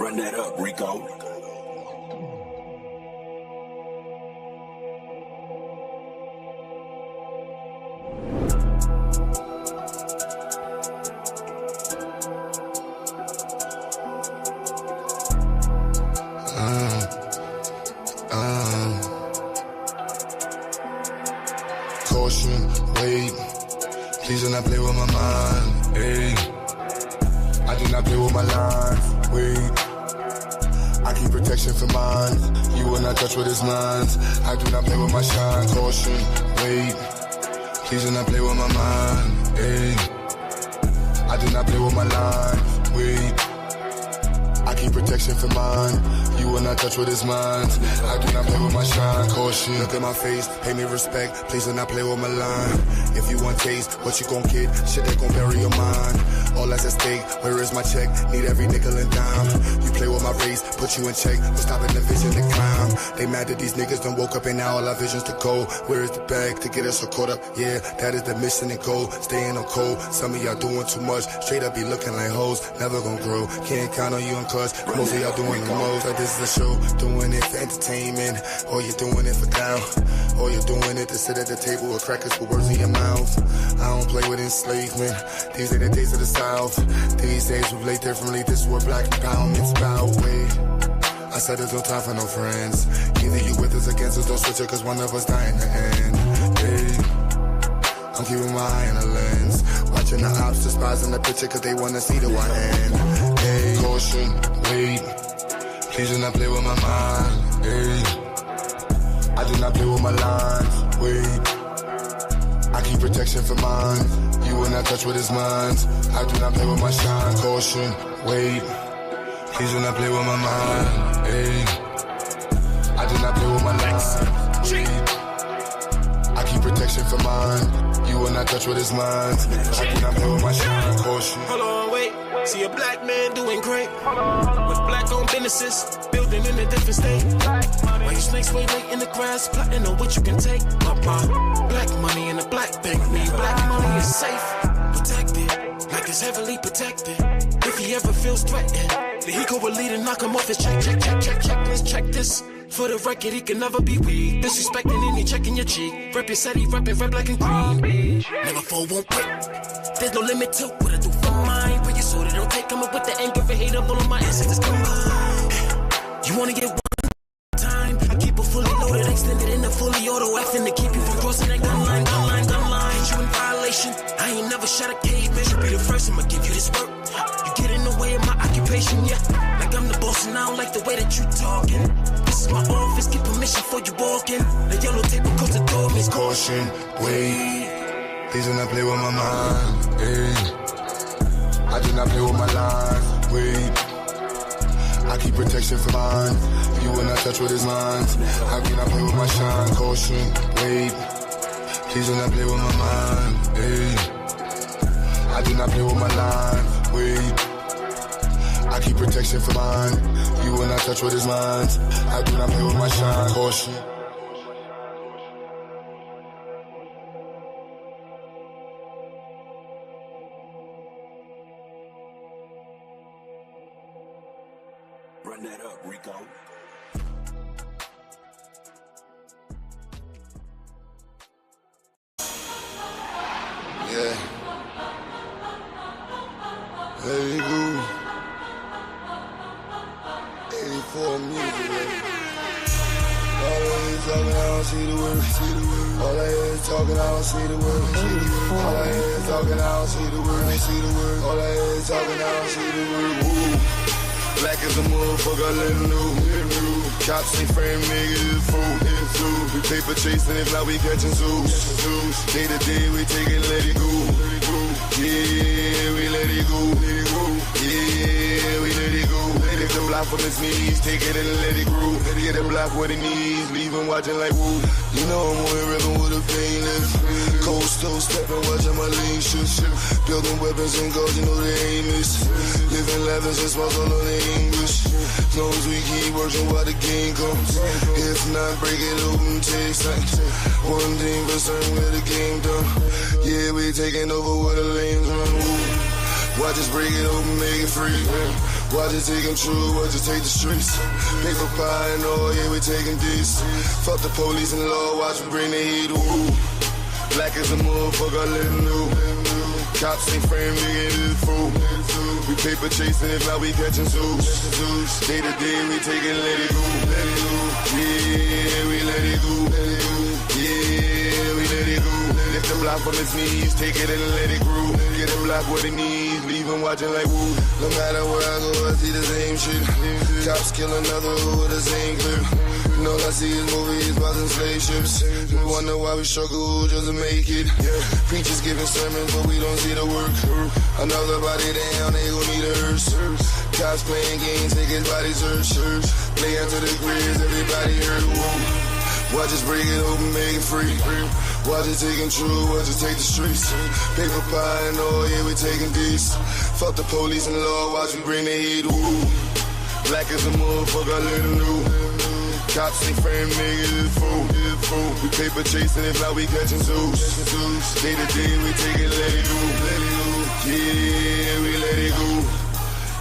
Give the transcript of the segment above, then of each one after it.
Run that up, Rico. Caution, wait, please do not play with my mind, hey. I do not play with my life, wait. I keep protection for mine, you will not touch what is mine. I do not play with my shine, caution, wait, please do not play with my mind, hey. I do not play with my life, wait. I keep protection for mine, you will not touch what is mine. I do not play with my shine, caution. Look at my face, pay me respect, please do not play with my line. If you want taste, what you gon' get? Shit that gon' bury your mind. All that's at stake, where is my check? Need every nickel and dime. You play with my race, put you in check, we're stopping the vision to climb. They mad that these niggas done woke up and now all our visions to go. Where is the bag to get us so caught up? Yeah, that is the mission and goal, staying on cold. Some of y'all doing too much, straight up be looking like hoes, never gon' grow. Can't count on you and cuz most of y'all doing the most. Like this is a show, doing it for entertainment, or you're doing it for down, or you're doing it to sit at the table with crackers with words in your mouth. I don't play with enslavement, these ain't the days of the South. These days we play differently, this is what black empowerment's about. Wait, I said there's no time for no friends, either you with us against us, don't switch it cause one of us die in the end. Hey, I'm keeping my eye on the lens, watching the ops despising the picture cause they wanna see the one end. Hey, caution, wait, please do not play with my mind, hey. I do not play with my lines, wait. I keep protection for mine, you will not touch what is mine. I do not play with my shine, caution, wait. Please do not play with my mind, hey. I do not play with my life, wait. I keep protection for mine, you will not touch what is mine. I do not play with my shine, caution. Hold on, wait. See a black man doing great with black-owned businesses, building in a different state. Why you snakes way late in the grass, plotting on what you can take? Black money in the black bank, me black money is safe, protected, like it's heavily protected. If he ever feels threatened, then he go with lead and knock him off his check. Let's check this. For the record, he can never be weak. Disrespecting any checking your cheek. Rep your said he reppin' red, black, and green. Never fall, won't quit. There's no limit to what I do for mine. When you sold it, don't take. Come up with the anger and hate up all of my ancestors combined. You wanna get one time? I keep it fully loaded, extended in the fully auto, acting to keep you from crossing that gun line. Hit you in violation. I ain't never shot a caveman. Should be the first, I'ma give you this work. You get in the way of my occupation, yeah. Like I'm the boss and I don't like the way that you talking. This is my office, get permission before you walk in. The yellow tape across the door means caution, wait. Please do not play with my mind, hey. I do not play with my life, wait. I keep protection for mine, you will not touch what is mine. I do not play with my shine, caution, wait. Please do not play with my mind, hey. I do not play with my life, wait. I keep protection for mine, you will not touch what is mine. I do not play with my shine, caution. Run that up, Rico. Yeah. There you go. 84 music, baby. All I hear is talking, I don't see the word. All I hear is talking, I don't see the word. All I hear is talking, I don't see the word. All I hear is talking, I don't see the word. Woo. Black as a motherfucker, let him know. Cops ain't frame niggas, it's fool. We paper chasing, if not we catching zoos. Day to day, we take it, let it go. Yeah, we let it go. Yeah, we let it go. Take the block from his knees, take it and let it grow. Get the block where it needs, leave him watching like woo. You know I'm on rhythm with a painless. Cold stove stepping, watching my lean shoot. Building weapons and goals, you know they aim is. Living levels and smiles all on the English. As long as we keep working while the game comes. If not, break it open, takes like one thing for certain, where the game done. Yeah, we taking over where the lanes run. Watch us break it open, make it free. Watch it take them true, watch it take the streets. Paper pie and all, yeah, we taking this. Fuck the police and law, watch me bring the heat, woo. Black as a motherfucker, I let him know. Cops ain't frame, nigga, it is fool. We paper chasing, if not we catching zoos. Day to day, we take it, let it go. Yeah, we let it go. Yeah, we let it go. Lift the block from his knees, take it and let it grow. Get a block what it needs, leave him watching like woo. No matter where I go, I see the same shit. Cops kill another with the same clip. And all I see is movies, about some slave ships. We wonder why we struggle just to make it. Preachers giving sermons, but we don't see the work. Another body down, they gon' need a hearse. Cops playing games, take his body search. Play after the grizz, everybody heard woo. Watch us break it open, make it free. Watch it take them true, watch it take the streets. Paper pie and all, yeah, we taking these. Fuck the police and law, watch me bring the heat, woo. Black as a motherfucker, I let them know. Cops ain't frame, niggas is fool. We paper chasing, if not we catching zoos. Day to day, we take it, let it go. Yeah, we let it go.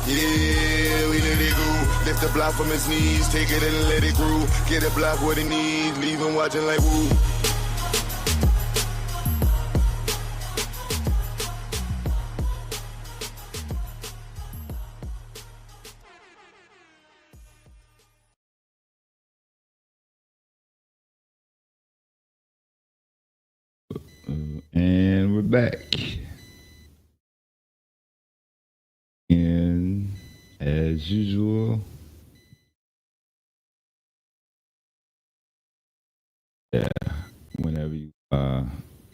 Yeah, we let it go. Lift the block from his knees, take it and let it grow. Get a block what it needs, leave him watching like woo. And we're back. And as usual, yeah, whenever you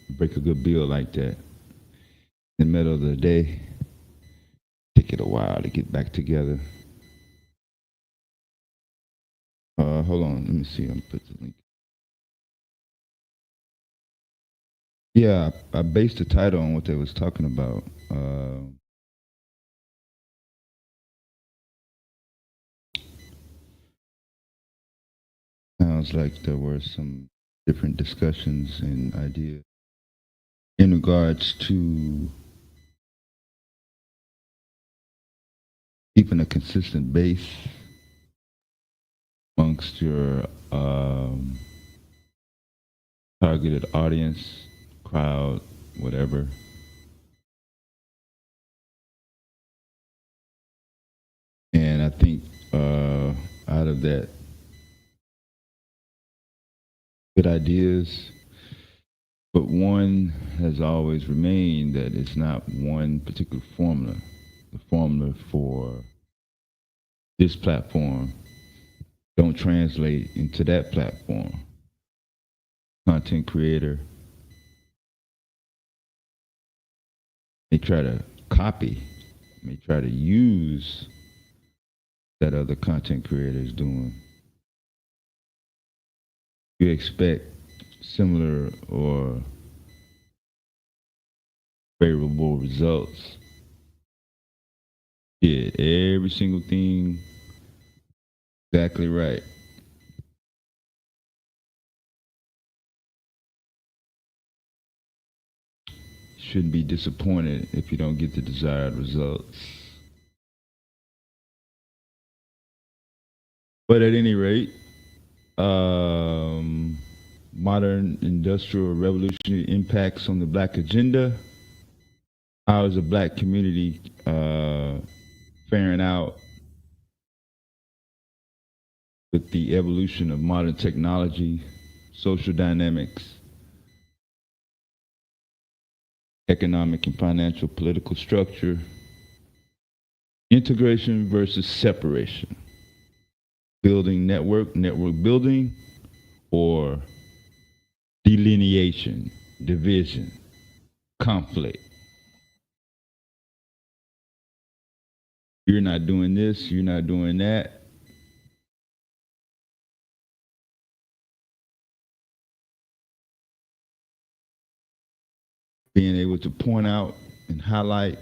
break a good bill like that in the middle of the day, take it a while to get back together. Hold on, let me see. I'm put the link. Yeah, I based the title on what they was talking about. Sounds like there were some different discussions and ideas in regards to keeping a consistent base amongst your targeted audience, crowd, whatever. And I think out of that, good ideas, but one has always remained that it's not one particular formula. The formula for this platform don't translate into that platform. Content creator, they try to copy, they try to use that other content creator is doing. You expect similar or favorable results. Yeah, every single thing exactly right. Shouldn't be disappointed if you don't get the desired results. But at any rate, modern industrial revolutionary impacts on the Black agenda. How is the Black community faring out with the evolution of modern technology, social dynamics, economic and financial political structure, integration versus separation, building network building, or delineation, division, conflict. You're not doing this, you're not doing that. Being able to point out and highlight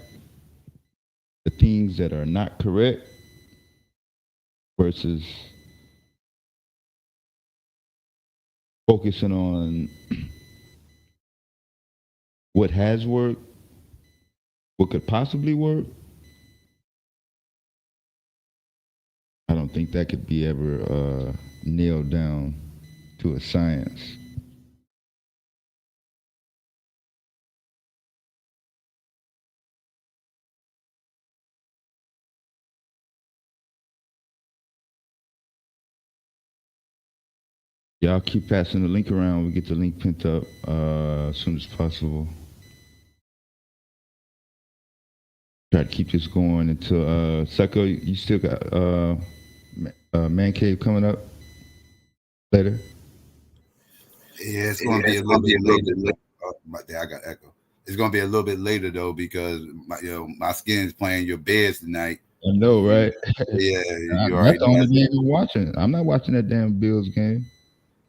the things that are not correct versus focusing on what has worked, what could possibly work, I don't think that could be ever nailed down to a science. Y'all keep passing the link around. We get the link pinned up as soon as possible. Try to keep this going until Sucker. You still got Man Cave coming up later. Yeah, it's going to be a little bit later. I got echo. It's going to be a little bit later though because my skin's playing your beds tonight. I know, right? Yeah, you that's the only know. game I'm watching. I'm not watching that damn Bills game.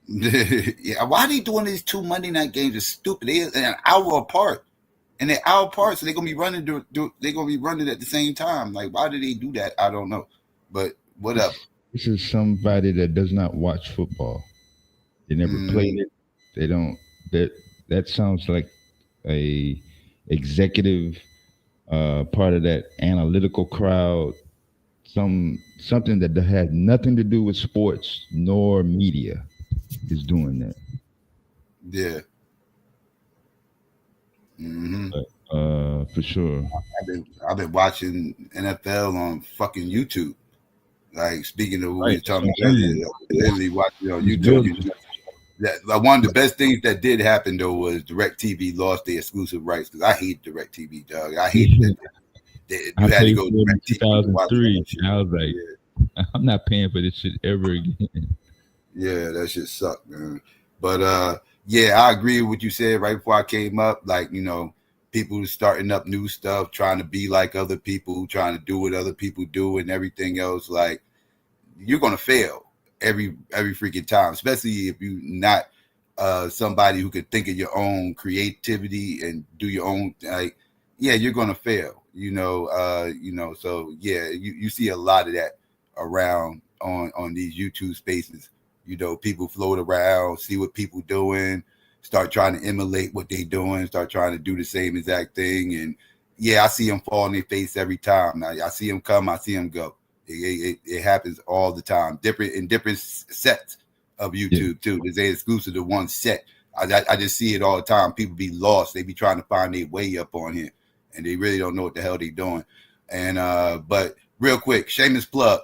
Yeah, why are they doing these 2 Monday night games? It's stupid. They're an hour apart, and they're hour apart, so they're gonna be running. They're gonna be running at the same time. Like, why do they do that? I don't know, but whatever. This is somebody that does not watch football. They never played it. They don't. That sounds like a executive part of that analytical crowd. Something that had nothing to do with sports nor media is doing that. Yeah. But, for sure. I've been watching NFL on fucking YouTube. Like, speaking of what we were talking about earlier, literally watching on YouTube. One of the best things that did happen though was DirecTV lost their exclusive rights because I hate DirecTV, dog. I hate that. You had to go to 2003. I was like, I'm not paying for this shit ever again. Yeah, that shit sucked, man. But yeah, I agree with what you said right before I came up. Like, people starting up new stuff, trying to be like other people, trying to do what other people do and everything else. Like, you're gonna fail every freaking time, especially if you're not somebody who could think of your own creativity and do your own you're gonna fail. So yeah, you see a lot of that around on these YouTube spaces. People float around, see what people doing, start trying to emulate what they doing, start trying to do the same exact thing. And yeah, I see them fall on their face every time. Now I see them come, I see them go. It happens all the time. Different sets of YouTube too. They say exclusive to one set. I just see it all the time. People be lost. They be trying to find their way up on here, and they really don't know what the hell they doing. And but real quick, shameless plug.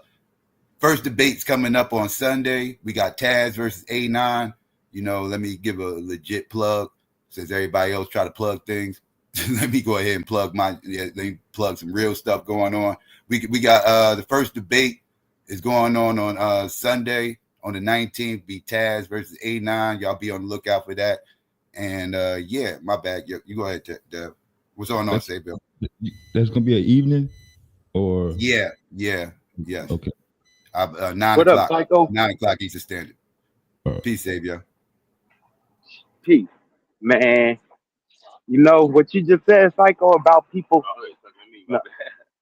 First debate's coming up on Sunday. We got Taz versus A9. Let me give a legit plug since everybody else try to plug things. Let me go ahead and plug let me plug some real stuff going on. We got the first debate is going on Sunday on the 19th. Be Taz versus A9. Y'all be on the lookout for that. And yeah, my bad. You go ahead, Dev. What's going on, say, Bill? That's gonna be an evening, or yes. Okay. 9 what o'clock. Up, Psycho? 9 o'clock Eastern Standard. Peace, Xavier. Peace, man. What you just said, Psycho, about people.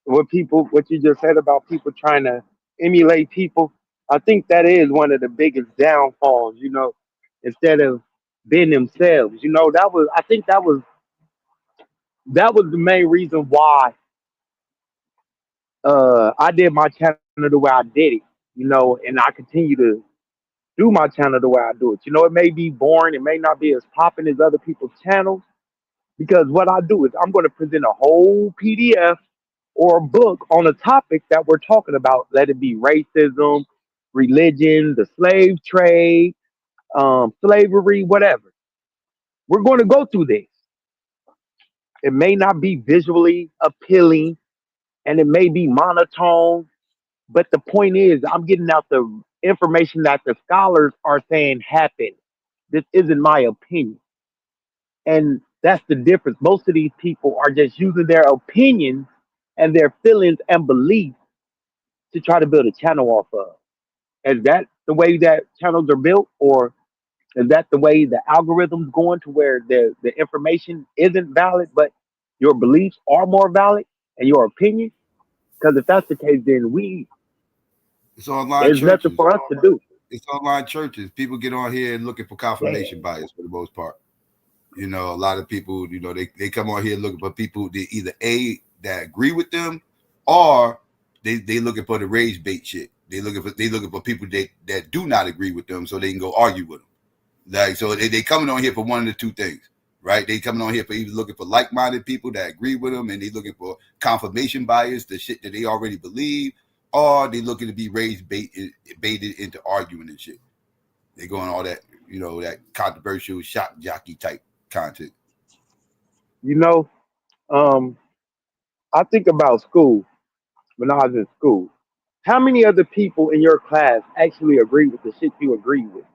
What you just said about people trying to emulate people. I think that is one of the biggest downfalls. Instead of being themselves. I think that was the main reason why I did my channel the way I did it. And I continue to do my channel the way I do it. It may be boring, it may not be as popping as other people's channels, because what I do is I'm going to present a whole PDF or a book on a topic that we're talking about. Let it be racism, religion, the slave trade, slavery, whatever. We're going to go through this. It may not be visually appealing and it may be monotone, but the point is, I'm getting out the information that the scholars are saying happened. This isn't my opinion. And that's the difference. Most of these people are just using their opinions and their feelings and beliefs to try to build a channel off of. Is that the way that channels are built? Or is that the way the algorithm's going to where the information isn't valid, but your beliefs are more valid and your opinion? Because if that's the case, then it's online there's churches. nothing for us to do. It's online churches. People get on here looking for confirmation bias for the most part. A lot of people, they come on here looking for people that either that agree with them, or they looking for the rage bait shit. They looking for people that do not agree with them, so they can go argue with them. Like, so they coming on here for one of the two things, right? They coming on here for either looking for like-minded people that agree with them, and they looking for confirmation bias, the shit that they already believe, or they looking to be baited into arguing and shit. They going all that, that controversial shock jockey type content. You know, um, I think about school when I was in school. How many other people in your class actually agree with the shit you agree with?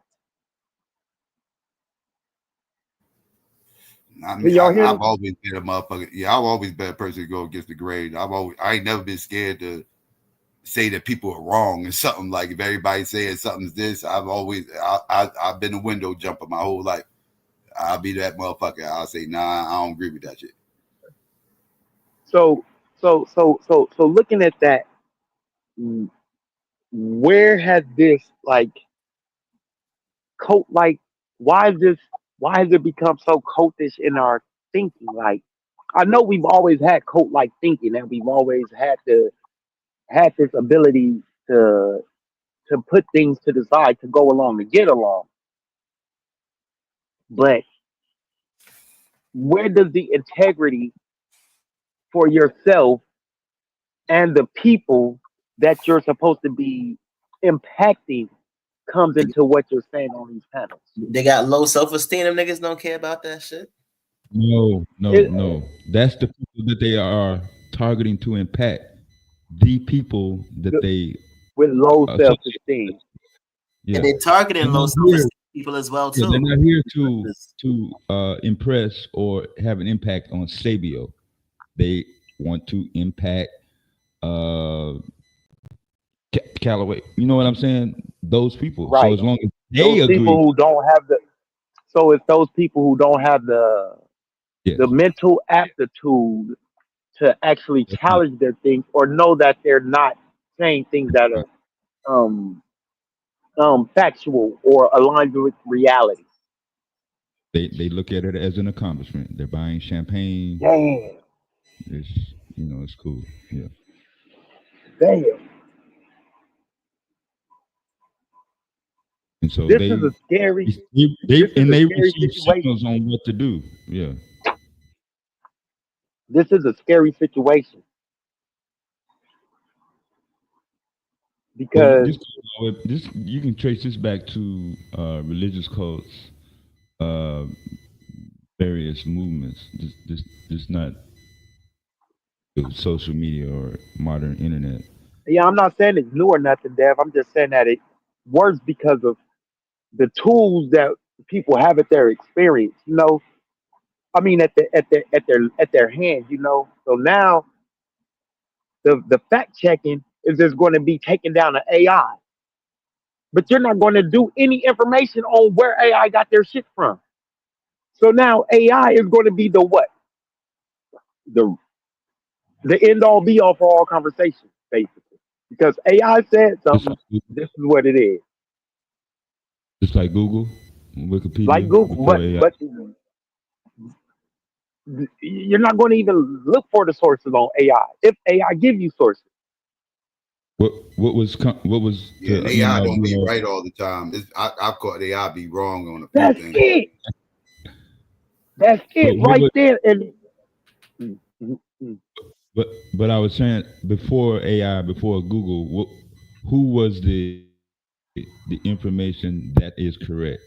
I mean, Can y'all hear I've me? always been a motherfucker. Yeah, I've always been a person to go against the grain. I ain't never been scared to say that people are wrong and something. Like if everybody saying something's this, I've been a window jumper my whole life. I'll be that motherfucker. I'll say, nah, I don't agree with that shit. So, so looking at that, mm, where has this like cult like? Why is this? Why has it become so cultish in our thinking? Like, I know we've always had cult like thinking, and we've always had this ability to to put things to the side to go along to get along. But where does the integrity for yourself and the people that you're supposed to be impacting comes They, into what you're saying on these panels? they got low self-esteem. Them niggas don't care about that shit. No, no, It, no. That's the people that they are targeting to impact. The people that they with low self associate. esteem. Yeah, And they they're targeting low not here. self-esteem people as well Yeah, they're too. not here to impress or have an impact on Sabio. They want to impact uh Callaway. You know what I'm saying? Those people. So Right. as long as Those they agree, people who don't have the so it's those people who don't have yes, the mental aptitude to actually that's right. challenge their things or know that they're not saying things that Right. are factual or aligned with reality. They look at it as an accomplishment. They're buying champagne. Damn, It's it's cool. Yeah. damn. And so This is a scary. This is a they scary receive situation. signals on what to do. Yeah. This is a scary situation Well, because this you can trace this back to religious cults, uh, various movements. This not the social media or modern internet. yeah, I'm not saying it's new or nothing, Dev. I'm just saying that it works because of the tools that people have at their experience. I mean, at their hands. So now the fact checking is just going to be taken down to AI, but you're not going to do any information on where AI got their shit from. So now AI is going to be the what? The the end all be all for all conversation, basically. Because AI said Just something, like this is what it is. just like Google, Like Wikipedia Google, before AI. but you're not going to even look for the sources on AI if AI give you sources. What was Yeah, the and main AI don't be idea? right all the time. I've caught AI be wrong on a few That's things. it. That's But it what right was there. And mm, mm, mm. but but I was saying before AI, before Google, who was the information that is correct?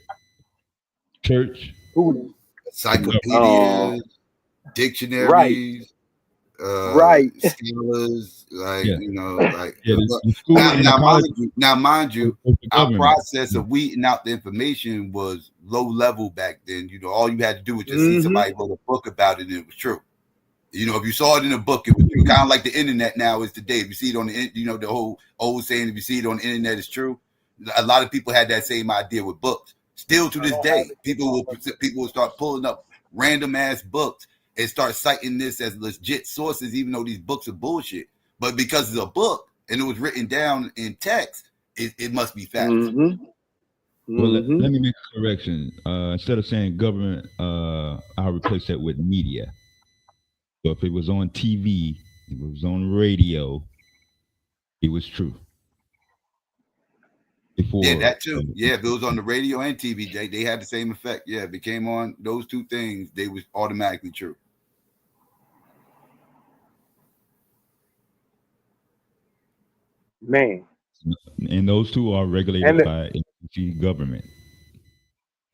Church, Who? the government. Uh, Encyclopedias, right, dictionaries, right. scholars, like Yeah, like yeah. look, The school and the college now mind you, was the our government. process of weeding out the information was low level back then. All you had to do was just see Hmm. somebody wrote a book about it and it was true. If you saw it in a book, it was true. Kind of like the internet now is today. If you see it on the whole old saying, if you see it on the internet, it's true. A lot of people had that same idea with books. Still to this day, people will start pulling up random ass books and start citing this as legit sources, even though these books are bullshit. But because it's a book and it was written down in text, it must be facts. Hmm. Well, Hmm. let me make a correction. Instead of saying government, I'll replace that with media. So if it was on TV, if it was on radio, it was true. before. Yeah, that too. Yeah, if it was on the radio and TV, they had the same effect. Yeah, if it came on those two things, they was automatically true. Man. And those two are regulated And by NBC government.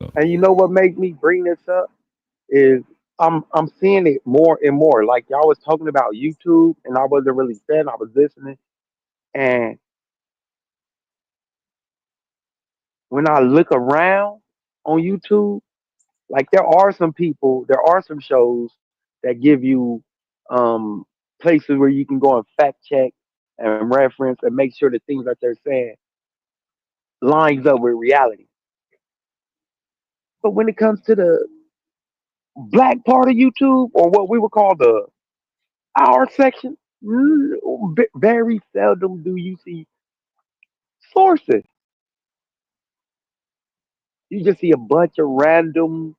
So, and you know what made me bring this up is I'm seeing it more and more. Like y'all was talking about YouTube, and I wasn't really fan. I was listening, and when I look around on YouTube, like there are some shows that give you um places where you can go and fact check and reference and make sure the things that they're saying lines up with reality. But when it comes to the black part of YouTube, or what we would call the our section, very seldom do you see sources. You just see a bunch of random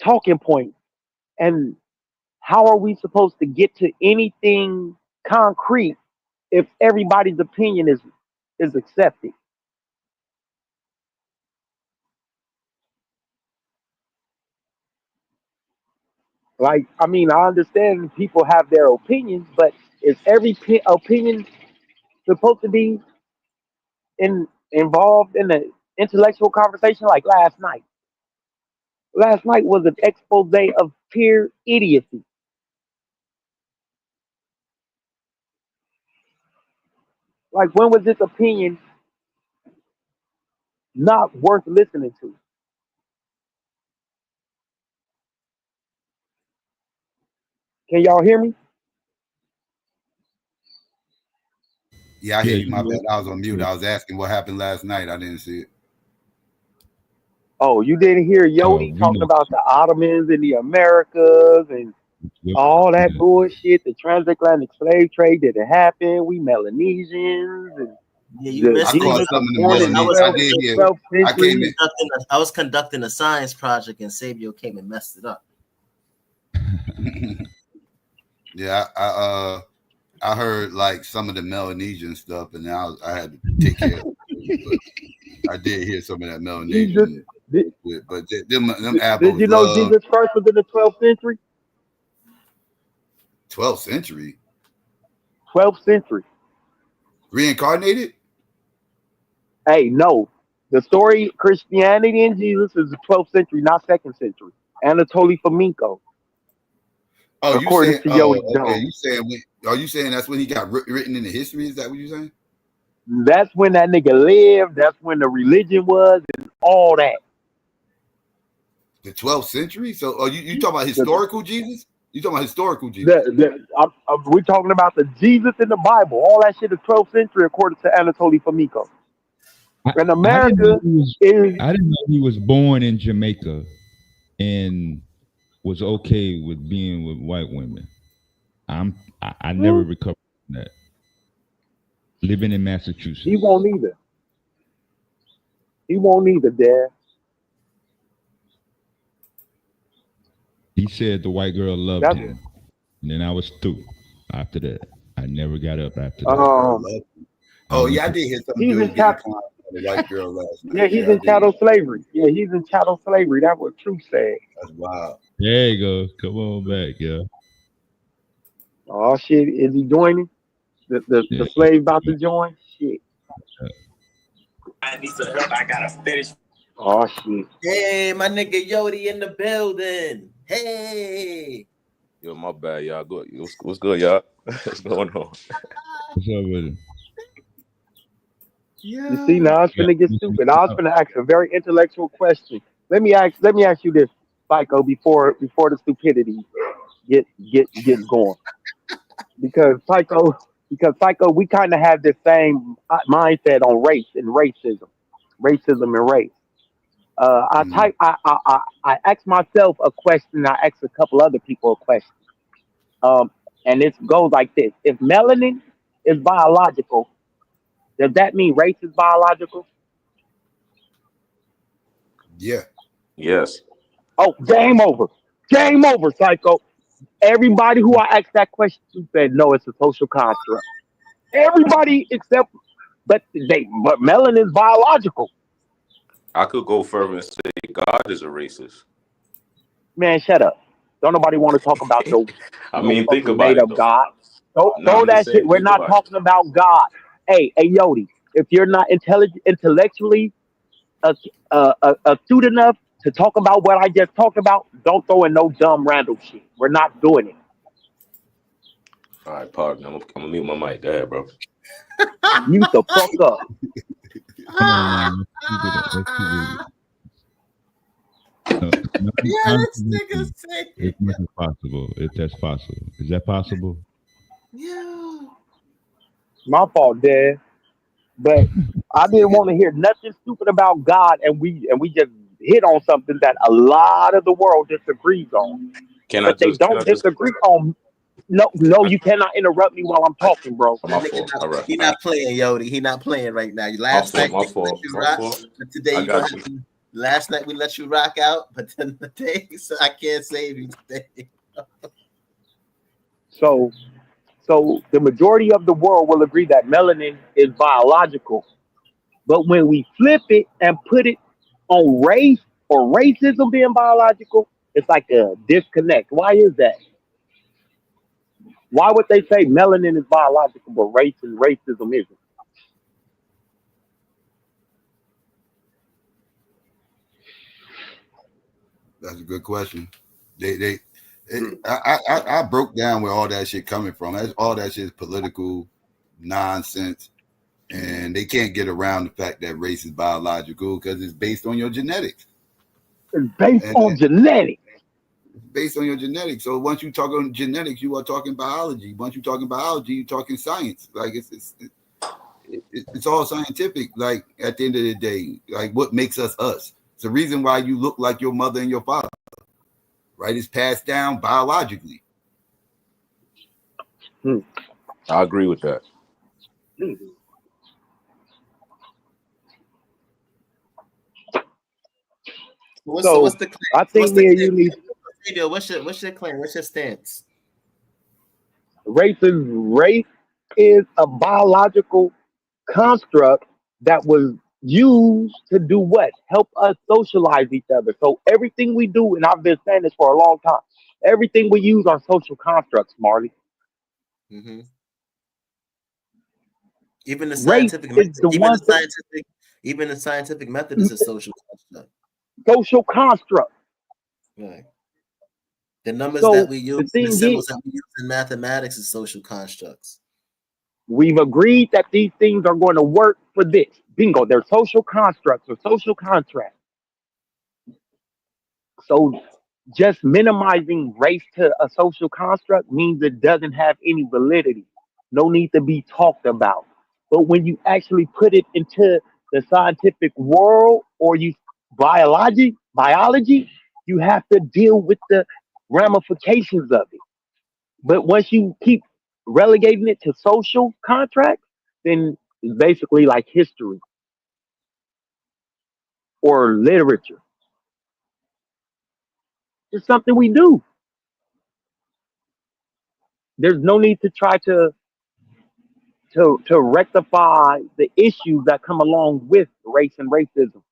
talking points. And how are we supposed to get to anything concrete if everybody's opinion is accepted? Like, I mean, I understand people have their opinions, but is every opinion supposed to be involved in an intellectual conversation? Like last night was an expose of pure idiocy. Like, when was this opinion not worth listening to? Can y'all hear me? Yeah, I yeah, hear you. you My know, bad. I was on mute. I was asking what happened last night. I didn't see it. Oh, you didn't hear Yodi we talking know. about the Ottomans and the Americas and Yep, all that yeah. bullshit, the transatlantic slave trade didn't happen. We Melanesians and Yeah, you the I missed it. caught Jesus some was of the born in I the Melanesian. was I 12th, did hear. 12th I came century. in. I was conducting a science project, and Sabio came and messed it up. Yeah, I heard like some of the Melanesian stuff, and I had to take care of it. But I did hear some of that Jesus, Melanesian did, bullshit. But them did apples you know love Jesus Christ was in the 12th century? 12th century 12th century. reincarnated. Hey, no. The story Christianity and Jesus is the 12th century, not second century. Anatoly Fomenko, Oh, you according saying? to Oh, Yodi okay. Jones. You saying? Are you saying that's when he got written in the history? Is that what you're saying? That's when that nigga lived. That's when the religion was and all that. The 12th century. So, you talking about The, historical Jesus? You talking about historical Jesus? we're talking about the Jesus in the Bible. All that shit is 12th century, according to Anatoly Fomenko. I, And I didn't know America he was. is I didn't know he was born in Jamaica and was okay with being with white women. I never hmm, recovered from that. Living in he Massachusetts, won't either. He won't either, Dad. he said the white girl loved That's Yeah. him, and then I was through. After that, I never got up after that. White girl um love. I Oh went yeah, I to did hear some he's in dude getting chat. clowned by the white girl last Yeah, night. he's Yeah, I in did. chattel slavery. Yeah, he's in chattel slavery. That's what Truth said. That's wild. there you go. Come on back, yeah. Oh shit, is he joining? The Yeah. slave about to join? Shit. I need some help. I got a fetish. Oh shit. Hey, my nigga Yodi in the building. Hey. Yo, my bad, y'all. Good. What's good, y'all? What's going on? What's up with him? You see, now it's Yeah. finna get stupid. I was finna ask a very intellectual question. Let me ask you this, Psycho, before the stupidity gets going. Because Psycho, we kind of have the same mindset on race and racism and race. Mhm. I asked myself a question. I asked a couple other people a question. Um, and it goes like this: if melanin is biological, does that mean race is biological? Yeah. Yes. Oh, game over. Game over, Psycho. Everybody who I asked that question to said no, it's a social construct. Everybody except but melanin is biological. I could go further and say God is a racist. Man, shut up. Don't nobody want to talk about I no mean, think fucking about made it up though. God. Now Throw I'm just that shit. saying, We're think not about it. talking about God. Hey, Yodi, if you're not intellectually astute enough to talk about what I just talked about, don't throw in no dumb random shit. We're not doing it. All right, pardon. I'm gonna mute my mic. Go ahead, bro. Mute the fuck up. Come on, man. Let's keep it. Let's keep it. Yeah, this nigga Contradiction as say, much as possible, if that's possible. Is that possible? yeah, My fault, Dad. But I this didn't nigga, want to hear nothing stupid about God, and we just hit on something that a lot of the world disagrees on. Can I But they just? Can I don't just? disagree on. No, Can no, I, you cannot interrupt me while I'm talking, bro. oh, that my nigga fault. not, All right. he All right. not playing, Yodi. He not playing right now. My Last fault. night My nigga let fault. you My rock, fault. but today I you gonna got have you. to. Last night we let you rock out, but then today so I can't save you today. So, so the majority of the world will agree that melanin is biological. But when we flip it and put it on race or racism being biological, it's like a disconnect. Why is that? Why would they say melanin is biological, but race and racism isn't? That's a good question. I broke down where all that shit coming from. All that shit is political nonsense, and they can't get around the fact that race is biological because it's based on your genetics. It's based And on genetics. it's based on your genetics. So once you talk on genetics, you are talking biology. Once you talking biology, you talking science. Like it's all scientific. Like at the end of the day, like what makes us us. It's the reason why you look like your mother and your father. Right? It's passed down biologically. Hmm. I agree with that. So So what's the claim? I What's think the me and claim? you need Savior, what's your claim? What's your stance? race is a biological construct that was used to do what? Help us socialize each other. So everything we do, and I've been saying this for a long time, everything we use are social constructs, Marley. Mm-hmm. Even the Race scientific is method, the one even the scientific method is a social construct. social construct. Right. The numbers that So we the use, the thing is, symbols that we use in mathematics is social constructs. we've agreed that these things are going to work for this. Bingo, they're social constructs or social contracts. So just minimizing race to a social construct means it doesn't have any validity. No need to be talked about. But when you actually put it into the scientific world or you biology, you have to deal with the ramifications of it. But once you keep relegating it to social contracts, then it's basically like history or literature. It's something we do. There's no need to try to rectify the issues that come along with race and racism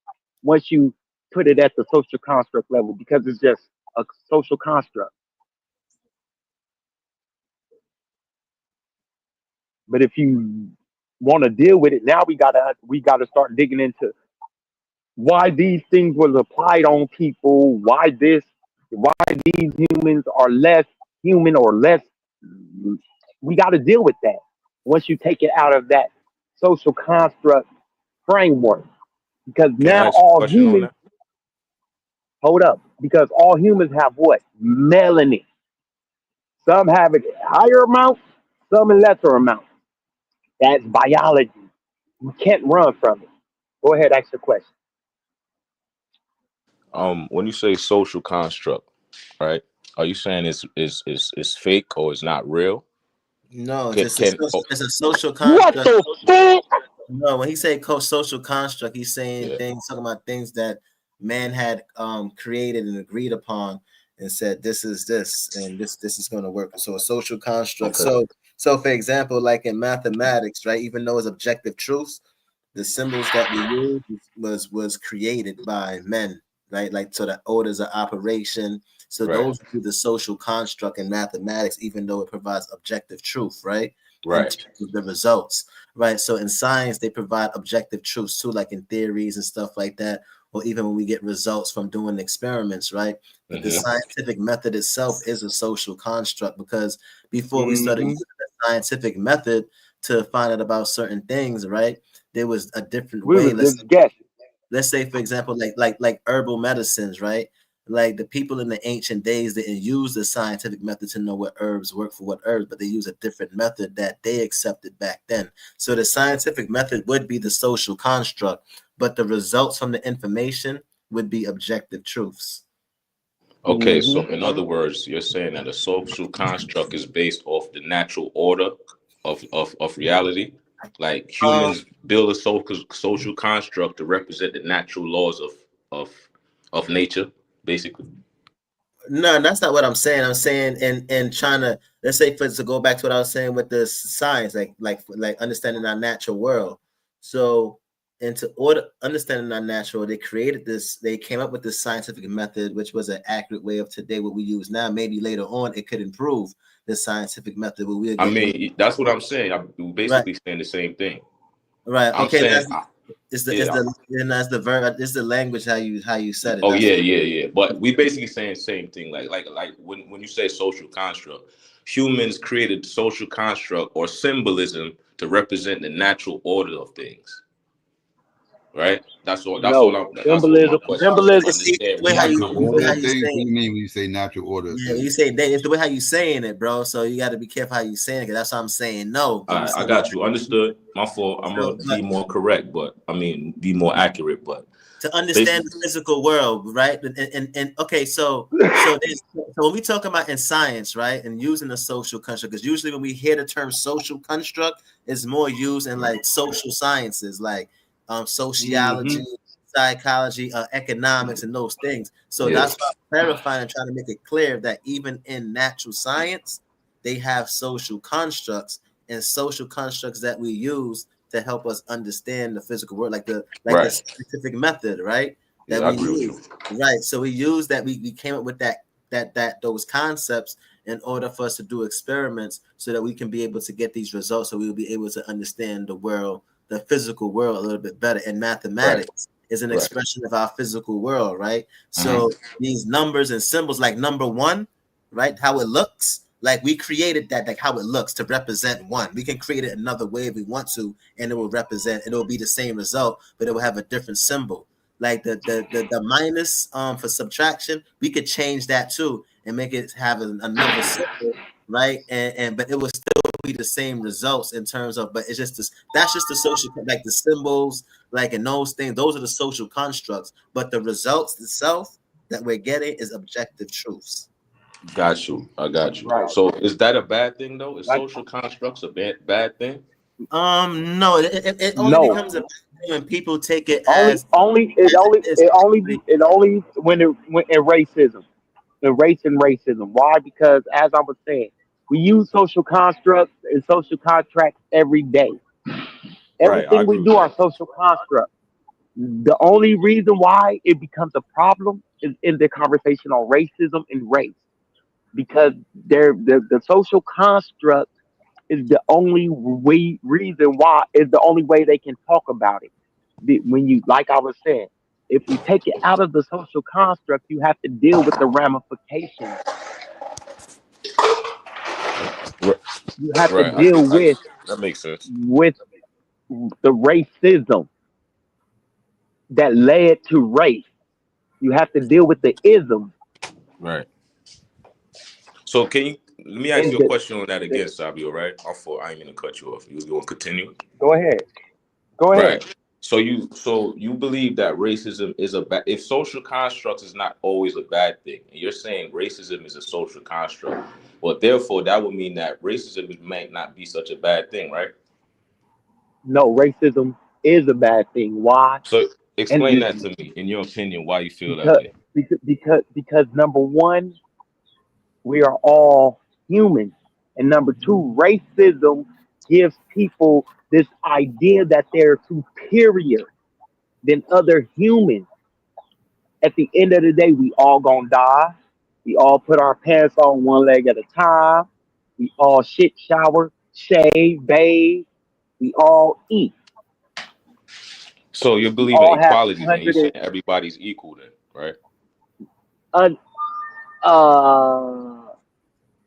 once you put it at the social construct level because it's just a social construct. But if you want to deal with it now, we gotta start digging into why these things was applied on people, why these humans are less human or less. We got to deal with that once you take it out of that social construct framework because Can I now ask you a all question on humans that? hold up because all humans have what melanin. Some have it in higher amounts, some in lesser amounts. That's biology. You can't run from it. Go ahead, ask the question. When you say social construct, right? Are you saying it's fake or it's not real? No, Can, just a can social, oh it's a social What construct. the fuck? No, when he said social construct, he's saying yeah. things talking about things that man had created and agreed upon and said this is this and this is going to work. So a social construct. Okay. So for example, like in mathematics, right? Even though it's objective truths, the symbols that we use was created by men, right? Like so the orders of operation. So Right. those would be the social construct in mathematics, even though it provides objective truth, right? In Right. terms of the results, right? So in science, they provide objective truths too, like in theories and stuff like that, or even when we get results from doing experiments, right? But the scientific method itself is a social construct because before we started using the scientific method to find out about certain things, right? There was a different We way. was just guessing. Let's say, for example, like herbal medicines, right? Like the people in the ancient days didn't use the scientific method to know what herbs work for what herbs, but they use a different method that they accepted back then. So the scientific method would be the social construct, but the results from the information would be objective truths. Okay, so in other words, you're saying that a social construct is based off the natural order of reality. Like humans build a social construct to represent the natural laws of of nature, basically. No, that's not what I'm saying. I'm saying in trying to, let's say, for to go back to what I was saying with the science, like understanding our natural world. So into order understanding our natural, they created this. They came up with this scientific method, which was an accurate way of today. What we use now, maybe later on, it could improve the scientific method. But we'll I get mean, that's what I'm saying. I'm right, basically saying the same thing. right. I'm Okay, saying, that's the verb. It's the language how you said it. oh That's yeah. But we basically saying the same thing. Like when you say social construct, humans created social construct or symbolism to represent the natural order of things. Right? That's all. That's all. No, That's all my symbolism. question. I'm trying to Symbolism. see understand the what way how you you mean. Natural the way order how of you things. What saying. do you mean when you say natural order of Yeah, when you things? say that, it's the way how you saying it, bro. So you got to be careful how you saying it. 'Cause that's what I'm saying. No, All but we right, I saying got you. Understood. My fault. I'm so, gonna be more correct, but I mean be more accurate. But to understand basically, the physical world, right? And okay, so when we talk about in science, right, and using the social construct, because usually when we hear the term social construct, it's more used in like social sciences, like sociology, psychology, economics, and those things. So yeah, that's why I'm clarifying and trying to make it clear that even in natural science, they have social constructs and social constructs that we use to help us understand the physical world, like the right. scientific method, right? That Yeah, I we agree with you. use, right? So we use that we came up with that those concepts in order for us to do experiments, so that we can be able to get these results, so we will be able to understand the world, the physical world, a little bit better. And Right, mathematics is an right. expression of our physical world, right? Mm-hmm. So these numbers and symbols, like number one, right? How it looks, like we created that, like how it looks to represent one. We can create it another way if we want to, and it will represent. It will be the same result, but it will have a different symbol. Like the minus for subtraction, we could change that too and make it have another symbol, right? And but it will still be the same results in terms of. But it's just this. That's just the social, like the symbols, like and those things. Those are the social constructs. But the results itself that we're getting is objective truths. Got you. I got you. Right. So is that a bad thing though? Is Like social constructs a bad thing? No, it only no. becomes a bad thing when people take it Only, only, it as only, it is. it only, it only when in racism, in race and racism. Why? Because as I was saying, we use social constructs and social contracts every day. Right, I Everything we agree with do are that. social constructs. The only reason why it becomes a problem is in the conversation on racism and race, because the social construct is the only reason why is the only way they can talk about it. When you, like I was saying, if we take it out of the social construct, you have to deal with the ramifications. Right, You have to right. deal That makes sense. with the racism that led to race. You have to deal with the isms Right. So can you let me ask and you a question on that again, Sabio, right? I thought I ain't gonna cut you off. You was gonna continue. go ahead. Go ahead. Right. So you believe that racism is a bad, if social constructs is not always a bad thing, and you're saying racism is a social construct, well, therefore that would mean that might not be such a bad thing, right? No, racism is a bad thing. Why? So And explain that to me, in your opinion, why you feel that because way. because number one, We are all human. And number two, racism gives people this idea that they're superior than other humans. At the end of the day, we all gonna die. We all put our pants on one leg at a time. We all shit, shower, shave, bathe. We all eat. So you We believe in all have equality, then you 200 saying everybody's equal, then, right? and, uh,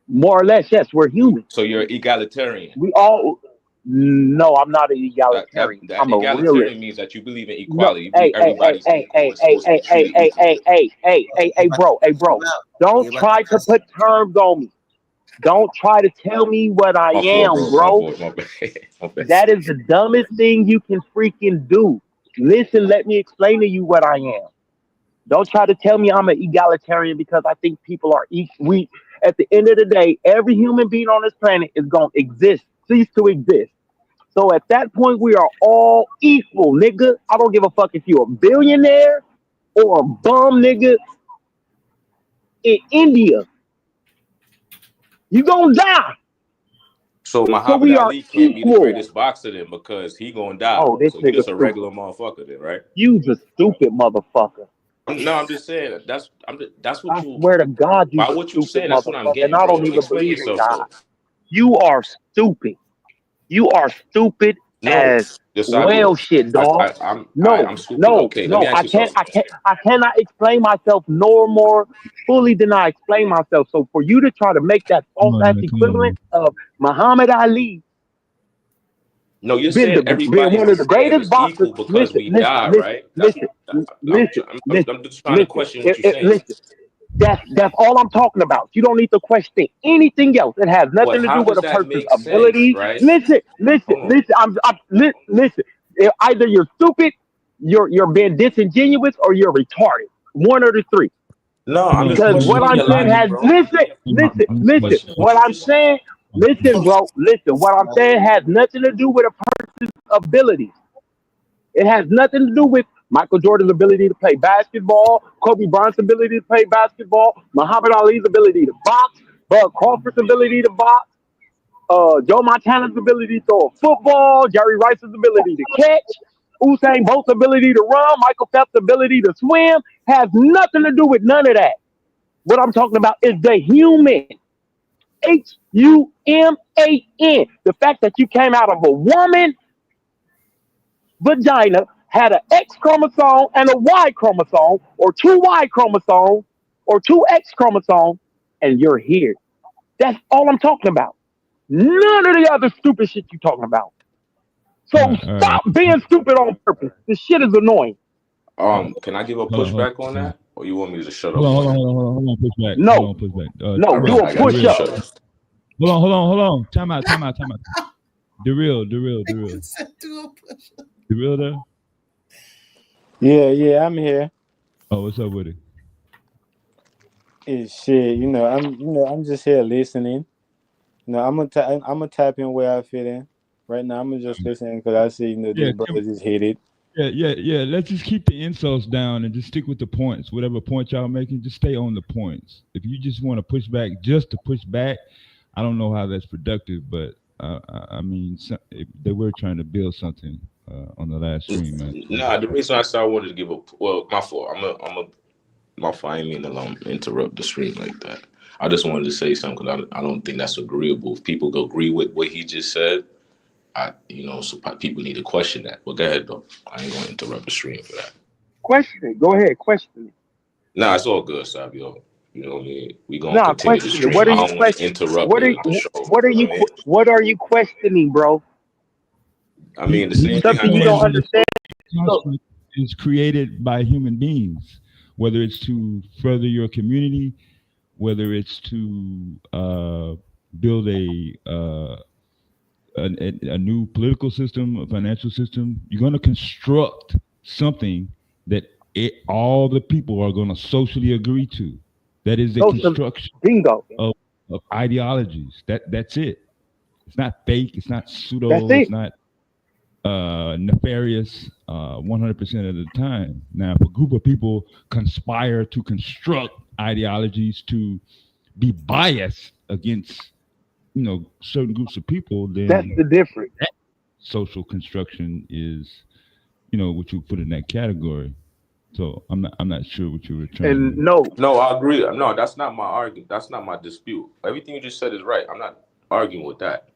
more or less, yes, we're human. So you're egalitarian. We all. No, I'm not an egalitarian. That I'm a realist. egalitarian means that you believe in No, equality. You believe everybody's hey, equal and supposed to be treated equally. hey, bro. Don't try to put terms on me. Don't try to tell me what I My fault, am, bro. My bro. fault. My bad. My bad. That is the dumbest thing you can freaking do. Listen, let me explain to you what I am. Don't try to tell me I'm an egalitarian because I think people are equal. We, at the end of the day, every human being on this planet is going to exist, cease to exist. So at that point, we are all equal, nigga. I don't give a fuck if you're a billionaire or a bum nigga in India. You gonna die. So So Muhammad we are Ali can't be the equal. greatest boxer then because he gonna die. Oh, this So you nigga just a stupid. regular motherfucker then, right? You's a stupid motherfucker. I'm just saying that's what I you. swear to God, you's By a what you stupid saying, that's what I'm motherfucker. And getting, I bro. don't even Explain believe in yourself God. though. You are stupid. You are stupid No, as well Josabio, shit, dog. I'm stupid. Okay, let me ask I you can't, something. I cannot explain myself no more fully than I explain myself. So for you to try to make that Come false on, ass man. Come on, equivalent man. of Muhammad Ali No, you're being saying being everybody's one the of the same. greatest It's boxers, equal because we die, right? That's listen, I'm, listen, I'm just trying to listen, question what you're saying. listen. That's all I'm talking about. You don't need to question anything else. It has But nothing to how do with does a that person's make sense, ability. right? Listen, Hold on. listen. Either you're stupid, you're being disingenuous, or you're retarded. One or the three. No, Come I'm on, just Because come what questioning I'm your saying logic, has bro. But listen. what What you I'm just saying, listen, bro. Listen. What I'm saying has nothing to do with a person's abilities. It has nothing to do with Michael Jordan's ability to play basketball, Kobe Bryant's ability to play basketball, Muhammad Ali's ability to box, Bud Crawford's ability to box, Joe Montana's ability to throw a football, Jerry Rice's ability to catch, Usain Bolt's ability to run, Michael Phelps' ability to swim. Has nothing to do with none of that. What I'm talking about is the human. Human. The fact that you came out of a woman vagina, had an X chromosome and a Y chromosome, or two Y chromosomes, or two X chromosomes, and you're here. That's all I'm talking about. None of the other stupid shit you talking about. So all right. stop being stupid on purpose. This shit is annoying. can I give a Hold on, hold pushback on on. that, or you want me to just shut Hold up on, hold on on, it? hold on, hold on, hold on, push back. Hold No, on, push back. All no, right, do a I got push you. up. Shut up. Hold on. Time out. The real there? Yeah, I'm here. Oh, what's up with it? Shit, I'm just here listening. I'm gonna type in where I fit in. Right now, I'm gonna just listen because I see Yeah, these brothers just hit it. yeah. Let's just keep the insults down and just stick with the points. Whatever point y'all making, just stay on the points. If you just want to push back just to push back, I don't know how that's productive, but I mean, they were trying to build something on the last stream, man. Nah, the reason I said I wanted to give a my fault. My fault. I didn't mean to interrupt the stream like that. I just wanted to say something because I don't think that's agreeable. If people go agree with what he just said, so people need to question that. But go ahead though. I ain't gonna interrupt the stream for that. Question it. Go ahead, question it. Nah, it's all good, Sabio. You know what I mean? We gonna Nah, continue the question it. stream. What are I you don't want to questioning? interrupt the show. You know what I mean? What are you questioning, bro? I mean the He's same thing I Something you saying don't questioned. that understand. So, construct is created by human beings, whether it's to further your community, whether it's to build a new political system, a financial system. You're going to construct something that all the people are going to socially agree to. That is the social construction bingo. of ideologies. That's it. It's not fake. It's not That's pseudo. It's it. not nefarious 100% of the time. Now, if a group of people conspire to construct ideologies to be biased against certain groups of people, That's then the difference. that social construction is what you put in that category. So I'm not sure what you were trying And to. no, No, I agree. No, that's not my argument. That's not my dispute. Everything you just said is right. I'm not arguing with that.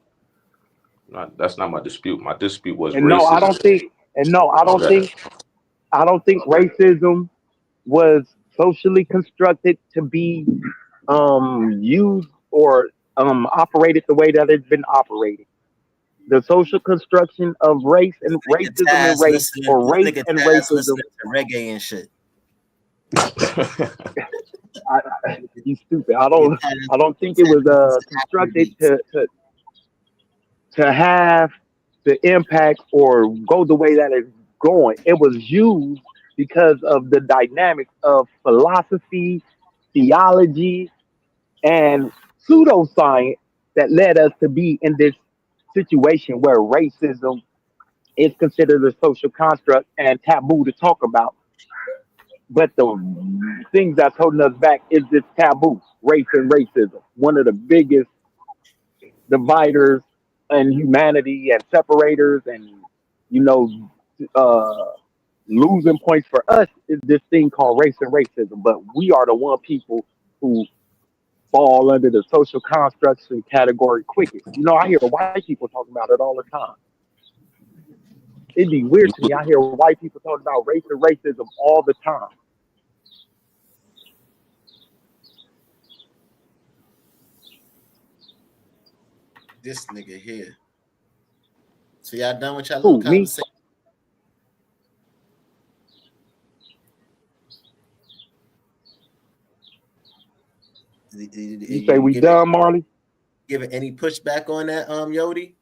Not that's not my dispute. My dispute was and no, I racism. don't think, and no, I don't Okay. think, I don't think racism was socially constructed to be used or operated the way that it's been operated. The social construction of race and Nigga racism and Taz race, listening. or This race nigga and Taz racism. listening to reggae and shit. He's stupid. I Nigga don't. Taz I don't think it was listening to Afro constructed beats. to have the impact or go the way that it's going. It was used because of the dynamics of philosophy, theology, and pseudoscience that led us to be in this situation where racism is considered a social construct and taboo to talk about. But the things that's holding us back is this taboo, race and racism. One of the biggest dividers in humanity and separators and, you know, uh, losing points for us is this thing called race and racism. But we are the one people who fall under the social construction category quickest. I hear white people talking about it all the time. It'd be weird to me. I hear white people talking about race and racism all the time. This nigga here. So y'all done with y'all little Who, me? conversation? You say You we done, Marley? give it any pushback on that, Yodi?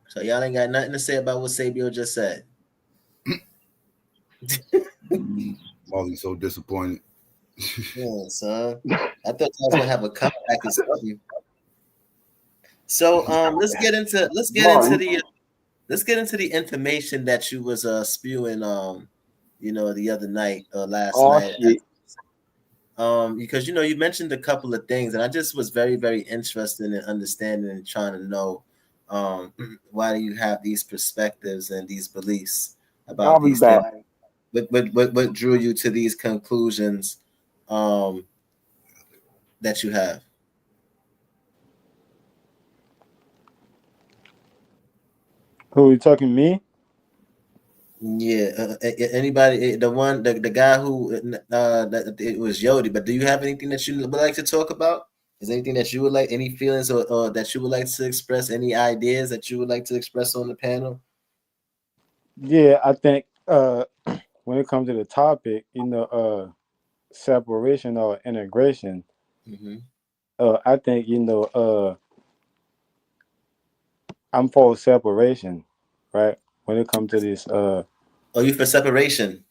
So y'all ain't got nothing to say about what Sabio just said. Marley's so disappointed. Yeah, son. I thought I was gonna have a comeback and something. So let's get into Marley. the information that you was spewing the other night or last Oh night. shit. Because you mentioned a couple of things, and I just was very, very interested in understanding and trying to know why do you have these perspectives and these beliefs about I'll be these things. back. What drew you to these conclusions that you have? Who you talking, me? Yeah, anybody, the guy who that it was Yodi, but do you have anything that you would like to talk about? Is there anything that you would like, any feelings or that you would like to express, any ideas that you would like to express on the panel? Yeah, I think when it comes to the topic, separation or integration, Mm-hmm. I think I'm for separation, right? When it comes to this, Are you for separation?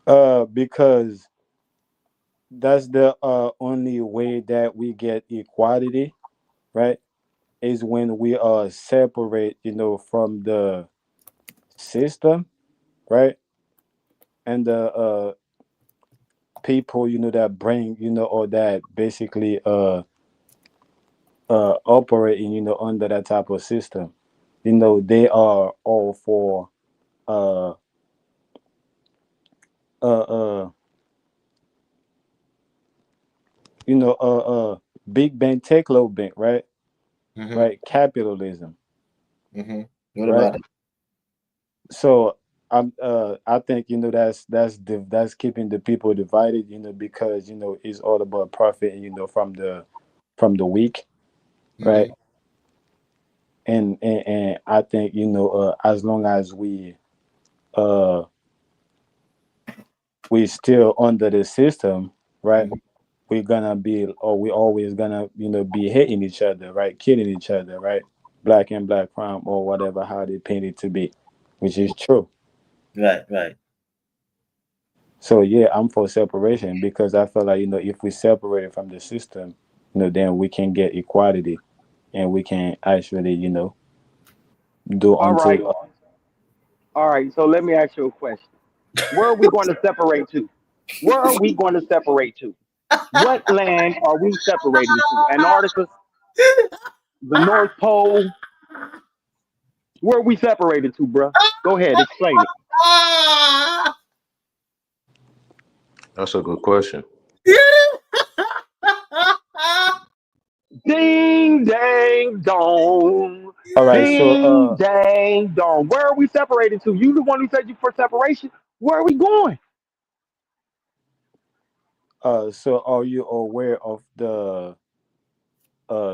because that's the only way that we get equality, right? Is when we are separate, from the system, right? And the people, that bring, or that basically operating, under that type of system. They are all for uh uh uh big bank take low bank, right? Mm-hmm. Right, capitalism, Mm-hmm. What right? about it? So I think that's keeping the people divided, because it's all about profit, from the weak, right? Mm-hmm. And I think as long as uh we still under the system, right? Mm-hmm. We're gonna be, or we always gonna be hitting each other, right? Killing each other, right? Black and black crime, or whatever, how they paint it to be, which is true. Right, right. So yeah, I'm for separation, because I feel like if we separate it from the system, then we can get equality, and we can actually, do All right, until all right. So let me ask you a question. Where are we going to separate to? Where are we going to separate to? What land are we separating to? Antarctica, the North Pole. Where are we separated to, bruh? Go ahead, explain it. That's a good question. Ding dang dong. all right. So Ding dang dong. Where are we separated to? You the one who said you for separation. Where are we going? so are you aware of the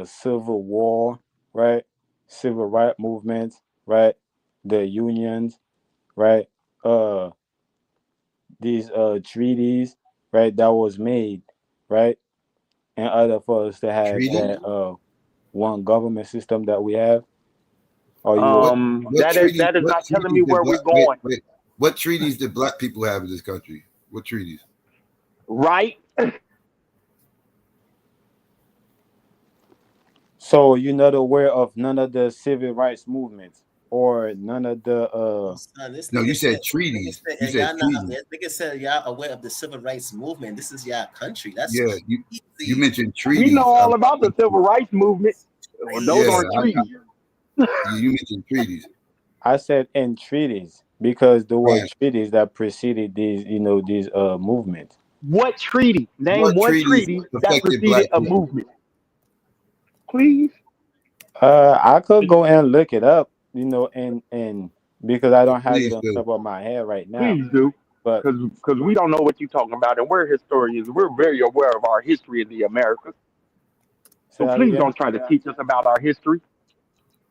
Civil War, right? Civil rights movements, right? The unions, right? Uh, these treaties, right? That was made, right? In order for us to have Treaty? that one government system that we have. Are you What treaties? That is What not telling treaties me did where we're black? Wait, going. wait. What treaties did black people have in this country? What treaties? Right? so you're not aware of none of the civil rights movements or none of the Son, this No, you nigga said said, treaties. You and said y'all not, treaties. this nigga said y'all aware of the civil rights movement. This is y'all country. That's Yeah, you crazy. mentioned We know treaties. all about the civil rights movement. Well, those Yeah, aren't treaties. you mentioned treaties. I said in treaties because there were Right. treaties that preceded these movements. What treaty? Name What one treaties treaty that affected preceded black a people? movement. Please, I could go and look it up, and because I don't have it Please on do. top of my head right now. please do. But Because we don't know what you're talking about, and we're historians. We're very aware of our history in the Americas. say So that please again. don't try to teach us about our history.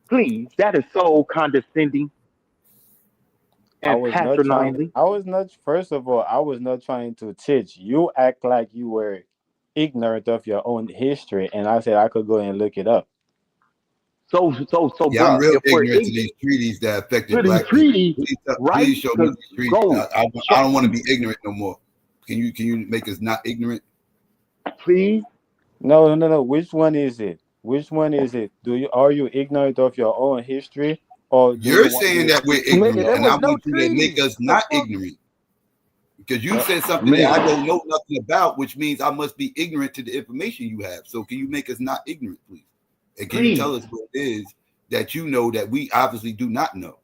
Please, that is so condescending and patronizing. I was not. First of all, I was not trying to teach. You act like you were ignorant of your own history, and I said I could go and look it up. So, Yeah, I'm bruh, real if we're ignorant to ignorant these treaties that to affected these black people. treaties, Please, right? please show me Because these treaties. go, I show, don't want to be ignorant no more. Can you make us not ignorant? please. No, no, no, no. Which one is it? Which one is it? Are you ignorant of your own history, or do you You're want saying me? that we're Nigga, ignorant, there and I was no want you to make treaties. us The not fuck? ignorant because you Uh, said something that I Man, don't know nothing about, which means I must be ignorant to the information you have. So can you make us not ignorant, please? And can you please. tell us what it is that you know that we obviously do not know?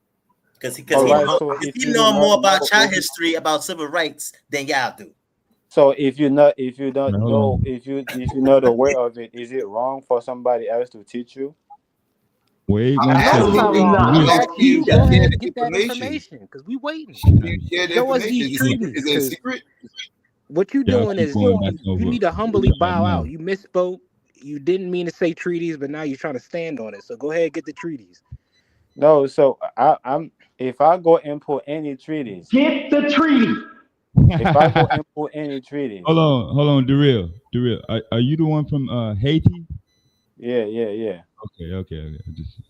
Because all he right. know, So cause if he you do know not more about know, child history about civil rights than y'all do. if you don't Now, hold know, on. if you're not aware of it, is it wrong for somebody else to teach you? Wait I'm I one know it's second. not Absolutely wrong. not. We asking We you, asking don't you, teach can go that. you share ahead the and get that information? information because we waiting. Can you share the Show us information? these treaties Is it a because secret? what you Y'all doing keep is going back you over need to humbly right bow now. out. You misspoke. You didn't mean to say treaties, but now you're trying to stand on it. So go ahead and get the treaties. No. So I'm if I go and put any treaties, Get the treaty. if I go and put any treaties, Hold on, Darrell. Are you the one from Haiti? yeah, yeah, yeah. Okay. Just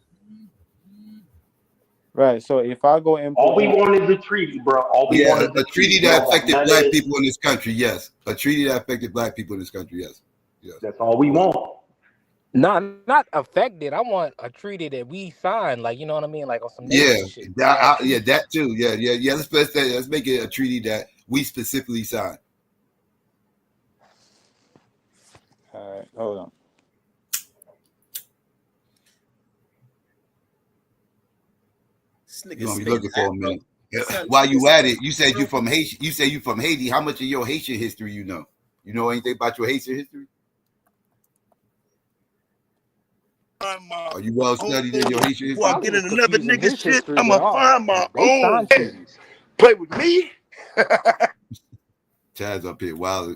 Right. So if I go and All put we any, want is a treaty, bro. All we Yeah, want is a a treaty. treaty We that don't want affected none of black this. people in this country. Yes, a treaty that affected black people in this country. Yes, yes. That's all we want. Nah, not affected. I want a treaty that we sign, like you know what I mean, like on some Yeah, nation shit. We have yeah, treaties. that too. Yeah. Let's make it a treaty that we specifically signed. all right, hold on. This nigga You're gonna be spitting looking for a bro. minute. Yeah. Son, While this you nigga at spitting it, you said you bro. from Haiti. You say you from Haiti. How much of your Haitian history you know? You know anything about your Haitian history? Are you well studied in your Haitian Well, history? I was just confusing his history with ours. Like, they signed treaties. Chad's up here. Wow.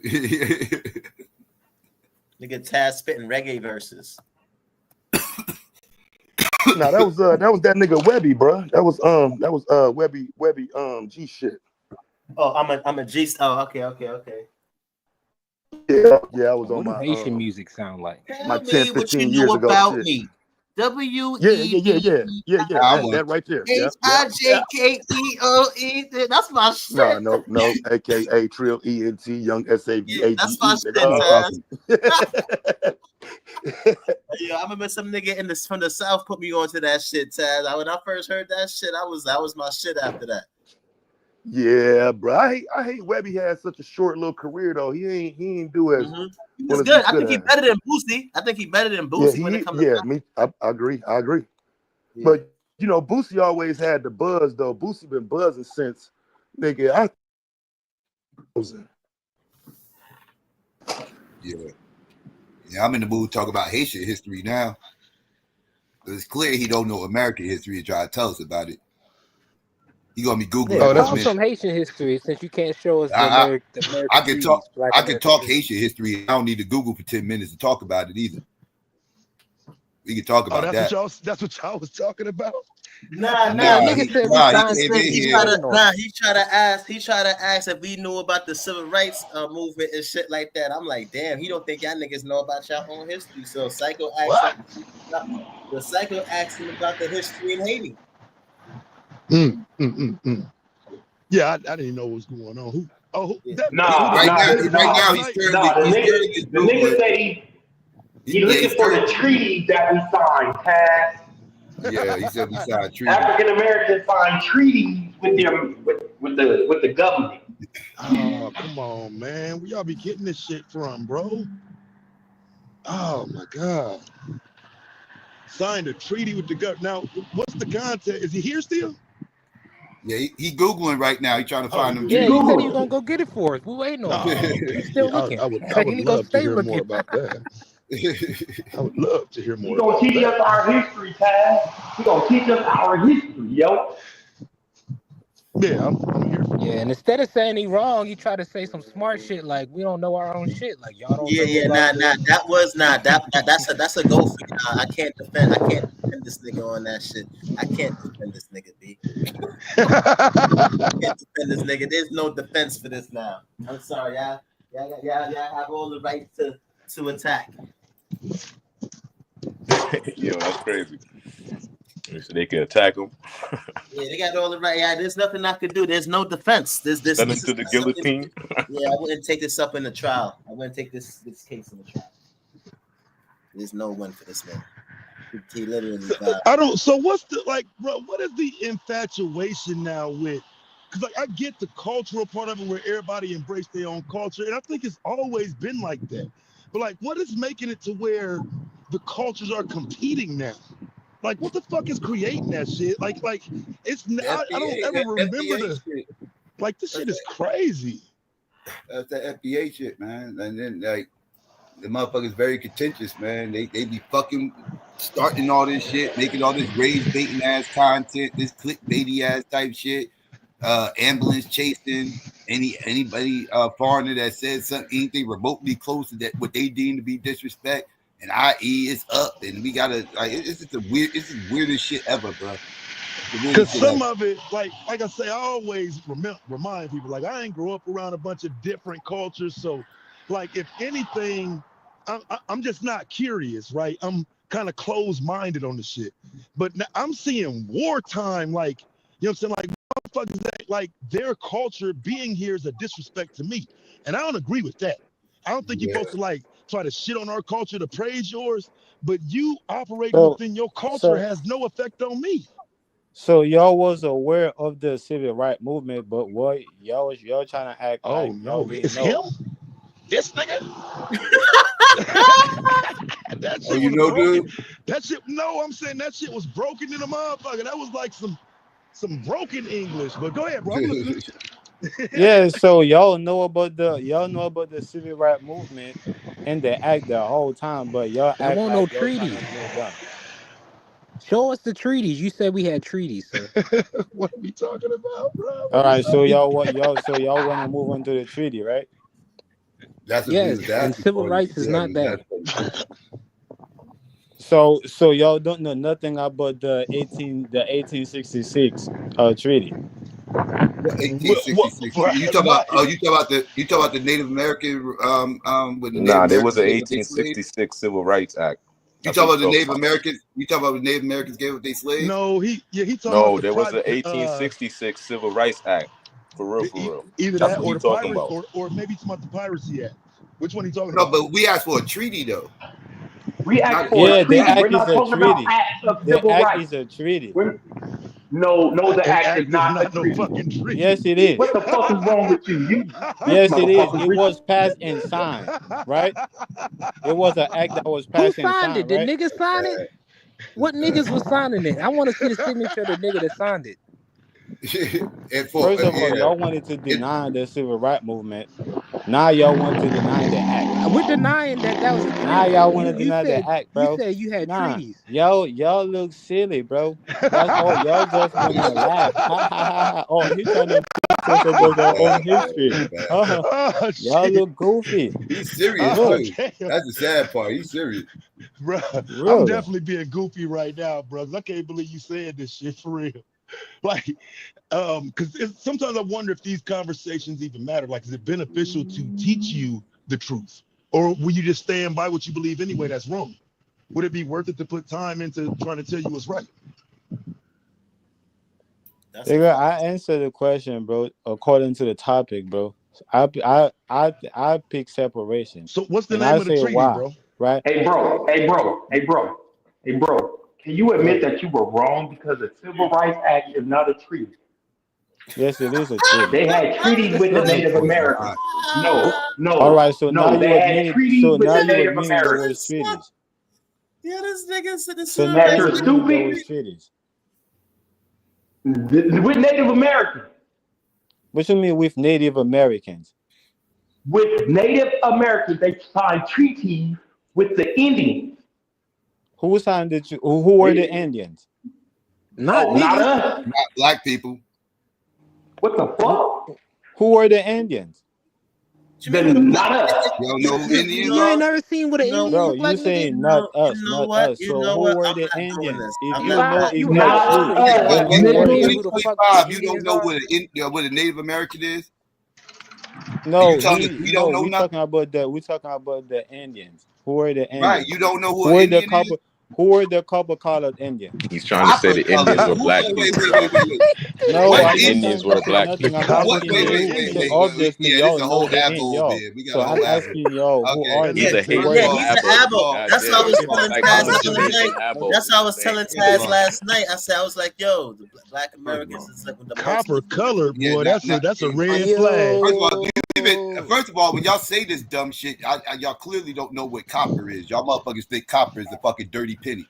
Nigga Taz spitting reggae verses. No, that was that nigga Webby, bro. That was Webby G shit. Oh, I'm a G. Oh, okay. Yeah, I was on What do my Haitian music sound like? my Tell 10, me what you 15 know years ago about shit. me. W Yeah, E yeah, yeah, B yeah, yeah, yeah. I That want. right there. H Yeah. I J K E O E. That's my shit. No. AKA Trill ENT Young Yeah, that's SAVAGE, my shit, I'm nigga. Taz. fucking. Yeah, I remember some nigga from the South put me onto that shit, Taz. When I first heard that shit, that was my shit after that. Yeah, bro. I hate Webby had such a short little career though. He ain't do as He well was as good. he I could think he have. better than Boosie. I think he better than Boosie when it comes to me. I agree. Yeah. But you know, Boosie always had the buzz though. Boosie been buzzing since nigga. Yeah, I'm in the mood to talk about Haitian history now. It's clear he don't know American history and try to tell us about it. He gonna be Googling. Yeah, talk some Haitian history since you can't show us the American I can treaties. talk. Black I can American talk treaties. Haitian history. I don't need to Google for 10 minutes to talk about it either. We can talk about that. That's what y'all was talking about. Nah. Nigga said we signed treaties. He tried to ask if we knew about the civil rights movement and shit like that. I'm like, damn, he don't think y'all niggas know about your own history. So Psycho asked him about the history in Haiti. Yeah, I didn't know what was going on. Who? Oh, right now he's currently the nigga said he looking for the treaties that we signed, Taz. Yeah, he said we signed treaties. African Americans signed treaties with the government. Oh, come on, man. Where y'all be getting this shit from, bro? Oh my God. Signed a treaty with the government. Now, what's the content? Is he here still? Yeah, he Googling right now. He trying to find them. Yeah, he said he was gonna go get it for us. We waiting on him. He's still looking. I would love to hear more about that. I would love to hear more. He gonna teach us our history, Taz. He gonna teach us our history, yo. Yeah, I'm here. Yeah, and instead of saying he wrong, he tried to say some smart shit like we don't know our own shit. Like y'all don't. That's a go for you. I can't defend this nigga on that shit. I can't defend this nigga, B. I can't defend this nigga. There's no defense for this now. I'm sorry, y'all have all the right to attack. Yo, that's crazy. So they can attack him. Yeah, they got all the right. Yeah, there's nothing I could do. There's no defense. Send him to the guillotine. Yeah, I wouldn't take this up in the trial. I wouldn't take this case in the trial. There's no one for this man. He literally. So what's the bro? What is the infatuation now with? Because I get the cultural part of it where everybody embraced their own culture, and I think it's always been like that. But what is making it to where the cultures are competing now? What the fuck is creating that shit? It's I don't ever remember this shit is crazy. That's the FBA shit, man. And then the motherfuckers very contentious, man. They be fucking starting all this shit, making all this rage baiting ass content, this clickbaity ass type shit. Ambulance chasing anybody foreigner that says anything remotely close to that what they deem to be disrespect. And IE is up, and we gotta it's just it's the weirdest shit ever, bro. Because some of it, like I say, I always remind people, I ain't grow up around a bunch of different cultures, so if anything, I'm just not curious, right? I'm kind of closed-minded on the shit. But now I'm seeing wartime, you know what I'm saying, motherfuckers that their culture being here is a disrespect to me, and I don't agree with that. I don't think you're supposed to try to shit on our culture to praise yours, but you operating within your culture has no effect on me. So y'all was aware of the civil rights movement, but what y'all trying to act like? No, it's him. This nigga. That shit was broken. Dude? That shit. No, I'm saying that shit was broken in a motherfucker. That was some broken English. But go ahead, bro. I'm listening. Yeah, so y'all know about the civil rights movement and the act the whole time, but y'all act want like no treaties. Show us the treaties. You said we had treaties, sir. What are we talking about, bro? All right, so y'all want to move on to the treaty, right? That's and civil rights is not that. So y'all don't know nothing about the 1866 treaty. 1866. You talk about the Native American with the Native there was an 1866 Civil Rights Act. You talk about the Native Americans. You talk about the Native Americans gave up their slaves. No, he talking no, about there was an 1866 Civil Rights Act. For real. Either that or the piracy, or maybe it's about the Piracy Act. Which one are you talking about? No, but we asked for a treaty though. We asked Not for Yeah, a the treaty. We're act is not a talking about treaty. acts of The civil act rights. is a treaty. No, the An act is act is not a not no treaty. fucking treaty. Yes, it is. What the fuck is wrong with you? You Yes, it is. motherfuckers. It was passed and signed, right? It was an act that was Who passed and signed it? signed, Did right? niggas sign it? What niggas was signing it? I want to see the signature of the nigga that signed it. and for First of all, yeah, y'all wanted to deny the civil rights movement. Now y'all want to deny the act. We're denying that was a Now treaty. y'all want to You deny the said act, bro. you had Nah, treaties. y'all look silly, bro. That's all. Y'all just wanna laugh. Ha ha ha ha. Oh, he trying to teach us about our own history. Oh Y'all shit. look goofy. he's serious Oh Look, too. damn. That's the sad part. He's serious. Bro, I'm really. definitely being goofy right now, bro. 'Cause I can't believe you saying this shit for real. Like, because sometimes I wonder if these conversations even matter. Like, is it beneficial to teach you the truth, or will you just stand by what you believe anyway? That's wrong. Would it be worth it to put time into trying to tell you what's right? That's a Nigga, fact. I answer the question, bro, according to the topic, bro. I pick separation, So, what's the and I name of the say treaty, why, bro? right? Hey, bro. Hey, bro. Hey, bro. Hey, bro. Can you admit Bro, that you were wrong because the Civil Rights Act is not a treaty? yes, it is a treaty. They had treaties It's with the not no Native treaty. Americans. No, All no, right, so now no. you They had admitted. treaties So with now the you Native admitting there Americans. was treaties. Yeah, this nigga said the So civil now That you rights. you're admitting there stupid was treaties. with Native Americans. What you mean with Native Americans? With Native Americans, they signed treaties with the Indians. Who signed the? Who were the They, Indians? Not oh, not niggas. us. Not black people. What the Who, fuck? who were the Indians? What you mean with a Then black? not us. You don't know who You Indians You know, ain't are? never seen what an you know, Indian Bro, look you like, nigga? saying not us, you know not what? us. You So know who what? were I'm the not doing Indians? this. If I'm you not. You know, ask I, if you that's ask Not true, different us. people In, in then the in, who in were Caribbean the? who the fuck 2025, you don't Indians know are. what a Native American is? And you No, telling us we don't no. know We nothing? talking about the. We talking about the Indians. Who are the Right. Indians? You don't know who Who an are the Indian is? couple? Who are the couple colored Indians? He's trying to say Copper the color. Indians were Who? black Oh, people, bro. wait. No, What I The ain't in? trying Indians to were say black The nothing. I'm people. What? copper asking Wait, colored you. wait, wait, So Indians. wait. obviously Yeah, this is y'all a know whole the end, avo, y'all. man. We got So a I'm whole avo. asking y'all who Okay. are He's they? a Who yeah, were Haitian they? he's an abo. abo. God That's what I damn, was you First of sound telling all, like Taz I'm a the a other Jamaican night. Jamaican. abo That's at what I the was same telling First of Taz time. all, last night. I was like, yo, black Americans is like when the most. Copper colored, yeah, boy. That's a red flag. first of all, do Yo. you even? First of all, when y'all say this dumb shit, y'all clearly don't know what copper is. Y'all motherfuckers think copper is a fucking dirty penny.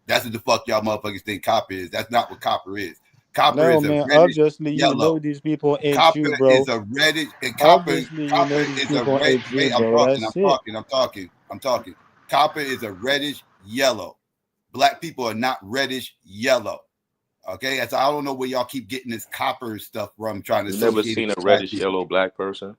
That's what the fuck y'all motherfuckers think copper is. That's not what copper is. Copper No, is a man. reddish Obviously, you know yellow. these people ain't Copper you, bro. is a reddish, and Obviously, you copper know these is a people red. ain't you, Wait, I'm bro. talking. That's it. I'm talking. Copper is a reddish yellow. Black people are not reddish yellow. Okay, so I don't know where y'all keep getting this copper stuff from, trying to You never associate it seen a with black reddish people. yellow black person?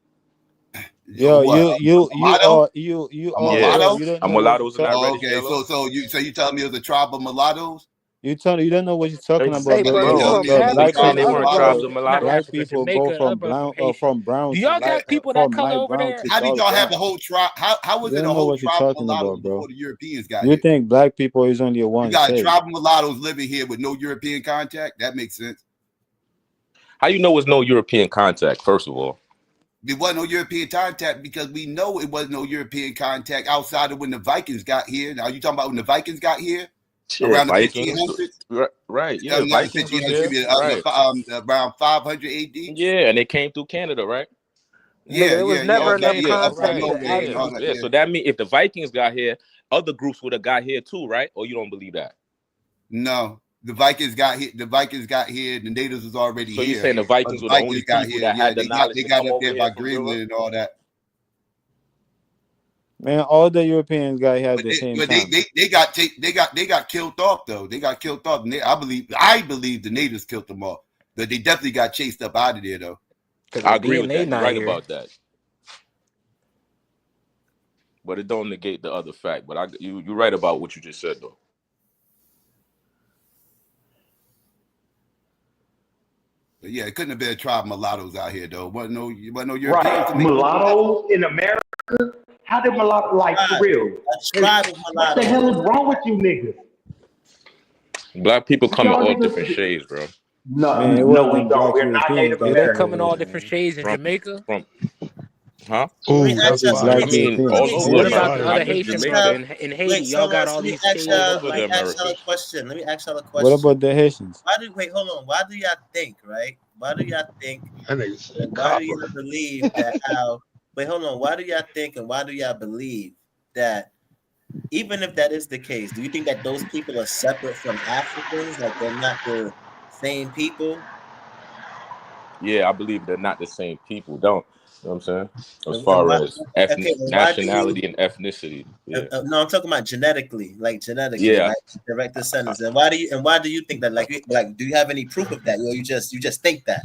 Or Yo, what? A mulatto? A Yeah, yo, mulatto? you don't a know what you're mulattoes are talking. not Oh, reddish okay. yellow. So you telling me it was a tribe of mulattoes? You don't know what you're talking about, Hey, bro. bro, you Telling from me it was a Black Africa Saying and they tribe of other weren't brothers, tribes mulattoes? of not mulattoes. black Africa, people go Jamaica, other from brothers from brown Haiti. from brown Do to y'all light got people that from color light over brown there? to How did dark y'all have brown. a whole tribe? How You was it a don't know whole what you're tribe of talking mulattoes about, before bro. the Europeans got You here? think black people is only You one got a shade. tribe of mulattoes living here with no European contact? That makes sense. How you know it's no European contact? First of all, There wasn't no European contact because we know it wasn't no European contact outside of when the Vikings got here. Now you talking about when the Vikings got here shit, around the Vikings, 1500s? right? Yeah, Not the Vikings was 1500s, here, excuse me, right? around 500 AD. Yeah, and they came through Canada, right? Nigga, there was never Okay, enough Okay, yeah, all up contact right, to north there and yeah, all actually. that, yeah. yeah. So that means if the Vikings got here, other groups would have got here too, right? Or you don't believe that? No, the Vikings got here. The Vikings got here. The natives was already So you here. saying the But Vikings the were the only Vikings got people here. that Yeah, had the they knowledge to got come up over there here by from Europe? Greenland and all that. Man, all the Europeans got here at But the they, same but time. they got killed off though. They got killed off. And I believe the natives killed them off. But they definitely got chased up out of there though. Because I their agree with DNA that. You're not right here. about that. But it don't negate the other fact. But you're right about what you just said though. But yeah, it couldn't have been a tribe of mulattoes out here though. Wasn't no Europeans Right. to make Mulattoes in America? How did mulatto, like, for real? A tribe of What the mulattoes. hell is wrong with you niggas? Black people come in Y'all all different niggas. shades, bro. No, Man, it no, we wasn't don't. black We're not Europeans Native that Do they come come over in Americans. all here, different man. shades in From Jamaica? from Huh? Let me Oh, ask that's y'all. fire. I mean, all Let over What me about That's the America, fire. other not just Haitians, Jamaica. brother? y'all. In Haiti, Wait, y'all got all let me these ask All y'all. Haitians. over the A Americas. question. Let me ask y'all a What question. about the Haitians? Wait, hold on. Why do y'all think, right? Why do y'all think, That nigga said and why do copper. y'all believe that how? Wait, hold on. Why do y'all think, and why do y'all believe that? Even if that is the case, do you think that those people are separate from Africans? Like they're not the same people? Yeah, I believe they're not the same people. Don't you know what I'm saying? As And far why? as Okay, and why do you? nationality and ethnicity. Yeah. No, I'm talking about genetically, like genetically, Yeah. like direct descendants. And why do you think that? Like, do you have any proof of that, or you just think that?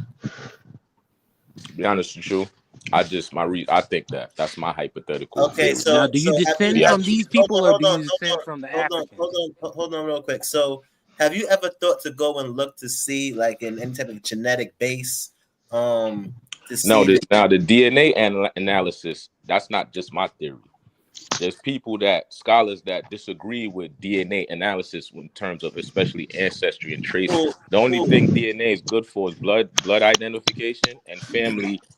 To be honest with you, I think that's my hypothetical Okay, theory. Now, so do you have you descend Yeah. have from you these people or do you hold descend on, from the hold on, Africans? hold on, real quick. So, have you ever thought to go and look to see, like, in any type of genetic base, to No, see that? the DNA analysis, that's not just my theory. There's scholars that disagree with DNA analysis in terms of especially ancestry and tracing. Who, The only who, thing DNA is good for is blood identification and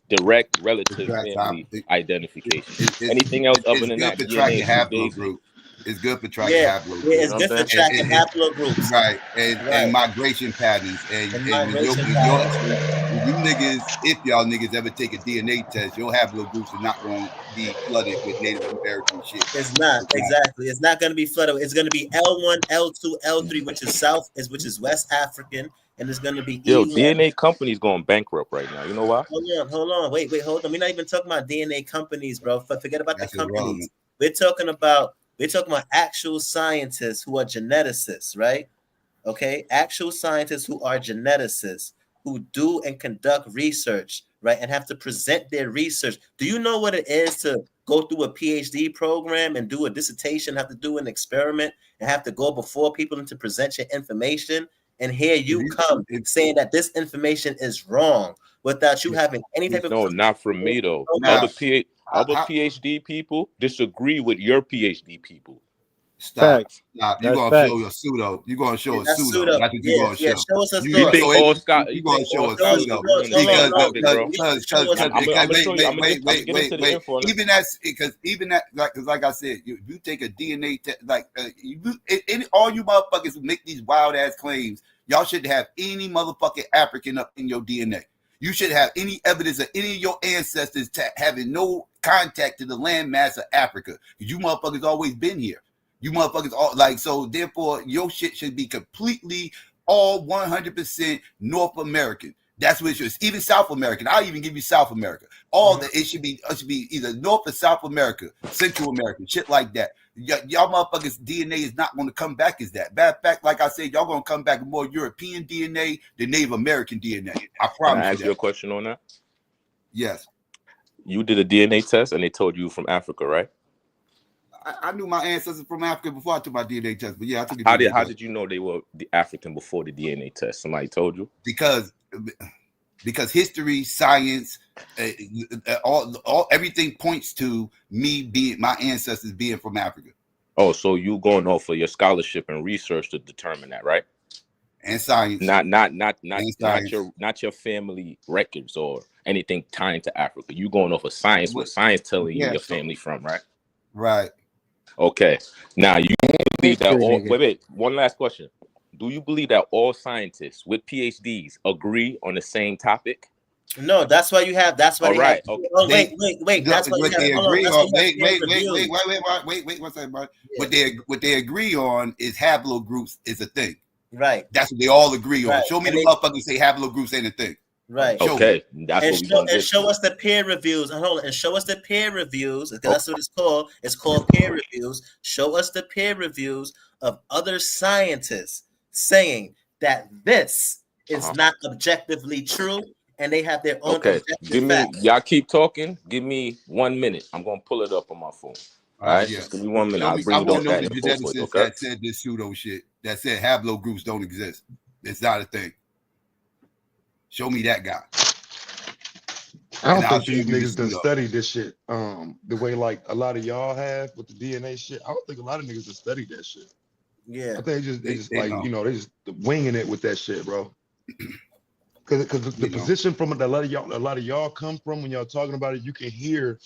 direct The relative track time. family identification. It's Anything else other it's than good that, for DNA tracking is too basic. haplogroup. It's good for tracking yeah, haplogroup. it's You know what good I'm for saying? tracking haplogroups, Right, and right? migration patterns, and And when migration your patterns. when you niggas, if y'all niggas ever take a DNA test, your haplogroups are not going to be flooded with Native American shit. It's not It's not. exactly. It's not going to be flooded. It's going to be L1, L2, L3, which is which is West African, and it's going to be Yo, E1. DNA companies going bankrupt right now. You know why? Hold on. Wait, hold on. We're not even talking about DNA companies, bro. Forget about the That's companies. irrelevant. We're talking about actual scientists who are geneticists, right? Okay, actual scientists who are geneticists who do and conduct research, right, and have to present their research. Do you know what it is to go through a PhD program and do a dissertation, have to do an experiment, and have to go before people and to present your information? And here If you you, come if, saying that this information is wrong without you having any type of No, not from me though. now, Other PhD people disagree with your PhD people. stop. Facts. Stop. You're That's gonna show facts. your pseudo. You're gonna Yeah, show a that's pseudo. pseudo. That's what you're Yeah, gonna yeah. show. Show us a You source. think You you gonna think all show a Show us scholars a pseudo agree source. on the Hold on, same because no. topic, bro? You need to show us. I'm gonna show you. wait Get into the info. even that's even that like I said, if you take a DNA test all you motherfuckers who make these wild ass claims, y'all shouldn't have any motherfucking African up in your DNA. You should have any evidence of any of your ancestors having no contact to the landmass of Africa. Because you motherfuckers always been here. You motherfuckers all like, so therefore your shit should be completely all 100% North American. That's what it should. Even South American. I'll even give you South America. All that it should be either North or South America, Central America, shit like that. Y'all motherfuckers DNA is not going to come back as that. Matter of fact, like I said, y'all going to come back with more European DNA than Native American DNA. I Can I promise you ask you a that. question on that? Yes. You did a DNA test and they told you from Africa, right? I knew my ancestors from Africa before I took my DNA test, but yeah, I took a DNA How test. did you know they were the African before the DNA test? Somebody told you? Because history, science, all everything points to my ancestors being from Africa. Oh, so you going off of your scholarship and research to determine that, right? And science. Not your family records or anything tying to Africa. You going off of science, what science telling you your family from, right? Right. Okay. Now you believe that History, nigga. wait, one last question. Do you believe that all scientists with PhDs agree on the same topic? No, that's why you have. That's why All they have. right. Okay. Oh, wait. That's why you What have. they Hold on. agree That's why on. you have peer review. Wait. One second, bro. Yeah. What they agree on is haplogroups is a thing. Right. That's what they all agree on. Right. Show me And the motherfuckers say haplogroups ain't a thing. Right. Show me. Okay. That's what we're gonna get Show to. us the peer reviews. And hold on. And show us the peer reviews. Because that's what it's called. It's called peer reviews. Show us the peer reviews of other scientists saying that this is not objectively true, and they have their own Okay, objective facts. y'all keep talking. Give me 1 minute. I'm gonna pull it up on my phone. All right, Yeah. just give me 1 minute. Show I'll me. bring I you want to know that the info for you. geneticists Okay. that said this pseudo shit. That said haplogroups don't exist. It's not a thing. Show me that guy. I don't And I'll think show these you the niggas done pseudo. studied this shit. The way like a lot of y'all have with the DNA shit. I don't think a lot of niggas have studied that shit. Yeah. I think they just They like, know. they just winging it with that shit, bro. because the position from a lot of y'all come from when y'all talking about it, you can hear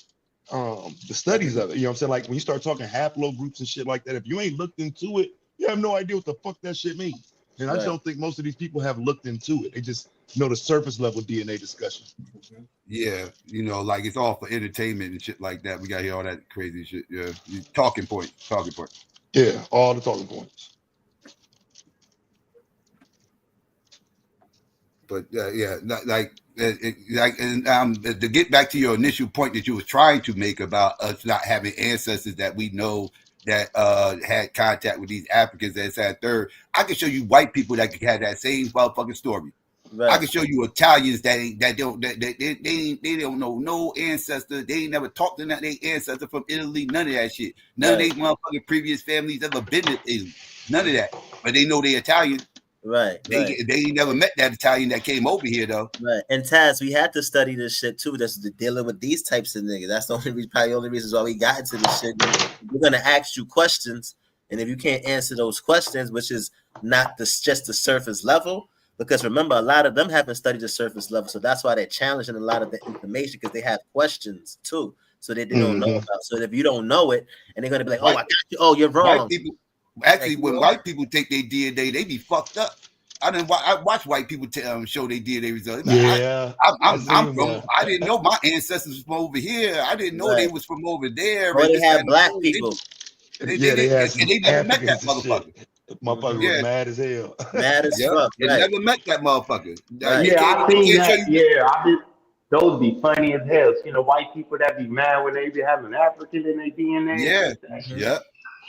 the studies of it. You know what I'm saying? Like when you start talking haplogroups and shit like that, if you ain't looked into it, you have no idea what the fuck that shit means. And I just don't think most of these people have looked into it. They just know the surface level DNA discussion. Yeah, you know, like it's all for entertainment and shit like that. We got to hear all that crazy shit. Yeah, talking points. Yeah, all the talking points. But yeah, like and to get back to your initial point that you were trying to make about us not having ancestors that we know that had contact with these Africans that said third. I can show you white people that had that same motherfucking story. Right. I can show you Italians they don't know no ancestor. They ain't never talked to their ancestor from Italy. None of that shit. None of their motherfucking previous families ever been to Italy. None of that. But they know they Italian. Right. They ain't never met that Italian that came over here though. Right. And Taz, we had to study this shit too. That's dealing with these types of niggas. That's the only reasons why we got into this shit. We're gonna ask you questions, and if you can't answer those questions, which is not just the surface level. Because remember, a lot of them haven't studied the surface level, so that's why they're challenging a lot of the information because they have questions too, so they don't know about. So if you don't know it, and they're gonna be like, "Oh, I got you. Oh, you're wrong." White people, actually, when white people take their DNA, they be fucked up. I watch white people show their DNA results. Yeah, I'm from. I didn't know my ancestors was from over here. I didn't know they was from over there. Or they have black people. They never met that motherfucker. Motherfucker was mad as hell. Mad as fuck. They never met that motherfucker. I seen that. Yeah, those be funny as hell. You know, white people that be mad when they be having African in their DNA. Yeah.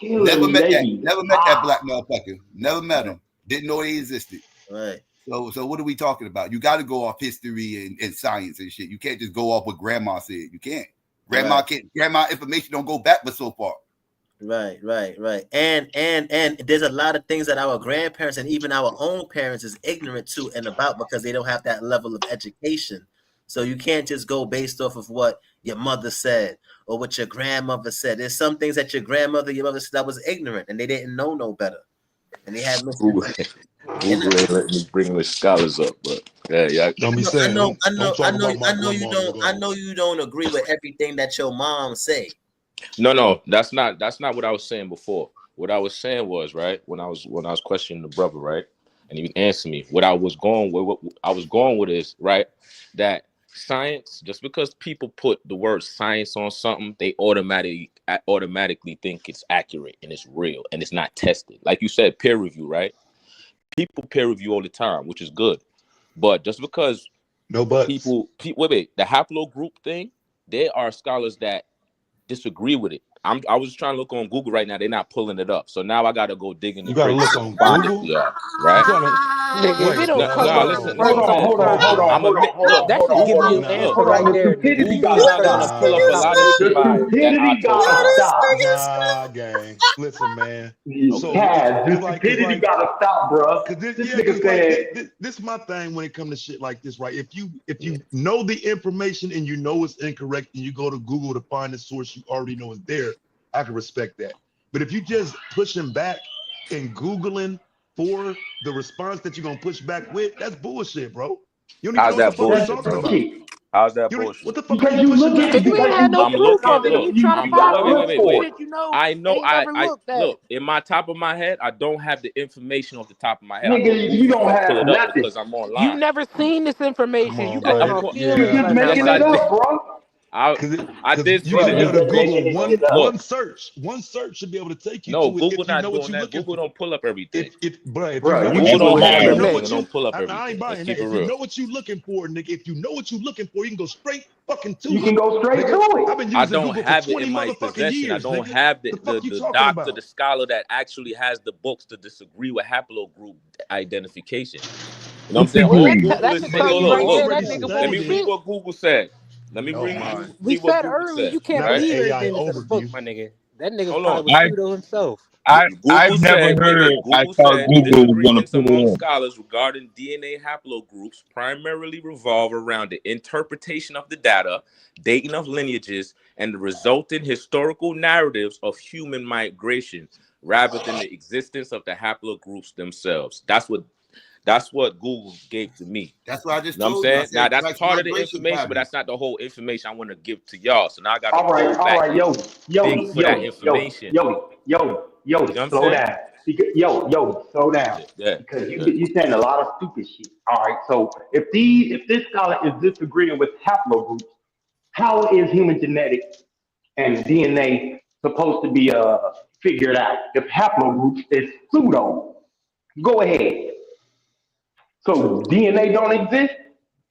Never met that black motherfucker. Never met him. Didn't know he existed. Right. So what are we talking about? You got to go off history and science and shit. You can't just go off what grandma said. You can't. Grandma information don't go back but so far. Right. And there's a lot of things that our grandparents and even our own parents is ignorant to and about because they don't have that level of education. So you can't just go based off of what your mother said or what your grandmother said. There's some things that your mother said that was ignorant and they didn't know no better. And they had Google ain't letting me bring the scholars up, but yeah. Don't be saying. I know you don't agree with everything that your mom say. No, that's not what I was saying before. What I was saying was, right, when I was questioning the brother, right, and he answered me. What I was going with is, right, that science, just because people put the word science on something, they automatically think it's accurate and it's real and it's not tested. Like you said, peer review, right? People peer review all the time, which is good. But just because people wait, the haplogroup thing, there are scholars that disagree with it. I was trying to look on Google right now. They're not pulling it up. So now I got to go digging. You got to look on Google? Yeah, right? Listen. Hold on. That should give you an answer right there. Stupidity Google's not going to pull up a lot of shit Stupidity gotta stop. Nah, gang. Listen, man. Stupidity gotta stop, bro. This is my thing when it comes to shit like this, right? If you know the information and you know it's incorrect and you go to Google to find the source you already know is there, I can respect that. But if you just pushing back and Googling for the response that you're gonna push back with, that's bullshit, bro. You don't even know what the fuck you're talking about. How's that bullshit? What the fuck are you pushing back? Because you ain't had no proof of it. You trying to find wait. You know, I know. I look. In my top of my head, I don't have the information off the top of my head. Nigga, you don't have pull it up nothing because I'm online. You've never seen this information. You got your feelings. You just making it up, bro. I did. You should be able to Google one search. One search should be able to take you to it. Google not doing that. Google don't pull up everything. Google don't pull up everything. I ain't buying that. If you know what you're looking for, nigga, if you know what you're looking for, you can go straight fucking to it. You can go straight to it. I've been using I don't Google have for 20 it in my possession. years, I don't nigga. have the doctor, about? the scholar that actually has the books to disagree with haplogroup identification. You know what I'm saying? Let me read what Google said. Let me read. We said earlier you can't believe everything that's in the book, my nigga. That nigga probably was pseudo himself. I've never heard. I thought Google was going to put it in. Scholars regarding DNA haplogroups primarily revolve around the interpretation of the data, dating of lineages, and the resulting historical narratives of human migration, rather than the existence of the haplogroups themselves. That's what Google gave to me. That's what I just You know what I'm told you. I saying? said Now that's tracks part of the migration information, but patterns. that's not the whole information I want to give to y'all. So now I got to All go back right, and dig for that information. You know what I'm slow saying? down. Slow down. Yeah, Because yeah. you saying a lot of stupid shit. All right, so if this scholar is disagreeing with haplogroups, how is human genetics and DNA supposed to be figured out if haplogroups is pseudo? Go ahead. So DNA don't exist.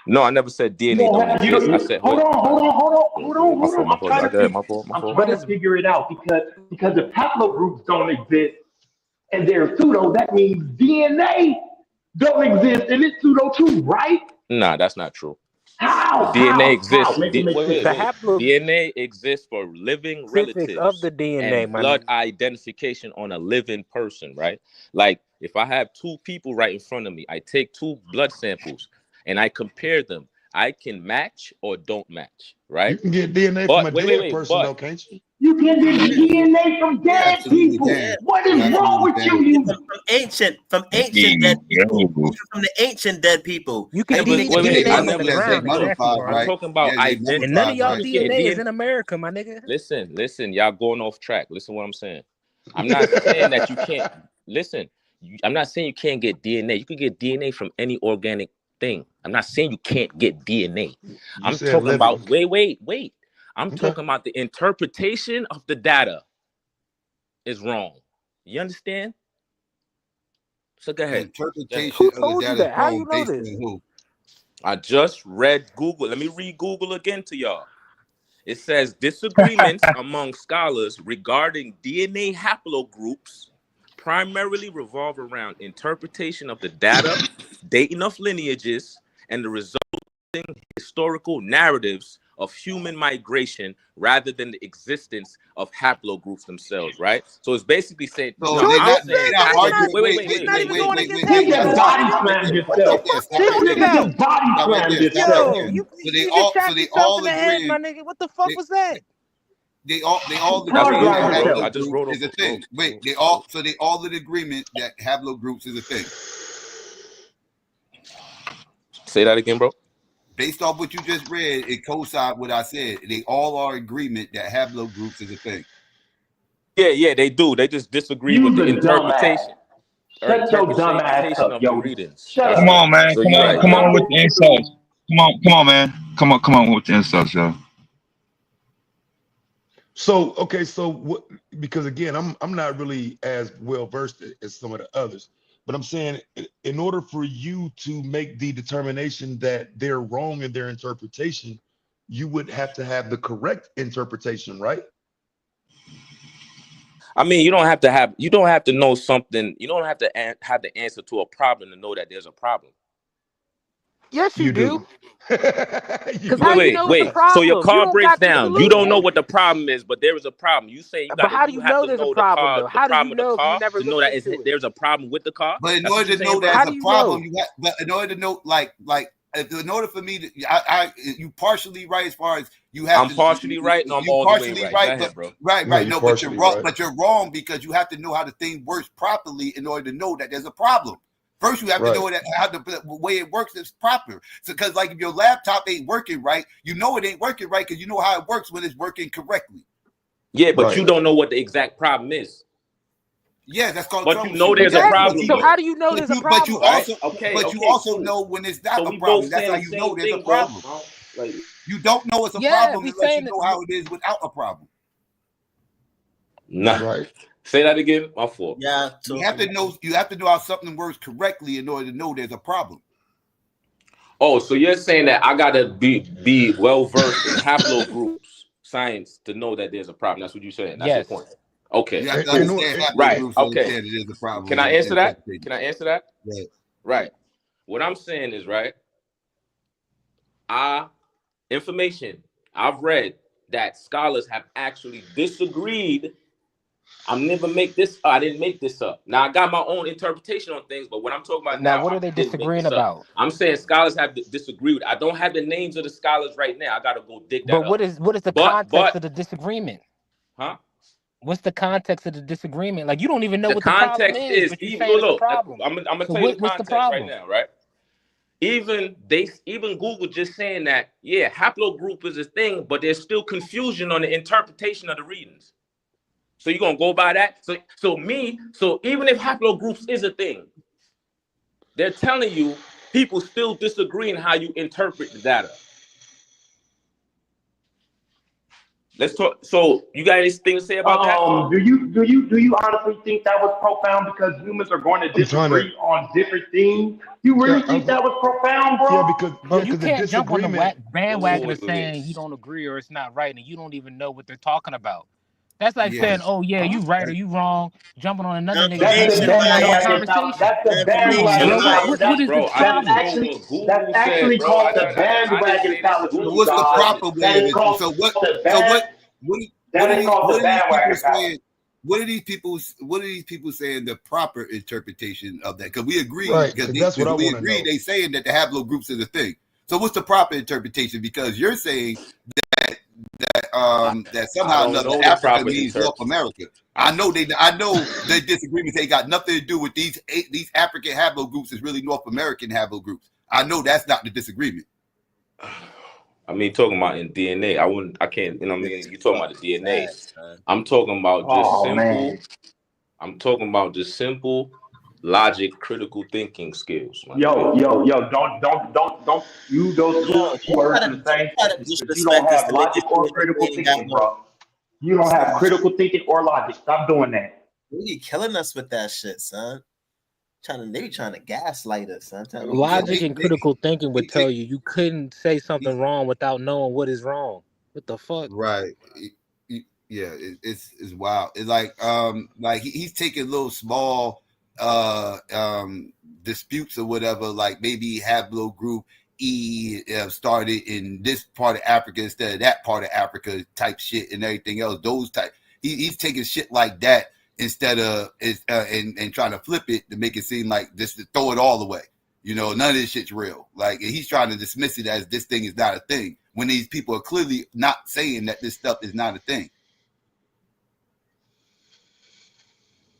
No, I never said You DNA don't don't have exist. I said, hold wait, on, hold on, hold on, hold on, my hold fault, on. my fault. I got it, my fault, my I'm fault. trying But to it's figure it out because if haplogroups don't exist and they're pseudo, that means DNA don't exist and it's pseudo too, right? Nah, that's not true. The How? DNA How? exists. Make it make sense. the Wait. haplogroups DNA exists for living of relatives the DNA, and my blood nigga. identification on a living person, right? Like if I have two people right in front of me, I take two blood samples and I compare them. I can match or don't match, You right? can get DNA from a But dead wait. person, But though, can't you? You can get Yeah, DNA from you dead absolutely people. can. What You is wrong absolutely with you? can. Yeah, You from Hey, ancient dead people, yo. even from the ancient dead people. You yeah, can And we but can dig get wait. DNA I DNA from in the never Yes, they said ground. look. Exactly, mummified, bro. I'm right? talking about Yes, they And none of mummified, y'all right? yeah, DNA is in America, my nigga. listen, y'all going off track. Listen what I'm saying. I'm not saying that you can't listen. I'm not saying you can't get DNA. You can get DNA from any organic thing. I'm not saying you can't get DNA. You I'm said talking living. about wait. I'm Okay. talking about the interpretation of the data is wrong. You understand? So go The ahead. Go ahead. interpretation Who of the told you data is that? How wrong you know based this? on who? I just read Google. Let me read Google again to y'all. It says disagreements among scholars regarding DNA haplogroups primarily revolve around interpretation of the data, dating of lineages, and the resulting historical narratives of human migration rather than the existence of haplogroups themselves, right? So it's basically saying, So no, George I'm just they're saying said not that it's haplogroup. not. arguing. He's not even going against you just Now haplogroups, stop. body nigga. Stop right slammed there. Stop What the right yourself. there. fuck Stop you right This talking there. nigga about? just body Stop right slammed there. Stop right himself. Yo, there. you just So shot they yourself in all the head, my agree. nigga. What the fuck They, was that? they all That's agree Colorblind that Google, bro. yourself. I just haplogroup wrote is a over. thing. Wait, they all in agreement that haplogroups is a thing. Say that again, bro. Based off what you just read, it coincides what I said. They all are in agreement that haplogroups is a thing. Yeah, they do. They just disagree with You's the a dumbass. interpretation or Shut your dumb ass interpretation up, of the yo. readings. Shut That's Come up. all. on, man. So you're right. Come You're right. on with the insults. Come on, man. Come on with the insults, yo. So okay, so what? Because again, I'm not really as well versed as some of the others, but I'm saying in order for you to make the determination that they're wrong in their interpretation, you would have to have the correct interpretation, right? I mean, you don't have to have. You don't have to know something. You don't have to have the answer to a problem to know that there's a problem. Yes, you You do. do. You Cause how do. you know it's a Wait. So your problem? You car don't breaks got the down. You don't know solution. what the problem is, but there is a problem. You say But how do you you have know to there's a know problem though? the How do you problem of the know if you car never to know looked that into it? there's a problem with the car. But in That's what order you're to saying, know bro. there's How a do you problem, know? in order to know, in order for me to, you partially right as far as you have I'm to, partially right and I'm you all the way partially right. Go right, but ahead, bro. No, right, you're no, but you're partially wrong, right. because you have to know how the thing works properly in order to know that there's a problem. First, you have to Right. know that how the way it works is proper. So, because like if your laptop ain't working right, you know it ain't working right because you know how it works when it's working correctly. Yeah, but you Right. don't know what the exact problem is. Yeah, that's called But you know troubleshooting. there's a But Exactly. problem you So know, though. how do you know there's a but you problem? Right? also, Okay, but you okay, also cool. know when it's So not a we both problem. That's saying how the you know same there's a thing, bro. problem. Like, You don't know it's a Yeah, problem we unless you saying know how it is without a problem. That's nah. right. Say that again. My fault. Yeah, You have to know. You have to know how something works correctly in order to know there's a problem. Oh, so you're saying that I gotta be well versed in haplogroups science to know that there's a problem. That's what you're saying. That's your yes. point. Okay, You have to In, cool. or- understand Right. haplogroups to Okay. understand that there's a problem Can with I answer that? interpretation. Can I answer that? Right. Right. What I'm saying is right. Information I've read that scholars have actually disagreed. I never make this. I didn't make this up. Now I got my own interpretation on things, but what I'm talking about Now, now, what I are they didn't make disagreeing this up. about? I'm saying scholars have disagreed. I don't have the names of the scholars right now. I gotta go dig But that up. what is the But context of the disagreement? huh? What's the context of the disagreement? Like you don't even know The what the problem context is, is but you're even saying it's a look. problem. I'm gonna So tell you the what's the context right problem? now, right? Even Google just saying that, yeah, haplogroup is a thing, but there's still confusion on the interpretation of the readings. So you're gonna go by that. So even if haplogroups is a thing, they're telling you people still disagree in how you interpret the data. Let's talk. So you got anything to say about that? Do you honestly think that was profound because humans are going to I'm trying to. disagree on different things? You really Yeah, think that was profound, yeah, bro? Bro, you because the can't jump on the disagreement. bandwagon of Absolutely. saying you don't agree or it's not right and you don't even know what they're talking about. That's like Yeah, saying, oh yeah, you right or you wrong, jumping on another nigga That's and the you Confirmation don't even know the bandwagon. bias. conversation. That's the Come on, Confirmation bro. bandwagon What bias. what fallacy. is the Bro, I That's just problem? know actually what Google that's said, actually bro. called I the didn't bandwagon say this. fallacy, so you Google what's the guys. said it. proper That way of is it? called So what? the So band. what That are is these called the bandwagon saying? fallacy. What are these people? What are these people saying? The proper interpretation of that? Because we agree. Right, because that's what I want to know. They saying that the haplogroups is a thing. So what's the proper interpretation? Because you're saying that I somehow or don't another know the Africa proper means North America. I know the disagreements ain't got nothing to do with these African haplogroups is really North American haplogroups. I know that's not the disagreement. I mean, talking about in DNA, I can't, you know what I mean? You're talking about the DNA. I'm talking about just Oh simple, man. I'm talking about just simple logic, critical thinking skills, my Yo, nigga. don't you those Yo, two words in the don't same try to sentence because you don't disrespect us have to make logic it or feel like we critical ain't got thinking, no. bro. You don't have critical thinking or logic. Stop doing that. They killing us with that shit, son. They be trying to gaslight us, son. Yeah, Logic and critical thinking would tell you couldn't say something wrong without knowing what is wrong. What the fuck? right. Yeah, it's wild. It's like he's taking little small disputes or whatever, like maybe haplogroup E started in this part of Africa instead of that part of Africa type shit and everything else. Those type he's taking shit like that instead of and trying to flip it to make it seem like just to throw it all away. You know, none of this shit's real. Like he's trying to dismiss it as this thing is not a thing when these people are clearly not saying that this stuff is not a thing.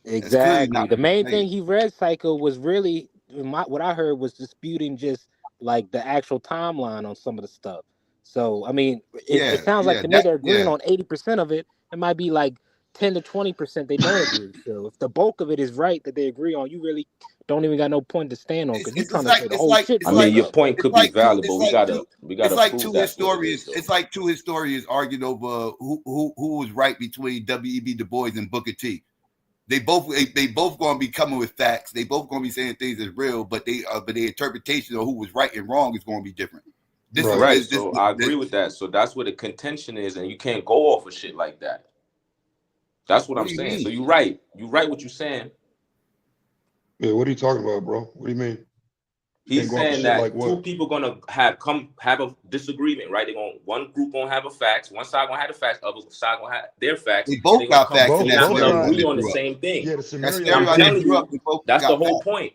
Exactly. The main thing he read, Psycho, was really what I heard was disputing just like the actual timeline on some of the stuff. So I mean, it sounds like to me they're agreeing on 80% of it. It might be like 10 to 20% they don't agree. So if the bulk of it is right that they agree on, you really don't even got no point to stand on because you're trying to say the whole shit. I mean, your point could be valid, but we gotta prove that's what it is. It's like two historians arguing over who was right between W.E.B. Du Bois and Booker T. They both going to be coming with facts. They both going to be saying things as real, but their interpretation of who was right and wrong is going to be different. So I agree with that. So that's where the contention is, and you can't go off of shit like that. That's what I'm saying. So you're right. You're right what you're saying. Yeah, what are you talking about, bro? What do you mean? He's saying that like two people gonna have a disagreement, right? One group gonna have a facts, one side gonna have the facts, other side gonna have their facts. They both got facts, and they're not gonna agree on the same thing. Yeah, the scenario. I'm telling you, that's the whole point.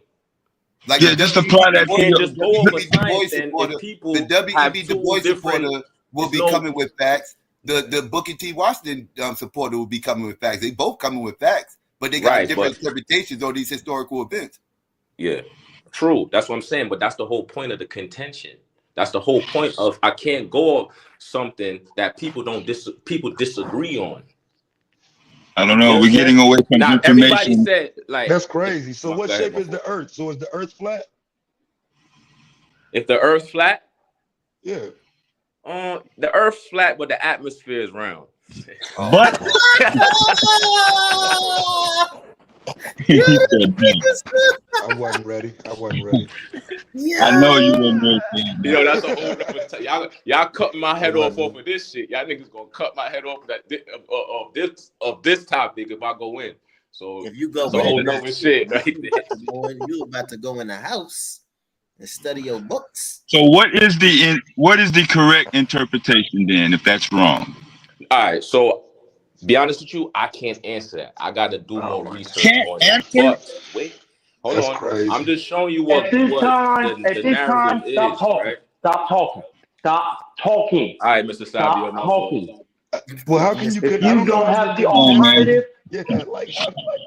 Like just apply that. You can't just go over science and if people the W.E.B. Du Bois supporter will be coming with facts. The Booker T. Washington supporter will be coming with facts. They both coming with facts, but they got different interpretations on these historical events. Yeah, true. That's what I'm saying. But that's the whole point of the contention. That's the whole point of I can't go off something that people disagree on. I don't know. We're getting away from information. Everybody said like that's crazy. So what shape is the Earth? So is the Earth flat? If the Earth flat, yeah. The Earth's flat, but the atmosphere is round. But I wasn't ready. Yeah. I know you weren't ready. Yo, that's a whole different y'all cutting my head off of this shit. Y'all niggas gonna cut my head off of this topic if I go in. So if you go a whole other shit right there. You about to go in the house and study your books. So what is the correct interpretation then if that's wrong? All right, so be honest with you, I can't answer that. I got to do more research on it. But wait, hold on. Crazy. I'm just showing you what the narrative is. Stop talking. Right? Stop talking. Stop talking. All right, Mr. Sabio, Stop talking. Well, how can you? If I you don't know don't how have the you're alternative, yeah, like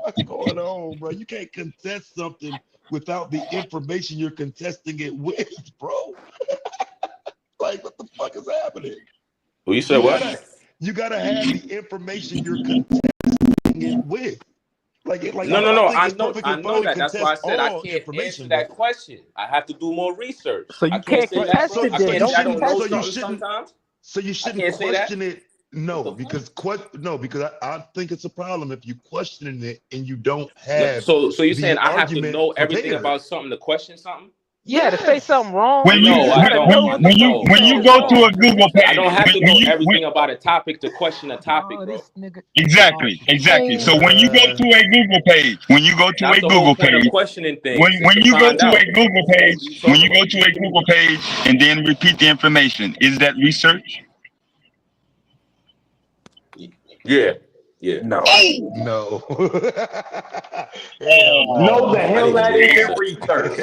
what's going on, bro? You can't contest something without the information you're contesting it with, bro. Like, what the fuck is happening? Well, you said what? You gotta have the information you're contesting it with. Like, No. I think I it's know. perfectly I know fine to that. That's why I contest said I all can't answer information, that but question. I have to do more research. So I you can't can't say that, contest bro. it I then. can't say Don't I don't know contest it. something sometimes. so you I shouldn't can't say that. question it. No, because I think it's a problem if you question it and you don't No, have so you're saying the I have to argument know everything prepared. about something to question something? Yeah, to say Yes. something wrong, When you No, you I gotta when, don't. know when, what when what you you're No, when saying you is no, go to no. wrong. a Google I page, don't have to when know you everything about a topic to question a topic, Oh, bro. this nigga. exactly, Man, so when you go to a Google page, That's the whole point of questioning things, is when to you go find to a out. Google What are page, you when talking you go about? to a Google page and then repeat the information, is that research? Yeah, yeah. no. No. Hell no, the no. I hell need to that do isn't research. research.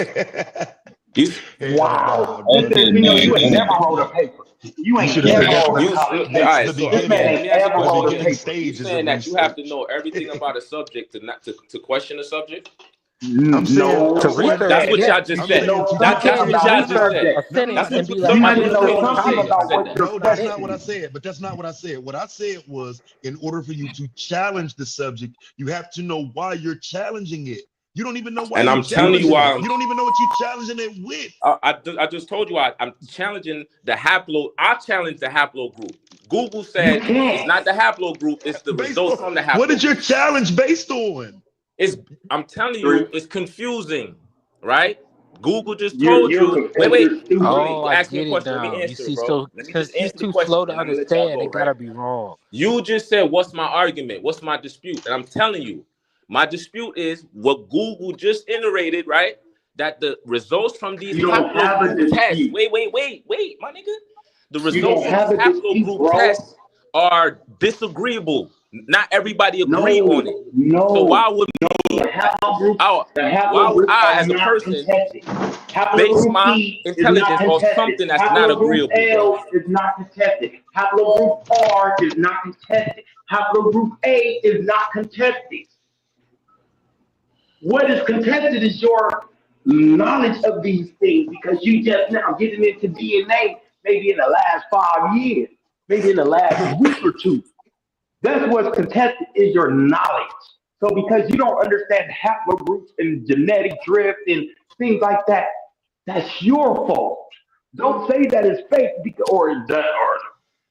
You, Hell Wow. nah, This bro. is, Okay, you know, man. you ain't Hey, never wrote a paper. You You ain't should have never said that's wrote a you. college All paper. right. the So This man beginning. let ain't me ask you a ever The question wrote a again. beginning paper. You stages saying of that you have to research. know everything about a subject to not to question a subject? No, To I'm what saying, research, That's that? what yes. y'all You just I'm should said. saying know to You That, something that's can't what just about y'all a just research said. a subject. no, sentence That's what and be You like, somebody I need to just know know came everything off something about stage it. and about said what that. you're no, that's not what I questioning. said. But that's not what I said. What I said was, in order for you to challenge the subject, you have to know why you're challenging it. You don't even know why And you're I'm telling you challenging why it. You don't even know what you're challenging it with. I just told you I'm challenging the haplo. I challenge the haplo group. Google You said it's can't. not the haplo group, it's the Based results on from the what haplo is your group. challenge based on? I'm telling Three. you, it's confusing, right? Google just You're told you're you. Wait, because wait. you're stupid. Wait. Oh, You I asked me a get it question. Let me now. You answer it, see, bro. so Let me since just it's answer the too question, slow to then I'm gonna let y'all understand, go, it right? gotta be wrong. You just said, what's my argument? What's my dispute? And I'm telling you, my dispute is what Google just iterated, right? That the results from these You don't have a haplogroup tests, dispute. wait, my nigga. The You results don't from these have a dispute, haplogroup bro. tests are disagreeable. Not everybody agree on it. No, So why no. would The me, haplogroups, oh, the why would haplogroups I, are as a not person, contested. base Haplogroup my E is not intelligence off contested. something that's not Haplogroup agreeable, bro? L is not contested. Haplogroup R is not contested. Haplogroup A is not contested. What is contested is your knowledge of these things because you just now getting into DNA maybe in the last 5 years, maybe in the last week or two. That's what's contested is your knowledge. So because you don't understand haplogroups and genetic drift and things like that, that's your fault. Don't say that it's fake because,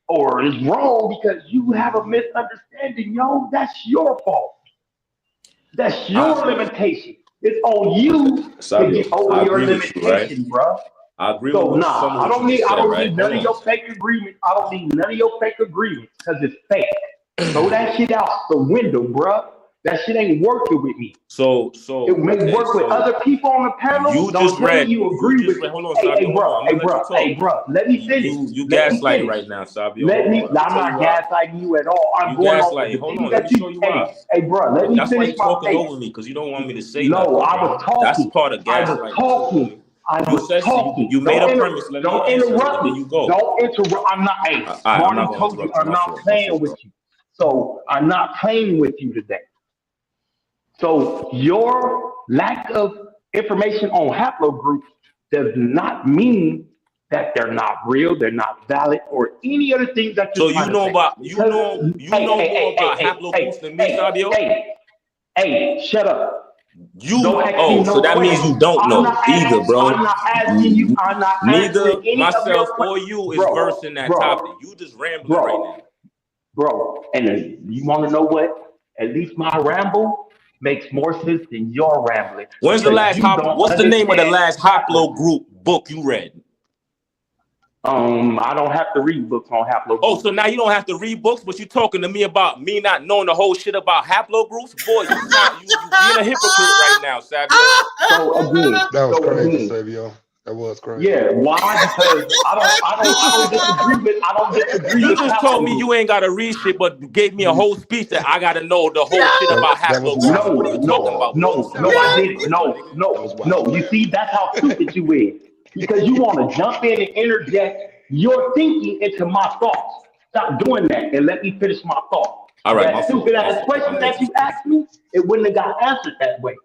or it's wrong because you have a misunderstanding. Yo, that's your fault. That's your limitation. It's on you to Sabio, get over I your agree with you, right? limitation, bro. I agree So with nah, some of what you just I said, don't right? need none Hold of on. your fake agreements. I don't need none of your fake agreements because it's fake. Throw that shit out the window, bro. That shit ain't working with me. It may Okay, work with so other people on the panel. Don't tell me you agree with it. hold on, Hey, Sabio, hey, hold on. bro, I'm hey, gonna let you bro, hey, talk. bro. Let me finish. You Let me gaslighting finish. right now, Sabio. Hold Let me. on. Let me I'm tell not you why. gaslighting you at all. I'm You going off of gaslighting. the Hold things on, let that me show you. you why. Hey, bro. Let me That's why finish you my talking statement. over me, because you don't want me to say No, nothing, I bro. was That's talking. part of I was gaslighting too, talking. homie. I You was said so, talking. you made a premise. Let me Don't answer it, and interrupt then me. you go. Don't interrupt. I'm not. Hey, All right, I'm Marty not gonna told you interrupt you. I'm not My playing fault, with bro. you. So I'm not playing with you today. So your lack of information on haplogroups does not mean that they're not real, they're not valid, or any other things that you're So trying to say. Because you know more about haplogroups than me, Sabio? Shut up. You Don't ask me so no that means you questions. don't know either, bro. I'm not asking you. I'm not answering Neither any of your myself or questions, you is bro, versed in that bro, topic. You just rambling right bro, now. bro. And then you want to know what? At least my ramble makes more sense than your rambling When's the because last you hop? don't What's the name of the understand last Hoplo haplogroups. group book you read? I don't have to read books on Oh, haplogroups. so now you don't have to read books, but you talking to me about me not knowing the whole shit about haplogroups? Boy, you sound you being a hypocrite right now, Sabio. That was So crazy, again, Savio. That was crazy. yeah. Why? Because I don't disagree You with just told me haplogroups. you ain't gotta read shit, but gave me a whole speech that I gotta know the whole shit about That was haplogroups. wild, What are you bro. talking about, book? No, I didn't. That was wild. No. You see, that's how stupid you is. Because you want to jump in and interject your thinking into my thoughts. Stop doing that and let me finish my thought. All right, my That fault. stupid My ass fault. question that you asked me, it wouldn't have got answered that way.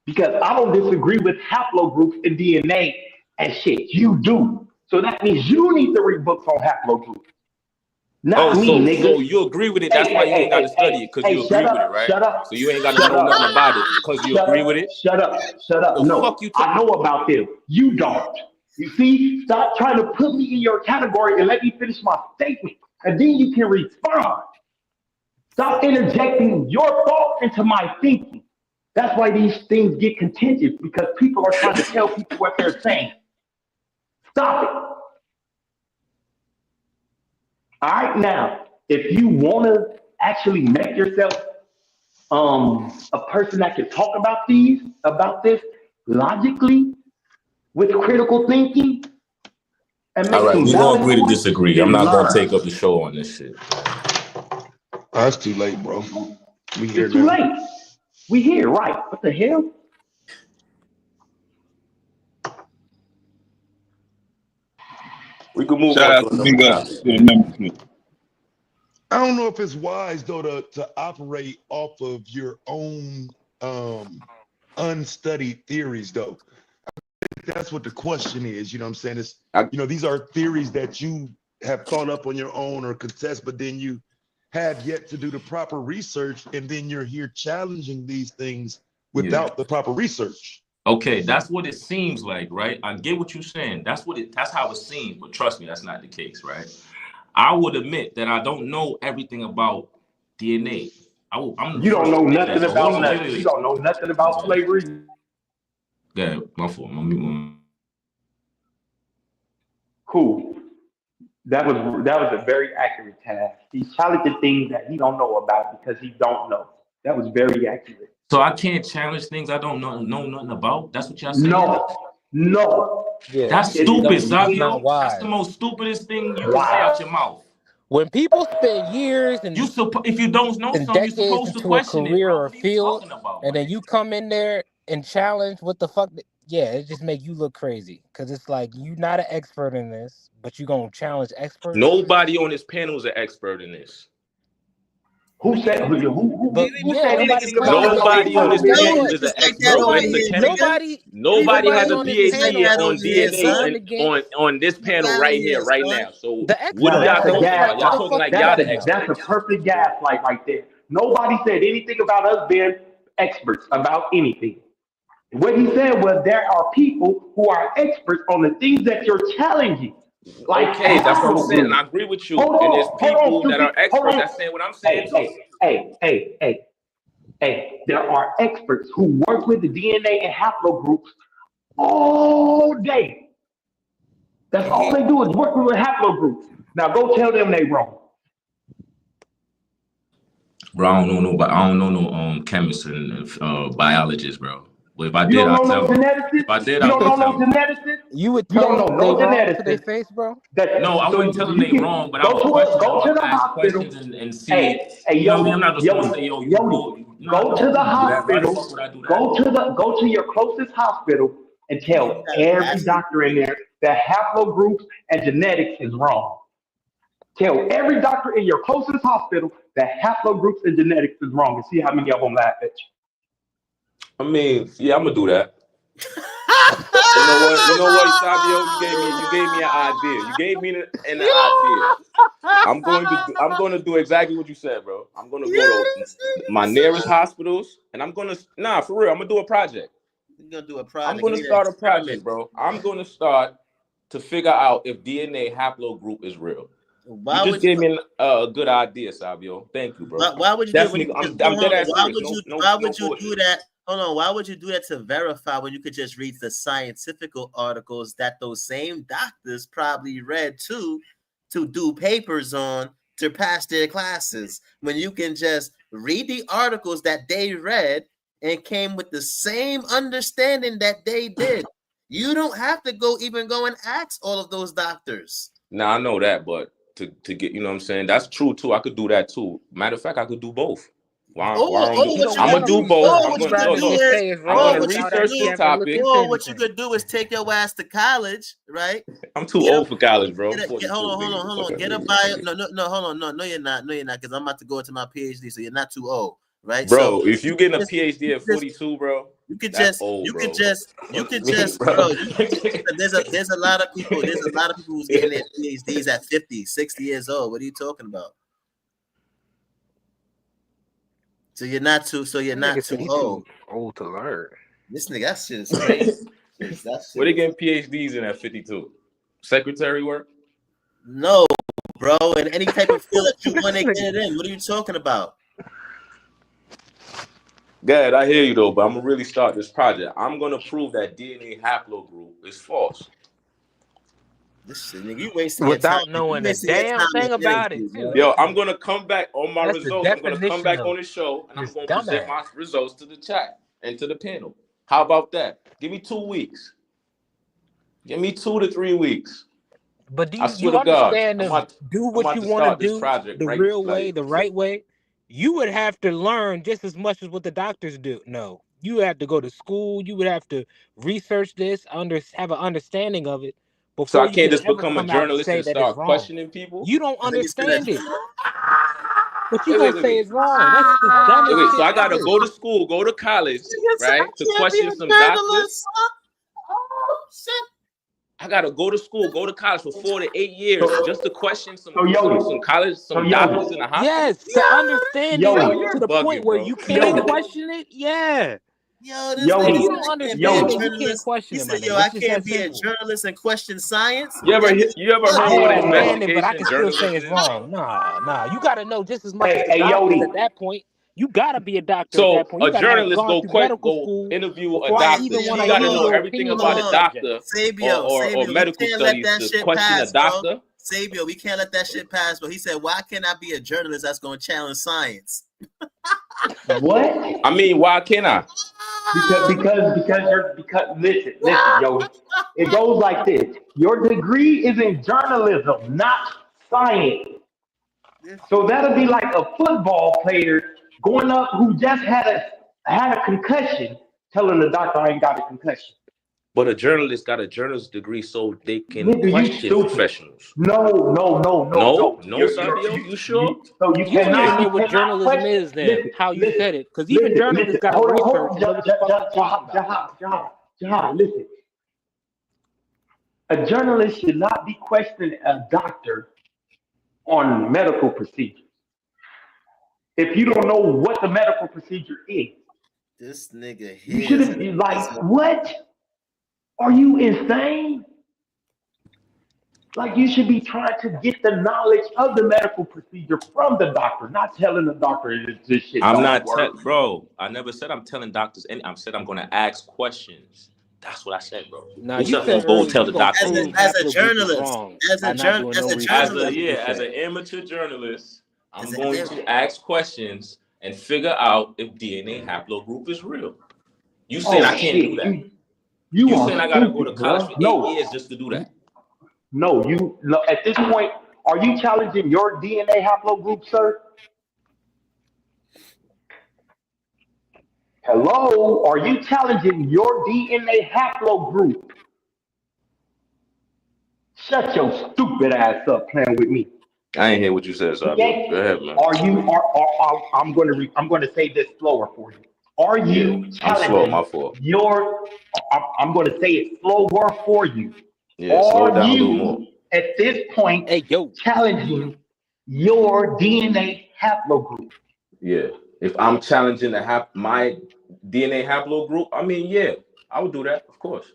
Because I don't disagree with haplogroups in DNA and shit. You do. So that means you need to read books on haplogroups. Oh, Not me, so nigga. you agree with it? Hey, That's why hey, you hey, ain't got to hey, study hey, it because you hey, agree shut with it, up, right? shut up, So you ain't got to shut know up, nothing about it because you shut agree up, with it. shut up, shut up. The fuck No, you I know about them. You don't. You see, stop trying to put me in your category and let me finish my statement. And then you can respond. Stop interjecting your thoughts into my thinking. That's why these things get contentious because people are trying to tell people what they're saying. Stop it. All right, now, if you want to actually make yourself a person that can talk about this logically with critical thinking and All make right, some we gonna valid agree to points, disagree. I'm then not gonna learn. take up the show on this shit. That's too late, bro. We here It's too now. late. We here, right? What the hell? We can move Shout on out to to another Big Up topic. to the membership. I don't know if it's wise though to operate off of your own unstudied theories though. That's what the question is. You know what I'm saying? It's I, these are theories that you have thought up on your own or contest, but then you have yet to do the proper research, and then you're here challenging these things yeah. without the proper research. Okay, that's what it seems like, right? I get what you're saying. That's how it seems, but trust me, that's not the case, right? I would admit that I don't know everything about DNA. I'm the You don't first know to admit that. nothing So hold about on, wait, nothing. wait, You wait. don't know nothing about slavery. Yeah, my fault. Cool. That was a very accurate task. He's challenging things that he don't know about because he don't know. That was very accurate. So I can't challenge things I don't know nothing about. That's what y'all saying. No, no. Yeah, That's It is stupid, that's not Savio. That's the wise. most stupidest thing you can say wow. out your mouth. When people spend years You if you don't know and something, you're decades supposed to into a question it, career bro. or What are you field, talking about, and my then you nigga? come in there and challenge what the fuck, yeah, it just make you look crazy. Cause it's like you not an expert in this, but you gonna challenge experts. Nobody on this panel is an expert in this. Who said But who yeah, said nobody anything claims about to no be Nobody on internal this experts. Guess business? panel what? is an expert. Nobody, Mr. Kennedy, nobody, nobody has nobody a on this PhD panel on is DNA going and against on this panel right here, right now. So the what Now are experts. y'all that's a So it's talking like, about? Y'all what the gaslight. talking fuck like you y'all That's the talking a about? that's a experts. perfect gaslight right there. Nobody said anything about us being experts about anything. What he said was there are people who are experts on the things that you're challenging, like Okay, that's what I'm saying, and haplogroups. I agree with you. And there's Hold on, people that stupid. are Hold experts on. that's saying what I'm saying Hey, too. hey, hey, hey, hey, hey. There are experts who work with the DNA and haplogroups all day. That's And all he, they do is work with haplogroups. Now go tell them they wrong. Bro, I don't know no chemists and biologists, bro. But if I You did, don't I'll know no tell them. geneticist? If I did, You I don't would know tell no them. geneticist? you would You tell don't them know that they no wrong to their geneticist face, bro. No, I so wouldn't tell them you they can wrong, but I would question them. go I to would the ask hospital. questions and see, Hey, you know what I mean? Yodi, I'm not just gonna say, yo, you Yodi, go. Nah, go no, to I the wouldn't do that. Why the hospital. fuck would I do that? Go to your closest hospital and tell every doctor in there that haplogroups and genetics is wrong. Tell every doctor in your closest hospital that haplogroups and genetics is wrong and see how many of them laugh at you. I mean, yeah, I'm gonna do that. You know what? You know what, Sabio? You gave me an idea. You gave me an idea. I'm going to do exactly what you said, bro. I'm going to go to my nearest hospitals, and I'm going to for real. I'm going to do a project. You're gonna do a I'm project. going You to need an start a experiment. project, bro. I'm going to start to figure out if DNA haplogroup is real. You Why just would you? gave me a good idea, Savio. Thank you, bro. Why would you do it when you Definitely, could just I'm hold dead on? ass serious. No, Why no would you do bullshit. that? Hold on. Why would you do that to verify when you could just read the scientific articles that those same doctors probably read too to do papers on to pass their classes? When you can just read the articles that they read and came with the same understanding that they did. You don't have to go and ask all of those doctors. Now I know that, but to get, you know what I'm saying? That's true too. I could do that too. Matter of fact, I could do both. Why Or I'm what you gonna could do do, both. or I'm what you gonna could rather do just is, say it's I'm wrong gonna what you without could research actually the do, having to look topic. into or what you anything. could do is take your ass to college, right? I'm too Get a old for college, bro. I'm hold 42, on, nigga. hold on. Fuck Get a out bio. here. No, hold on. No, you're not. No, you're not. Because I'm about to go into my PhD, so you're not too old, right? So Bro, if you you getting a just, PhD at 42, bro, you could that's just, old, you could bro. just, you Fuck you could mean, just, bro? bro. There's a lot of people. There's a lot of people who's getting their PhDs at 50, 60 years old. What are you talking about? So you're not too. So you're That nigga not said too he old. too old to learn. This nigga, that shit is crazy. That Where shit they is getting PhDs in at 52? Secretary work? no, bro. In any type of field that you want to get it in. What are you talking about? Good, I hear you though, but I'm gonna really start this project. I'm gonna prove that DNA haplogroup is false. This shit, nigga, you wasting your time. Without You knowing a wasting your damn time thing with about it, energy, too. bro. Yo, I'm gonna come back on my That's the results. I'm gonna come definition back of on the show and I'm this gonna present dumbass. my results to the chat and to the panel. How about that? Give me 2 weeks. Give me 2 to 3 weeks. But do I swear you to God, understand to do I'm what about you to want to start this do project the right. real way, Like, the right way? You would have to learn just as much as what the doctors do. No, you have to go to school. You would have to research this, have an understanding of it so before I you can't can just ever become a come out and journalist say and that it's start wrong. questioning people? You don't Let me say that. understand it, but you Wait, gonna wait, wait, say wait. it's wrong. That's the Wait, dumbest wait. So shit I gotta ever. go to school, go to college, I right? To can't be question a some doctors. journalist. Oh, shit. I gotta go to school, go to college for 4 to 8 years just to question some Yo, doctors in the hospital. Yes, to understand it Bro, Yo, to you're the point bugging, where bro. you can't Yo, question it. Yeah. Yo, this If nigga you Yo, said don't I can't be a understand it, you can't journalist. question He it, my said, yo, nigga. I It's just can't that be a simple. journalist and question science. You ever That nigga you ever heard I what an man, understand it, but I investigation can still journalist say it's is? wrong. Nah. You got to know just as much as hey, the hey, doctors at Yodi, that point. You got to be a doctor at that So point. You a got to have journalist gone through medical go school interview a before I doctor. even want He to got to hear know your everything opinion about on a the hold on. subject. doctor or Sabio, we medical can't let studies that to shit question a pass, bro. doctor. Sabio, we can't let that shit pass, bro. He said, why can't I be a journalist that's going to challenge science? what? I mean, why can't I? Because listen, yo, it goes like this. Your degree is in journalism, not science. So that'll be like a football player going up who just had a concussion, telling the doctor I ain't got a concussion. But a journalist got a journalist degree so they can Nigga, you question stupid. professionals. No. No, Sabio, you sure? So you You don't even know you what cannot journalism question. is then, how you said it. Because even Listen. journalists got to Hold research on, and know what the fuck they're talking about. Jahad, listen. A journalist should not be questioning a doctor on medical procedures. If you don't know what the medical procedure is, This nigga you here shouldn't be like, what? Are you insane? Like you should be trying to get the knowledge of the medical procedure from the doctor, not telling the doctor this shit I'm don't not work. bro. I never said I'm telling doctors any. I said I'm gonna ask questions. That's what I said, bro. Now, Who you said I'm said gonna go earlier tell you the going to doctor prove anything? as a haplogroup is journalist, wrong by not doing no as a research. As That's a journalist, what you as said. an amateur journalist, I'm as going a, to ask questions and figure out if DNA haplogroup is real. You saying Oh I can't do shit, that? you You saying are I gotta go to stupid, college bro. for 8 years just to do that? No, at this point, are you challenging your DNA haplogroup, sir? Hello, are you challenging your DNA haplogroup? Shut your stupid ass up playing with me. I ain't hear what you said, Sabio. Go Okay? ahead, man. I'm going to say this slower for you. Are Yeah, you I'm slow. challenging My fault. I'm going to say it slower for you. Yeah, slow it Are down a little more. you at this point Hey, yo. challenging your DNA haplogroup? Yeah, if I'm challenging my DNA haplogroup, I mean, yeah, I would do that, of course.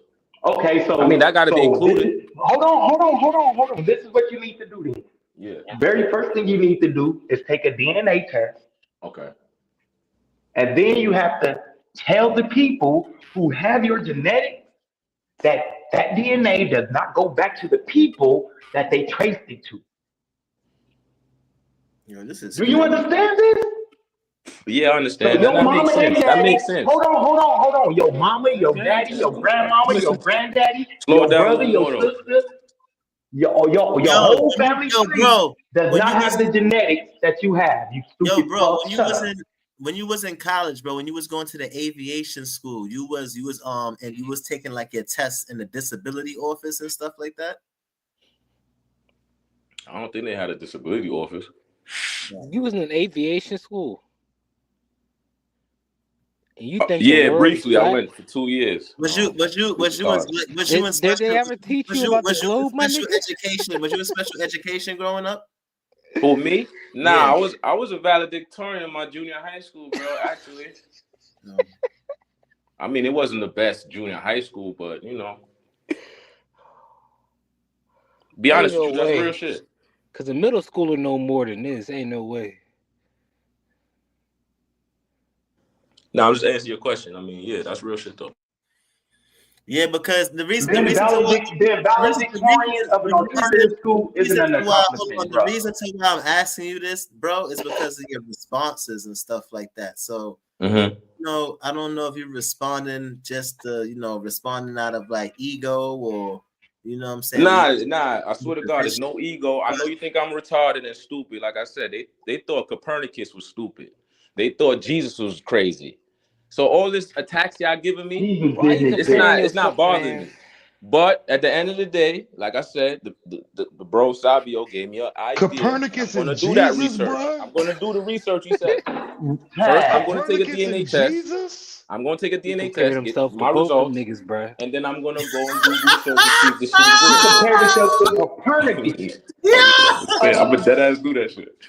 Okay, I mean, that got to be this included. is hold on. This is what you need to do then. Yeah. Very first thing you need to do is take a DNA test. Okay. And then you have to tell the people who have your genetics that that DNA does not go back to the people that they traced it to. this is Do you crazy. understand this? Yeah, I So understand. your That mama makes and sense. That daddy, makes sense. hold on. Your mama, your daddy, your grandmama, your granddaddy, Slow it your down a brother, little your more, though. sister, your whole family tree Bro, does when not you have the listen, genetics that you have. You stupid bro, fuck. when you Shut up. listen, when you was in college, bro, when you was going to the aviation school, you was and you was taking like your tests in the disability office and stuff like that. I don't think they had a disability office. You was in an aviation school. And you think the Yeah, world is briefly, I flat? went for 2 years. Was you in special? Did they ever teach you about the globe, my special nigga? education? Was you in special education growing up? For me? Nah, Yeah. I was a valedictorian in my junior high school, bro, actually. I mean, it wasn't the best junior high school, but you know. Be honest with you, that's real shit. Because a middle schooler know more than this. Ain't no way. No, I'm just answering your question. I mean, yeah, that's real shit though. Yeah, because the reason being valedictorian of an alternative school isn't an accomplishment, bro. The reason why I'm asking you this, bro, is because of your responses and stuff like that. So, you know, I don't know if you're responding just responding out of like ego or, you know what I'm saying? Nah. I swear to God, there's no ego. I know you think I'm retarded and stupid. Like I said, they thought Copernicus was stupid. They thought Jesus was crazy. So all this attacks y'all giving me, it's not bothering me. But at the end of the day, like I said, the bro Sabio gave me an idea. Copernicus I'm gonna and do Jesus, that research. bro? I'm gonna do the research you said. First, I'm gonna take a DNA test. Jesus? I'm gonna take a DNA Compared test, himself get to my both them results, niggas, bro. and then I'm gonna go and do research to see if this shit is real. Compare yourself to Copernicus. I'm a dead ass do that shit.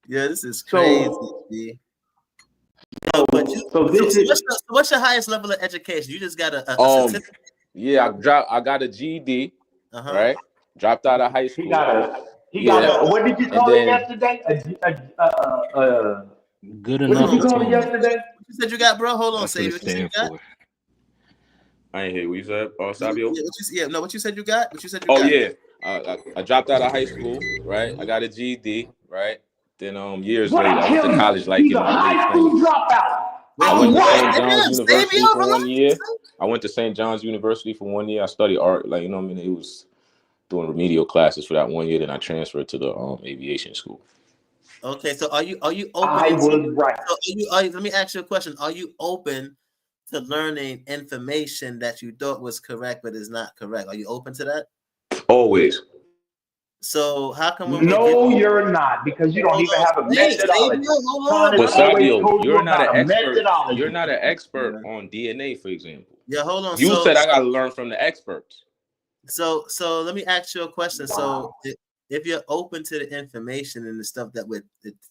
Yeah, this is crazy. What's your highest level of education? You just got a certificate? Yeah, I got a GED, right? Dropped out of high school. He got a what did you call it yesterday? Good enough. What did you call it diploma. yesterday? What you said you got, bro? Hold on, That's say what what it you said you stand got. for. I ain't hear what you said, Sabio. What you said you got? What you said you got? Oh yeah, I dropped out of high school, right? I got a GED, right? Then years later, I went to college like in my late 20s. I went to St. John's University for 1 year. I went to St. John's University for 1 year. I studied art, like, you know what I mean? It was doing remedial classes for that 1 year. Then I transferred to the aviation school. Okay, so are you open? I was right. Let me ask you a question. Are you open to learning information that you thought was correct but is not correct? Are you open to that? Always. So how come you're not, because you don't even have a methodology. But Sabio, you're not an expert. You're not an expert on DNA, for example. Yeah, hold on. You said I gotta learn from the experts. So let me ask you a question. Wow. So if you're open to the information and the stuff that would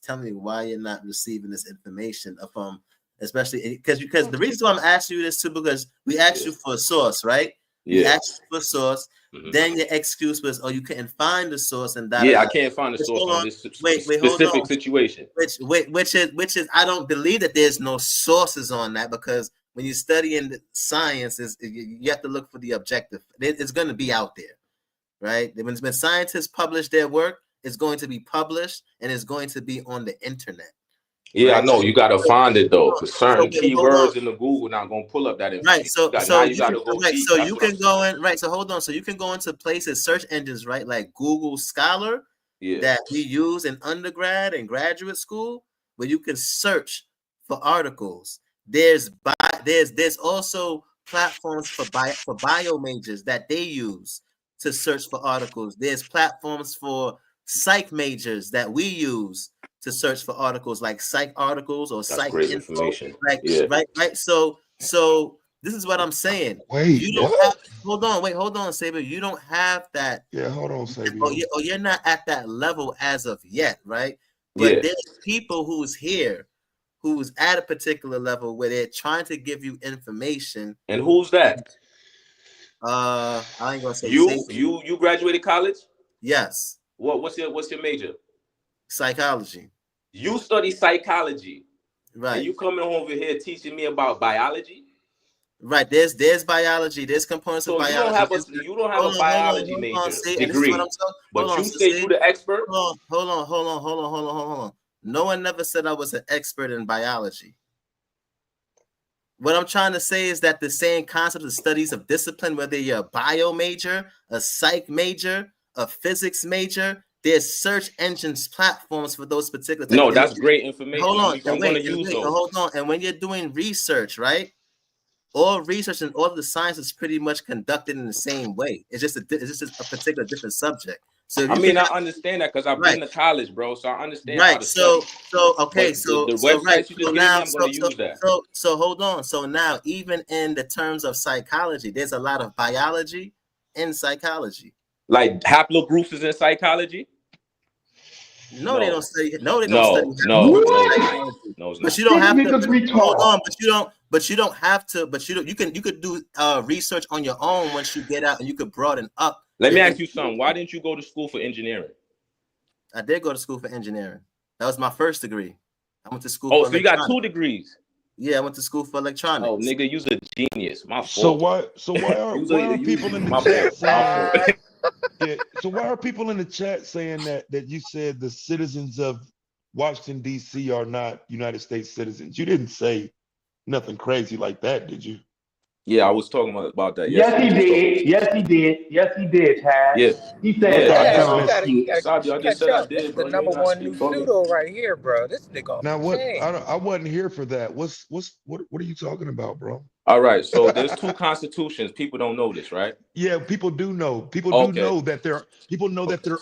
tell me why you're not receiving this information from, especially because the reason why I'm asking you this too, because we asked you for a source, right? Yeah. We asked you for a source. Then your excuse was, you couldn't find the source, and that. Yeah, I can't find the source on this specific situation. Which is I don't believe that there's no sources on that, because when you study in the science, you have to look for the objective. It's going to be out there, right? When scientists publish their work, it's going to be published and it's going to be on the internet. Yeah, right? I know. You got to find it though, because certain keywords in the Google not going to pull up that information. Right. So you got to go. Right. So you can go in. Right. So hold on. So you can go into places, search engines, right, like Google Scholar, that we use in undergrad and graduate school, where you can search for articles. There's also platforms for bio majors that they use to search for articles. There's platforms for psych majors that we use to search for articles, like psych articles or psych information. Right. So this is what I'm saying. Wait, you don't have, hold on, Saber. You don't have that. Yeah, hold on, Saber. Or you're not at that level as of yet, right? But there's people who's at a particular level where they're trying to give you information. And who's that? I ain't gonna say you graduated college? Yes. What's your major? Psychology. You study psychology, right? And you coming over here teaching me about biology, right? There's biology. There's components of biology. You don't have a biology major degree, but you say you the expert. Hold on. No one never said I was an expert in biology. What I'm trying to say is that the same concepts of studies of discipline, whether you're a bio major, a psych major, a physics major, There's search engines platforms for those particular type No, of that's images. great information. Hold on, I'm wait, gonna use those. hold on. And when you're doing research, right? All research and all of the science is pretty much conducted in the same way. It's just a particular different subject. So if I you mean, can, I understand that because I've right, been to college, bro. So I understand how right. to So study. okay, But the right. websites you So just gave me, now, I'm gonna use that. so hold on. So now, even in the terms of psychology, there's a lot of biology in psychology. Like haplogroups is in psychology. No, they don't study. No, they don't study No, psychology. no, it's But not. you don't This have to. nigga's Hold retarded. on, but you don't have to. But you don't. You could do research on your own once you get out, and you could broaden up. Let me your ask you something. Why didn't you go to school for engineering? I did go to school for engineering. That was my first degree. I went to school. Oh, for so you got 2 electronics. degrees. Yeah, I went to school for electronics. Oh, nigga, you's a genius. My So fault. why are people in the My chat fault. My saying fault. yeah, so why are people in the chat saying that you said the citizens of Washington D.C. are not United States citizens? You didn't say nothing crazy like that, did you? Yeah, I was talking about that Yes, yesterday. he Just talking. did. Yes, he did. Yes, he did, Taz. Yeah, He said yeah, I that Yeah, did. you dumb gotta, you shit. gotta, Sabi, I just catch said I up. This did, is the bro. You ain't number not one new speak for me. pseudo right here, bro. This nigga off Now the what? chain. I wasn't here for that. What are you talking about, bro? All right, so there's 2 constitutions. People don't know this, right? Yeah, people do know. People do Okay. know that there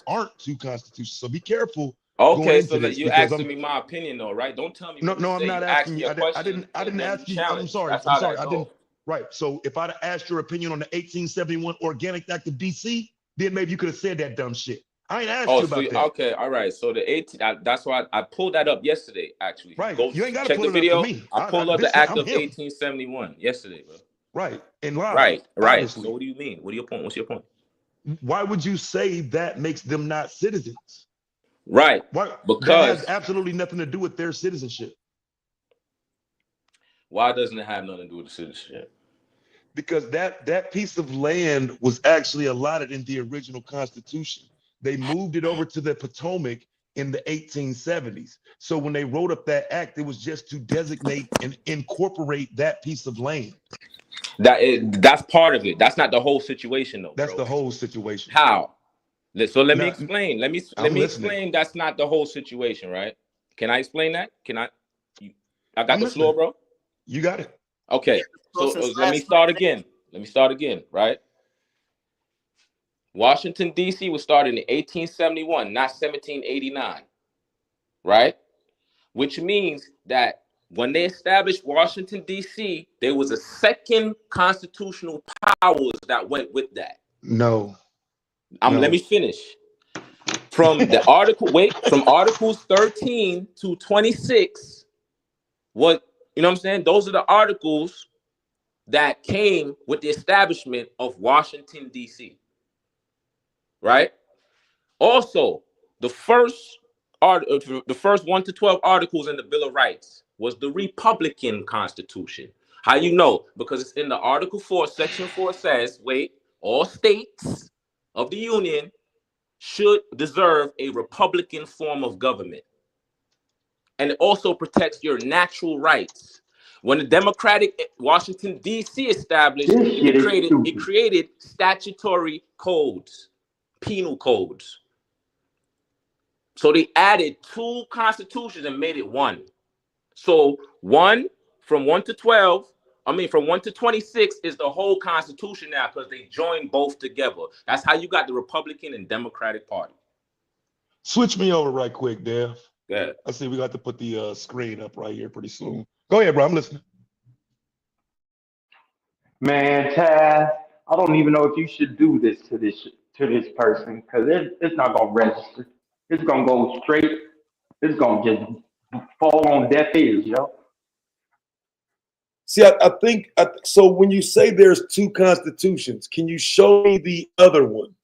aren't 2 constitutions. So be careful going Okay, so into this you're because asking me my opinion, though, right? Don't tell me what to no, I'm say. not You ask asking me you. a question, I and didn't then you ask you. I'm challenge. sorry. That's how I that didn't. go. Right. So if I'd asked your opinion on the 1871 Organic Act of DC, then maybe you could have said that dumb shit. I ain't asked Oh, you so about that. okay, all right. So the 18, that's why I pulled that up yesterday. Actually, Right. go You ain't got to check the pull it up for video. me. I pulled up the I'm act of him. 1871 yesterday, bro. Right. And live, Right. So obviously. what do you mean? What are your point? What's your point? Why would you say that makes them not citizens? Right. Why? That has Because absolutely nothing to do with their citizenship. why doesn't it have nothing to do with the citizenship? Because that piece of land was actually allotted in the original Constitution. They moved it over to the Potomac in the 1870s. So when they wrote up that act, it was just to designate and incorporate that piece of land. That's part of it. That's not the whole situation, though, That's bro. the whole situation. How? So let me Now, explain. Let me I'm explain. That's not the whole situation, right? Can I explain that? Can I? I got I'm the floor, listening. bro. You got it. Okay. So let me start again. Right? Washington, D.C. was started in 1871, not 1789, right? Which means that when they established Washington, D.C., there was a second constitutional powers that went with that. No. Let me finish. From Articles 13 to 26, you know what I'm saying? Those are the articles that came with the establishment of Washington, D.C., right? Also, the first 1 to 12 articles in the Bill of Rights was the Republican Constitution. How you know? Because it's in the Article 4, Section 4 says, all states of the Union should deserve a Republican form of government. And it also protects your natural rights. When the Democratic Washington, D.C. established, it created statutory codes, penal codes. So they added 2 constitutions and made it one. So from 1 to 26 is the whole constitution now because they joined both together. That's how you got the Republican and Democratic Party. Switch me over right quick, Dev. Yeah. I see we got to put the screen up right here pretty soon. Go ahead, bro. I'm listening. Man, Taz, I don't even know if you should do this to this person because it's not gonna register. It's gonna go straight. It's gonna just fall on deaf ears, yo. See, I think so. When you say there's 2 constitutions, can you show me the other one?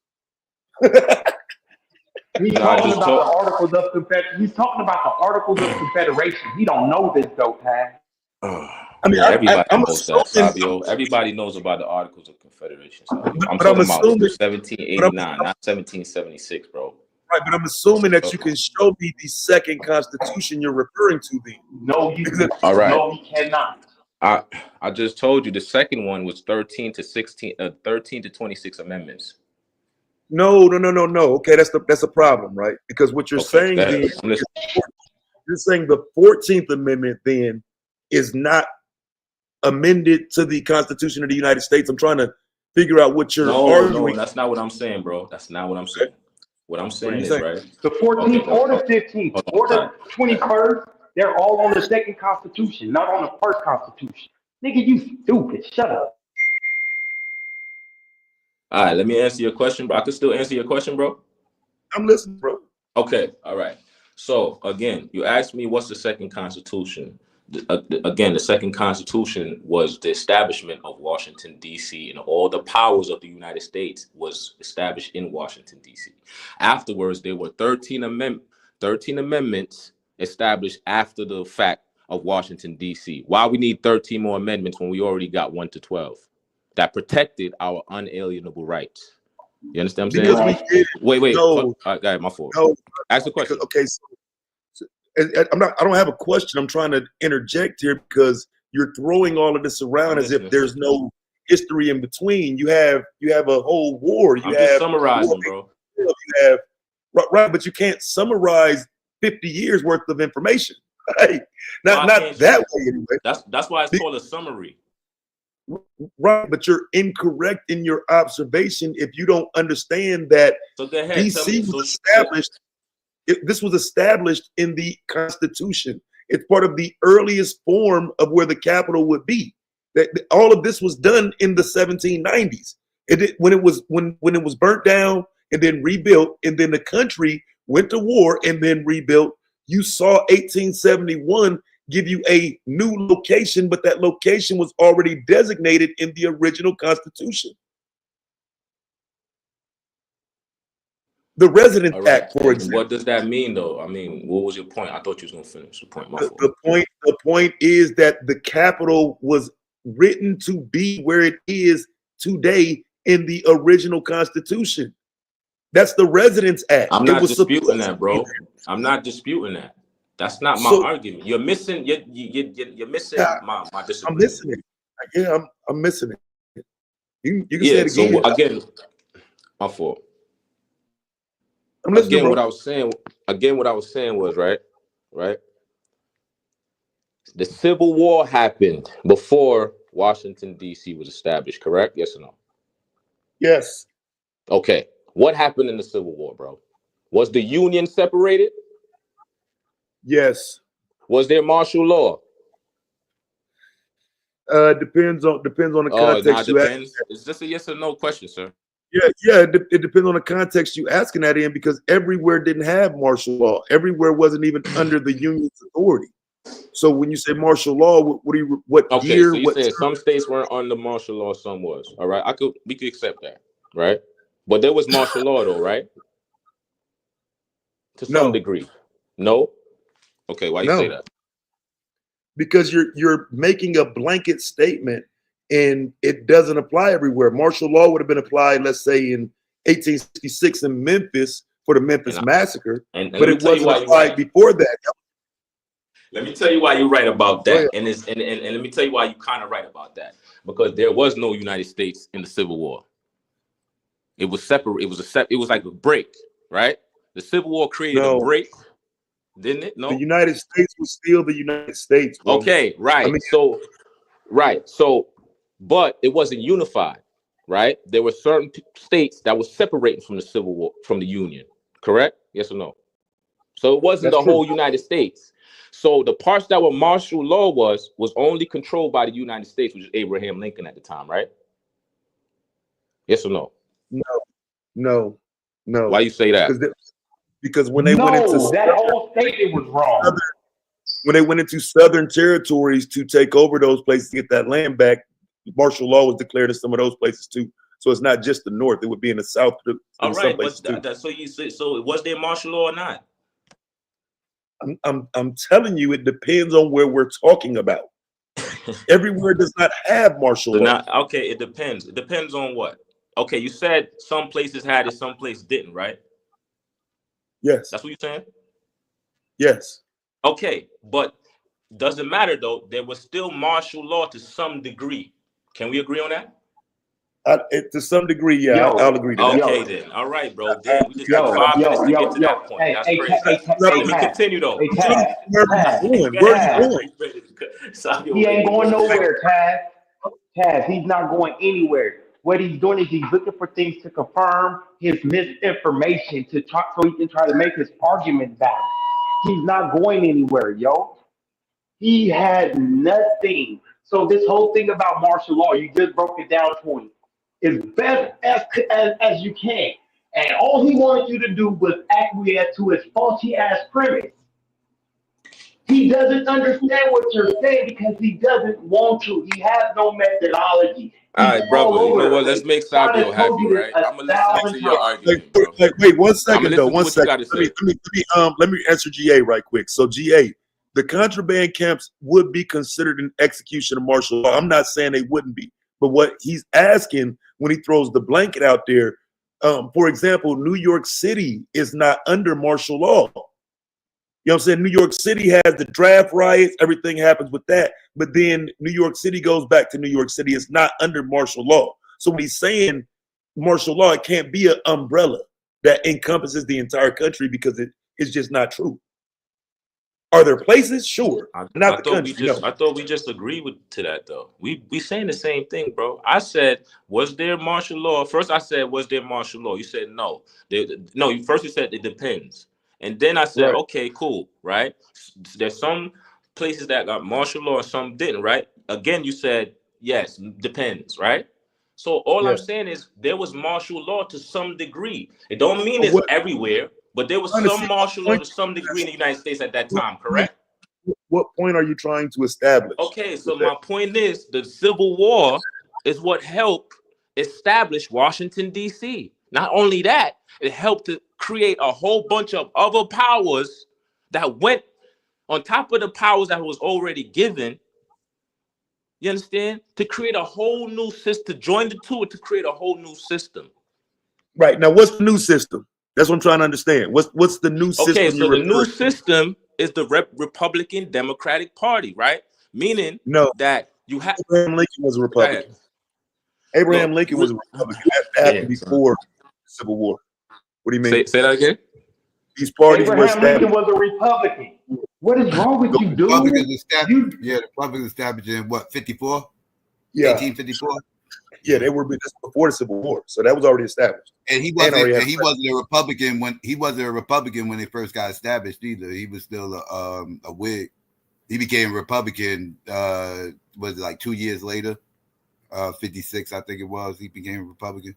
He's talking about the Articles of Confederation. He's talking about the Articles of Confederation. He don't know this, though, Taz. I mean, everybody I'm knows that, Sabio. Everybody knows about the Articles of Confederation, Sabio. I'm talking about 1789, not 1776, bro. Right, but I'm assuming that you can show me the second constitution you're referring to. Then no, you all right. No, he cannot. I just told you the second one was 13 to 26 amendments. No. Okay, that's a problem, right? Because what you're Okay, saying go ahead. then, I'm listening. you're saying the 14th Amendment then is not amended to the Constitution of the United States. I'm trying to figure out what you're arguing. No, that's not what I'm saying, bro. That's not what I'm saying. What I'm What are saying you is, saying? right? The 14th or the 15th or the 21st, they're all on the second Constitution, not on the first Constitution. Nigga, you stupid. Shut up. All right, let me answer your question, bro. I can still answer your question, bro. I'm listening, bro. Okay, all right. So again, you asked me what's the second Constitution. Again, the second Constitution was the establishment of Washington, D.C., and all the powers of the United States was established in Washington, D.C. Afterwards, there were 13 amendments established after the fact of Washington, D.C. Why we need 13 more amendments when we already got 1 to 12 that protected our unalienable rights? You understand what I'm saying? Because we did. Wait. No, All right, my fault. no. Ask the question. Okay, so I don't have a question. I'm trying to interject here because you're throwing all of this around as if there's no history in between. You have a whole war. I'm just summarizing, bro. You have right, but you can't summarize 50 years worth of information. Right? Not that way anyway. That's why it's called a summary. Right, but you're incorrect in your observation if you don't understand that So go ahead, DC was established. This was established in the Constitution. It's part of the earliest form of where the capital would be. That all of this was done in the 1790s. When it was burnt down and then rebuilt, and then the country went to war and then rebuilt. You saw 1871 give you a new location, but that location was already designated in the original Constitution. The Residence Act, for example. What does that mean, though? I mean, what was your point? I thought you was gonna finish the point. The point is that the capital was written to be where it is today in the original Constitution. That's the Residence Act. I'm not disputing that, bro. I'm not disputing that. That's not my argument. You're missing. You're missing my disagreement. I'm missing it. Yeah, I'm missing it. You can say it again. So again, my fault. What I was saying was right. The Civil War happened before Washington, D.C. was established, correct? Yes or no? Yes. Okay. What happened in the Civil War, bro? Was the Union separated? Yes. Was there martial law? Depends on the context you ask. It's just a yes or no question, sir. Yeah. It depends on the context you asking that in, because everywhere didn't have martial law. Everywhere wasn't even under the Union's authority. So when you say martial law, what year? So you said some states weren't under martial law, some was. All right, we could accept that, right? But there was martial law, though, right? To some degree. No. Okay, why you say that? Because you're making a blanket statement, and it doesn't apply everywhere. Martial law would have been applied, let's say, in 1866 in Memphis for the Memphis Massacre, but it wasn't applied before that. Let me tell you why you're right about that, and let me tell you why you're kind of right about that. Because there was no United States in the Civil War. It was separate. It was like a break, right? The Civil War created a break, didn't it? No. The United States was still the United States, bro. Okay, right. But it wasn't unified, right? There were certain states that were separated from the Civil War, from the Union, correct? Yes or no? So it wasn't the whole United States. So the parts that were martial law was only controlled by the United States, which is Abraham Lincoln at the time, right? Yes or no? No. Why you say that? Because when they went into that whole statement was wrong. When they went into southern territories to take over those places to get that land back, martial law was declared in some of those places too. So it's not just the north; it would be in the south. All right, but so was there martial law or not? I'm telling you, it depends on where we're talking about. Everywhere does not have martial law. Okay, it depends. It depends on what. Okay, you said some places had it, some places didn't, right? Yes. That's what you're saying? Yes. Okay, but doesn't matter though. There was still martial law to some degree. Can we agree on that? To some degree, yeah, Yo, I'll agree to that. Okay, then. All right, bro. Damn, we just got 5 minutes to get to that point. Hey, That's hey, crazy. Let me continue, though. Hey, Taz, Where are Taz, you going? Go Where are ahead, you Taz. man. going? You ready to stop your He way. ain't Go going ahead. nowhere, Taz. Taz, he's not going anywhere. What he's doing is he's looking for things to confirm his misinformation to try, so he can try to make his argument valid. He's not going anywhere, yo. He had nothing. So this whole thing about martial law, you just broke it down for him, as best as you can. And all he wanted you to do was acquiesce to his faulty ass premise. He doesn't understand what you're saying because he doesn't want to. He has no methodology. All He's right, all brother. You over know the what? Let's place. make I Sabio done told happy, you this right? a I'm gonna listen thousand to your times. argument, bro. Wait, 1 I'm second gonna though. listen to 1 what you second. got to say. Let me answer GA right quick. So GA, the contraband camps would be considered an execution of martial law. I'm not saying they wouldn't be, but what he's asking when he throws the blanket out there, for example, New York City is not under martial law. You know what I'm saying? New York City has the draft riots, everything happens with that. But then New York City goes back to New York City. It's not under martial law. So when he's saying martial law, it can't be an umbrella that encompasses the entire country because it's just not true. Are there places? Sure. Not the country. No. I thought we just agreed to that though. We saying the same thing, bro. I said, was there martial law? First, I said, was there martial law? You said no. No. First, you said it depends, and then I said, Right. okay, cool, right? There's some places that got martial law and some didn't, right? Again, you said yes, depends, right? So all I'm Yeah. saying is there was martial law to some degree. It don't mean But it's what everywhere, but there was honestly, some martial law what to some degree in the United States at that point, time, correct? what point are you trying to establish Okay, with so that? my point is the Civil War is what helped establish Washington, D.C. Not only that, it helped to create a whole bunch of other powers that went on top of the powers that was already given. You understand? To create a whole new system, to join the two to create a whole new system. Right. Now, what's the new system? That's what I'm trying to understand. What's the new Okay, system so you're the new referring to? system is the Republican Democratic Party, right? Meaning No. that you have. Abraham Lincoln was a Go ahead. Republican. Abraham No, Lincoln was a Republican. That happened damn, son. before the Civil War. What do you mean? Say that again. These parties were Abraham Lincoln established. was a Republican. What is wrong with you, Republicans dude? established. Yeah, the Republicans established in what 54? Yeah. 1854. Yeah, they were just before the Civil War, so that was already established. And he wasn't a Republican when they first got established either. He was still a Whig. He became Republican was it like 2 years later? 56, I think it was. He became a Republican.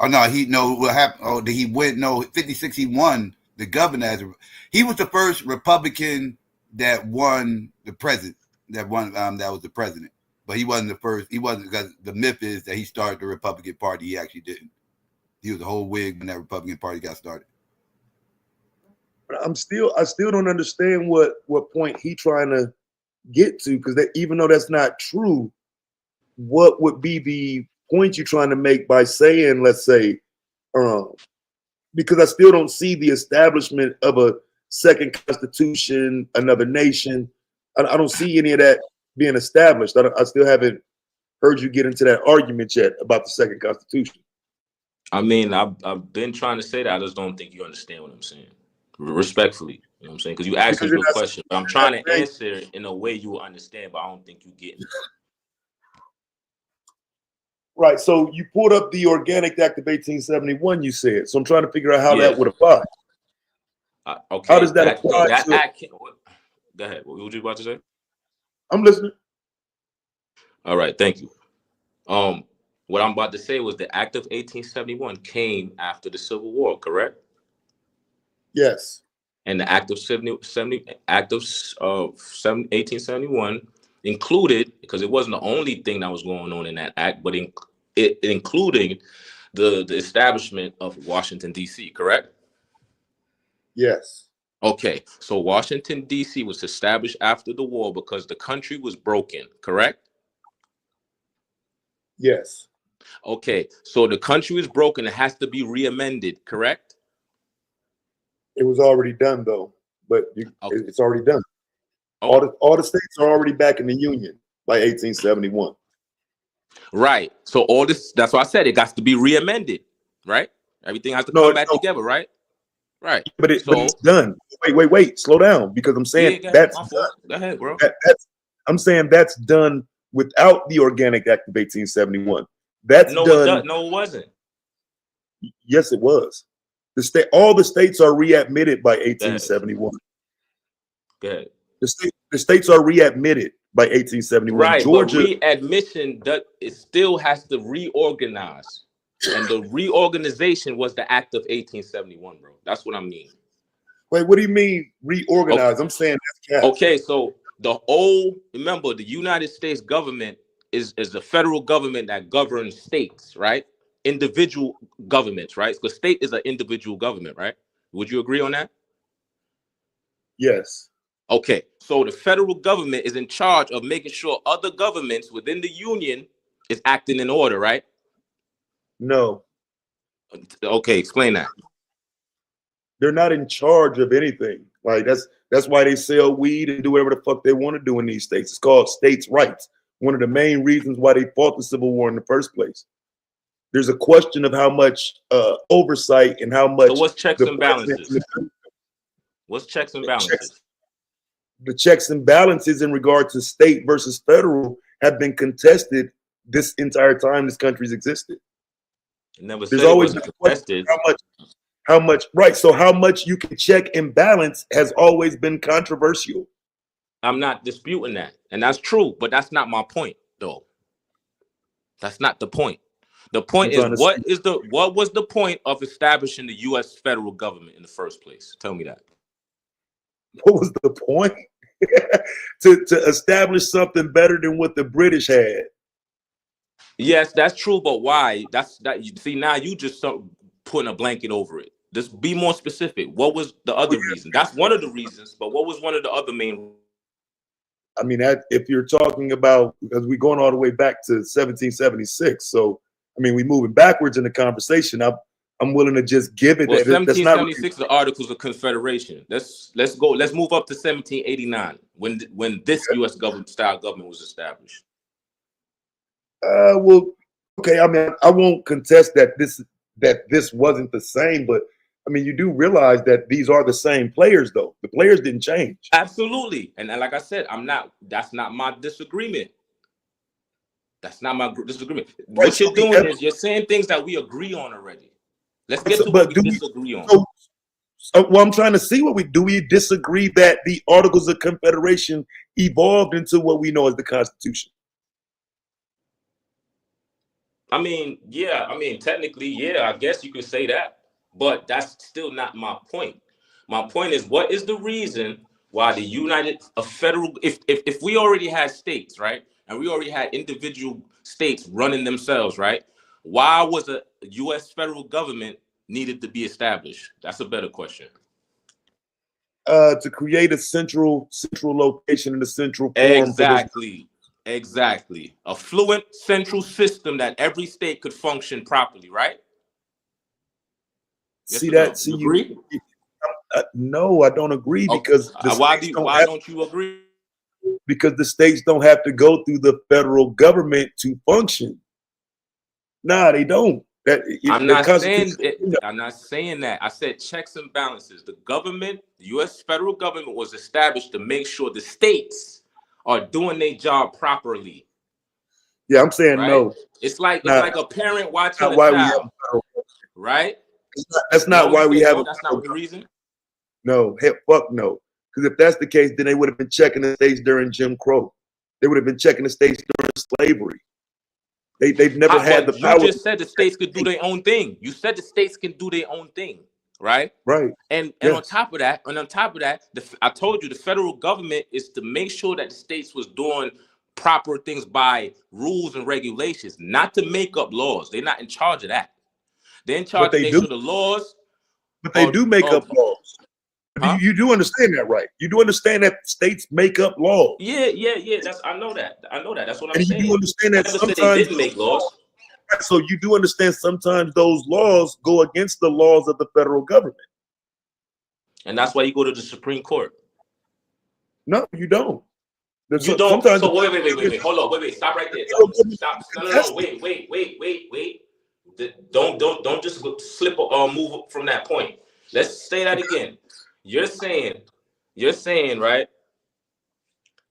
Oh no, what happened? Oh, did he win? No, 56. He won the governor as he was the first Republican that won the president. That was the president. But he wasn't the first. He wasn't, because the myth is that he started the Republican Party. He actually didn't. He was a whole Whig when that Republican Party got started. But I still don't understand what point he trying to get to, because even though that's not true, what would be the point you're trying to make by saying, let's say, because I still don't see the establishment of a second constitution, another nation. I don't see any of that being established. I still haven't heard you get into that argument yet about the second constitution. I mean, I've been trying to say that. I just don't think you understand what I'm saying. Respectfully, you know what I'm saying? Because you asked me a good question, but I'm trying to answer it in a way you will understand, but I don't think you get it. Right. So you pulled up the Organic Act of 1871, you said. So I'm trying to figure out how that would apply. Okay. How does that apply? That act. Go ahead. What were you about to say? I'm listening. All right. Thank you. What I'm about to say was the Act of 1871 came after the Civil War, correct? Yes. And the Act of 1871 included, because it wasn't the only thing that was going on in that act, but it included the establishment of Washington, D.C., correct? Yes. Okay, so Washington, D.C. was established after the war because the country was broken, correct? Yes. Okay, so the country was broken. It has to be re-amended, correct? It was already done, though, but it's already done. Oh. All the states are already back in the Union by 1871. Right. So all this, that's why I said it got to be re-amended, right? Everything has to No, come back together, right? Right. but it's So done. Wait, slow down, because I'm saying yeah, go ahead. that's My fault. Go ahead, bro. that's I'm saying that's done without the Organic Act of 1871. That's No, it does. done. No, it wasn't. Yes, it was. All the states are readmitted by Go ahead. 1871. Go ahead. The states are readmitted by 1871. Right, but Georgia, readmission does it still has to reorganize, and the reorganization was the Act of 1871, bro. That's what I mean. wait, what do you mean reorganize? Okay, I'm saying that's cap. okay. So remember, the United States government is the federal government that governs states, right? Individual governments, right? Because state is an individual government, right? Would you agree on that? Yes. Okay, so the federal government is in charge of making sure other governments within the union is acting in order, right? No. Okay, explain that. They're not in charge of anything. Like that's why they sell weed and do whatever the fuck they want to do in these states. It's called states' rights. One of the main reasons why they fought the Civil War in the first place. There's a question of how much oversight and how much. So what's checks and balances? What's checks and balances? The checks and balances in regard to state versus federal have been contested this entire time this country's existed. There's always been contested. How much, right? So how much you can check and balance has always been controversial. I'm not disputing that, and that's true, but that's not my point, though. That's not the point. The point is what was the point of establishing the U.S. federal government in the first place? Tell me that. What was the point? to establish something better than what the British had. Yes, that's true, but why? You see, now you just putting a blanket over it. Just be more specific. What was the other reason? That's one of the reasons, but what was one of the other main? I mean, if you're talking about, because we're going all the way back to 1776, so I mean, we're moving backwards in the conversation. I'm willing to just give it. Well, that 1776 is the Articles of Confederation. Let's go. Let's move up to 1789 when this U.S. style government was established. Well, okay. I mean, I won't contest that this wasn't the same, but I mean, you do realize that these are the same players, though. The players didn't change. Absolutely, and like I said, that's not my disagreement. That's not my disagreement. Right, what you're doing is you're saying things that we agree on already. Let's get to what we disagree on. Well, I'm trying to see do we disagree that the Articles of Confederation evolved into what we know as the Constitution? I mean, yeah. I mean, technically, yeah. I guess you could say that, but that's still not my point. My point is, what is the reason why the if we already had states, right, and we already had individual states running themselves, right? Why was a U.S. federal government needed to be established? That's a better question. To create a central location in the central form. Exactly. A fluent central system that every state could function properly, right? See that? See, you agree? No, I don't agree, because why don't you agree? Because the states don't have to go through the federal government to function. Nah, they don't. I'm not saying that. I said checks and balances. The U.S. federal government was established to make sure the states are doing their job properly. Yeah, I'm saying right? no. It's like a parent watching a child, right? That's not why we have. That's not the reason. No, fuck no. Because if that's the case, then they would have been checking the states during Jim Crow. They would have been checking the states during slavery. They've never had the power. You just said the states could do their own thing. You said the states can do their own thing, right? Right. And yes. on top of that, I told you the federal government is to make sure that the states was doing proper things by rules and regulations, not to make up laws. They're not in charge of that. They're in charge of making sure the laws. But they do make up laws. Huh? You do understand that, right? You do understand that states make up laws. Yeah. I know that. That's what I'm saying. You do understand that sometimes they didn't make laws. So you do understand sometimes those laws go against the laws of the federal government. And that's why you go to the Supreme Court. No, you don't. You don't. Sometimes So wait. Hold on. Wait. Stop right there. Stop. No. Wait. Don't just slip or move from that point. Let's say that again. You're saying, right,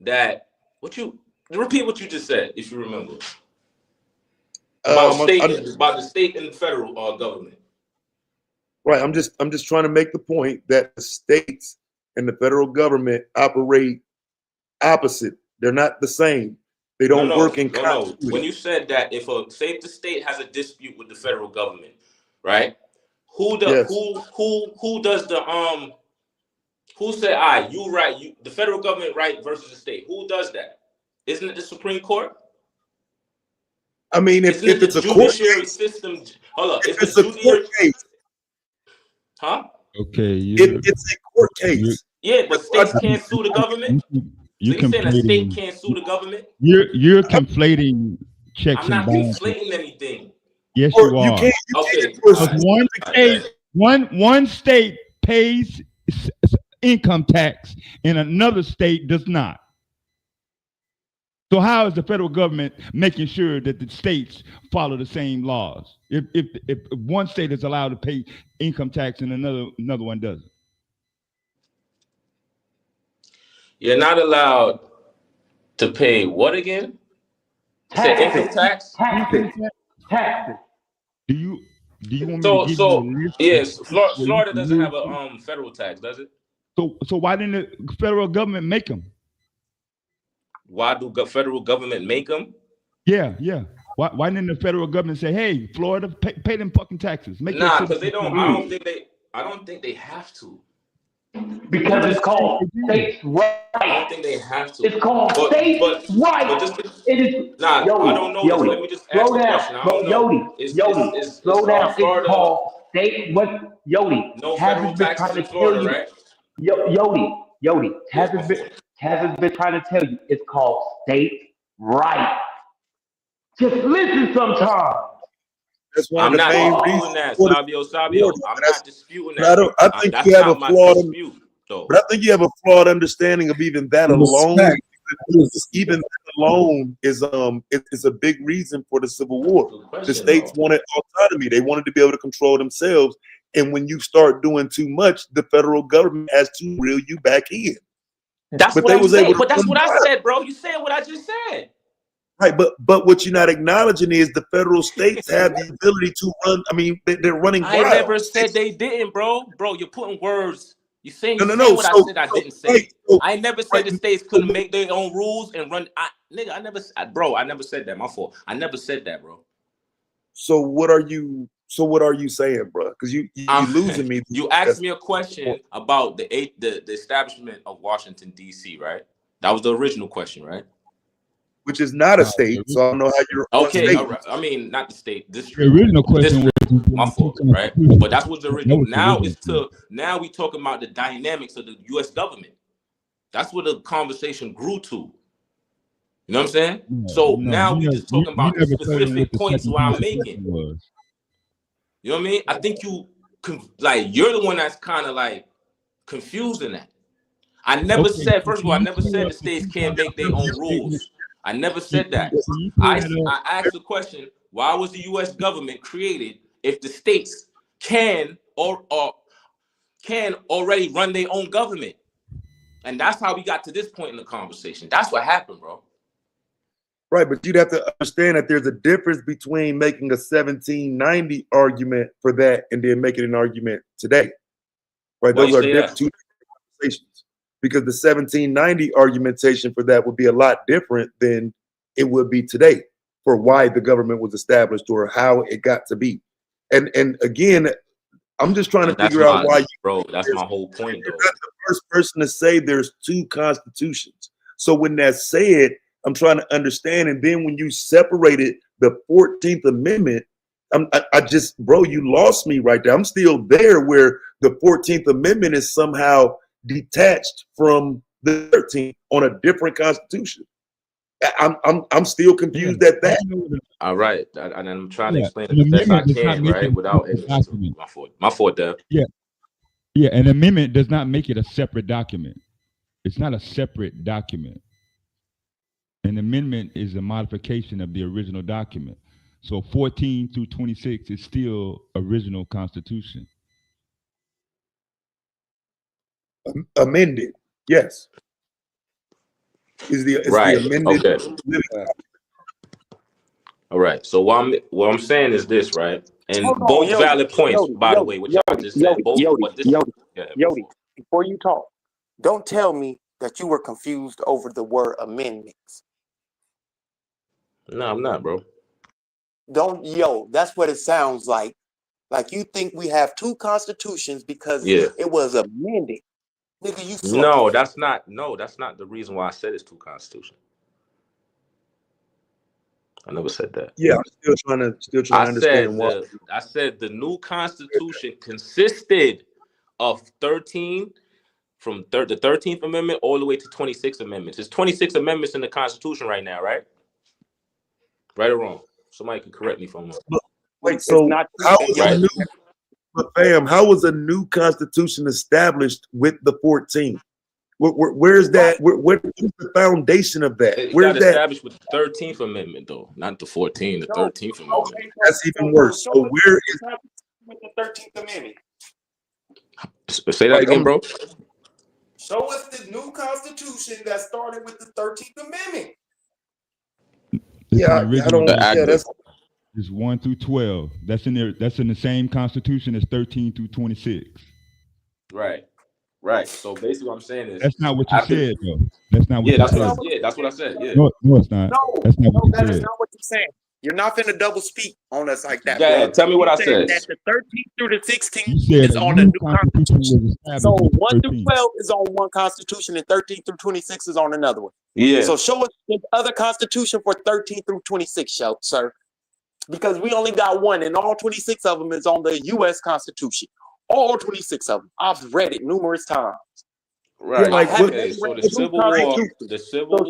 that repeat what you just said, if you remember. About about the state and the federal government. Right. I'm just trying to make the point that the states and the federal government operate opposite. They're not the same. They don't work in continuity. When you said that if the state has a dispute with the federal government, right? Who does the who said you right, the federal government right versus the state? Who does that? Isn't it the Supreme Court? I mean, if it's a court case, system, hold up, it's a court case. Huh? Okay, it's a court case. Yeah, but states can't sue the government. You're so saying a state can't sue the government? You're conflating checks and balances. I'm not conflating anything. Yes, you are. Okay. One state pays income tax and another state does not. So how is the federal government making sure that the states follow the same laws? If one state is allowed to pay income tax and another one doesn't? You're not allowed to pay what again? Income tax? Taxes. Do you want me to give you a list? Yes, Florida doesn't have a federal tax, does it? So why didn't the federal government make them? Why do federal government make them? Yeah. Why didn't the federal government say, "Hey, Florida, pay them fucking taxes"? Because they don't. I don't think they have to. Because it's called states' right. I don't think they have to. It's called states' right. It is. I don't know. Yodi, let me just ask the question. I don't know. Yodi, slow down. It's called state. What? Yodi. No federal taxes in Florida, right? Yodi. Taz has been trying to tell you it's called state right. Just listen sometimes. That's one I'm of the not main disputing that, Sabio. I'm not disputing that. I think you have a flawed dispute, though. But I think you have a flawed understanding of even that alone. Even that alone is it's a big reason for the Civil War. The states wanted autonomy. They wanted to be able to control themselves. And when you start doing too much, the federal government has to reel you back in. That's what I'm saying. But that's what I said, bro. You said what I just said. Right, but what you're not acknowledging is the federal states have the ability to run. I mean, they're running wild. I never said they didn't, bro. Bro, you're putting words. You're saying what I said I didn't say. I never said the states couldn't make their own rules and run. I never said that. My fault. I never said that, bro. So what are you saying, bro? Because you're losing me. You asked me a question about the establishment of Washington D.C., right? That was the original question, right? Which is not a state, so I don't know how you're okay. All right. I mean, not the state. District. The original question was my fault, right? But that's what the original. Now we talking about the dynamics of the U.S. government. That's what the conversation grew to. You know what I'm saying? Now we just talking about the specific points where I'm making. You know what I mean? I think you're the one that's kind of like confusing that. I never said. First of all, I never said the states can't make their own rules. I never said that. I asked the question, why was the U.S. government created if the states can or can already run their own government? And that's how we got to this point in the conversation. That's what happened, bro. Right, but you'd have to understand that there's a difference between making a 1790 argument for that and then making an argument today. Right, those are two different conversations. Because the 1790 argumentation for that would be a lot different than it would be today for why the government was established or how it got to be. And again, I'm just trying to figure out why that's my whole point. You're not the first person to say there's two constitutions. So when that's said, I'm trying to understand. And then when you separated the 14th Amendment, you lost me right there. I'm still there where the 14th Amendment is somehow detached from the 13th on a different constitution. I'm still confused at that. All right, and I'm trying to explain it the best I can, right? Without any my fault, Dev. Yeah. An amendment does not make it a separate document. It's not a separate document. An amendment is a modification of the original document. So 14 through 26 is still original Constitution. Amended, yes. Is the Right. amended? Okay. All right. So what I'm saying is this, right? And Hold on, both Yodi, valid points, Yodi, by the Yodi, way, which y'all Yodi, just said. Yodi, Both, Yodi, but this, Yodi, yeah, Yodi. Before you talk, don't tell me that you were confused over the word amendments. No, I'm not, bro. That's what it sounds like. Like you think we have two constitutions because Yeah. it was amended. Nigga, you slow. No, that's not the reason why I said it's two constitutions. I never said that. Yeah, I'm still trying to understand why. I said the new constitution consisted of 13 from the 13th amendment all the way to 26 amendments. There's 26 amendments in the Constitution right now, right? Right or wrong? Somebody can correct me if I'm wrong. Wait, so how was right? a new? But fam, how was a new constitution established with the 14th? Where's that? Where's the foundation of that? It Where's got that? established with the 13th amendment, though, not the 14th. The 13th amendment. Okay, that's even worse. So where is with the 13th Amendment? Say that again, bro. Show us the new constitution that started with the 13th Amendment. Yeah, I don't. Yeah, that's. It's 1 through 12. That's in there. That's in the same Constitution as 13 through 26. Right. Right. So basically, what I'm saying is that's not what you said, though. That's not what you said. That's what I said. Yeah. No, it's not. That's not what you said. That is not what you're saying. You're not finna double speak on us like that, Yeah, bro. tell me what I said. That the 13th through the 16th is on the new constitution. So 1 through 12 is on one constitution, and 13 through 26 is on another one. Yeah. So show us the other constitution for 13 through 26, sir. Because we only got one, and all 26 of them is on the U.S. Constitution. All 26 of them. I've read it numerous times. Right. Yeah, like okay. So the Civil War.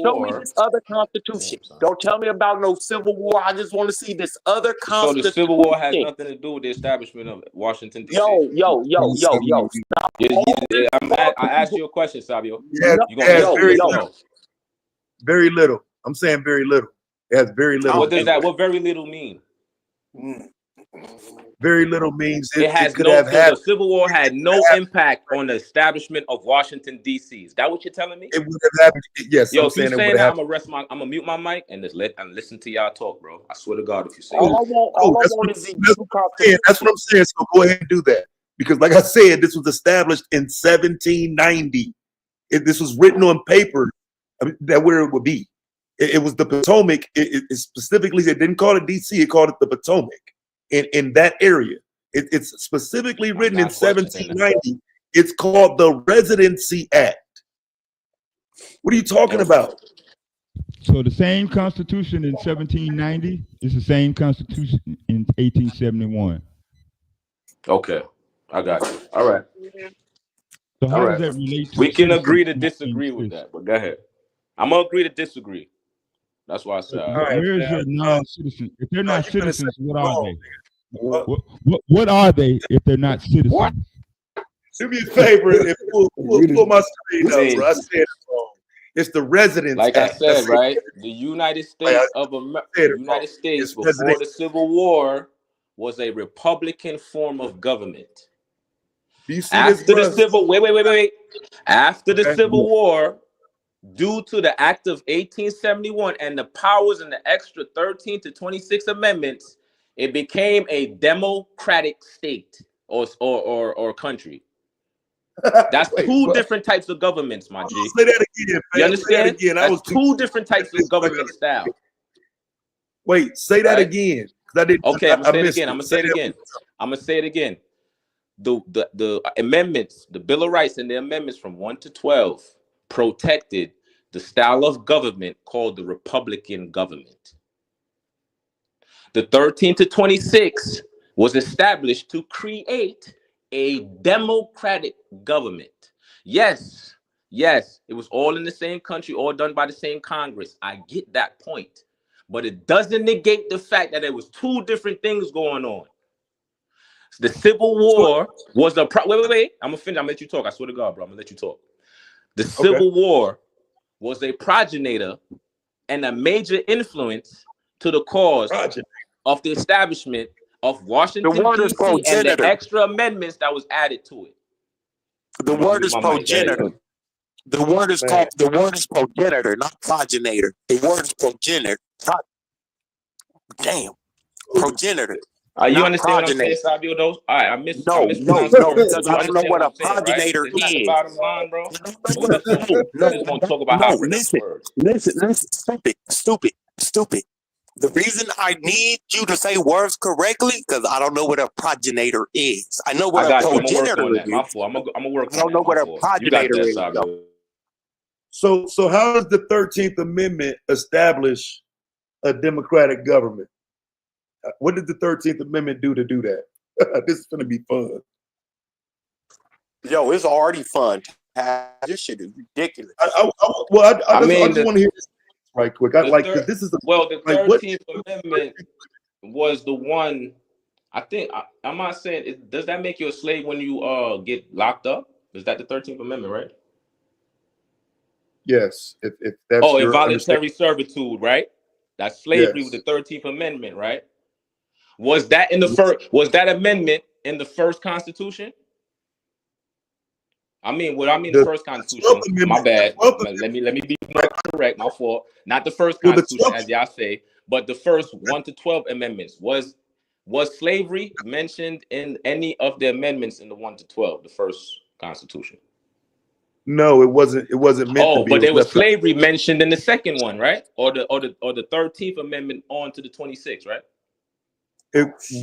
Show me this other constitution. Don't tell me about no Civil War. I just want to see this other constitution. So the Civil War has nothing to do with the establishment of Washington, D.C. Yo. Stop. I asked you a question, Sabio. Very little. I'm saying very little. It has very little. What does that? What very little mean? Very little means the Civil War had no impact on the establishment of Washington, D.C. Is that what you're telling me? It would have happened. Yes. Yo, if you saying that, I'm gonna mute my mic and just listen to y'all talk, bro. I swear to God, if you say that's what I'm saying. So go ahead and do that, because, like I said, this was established in 1790. This was written on paper. That where it would be. It was the Potomac. It specifically, it didn't call it D.C. It called it the Potomac. In that area, it's specifically written in 1790. It's called the Residency Act. What are you talking about? So the same Constitution in 1790 is the same Constitution in 1871. Okay, I got you. All right. So how does that relate to? We can agree to disagree with that, but go ahead. I'm gonna agree to disagree. That's why I said. Where is your non-citizen? If they're not citizens, what are they? What are they if they're not citizens? What? Do me a favor and pull my screen up, bro. I said it wrong. It's the Residence Like Act. I said, right? The United States of America, United States before the Civil War was a Republican form of government. After the Civil, wait. After the Civil War, due to the Act of 1871 and the powers in the extra 13 to 26 amendments, it became a democratic state or country. That's two different types of governments, my G. Say that again. You understand? That's two different types of government style. Wait, say that again. Okay, I'm gonna say it again. The amendments, the Bill of Rights and the amendments from 1 to 12 protected the style of government called the Republican government. The 13 to 26 was established to create a democratic government. Yes, it was all in the same country, all done by the same Congress. I get that point. But it doesn't negate the fact that there was two different things going on. The Civil War was a wait. I'm gonna finish. I'm gonna let you talk. I swear to God, bro. I'm gonna let you talk. The Civil War was a progenitor and a major influence to the cause Progeny. of the establishment of The Washington, word is D.C., and the progenitor. extra amendments that was added to it. The I'm gonna word mute is my mic. There you go. progenitor. The word is Man. the word is progenitor, not progenitor. The word is progenitor. Damn. Progenitor. You Not understand what I'm saying, progenitor. Sabio? Those. All right, I No, mispronounced the word, but because you I don't know understand what what a I'm saying, right? progenitor It's not the is. bottom line, bro. I don't But know we what just won't talk about how I pronounce the word. listen. Stupid. The reason I need you to say words correctly, because I don't know what a progenitor is. I know what I a got you. I'm gonna work progenitor on that. My is. fault. I'm gonna work I on don't that. know My what a fault. You got progenitor that, is, though. Sabio. So how does the 13th Amendment establish a democratic government? What did the 13th Amendment do to do that? This is gonna be fun. Yo, it's already fun. This shit is ridiculous. I just want to hear this right quick. Because this is the what 13th Amendment was the one. I think I'm not saying does that make you a slave when you get locked up? Is that the 13th Amendment, right? yes, if that's your Involuntary servitude, right? That's slavery with yes. the 13th Amendment, right? Was that in the first? Was that amendment in the first Constitution? The first Constitution. My bad. Let me be more correct. My fault. Not the first Constitution, as y'all say, but the first 1 to 12 amendments. Was slavery mentioned in any of the amendments in the 1 to 12, the first Constitution? No, it wasn't. It wasn't meant to be. But there was slavery mentioned in the second one, right? Or the 13th Amendment on to the 26th, right?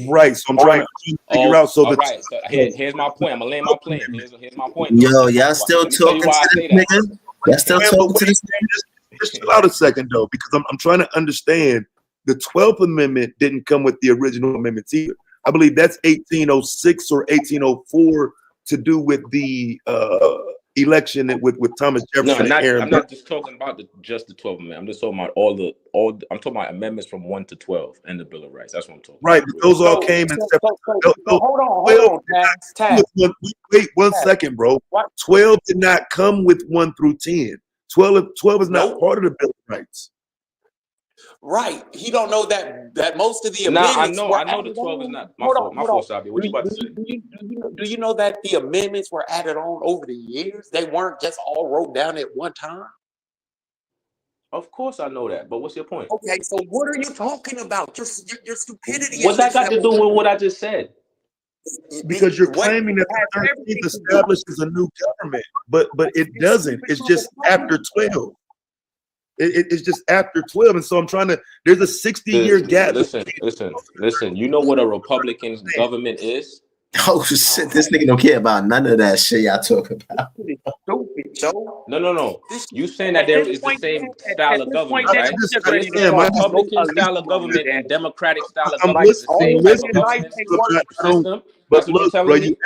Right. So I'm trying to figure out. So right. So here's my point. I'm gonna land my plane. Here's my point. Yo, y'all still Let me tell you talking why I to say this that. nigga? Y'all still talking to this nigga? Just chill out a second though, because I'm trying to understand. The 12th Amendment didn't come with the original amendments either. I believe that's 1806 or 1804 to do with the election with Thomas Jefferson and Aaron I'm Burr. not just talking about just the 12th Amendment. I'm just talking about all. I'm talking about amendments from 1 to 12 and the Bill of Rights. That's what I'm talking Right, about. those all came in separate. Hold on, Taz. Wait 1 second, bro. 12 did not come with 1 through 10. 12 is not part of the Bill of Rights. Right. He don't know that most of the amendments were I know the 12 is not my fault. My fault, Sabi. What you about to say? Do you know that the amendments were added on over the years? They weren't just all wrote down at one time. Of course I know that, but what's your point? Okay, so what are you talking about? Your stupidity. What's that got to do with what I just said? Because you're claiming that the 13th establishes a new government, but it doesn't. It's just after 12. It's just after 12, and so I'm trying to. There's a 60-year gap. Listen. You know what a Republican government is? Oh shit! This nigga don't care about none of that shit y'all talk about. Stupid, Joe. No. You saying that there is the same style of government, right? Is the Republican style of government and Democratic style of government the same type of government system? But look, bro, you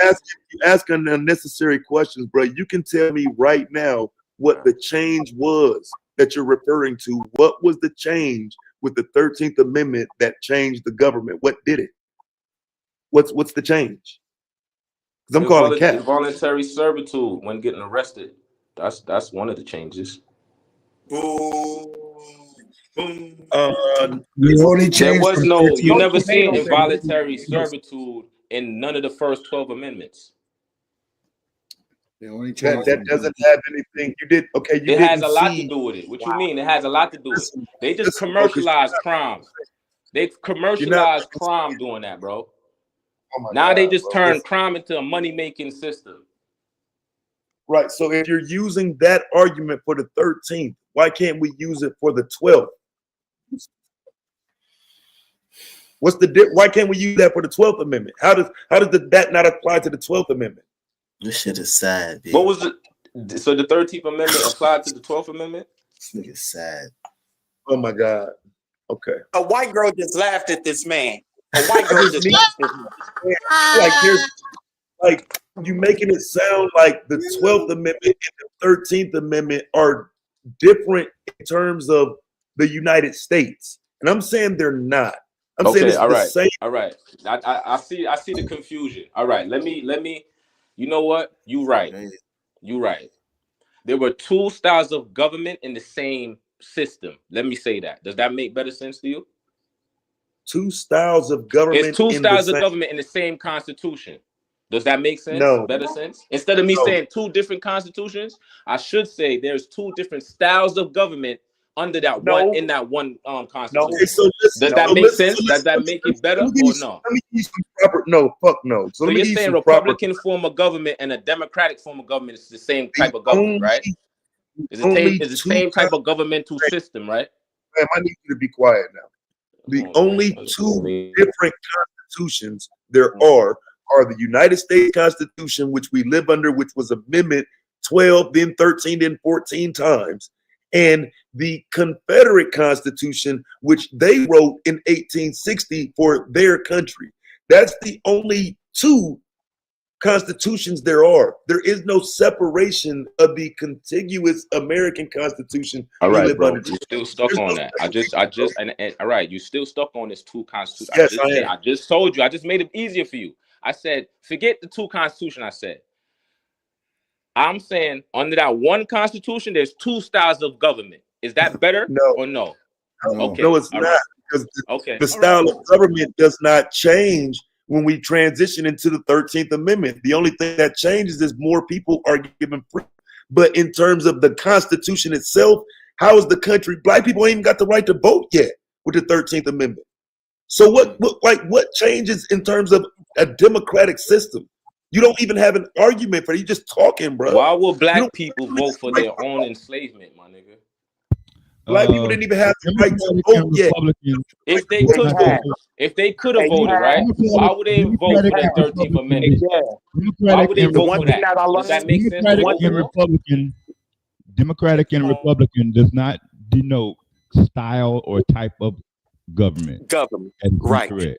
ask unnecessary questions, bro. You can tell me right now what the change was that you're referring to. What was the change with the 13th Amendment that changed the government? What did it? What's the change? Because I'm calling cap. Involuntary servitude when getting arrested. That's one of the changes. There was no. You never seen involuntary servitude in none of the first 12 amendments. That doesn't have anything. You did okay. It has a lot to do with it. What you mean? It has a lot to do with it. They just commercialize crime. They commercialize crime doing that, bro. Now they just turn crime into a money-making system. Right. So if you're using that argument for the 13th, why can't we use it for the 12th? Why can't we use that for the 12th Amendment? How does that not apply to the 12th Amendment? This shit is sad, dude. What was it? So the 13th Amendment applied to the 12th Amendment? This nigga's sad. Oh my God. Okay. A white girl just laughed at this man. A white girl just laughed at him. Like you making it sound like the 12th Amendment and the 13th Amendment are different in terms of the United States. And I'm saying they're not. I'm saying it's the same. All right. I see the confusion. All right. Let me. You know what? You right. There were two styles of government in the same system. Let me say that. Does that make better sense to you? Two styles of government. It's two in styles the of same... government in the same constitution. Does that make sense? No. Better sense? Instead of me No. saying two different constitutions, I should say there's two different styles of government under that No. one in that one constitution. No. Okay, so listen, Does that so make listen, sense? so Does that make it better or no? Let me give you some proper. No, fuck no. So let me you're give you saying some proper. Republican form of government and a Democratic form of government is the same type of government, right? It's the same type of governmental system, right? Ma'am, I need you to be quiet now. The only two different constitutions there are the United States Constitution, which we live under, which was amendment 12, then 13, then 14 times, and the Confederate Constitution, which they wrote in 1860 for their country. That's the only two constitutions there are. There is no separation of the contiguous American Constitution. All we right, live bro. under. You still stuck There's on no that. And all right, you still stuck on this two constitution. Yes, I am. I just told you. I just made it easier for you. I said, forget the two constitution. I said, I'm saying under that one constitution, there's two styles of government. Is that better or no? Okay. No, it's all not. right. Because Okay. the style of government does not change when we transition into the 13th Amendment. The only thing that changes is more people are given freedom. But in terms of the Constitution itself, how is the country? Black people ain't even got the right to vote yet with the 13th Amendment. So what changes in terms of a democratic system? You don't even have an argument for it. You're just talking, bro. Why will black people vote for their own enslavement, my nigga? Black people didn't even have the right to vote yet. If they could have voted, right? Why would they vote for that 13th Amendment? Why would they vote for that? Does that make sense? Democratic and Republican does not denote style or type of government. Right. Correct.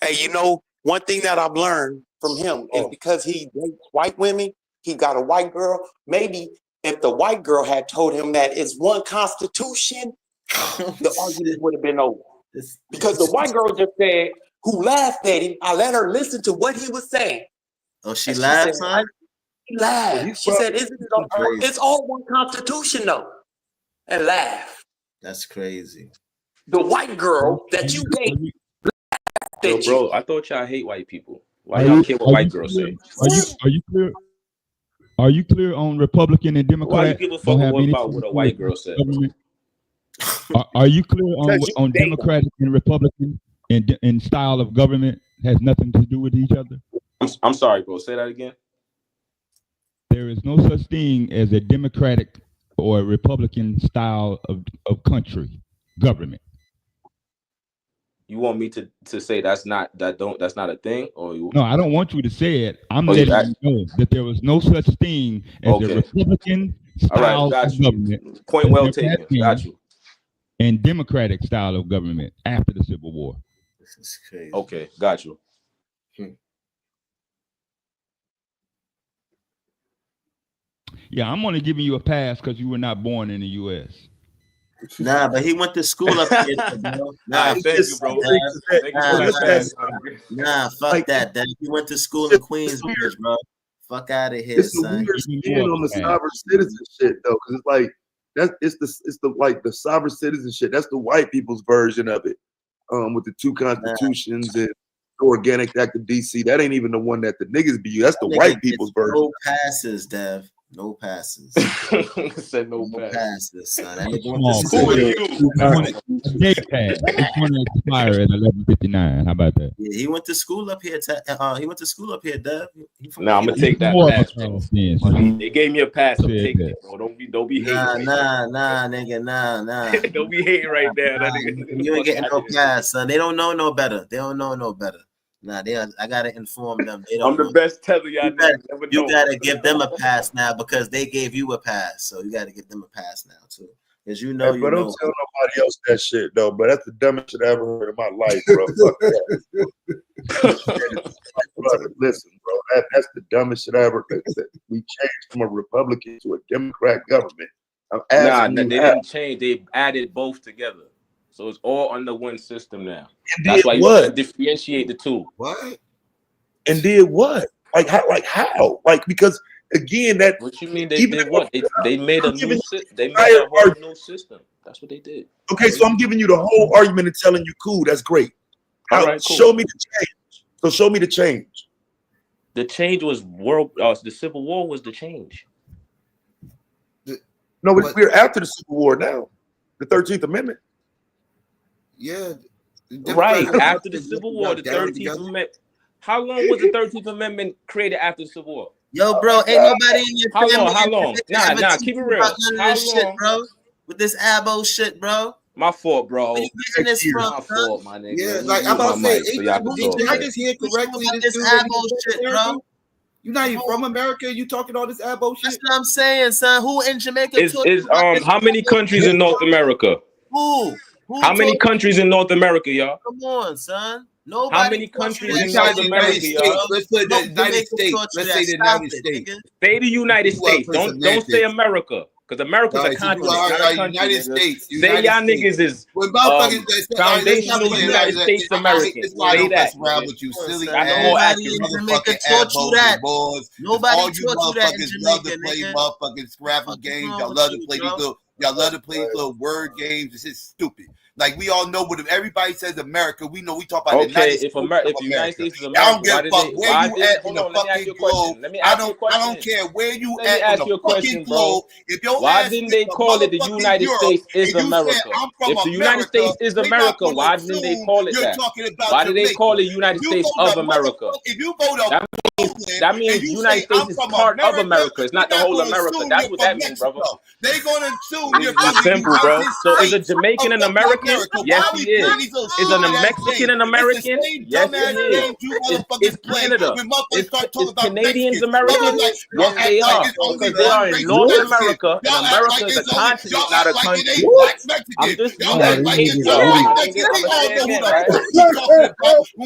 Hey, you know, one thing that I've learned from him is because he dates white women, he got a white girl. Maybe if the white girl had told him that it's one constitution, the argument would have been over. Because the white girl just said, who laughed at him, I let her listen to what he was saying. Oh, she laughed, son? She laughed. She said, it's all one constitution, though. And laughed. That's crazy. The white girl that you date. Yo, bro, I thought y'all hate white people. Why y'all care what white girls say? Are you clear? Are you clear on Republican and Democrat? Why you give a fuck about what a white girl said? Are you clear on Democratic and Republican and style of government has nothing to do with each other? I'm sorry, bro. Say that again. There is no such thing as a Democratic or a Republican style of country government. You want me to say that's not a thing, or you? No, I don't want you to say it. I'm letting you know that there was no such thing as a Republican style of government. Point well taken. Got you. And Democratic style of government after the Civil War. This is crazy. Okay, got you. Yeah, I'm only giving you a pass because you were not born in the U.S. Nah, but he went to school up here, bro. Nah, thank you, bro. Nah, fuck that. He went to school in Queensbridge, bro. Fuck out of here, it's son. It's the weird on the sovereign citizen shit, though, because it's like it's the sovereign citizen shit. That's the white people's version of it, with the two constitutions and the Organic Act of DC. That ain't even the one that the niggas be. That's the white people's version. No passes, Dev. No passes. Said no passes, son. I Day pass. It's going to expire at 11:59. How about that? Yeah, he went to school up here. He went to school up here, Dev. Nah, I'm gonna take that pass, bro. They gave me a pass. I'm taking it, bro. Don't be hating. Nah, nigga, nah. Don't be hating right there. You ain't getting no pass, son. They don't know no better. Nah, I gotta inform them. I'm the best teller y'all You gotta give them a pass now because they gave you a pass. So you gotta give them a pass now too. Because you know, but don't tell nobody else that shit though. But that's the dumbest shit I ever heard in my life, bro. Fuck that. Listen, bro, that's the dumbest shit I ever heard. We changed from a Republican to a Democrat government. Nah, they didn't change. They added both together. So it's all under one system now. That's why you can differentiate the two. What? And did what? Like how? Like because again, that. What you mean? They did what? They made a new system. They made a whole new system. That's what they did. Okay, so I'm giving you the whole argument and telling you, cool, that's great. All right, cool. Show me the change. So show me the change. The change was the Civil War was the change. No, we're after the Civil War now. The 13th Amendment. Yeah. Right. After the Civil War, the 13th Amendment. How long was the 13th Amendment created after the Civil War? Yo, bro, ain't nobody in your family. How long? Nah, keep it real. How long? Bro? With this abo shit, bro. My fault, bro. Where you getting this from, my fault, my nigga. Yeah, like I'm about to say, so y'all can talk. did I just hear correctly? This abo shit, bro. You're not even from America. You talking all this abo shit? That's what I'm saying, son. Who in Jamaica? How many countries in North America? Who how many countries in North America, y'all? Come on, son. Nobody. How many countries in North America, y'all? Let's put the United States. Let's say the United States. Say the United States. Don't say America. Because America's a continent, not a country. United States. Say y'all niggas is foundational United States Americans. Say that. With you, silly Nobody in Jamaica taught you that. Nobody taught you that in love to Jamaica, play nigga. motherfucking Scrabble games. Y'all love to play these little. Y'all love to play these little word games. This is stupid. Like we all know, what everybody says America, we know we talk about. Okay, if the United States is America, I don't give a fuck where you at in the fucking globe. I don't care where you at in the fucking globe. If your why didn't they call it the United States is America? If the United States is America, why didn't they call it that? Why did they call it United States of America? If you go to that means United States is part of America. It's not the whole America. That's what that means, brother. They're gonna assume you're it's simple, bro. So is a Jamaican an American? Yes, he is. Is a Mexican an American? Yes, he is. Is Canada? Is Canadians Americans? Yes, they are. Because they are in North America, and America is a continent, not a country. I'm just educating y'all.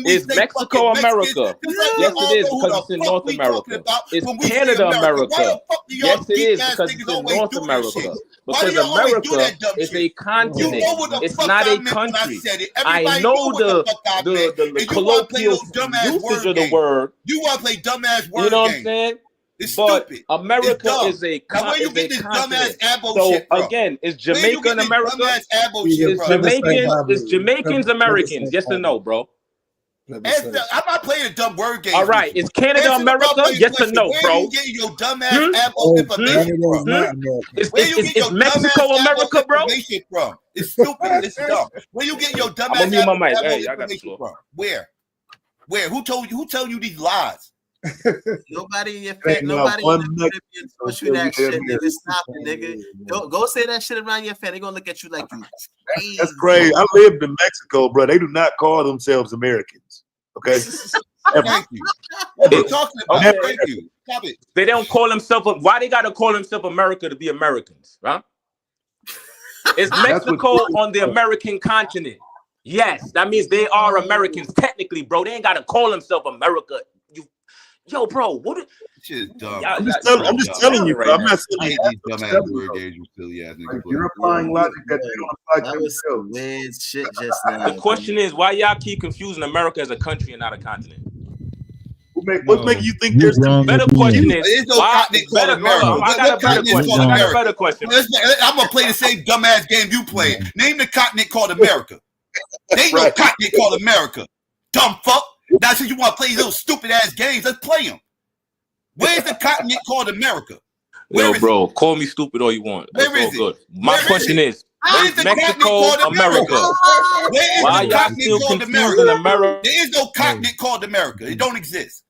Is Mexico America? Yes, it is, because it's in North America. Is Canada America? Yes, it is, because it's in North America. Because America is a continent. It's not a country. I know the colloquial usage of the word. You want to play dumbass word? You know what I'm saying? It's but stupid. America is a continent. So again, is Jamaica in America? Is Jamaicans Americans? Yes or no, bro? I'm not playing a dumb word game. All right, is Canada America? Yes or no, bro? Where you getting your dumbass Apple information from? Is Mexico America, bro? It's stupid. It's dumb. Where you getting your dumbass Apple information from? Where? Who told you? Who telling you these lies? Nobody in your family, nobody in your family taught you that shit, nigga. Stop it, nigga. Go say that shit around your family. They're gonna look at you like you crazy. That's crazy. I lived in Mexico, bro. They do not call themselves Americans. Okay. Thank you. What are you talking about? Okay. Thank you. Stop it. They don't call themselves. Why they gotta call themselves America to be Americans, huh? Is Mexico on the American continent? Yes, that means they are Americans technically, bro. They ain't gotta call themselves America. Yo, bro, what? Shit is dumb. I'm just telling you, bro. I'm not saying these dumbass word games, you silly ass niggas. You're applying logic that they don't apply to was some weird shit just now. The question is, why y'all keep confusing America as a country and not a continent? What's making you think there's a better question? Is no continent called America. I got a better question. I'm gonna play the same dumbass game you played. Name the continent called America. There ain't no continent called America. Dumb fuck. Now, since you want to play these little stupid ass games, let's play them. Where's the continent called America? Yo, bro, call me stupid all you want. Where is it? My question is Mexico, America. Why y'all still confusing America? There is no continent called America. It don't exist.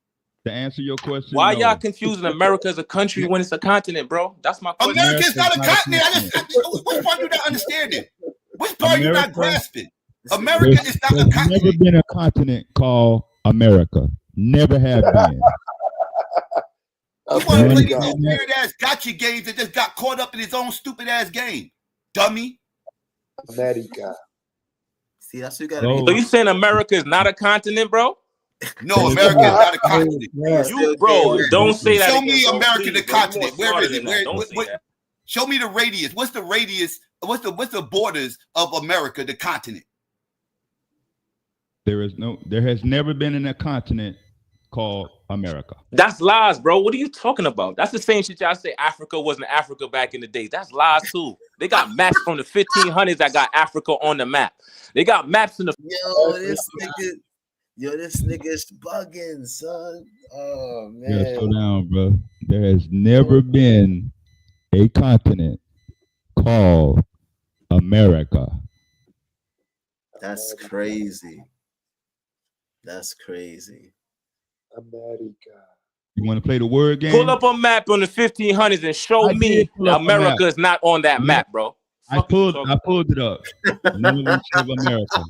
To answer your question, why y'all confusing America as a country when it's a continent, bro? That's my question. America is not a continent. Which part you not understanding? Which part you not grasping? America is not a continent. Never been a continent called America. Never have been. You want to play these weird ass gotcha games that just got caught up in his own stupid ass game, dummy. Natty guy. See, that's what you got. So you saying America is not a continent, bro? No, America is not a continent. You, bro, don't say that. Show me America the continent. Where is it? Show me the radius. What's the radius? What's the borders of America, the continent? There has never been a continent called America. That's lies, bro. What are you talking about? That's the same shit y'all say Africa wasn't Africa back in the day. That's lies too. They got maps from the 1500s that got Africa on the map. They got maps in the. This nigga's bugging, son. Oh Yeah, man. slow down, bro. There has never been a continent called America. That's crazy. That's crazy. America. You want to play the word game? Pull up a map on the 1500s and show me America is not on that map, bro. I pulled it up. None of them say America.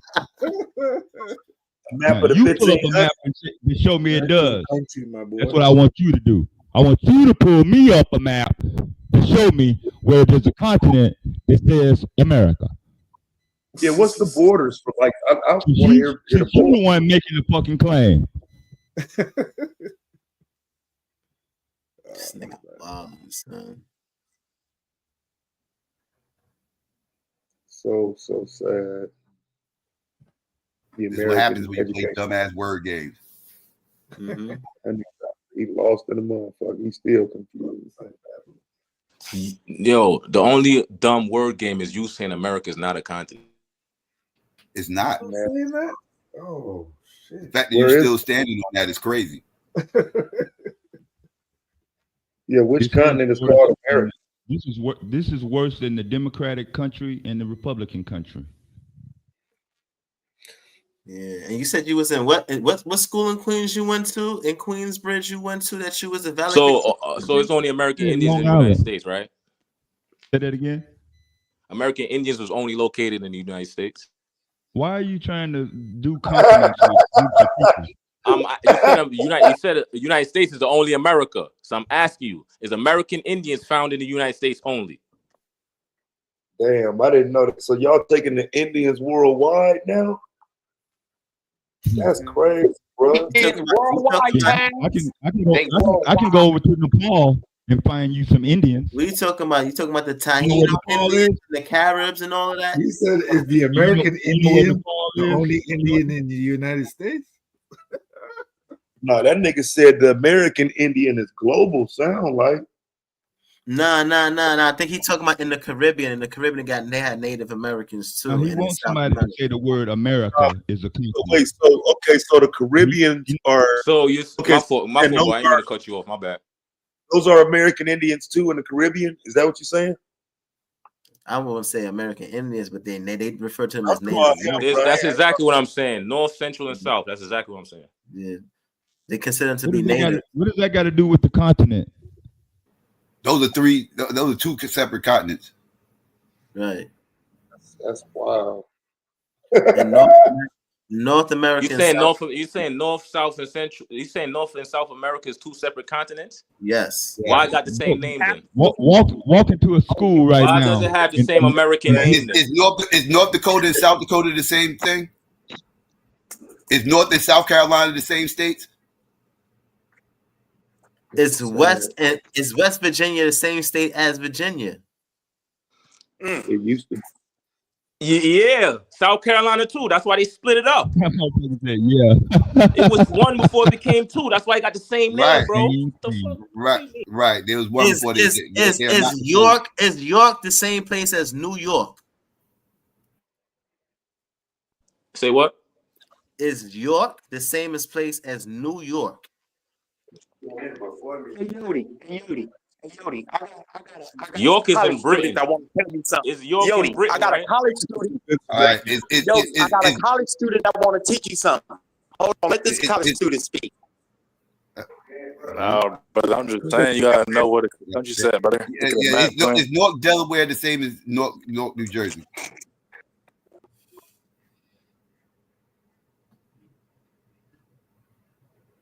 Map Now, of the you pull up a 1500s. map and show me it does. Country, my boy. That's what I want you to do. I want you to pull me up a map to show me where there's a continent that says America. Yeah, what's the borders for? Like, I want to hear the You're the one making the fucking claim. This nigga bombs, son. So sad. The This is what happens when you play dumbass word games. Mm-hmm. And he lost in the motherfucker. He's still confused. Yo, the only dumb word game is you saying America is not a continent. It's not. Oh shit! The fact that you're still standing on that is crazy. Yeah, which continent is called America? This is worse than the Democratic country and the Republican country. Yeah, and you said you was in what school in Queens you went to? In Queensbridge you went to that you was a So it's only American Indians in the United States, right? Say that again. American Indians was only located in the United States. Why are you trying to do continents with groups of people? You said the United States is the only America. So I'm asking you, is American Indians found in the United States only? Damn, I didn't know that. So y'all taking the Indians worldwide now? That's crazy, bro. I can go over to Nepal and find you some Indians. What are you talking about? You talking about the Taino Indians, the Caribs, and all of that? You said is the American Indian the only Indian in the United States? No, that nigga said the American Indian is global. Sound like. Nah. I think he talking about in the Caribbean. In the Caribbean, they had Native Americans too. Now, he wants somebody to say the word America is a continent. Wait, so the Caribbeans are. So you okay, my fault. I ain't gonna cut you off. My bad. Those are American Indians too in the Caribbean. Is that what you're saying? I won't say American Indians, but they refer to them as Native. That's exactly what I'm saying. North, Central, and South. That's exactly what I'm saying. Yeah, they consider them to be Native. What does that got to do with the continent? Those are two separate continents. Right. That's wild. And North America. You saying North, South, and Central? You saying North and South America is two separate continents? Yes. Why got the same name then? Walk into a school right Why now. Why does it have the same American name? Is North Dakota and South Dakota the same thing? Is North and South Carolina the same states? Is West Virginia the same state as Virginia? It used to. Yeah, South Carolina too. That's why they split it up. Yeah. It was one before it became two. That's why it got the same name, bro. Right. There was one before this. Is York the same place as New York? Say what? Is York the same place as New York? Hey, Yodi. York is in Britain. I want to tell you something. Is York in Britain? I got right? a college student. All right. I got a college student that want to teach you something. Hold on, let this college student speak. No, but I'm just saying you gotta know what don't you say, brother? Is North Delaware the same as North New Jersey?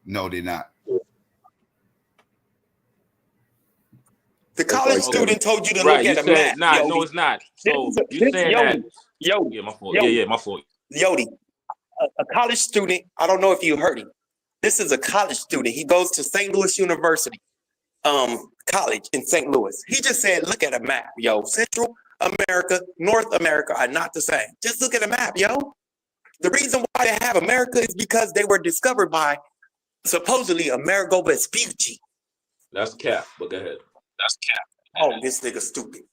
No, they're not. The college student told you to look at a map. No, it's not. So you saying that? Yodi. Yeah, my fault. Yeah, my fault. Yodi, a college student. I don't know if you heard him. This is a college student. He goes to St. Louis University, college in St. Louis. He just said, "Look at a map, yo. Central America, North America are not the same. Just look at a map, yo. The reason why they have America is because they were discovered by supposedly Amerigo Vespucci." That's cap. But go ahead. That's cap. Oh, this nigga stupid.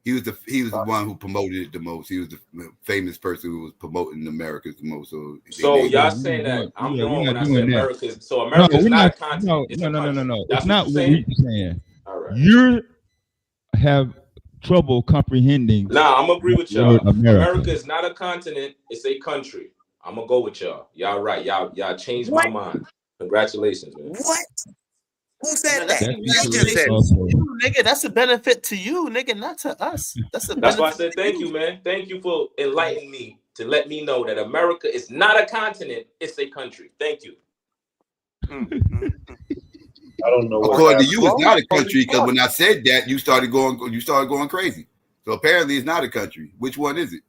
He was the one who promoted it the most. He was the famous person who was promoting America the most. So So they y'all saying that I'm Yeah, we're wrong when not I say doing that. America is so No, America is we're not a not. continent, it's a country. No. That's It's what not you're what saying? we're saying. All right. You have trouble comprehending Nah, I'm gonna agree the with word y'all. America. America is not a continent, it's a country. I'm gonna go with y'all. Y'all right. Y'all changed my What? mind. Congratulations, man. What? Who said No, that's that? That's You just because said congratulations it. to you, nigga. That's a benefit to you, nigga, not to us. That's a That's why I benefit said to thank you, you. man. Thank you for enlightening me to let me know that America is not a continent, it's a country. Thank you. I don't know what According to happened. you, it's not a country because when I said that, you started going crazy. So apparently, it's not a country. Which one is it?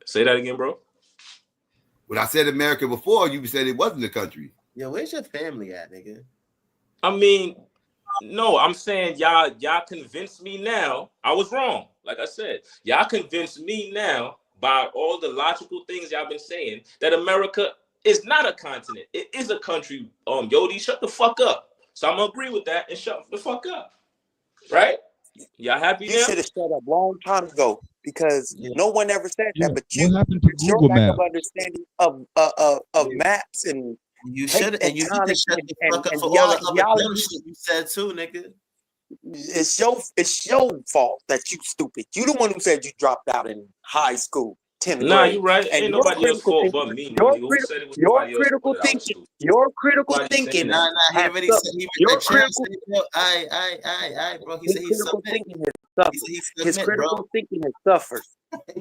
Say that again, bro. When I said America before, you said it wasn't a country. Yo, where's your family at, nigga? I mean, no, I'm saying y'all convinced me now. I was wrong. Like I said, y'all convinced me now by all the logical things y'all been saying that America is not a continent. It is a country. Yodi, shut the fuck up. So I'm gonna agree with that and shut the fuck up. Right? Y'all happy You now? should have shut up long time ago because Yeah. no one ever said Yeah. that. But What happened to your Google lack Maps? of understanding of maps and You tape should, and and you need time to shut the fuck up and for all the other dumb geology. shit you said too, nigga. It's your fault that you stupid. You the one who said you dropped out in high school, 10th Nah, you grade, right. and Ain't nobody else fault but me, nigga. Who said it was somebody else's fault that I was stupid? your critical Nobody saying thinking Nah, that. he has already said suffered. he Your that champ critical said, yo, I, bro. He his said he critical submit. thinking has He suffered. said he His submit, bro. critical thinking has suffered.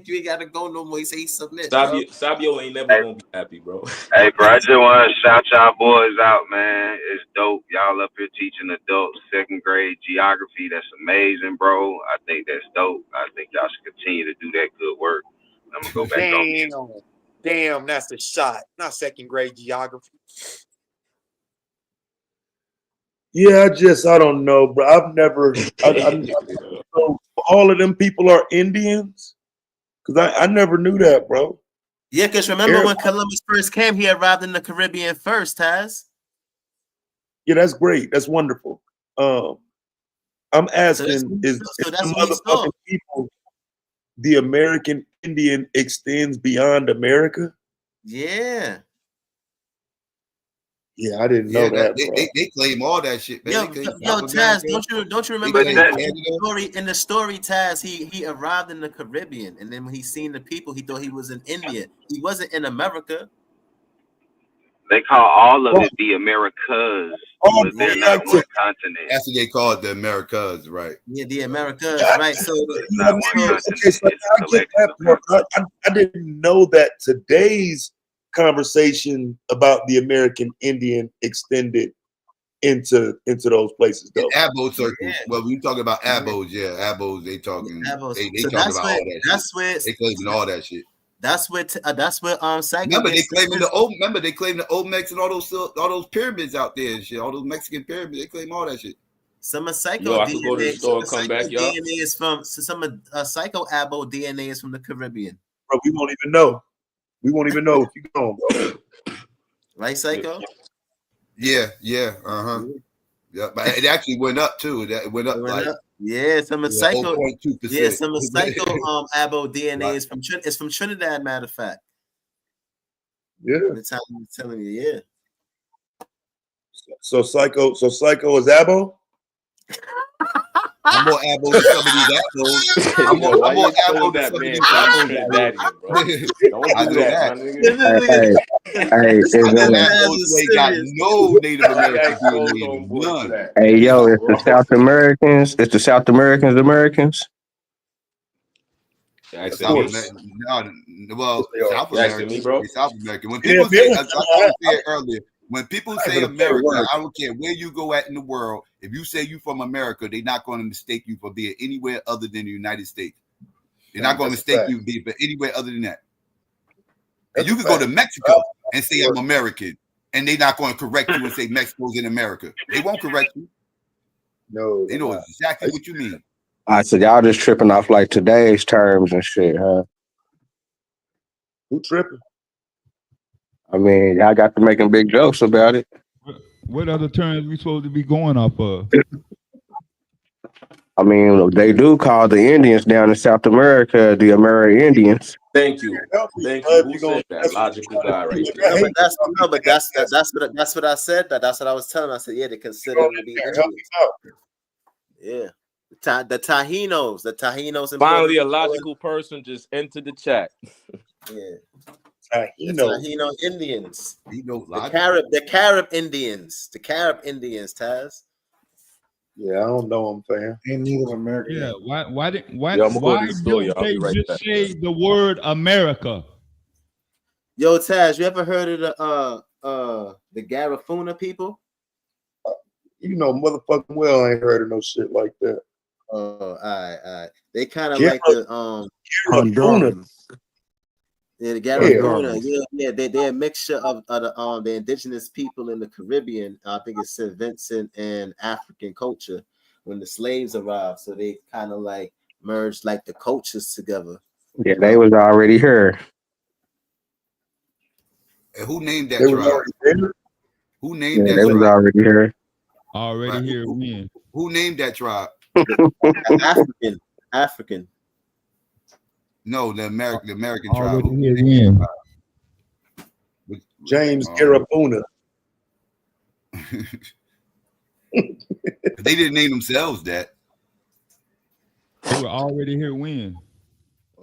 You ain't gotta go no more. He said he submit, bro. Sabio ain't never gonna be happy, bro. Hey, bro, I just want to shout y'all boys out, man. It's dope. Y'all up here teaching adults second grade geography. That's amazing, bro. I think that's dope. I think y'all should continue to do that good work. I'm going to go back on mute. Damn, that's a shot. Not second grade geography. Yeah, I don't know, bro. I've never. So all of them people are Indians, because I never knew that, bro. Yeah, because remember when Columbus first came, he arrived in the Caribbean first, Taz. Yeah, that's great. That's wonderful. I'm asking, is that's some what he saw. motherfucking people the American Indian extends beyond America? Yeah. Yeah, I didn't know that, bro. They claim all that shit, man. Yo, Taz, don't you remember in the story, Taz, he arrived in the Caribbean, and then when he seen the people, he thought he was in India. He wasn't in America. They call all of it the Americas, but they're not one continent. That's what they call it, the Americas, right? Yeah, the Americas, right? So it's not one continent. Okay, so I get that part. I didn't know that today's conversation about the American Indian extended into those places, though. Abo circles. Yeah. Well, we talking about abos, abos. They talking. They so talking about all that. That's shit. where they claiming all that shit. That's where Psycho. Remember they claiming they claim the Olmecs and all those pyramids out there and shit. All those Mexican pyramids. They claim all that shit. Some of Psycho Yo, I could go to the store and come back, y'all. DNA is from some of Psycho Abo DNA is from the Caribbean. Bro, we won't even know. We won't even know if you go, bro. Right, Psycho? Yeah. Yeah, but it actually went up too. It went up Yeah, some of Psycho. 0.2%. Yeah, some of Psycho Abo DNA is from Trinidad. Matter of fact. Yeah. The time I'm telling you, yeah. So Psycho is Abo? I'm more abo than some of these abos. I'm more abo than some of these abos. Trinidadian, bro. Don't do that, my nigga. Hey, they got no Native American DNA. None. Hey, yo, it's the South Americans. It's the South Americans. South American, bro. South American. When people say, like I said earlier, when people say America, I don't care where you go at in the world. If you say you from America, they're not going to mistake you for being anywhere other than the United States. They're not going to mistake you for anywhere other than that. And you could go to Mexico and say I'm American, and they're not going to correct you and say Mexico's in America. They won't correct you. No, they know exactly what you mean. All right, so y'all just tripping off like today's terms and shit, huh? Who tripping? I mean, y'all got to making big jokes about it. What other terms we supposed to be going off of? I mean, they do call the Indians down in South America the Amerindians. Thank you. Thank you. Who said that? Logical guy right there. No, but that's what I said. That's what I was telling him. I said, yeah, they consider them to be Indians. Yeah, the Tahinos, and Finally, a logical person just entered the chat. Yeah, the Tahino. Tahino Indians, the Carib Indians, Taz. Yeah, I don't know them, fam. Ain't Native American. Yeah, why Yeah, I'm gonna go to the store, y'all. don't I'll they be right just back. say the word America? Yo, Taz, you ever heard of the Garifuna people? You know, motherfucking well, I ain't heard of no shit like that. Oh, all right. They kind of like the Hondurans. Yeah, the Garifuna. Yeah, they're a mixture of the indigenous people in the Caribbean. I think it's St. Vincent and African culture when the slaves arrived. So they kind of like merged like the cultures together. Yeah, they was already here. And who named that They was tribe? already there? Who named Yeah, that they was tribe? already here. Already Right. here when? Who named that tribe? African. No, the American tribe. Already here when? James Garifuna. They didn't name themselves that. They were already here when?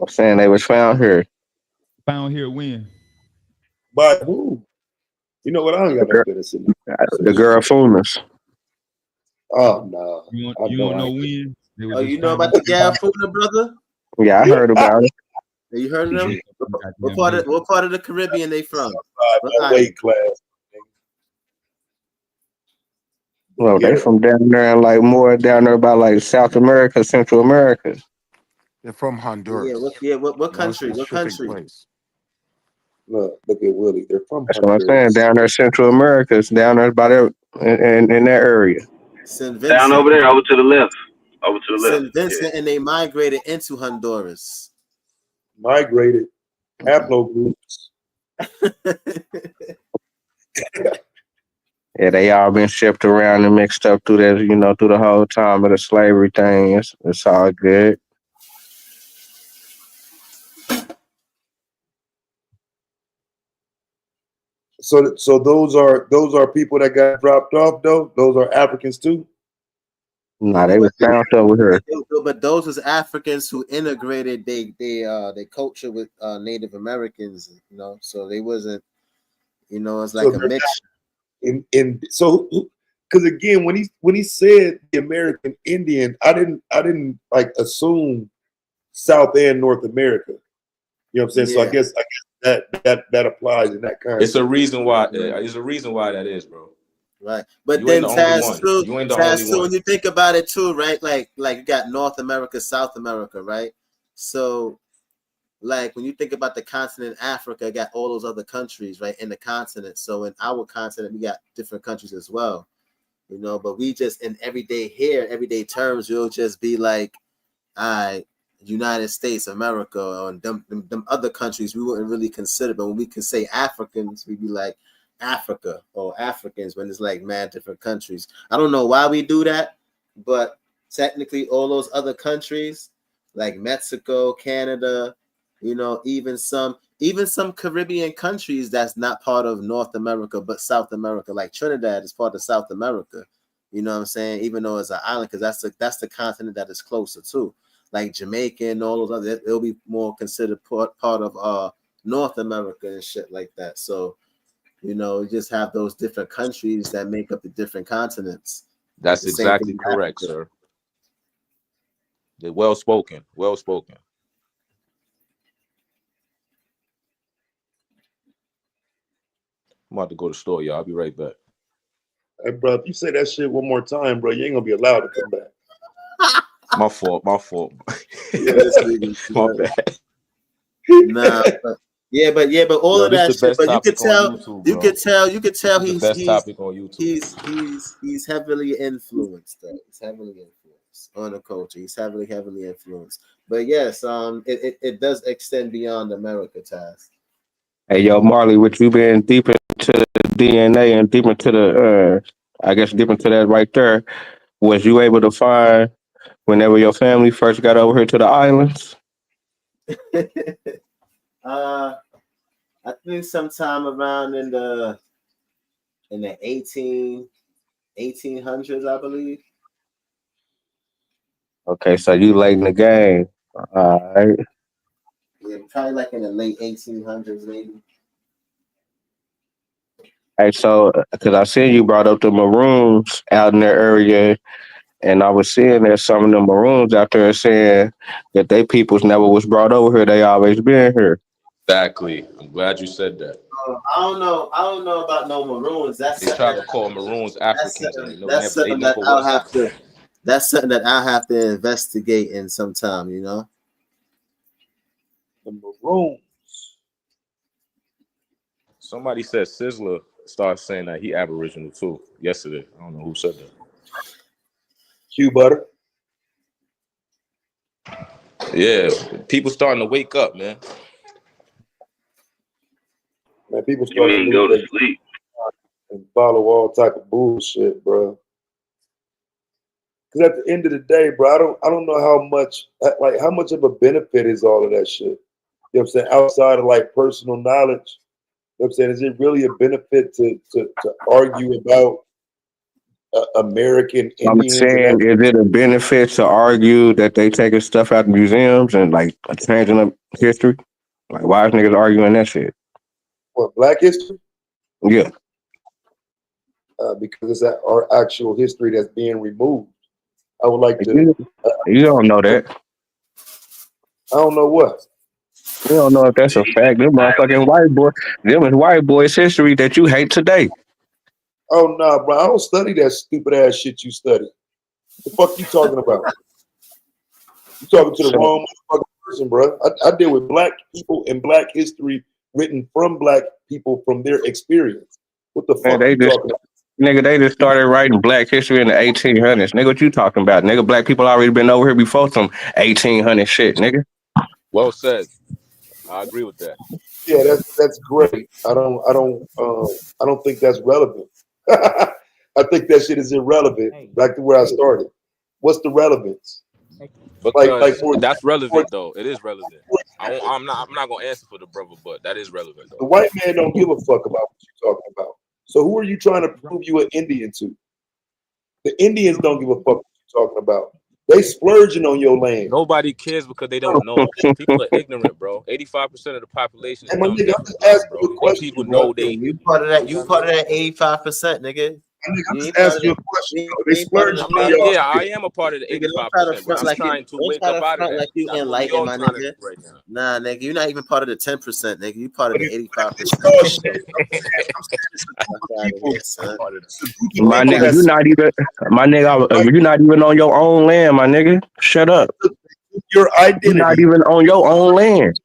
I'm saying they was found here. Found here when? By who? You know what? I don't got no business in The Garafunas. Oh no. You don't know when? They were Oh, just you know found about the Garifuna, brother? Yeah, I heard about it. You heard of them? What part of the Caribbean they from? Weight class. Well, they from down there, like more down there by like South America, Central America. They're from Honduras. What country? What country? Place. Look at Willie. They're from That's what I'm Honduras. saying. Down there, Central America, it's down there by there in that area. St. Vincent. Down over there, over to the left. Over to the left. St. Vincent, and they migrated into Honduras. Migrated haplogroups. Yeah, they all been shipped around and mixed up through that, through the whole time of the slavery thing. It's all good. So those are people that got dropped off though. Those are Africans too. Nah, they was found over here. But those was Africans who integrated their culture with Native Americans. So they wasn't. It's like a mixture. Because again, when he said the American Indian, I didn't like assume South and North America. You know what I'm saying? Yeah. So I guess that applies in that kind. It's a reason why. There's a reason why that is, bro. Right, but You then ain't the only one. Taz You ain't the only one. when you think about it too, right? Like you got North America, South America, right? So, like when you think about the continent Africa, got all those other countries, right, in the continent. So in our continent, we got different countries as well, But we just in everyday terms, we'll just be like, United States, America, or them other countries we wouldn't really consider. But when we can say Africans, we'd be like Africa or Africans when it's like mad different countries. I don't know why we do that, but technically all those other countries like Mexico, Canada, even some Caribbean countries that's not part of North America but South America, like Trinidad is part of South America. You know what I'm saying? Even though it's an island, because that's the continent that is closer to. Like Jamaica and all those other, it'll be more considered part of North America and shit like that. So, you just have those different countries that make up the different continents. That's exactly correct, sir. They're well spoken. Well spoken. I'm about to go to the store, y'all. I'll be right back. Hey, bro, if you say that shit one more time, bro, you ain't gonna be allowed to come back. My fault. My bad. Nah, but all of that shit. But you could tell he's topic on YouTube. He's heavily influenced. Though. He's heavily influenced on the culture. He's heavily influenced. But yes, it does extend beyond America, Taz. Hey, yo, Marley, what you been deep into the DNA and deep into the, deep into that right there? Was you able to find Whenever your family first got over here to the islands? I think sometime around in the 1800s, I believe. Okay, so you late in the game. All right. Yeah, probably like in the late 1800s, maybe. Hey, so because I seen you brought up the Maroons out in the area, and I was seeing that some of the Maroons out there saying that they peoples never was brought over here; they always been here. Exactly. I'm glad you said that. I don't know. I don't know about no Maroons. They try to call Maroons Africans, and they Something that never I'll was have to. African. That's something that I'll have to investigate in some time. You know. The Maroons. Somebody said Sizzler started saying that he Aboriginal too yesterday. I don't know who said that. Q Butter. Yeah, people starting to wake up, man. Man, people You starting ain't to go to lose sleep. and follow all type of bullshit, bro. Because at the end of the day, bro, I don't know how much of a benefit is all of that shit. You know what I'm saying? Outside of like personal knowledge, you know what I'm saying? Is it really a benefit to argue about American I'm Indians and saying, is it a benefit to argue that they taking stuff out of museums and like changing up history? Like, why is niggas arguing that shit? what, Black history? Yeah. Because it's our actual history that's being removed. I would like to. You don't know that. I don't know what. You don't know if that's a fact. Them motherfucking them is white boys' history that you hate today. Oh no, bro! I don't study that stupid ass shit you study. The fuck you talking about? You talking to the wrong motherfucking person, bro. I deal with black people and black history written from black people from their experience. What the fuck you talking about? Nigga, they just started writing black history in the 1800s. Nigga, what you talking about? Nigga, black people already been over here before some 1800 shit, nigga. Well said. I agree with that. Yeah, that's great. I don't think that's relevant. I think that shit is irrelevant. Back to where I started. What's the relevance? Because for that's relevant though. It is relevant. I'm not gonna answer for the brother, but that is relevant the though. white man don't give a fuck about what you're talking about. So who are you trying to prove you an Indian to? The Indians don't give a fuck what you're talking about. They splurging on your land. Nobody cares because they don't know. People are ignorant, bro. 85% of the population is Hey, my dumb, nigga, deaf, I'm and just blind, asking bro. you a You think question, people bro. know they? You part of that. You part of that 85%, nigga. I'm just asking you a question. They splurging I on mean, y'all yeah, I shit. am a part of the Nigga, don't try to 85%, but front I'm like you. trying to Don't wake try up to out of front that. like you That's what we enlightened, all my trying to do nigga. right now. Nah, nigga, you're not even part of the 10%, nigga. You part of the 85%. It's your shit. I'm saying it's a group of people. It's a group of My people nigga, that's you're not even on your own land, my nigga. Shut up. your You're not identity. even on your own land.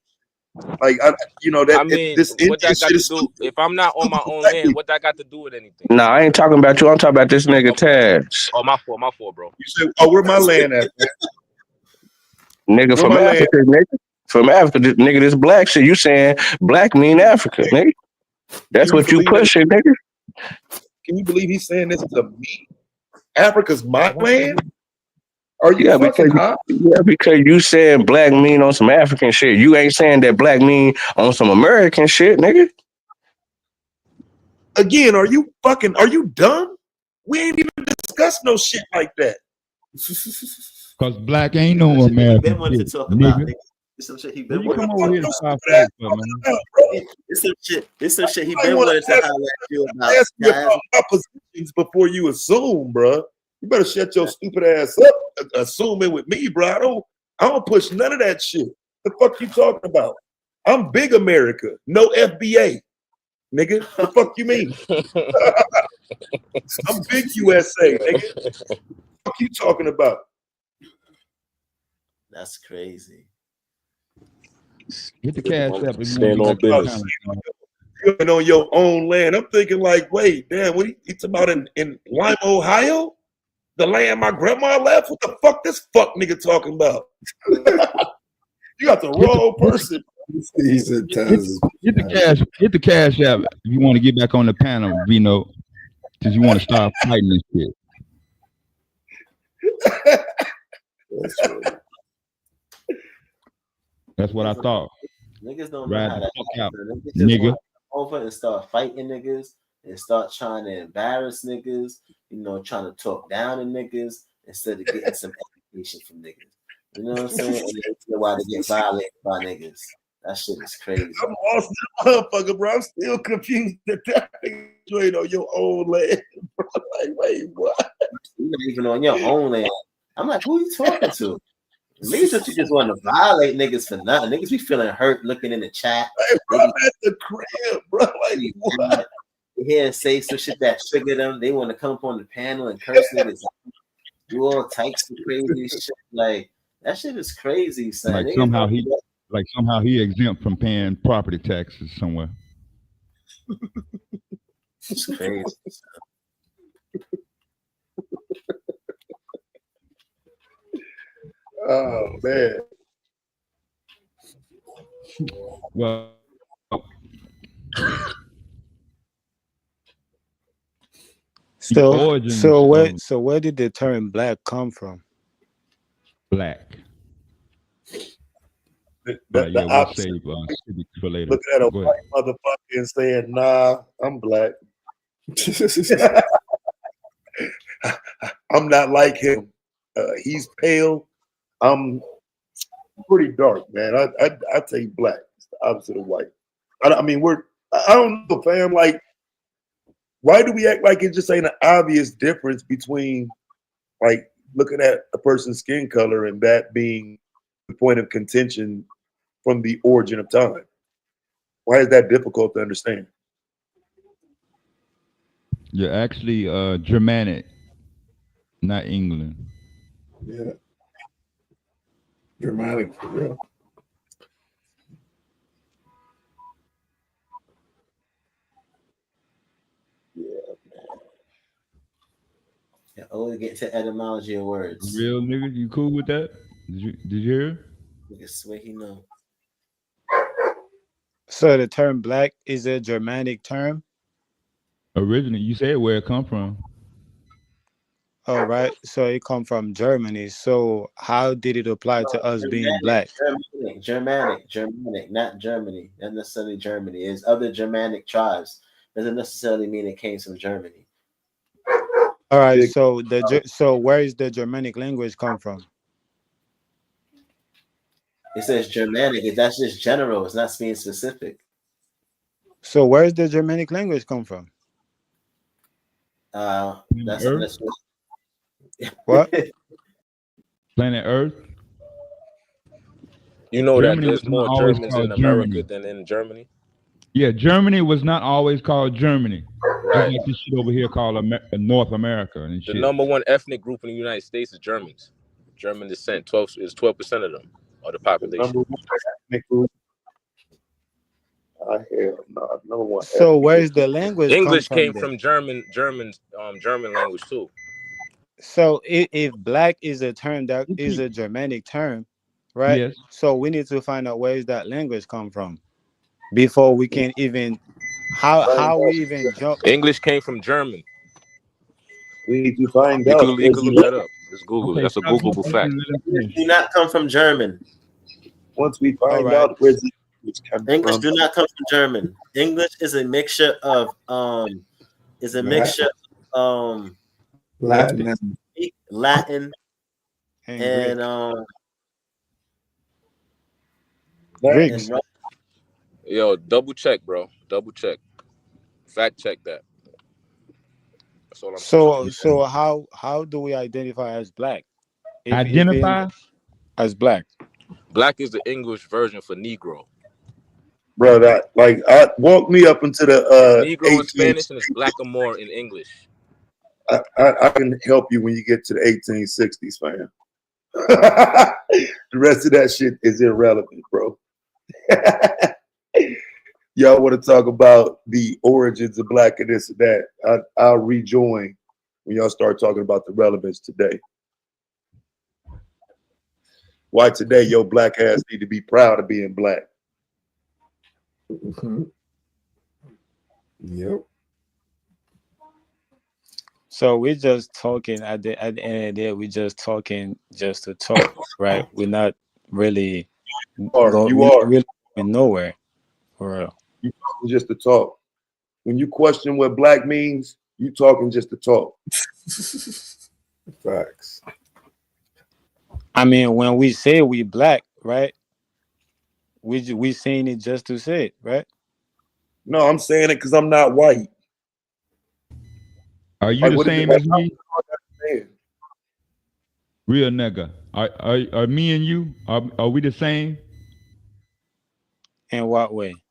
Like I mean, this what Indian that got shit to is do? stupid. If I'm not on my Stupid for own black land, people. what that got to do with anything? Nah, I ain't talking about you. I'm talking about this nigga Taz. Oh, my fault, bro. You say, oh, where my land at, man? Nigga Where from my land? Africa, nigga. From Africa, nigga, this black shit. You saying black mean Africa, nigga. That's Can you what you believe that? pushing, nigga. Can you believe he's saying this to me? Africa's my land? Are you Yeah, fucking high? because you saying black mean on some African shit. You ain't saying that black mean on some American shit, nigga. Again, are you dumb? We ain't even discussed no shit like that. Cause black ain't no American shit, nigga. It's some shit he Where been you wanting come to over talk here to about. start fighting for, man? It's some shit he been wanting to highlight you about. Ask me about my positions before you assume, bro. You better shut your stupid ass up. Assuming with me, bro. I don't push none of that shit. The fuck you talking about? I'm big America, no FBA, nigga. The fuck you mean? I'm big USA, nigga. What fuck you talking about? That's crazy. Get the cash up if you want Stand to on get back business. You're on your own land. I'm thinking like, wait, damn, what you talking about in Lima, Ohio? The land my grandma left? What the fuck this fuck nigga talking about? You got the wrong person. Get the cash out if you want to get back on the panel, Vino, because you want to start fighting this shit. That's true. That's what I thought. Niggas don't know Ride how the to fuck act. out, So niggas just nigga. want to come over and start fighting niggas and start trying to embarrass niggas, trying to talk down to niggas instead of getting some education from niggas. You know what I'm saying? And they feel why they get violated by niggas. That shit is crazy. I'm lost in the motherfucker, bro. I'm still confused that you ain't on your own land, bro. Like, wait, what? You're not even on your own land. I'm like, who you talking to? Niggas just want to violate niggas for nothing. Niggas be feeling hurt looking in the chat. Hey, bro, I'm at the crib, bro. Like, what? They hear and say some shit that trigger them. They want to come up on the panel and curse niggas. Do all types of crazy shit. Like, that shit is crazy, son. Like Niggas somehow he exempt from paying property taxes somewhere. It's crazy. Oh man. Well, So where did the term black come from? Black. The We'll opposite. save civics for later. Looking at a Go white ahead. motherfucker and saying, "Nah, I'm black." I'm not like him. He's pale. I'm pretty dark, man. I take black. It's the opposite of white. I mean, I don't know, fam. Like, why do we act like it just ain't an obvious difference between, like, looking at a person's skin color and that being the point of contention from the origin of time? Why is that difficult to understand? You're actually Germanic, not England. Yeah. Dramatic for real. Yeah, always get to etymology of words. Real nigga, you cool with that? Did you hear? Nigga swear he know. So the term black is a Germanic term? Originally, you said where it come from. All right. So it come from Germany. So how did it apply to us being black? Germanic, not Germany, not necessarily Germany. It's other Germanic tribes. Doesn't necessarily mean it came from Germany. All right. So where is the Germanic language come from? It says Germanic. That's just general. It's not being specific. So where is the Germanic language come from? That's what? Planet Earth. You know Germany that was there's not more always Germans called in America Germany. than in Germany. Yeah, Germany was not always called Germany. Just like this shit over here called North America and The shit. number one ethnic group in the United States is Germans. German descent. 12% of them of the population. Number one ethnic group. Hell no, number one. So where's the language English come came from? from German language too. So if black is a term that is a Germanic term, right? Yes. So we need to find out where is that language come from before we can even how we even jump. English came from German. We need to find You out. could look that up. Just Google it. That's a stop Googleable going fact. Do not come from German. Once we All find right. out where's the language coming English from. do not come from German. English is a mixture of Latin and Greek. and Yo, double check, bro. Double check. Fact check that. That's all I'm saying. So how do we identify as black? Identify as black. Black is the English version for Negro. Bro, that walk me up into the Negro in Spanish and it's Blackamoor in English. I can help you when you get to the 1860s, fam. The rest of that shit is irrelevant, bro. Y'all want to talk about the origins of black and this and that? I'll rejoin when y'all start talking about the relevance today. Why today your black ass need to be proud of being black? Yep. So we're just talking at the end of the day. We're just talking just to talk, right? We're not really You we're not are. really going nowhere for real. You talking just to talk. When you question what black means, you talking just to talk. Facts. I mean, when we say we black, right? We saying it just to say it, right? No, I'm saying it because I'm not white. Are you Like, the what is it? same Like, as me? saying? Real nigga. Are me and you? Are we the same? In what way?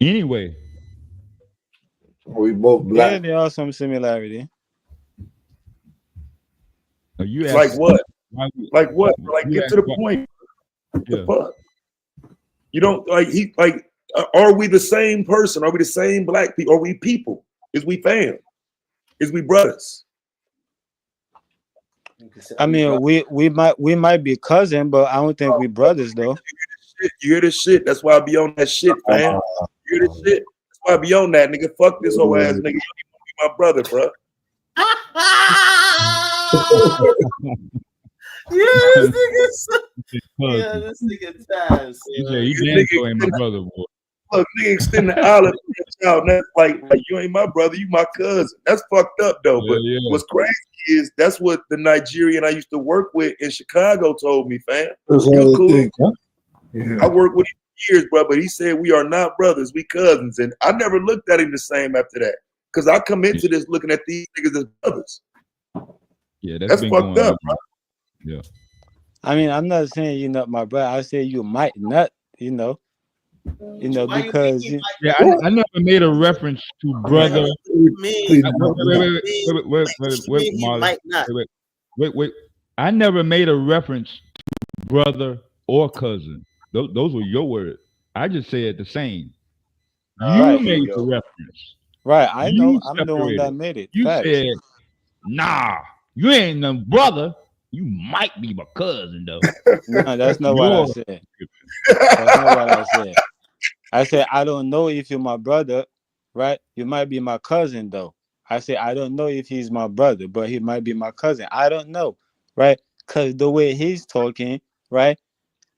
Anyway. We both Yeah, black. there are some similarity. You Like ask what? why Like what? Like, you get ask to the what? point. What Yeah. the fuck? You don't are we the same person? Are we the same black people? Are we people? Is we fam? Is we brothers? I mean, we might be cousin, but I don't think we brothers though. You hear this shit? That's why I be on that shit, fam. You hear this shit? That's why I be on that, nigga. Fuck this whole ass nigga. You be my brother, bro. This nigga times. You say you damn sure ain't my brother, boy. Look, nigga extend the olive out. That's like you ain't my brother, you my cousin. That's fucked up though. But what's crazy is that's what the Nigerian I used to work with in Chicago told me, fam. That's He how was they cool. think, huh? Yeah. I worked with him for years, bro, but he said we are not brothers, we cousins. And I never looked at him the same after that. Because I come into this looking at these niggas as brothers. Yeah, that's That's been fucked going up, on. bro. Yeah. I mean, I'm not saying you're not my brother. I say you might not, because Yeah, I never made a reference to brother. Wait, Marlon. Wait. I never made a reference to brother or cousin. Those were your words. I just said the same. You Right. made the reference. Right. I know. You I'm the one separated. that made it. You Facts. said, nah, you ain't no brother. You might be my cousin, though. No, that's not what I said. That's not what I said. I said, I don't know if you're my brother, right? You might be my cousin, though. I said, I don't know if he's my brother, but he might be my cousin. I don't know, right? Because the way he's talking, right?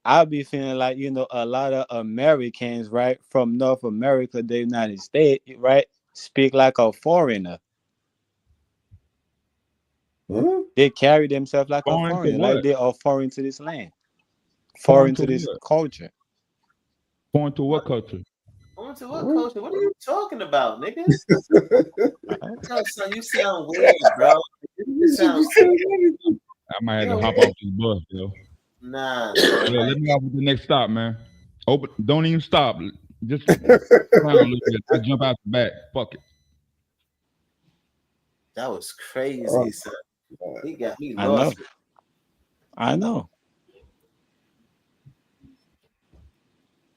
I'll be feeling like, a lot of Americans, right, from North America, the United States, right, speak like a foreigner. They carry themselves like a Foreign to foreigner, what? like they are foreign to this land, Foreign foreign to to this what? culture. Foreign to what culture? Going to what culture? What are you talking about, nigga? Yo, son, you sound weird, bro. You sound I might have to hop off this bus, yo. Nah. Yeah, let me off with the next stop, man. Open. Don't even stop. Just around a little bit. I jump out the back. Fuck it. That was crazy, son. He got me I know. lost. I know.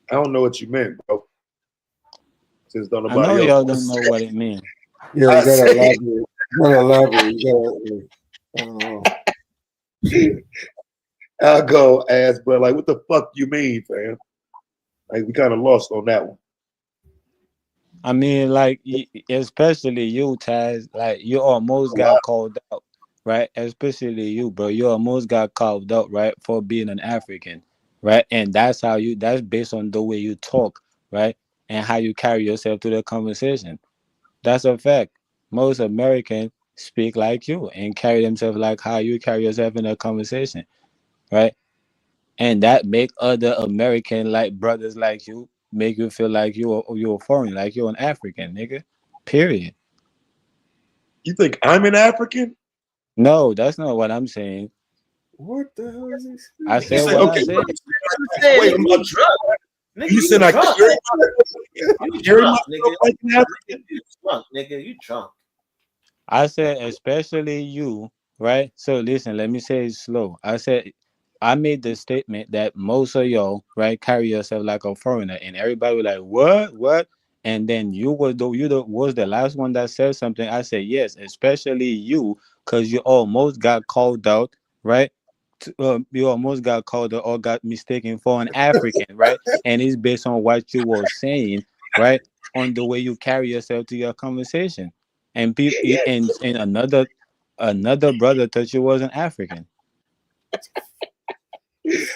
I don't know what you meant, bro. Since don't I know nobody y'all else. don't know what it means. Yeah, you gotta elaborate. You gotta elaborate. I'll go ask, bro, like, what the fuck you mean, fam? Like, we kind of lost on that one. I mean, like, especially you, Taz, like, you almost got called out, right? Especially you, bro. You almost got called out, right, for being an African, right? And that's based on the way you talk, right? And how you carry yourself to the conversation. That's a fact. Most Americans speak like you and carry themselves like how you carry yourself in a conversation, right? And that make other American like brothers like you make you feel like you're foreign, like you're an African, nigga. Period. You think I'm an African? No, that's not what I'm saying. What the hell is this? I said what I said. Wait, you drunk. Nigga, you said I drunk. You drunk, nigga. You drunk, nigga. You drunk. I said especially you, right? So listen, let me say it slow. I made the statement that most of y'all, right, carry yourself like a foreigner, and everybody was like, "What?" And then you was the last one that said something. I said yes, especially you, because you almost got called out, right? You almost got called out or got mistaken for an African, right? And it's based on what you were saying, right? On the way you carry yourself to your conversation. And people and another brother thought you wasn't African.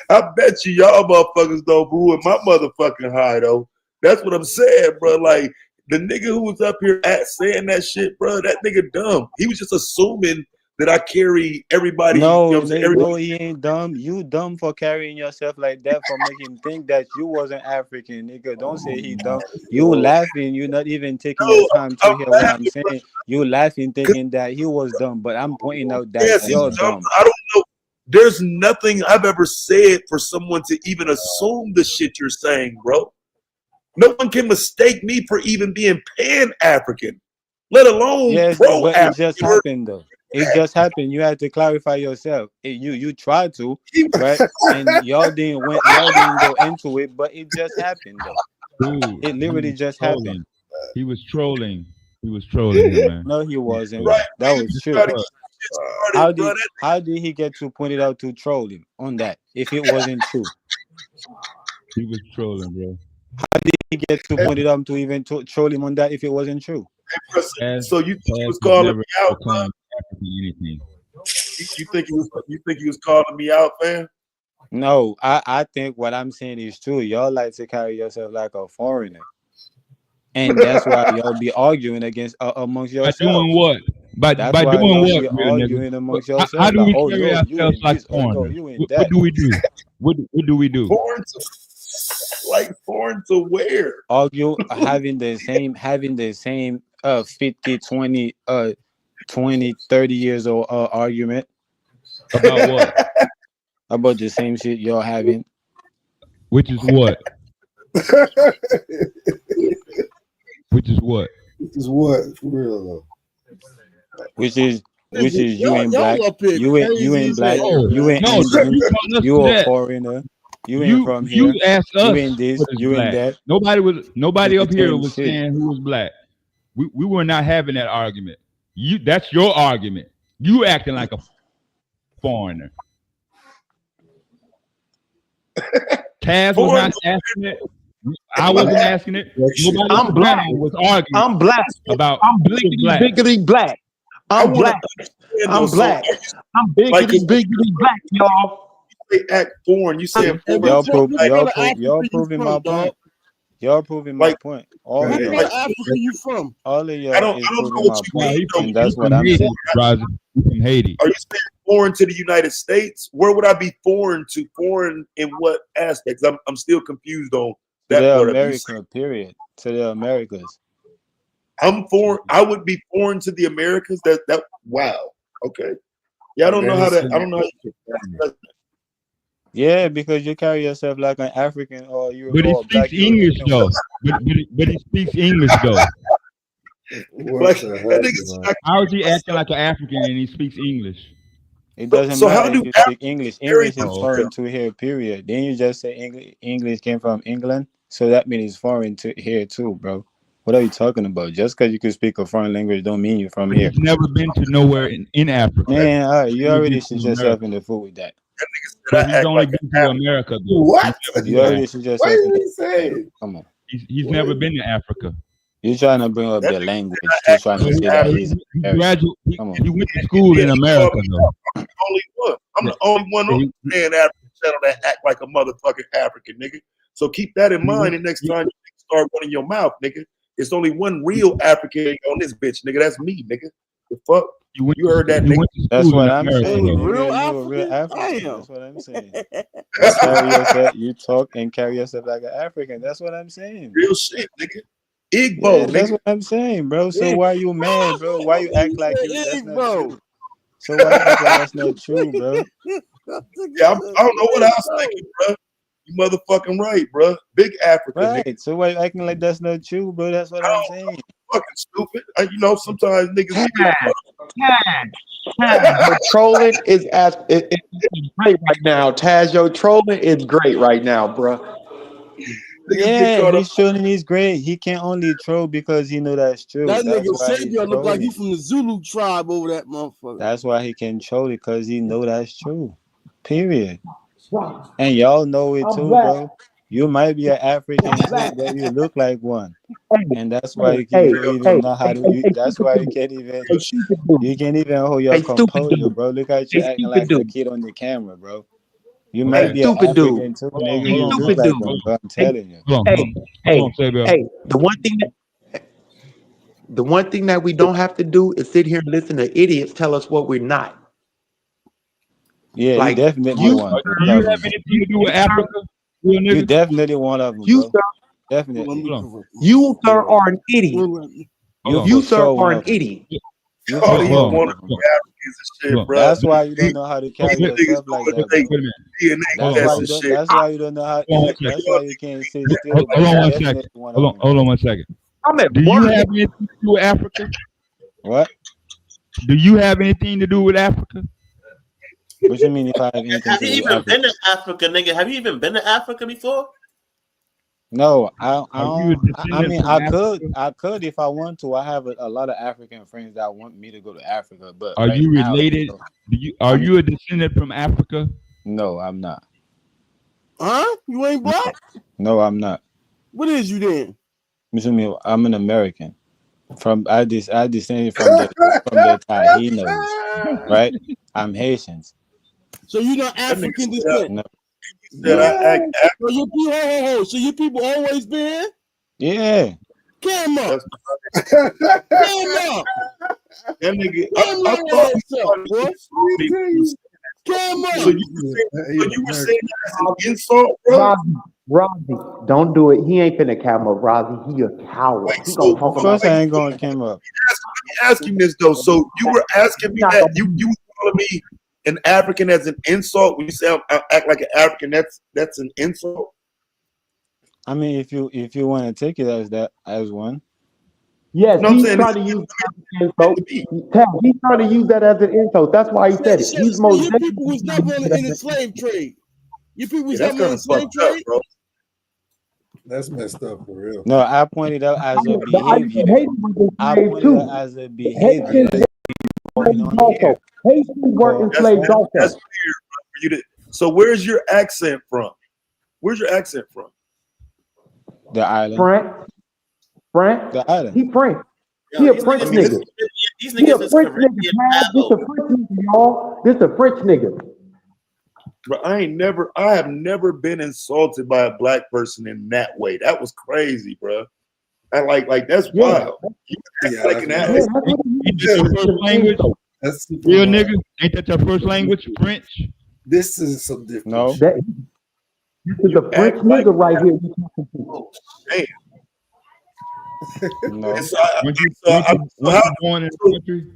I bet y'all motherfuckers don't ruin my motherfucking high though. That's what I'm saying, bro. Like the nigga who was up here saying that shit, bro, that nigga dumb. He was just assuming that I carry everybody. No, You know what I'm saying? no, he ain't dumb. You dumb for carrying yourself like that, for making him think that you wasn't African, nigga. Don't say he dumb. You laughing. You not even taking your time to hear what I'm saying. You laughing, thinking that he was dumb, but I'm pointing out that Yes, he's you're dumb. dumb. I don't know. There's nothing I've ever said for someone to even assume the shit you're saying, bro. No one can mistake me for even being Pan-African, let alone Yes, but it pro-African. just happened though. It just happened. You had to clarify yourself. You tried to, right? And y'all didn't go into it, but it just happened though. Dude, It literally just happened. He was trolling. He was trolling him, man. No, he wasn't. Right, That man, was you true. gotta get shit started, How did he get to point it out to troll him on that if it wasn't true? He was trolling, bro. How did he get to point it out to even troll him on that if it wasn't true? So you think he was calling me out, man? Anything. You think he was calling me out, man? No, I think what I'm saying is true. Y'all like to carry yourself like a foreigner, and that's why y'all be arguing against amongst By yourselves. doing what? By doing Y'all be what, real arguing nigga? amongst How yourselves. do Like, we oh carry no, you ourselves in like this. Oh no, foreigners? you in What that. do we do? What do we do? Foreign to where? Argue having the same 50, 20, 20, 30 years old argument. About what? About the same shit y'all having. Which is what? Which is what? Which is what? For real though. Which is you ain't y'all black. up here You ain't black. Oh, You ain't no, Indian. you told us You a that. foreigner. You ain't from here. You asked us You ain't this. what is You ain't black. that. Nobody It's up the here same was shit. saying who was black. We were not having that argument. That's your argument. You acting like a foreigner. Taz was not asking it. I wasn't asking it. Nobody I'm black. was arguing. I'm black. About I'm biggity black. I'm black. I'm black. I'm biggity black, y'all. They act foreign. You saying foreign? Y'all proving my point. Y'all proving my point. All of What y'all. part of Africa you from? All of y'all is know proving what my you point, mean, though. and that's what from I'm Haiti, saying. Roger. You from Haiti. Are you saying foreign to the United States? Where would I be foreign to? Foreign in what aspects? I'm still confused on To that the part of you. America, period. To the Americas. I'm foreign. I would be foreign to the Americas. That wow. Okay. Yeah, I don't know how that. I don't know how you. Yeah, because you carry yourself like an African or you But he or speaks black English European. though. But he speaks English though. How is he acting like an African and he speaks English? It doesn't So matter how if do you speak English. English is Oh, foreign to here, period. Then you just say English came from England, so that means it's foreign to here too, bro. What are you talking about? Just because you can speak a foreign language don't mean you're from but here. he's never been to nowhere in Africa. Man, all right, you He's already been shoot to yourself America. in the foot with that. But he's only been to America though. What? You already shoot What yourself in did the he say? Come on. He's never been to Africa. You're trying to bring up the language to trying to say that he's American. Come on. He went to school in America though. I'm the only one. I'm the only one on the damn African channel that act like a motherfucking African nigga. So keep that in mind the next time you start running your mouth, nigga. It's only one real African on this bitch, nigga. That's me, nigga. The fuck? You heard that, nigga? That's what I'm saying. You a real African. That's what I'm saying. You carry yourself, you talk and carry yourself like an African. That's what I'm saying. Real shit, nigga. Igbo, Yeah, that's nigga. what I'm saying, bro. So why you mad, bro? Why you act like that's not Igbo. true? So why you act like that's not true, bro? Yeah, I don't know what I was thinking, bro. You motherfucking right, bro. Big Africa, nigga. Right. So why you acting like that's not true, bro? That's what I'm saying. Fucking stupid. You know, sometimes niggas. Your trolling is it's great right now. Taz, your trolling is great right now, bro. Yeah, he's trolling. He's great. He can only troll because he know that's true. That That's nigga why he's Savior look like he trolling. from the Zulu tribe over that motherfucker. That's why he can troll it because he know that's true. Period. And y'all know it I'm too, black. bro. You might be an African too, but you look like one, and that's why you don't even know how to. That's why you can't even. You can't even hold your composure, bro. Look at you acting like a kid on the camera, bro. You might be an African too, nigga. You look like one, bro. I'm telling you. Hey, the one thing that we don't have to do is sit here and listen to idiots tell us what we're not. Yeah, Like, you definitely you, one. sir, One of them. anything to do with Africa? Real You nigga? definitely one of them, you, bro. sir, Definitely. you, sir, are an idiot. You, For sir, sure one are of an them. idiot. You All for these sure wanna one of be them. Africans and shit, bro. That's why you don't know how to carry These niggas yourself like going to that, bro. take DNA tests and shit. That's why you don't know how. Hold on one That's second. why you can't sit still, bro. Hold on You one definitely second. one of them, Hold bro. on 1 second. I'm at Do you work. have anything to do with Africa? What? Do you have anything to do with Africa? What you mean if I have anything Have to you do with even Africa? been to Africa, nigga? Have you even been to Africa before? No, Are you a I descendant mean, from Africa? I could if I want to. I have a lot of African friends that want me to go to Africa, but Are right you now, related? Are I'm you a descendant from Africa? no, I'm not. Huh? You ain't black? No, I'm not. What is you then? What you mean? I'm an American. I descended from the Taínos, right? I'm Haitians. So you're not That nigga African said, descent? No, said no. I act So you people, so you people always been? Yeah. Cam up. African. Cam up. That nigga, Cam I your thought ass up, boy. Cam so up. you were saying that as an insult, bro? Rozzy, don't do it. He ain't finna cam up, Rozzy. He a coward. Like He gonna so, Of talk course, about I you. ain't gonna come up. let me ask you this though. So you were asking me Not that gonna you were calling me an African as an insult when you say I act like an African. That's an insult. I mean, if you want to take it as that as one, Yes, No, I'm he's saying trying it's to use that as meant an to be. insult. Tab, he's trying to use that as an insult. That's why he said it. He's So most your people definitely was trying to never use it in the as an slave trade. Your people Yeah, was that's never in kind the of slave fucked up, trade. bro. That's messed up for real. no, I pointed out as a insult. The Irish and behavior. Haitians was I enslaved pointed out too. as a The behavior Haitians that's were going enslaved on here. also. Haitians were So, enslaved so That's also. weird, bro. For you to, so where's your accent from? Where's your accent from? the island, French, French. the island. He French. Yo, He a these French I niggas mean, is nigga. it's these He a niggas is French nigga, Caribbean Tab. This Bravo. a French nigga, y'all. This a French nigga. bro. I have never been insulted by a black person in that way. That was crazy, bro. I like that's Yeah. wild. You act Yeah, like that's an Yeah, wild. African. that's what he Ain't is. that your It's first an language? insult. That's super Real wild. nigga? Ain't that your first language? French? This is some different No, shit. That this is You a French act like nigga right that. here we talking to. Oh, damn. And no. so, Once you born in the country,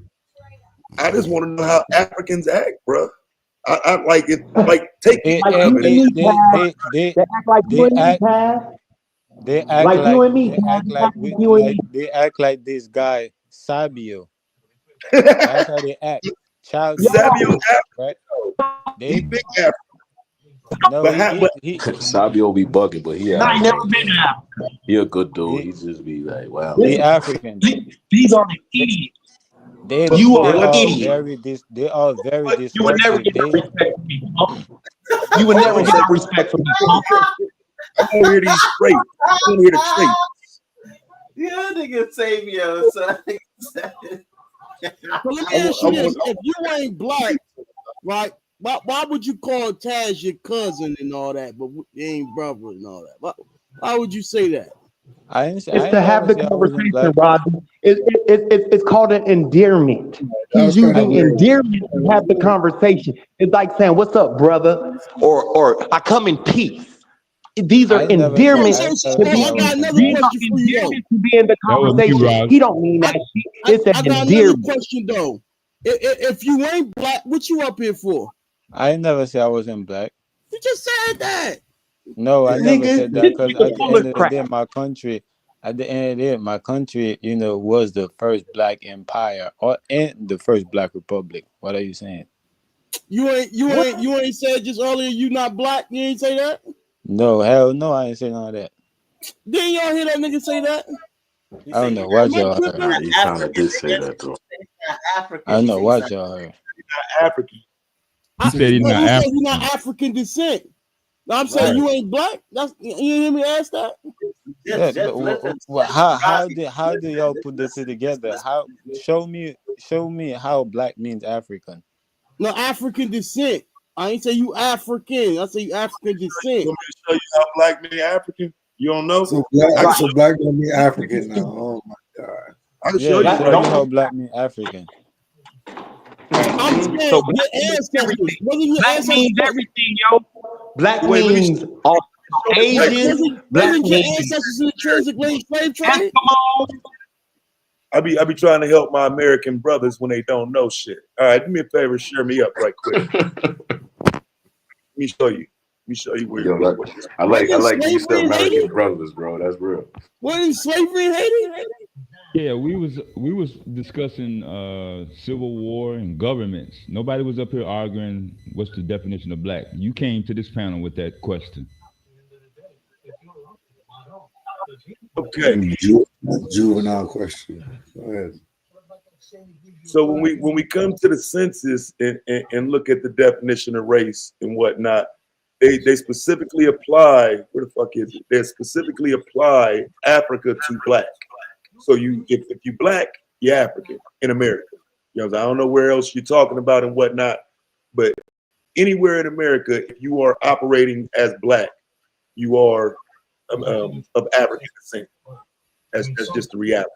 I just want to know how Africans act, bro. I like it. Like take me Like out you of it. and me, Tab. They act like you they and me, act Tab. they act Like you like and me, Tab. They act like you and me. they act like this guy Sabio. That's how they act. Childish, Sabio right? he They big African, no, but Sabio be bugging, but he And I ain't alright never though. been to Africa. He a good dude. he He just be like, wow. he African though. These are the idiots. They You they are an are idiot. very they are very You would never disrespectful. get no They respect from me, punk. You would hold never on a get no second. respect from me, punk. I want to hear these traits. I want to hear the traits. Yeah, nigga Sabio, son. So let me I ask you want, I this: want, if you ain't black, right? Why would you call Taz your cousin and all that, but you ain't brother and all that? Why would you say that? I It's ain't to have never the say I wasn't conversation, black. Robbie. It's called an endearment. That He's was kind I of using did. weird. endearment to have the conversation. It's like saying, "What's up, brother?" or "I come in peace." These are I never say endearments I to never say be. I I got wasn't another These black. are question for you though. endearments to be in the that was me, conversation. Rob. He don't mean that shit. It's an I got another endearment. question though. If you ain't black, what you up here for? I never say I wasn't black. You just said that. No, I never Nigga, said that this because nigga at the full end of of the crap. day, my country, was the first black empire and the first black republic. What are you saying? You ain't said just earlier you not black. You ain't say that. No, hell no, I ain't say none of that. Didn't y'all hear that nigga say that? You I say don't he know what Am I y'all heard. tripping? He kind of African, did say nigga. that though. He's not I African. don't He know said he's what not. y'all heard. African. He said he's No, not he said you're African. not African descent. No, I'm saying you ain't black. That's you hear me ask that? Yeah, but how do y'all put this together? How show me how black means African. No, African descent. I ain't say you African. I say you African descent. You want me to show you how black mean African? You don't know? So black don't mean African now. Oh my God. I can Yeah, show you. show me how black mean African. I'm saying So your ancestors. Wasn't your black ancestors? means everything, yo. Black Wait, let me means also Asian. Black Wasn't your means ancestors in the transatlantic slave trade? Eskimo. I be trying to help my American brothers when they don't know shit. All right, do me a favor, share me up right quick. Let me show you. Let me show you where Yo, you're. I like you slavery still in American Haiti? brothers, bro. That's real. Wasn't slavery in Haiti? Yeah, we was discussing civil war and governments. Nobody was up here arguing what's the definition of black. You came to this panel with that question. Okay. Juvenile question. Go ahead. So when we come to the census and look at the definition of race and whatnot, they specifically apply, where the fuck is it? They specifically apply Africa to black. So if you black, you're African in America. You know, I don't know where else you're talking about and whatnot, but anywhere in America, if you are operating as black, you are of African descent. That's just the reality.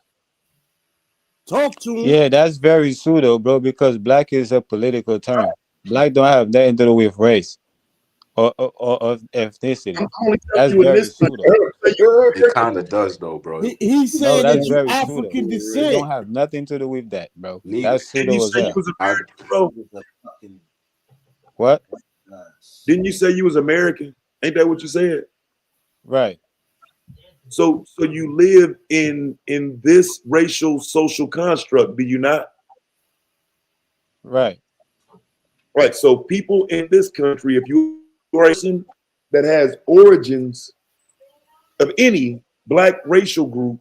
Talk to him. Yeah, that's very pseudo, bro, because black is a political term. Black don't have nothing to do with race or of ethnicity. That's very pseudo. It kind of does, though, bro. He said that's that you very African pseudo. descent. It don't have nothing to do with that, bro. Neither. That's Didn't you pseudo as say you hell. was American, bro? What? Didn't you say you was American? Ain't that what you said? Right. So you live in this racial social construct, do you not? Right. Right. So people in this country, if you are a person that has origins of any black racial group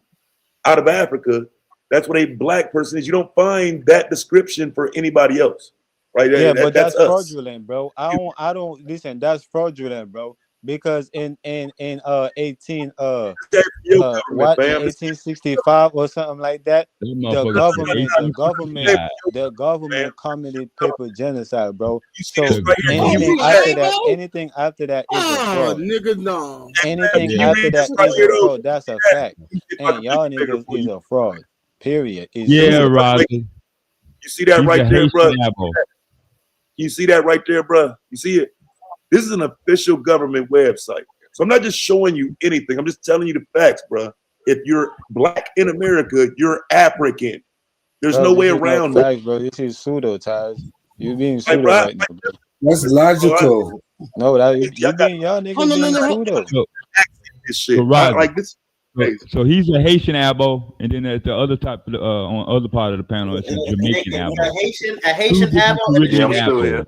out of Africa, that's what a black person is. You don't find that description for anybody else, right? Yeah, but That's that's us. fraudulent, bro. I don't listen. That's fraudulent, bro. Because in 18 Government, fam. 1865 or something like that, That the motherfucker said government committed paper genocide, bro. So right here. anything after that is a Oh, fraud. nigga, no. Anything Yeah. after that right is here, a though. fraud. That's a fact. And y'all niggas is a fraud. Period. It's Yeah, pseudo. Roger. You see that He's right a there, Haitian bro? apple. You see that right there, bro? You see it? This is an official government website. So I'm not just showing you anything. I'm just telling you the facts, bro. If you're black in America, you're African. There's Bro, no this way is not around it. facts, bro. This is pseudo, Taz. You being Like, pseudo bro, right now, bro. That's logical. No, that y'all you got being y'all niggas being pseudo. this shit. So Roger, Like this. so he's a Haitian abo, and then at the other top, on other part of the panel, it's a Jamaican abo. A Haitian abo. Yeah, I'm still apple. here.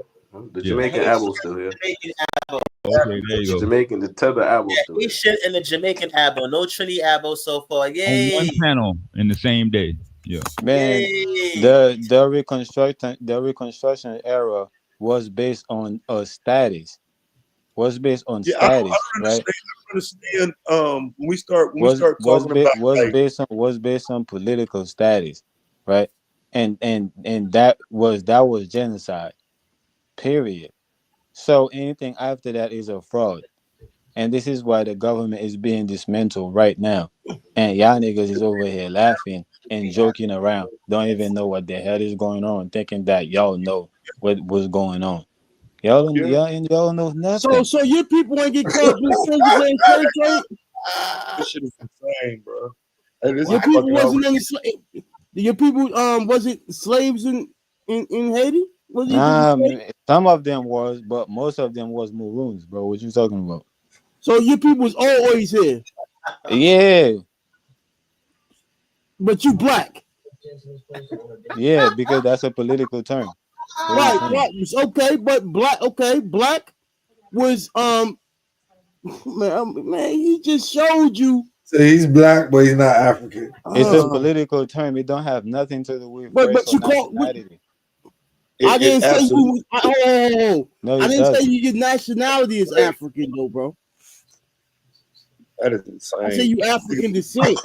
The Jamaican Abo still here. Jamaican abo. Okay, there you go. Jamaican, the tether Abo still here. Haitian and the Jamaican abo. No Trini abo so far. On Yay. one panel in the same day. Yeah. Man, Yay. the reconstruction era was based on status. Was based on Yeah, status, I right? understand. When we start talking about was based on political status, right? And that was genocide. Period. So anything after that is a fraud. And this is why the government is being dismantled right now. And y'all niggas is over here laughing and joking around. Don't even know what the hell is going on, thinking that y'all know what was going on. Y'all know nothing. So your people ain't get caught in the transatlantic slave trade? this shit is insane, bro. Hey, this Your is people fucking wasn't outrageous. any your people wasn't slaves in Haiti? Was Some of them was, but most of them was maroons, bro. What you talking about? So your people was always here. Yeah. But you black. Yeah, because that's a political term. Right. Okay, but black was man, he just showed you. So he's black, but he's not African. It's a political term. It don't have nothing to do with race but or you call nationality. I didn't say absolutely. you. No, I it didn't say doesn't. your nationality is African, though, bro. That is insane. I say you African descent.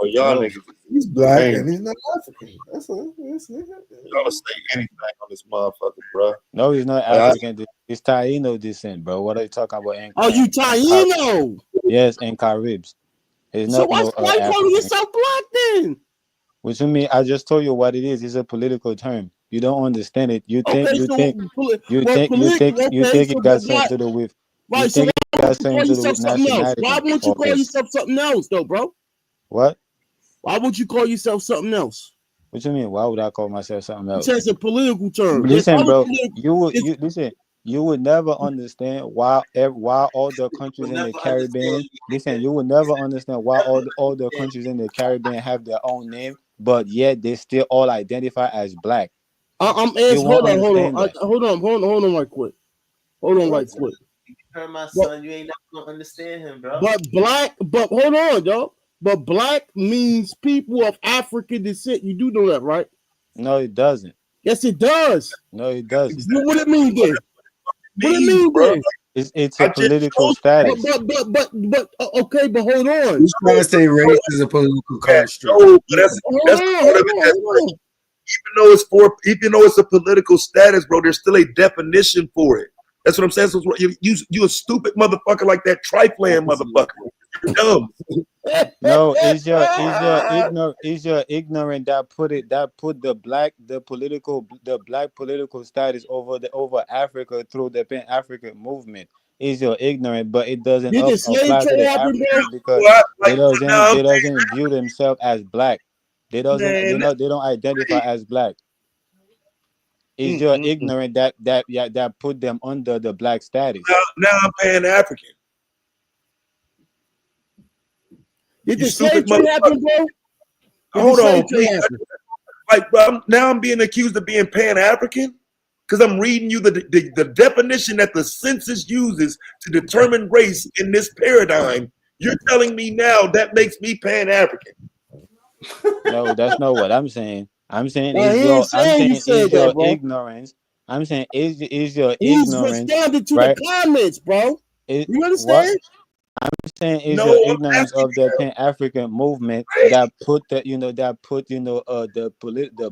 Oh, y'all No. niggas. He's black Dang. and he's not African. That's Y'all say anything on this motherfucker, bro. No, he's not African. It's Taino descent, bro. What are you talking about? Oh, you Taino? Yes, and Caribs. It's So not why no you calling African. yourself black then? What you mean? I just told you what it is. It's a political term. You don't understand it. You think Okay, you so think what you think political? you think you Okay, think so it got why? something to do with you Right, so think why it got won't you something call to do yourself with something else? Why nationality won't you or call race. yourself something else, though, bro? What? Why would you call yourself something else? What you mean? Why would I call myself something You else? said it's a political term. There's Listen, other bro. political. Listen. You would never understand why all the countries in the Caribbean. Listen, you would never understand why all the countries in the Caribbean have their own name, but yet they still all identify as black. I'm You asking. won't Hold understand that. on, right quick. Hold on, right quick. You heard my son. You ain't never gonna understand him, bro. But hold on, though. But black means people of African descent. You do know that, right? No, it doesn't. Yes, it does. No, it doesn't. What it mean then? What it mean then? It's a political status. But okay, but hold on. He's trying to say race is a political construct. No, but that's part of it. Even though it's a political status, bro, there's still a definition for it. That's what I'm saying. So you a stupid motherfucker like that trifling motherfucker. You're dumb. No, it's your ignorant that put the black political status over Africa through the Pan African movement. Is your ignorant, but it doesn't Did the slave apply to trade the happen, bro? Africans because they doesn't view themselves as black. They don't identify as black. Is your ignorant that put them under the black status? Now I'm Pan-African. Did the slave trade happen, bro? Hold on, please. Like, bro, now I'm being accused of being Pan-African because I'm reading you the definition that the census uses to determine race in this paradigm. You're telling me now that makes me Pan-African. No, that's not what I'm saying. I'm saying is your ignorance. I'm saying is your He's ignorance. responding to right? the comments, bro. You understand? What? I'm saying is your ignorance of the Pan African movement that put the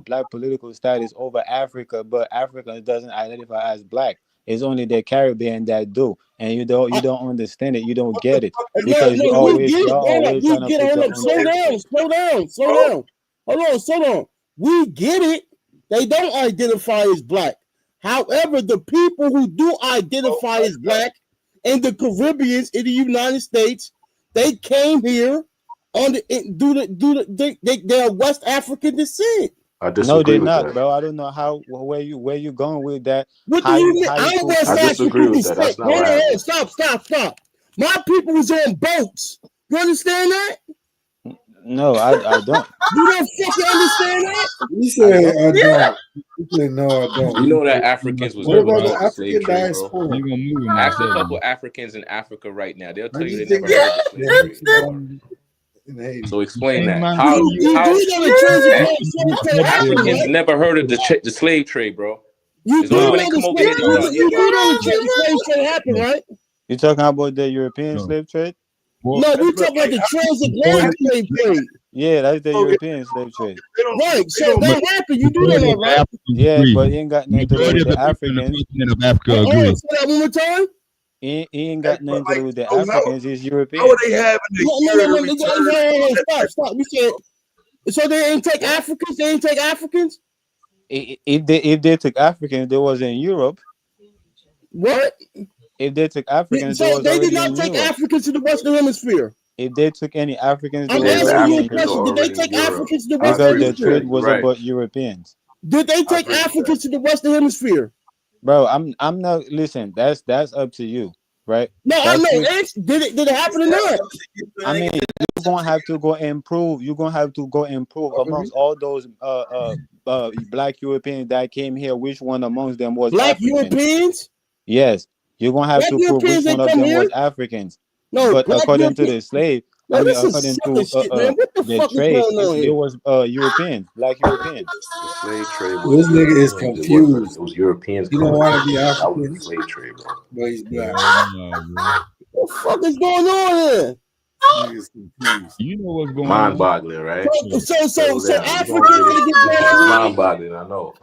black political status over Africa, but Africa doesn't identify as black. It's only the Caribbean that do, and you don't understand it. You don't get it because you're always trying to put your own. Slow down. Hold on. We get it. They don't identify as black. However, the people who do identify as black and the Caribbeans in the United States, they came here they're West African descent. I disagree no, they're with not, that. bro. I don't know where you going with that. What do you mean? I'm West disagree African with that. That's descent. not what happened. Stop. My people was on boats. You understand that? No, I don't. You don't fucking understand that? He said, I don't. He said, no, I don't. You know that Africans was What never about used the the slave African trade, bro. diaspora? Ask a couple Africans in Africa right now. They'll tell you they think never heard of the slave trade. So explain that. How Africans never heard of the slave trade, bro? You do know the You slave trade happened, right? You talking about the European slave trade? No, we talking about the transatlantic slave trade. Yeah, that's the European slave trade. Right, so that happened. You do know that, right? Yeah, but he ain't got nothing to do with the Africans. Say that one more time. He ain't got nothing to do with the Africans. He's European. How are they having No. Stop. We said so. They ain't take Africans. They ain't take Africans. If they took Africans, they was in Europe. What? If they took Africans, so they did not take Africans to the Western Hemisphere. If they took any Africans, I'm asking you a question. Did they take Africans to the Western Because Hemisphere? the trade was about Europeans. Did they take Africans to the Western Hemisphere? Bro, I'm not. Listen, that's up to you, right? No, I know. Did it happen or not? I mean, you're gonna have to go improve. You're gonna have to go improve amongst all those black Europeans that came here. Which one amongst them was black African? Europeans? Yes, you're gonna have to prove which one of them was Africans. No, but according to the slave, I Man, mean, this is according sucker to shit, man. What the the fuck is trade, going on it here? was Europeans, black Europeans. The slave trade This was nigga is Europeans. It wasn't. confused. It was Europeans He don't coming want over to be here. That was African, the slave trade, bro. but he's black. Hell no, bro. What the fuck is going on here? Nigga's confused. You know what's going on. Mind-boggling, right? So Settle down. You Africans gonna get it. niggas going It's over. mind-boggling, I know,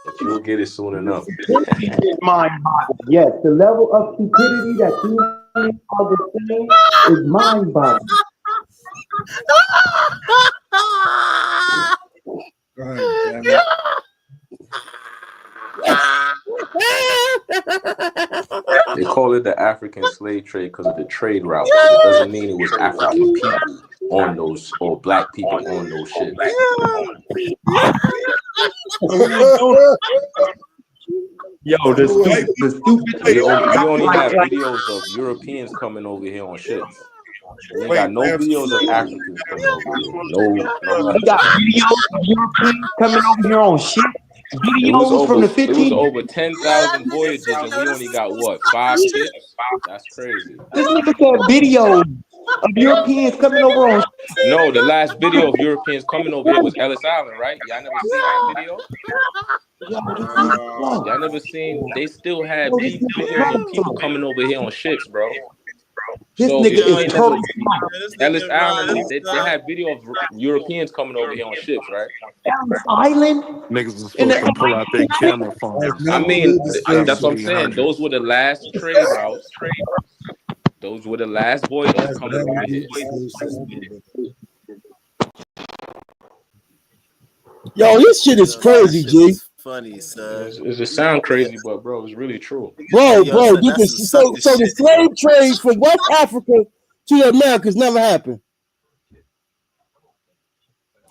but you'll get it soon enough. Stupidity is mind-boggling. Yes, the level of stupidity that humans are displaying is mind-boggling. God damn it. They call it the African slave trade because of the trade routes. It doesn't mean it was African people on those or black people on those ships. Yo, the stupid. We only have videos of Europeans coming over here on ships. We ain't got no videos of Africans coming over here. No. We got videos of Europeans coming over here on ship. It was Videos from the It was 15. over 10,000 voyages, and we only got what 5 ships? That's crazy. This nigga said videos of Europeans coming over on. No, the last video of Europeans coming over here was Ellis Island, right? Y'all never seen that video? Y'all never seen? They still had videos of people coming over here on ships, bro. This So nigga is totally Ellis Island. They had video of Europeans coming over here on ships, right? Ellis Island. Niggas was supposed to pull out their camera phones. I mean, that's what I'm saying. Those were the last trade routes. Those were the last voyages coming over here. Yo, this shit is crazy, G. Funny, son. It just sound crazy, but bro, it's really true. Bro, so the slave trade from West Africa to the Americas never happened.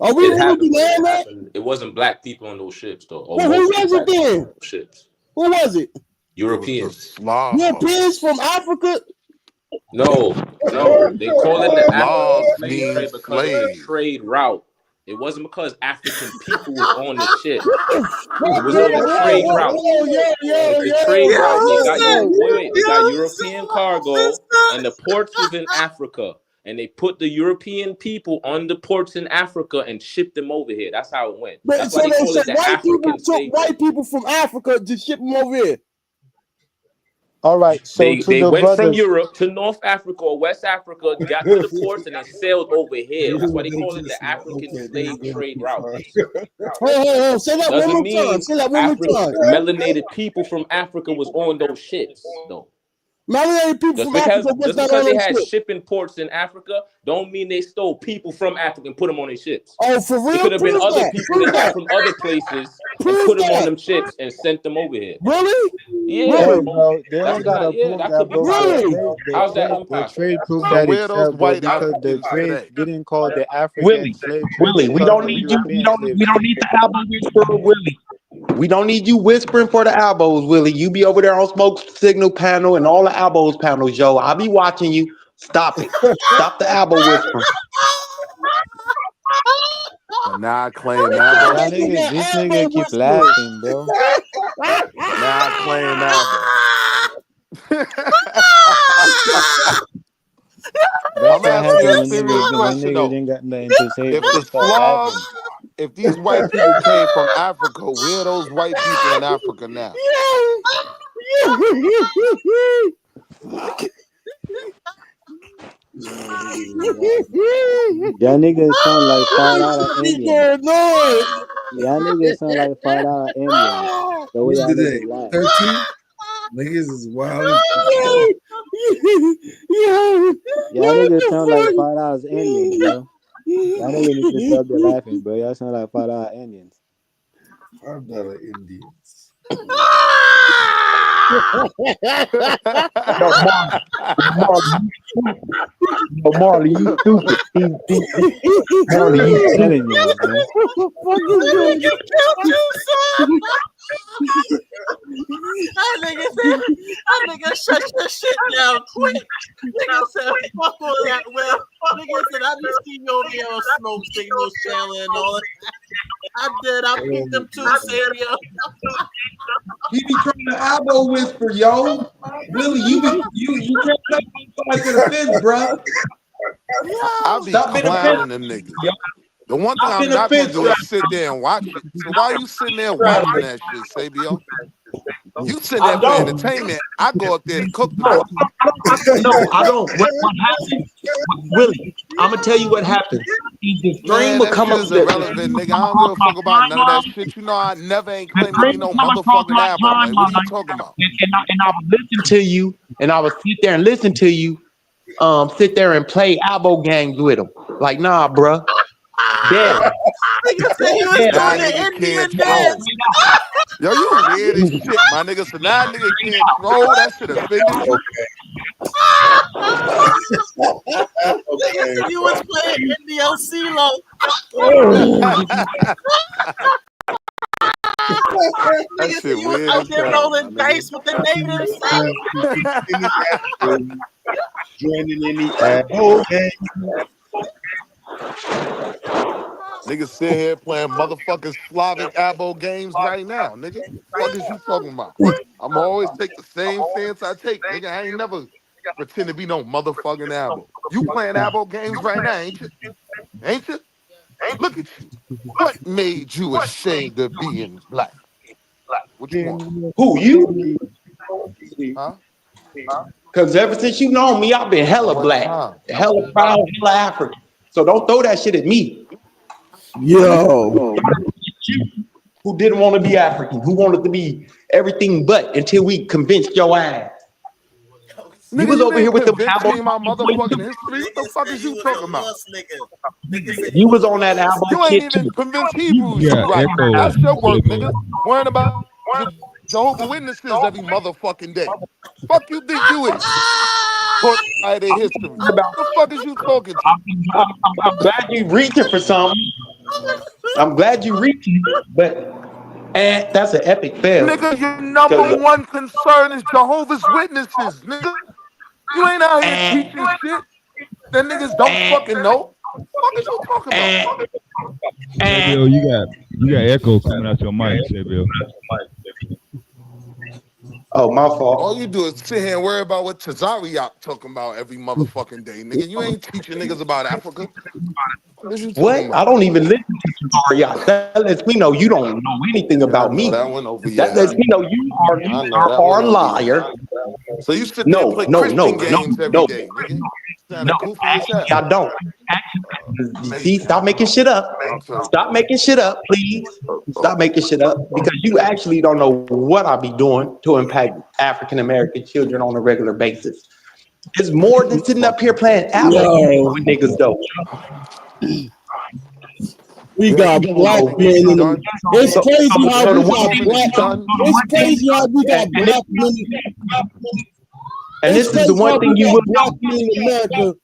Are we really denying that? It wasn't black people on those ships, though. Well, who was it then? Ships. Who was it? Europeans. Europeans from Africa? No. They call it the African slave trade because of the trade route. It wasn't because African people was on the ship. It was on the trade route. The trade route. They got European cargo, and the ports was in Africa. And they put the European people on the ports in Africa and shipped them over here. That's how it went. That's why they call it the African slave trade. White people from Africa to ship them over here. All right, so they went from Europe to North Africa or West Africa, got to the ports, and then sailed over here. That's why they call it the African slave trade route. Say that one more time. Say that one more time. Melanated people from Africa was on those ships, though. Melanated people from Africa was not on they those had ships. shipping ports in Africa, don't mean they stole people from Africa and put them on their ships. Oh, for real? It could have been other people they got from other places and put them on them ships and sent them over here. Really? Yeah, bro. They don't gotta prove that, bro. How's that The trade proved that where it's those bro, white because the Africans trade today? didn't call the African Willie, slave trade. Willie, we don't need you. We don't need the elbow whisperer, Willie. We don't need you whispering for the elbows, Willie. You be over there on smoke signal panel and all the elbows panels, Joe. I'll be watching you. Stop it. Stop the elbow whispering. Now I claim that. This nigga keep laughing, bro. Now I claim that. That's what happened when serious question, niggas ain't got nothing to say. If the Slavs, if these white people came from Africa, where are those white people in Africa now? Y'all niggas sound like $5 Indians. Y'all niggas sound like $5 Indians. The way y'all niggas laugh. 13? Niggas is wild. Y'all niggas sound like $5 Indians, bro. Y'all niggas need to stop the laughing, bro. Y'all sound like $5 Indians. $5 Indians. Marley, you stupid. Marley, you telling you, man. That nigga shut your shit down quick. Nigga said, fuck all that. Well, nigga said, I just see you over here on smoke signals, channel and all that. I did. I picked them too, Sario. He be trying to elbow whisper, yo. Willie, you can't take both sides of the fence, bro. I be Stop being clowning offensive. them niggas. Yo. The one thing Stop I'm being not gonna do offensive. is sit there and watch it. So why you sitting there watching that shit, Sabio? You sitting there I for don't. entertainment. I go up there to cook the No, niggas. I don't. What happened? Willie, I'm gonna tell you what happened. The stream Man, will that come shit up. is The irrelevant, stream will nigga. come I don't give across a my fuck about none of that timeline. shit. You know I never ain't The claimed to be stream no will come across motherfucking my Abo. Like, what are you timeline, talking about? and I would listen to you, and I would sit there and listen to you. Sit there and play Abo games with them. Like, nah, bruh. Dead. Nigga said he was Now doing nigga the can't Indian troll. dance. Yo, you weird as shit, my nigga. So now nigga can't troll. That shit offended you. Nigga said you was playing Indio CeeLo. That Nigga said shit you was weird out as there hell, my rolling nigga. dice with the natives. Joining in the Abo game. Nigga sit here playing motherfucking Slavic Abo games right now, nigga. Fuck is you talking about? I'm always take the same stance I take, nigga. I ain't never pretend to be no motherfucking Abo. You playing Abo games right now, ain't you? Ain't you? Look at you. What made you ashamed of being black? Which one? Who you? Huh? Because ever since you known me, I've been At hella what black, time? hella proud, hella African. So don't throw that shit at me. Yo. Who didn't want to be African? Who wanted to be everything but until we convinced your ass. You Nigga, was you over here didn't with them convince Abo me in my talking motherfucking points. history. What the Nigga fuck said is you you was a talking about? wuss, nigga. Nigga said you You was was a on that wuss. Abo You ain't shit even too. convinced Hebrews you Yeah, right. echo. That's your work, Echo. nigga. Worrying about the Jehovah Witnesses every motherfucking day. Fuck you think you is? Taught by their history. The fuck is you talking to? I'm glad you reaching for something. I'm glad you reaching, but that's an epic fail. Nigga, your number Because one concern is Jehovah's Witnesses, nigga. You ain't out here teaching shit that niggas don't fucking know. Fuck is you talking about? Samuel, you got echo coming out your mic, Samuel. oh, my fault. All you do is sit here and worry about what Tazariak talking about every motherfucking day, nigga. You ain't teaching niggas about Africa. What is you talking What? I about? don't even listen to Tazariak. That lets me know you don't know anything Yeah, I about know me. that went over your That lets head. me know you I know that are went a over your liar. head. So you sit there and No, play no, no, Christian no, games every no, day, nigga. Sound no. a goofy as Actually, hell. I don't. Actually, Maybe see, stop making shit up. I'm telling Stop making shit up, please. Stop making shit up because you actually don't know what I be doing to impact African American children on a regular basis. It's more than sitting up here playing Apple Yo. with niggas, though. We Yeah, got you cool, black homie. men You in them. done? It's crazy how Yeah, we you cool, got homie. Is black. you done? It's crazy how we got black men. And It's this is the crazy how one we thing you got will black know. men in America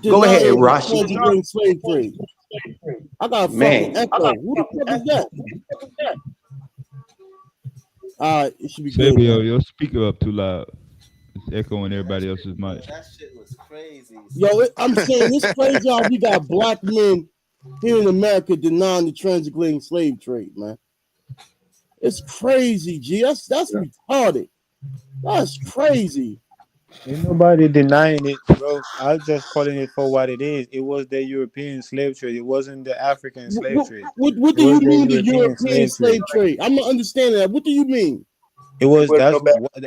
Go ahead, denying the Rashi. transatlantic slave trade. I got a fucking Man, echo. Who the fuck is that? All right, it should be good Samuel, now. your speaker up too loud. It's echoing everybody else's mic. That shit was crazy. Yo, I'm saying it's crazy how we got black men here in America denying the transatlantic slave trade, man. It's crazy, G. That's retarded. That's crazy. Ain't nobody denying it, bro. I'm just calling it for what it is. It was the European slave trade. It wasn't the African slave trade. What It do you was the mean the European European slave trade. slave trade? I'm not understanding that. What do you mean? It was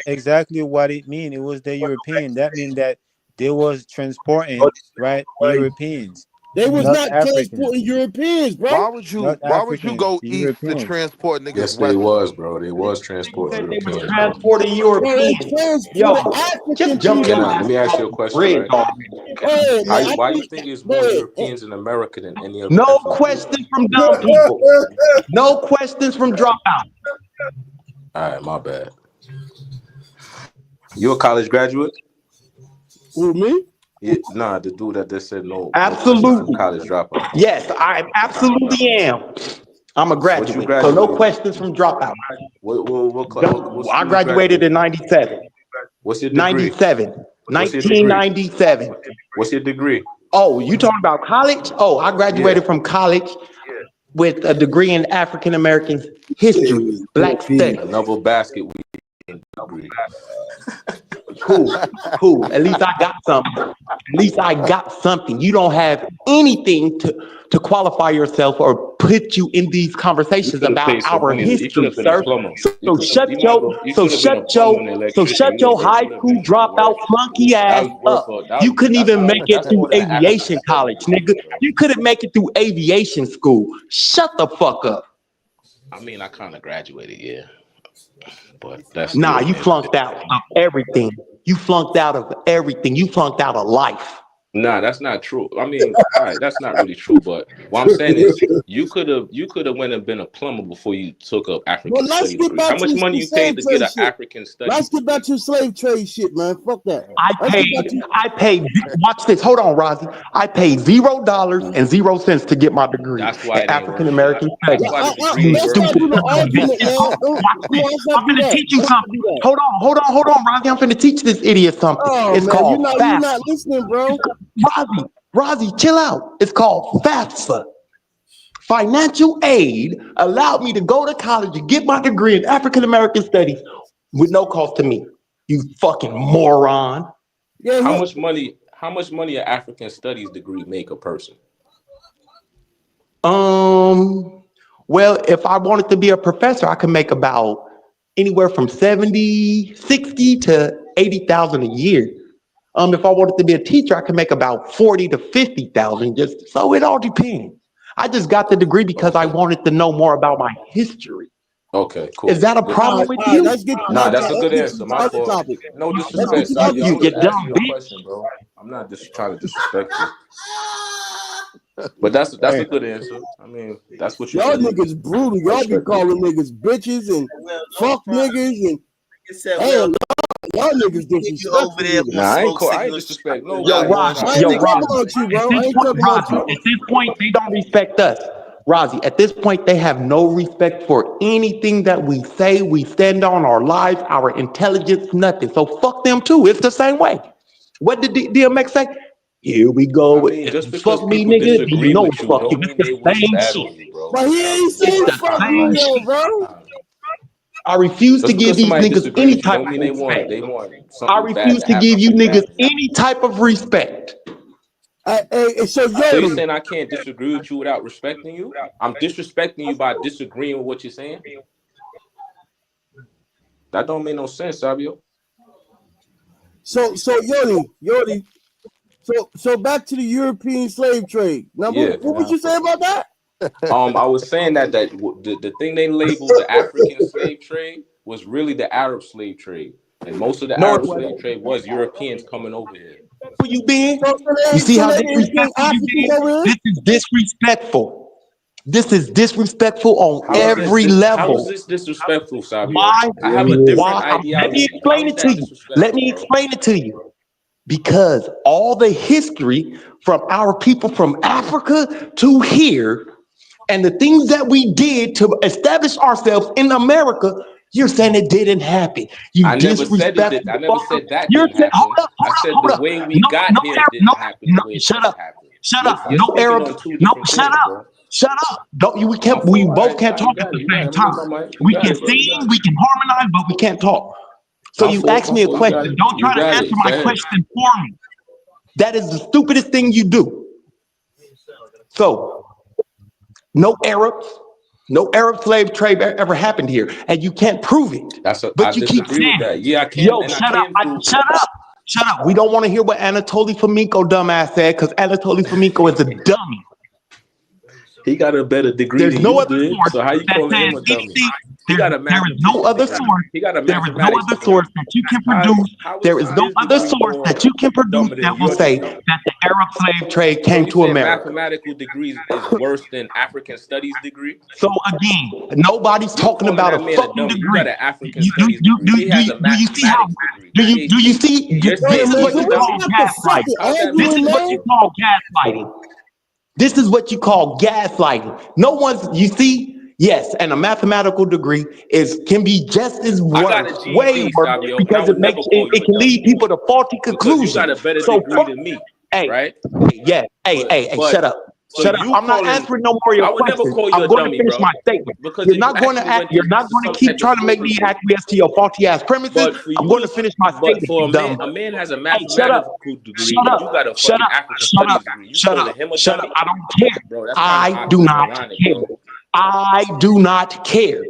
exactly what it mean. It was the European. That mean that they was transporting right Europeans, They was not not Africans, transporting Europeans, bro. not Why would you Africans. go east to Europeans. transport niggas Yes, they west was, though? bro. They was transporting Said they was Europeans, bro. transporting Bro, they Europeans. Yo, transported African just jump Can your people. I? Let ass me ask off you a the question, bridge right? already. Go ahead, man. I Why you think. think there's Go more ahead. Europeans in America than any other No ethnic group? questions from dumb people. No questions from dropout. All right, my bad. You a college graduate? Who, me? Yeah, nah, the dude that just said no questions from Absolutely. college dropout. Yes, I absolutely am. I'm a What you graduate, so no graduated in? questions from dropout. What I school you graduated graduated in from? 97. What's your degree? 97. What's your degree? 1997. What's your degree? Oh, you talking about college? Oh, I Yeah. graduated from college with a degree in African American history, Black studies. Another basket weaving degree. Cool, cool. At least I got something. At least I got something. You don't have anything to qualify yourself or put you in these You conversations could have about played some our money. You should history, have been a sir. plumber. So You could have. shut You might. your You should have been a plumber and an so electrician. shut You your would have. high You would have school been dropout worse. flunky That ass was worse up. for. You couldn't even make it That's through more than an African aviation studies college, degree, nigga. bro. You couldn't make it through aviation school. Shut the fuck up. I mean, I kind of graduated, yeah, but that's Nah, still you neither. flunked out of everything. You flunked out of everything. You flunked out of life. Nah, that's not true. I mean, all right, that's not really true. But what I'm saying is, you could have went and been a plumber before you took up Well, African let's study get degree. How back to much money the you paid slave to get trade an shit. African studies Let's get degree? back to slave trade shit, man. Fuck that. Let's get back to I paid, watch this. Hold on, Rozzy. I paid $0 to get my degree That's why in it ain't African worth shit. American That's studies. why the degree You ain't let's worth not stupid do shit. the son of a bitch. argument, man. Watch Come this. on, let's I'm not do finna that. teach you Let's not something. do that. Hold on, Rozzy. I'm finna teach this idiot something. Oh It's man, called you're FAFSA. not listening, bro. Rozzy, chill out. It's called FAFSA. Financial aid allowed me to go to college and get my degree in African American studies with no cost to me. You fucking moron. Yeah, How yeah. much money? How much money an African studies degree make a person? Well, if I wanted to be a professor, I could make about anywhere from 70, 60 to 80,000 a year. If I wanted to be a teacher, I could make about 40 to 50,000. Just so it all depends. I just got the degree because I Okay. wanted to know more about my history. Okay. Is Cool. that a Good. problem with All right, you? let's get Nah, back to that's a good answer. the My other fault. topic. No Let's get disrespect, to the other Sabio. I'm You just topic. dumb asking you a bitch. question, bro. I'm not just trying to disrespect you. But that's a Hey, good answer. I mean, that's what you Y'all said. niggas brutal. I Y'all be respect it. calling niggas bitches and Well, no fuck problem. niggas and Like I said, hey, well, y'all niggas if you over disrespectful there to on me. Nah, smoke I ain't signals, disrespect Yo, nobody, Rozzy, I ain't yo, Sabio. talking Rozzy. about you, At bro. this I ain't point, talking about Rozzy, you. at this point, they don't respect us. Rozzy, at this point, they have no respect for anything that we say. We stand on our lives, our intelligence, nothing. So fuck them too. It's the same way. What did DMX say? Here we I go. mean, If just you because fuck me, people nigga, then you disagree know with it's you fuck you. don't It's mean they the wish same bad shit. on you, bro. But he I ain't mean, It's saying the fuck same you though, shit. bro. I refuse to just give because these somebody niggas disagree any with you type don't of mean respect. they want I something bad refuse to to happen give to you you niggas badly. any type of respect. So So you're Yodi, saying I can't disagree with you without respecting you? I'm disrespecting you by disagreeing with what you're saying? That don't make no sense, Sabio. so Yodi. So back to the European slave trade. Now, Yeah. what would you say about that? I was saying the thing they labeled the African slave trade was really the Arab slave trade, and most of the No, it Arab wasn't. slave trade was Europeans coming over here. Who you being? So, You see so how they didn't bring disrespectful you Africans being? over here? This is disrespectful. This is disrespectful on every How is level. this disrespectful, Sabio? Why? I have a different Let me ideology. How explain is it to that you. Let disrespectful, me bro? explain it to you. Because all the history from our people from Africa to here and the things that we did to establish ourselves in America, you're saying it didn't happen. You I never said it did. disrespectful I never fucker. said that You're didn't saying, happen. I said the hold up. way we No, got no, here no, didn't happen the way it's shut supposed up. to happen. Shut up. You're No speaking Arabs. on two No, different shut things, up. bro. Shut up. Don't you we My can't we fault. All both right, can't you talk at got the it. You got same it. I'm gonna time. mute my mic. You We got can it, bro. You sing, got it. we can harmonize, but we can't talk. So My you fault. ask My me a fault. You got question. it. Don't You try to got answer it. Go my ahead. question for me. That is the stupidest thing you do. So no Arabs, no Arab slave trade ever happened here, and you can't prove it. I But you keep disagree with saying it. that. Yeah, I can, Yo, and I shut up. can prove it. Shut up. Shut up. We don't want to hear what Anatoly Flamenco dumbass said because Anatoly Flamenco is a dummy. He got a better degree There's than no you other did. source So how you that calling him says a dummy? anything. He got a There is no mathematician other degree. source. He got a There is no mathematics other degree. source that you can How produce. how There is is no his other degree source more that you can produce dumber than that will your say degree? that the Arab slave trade So came you to saying America. mathematical degrees is worse than African studies degree? So again, nobody's You're talking calling about a that man a fucking dummy. You got degree. an African studies degree. He has a Do you see how? mathematics degree, Do you PhD. see? And you're Yo, saying This is man, what he's a can you we call dummy? stop the gaslighting. fucking How's that This make arguing, is him a what man? you dummy? call gaslighting. This is what you call gaslighting. No one's, you see, yes, and a mathematical degree can be just as I got a worse, way GED, worse, Savio, and I because would never call you it a can lead dummy people to faulty because you got conclusions. a better So degree fuck, than me, hey, right? hey, yeah, hey, But shut up. So Shut up. you I'm not calling? answering no more of your I would never questions. call you I'm a going to dummy, finish bro. my statement. Because You're if you not going to actually act. went You're not to going to some keep type of trying to make school, me acquiesce to your faulty ass premises. but for I'm you going to to, finish my but statement, for you dumb. a man has a Hey, shut up. mathematical degree, Shut and up. you got a Shut fucking up. African Shut studies up. degree. You Shut calling up. him a Shut up. dummy, I don't care. bro? That's kind of I do not ironic, care. bro. I do not care.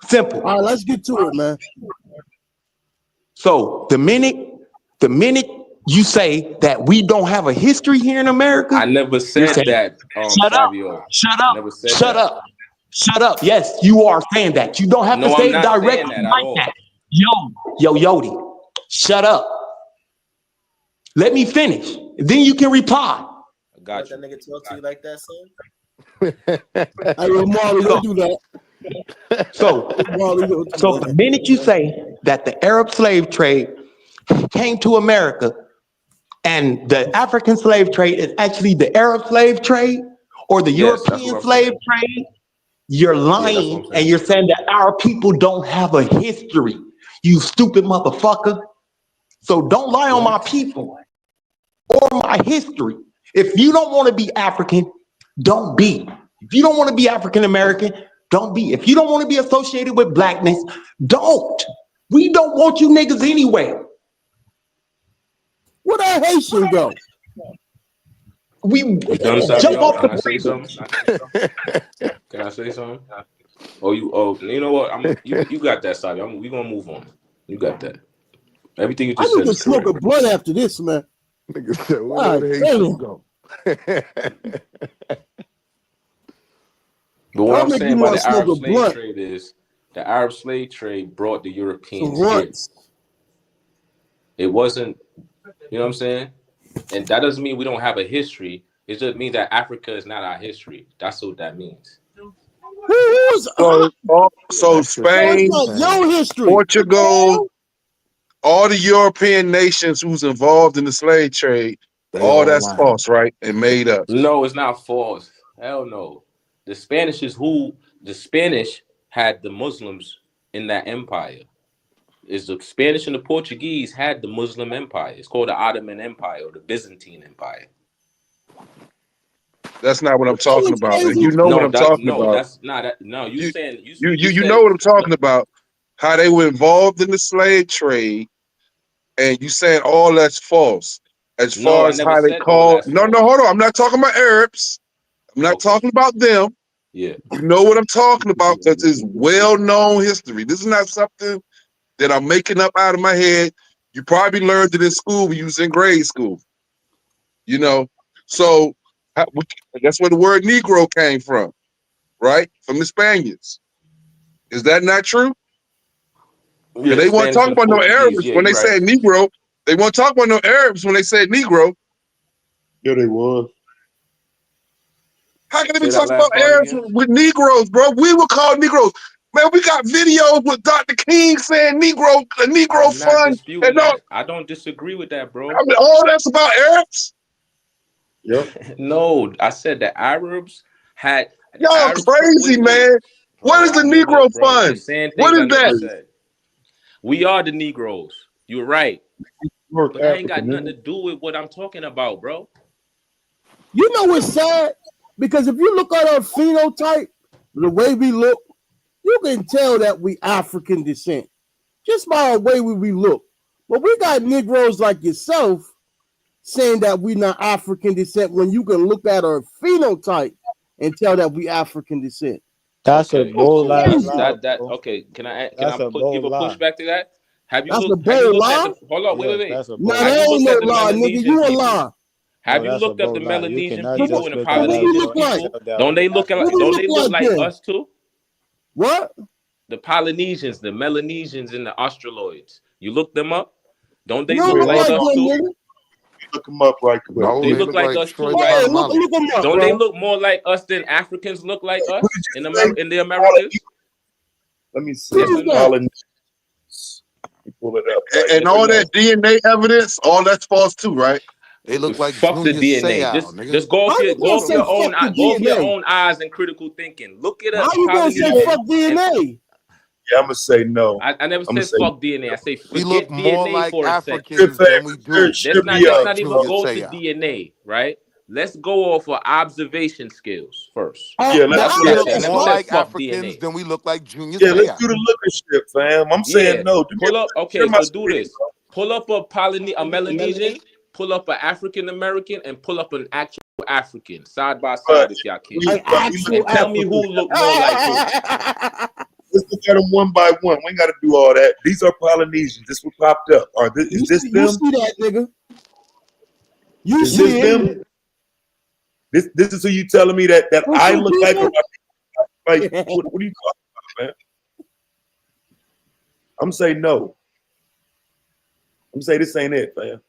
Simple. All right, let's get to it, man. So the minute you say that we don't have a history here in America, I never you're said saying, that, shut up, Savio. shut I up, never said shut that. up, shut up. Yes, you are saying that. You don't have to No, I'm say it not saying directly that at like all. that. Yodi, shut up. Let me finish. Then you can reply. I got Let you. that nigga talk to you like that, son? Hey, Marley, don't do that. So Marley, don't do the that. minute you say that the Arab slave trade came to America and the African slave trade is actually the Arab slave trade or the Yes, that's what European I'm slave saying. trade, you're Yeah, that's what lying I'm and saying. you're saying that our people don't have a history. You stupid motherfucker. So don't lie on my What? people or my history. If you don't want to be African, don't be. If you don't want to be African American, don't be. If you don't want to be associated with blackness, don't. We don't want you niggas anyway. Where that Haitian go? We You done, jump Savio? off Can the I say bridge. something? Can I say something? Oh, you know what? You got that, Savio. We gonna move on. You got that. Everything you I just need said to is smoke correct. a blunt after this, man. Nigga said, where God that Haitian damn. go? But what Y'all I'm make me saying by want to the smoke Arab a slave blunt. trade is the Arab slave trade brought the Some Europeans here. blunts. It wasn't, you know what I'm saying? And that doesn't mean we don't have a history. It just means that Africa is not our history. That's what that means. Who's Yeah, So that's just so what it's Spain, he's like saying. your history. What the Portugal, hell? all the European nations who's involved in the slave trade, They all all that's lying. false, right? And made up. No, it's not false. Hell no. The Spanish had the Muslims in that empire. Is the Spanish and the Portuguese had the Muslim empire. It's called the Ottoman Empire or the Byzantine Empire. That's not what I'm Ain't talking it about. And crazy? you know what I'm talking No, about. that's not that. No, you You saying you you said know what I'm talking about. How they were involved in the slave trade, and you saying all that's false. As no. far I as never how they said all call that's no, false. hold on. I'm not talking about Arabs. I'm not Okay, talking about them. yeah. You know what I'm talking about because it's well-known history. This is not something that I'm making up out of my head. You probably learned it in school when you was in grade school. You know, so that's where the word Negro came from, right? From the Spaniards. Is that not true? Yeah, Because the they weren't Spanish talking and the about no Portuguese. Arabs Yeah, when they you're right. said Negro. They weren't talking about no Arabs when they said Negro. Yeah, they was. How can they be Say that talking last about part Arabs again. with Negroes, bro? We were called Negroes. Man, we got videos with Dr. King saying Negro, a Negro I'm not fund, disputing and all, that. I don't disagree with that, bro. I mean, all that's about Arabs? Yep. No, I said the Arabs had the Y'all Arabs. crazy, Wait, man. What bro. is the Negro Bro. You're fund? saying What things is I never that? said. We are the Negroes. You're right, North but that ain't Africa, got nothing to nigga. do with what I'm talking about, bro. You know what's sad? Because if you look at our phenotype, the way we look, you can tell that we African descent just by the way we look. But we got Negroes like yourself saying that we not African descent when you can look at our phenotype and tell that we African descent. That's a Okay, That's bold cool. ass That's crazy. lie, that. bro. Okay, can That's a give bold a lie. pushback to that? That's a Have you bold looked at lie. the? Hold up, Yes, wait. that's a Nah, bold Have that you lie. ain't looked no at the lie, nigga. Melanesian You a people? lie. Have No, you that's a looked up the bold lie. You Melanesian cannot So what people just and the look so at what us, we Polynesian look bro, and like? people? tell that Don't we they look What like? we African Don't look they descent. look like like then? us too? What? The Polynesians, the Melanesians, and the Australoids. You look them up. Don't We they don't look Wait, look like hold like us on. them, too? nigga. Look them up right quick. No, They they look look like like us too, Troy Hey, right? look Polamalu. them up, Don't they bro. look more like us than Africans look like What us did you say? in the Americas? Let me see. Yes or Who's no? that? Polynesians. Let me pull it up right And Yes or all quick. that no? DNA evidence, all that's false too, right? They look like Fuck the Junior DNA. Seau, nigga. Just go How off you gonna say fuck the go off your DNA? own eyes and critical thinking. Look it How up, you gonna say Yeah, fuck Polynesian. And DNA? yeah, I'm gonna say no. I never I'm gonna said say fuck DNA. I say We look forget more DNA like for a second. matter of Africans than fact, we do should be Let's not even like go Junior to Seau. DNA, right? let's go off of observation skills first. Yeah, let's That's If what we I look said. Let me more say like fuck Africans, DNA. then we look like Junior yeah, let's Seau. do the looker shit, fam. I'm saying Yeah, no. Do me pull a up. favor, share Okay, my so do screen, this. Pull up a Melanesian, pull up an African American, and pull up an actual African side by bro. side if y'all can, An actual and tell me who African. look more like who. Let's look at them one by one. We ain't got to do all that. These are Polynesians. This what popped up. Is this You them? see that, nigga? You Is see this it? them? This is who you telling me that Those I some look like? Or people? like what are you talking about, man? I'm saying no. I'm saying this ain't it, man.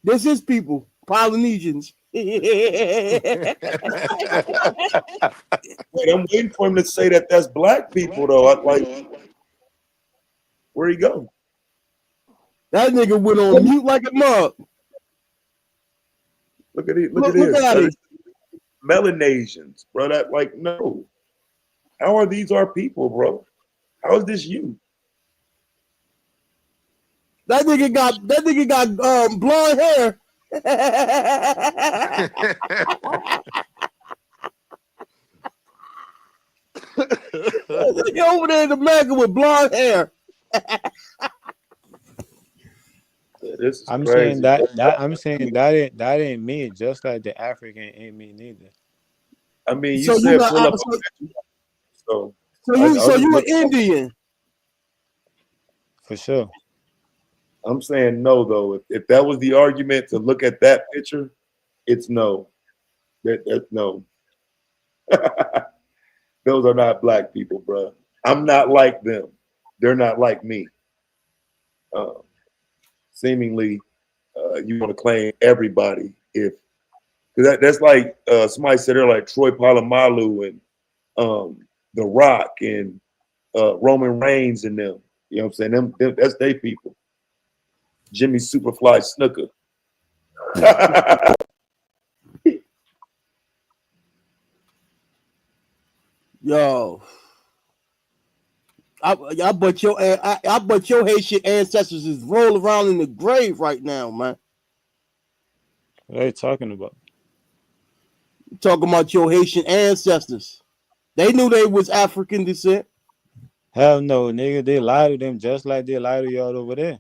This is people, Polynesians. Wait, I'm waiting for him to say that that's black people though. Where he go? That nigga went on mute like a mug. Look at it. Look at Look this. at it. Melanesians, bro. That no. How are these our people, bro? How is this you? That nigga got blonde hair. Nigga over there in America with blonde hair. This is I'm crazy. saying that ain't me, just like the African ain't me neither. I mean, you So you said not pull up. so So you an Indian. For sure. I'm saying no though. If that was the argument to look at that picture, it's no. That's no. Those are not black people, bro. I'm not like them. They're not like me. Seemingly, you want to claim everybody if that's like somebody said they're like Troy Polamalu and The Rock and Roman Reigns and them. You know what I'm saying? Them that's they people. Jimmy Superfly Snooker. Yo. I bet your Haitian ancestors is rolling around in the grave right now, man. What are you talking about? Talking about your Haitian ancestors. They knew they was African descent. Hell no, nigga. They lied to them just like they lied to y'all over there.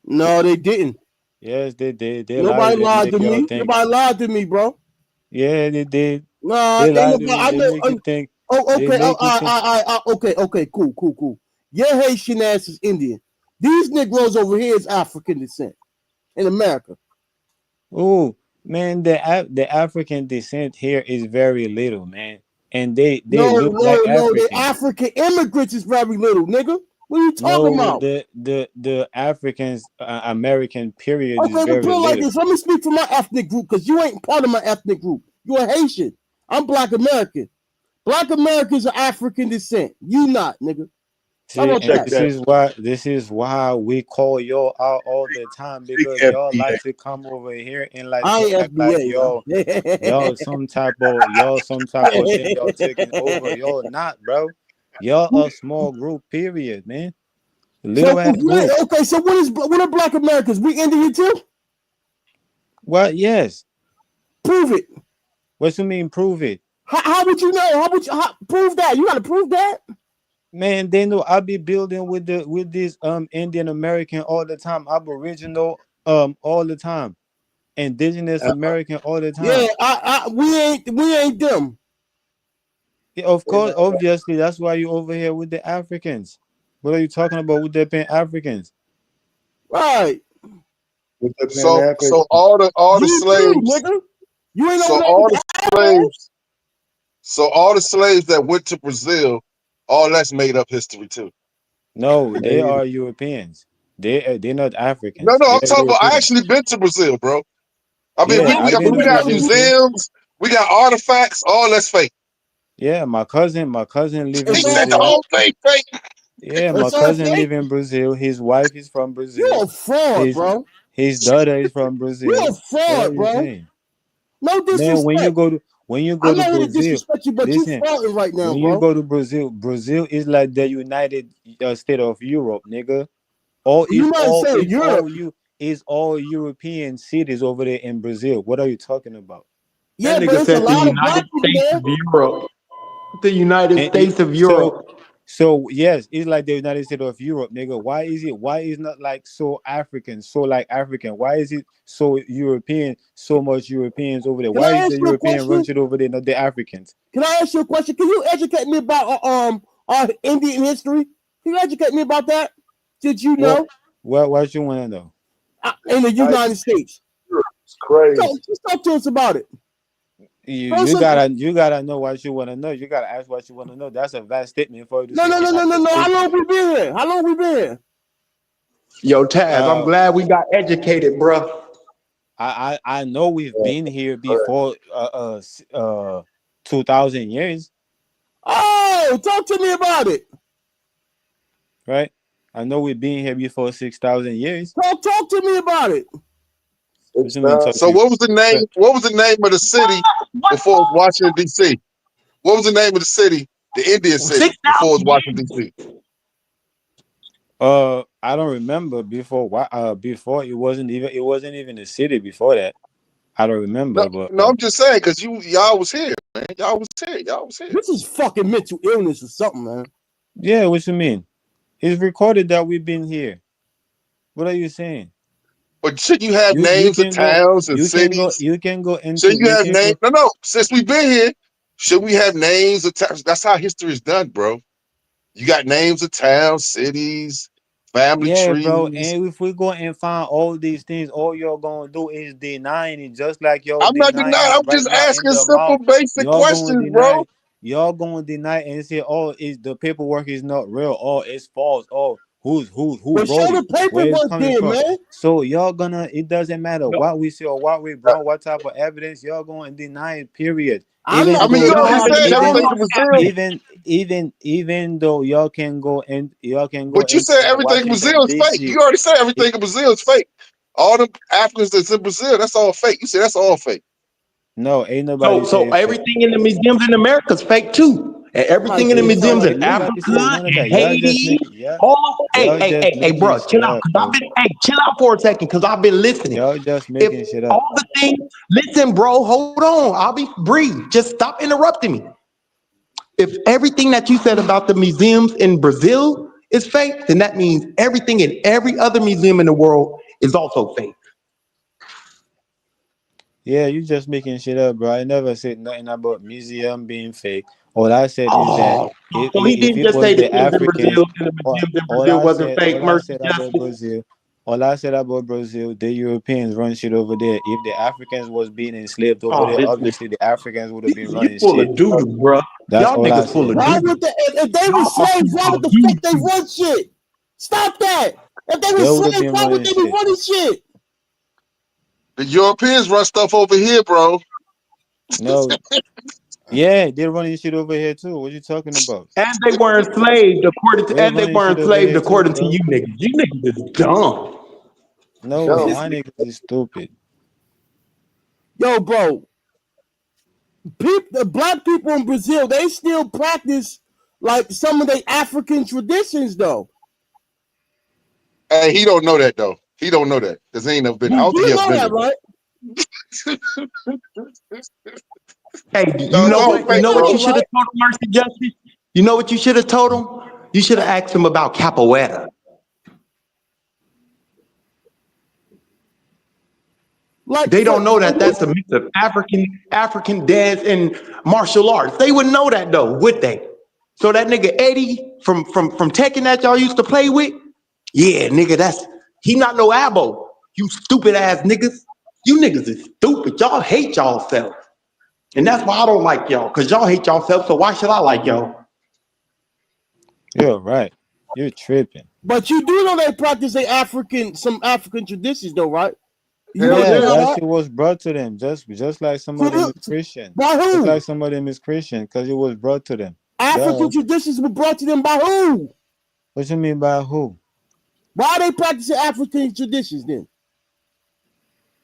No, they didn't. Yes, they did. They Nobody lied lied to them, to make y'all me. think. Nobody lied to me, bro. Yeah, they did. Nah, They they lied look to like them. They make you think. Oh, They okay. make you think. Okay, cool. Your Haitian ass is Indian. These Negroes over here is African descent in America. Oh man, the African descent here is very little, man, and they look like No. The Africans. African immigrants is very little, nigga. What are you talking No, about? the Africans American period is Okay, well, very put it like little. this. Let me speak for my ethnic group because you ain't part of my ethnic group. You're Haitian. I'm Black American. Black Americans are African descent. You not, nigga. How See, about and that? this is why we call y'all out all the time because y'all like to come over here and like I to ain't act like FBA, y'all some type of thing y'all taking over. Y'all not, bro. Y'all a small group, period, man. So Little ass group. okay, so what are Black Americans? We Indian too? Well, yes. Prove it. What you mean prove it? How would you know? How prove that? You gotta prove that. Man, they know I be building with this Indian American all the time, Aboriginal all the time, Indigenous American all the time. Yeah, we ain't them. Yeah, of course, obviously, that's why you over here with the Africans. What are you talking about with the Pan Africans? Right. With the So all the you slaves, too, nigga. You ain't so over there all with the the slaves, so all the slaves that went to Brazil, all that's made up history too. No, they are Europeans. They're not No, Africans. no, They I'm are talking about. I Europeans. actually been to Brazil, bro. I mean, Yeah, I've been we to got Brazil too. museums, we got artifacts, all that's fake. Yeah, my cousin live He in said the Brazil. whole thing fake. Yeah, my It's all cousin fake. live in Brazil. His wife is from You Brazil. a fraud, His bro. his daughter is from You a Brazil. What are fraud, you bro. saying? No Man, disrespect. when you I'm go to not here to Brazil, disrespect you, but you listen. frauding right now, When you bro. go to Brazil is like the United State of Europe, nigga. All You might say Europe. it's all European cities over there in Brazil. What are you talking about? That Yeah, but nigga it's a said the lot of United black people States there. of Europe. The United States of Europe. So yes, it's like the United States of Europe, nigga. Why is it? Why is not like so African, so like African? Why is it so European? So much Europeans over there. Can Why I is ask the you a European run question? shit over there, not the Africans? Can I ask you a question? Can you educate me about our Indian history? Can you educate me about that? Did you know? What you want to know? In the United States. It's crazy. Just talk to us about it. You gotta know what you want to know. You gotta ask what you want to know. That's a vast statement for you to No. say. How long we been here? How long we been here? Yo, Taz, I'm glad we got educated, bro. I know we've been here before 2,000 years. Oh, talk to me about it. Right? I know we've been here before 6,000 years. Talk to me about it. So what was the name? What was the name of the city before it was Washington D.C.? What was the name of the city, the Indian city, before it was Washington D.C.? I don't remember before. Before it wasn't even a city before that. I don't remember, but No, I'm just saying because y'all was here, man. Y'all was here. This is fucking mental illness or something, man. yeah. What you mean? It's recorded that we've been here. What are you saying? But should you have You names of can go. towns and You can go. cities? You can go Should into. you You have can names? go. No. Since we've been here, should we have names of towns? That's how history is done, bro. You got names of towns, cities, family Yeah, bro. trees. And if we go and find all these things, all you're gonna do is denying it, just like you're I'm not denying denying. it I'm right just now in asking the simple, mouth. basic You're gonna questions, bro. deny. You're gonna deny and say, "Oh, is the paperwork is not real? Oh, it's false. Oh, who Well, show wrote it? the Where it's paperwork coming then, from?" man. So you're gonna. It doesn't matter what we say or what we brought, what type of evidence you're going to deny it. Period. I'm Even not I mean, though you gonna already deny it. said even everything in Brazil, even though y'all can go but you into said everything in Washington Brazil is fake. D.C. You already said everything in Brazil is fake. All the Africans that's in Brazil, that's all fake. You said that's all fake. No, ain't nobody So say fake. everything in the museums in America is fake too. And everything in the museums in Nobody Africa said none of and that. Y'all just Haiti. make Hey, y'all hey, just hey, hey, making bro, shit chill out. up, Cause bro. chill out for a second, cause I've been listening. Y'all just If making shit up. all the things, listen, bro, hold on. I'll be brief. Just stop interrupting me. If everything that you said about the museums in Brazil is fake, then that means everything in every other museum in the world is also fake. Yeah, you just making shit up, bro. I never said nothing about museum being fake. All I said is that Oh, so he if didn't it just say was the the things in Africans, Brazil and the museums in Brazil wasn't fake. all I Mercy said about justice. Brazil, all I said about Brazil, the Europeans run shit over there. If the Africans was being enslaved over Oh, there, this nigga. obviously the Africans would have been You running full shit. of doo doo, bro. That's Y'all all I niggas full said. of Why doo doo. would if they were Y'all slaves, talking why about would the doo fuck they doo. run shit? Stop that. If they were They would have slaves, been why would running they be shit. running shit? The Europeans run stuff over here, bro. No, yeah, they're running shit over here too. What you talking about? And they weren't enslaved They're running shit over here too, according to bro. you niggas. You niggas is dumb. No, y'all niggas is stupid. Yo, bro, the black people in Brazil, they still practice like some of the African traditions, though. Hey, he don't know that though. He don't know that because he ain't never been. I You don't think he do ever know been that, there. right? Hey, No, you it's know all what? You fake, know what bro. you should have told him, Mercy Justice? You know what you should have told him? You should have asked him about capoeira. Like, They don't know that that's a mix of African dance and martial arts. They wouldn't know that though, would they? So that nigga Eddie from Tekken that y'all used to play with, yeah, nigga, he not no abo. You stupid ass niggas. You niggas is stupid. Y'all hate y'all self. And that's why I don't like y'all, because y'all hate y'all self, so why should I like y'all? You're right. You're tripping. but you do know they practice some African traditions, though, right? You know, Yeah, you know that that. shit was brought to them. Just like some of them is Christian. By Just who? like some of them is Christian, because it was brought to them. African Duh. traditions were brought to them by who? What you mean by who? Why are they practicing African traditions then?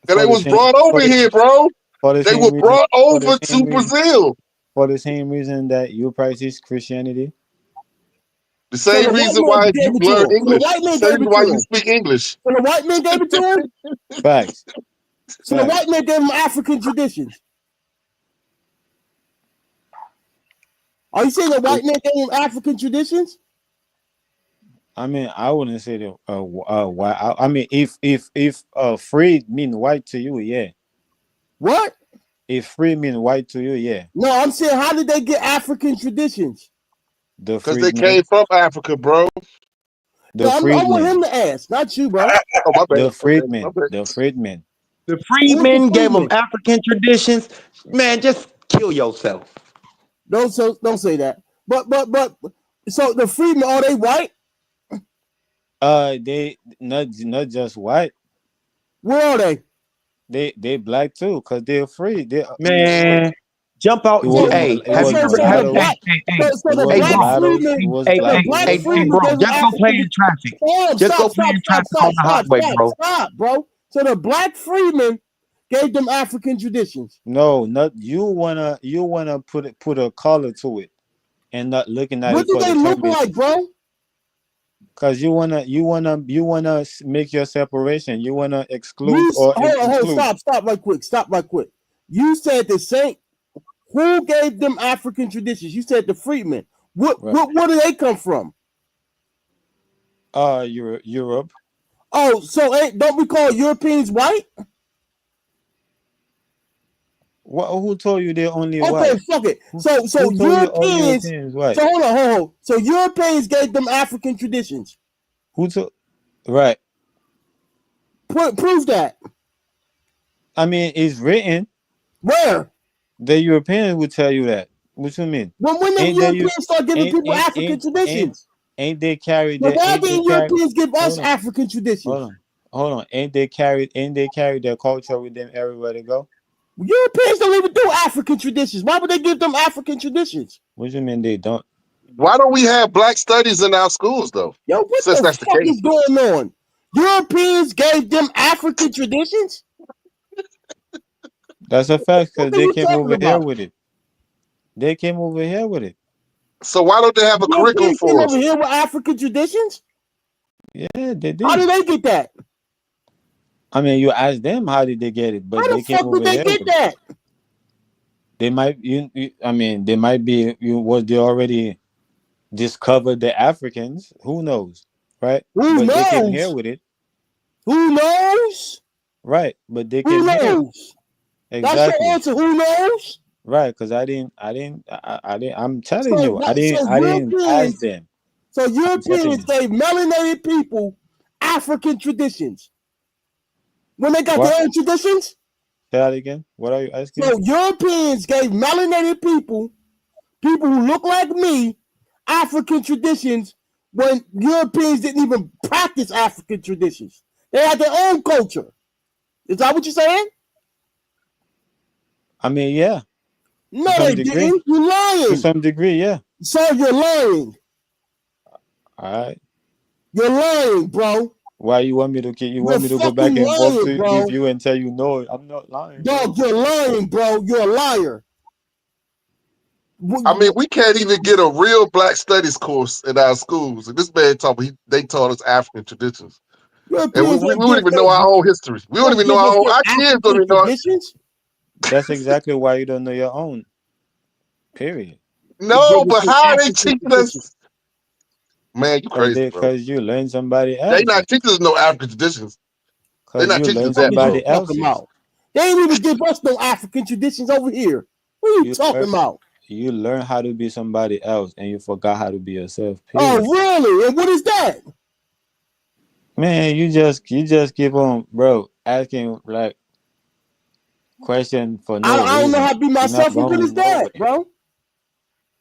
And For they the was same brought for over the here, bro. for the They same were reason brought for the over same to reason Brazil. for the same reason that you practice Christianity. The So same the white reason man why gave you it to learn him. So the English. white man Same gave reason it why to you him. speak English. So the white man gave it to him. Facts. So the Facts. white man gave him African traditions. Are you saying the white man gave him African traditions? I mean, I wouldn't say that. Why? I mean, if free mean white to you, yeah. What? If free mean white to you, yeah. No, I'm saying, how did they get African traditions? The Because they freedmen. came from Africa, bro. The No, I want freedmen. him to ask, not you, bro. Oh, my bad. The My freedmen. bad. The freedmen. The Where's the freedmen gave them freedmen? African traditions. Man, just kill yourself. Don't say that. But so the freedmen, are they white? They not just white. Where are they? They black too, cause they're free. They Man, jump out. it was Hey, it have was you ever So have? the mulattoes. black, so It the was Hey, black bro. mulattoes. freedmen, It was Hey, the black. hey, It black hey, was hey, freedmen bro. gave them Just go play African. in traffic. Just go play in traffic on the highway, bro. Stop, bro. So the black freedmen gave them African traditions. no, not you wanna put a color to it and not looking at What it do for they the look term. like, bro? Cause you wanna make your separation. You wanna exclude or Hold on, include. stop right quick. You said the same. Who gave them African traditions? You said the freedmen. Right. Where do they come from? Europe. Oh, so don't we call Europeans white? What? Who told you they're only Okay, white? fuck it. Who So told you all Europeans. Europeans white? So hold on. So Europeans gave them African traditions. Who told? Right. Prove that. I mean, it's written. Where? The Europeans would tell you that. What you mean? When them Ain't they you? Europeans start giving people African traditions? Ain't they carried But their? why Ain't they didn't carry? Europeans give us Hold on. African traditions? Hold on. Ain't they carried? Ain't they carried their culture with them everywhere they go? Europeans don't even do African traditions. Why would they give them African traditions? What you mean they don't? Why don't we have black studies in our schools, though? Yo, what Since the that's the fuck case. is going on? Europeans gave them African traditions? That's a fact What because are they you came talking over here about? with it. They came over here with it. So why don't they have a curriculum Europeans came for us? over here with African traditions? Yeah, they did. How did they get that? I mean, you ask them how did they get it, but How they the came fuck over did they here get with it. that? They might I mean, they might be was they already discovered the Africans? Who knows, right? Who But they came here knows? with it, Who knows? right? But they Who came here knows? That's your exactly, answer. Who knows? right? Because I didn't. I'm telling you, So I didn't ask Europeans, them. so I'm telling Europeans you. gave melanated people African traditions when they got What? their own traditions. Say that again. What are you asking? So Europeans gave melanated people who look like me, African traditions when Europeans didn't even practice African traditions. They had their own culture. Is that what you're saying? I mean, yeah, to No, some they degree. didn't. You're To lying. some degree, yeah. Sir, you're lying. All right. You're lying, bro. Why you want me to keep? You You're want me to go back fucking and forth lying, with bro. you and tell you no? I'm not lying, bro. Dog, you're lying, bro. You're a liar. I mean, we can't even get a real black studies course in our schools. And this man they taught us African traditions. And Europeans we don't even know our whole history. We don't even know give us our kids don't African even know. traditions. That's exactly why you don't know your own. Period. No, but how are they teaching us? Man, you crazy, bro. Because you learn somebody They else. not teaching us no African traditions. They're Because not you teaching learn us that, bro. somebody else's. They ain't even give us no African traditions over here. What are you talking about? You learn how to be somebody else, and you forgot how to be yourself. Oh, Period. really? And what is that? Man, you just keep on, bro, asking like question for no I don't know reason. how to be You're not myself. And what is going that, nowhere. bro?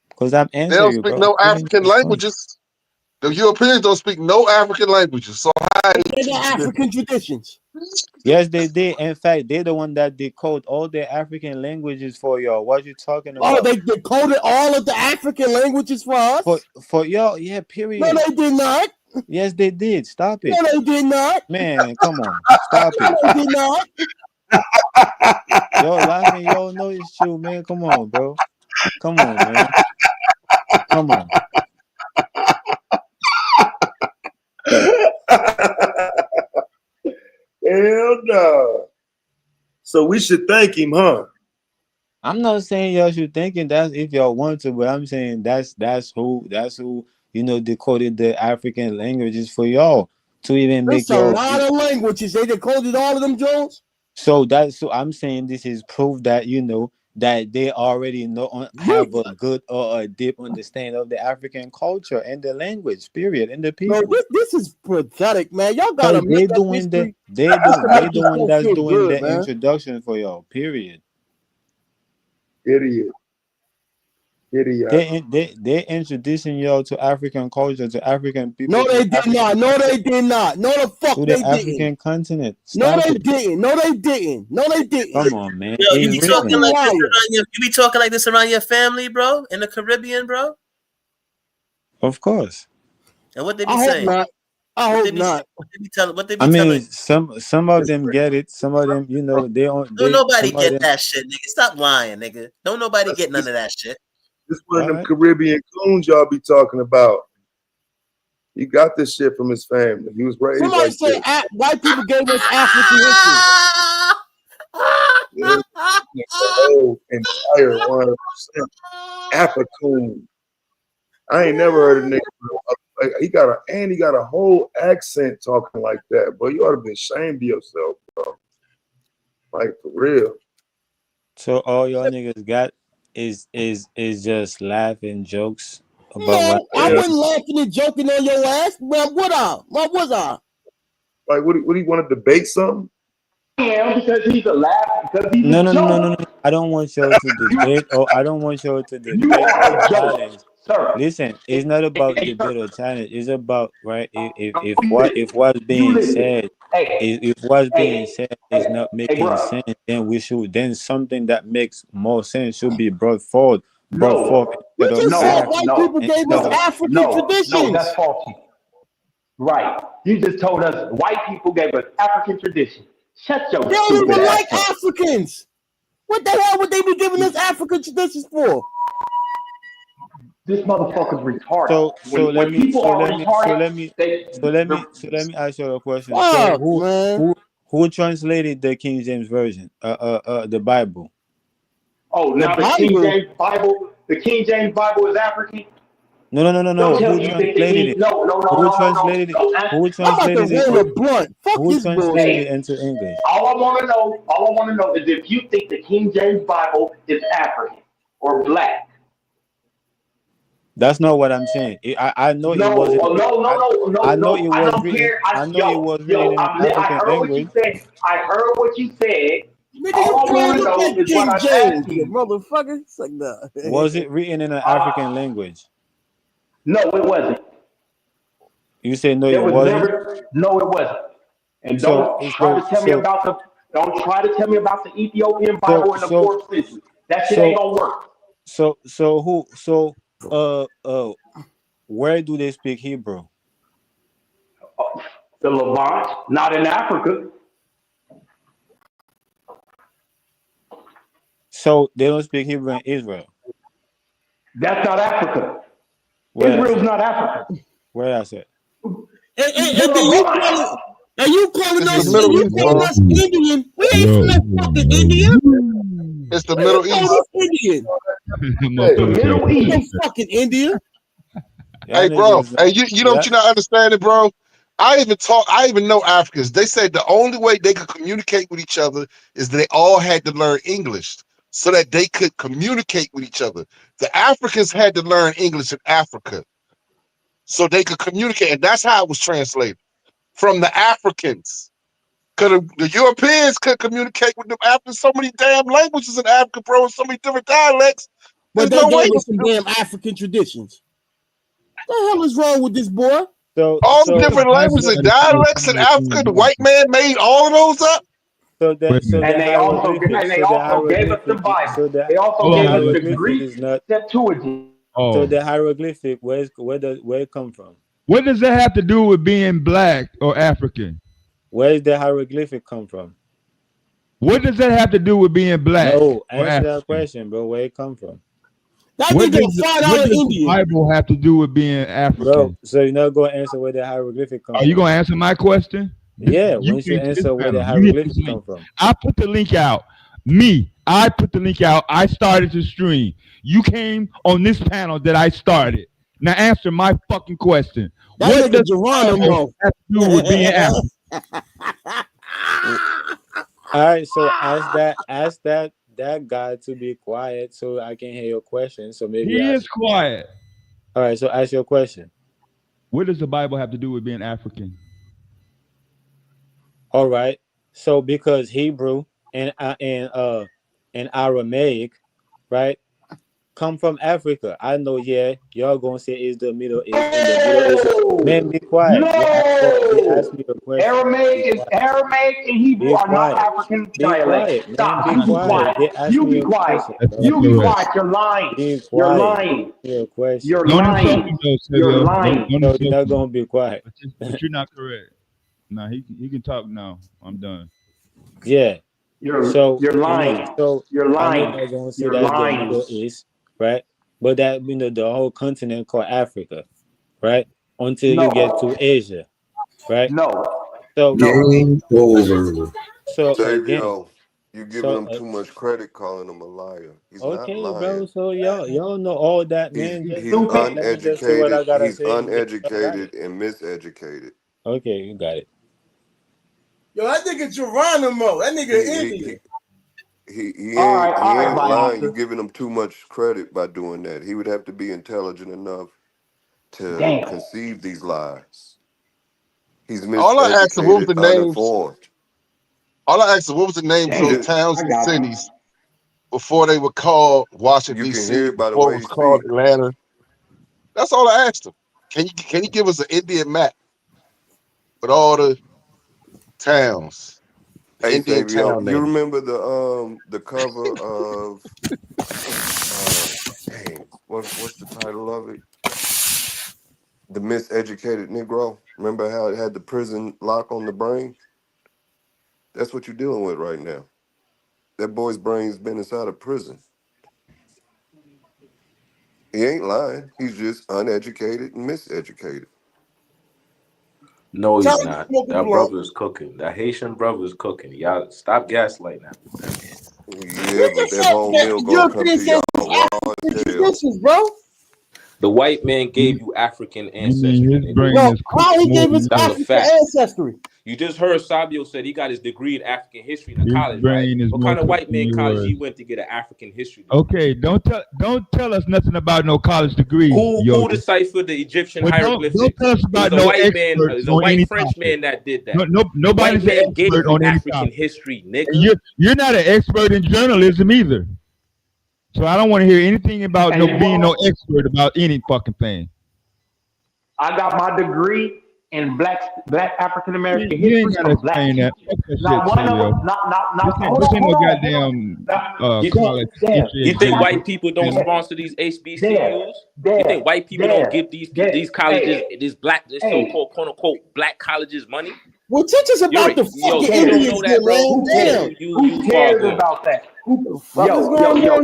Because I'm They answering don't you, speak bro. I'm no giving you African a response. languages. The Europeans don't speak no African languages. So how they They got teach them? African traditions. Yes, they did. In fact, they're the one that decode all the African languages for y'all. What you talking Oh, about? they decoded all of the African languages for us? For y'all, yeah, No, period. they did not. Yes, they did. Stop it. No, they did not. Man, come on. Stop No, it. they did not. Y'all laughing, y'all know it's true, man. Come on, bro. Come on, man. Come on. Hell no. So we should thank him, huh? I'm not saying y'all should thinking that's if y'all want to, but I'm saying that's who decoded the African languages for y'all to even make There's a y'all. lot of languages. They decoded all of them, Jones. So I'm saying this is proof that that they already have a good or a deep understanding of the African culture and the language, period, and the people. No, this is pathetic, man. Y'all So gotta make up history. They the one Yourself that's feel doing good, the man. introduction for y'all, period. Idiot. They introducing y'all to African culture, to African people. No, they did not. No, they did not. No, the fuck To they the African didn't. continent. No, Stop they it. didn't. No, they didn't. No, they didn't. Come on, man. Yo, you It's be talking written. like this around you be talking like this around your family, bro, in the Caribbean, bro. Of course. And what they be I hope saying? not. I hope not. What they be telling? What they be I mean, telling? some of them get it. Some of them, Don't nobody some of get them. that shit, nigga. Stop lying, nigga. Don't nobody get none of that shit. This one of them Alright. Caribbean coons y'all be talking about. He got this shit from his family. He was raised Somebody like say this. white people gave us African history. Yeah, the whole entire 100% Africoon. I ain't never heard a nigga. Like, he got a whole accent talking like that. Boy, you ought to be ashamed of yourself, bro. Like for real. So all y'all niggas got is just laughing jokes about what. No, I wasn't laughing and joking on your ass. But what was I? Like, what do you want to debate something? Yeah, because he's a laugh, because he's No, a no, no, no, no, joke. no. I don't want y'all to debate, or I don't want y'all to You debate are or a joke, challenge. sir. Listen, it's not about Hey, debate sir, or challenge. It's about right. If you listen. what's You being listen. said, Hey, if what's being hey, said is hey, not hey, making bro. sense, then something that makes more sense should be brought forth No, You instead of just said laugh, white people gave us African no, that's traditions. faulty. Right. You just told us white people gave us African tradition. Shut your They don't stupid even ass like up. Africans. What the hell would they be giving us African traditions for? This motherfucker's retarded. So When people are retarded, let me ask you a question. So Fuck, man. who translated the King James version? The Bible. oh, The now Bible. The King James Bible is African. No. Don't tell Who me you think the translated King. it? No, no, no, Who no, no, no. translated it? Don't Who I'm about to translated it? roll a blunt. Fuck Who this translated bullshit. it into English? All I want to know is if you think the King James Bible is African or black. That's not what I'm saying. I know it No, wasn't. oh, no, no, no, no, I know it no. I was don't written. care. I know it was written in an I African heard what you language. said. I heard what you said. Nigga, you All I can't want to look know at is what King I'm James, asking you you. motherfucker. It's like, nah. Was it written in an African Uh, language? no, it wasn't. You say no, There it was wasn't. never. No, it wasn't. And So don't try so to tell me so about the. Don't try to tell me about the Ethiopian so Bible in the so fourth century. That shit ain't so gonna work. uh uh where do they speak Hebrew? The Levant, not in Africa. So they don't speak Hebrew in Israel. That's not Africa. Where I Israel's said? not Africa. Where I said? The And then you call Levant. it, and you calling It's the us, Middle East, bro. Indian. We ain't from Yo, no fucking India. It's the What you Middle calling East. us Indian? The motherfucker said, Middle We ain't East. from fucking India. Y'all Hey, bro. niggas, Hey, you know what yeah. you're not understanding, bro? I even know Africans. They said the only way they could communicate with each other is they all had to learn English so that they could communicate with each other. The Africans had to learn English in Africa so they could communicate. And that's how it was translated from the Africans. Because the Europeans could communicate with the Africans. So many damn languages in Africa, bro, and so many different dialects. But There's they no way. gave us some damn African traditions. What the hell is wrong with this boy? So All the so the different Bible languages and at the same dialects in time as Africa, being the black. white man made all of those up. that Wait a minute. And they also gave us the Bible. They also Hold the on. gave us the hieroglyphic Greek is not. Septuagint. So Oh, the hieroglyphic, where it come from? what does that have to do with being black or African? Where does the hieroglyphic come from? What does that have to do with being black No, or answer that African? question, bro. Where it come from, That What nigga does a what $5 does the Indian. Bible have to do with being bro? African? So you're not gonna answer where the hieroglyphic come Are you from? gonna answer my question? Yeah, You once you came to this answer where the panel. You hit this hieroglyphics link. come from. I put the link out. I put the link out. I started the stream. You came on this panel that I started. Now answer my fucking question. That What nigga does the Bible Geronimo. have to do with being African? All right, so ask that guy to be quiet so I can hear your question. So maybe He ask. is quiet. All right, so ask your question. What does the Bible have to do with being African? All right, so because Hebrew and Aramaic, right, come from Africa. I know. Yeah, y'all gonna say it's the Middle East and the Middle East. Man, be quiet. They asked No. me a question. Be quiet. Aramaic and Hebrew Be are not quiet. African Be dialects. quiet, man. Stop. Be You Not be quiet. quiet. correct. They asked You me be a quiet. question, That's bro. not You be correct. quiet. You're lying. Be You're quiet. lying. Your question. You're Don't insult me lying. though, You're Savio. lying. Don't No, insult you're not me. gonna be quiet. But you're not correct. No, he can talk now. I'm done. Yeah. So You're you know, lying. so You're I know lying. y'all gonna say You're that's the lying. Middle East, right? But that the whole continent called Africa, right? Until you get to No. Asia, right? No. So No. Game over. so again, Savio, you giving so him too much credit calling him a liar. He's not okay, bro. lying. So y'all know all that, He's man. Just he's Stupid. let me just say what I uneducated. gotta He's say. Y'all got it. uneducated and miseducated. Okay, you got it. Yo, that nigga Geronimo. That nigga He an he Indian. he All right, ain't lying. You Bianca. giving him too much credit by doing that. He would have to be intelligent enough to Damn. conceive these lies. He's All I asked him, what was miseducated, the names? uninformed. All I asked him, what was the names of Damn. those Just towns I and got you. cities before they were called Washington you can D.C., hear it by the before it way was he called speak. Atlanta? That's all I asked him. Can you give us an Indian map with all the towns, the Hey Indian Savio, town you names? remember the cover of dang, what's the title of it? The Miseducated Negro. Remember how it had the prison lock on the brain? That's what you're dealing with right now. That boy's brain's been inside a prison. He ain't lying. He's just uneducated and miseducated. No, Tell he's him to not. smoke a That blunt. brother is cooking. That Haitian brother is cooking. Y'all stop gaslighting that man. Yeah, Nigga but that said whole that meal the gonna come European to said y'all it's raw as African hell. traditions, bro. The white man You, gave you African you mean ancestry, his nigga. brain Yo, is cooked how he more gave than his That's a yours? African fact. ancestry? You just heard Sabio said he got his degree in African history in the His college, right? brain is What more kind of cooked white than man college he yours. went to get an African history degree? Okay, don't tell us nothing about no college degree, Who Yogi. deciphered the Egyptian Well, don't hieroglyphics? tell us It was about a no white man. It experts was a on white any French topic. man that did No, that. no, The nobody's white an man gave expert you on any African topic. history, And nigga. you're not an expert in journalism either. So I don't want to hear anything about no Hey, being no well, expert about any fucking thing. I got my degree in Black African American You ain't history gotta from black explain that. teachers. Fuck that shit, Not one of Savio. them. Not. Hold This on. ain't Hold no on. Hold on. goddamn Now, college Dad, history You think exam. white people don't Dad, sponsor these Dad, HBCUs? You Dad, think white people don't Dad, give Dad. these colleges, Hey, this hey, so-called quote unquote black colleges money? Well, teach us You're about the yo, fucking you cares? don't know Indians that, then, bro. man. Who Damn. cares? You Who far cares gone. about that? The fuck is going on here? All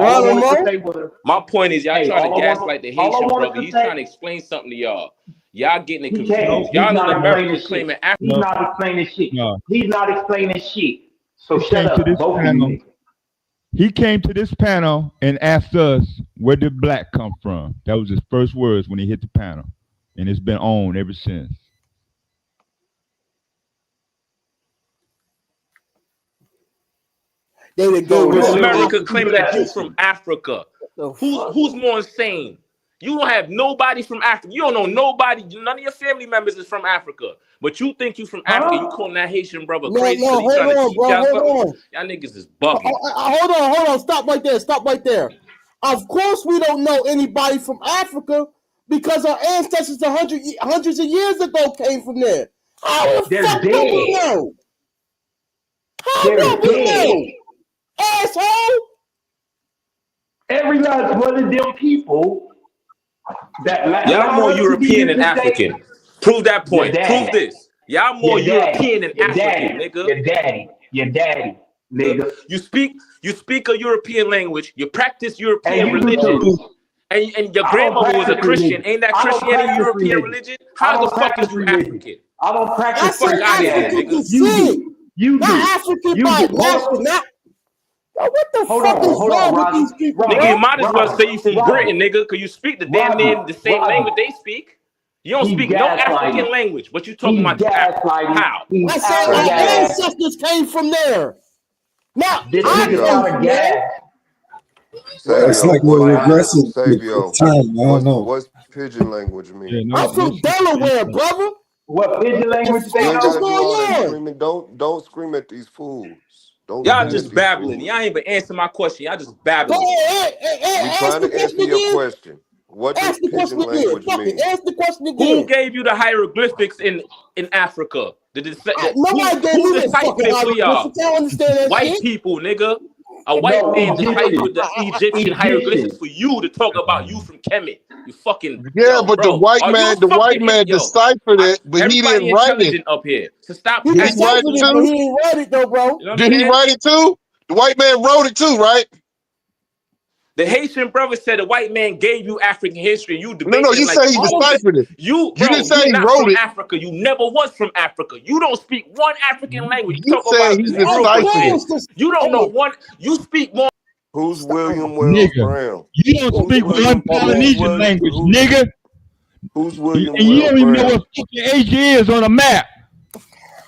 I wanted to Geronimo? say was, My point is, y'all hey, trying to gaslight the all I Haitian brother. wanted to He's say, trying to explain something to y'all. Y'all getting it he can't. confused. He's Y'all in not America explaining claiming shit. Africa. He's No, not explaining shit. no. He's not explaining shit. So He shut came to up, this both of you panel. niggas. He came to this panel and asked us, where did black come from? That was his first words when he hit the panel. And it's been on ever since. They the good So You with you. literally, America speak of claiming that that you from history. Africa. The fuck? Who's more insane? You don't have nobody from Africa. You don't know nobody. None of your family members is from Africa. But you think you from Africa. You Huh? calling that Haitian brother No, crazy because no, he hold trying to on, teach bro. y'all Hold something? on. Y'all niggas is bugging. Hold on. Stop right there. Stop right there. Of course, we don't know anybody from Africa because our ancestors hundreds of years ago came from there. How the They're fuck do we dead. know? How They're do we dead. know? Asshole! Every last one of them people that Y'all allow more us to be European here than today, African. Prove that your point. Prove daddy, this. Y'all more your daddy, European than your African, daddy, nigga. your daddy, your daddy, nigga. You speak a European language. You practice And European you do religions. too. And your I don't grandmother was a practice Christian. religion. Ain't that I don't Christianity practice European religion. religion? I How the don't fuck is practice you religion. African? I don't Get the practice fuck Christianity. out of here, African nigga. descent. You Not do. African You by do. Hold national. on. Not what the Hold fuck on. is Hold on, wrong with Roger. these people, Nigga, you bro? might as well Roger. say you from Roger. Britain, nigga, because you speak the damn Roger. near the same language they speak. You don't He's speak no gaslighting. African language, but you talking He's about you African. gaslighting. How? He's I said out of our gas. ancestors came from there. Now This Say I nigga's came yo. out of from there. gas. What up, That's Savio, like dope a what's slime? regressive Savio? term. I don't know. What's pigeon language Yeah, mean? I'm no from Delaware, brother. What pigeon The language You they fuck ain't is gotta know? do going all that on? screaming. Don't scream at these fools. Don't Y'all scream at just these babbling. Y'all fools. ain't even answer my question. Y'all just Go babbling. ahead, We ask trying the to question answer your again. question. What does Ask the question pigeon again. language Fuck it. mean? Ask the question Who again. gave you the hieroglyphics in Africa? Nobody gave Who me no fucking deciphered it for y'all? hieroglyphics. I don't understand that White shit. people, nigga. A white No, man Egyptian. deciphered the Egyptian hieroglyphics Egyptian. for you to talk about you from Kemet. You fucking Yeah, yo, but the bro. white Are you man, the white fucking man yo? deciphered it, but he didn't Everybody write it. intelligent up here. So stop He Did he asking write deciphered it it, stupid. but too? he ain't write it though, bro. You know what I'm Did he saying? write it too? The white man wrote it too, right? The Haitian brother said the white man gave you African history. You No, debating it you like say you he bullshit. deciphered it. You, You didn't bro, say you he not wrote from it. Africa. You never was from Africa. You don't speak one African language. You You talk said about he this Of Yoruba deciphered shit. it. course. You don't Oh know my. one. You speak more. Who's William Wells Nigga, Brown? you don't Who's speak one William? Polynesian language, Who's nigga. William And you Wells don't even know Brown? what fucking Asia is on a map,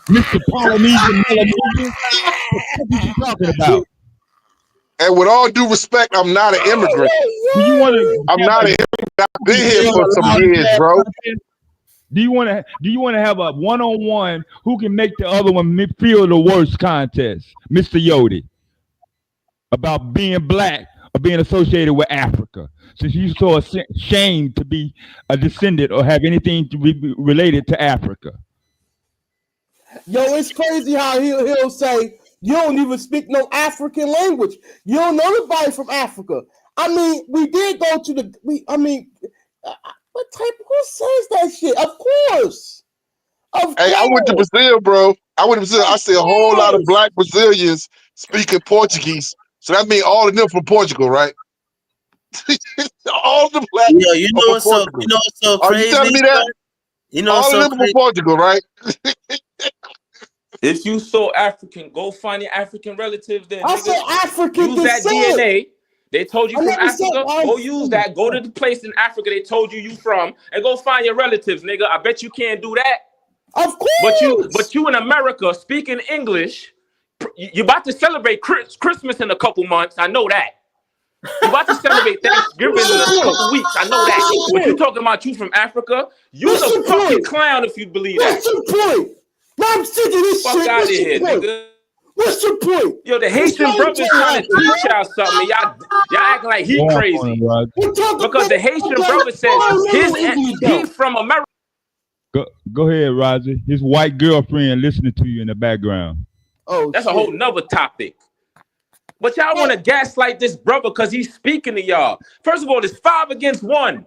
Mr. Polynesian Melanesian. What the fuck is you talking about? And with all due respect, I'm not an immigrant. Do you want to I'm have not a an immigrant. I've been here yell for some loud and years, fast bro. contest? Do you want to have a one-on-one who can make the other one feel the worst contest, Mr. Yodi, about being black or being associated with Africa? Since you're so ashamed to be a descendant or have anything to be related to Africa. Yo, it's crazy how he'll say you don't even speak no African language. You don't know nobody from Africa. I mean, we did go to the. What type? Who says that shit? Of course, Hey, I went to course, Brazil, bro. I went to Brazil. I of see a whole lot of course. black Brazilians speaking Portuguese. So that means all of them from Portugal, right? All the black Yo, you are know from what's so Portugal. you know what's so Are you telling crazy, me that? son? You know what's All of so them are from crazy? Portugal, right? If you so African, go find your African relatives there, I nigga. said African Use that descent. DNA. They told you I from never said Africa. I'm. Go use that. Go to the place in Africa they told you from, and go find your relatives, nigga. I bet you can't do that. Of But course. you in America speaking English. You about to celebrate Christmas in a couple months. I know that. You about to celebrate What's Thanksgiving in your a point? couple weeks. I know What's that. your But you point? talking about you from Africa? You's What's a your fucking point? clown if you believe that. What's your point? Now I'm sick of this Fuck shit. out of What's your here, point? nigga. What's your point? Yo, the The Haitian slave brother is trade trying to happened, teach bro. y'all something. Y'all acting like Go he on, crazy. Roger. We're talking Because about the Haitian okay. brother said I don't know English he though. from America. Go ahead, Roger. His white girlfriend listening to you in the background. Oh That's a shit. whole nother topic. But y'all want to gaslight this brother because he's speaking to y'all. First of all, it's 5 against 1.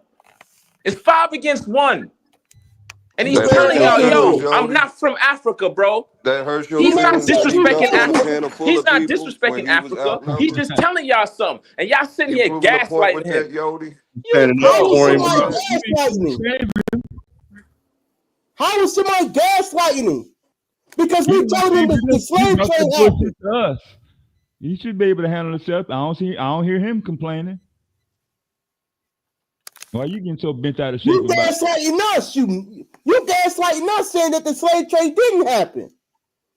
It's 5 against 1. And he's That hurt telling your y'all, feelings, yo, I'm Jody? not from Africa, bro. That hurt your He's not feelings that he disrespecting jumped on a Africa. panel full He's of not people when disrespecting he was Africa. He's outnumbered? just telling y'all something. And y'all sitting You here proving a point gaslighting with him. that, Yodi? How is You somebody proving that? gaslighting me? How is somebody gaslighting me? Because we telling them that the He slave brought that trade happened. bullshit to us. He should be able to handle himself. I don't hear him complaining. Why you getting so bent out of shape You about it? gaslighting us. You gaslighting us saying that the slave trade didn't happen.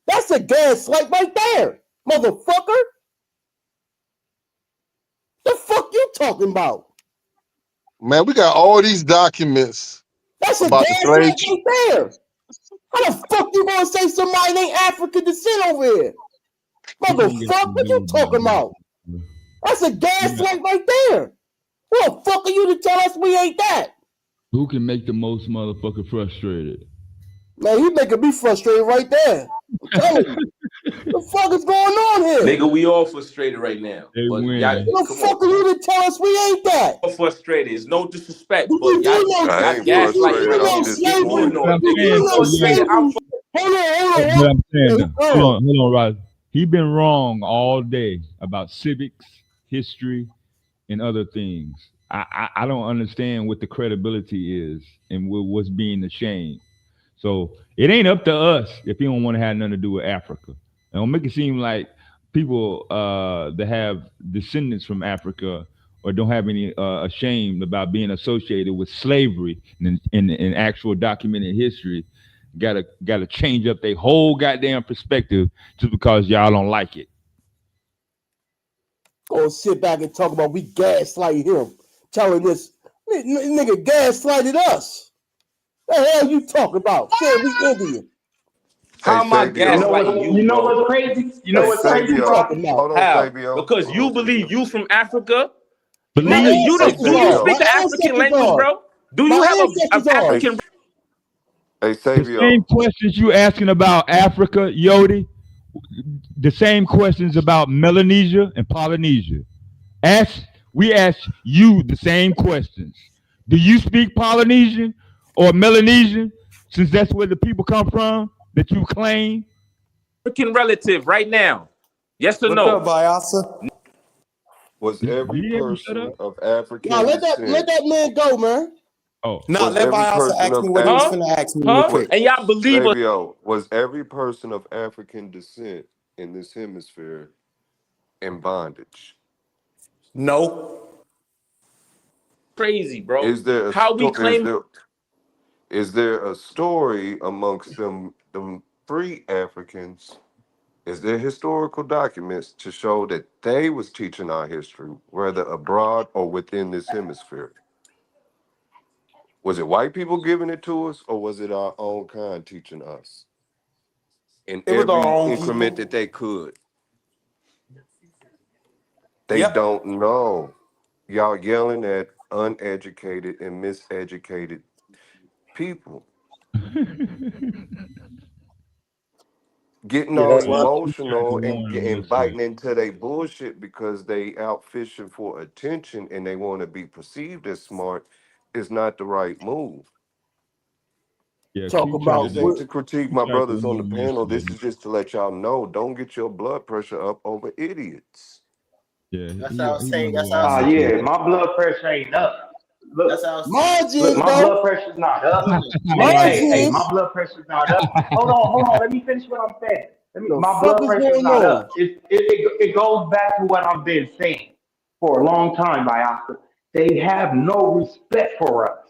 That's a gaslight right there, motherfucker. The fuck you talking about? Man, we got all these documents That's a about the slave gaslight right there. How the fuck you gonna say somebody ain't African descent over here? Motherfucker, what you talking about? That's a gaslight right there. Who the fuck are you to tell us we ain't that? Who can make the most motherfucker frustrated? Man, you making me frustrated right there. I'm telling you. What the fuck is going on here? Nigga, we all frustrated right now. They But win. y'all, Who the come fuck on. are you to tell us we ain't that? All frustrated. It's no disrespect, Do but you y'all know? I ain't Do gaslighting you frustrated. right I'm know now. Getting slavery? more disappointed. What I'm annoyed. Nigga, Do you you saying, know frustrated. slavery? I'm Hold what I'm saying on. now. Hold on, Rod. He been wrong all day about civics, history, and other things. I don't understand what the credibility is and what's being ashamed. So it ain't up to us if you don't want to have nothing to do with Africa. And don't make it seem like people that have descendants from Africa or don't have any ashamed about being associated with slavery in actual documented history gotta change up their whole goddamn perspective just because y'all don't like it. Go sit back and talk about we gaslight him, telling this nigga gaslighted us. The hell you talking about? Said we Indian. How am I You know gaslighting what? you, You know bro? what's crazy? You know The Hey, what's fuck crazy, you Sabio, Rocky? talking hold about? on, How? Sabio, Because hold you on, believe Sabio. you from Africa? My Nigga, Believe you Hey, don't ancestors do you are. Sabio, speak My the African ancestors language, are. bro? Do you My have a ancestors are. hey, African hey, the same Sabio. questions you asking about Africa, Yodi, the same questions about Melanesia and Polynesia. Ask we ask you the same questions. Do you speak Polynesian or Melanesian? Since that's where the people come from that you claim. relative right now? Yes or What's up, no? Vyasa? Was Did every he ever shut person up? of Nah, African let descent, that man go, man. Oh, Nah, was let every Vyasa person ask me of what he was Huh? finna ask me real Huh? what quick. And y'all believe us Sabio, was every person of African descent in this hemisphere in bondage? No. crazy, bro. Is there a How we claim is there a story amongst them free Africans? Is there historical documents to show that they was teaching our history, whether abroad or within this hemisphere? Was it white people giving it to us, or was it our own kind teaching us in It was our every own increment people. that they could? They Yep. don't know. Y'all yelling at uneducated and miseducated people, getting Yeah, all that's yeah, why. you tried to emotional and warn him getting yesterday. biting into their bullshit because they out fishing for attention and they want to be perceived as smart is not the right move. Yeah, Talk Q tried about This to ain't what to critique Q my tried to brothers on warn the him panel. This yesterday. is just to let y'all know, don't get your blood pressure up over idiots. Yeah, That's how I was he saying. wanted to That's how I warn was him saying. Yeah, yesterday. my blood pressure ain't up. Look, That's how I was saying. mine look, is my though. blood pressure's not up. Mine Hey, my is. blood pressure's not up. Hold on. Let me finish what I'm saying. The My fuck blood is pressure's going not on? up. It goes back to what I've been saying for a long time, by Oscar. They have no respect for us.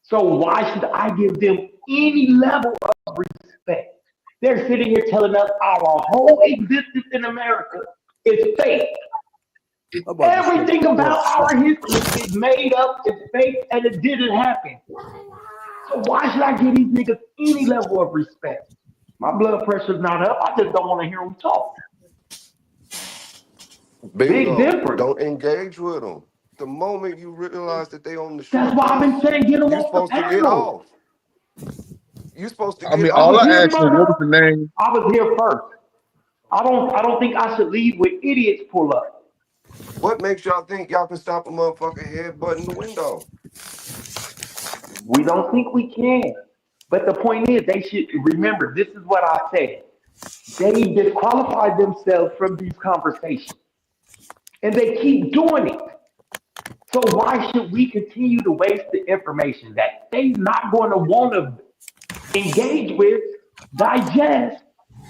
So why should I give them any level of respect? They're sitting here telling us our whole existence in America is fake. I'm about to smoke Everything a blunt. about our history is made up, it's fake, and it didn't happen. So why should I give these niggas any level of respect? My blood pressure's not up. I just don't want to hear them talk. Big Bingo. difference. Don't engage with them. The moment you realize that they on the That's short why I've been bus, saying get them you off the supposed to get panel. off. You supposed to I get mean, I all was I off. here asked was, what was first. the name? I was here first. I don't think I should leave with idiots pull up. What makes y'all think y'all can stop a motherfucker head butting the window? We don't think we can. But the point is, they should remember this is what I said. They disqualified themselves from these conversations. And they keep doing it. So why should we continue to waste the information that they're not going to want to engage with, digest,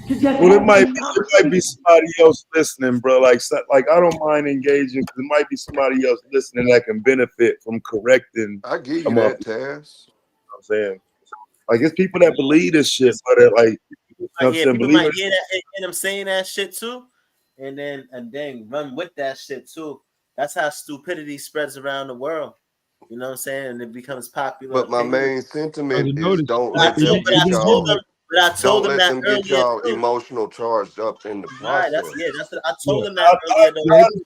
to just Well, have these it might be conversations? somebody else listening, bro. Like I don't mind engaging because it might be somebody else listening that can benefit from correcting I give you some of it. that, Taz. You know what I'm saying, like it's people that believe this shit, but they're like, you know what I'm Yeah, saying, people believe might it. hear that and hear them saying that shit too, and then run with that shit too. That's how stupidity spreads around the world. You know what I'm saying? And it becomes popular But my opinion. main Brother, sentiment is notice don't But I let it, told, them but it I get didn't told get y'all. them, like but I told Don't them let that them get earlier y'all too. emotional charged up in the Right? process. That's what I yeah told them that earlier though. yeah Too.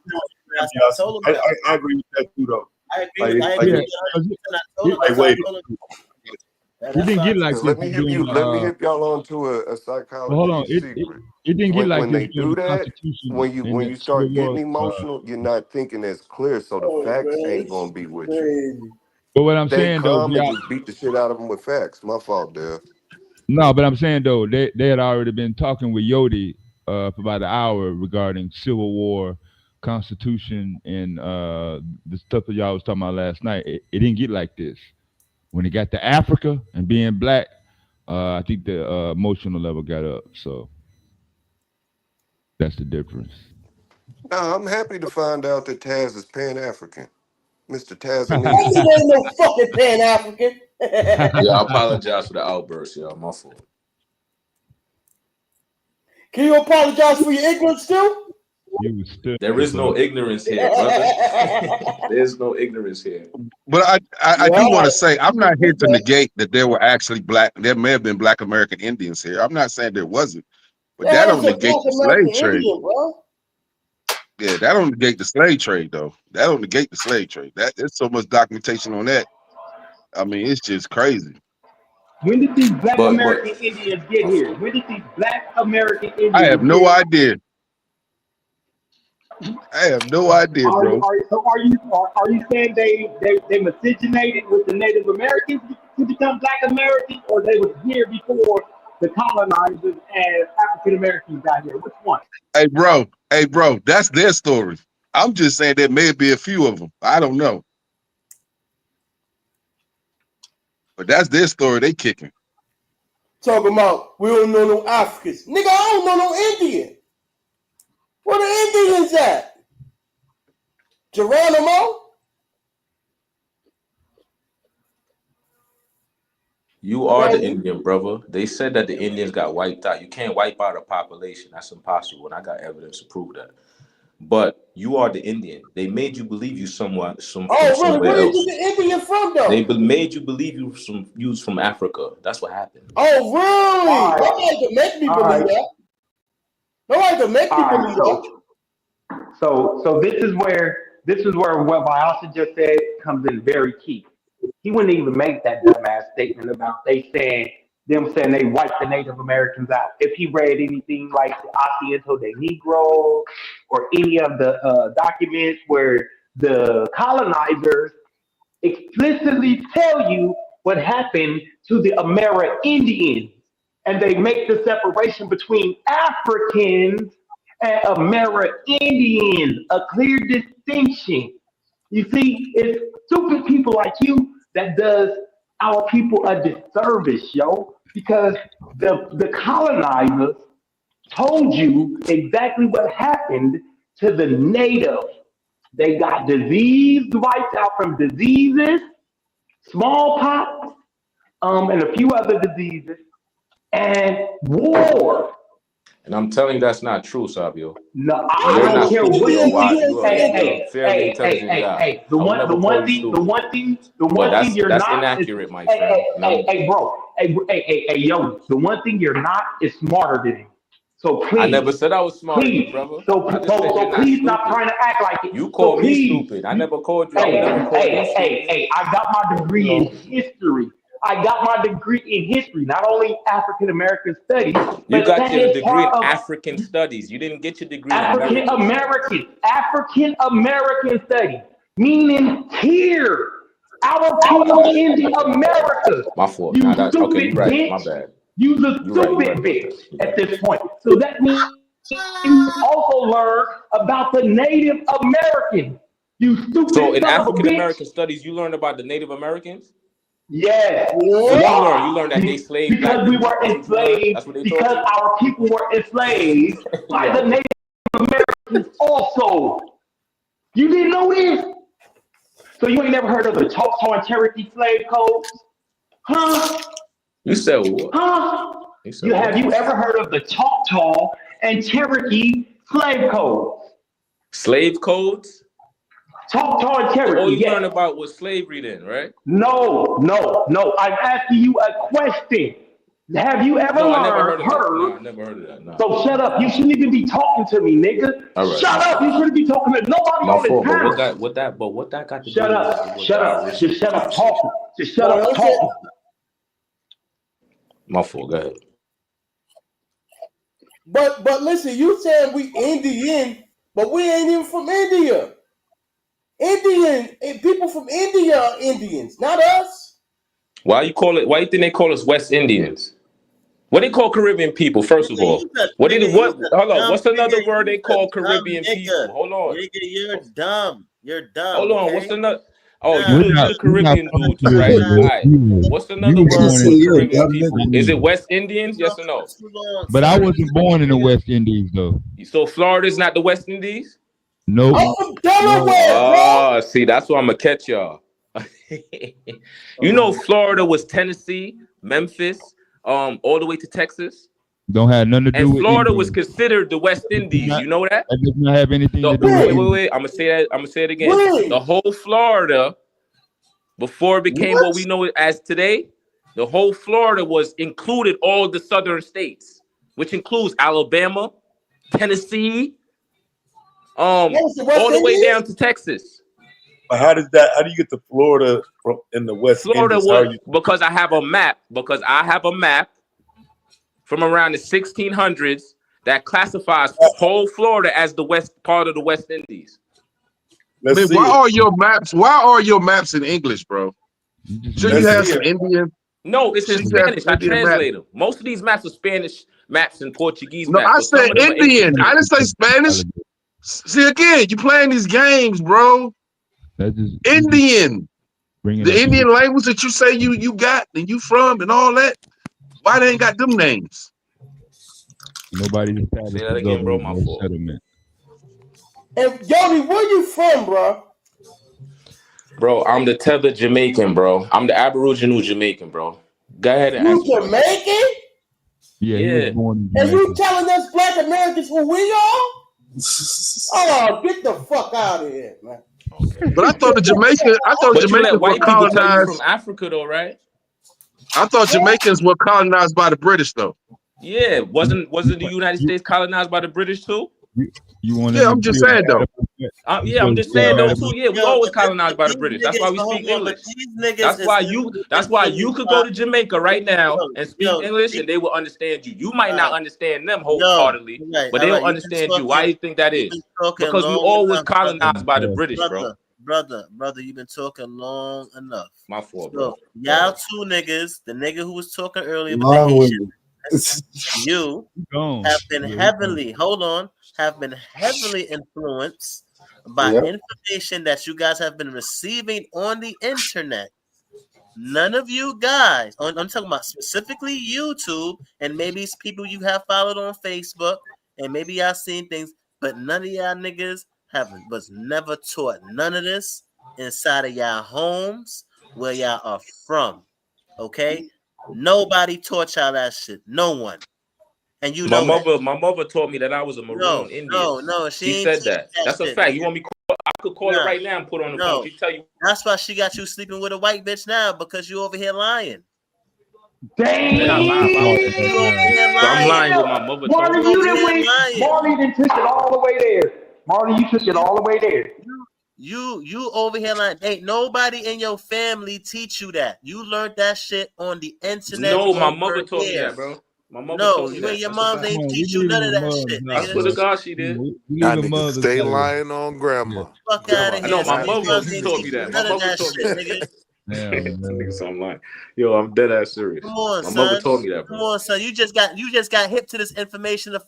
I told them that. I agree with that too, though. I Like agree yeah with you 'cause 100%. I told it, them like that's why I wait. told them. it That's didn't why I get like told Cause them. this let me hip during you, let me hip y'all on to a well, hold on psychology it secret. it didn't get like When this they during do the that, Constitution and when the you Civil start getting War. emotional, you're not thinking as clear, so the Oh facts man, ain't this gonna shit be with you. crazy. But what I'm Stay saying though, calm and just beat the shit out of them with facts. My fault, there. no, but I'm saying though, they had already been talking with Yodi for about an hour regarding Civil War, Constitution and the stuff that y'all was talking about last night, it didn't get like this. When it got to Africa and being black, I think the emotional level got up. So that's the difference. Nah, I'm happy to find out that Taz is Pan-African. Mr. That Tanzania. nigga ain't no fucking Pan-African. Yeah, I apologize for the outburst, y'all. My fault. Can you apologize for your ignorance too? There is no ignorance here, brother. There's no ignorance here. But I do want to say I'm not here to negate that there were actually there may have been Black American Indians here. I'm not saying there wasn't, but that There's don't a negate Black the American slave trade. Indian, bro. Yeah, that don't negate the slave trade though. That don't negate the slave trade. There's so much documentation on that. I mean, it's just crazy. When did these Black But American Indians get here? When did these Black American I have Indians no get idea. I have no idea, bro. Are you saying they miscegenated with the Native Americans to become Black Americans, or they was here before the colonizers and African Americans got here? Which one? Hey, bro, that's their story. I'm just saying there may be a few of them. I don't know, but that's their story. They kicking. Talking about we don't know no Africans. Nigga, I don't know no Indian. Where the Indians at? Geronimo? You are the Indian, brother. They said that the Indians got wiped out. You can't wipe out a population. That's impossible. And I got evidence to prove that. But you are the Indian. They made you believe you from Really? somewhere Where else. you get the Indian from, though? They made you believe you was from Africa. That's what happened. Oh, really? Nobody can make me believe that. Nobody can make me believe that. So this is where what Vyasa just said comes in very key. He wouldn't even make that dumbass statement about them saying they wiped the Native Americans out. If he read anything like the Asiento de Negro or any of the documents where the colonizers explicitly tell you what happened to the Amerindians, and they make the separation between Africans and Amerindians, a clear distinction. You see, it's stupid people like you that does our people a disservice, yo, because the colonizers told you exactly what happened to the natives. They got diseased, wiped out from diseases, smallpox, and a few other diseases, and war. And I'm telling you that's not true, Sabio. No, You're I don't not care stupid. what You're you wise. think. You're a fairly intelligent guy. The I would never call you stupid. The But one thing you're that's not is, inaccurate, my friend. hey, bro, yo, the one thing you're not is smarter than him. So I never please, said I was smarter than you, please, brother. so I just said you're not please, stupid. not trying to act like it. You So call me please, stupid. I never called you. I would never call you stupid. hey, I got my degree in history. I got my degree in history, not only African American studies, You but got that your is degree in part of African studies. You didn't get your degree in African American studies. African American studies, meaning here, our people in the Americas. My fault. You Nah, that's okay. stupid You're right. My bitch. bad. You's a You're right. You're right stupid about bitch that. You're at right. this point. So that means you also learn about the Native Americans. You stupid So in son of a African bitch. American studies, you learned about the Native Americans? Yes. What you learn? You Why? learned that they slaved black Because we people? were That's what you learned? enslaved, That's what they taught because you? our people were enslaved by the Yo. Native Americans also. You didn't know this? So you ain't never heard of the Choctaw and Cherokee slave codes? Huh? You said what? Huh? You said Have what? you ever heard of the Choctaw and Cherokee slave codes? Slave codes? Choctaw and So all Cherokee, you learned yes. about was slavery then, right? No. I'm asking you a question. Have you ever No, I never heard learned, of that. No, heard? I never heard of that. No. So shut up. You shouldn't even be talking to me, nigga. All right, Shut my up. You fault. shouldn't be talking to nobody My on this fault. But panel. what that got to Shut do up. with Shut our up. Just shut up conversation? talking. Just shut up talking. My fault. Go ahead. But listen, you saying we Indian, but we ain't even from India. People from India are Indians, not us. Why you think they call us West Indians? What they call Caribbean people? First of all, what did You's what? a Hold on. dumb What's another nigga. word they You's a call dumb Caribbean nigga. people? Hold on. Nigga, you're dumb. You're dumb. Hold on. Okay. What's another? Oh, Nah, you the We're not Caribbean from dude too, right? Caribbean. All right. What's You another were word born for in the West Caribbean people? Is Indies. it West Indians? Yes or no? too long, But I son. wasn't born in the West Indies though. So Florida's not the West Indies? Nope. I'm from Delaware, bro. Oh, see, that's why I'm gonna catch y'all. You know, Florida was Tennessee, Memphis, all the way to Texas, Don't have nothing to do and with Florida was Indians. considered the West Indies. You know that? That does not have anything to do with Wait. Indians. I'm gonna say that. I'm gonna say it again. Wait. The whole Florida, before it became what we know it as today, the whole Florida was included all the southern states, which includes Alabama, Tennessee, all the way down to Texas. But how do you get to Florida from in the West Florida Indies? How are was you? because I have a map. Because I have a map from around the 1600s that classifies whole Florida as the west part of the West Indies. Man, why are your maps? Why are your maps in English, bro? Should you have some Indian? No, it's in Should you have Spanish. some I Indian translate maps? them. Most of these maps are Spanish maps and Portuguese No, maps, I but some said of them are Indian. English. I didn't say Spanish. See again, you playing these games, bro. Indian. The Indian language that you say you got and you from and all that. Why they ain't got them names? Nobody's Say established that a again, bro. government My or fault. settlement. And Jody, where you from, bro? Bro, I'm the tethered Jamaican, bro. I'm the Aboriginal Jamaican, bro. Go ahead and You ask me your question. Jamaican? Yeah, he was born in And Jamaica. you telling us Black Americans who we are? Oh, get the fuck out of here, man. Okay. But I thought the But you let Jamaicans were white people tell you colonized. from Africa, though, right? I thought Jamaicans were colonized by the British, though. Yeah, wasn't the United States colonized by the British too? You want Yeah, I'm just saying though. Yeah, I'm just saying though too. Yeah, we always colonized by the British. That's why we speak English. That's why you could go to Jamaica right now and speak English, and they will understand you. You might not understand them wholeheartedly, but they'll understand you. Why do you think that is? Because we always colonized by the British, bro. Brother, you've been talking long enough. My fault, bro. Y'all two niggas, the nigga who was talking earlier with Long the with Haitian, you have been heavily influenced by information that you guys have been receiving on the internet. None of you guys, I'm talking about specifically YouTube, and maybe it's people you have followed on Facebook, and maybe y'all seen things, but none of y'all niggas was never taught none of this inside of y'all homes where y'all are from. Okay? Nobody taught y'all that shit. No one. And you know that. My mother taught me that I was a maroon Indian. No, she said that. That's a fact. You want me? I could call her right now and put her on the phone. She tell you. That's why she got you sleeping with a white bitch now, because you over here lying. I'm not lying about that. So I'm lying with my mother. Marley, you didn't win. Marley didn't took it all the way there. Marley, you took it all the way there. You over here lying. Ain't nobody in your family teach you that. You learned that shit on the internet. No, my mother taught me that, bro. My mother told me you that. and your mom ain't teach you none of that shit, nigga. I swear to God, she did. Y'all niggas stay lying on grandma. Fuck out of here. No, my mother taught me that. My mother taught me that. Niggas, I'm lying. Yo, I'm dead ass serious. Come on, my son. mother told me that, bro. Come on, son. You just got hip to this information I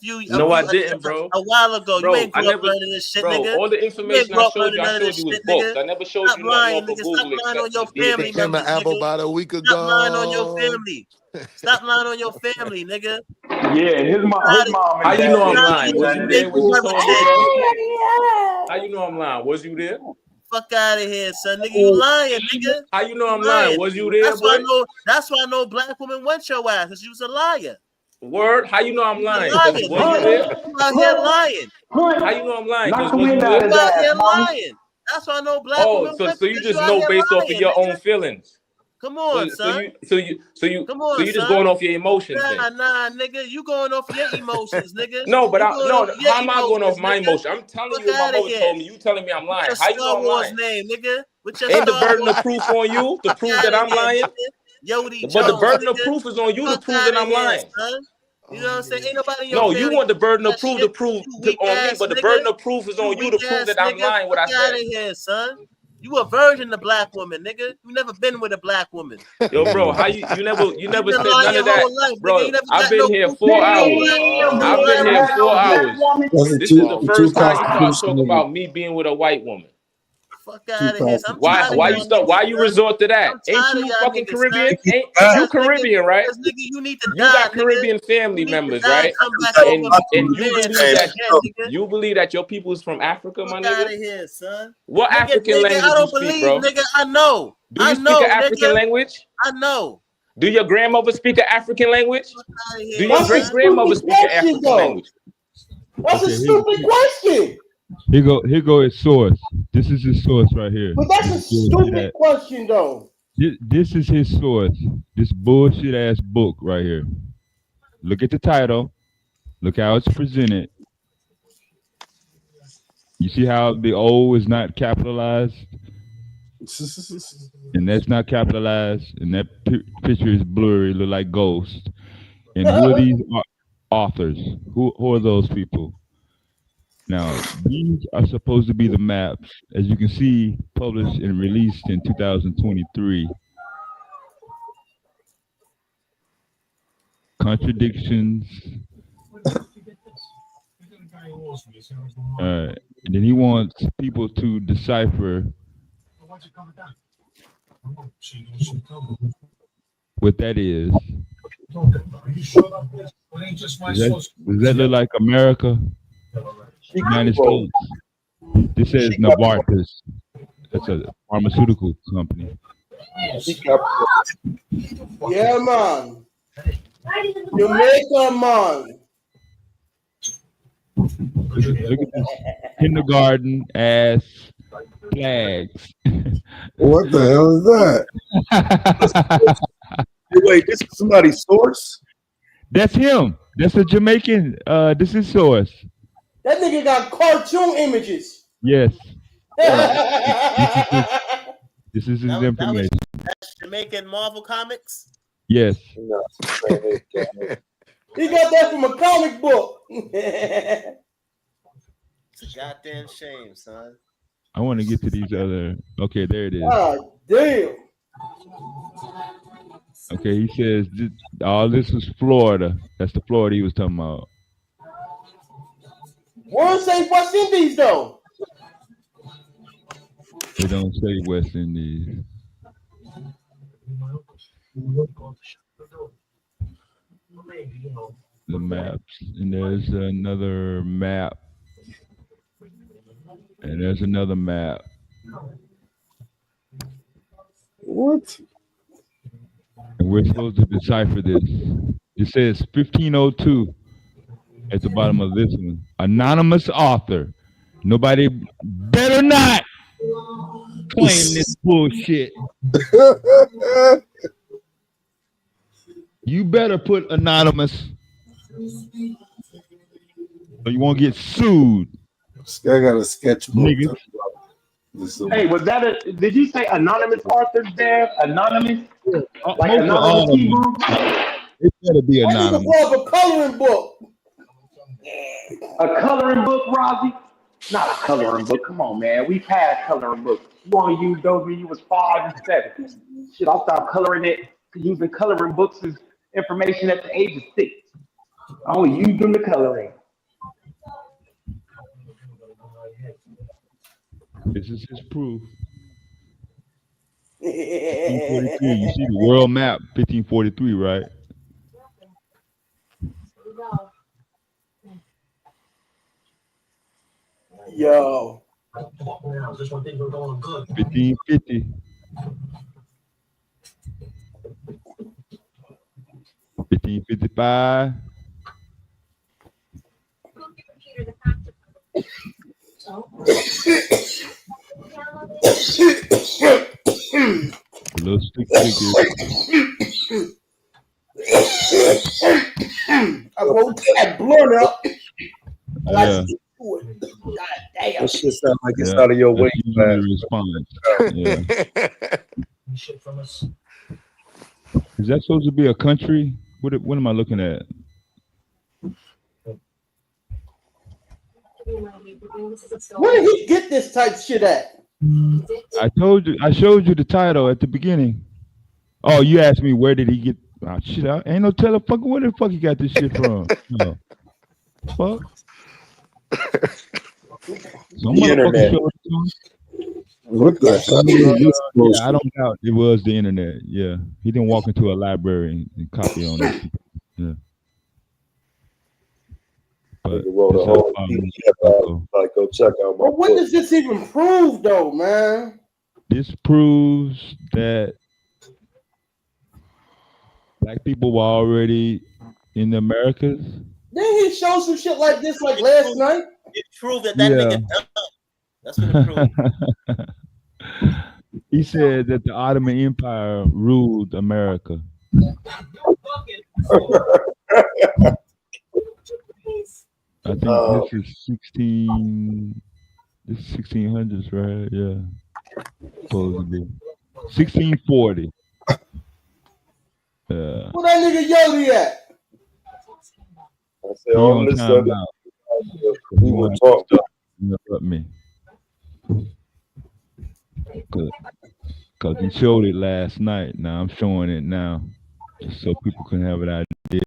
didn't, bro. A while ago. Bro, you ain't grew up learning this shit, nigga. All the information I showed you was books. I never showed you nothing off of Google. Stop lying on your family Became members, an apple nigga. about a week ago. Stop lying on your family. Stop lying on your family, nigga. Yeah, his mom and How dad. you know I'm did lying? Was you there when you told me, bro? How you know I'm lying? Was you there? Fuck out of here, son. Nigga, you lying, nigga. How you know I'm lying? Was you there, boy? That's why no black woman went your ass, because you was a liar. Word? How you know I'm lying? Was you there? You out here lying. How you know I'm lying? Knock the was you wind out there? of You out his here ass, Marley. lying. That's why no black woman went. So you just know based off of your own feelings. Come on, son. So you just son. going off your emotions then. Nah, nigga. You going off your emotions, nigga. No, but how am I going off my nigga? emotion? I'm telling you what my mother told me. You telling me I'm lying. How you know I'm lying? Name, nigga. Ain't the burden of proof on you to prove that I'm lying? But the burden of proof is on you to prove that I'm lying. You know what I'm saying? Ain't nobody in your family. No, you want the burden of proof on me, but the burden of proof is on you to prove that I'm lying what I said. Get out of here, son. You a virgin, the black woman, nigga. You never been with a black woman. Yo, bro, how you never You said been lying none your of that, whole life, nigga. bro? You never I've got been no here proof four that you hours. know black. I've been here 4 hours. This is the first too time you start talking constitutional. about me being with a white woman. Fuck Too out of here. So I'm Why? tired of Why y'all you start? niggas, Why you son. resort to that? I'm Ain't tired of you y'all fucking niggas, son. Caribbean? Ain't you Because, nigga, Caribbean, right? because, nigga, you need to You die, got nigga. Caribbean family You need to members, die and right? come back over And a you man believe that again, nigga. your people is from Africa, my Fuck out nigga. of here, son. What Nigga, African I language you don't speak, believe, bro? nigga. I know. Do you speak an African nigga. language? I know. Do your grandmother speak an African language? Fuck out of Do here, your That's a great son. grandmother stupid speak an question, African though. language? That's a Okay, stupid question. here go his source. This is his source right here. But that's a This bullshit stupid ass. question, though. This is his source. This bullshit ass book right here. Look at the title. Look how it's presented. You see how the O is not capitalized, and that's not capitalized, and that picture is blurry, look like ghost. And who are these authors? Who are those people? Now, these are supposed to be the maps, as you can see, published and released in 2023. Contradictions. And then he wants people to decipher what that is. Does that look like America? United States? This says Novartis. That's a pharmaceutical company. Yeah, man. Jamaica, man. Look at this kindergarten ass flags. What the hell is that? Wait, this is somebody's source? That's him. That's a Jamaican. This is source. That nigga got cartoon images. Yes. This is his information. That's Jamaican Marvel Comics. Yes. He got that from a comic book. It's a goddamn shame, son. I want to get to these other. Okay, there it is. God damn. Okay, he says all this was Florida. That's the Florida he was talking about. Where say West Indies though? They don't say West Indies. The maps, and there's another map, and there's another map. What? And we're supposed to decipher this. It says 1502 at the bottom of this one. Anonymous author. Nobody better not claim this bullshit. You better put anonymous, or you won't get sued. I got a sketchbook. Niggas. Hey, was that a? Did you say anonymous authors there? Anonymous, like Most of all anonymous of them. Hebrew? It better be I need to anonymous. grab a coloring book. A coloring book, Rosie? Not a coloring book. Come on, man. We passed coloring books. You only used those when you was 5 and 7. Shit, I stopped coloring it, using coloring books as information at the age of 6. I only used them to coloring. This is his proof. 1543. You see the world map, 1543, right? Yo. 1550. 1555. A little stick figure. I wrote that blunt up. Yeah. God damn. That shit sound like it's Yeah. out of your That's weight usually class. the response. Yeah. Is that supposed to be a country? What am I looking at? Where did he get this type shit at? I told you. I showed you the title at the beginning. Oh, you asked me where did he get? Oh, shit, ain't no telefucker. Where the fuck he got this shit from? No. Fuck. Some The motherfucker internet. showed it to him. What the hell is this Yeah, I bullshit? don't doubt it was the internet. Yeah, he didn't walk into a library and copy on it. Yeah, but Nigga wrote a it's not whole following PDF out. protocol. Like, go check out my But what book. does this even prove, though, man? This proves that black people were already in the Americas. Didn't he show some shit like this like last night? It proved that Yeah. nigga dumb. That's what it proved. He said that the Ottoman Empire ruled America. I think this is 1600s, right? Yeah. Supposed to be 1640. Where that nigga Yodi at? I said, He on on this time Sunday, out. we will talk. Interrupt me. Because he showed it last night. Now I'm showing it now. Just so people can have an idea.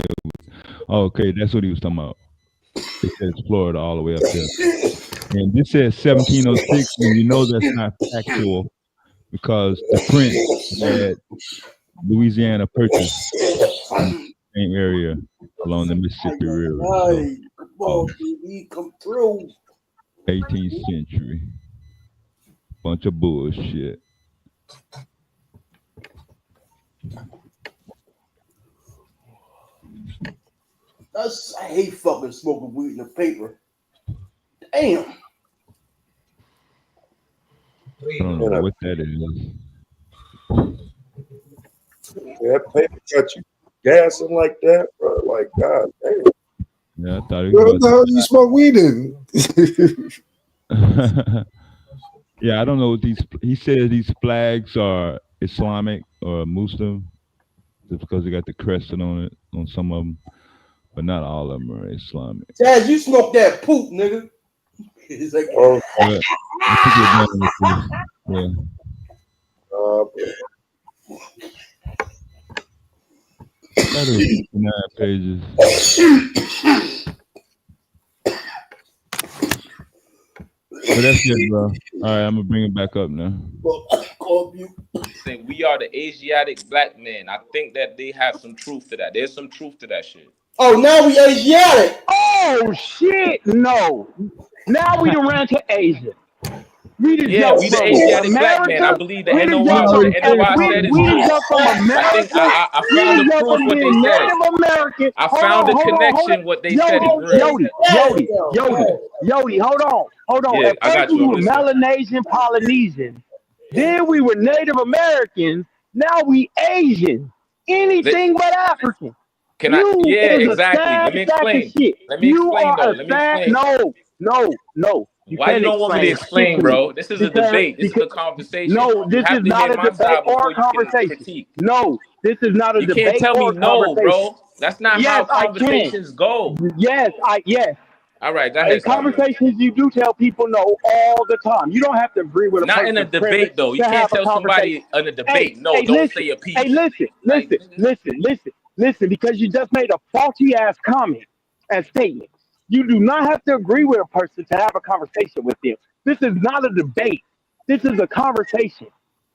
Oh, okay, that's what he was talking about. It says Florida all the way up there. And this says 1706, and you know that's not factual because the French had Louisiana purchased in the same area along the Mississippi River. Hey, come on, baby, come through. 18th century. Bunch of bullshit. I hate fucking smoking weed in the paper. Damn. I don't know what that is. That paper got you gassing like that, bro. Like, God damn. Yeah, I thought it What was. the hell do you smoke weed in? Yeah, I don't know what these. He said these flags are Islamic or Muslim, just because they got the crescent on it on some of them, but not all of them are Islamic. Chaz, you smoke that poop, nigga. It's like, Oh, But I think we're done with this. Yeah. That is 59 pages. But that's it, bro. All right, I'm gonna bring it back up now. Say we are the Asiatic black men. I think that they have some truth to that. There's some truth to that shit. oh, now we Asiatic. Oh shit, no. Now we done ran to Asia. We done Yeah, jumped we the from Asiatic black man. I America. believe the We done NOI. jumped What from the NOI said is we done true. jumped from I think America. I We found done the jumped proof from what they being said. Native American. I Hold found the on. connection. What they said is Yodi, real. Yodi, hold on. Yeah, At I first got we you. I'm were listening. Melanesian, Polynesian. Then we were Native Americans. Now we Asian. Anything but African. Can I? You Yeah, is a exactly. sad Let me sack of explain. shit. Let me You explain are though. a Let me sad. explain. No. You Why you can't don't want me to explain shit explain, to me bro? This is a because debate. This is a conversation. no, You this have is to hear not a my debate side or before a you can conversation. critique. No, this is not a You can't debate tell or me a no, conversation. bro. That's not how Yes, I can. conversations go. Yes. All right, go In ahead, Savio. conversations, you do tell people no all the time. You don't have to agree with a Not in a person's premise debate though. You to can't have a tell conversation. somebody in a debate, no, don't Listen. say a Hey, piece. listen, because you just made a faulty ass comment and statement. You do not have to agree with a person to have a conversation with them. This is not a debate. This is a conversation.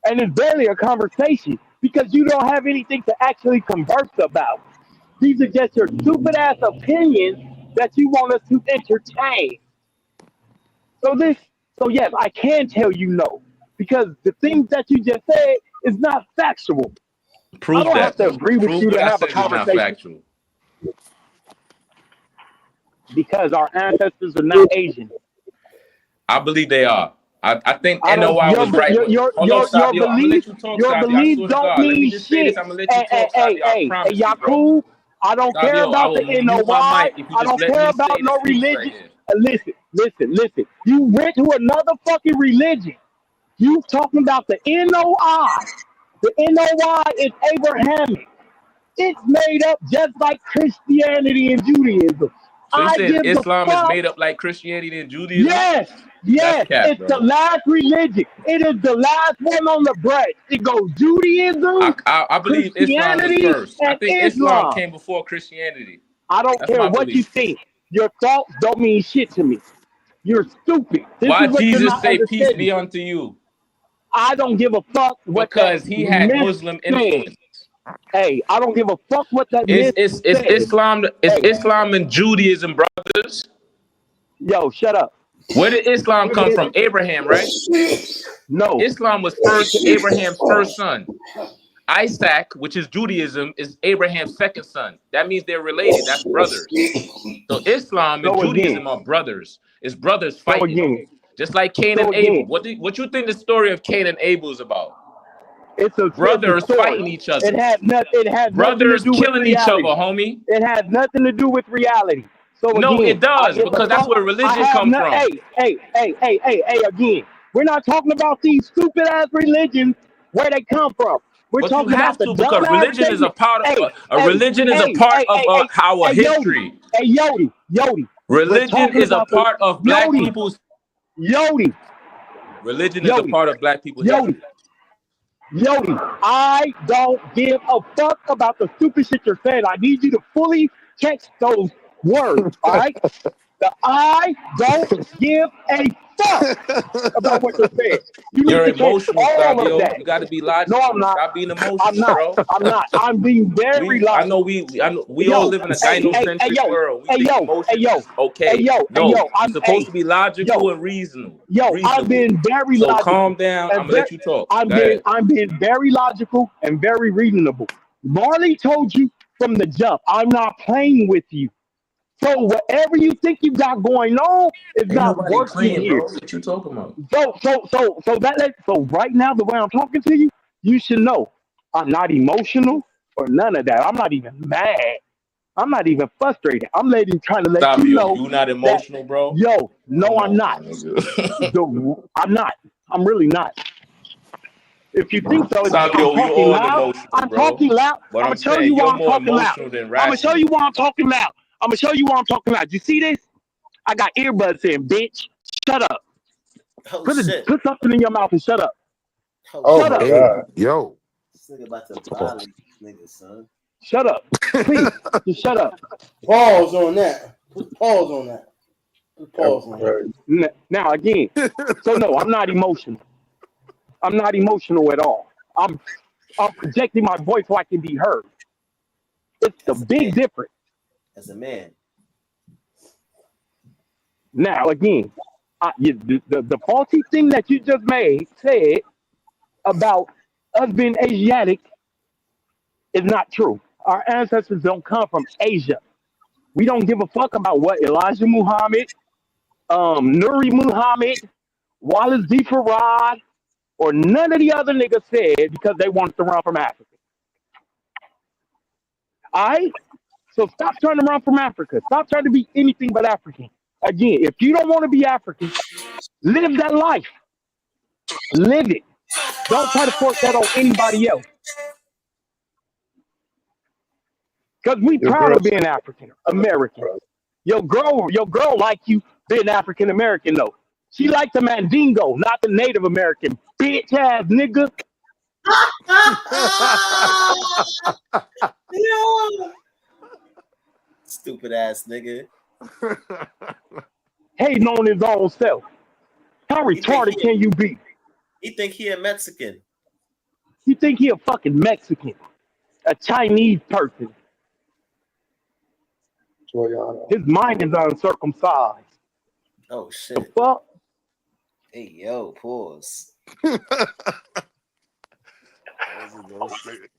And it's barely a conversation because you don't have anything to actually converse about. These are just your stupid ass opinions that you want us to entertain. So yes, I can tell you no because the things that you just said is not factual. I Prove don't have that to then. agree with Prove you what to I have a said is not conversation factual. because our ancestors are not Asian. I believe they are. I think I don't. NOI was right. Hold up, Your Savio. I'm gonna belief let you talk, your Savio. I belief swear to don't God. Let me mean just say this. shit. I'm gonna let you talk, Hey, Savio. I promise you, bro. Yaku, I don't care Savio, I about the will mute my NOI. mic if you I just don't let care me about say this no piece right religion. here. Listen. You went to another fucking religion. You talking about the NOI. The NOI is Abrahamic. It's made up just like Christianity and Judaism. So you I saying give the Islam is fuck. made up like Christianity and Judaism? Yes, That's yes. cap, It's the bro. last religion. It is the last one on the bread. It goes Judaism, I believe Islam was Christianity, first. I and think Islam Islam. came before Christianity. I don't That's care my what you belief. think. Your thoughts don't mean shit to me. You're stupid. This Why is what you're Jesus not say peace understanding. be unto you? I don't give a fuck what that Because he had myth Muslim says. influence. Hey, I don't give a fuck what that Is myth is is says. Hey, Islam and Judaism brothers? yo, shut up. Where did Islam come from? Abraham, right? No. Islam was first Abraham's first son. Isaac, which is Judaism, is Abraham's second son. That means they're related. That's brothers. So Islam and So again. Judaism are brothers. It's brothers So fighting. again. Just like Cain So and Abel. again. What you think the story of Cain and Abel is about? It's a Brothers story. fighting each other. It has nothing to Brothers do with killing each other, reality. homie. It has nothing to do with reality. So No, again, it I does, give a because that's fuck. where I religion have come no. from. Hey. Again, we're not talking about these stupid ass religions where they come from. We're But you talking about have the to, because dumbass religion is a statement. part of Hey, a hey, religion is a hey, part hey, of hey, hey, our hey, Yodi, history. hey, Yodi. We're Religion talking is a about the part of black Yodi, people's Yodi, religion is a Yodi, part of black people's Yodi. history. Yodi, I don't give a fuck about the stupid shit you're saying. I need you to fully catch those words, all right? I don't give a fuck about what you're saying. You need You're to catch emotional, all of Savio. that. You got to be No, I'm logical. not. Stop being I'm emotional, not. bro. I'm not. I'm being very I know logical. we all Yo, live in a hey, gynocentric yo, world. We hey, think yo, hey, emotions yo, is okay. hey, No, yo, you're supposed to be yo, logical and reasonable. I've Reasonable. been very So logical calm down. I'm and gonna let you talk. Go ahead. I'm being very logical and very reasonable. Marley told you from the jump, I'm not playing with you. So whatever you think you got going on is Ain't not nobody working playing, here. bro. What you talking about? So right now, the way I'm talking to you, you should know I'm not emotional or none of that. I'm not even mad. I'm not even frustrated. Trying to let you Savio, know you not that, emotional, bro? yo, no, Come I'm on, my not. nigga. I'm not. I'm really not. If you think so, I'm Savio, you talking all loud. emotional, I'm bro. talking loud. But I'm I'm gonna show you saying why you're I'm more talking loud. emotional than I'm gonna show you rational. why I'm talking loud. I'm gonna show you why I'm talking loud. You see this? I got earbuds in, bitch. Shut up. Oh shit. Put something in your mouth and shut up. Oh Oh Shut my shit. up. God. Hey, yo. This nigga about to violate this nigga, son. Shut up. Please. Just shut up. Pause on that. Put pause on that. Put That pause was on that. crazy. Now again. So no, I'm not emotional. I'm not emotional at all. I'm projecting my voice so I can be heard. It's the As a big man. difference. As a man. Now again, the faulty thing that you just said about us being Asiatic is not true. Our ancestors don't come from Asia. We don't give a fuck about what Elijah Muhammad, Nuri Muhammad, Wallace D. Farad, or none of the other niggas said because they wanted to run from Africa. All right? So stop trying to run from Africa. Stop trying to be anything but African. Again, if you don't want to be African, live that life. Live it. Don't try to force that on anybody else. Because we Your proud girl of said, being African American. Your girl like you being African American though. She like the Mandingo, not the Native American. Bitch ass nigga. Yeah. Stupid ass nigga. Hating on his own self. How He think retarded he can you be? he think he a Mexican. You think he a fucking Mexican, a Chinese person. Toyota. His mind is uncircumcised. Oh The shit. fuck? Hey yo, pause. Oh, shit.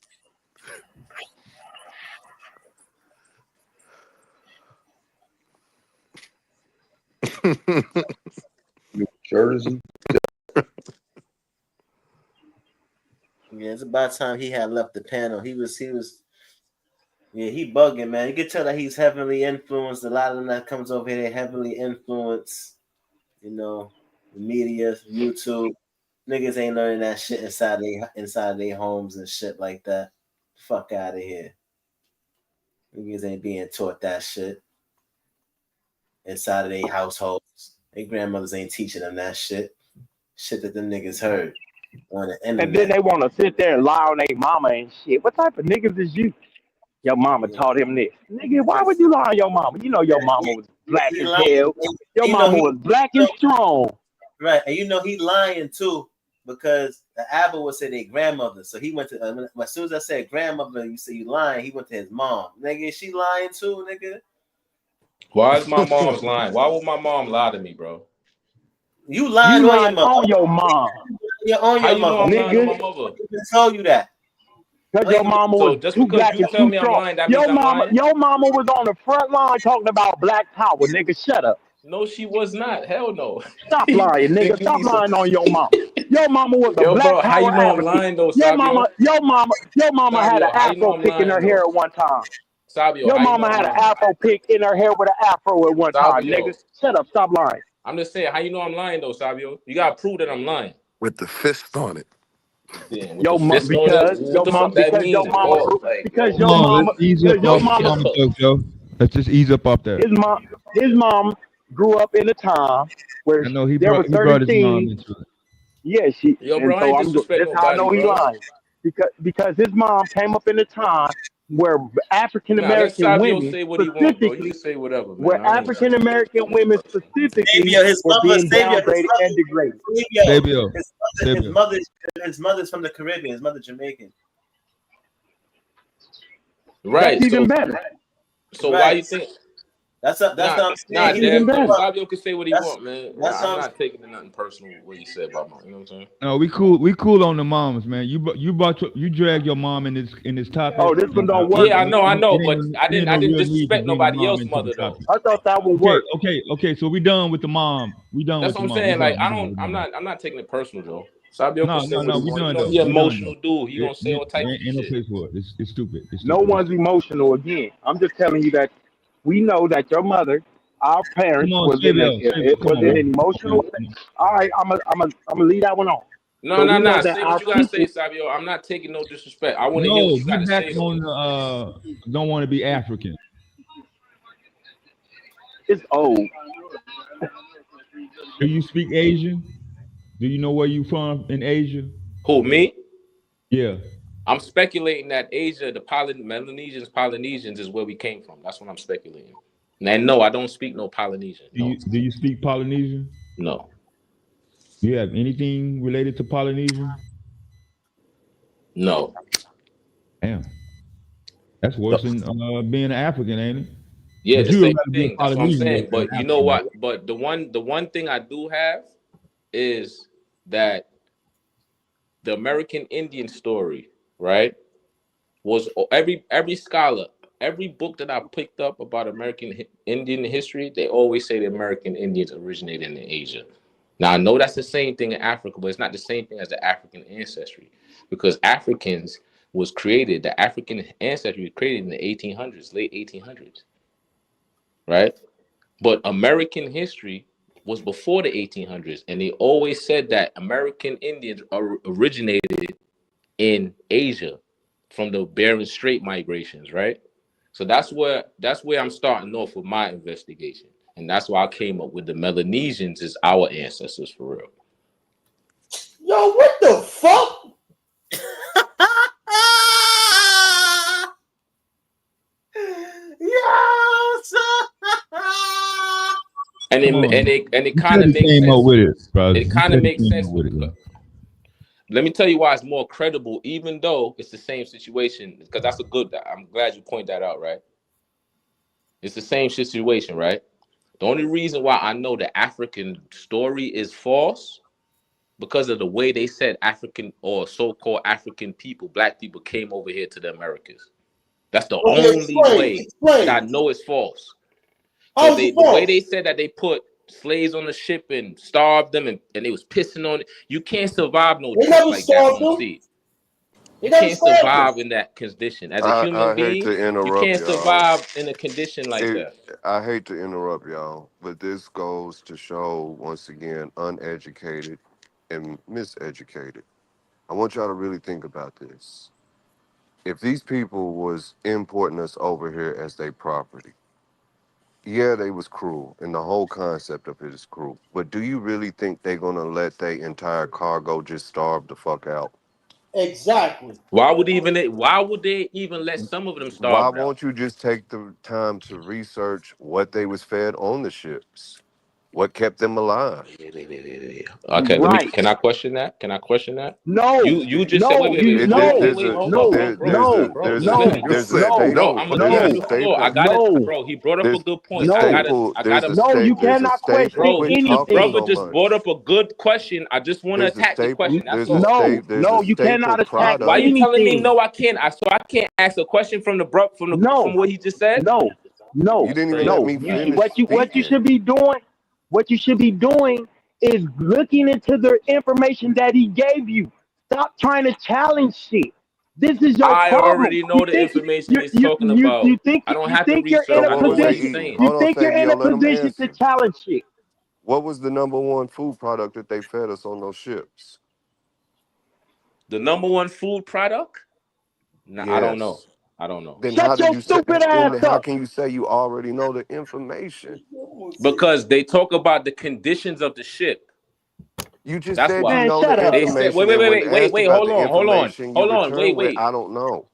New Jersey. Yeah, it's about time he had left the panel. He was yeah, he bugging, man. You can tell that he's heavily influenced. A lot of them that comes over here, they heavily influenced, the media, YouTube. Niggas ain't learning that shit inside their homes and shit like that. Fuck out of here. Niggas ain't being taught that shit. inside of their households. Their grandmothers ain't teaching them that shit. Shit that them niggas heard on the And then internet. they want to sit there and lie on their mama and shit. What type of niggas is you? Your mama Yeah. taught him this. Nigga, why would you lie on your mama? You know Yeah, your mama was black he as lying. hell. Your You know mama he was black and strong. right, and you know he lying too because the Abba would say their grandmother. So he went to as soon as I said grandmother, you say you lying. He went to his mom. Nigga, is she lying too, nigga? Why is my mom's lying? Why would my mom lie to me, bro? You lying You on your lying mother. on your mom, You're on How your you know mother. I'm lying on nigga. my mother? I told you that. Cause Like, your mama was So just too because black you and tell too me I'm strong. lying, that means I'm lying? Your mama was on the front line talking about black power, nigga. Shut up. No, she was not. Hell no. Stop lying, nigga. Think you Stop need some. lying on your mama. Your mama was a Yo, black bro, how power you know I'm advocate. lying though, Sabio? Your mama had an Sabio, how you know afro I'm pick in lying her hair though? at one time. Sabio, Your how you know mama I'm had an lying? afro pick in her hair with an afro at one time, nigga. Sabio, Shut up. Stop lying. I'm just saying, how you know I'm lying though, Sabio? You gotta prove that I'm lying. With the fist on it. Damn, with the fist on it, Because what your the mom fuck that because your means? mama Pause. Like, because yo, your Come on, let's mama ease up because your off the mama mama stuff, Joe. Let's just ease up off that. his mom grew up in a time where I know there were he certain brought his mom things. into it. Yeah, she yo, and bro, I so ain't disrespect that's how I nobody, know he bro. lying because his mom came up in a time where African Nah, let American Sabio women say what he want, bro. You can specifically say whatever, man. where I ain't. African American women specifically Savior, his were mother, being Savior, downgraded and degraded. Savior, Sabio, his Sabio. mother, his mother's from the Caribbean. His mother Jamaican. That's Right. even So, better. why Right. you think? That's Nah, what I'm nah, saying. That's He even damn. better. Sabio can say what he that's want, man. that's I'm what I'm not taking nothing personal what he said about my. You know what I'm saying? No, we cool. We cool on the moms, man. You drag your mom in this topic, Oh, this one and don't work. Yeah, I know, it but ain't I no didn't real need to disrespect bring the nobody mom else's into the mother though. topic. I thought that would Okay, work. okay. So we done with the mom. We done That's with what the I'm mom. We saying. done. Like, We done with the mom. I'm not taking it personal, Joe. Sabio can No, say no, what no. he We want. You done know, though. he an We done though. emotional dude. He gonna say all type of Ain't no shit. place for it. It's stupid. It's No stupid. one's emotional again. I'm just telling you that we know that your mother, our Come parents, on, was in a Sabio, come was on, in bro. an Come emotional on, state. come on. All right, I'm gonna leave that one on. No, So we know that Say what our you gotta say, people. Sabio. I'm not taking no disrespect. I want to hear what No, you get gotta back say though. on the don't want to be African. It's old. Do you speak Asian? Do you know where you from in Asia? Who, me? Yeah. I'm speculating that Asia, the Polynesians is where we came from. That's what I'm speculating. And no, I don't speak no Polynesian. No, Do you speak Polynesian? no, Do you have anything related to Polynesian? no. Damn, that's worse than being an African, ain't it? Yeah, But the you'd same rather be a thing. That's what I'm Polynesian saying. than an But you know African, right? what? But the one thing I do have is that the American Indian story, right? Was every scholar, every book that I picked up about Indian history, they always say the American Indians originated in Asia. Now I know that's the same thing in Africa, but it's not the same thing as the African ancestry, because the African ancestry was created in the 1800s, late 1800s, right? But American history was before the 1800s, and they always said that American Indians originated in Asia from the Bering Strait migrations, right? So that's where I'm starting off with my investigation, and that's why I came up with the Melanesians as our ancestors for real. Yo, what the fuck? Yo, son. And Come on. it You kind could of have makes came up sense. with it, bro. It You kind of could have makes came sense. up with it, bro. Let me tell you why it's more credible, even though it's the same situation. Because that's a good. I'm glad you point that out, right? It's the same situation, right? The only reason why I know the African story is false because of the way they said African or so-called African people, black people came over here to the Americas. That's the Okay, only explain. way that I Explain. know it's false. How Because is it the way false? they said that they put slaves on the ship and starved them and they was pissing on it. You can't survive no They trip never like that starved on the them. sea. They You never can't starved them. survive in that condition. As a human I hate being, to you interrupt can't y'all. survive in a condition like It, that. I hate to interrupt y'all, but this goes to show once again uneducated and miseducated. I want y'all to really think about this. If these people was importing us over here as their property, Yeah, they was cruel, and the whole concept of it is cruel. But do you really think they're gonna let their entire cargo just starve the fuck out? Exactly. Why would they even let some of them Why starve out? won't you just take the time to research what they was fed on the ships? What kept them alive? Okay, Right. can I question that? Can I question that? No, You just said no, you no, hold up, no, no, no, bro. You Listen, said no, bro, no. I'm gonna Nigga. give you no, the floor. I got it, no, bro. He brought up a There's good the point. no, staple. I gotta no. You There's a cannot question staple. bro, Quit the talking anything. brother so just brought much. up a good question. I just want to There's a attack the staple. question. That's There's a all. No, state. There's a no, you staple cannot attack Why product. you telling me anything. no? I can't. I can't ask a question from the No, from what he just said. no, You no, That's didn't even let crazy, no. me man. finish What you speaking. should be doing, what you should be doing is looking into the information that he gave you. Stop trying to challenge shit. This is your I problem. already know the information he's talking You about. think I don't you have to think you're So in research. a I what know was what they he's position. eating? saying. You Hold on, think you're in Fabio. a Let them position to answer. challenge shit. What was the number one food product that they fed us on those ships? The number one food product? No, I don't know. Yes. I don't know. Then how Shut did your you say? stupid Then ass how up. can you say you already know the information? Because they talk about the conditions of the ship. You just That's said you why. Man, know shut the up. They said, information, and when asked about the information, you hold on, return with, wait. "I don't know."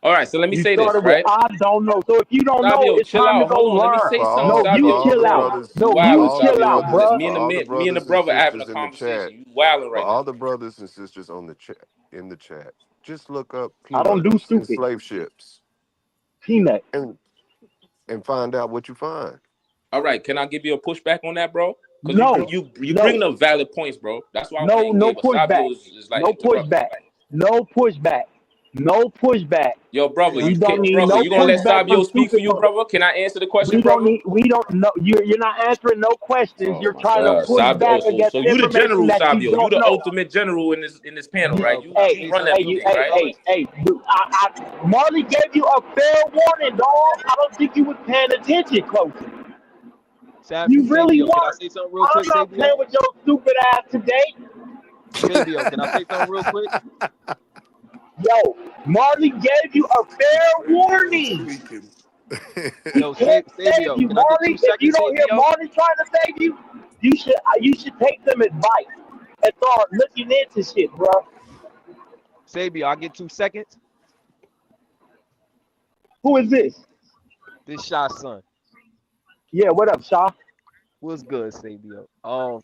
All right, so let me You say this, started with right? I don't know. So if you don't know, Savio, it's chill time to out. go Hold on, let me learn. say something, You For Savio. all chill the out. Bro, brothers, you No, for you wilding, all the chill Savio. out, brothers, bruh. for all the Me and the brothers and brother having a sisters in the conversation. chat, You wilding for right all now. the brothers and sisters on the chat in the chat, just look up I don't do peanuts and stupid. slave ships, Peanut. and find out what you find. All right, can I give you a pushback on that, bro? Because No, you no, bringing up valid points, bro. That's why I want to no engage. But pushback. Savio is like No interrupting. pushback. No pushback. No pushback. Yo, brother, We don't need brother, no you gonna let pushback from Savio speak for stupid you, folks. brother? Can I answer the question, brother? We don't know. You're not answering no questions. Oh You're my trying to God, push Savio. Oh, back against so you the information general, that you Savio. You don't the know. ultimate general in this panel, right? You Hey, run hey, you, everything, right? Marley gave you a fair warning, dog. I don't think you was paying attention closely. You really Sabio, can I weren't. say something real I'm quick, not Sabio? playing with your stupid ass today. Sabio, can I say something real quick? Yo, Marley gave you a fair Yo, warning. tweaking. He Yo, can't save Sabio, you, can I get Marley. If you 2 seconds, don't hear Sabio? Marley trying to save you, you should take some advice and start looking into shit, bro. Sabio, I get 2 seconds. Who is this? This Shot's son. Yeah, what up, Shaw? What's good, Sabio? The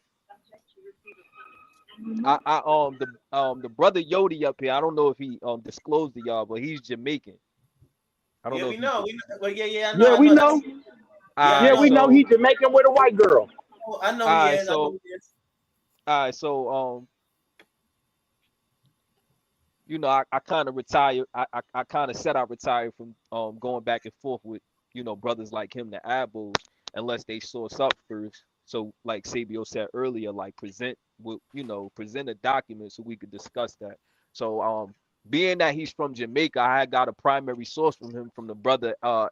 brother Yodi up here. I don't know if he disclosed to y'all, but he's Jamaican. I don't Yeah, know we if he know. did. Well, yeah, Yeah, I we know. That's know. yeah, I All Yeah, right, know. we know so he's Jamaican with a white girl. I know all he right, is. I know so he is. all right, so I kind of retired. I kind of said I retired from going back and forth with brothers like him, the Abos, unless they source up first. So like Sabio said earlier, like present a document so we could discuss that. So being that he's from Jamaica, I had got a primary source from him from the brother a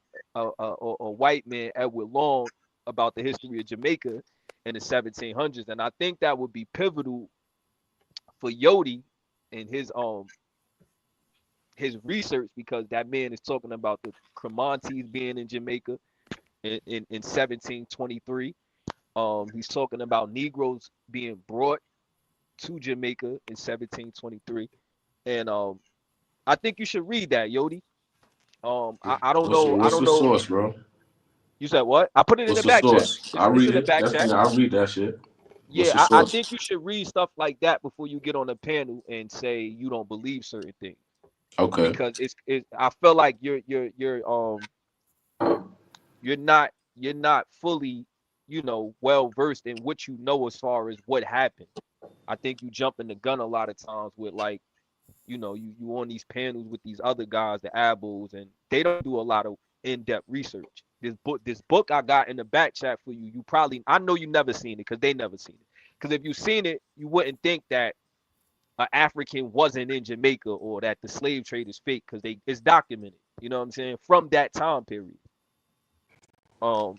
white man Edward Long about the history of Jamaica in the 1700s, and I think that would be pivotal for Yodi and his research, because that man is talking about the Cremontes being in Jamaica in 1723. He's talking about Negroes being brought to Jamaica in 1723. And I think you should read that, Yodi. I don't know. I What's don't the know. source, bro? You said what? I put it in What's the the back chat. source? I It's read in the it. back chat. Definitely, I read that shit. What's Yeah, the I source? think you should read stuff like that before you get on a panel and say you don't believe certain things, Okay. because I feel like you're not fully well versed in what you know as far as what happened. I think you jump in the gun a lot of times with, like, you on these panels with these other guys, the Abels, and they don't do a lot of in-depth research. This book I got in the back chat for you, I know you never seen it because they never seen it. Because if you seen it, you wouldn't think that an African wasn't in Jamaica or that the slave trade is fake, because it's documented. You know what I'm saying? From that time period. Um,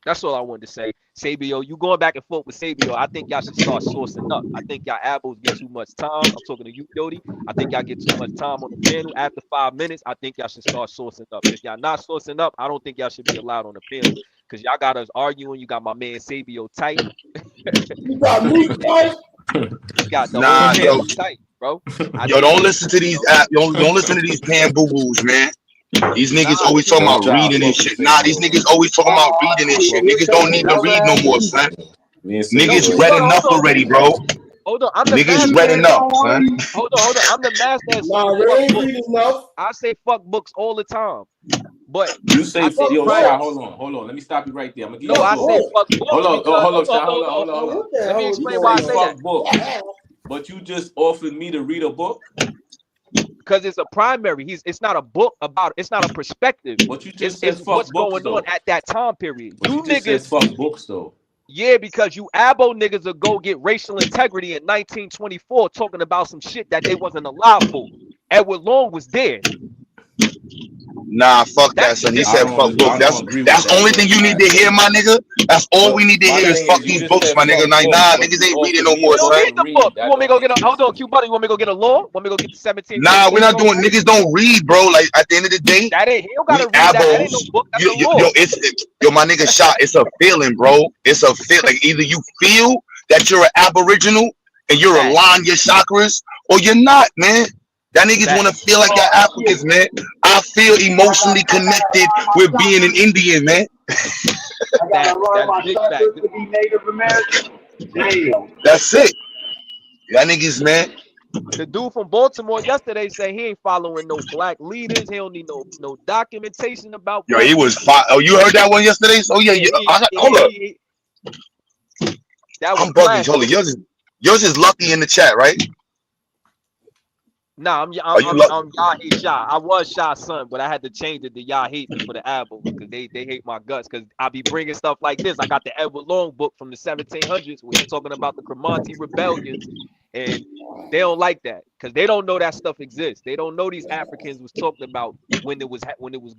That's all I wanted to say. Sabio, you going back and forth with Sabio. I think y'all should start sourcing up. I think y'all abos get too much time. I'm talking to you, Yodi. I think y'all get too much time on the panel. After 5 minutes, I think y'all should start sourcing up. If y'all not sourcing up, I don't think y'all should be allowed on the panel. Because y'all got us arguing. You got my man Sabio tight. You got me tight. You got the whole Nah, yo, panel tight, bro. I yo, think don't we listen to these don't listen to these pan boo boos, man. These nah, niggas always talking Yo, about Ja, I reading and fuck with shit. Nah, these Sabio. niggas always talking about reading and I shit. fuck with Niggas don't need to Sabio. read no more, son. Me and yo, Niggas Sabio. read enough already, bro. hold on. I'm the Niggas master read at enough, son. hold on. I'm the master at Nah, saying we fuck ain't books. reading enough. I say fuck books all the time. But You I say, think yo, primary. Shy, hold on. Let me stop you right there. I'm gonna give No, you a I book. say Fuck fuck Hold books on, because Shy, hold Man, on. what the let me hell is You explain why going I say say that. fuck on? books, but you just offered me to read a book, Because it's a primary. It's not a book about it's not a perspective. but you It's just said it's fuck what's books going on though. at that time period. But you You just said niggas, fuck books though. yeah, because you abo niggas will go get racial integrity in 1924 talking about some shit that they wasn't alive for. Edward Long was there. Nah, fuck that, That's the son. He I said difference. fuck don't books. I don't agree with That's that, only but thing you all need right. to hear, my nigga. That's all we But need to my hear is thing fuck is, you these just books, said my nigga. fuck Like, books, nah, but niggas you ain't reading offered no me We more, to don't son. need fucking the book. read. You That want me to go don't get a make hold sense. on, Q buddy? You want me to go get a law? Want me to go get the Nah, we're 1736 not law? doing niggas don't read, bro. Like at the end of the day, That ain't he don't we gotta read that. That ain't no abos. book. That's a Yo, law. yo, my nigga shot. It's a feeling, bro. It's a feel. Like either you feel that you're an aboriginal and you're Facts. aligned your chakras, or you're not, man. That niggas want to Facts. feel like they're Africans, man. I feel emotionally connected with being an Indian, man. I gotta Facts. learn That's my big facts. chakras to be Native American. Damn. That's it. That niggas, man. The dude from Baltimore yesterday said he ain't following no black leaders. He don't need no documentation about Yo, black he was people. fine. Oh, you heard that one yesterday? So yeah, Yeah, yeah. Hold up. that was I'm bugging. Hold classic. up. Yours is lucky in the chat, right? Nah, Are you lucky? I'm y'all hate Shy. I was Shy's son, but I had to change it to y'all hate me for the albums because they hate my guts because I be bringing stuff like this. I got the Edward Long book from the 1700s where he's talking about the Cremonti rebellions, and they don't like that because they don't know that stuff exists. They don't know these Africans was talking about when it was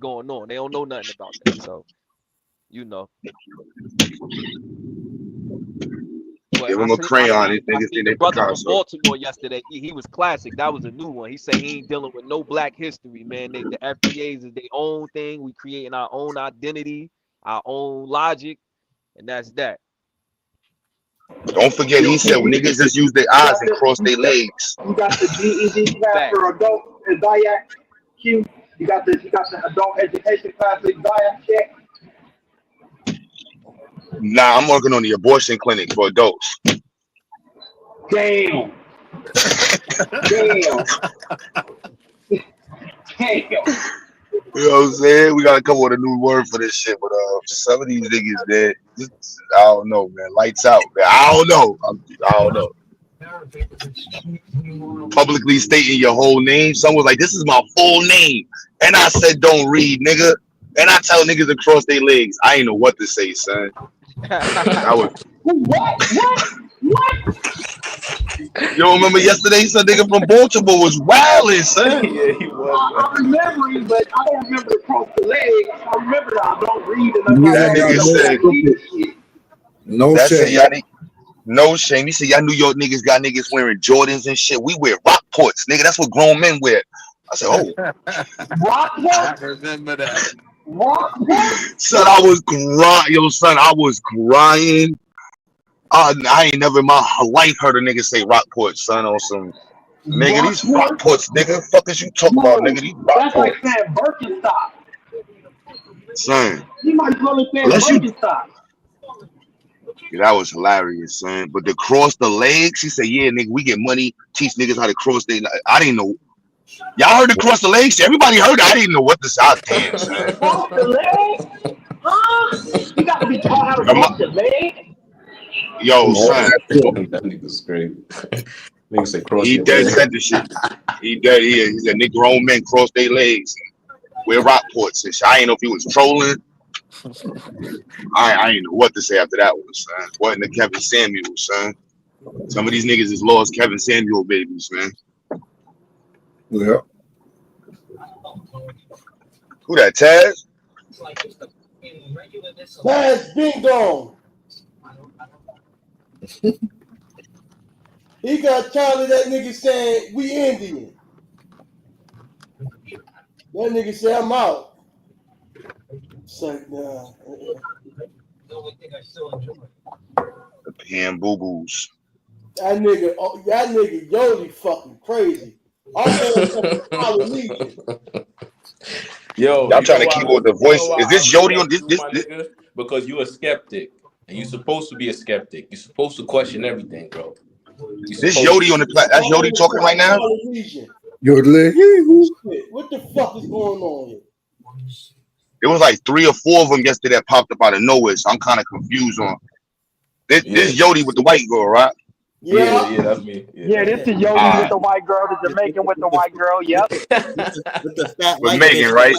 going on. They don't know nothing about that. So you know, but Give him a crayon. These I niggas seen think the they brother from Picasso. Baltimore yesterday. He was classic. That was a new one. He said he ain't dealing with no black history, man. The FBAs is their own thing. We creating our own identity, our own logic, and that's that. Don't forget, he said when niggas just use their eyes and cross their You legs. got the GED class Facts. for adult Zodiac Q. You got the adult education class for Zodiac check. Nah, I'm working on the abortion clinic for adults. Damn. Damn. Damn. You know what I'm saying? We gotta come up with a new word for this shit, but some of these niggas, man, I don't know, man. Lights out, man. I don't know. I don't know. Publicly stating your whole name. Someone was like, "This is my full name," and I said, "Don't read, nigga." And I tell niggas to cross their legs. I ain't know what to say, son. I was. What? You don't remember yesterday? Some nigga from Baltimore was wilding, son. Yeah, he was. I remember it, but I don't remember the cross the leg. I remember that I don't read unless I That Niggas ain't want to got read nigga no no said. black scruples. Jesus shit. No That's it, shame. y'all. No shame. He said, y'all New York niggas got niggas wearing Jordans and shit. We wear Rockports, nigga. That's what grown men wear. I said, oh. I Rockport? remember that. Rockport? Son, I was crying. Yo, son, I was crying. I ain't never in my life heard a nigga say Rockport, son, on some, nigga, these Rockport? Rockports, nigga. Fuck is you talking about, No. nigga? These That's like Rockports. saying Birkenstock. Son, You might as well have said unless you, Birkenstock. yeah, that was hilarious, son. But to cross the legs, he said, yeah, nigga, we get money, teach niggas how to cross their, I didn't know. Y'all heard the cross the legs? Everybody heard it. I didn't know what to say. Damn, son. Cross the leg? Huh? You got to be taught how to cross the leg? Yo, son. That nigga's crazy. Nigga say cross He your dead leg. said the shit. He dead. He said, "Nigga, grown men cross their legs, wear Rockports and shit." I ain't know if he was trolling. I ain't know what to say after that one, son. Wasn't the Kevin Samuel, son. Some of these niggas is lost Kevin Samuel babies, man. Yeah. Who that, Taz? Pass bingo. He got tired of that nigga saying we Indian. That nigga said I'm out. It's like, nah. The pan boo boos. That nigga Yoli fucking crazy. I'm on Polynesian. Yo, Y'all you know trying to why? keep with the You know voice. why Is I this Yodi on respect this? you, my nigga? Because you a skeptic, and you supposed to be a skeptic. You're supposed to question everything, bro. You This supposed Yodi to. on the that's Yodi talking right now. Polynesian. Yodeling. What the fuck is going on here? It was like 3 or 4 of them yesterday that popped up out of nowhere. So I'm kind of confused on this. Yeah. This Yodi with the white girl, right? Yeah, that's me. Yeah, this is Yodi with the white girl, the Jamaican with the white girl. Yep. With the fat With white Megan, bitch. right?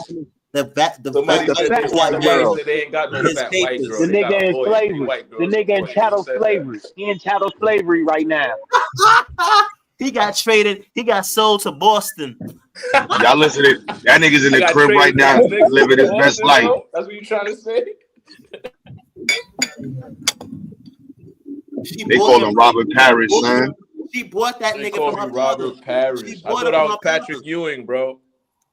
The fat Somebody The white said fat they. bitch that white Somebody girl. wears said they ain't got no his fat white girl. The papers. They got a nigga in lawyer. They slavery. white The girls. nigga in Somebody chattel said that. slavery. He in chattel slavery right now. He got traded. He got sold to Boston. Y'all listening? That nigga's in I the got crib right traded to now, the Knicks living from his best Boston, life. bro. That's what you trying to say? She They bought call him. him Robert Parrish, son. She bought that They nigga call from me her father. Robert She Parrish. I bought him thought I from was her Patrick father. Ewing, bro.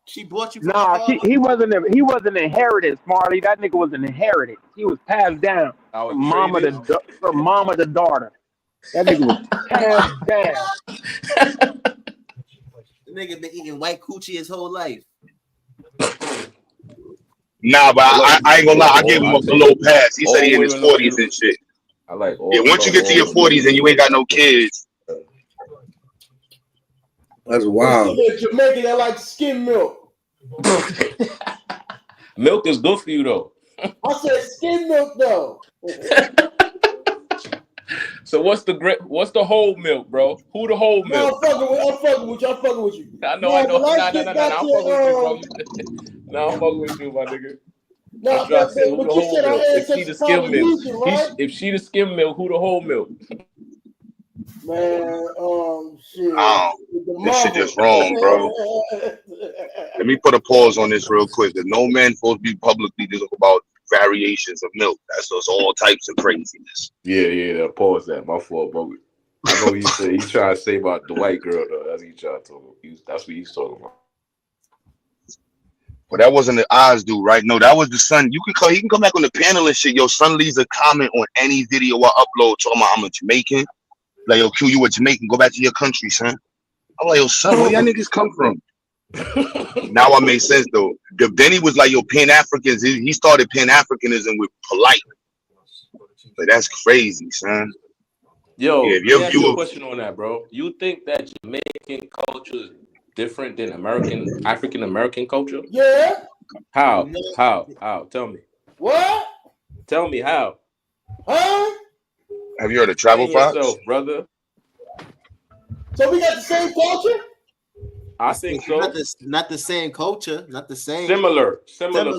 She bought you from her Nah, father. he wasn't an inheritance, Marley. That nigga was an inheritance. He was passed down I was from traded. mama to daughter. That nigga was passed down. The nigga been eating white coochie his whole life. Nah, but I ain't gonna lie. I gave him I a take little pass. He said all he in his women are 40s beautiful. and shit. I Yeah, once you love get to all your women. 40s and you ain't got no kids, That's This wild. nigga Jamaican that like skim milk. Milk is good for you though. I said skim milk though. So what's the whole milk, bro? Who the whole No, milk? I'm fucking with you. I know. No, but let's Nah. get I'm back fucking with you, bro. to Nah, I'm fucking with you, my nigga. I'm no, trying to say who but the you whole said our milk. If she ancestors the skim milk, Polynesian, right? if she the skim milk, who the whole milk? Man, shit. oh, The this shit mother. just wrong, bro. Let me put a pause on this real quick. That no man supposed to be publicly talking about variations of milk. That's just all types of craziness. Yeah. Pause that. My fault, but I know you said he's trying to say about the white girl though. That's what he trying to talk about. That's what he's talking about. But that wasn't the Oz dude, right? No, that was the son. You can call. He can come back on the panel and shit. Yo, son leaves a comment on any video I upload talking about I'm a Jamaican. Like, yo, Q, you a Jamaican? Go back to your country, son. I'm like, yo, son, where y'all niggas come from? Now I make sense though. Then he was like, yo, Pan Africans. He started Pan Africanism with polite. But that's crazy, son. Yo, Yeah, let me ask you a question on that, bro. You think that Jamaican culture is different than African American culture? Yeah. How? No. How? Tell me. What? Tell me how. Huh? Have you heard of Travel Explain Fox? yourself, brother. So we got the same culture? I think so. Not the same culture, not the same. Similar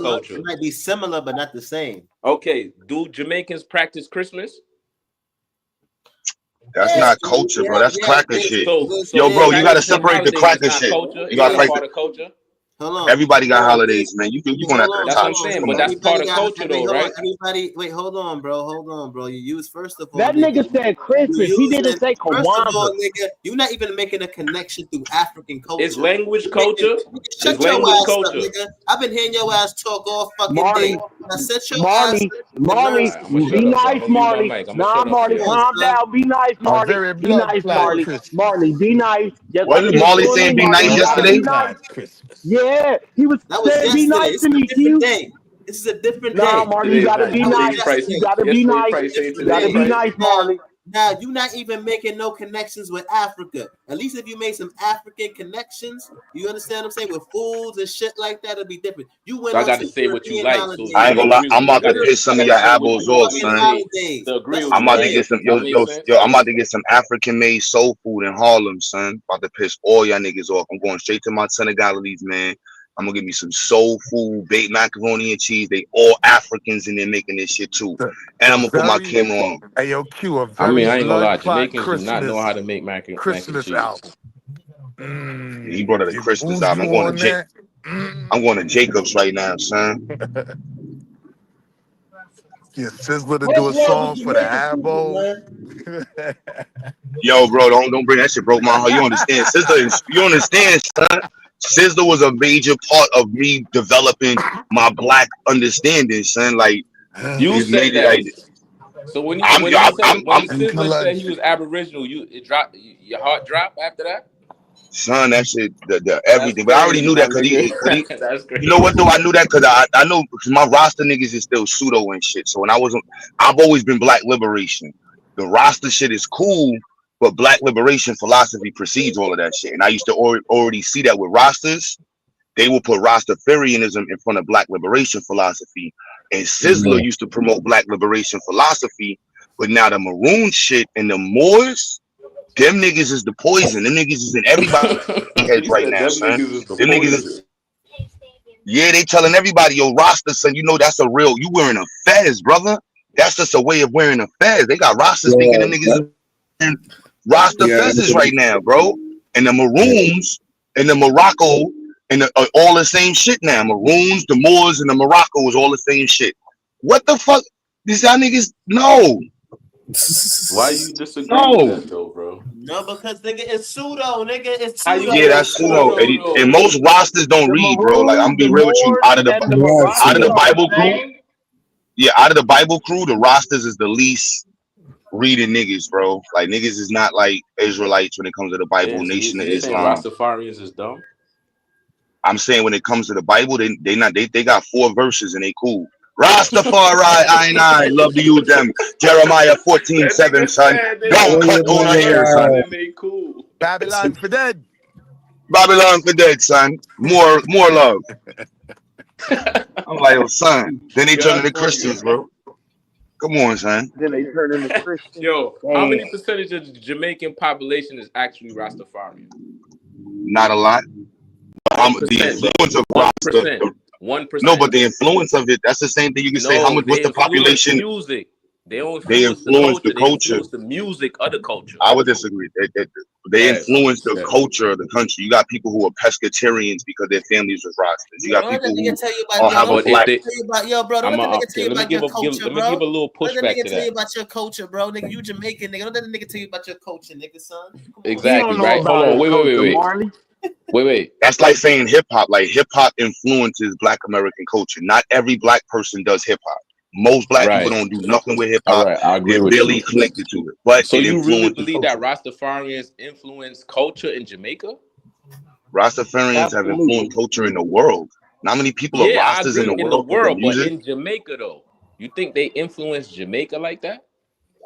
culture. It might be similar, but not the same. Okay, do Jamaicans practice Christmas? That's not culture, bro. That's cracker shit. So Yo, bro, you gotta practicing separate the holidays is cracker not shit. culture. You It's gotta not fight. part of culture. Hold on. Everybody got holidays, man. You going after the That's what I'm top shit. saying, Come but on. that's part of Got, culture, though, right? Everybody, wait, hold on, bro. You use first of all, That nigga. nigga said Christmas. He didn't say First of all, Kwanzaa. nigga, you're not even making a connection through African culture. It's language culture. Shut It's your language ass culture. up, nigga. I've been hearing your ass talk all fucking day. Marley, Now set your ass Marley, up and learn Marley, All right, I'm gonna some shut be up, bro. I'm nice, gonna mute my Marley. mic. I'm gonna Nah, shut up, Marley, yeah. Come on, calm son. down. Be nice, A Marley. very Be blood nice, clad Marley. Christmas. Marley, be nice. Just What like did you was Marley doing say? me, Be Marley. nice You Blood gotta be yesterday. nice. clad Christmas. Yeah, he was That was saying be yesterday. nice It's to a me, different Q. day. This is a different Nah, day. Marley, you Today's gotta not. be That was Today he nice. probably You say. yesterday. gotta be Yesterday he nice. probably say You Different today. gotta He day. be probably. nice, Now, Marley. now you're not even making no connections with Africa. At least if you made some African connections, you understand what I'm saying? With foods and shit like that, it'd be different. You went So I on got to to say what you European like. So I holidays. so ain't to gonna lie. agree with I'm me, about I to gotta piss some of I your gotta say what eyeballs off, you want me to son. say Holidays. to agree That's with what I'm me, I'm about to right? get saying. some That makes sense. I'm about to get some African made soul food in Harlem, son. About to piss all y'all niggas off. I'm going straight to my Senegalese man. I'm gonna give me some soul food, baked macaroni and cheese. They all Africans in there making this shit too. And The I'm gonna put my very, camera on. hey, yo, Q, a I very mean, I ain't gonna blood lie. clot Jamaicans do not know how Christmas to make mac and Christmas cheese. album. He brought out a You Christmas move, album. you on that? I'm going to Jacobs right now, son. Get Sizzler to do What's a wrong song with for the Jamaican people, Abo. man? Yo, bro, don't bring that shit. Broke my heart. You understand, Sizzler? You understand, son? Sizzler was a major part of me developing my black understanding, son. Like You it said made it. that. Like So when I'm, I'm, I'm, I'm Sizzler said he was Aboriginal, it dropped your heart drop after that. son. That shit, the That's everything. But I already crazy, knew my that nigga. cause he. That's You know what crazy. though? I knew that because I know because my Rasta niggas is still pseudo and shit. So when I've always been black liberation. The Rasta shit is cool, but black liberation philosophy precedes all of that shit. And I used to already see that with Rastas. They will put Rastafarianism in front of black liberation philosophy. And Sizzler used to promote black liberation philosophy. But now the maroon shit and the Moors, them niggas is the poison. Them niggas is in everybody's heads He right said now, them son. niggas is the Them niggas is poison. yeah, they telling everybody, yo, Rasta, son, you know that's a real, you wearing a fez, brother. That's just a way of wearing a fez. They got Rastas thinking them niggas is wearing Rasta Yeah, fezzes right now, bro. And the Maroons and the Morocco and all the same shit now. Maroons, the Moors, and the Morocco is all the same shit. What the fuck? These y'all niggas, no. Why you disagree with No. that though, bro? No, because nigga, it's pseudo, nigga, it's How you pseudo. Yeah, know it's that's pseudo. pseudo And though? most Rastas don't The read, bro. Like I'm Maroons, be the real with you. Moors, and the Out of Morocco the are the Bible crew, same. yeah, out of the Bible crew, the Rastas is the least reading niggas, bro. Like niggas is not like Israelites when it comes to the Bible, Damn, Nation of you saying Islam. Rastafarians is dumb? I'm saying when it comes to the Bible, they got 4 verses and they cool. Rastafari, I love to use them. Jeremiah That 14:7, nigga son. said they Don't got cut on four her hair, verses son. and they cool. Babylon for dead. Babylon for dead, son. More love. I'm like, oh, son. Then they Yo, turn that's into funny. Christians, bro. Come on, son. Then they turn into Christians. Yo, how Damn. many percentage of the Jamaican population is actually Rastafarian? Not a lot. The 1%. influence of Rasta. 1%. No, 1%. but the influence of it, that's the same thing you can say. How No, much, what's they the influence population? music. They don't They influence the influence the culture. They culture. influence the music of the culture. I would disagree. They Go ahead. influence the Go ahead. culture of the country. You got people who are pescatarians because their families was Rastas. You got Don't let people that nigga who tell you about have a But if black. they, tell you about bro. Don't let the nigga tell okay, you let me about your culture, let me give bro. a little Don't let that pushback nigga to tell you that. about your culture, bro. Nigga, you Jamaican, nigga. Don't let the nigga tell you about your culture, nigga, son. Come on, He Exactly, don't know right? Hold about on. his Wait, wait, wait, culture, wait. Marley. Wait. That's like saying hip hop. Like hip hop influences Black American culture. Not every black person does hip hop. Most black people Right. don't do nothing with hip All hop. right. I agree They're with you. barely connected to it, but So it you really influences believe that culture. Rastafarians influence culture in Jamaica? Rastafarians have Absolutely. influenced culture in the world. Not many people are Yeah, I Rastas in agree the in the world for their world, but music. in Jamaica though, you think they influence Jamaica like that?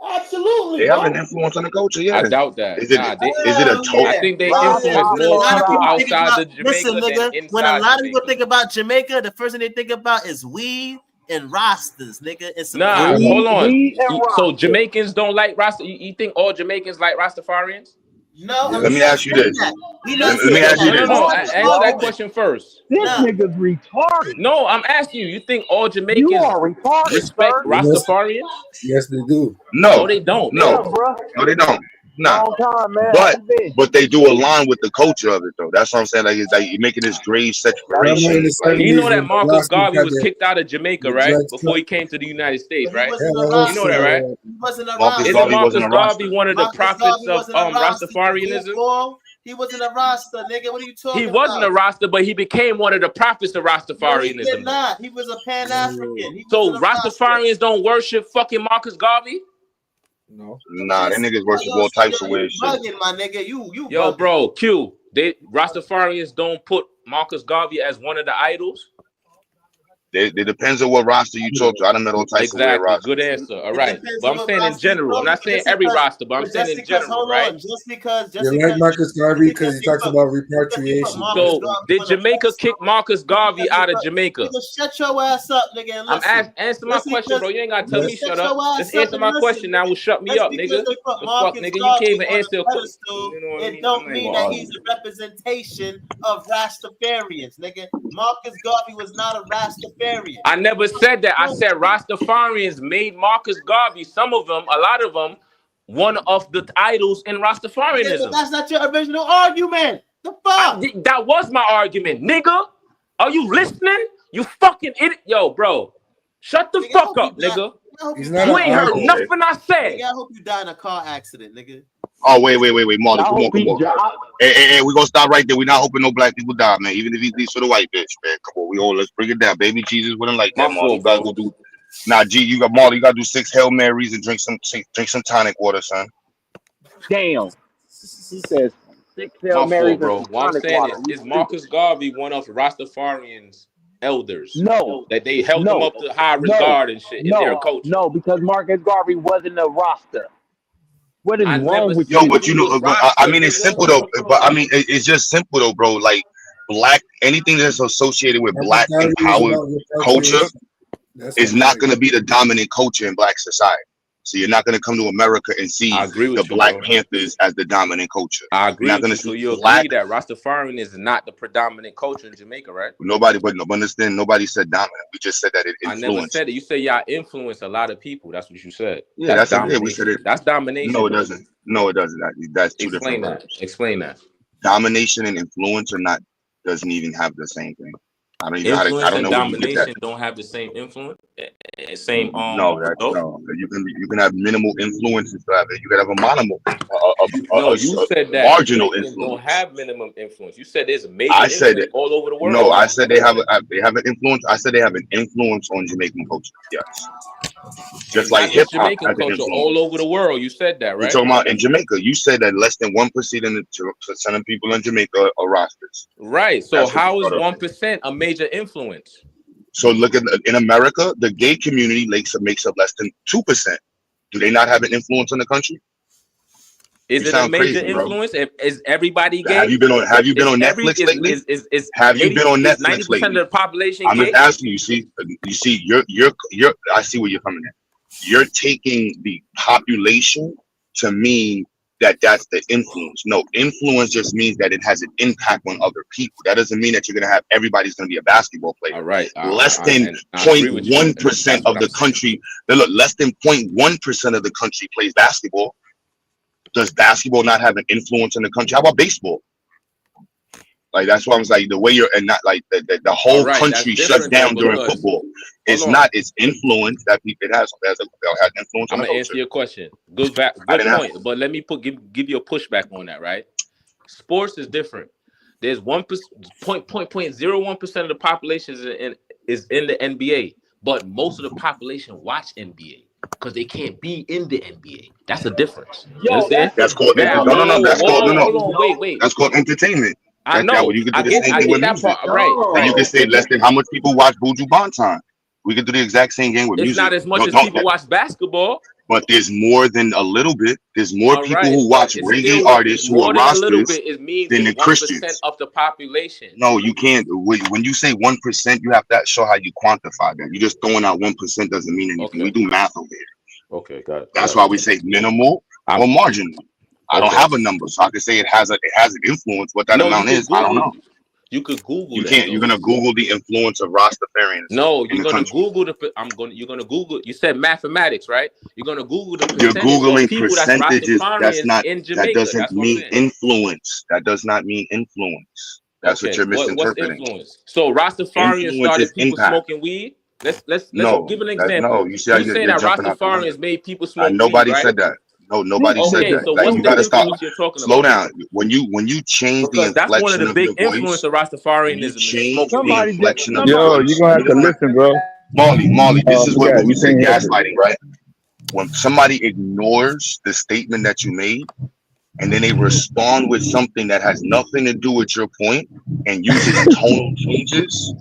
Absolutely, They have an bro. influence on the culture, I yeah. doubt that. Is it Nah, they. is it a I total? Yeah. think they influence Because more a lot of people people Rastafari. think outside about, the listen, Jamaica than nigga, when a inside lot of people Jamaica. think about Jamaica, the first thing they think about is weed and Rastas, nigga, and some Nah, Convo. hold on. Weed and So Rasta. Jamaicans don't like Rasta. You think all Jamaicans like Rastafarians? No, Let we me not ask you saying this. that. We Let, not let saying me This ask nigga you that. this. No. All retarded, Answer that bro. argument. question first. This Nah. nigga's retarded. No, I'm asking you. You think all You Jamaicans are retarded, respect sir. Yes, Rastafarians? yes, they do. No, No, they don't. They no, Yeah, don't. bro. no, they don't. Nah. Long time, man. How But you been? they do align with the culture of it though. That's what I'm saying. Like, it's like you're making this grave That's Remember in separation. the Like You know 70s that when the Marcus Rastas Garvey had was kicked out of Jamaica, the right? dreads Before cut? he came to the United States, But he right? wasn't a Hell, You know Rasta, that, right? nigga. He wasn't a Marcus Rasta. Isn't Garvey wasn't Marcus a roster. Garvey one of the Marcus prophets Garvey of wasn't a Rasta. Rastafarianism? Fool. He wasn't a Rasta, nigga. What are you He talking wasn't a about? Rasta, but he became one of the prophets of No, he did Rastafarianism, though. not. He was a Pan African. He wasn't So a Rasta. Rastafarians don't worship fucking Marcus Garvey? No. Nah, them niggas worship all types of You weird shit. bugging, my nigga. You Yo, bugging. bro, Q. Rastafarians don't put Marcus Garvey as one of the idols? It depends on what roster you talk to. I done met all types of weird Exactly. rosters. Good answer. All It right. depends But on I'm what saying in Rasta you general. I'm know. not saying Just every because, roster, but I'm saying in general, hold right? on. Just because, You like Marcus Garvey because he talks about because he put repatriation. Marcus So Garvey did on the Jamaica kick pedestal. Marcus Garvey out of Jamaica? Nigga, shut your ass up, nigga, and listen. Answer my Just question, because, bro. You ain't gotta tell nigga, me Yes. shut shut up. your Just ass up answer and my listen, question now. nigga. Will shut me Just up, because nigga. they put The fuck, Marcus nigga. You can't Garvey even on answer a a question. pedestal, You know what I it mean? I'm don't not even mean gonna that argue. he's a representation of Rastafarians, nigga. Marcus Garvey was not a Rastafarian. I never said that. I said Rastafarians made Marcus Garvey, some of them, a lot of them, one of the idols in Yeah, but Rastafarianism. that's not your original argument. The fuck? That was my argument, nigga. Are you listening? You fucking idiot. Yo, bro. Shut the Nigga, fuck don't be up, black. nigga. hope He's you not die an in You a ain't heard car artist. nothing I said. Nigga, I hope you die in a car accident, nigga. Oh, wait, Marley, I come on, hope he drive. Hey, we're gonna stop right there. We're not hoping no black people die, man. Even if he leaves for the white bitch, man. Come on, let's bring it down. Baby Jesus wouldn't like that, My Marley. You fault, gotta bro. go do. Nah, G, you got Marley. You gotta do 6 Hail Marys and drink some tonic water, son. Damn. He says 6 Hail My fault, Marys and bro. some What I'm tonic saying water. You is stupid. Marcus Garvey one of Rastafarian's elders No, that they held him no, up to high no, regard and shit in their no, culture. no, because Marcus Garvey wasn't a Rasta. What is I never wrong with Yo, said you? but he was I Rasta, mean, it's simple nigga. though. But I mean, it's just simple though, bro. Like black, anything that's associated with Marcus black Garvey was empowered about culture repatriation. That's is what not Marcus. going to be the dominant culture in black society. So you're not going to come to America and I see agree the with you, Black bro. Panthers as the dominant culture. I You're agree not with going you. to So see you black. agree that Rastafarian is not the predominant culture in Jamaica, right? Nobody, but understand. Nobody said dominant. We just said that it I never influenced. said it. You say y'all influence a lot of people. That's what you said. Yeah, That's that's it. Yeah, we said domination. it. That's domination, No, it bro. doesn't. No, it doesn't. That's two different Explain that. verbs. Explain that. Domination and influence are not doesn't even have the same thing. I don't even know how to. I Influence don't and know where you get that. domination don't have the same influence, same No, that's result. no. You can have minimal influence and stuff. You can have a minimal, No, you said a that marginal Jamaicans don't influence. have minimum influence. You said there's a major I said influence it. all over the No, world. I said they have an influence. I said they have an influence on Jamaican culture. Yes, just like Not hip just hop Jamaican has an culture, all influence. over the world. You said that, We're right? talking about in Jamaica. You said that less than 1% of people in Jamaica are rosters. Right. So That's what you how is brought up. 1% a major influence? So look at in America, the gay community makes up less than 2%. Do they not have an influence in the country? Is You it a sound major crazy, bro. influence? Is everybody Have gay? you been on Netflix lately? Is Have you been on is Netflix 90% lately? of the population I'm just gay? asking you. See, you're. I see where you're coming at. You're taking the population to mean that that's the influence. No, influence just means that it has an impact on other people. That doesn't mean that you're gonna have everybody's gonna be a basketball player. All right. Less than And I agree with you. And 0.1% that's what of I'm the saying. country. Look, less than 0.1% of the country plays basketball. Does basketball not have an influence in the country? How about baseball? Like that's why I was like the way you're and not like the All whole right, that's country shuts different though, down during because football. hold It's on. not its influence that people it has influence I'm on the gonna answer culture. your question. Good I good didn't ask. point. But let me give you a pushback on that, right? Sports is different. There's 0.01% of the population is in the NBA, but most of the population watch NBA because they can't be in the NBA. That's a difference. You Yo, understand? that's a Now, dumbass That's called analogy, wait. That's called entertainment. I That know. you can do I the get same thing with that music. part. Right. And you can say less than how much people watch Buju Banton. We can do the exact same game with It's music. not as much No, as no, people watch basketball. but there's more than a little bit. There's more All people right, who but watch it's reggae still artists who are more than a little rosters bit. It means than it's the 1% Christians. of the population. No, you can't. When you say 1%, you have to show how you quantify that. You just throwing out 1% doesn't mean anything. We Okay. do math over here. Okay, got it. That's why we say minimal or marginal. I don't Okay. have a number, so I can say it has an influence. What that No, you amount could is, I don't Google. know. You could Google You that can't. You're though. gonna Google the influence of Rastafarianism No, in you're the gonna country. Google You're gonna Google. You said mathematics, right? You're gonna Google the You're percentage of googling people that's percentages. Rastafarians in That Jamaica. doesn't That's what I'm mean saying. influence. That does not mean influence. That's what Okay. you're What's misinterpreting. influence? So Rastafarians Influence started is people impact. smoking weed. Let's No, give an example. no. You see how You saying you're that jumping out the window. Rastafarians made people smoke weed, Nobody right? said that. No, nobody said Okay, that. so Like what's you the gotta stop. influence you're talking Slow about? down. When you change the Because that's one of inflection the of big your influence voice, of when you Rastafarianism is change smoking the weed. inflection of your Yo, you're voice, gonna let have me to explain. listen, bro. Marley, this is Forgot when we you say can't hear me. gaslighting, right? When somebody ignores the statement that you made and then they respond with something that has nothing to do with your point and uses tonal changes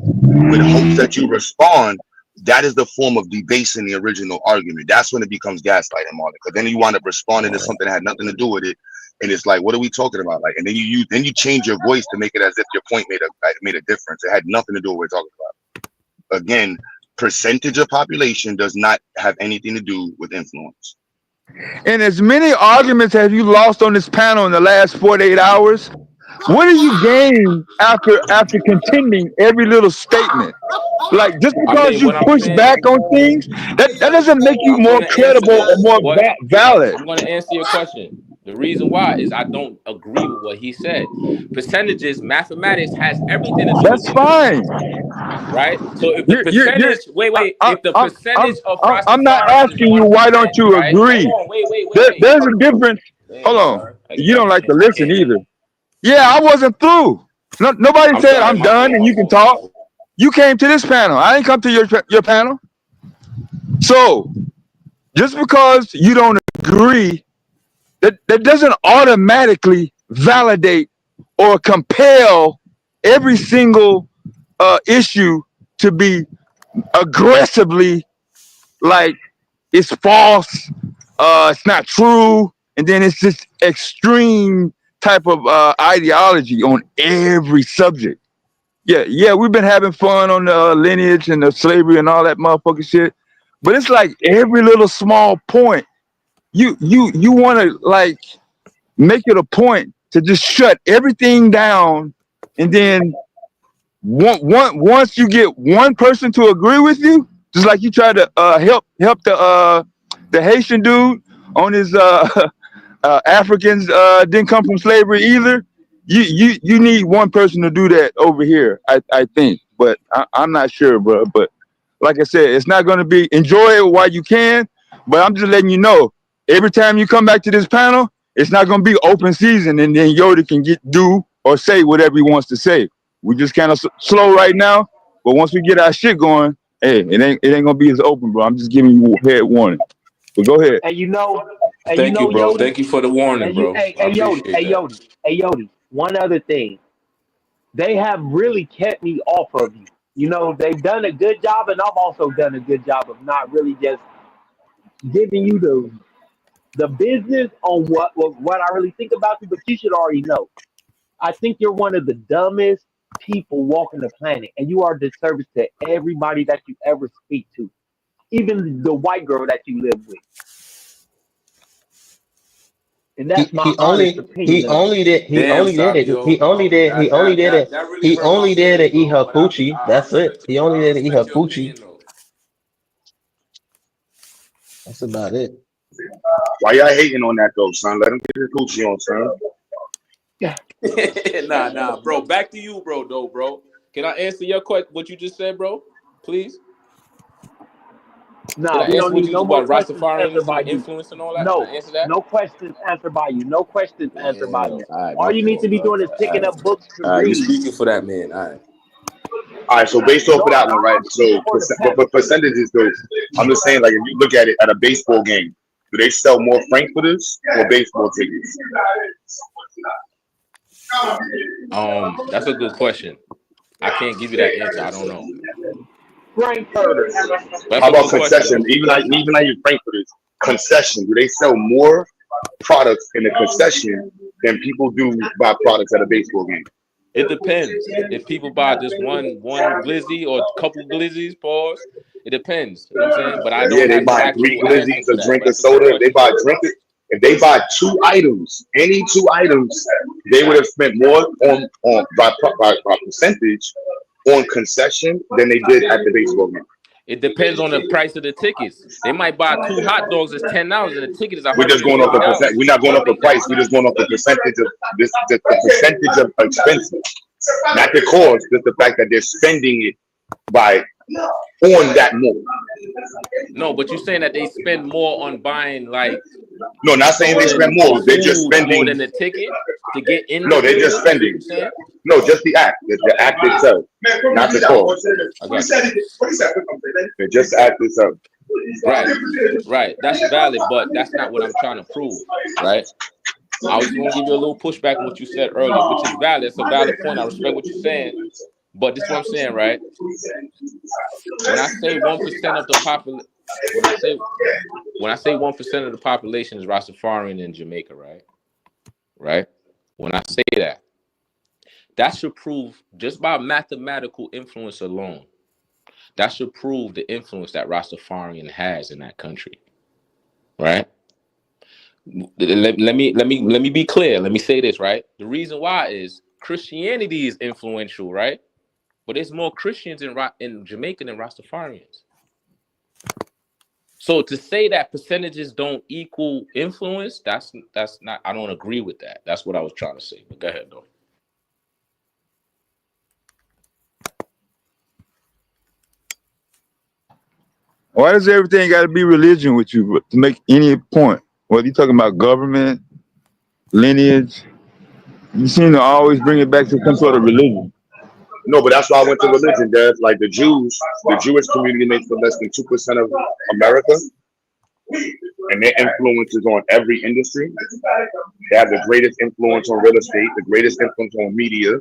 with hopes that you respond, that is the form of debasing the original argument. That's when it becomes gaslighting, Marley. Because then you wind up responding to something that had nothing to do with it, and it's like, what are we talking about? Like, and then you change your voice to make it as if your point made a difference. It had nothing to do with what we're talking about. Again, percentage of population does not have anything to do with influence. And as many arguments have you lost on this panel in the last 48 hours? What do you gain after contending every little statement? Like just I because mean, you what I'm push saying, back on things, that doesn't make you I'm more gonna answer credible or more what valid. I'm gonna answer your question. The reason why is I don't agree with what he said. Percentages, mathematics has everything to do with That's fine. influence, right? So if the You're percentage, wait, I, if the I'm I'm percentage of I'm not Rastafarians is asking you why don't 1%, you right? Hold agree. on, wait. There's a difference. Hold Damn, on. son. You don't like to I listen can't. either. Yeah, I wasn't through. No, nobody I'm said sorry, I'm my done fault, and my you can fault. talk. You came to this panel. I didn't come to your panel. So just because you don't agree, that doesn't automatically validate or compel every single issue to be aggressively like it's false, it's not true, and then it's this extreme type of ideology on every subject. Yeah, we've been having fun on the lineage and the slavery and all that motherfucking shit, but it's like every little small point, you want to like make it a point to just shut everything down, and then once you get one person to agree with you, just like you try to help the Haitian dude on his Africans didn't come from slavery either. You need one person to do that over here, I think, but I'm not sure, bro. But like I said, it's not going to be enjoy it while you can. But I'm just letting you know, every time you come back to this panel, it's not going to be open season, and then Yoda can do or say whatever he wants to say. We just kind of slow right now, but once we get our shit going, hey, it ain't gonna be as open, bro. I'm just giving you a head warning. But go ahead. And you know, Thank you, bro. Yodi, Thank you for the warning, bro. I appreciate that. Hey Yodi. One other thing, they have really kept me off of you. You know, they've done a good job, and I've also done a good job of not really just giving you the business on what I really think about you. But you should already know. I think you're one of the dumbest people walking the planet, and you are a disservice to everybody that you ever speak to, even the white girl that you live with. And He that's my he honest only he opinion of you. only did he Damn, only did Sabi, it he yo. only did he only did it That really he hurt my only did feelings, it eat bro. her But coochie. I That's it. respect He only I did it eat her respect your coochie. opinion though. That's about it. Why y'all hating on that though, son? Let him get his Gucci on, son. Nah, bro. Back to you, bro. Can I answer your question? What you just said, bro? Please. Can Nah, I we answer don't what need you no more about questions answered Rastafarianism by and you. influence and all that? Can I No, answer that? no questions answered by you. No questions answered by Damn. you. All right, All my you need to fault, be bro. doing is picking up books to All right, you read. speaking for that man. All right. All right, so based off No, of that one, right? I'm speaking So, for the but panel. percentages though, I'm just saying, like, if you look at it at a baseball game, do they sell more frankfurters or baseball tickets? That's a good question. I can't give you that answer. I don't know. Frankfurters. But that's How a about good question concession? though. Even like your frankfurters, concession. Do they sell more products in the concession than people do buy products at a baseball game? It depends. If people buy just one glizzy or a couple glizzies, pause. It depends. You know what I'm saying? But I Yeah, don't they have the buy three actual answer glizzies, for a that. drink But of that's a good soda. If they question buy though. if they buy two items, any two items, they would have spent more on by percentage on concession than they did at the baseball game. It depends on the price of the tickets. They might buy two hot dogs as $10 and the ticket is We're just going off the percent. $150. We're not going What off the make that price. We're just going off the percentage of this, the percentage of expenses, not the cost. Just the fact that they're spending it by on that more. No, but you're saying that they spend more on buying like No, not saying they spend something or more. They're just food more spending. than the ticket to get in the No, they're just theater. That's what spending. you're saying? No, just the act. The act itself, not the cost. I got you. Just the act itself. Right. That's valid, but that's not what I'm trying to prove. Right. I was going to give you a little pushback on what you said earlier, which is valid. It's a valid point. I respect what you're saying, but this is what I'm saying, right? When I say 1% of the population, when I say 1% of the population is Rastafarian in Jamaica, right? When I say that should prove just by mathematical influence alone. That should prove the influence that Rastafarian has in that country, right? Let me be clear. Let me say this, right? The reason why is Christianity is influential, right? But there's more Christians in Jamaica than Rastafarians. So to say that percentages don't equal influence, that's not. I don't agree with that. That's what I was trying to say. But go ahead, though. Why does everything got to be religion with you to make any point? Whether you're talking about government, lineage, you seem to always bring it back to some sort of religion. No, but that's why I went to religion, Dad. Like the Jewish community makes for less than 2% of America, and their influence is on every industry. They have the greatest influence on real estate, the greatest influence on media,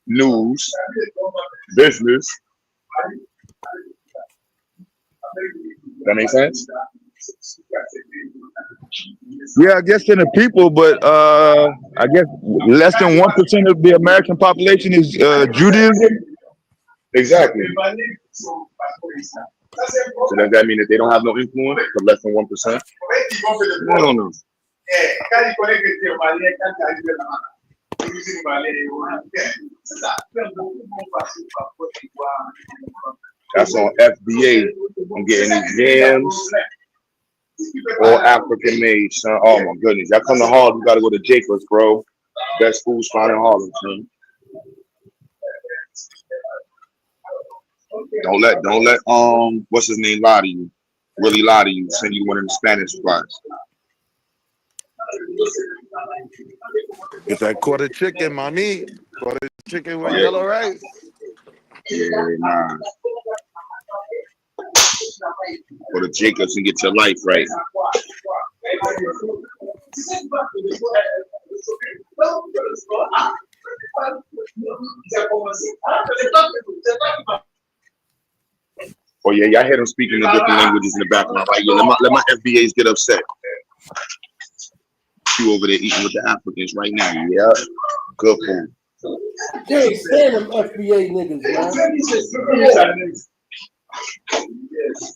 news, business. That make sense? Yeah, I guess in the people, but I guess less than 1% of the American population is Judaism. Exactly. So does that mean that they don't have no influence for less than 1%? I don't know. That's on FBA. I'm getting these yams. All African made, son. Oh my goodness. Y'all come to Harlem, you gotta go to Jacobs, bro. Best food spot in Harlem, son. Don't let what's his name lie to you. Really lie to you. Send you one of the Spanish spots. Get that quarter chicken, mommy. Quarter chicken with yellow rice. Yeah, nah. Go to Jacobs and get your life right. Oh yeah, y'all hear them speaking in different languages in the background. Like, yeah, let my FBAs get upset. You over there eating with the Africans right now. Yeah, good food. Can't stand them FBA niggas, man.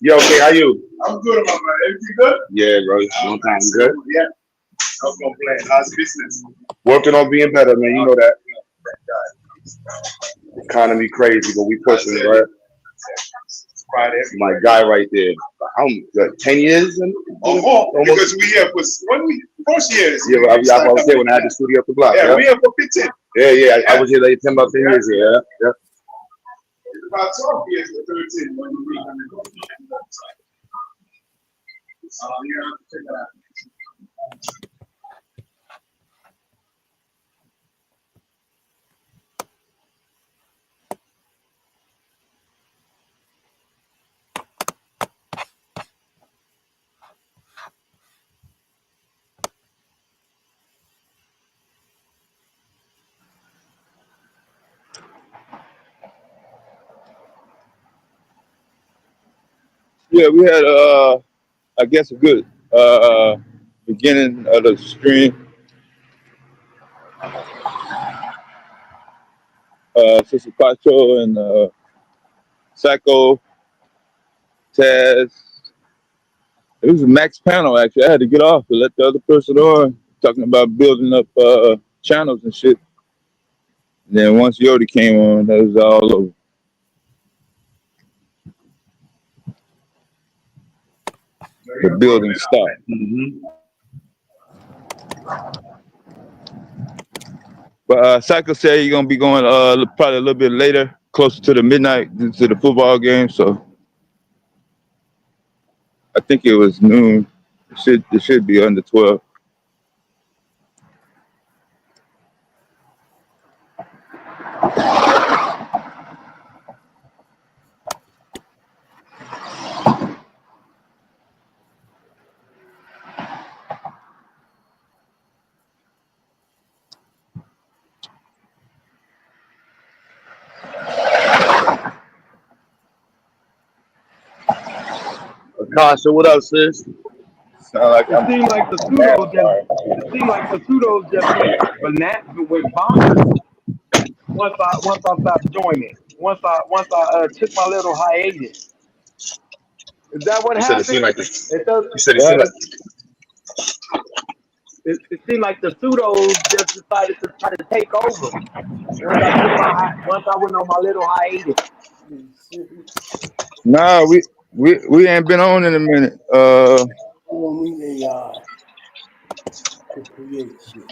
Yo, okay, how you? I'm good, my man. Everything good? Yeah, bro. Long time. You good? Yeah. How's going playing? How's business? Working on being better, man. You know that. Economy crazy, but we pushing it, right? My guy right there. How 10 years? Because we here for 1 year. Yeah, I was here when I had the studio up the block. Yeah, we here for 15. Yeah. I was here like 10 about 10 years here. Yeah. It's about 12 years to 13 when we meet. Check it out. Yeah, we had I guess a good beginning of the stream. Sister Pacho and Psycho, Taz. It was a max panel actually. I had to get off to let the other person on, talking about building up channels and shit. And then once Yodi came on, that was all over. The building stopped. Mm-hmm. But Psycho said you're gonna be going probably a little bit later, closer to the midnight to the football game. So I think it was noon. It should be under 12. Kasha, what up, sis? It seemed like the pseudos just went bonkers once I stopped joining. Once I took my little hiatus. Is that what You said happened? it seemed like It does. You said it seemed like It seemed like the pseudos just decided to try to take over. Once I went on my little hiatus. Nah, We ain't been on in a minute. You don't need AI to create shit.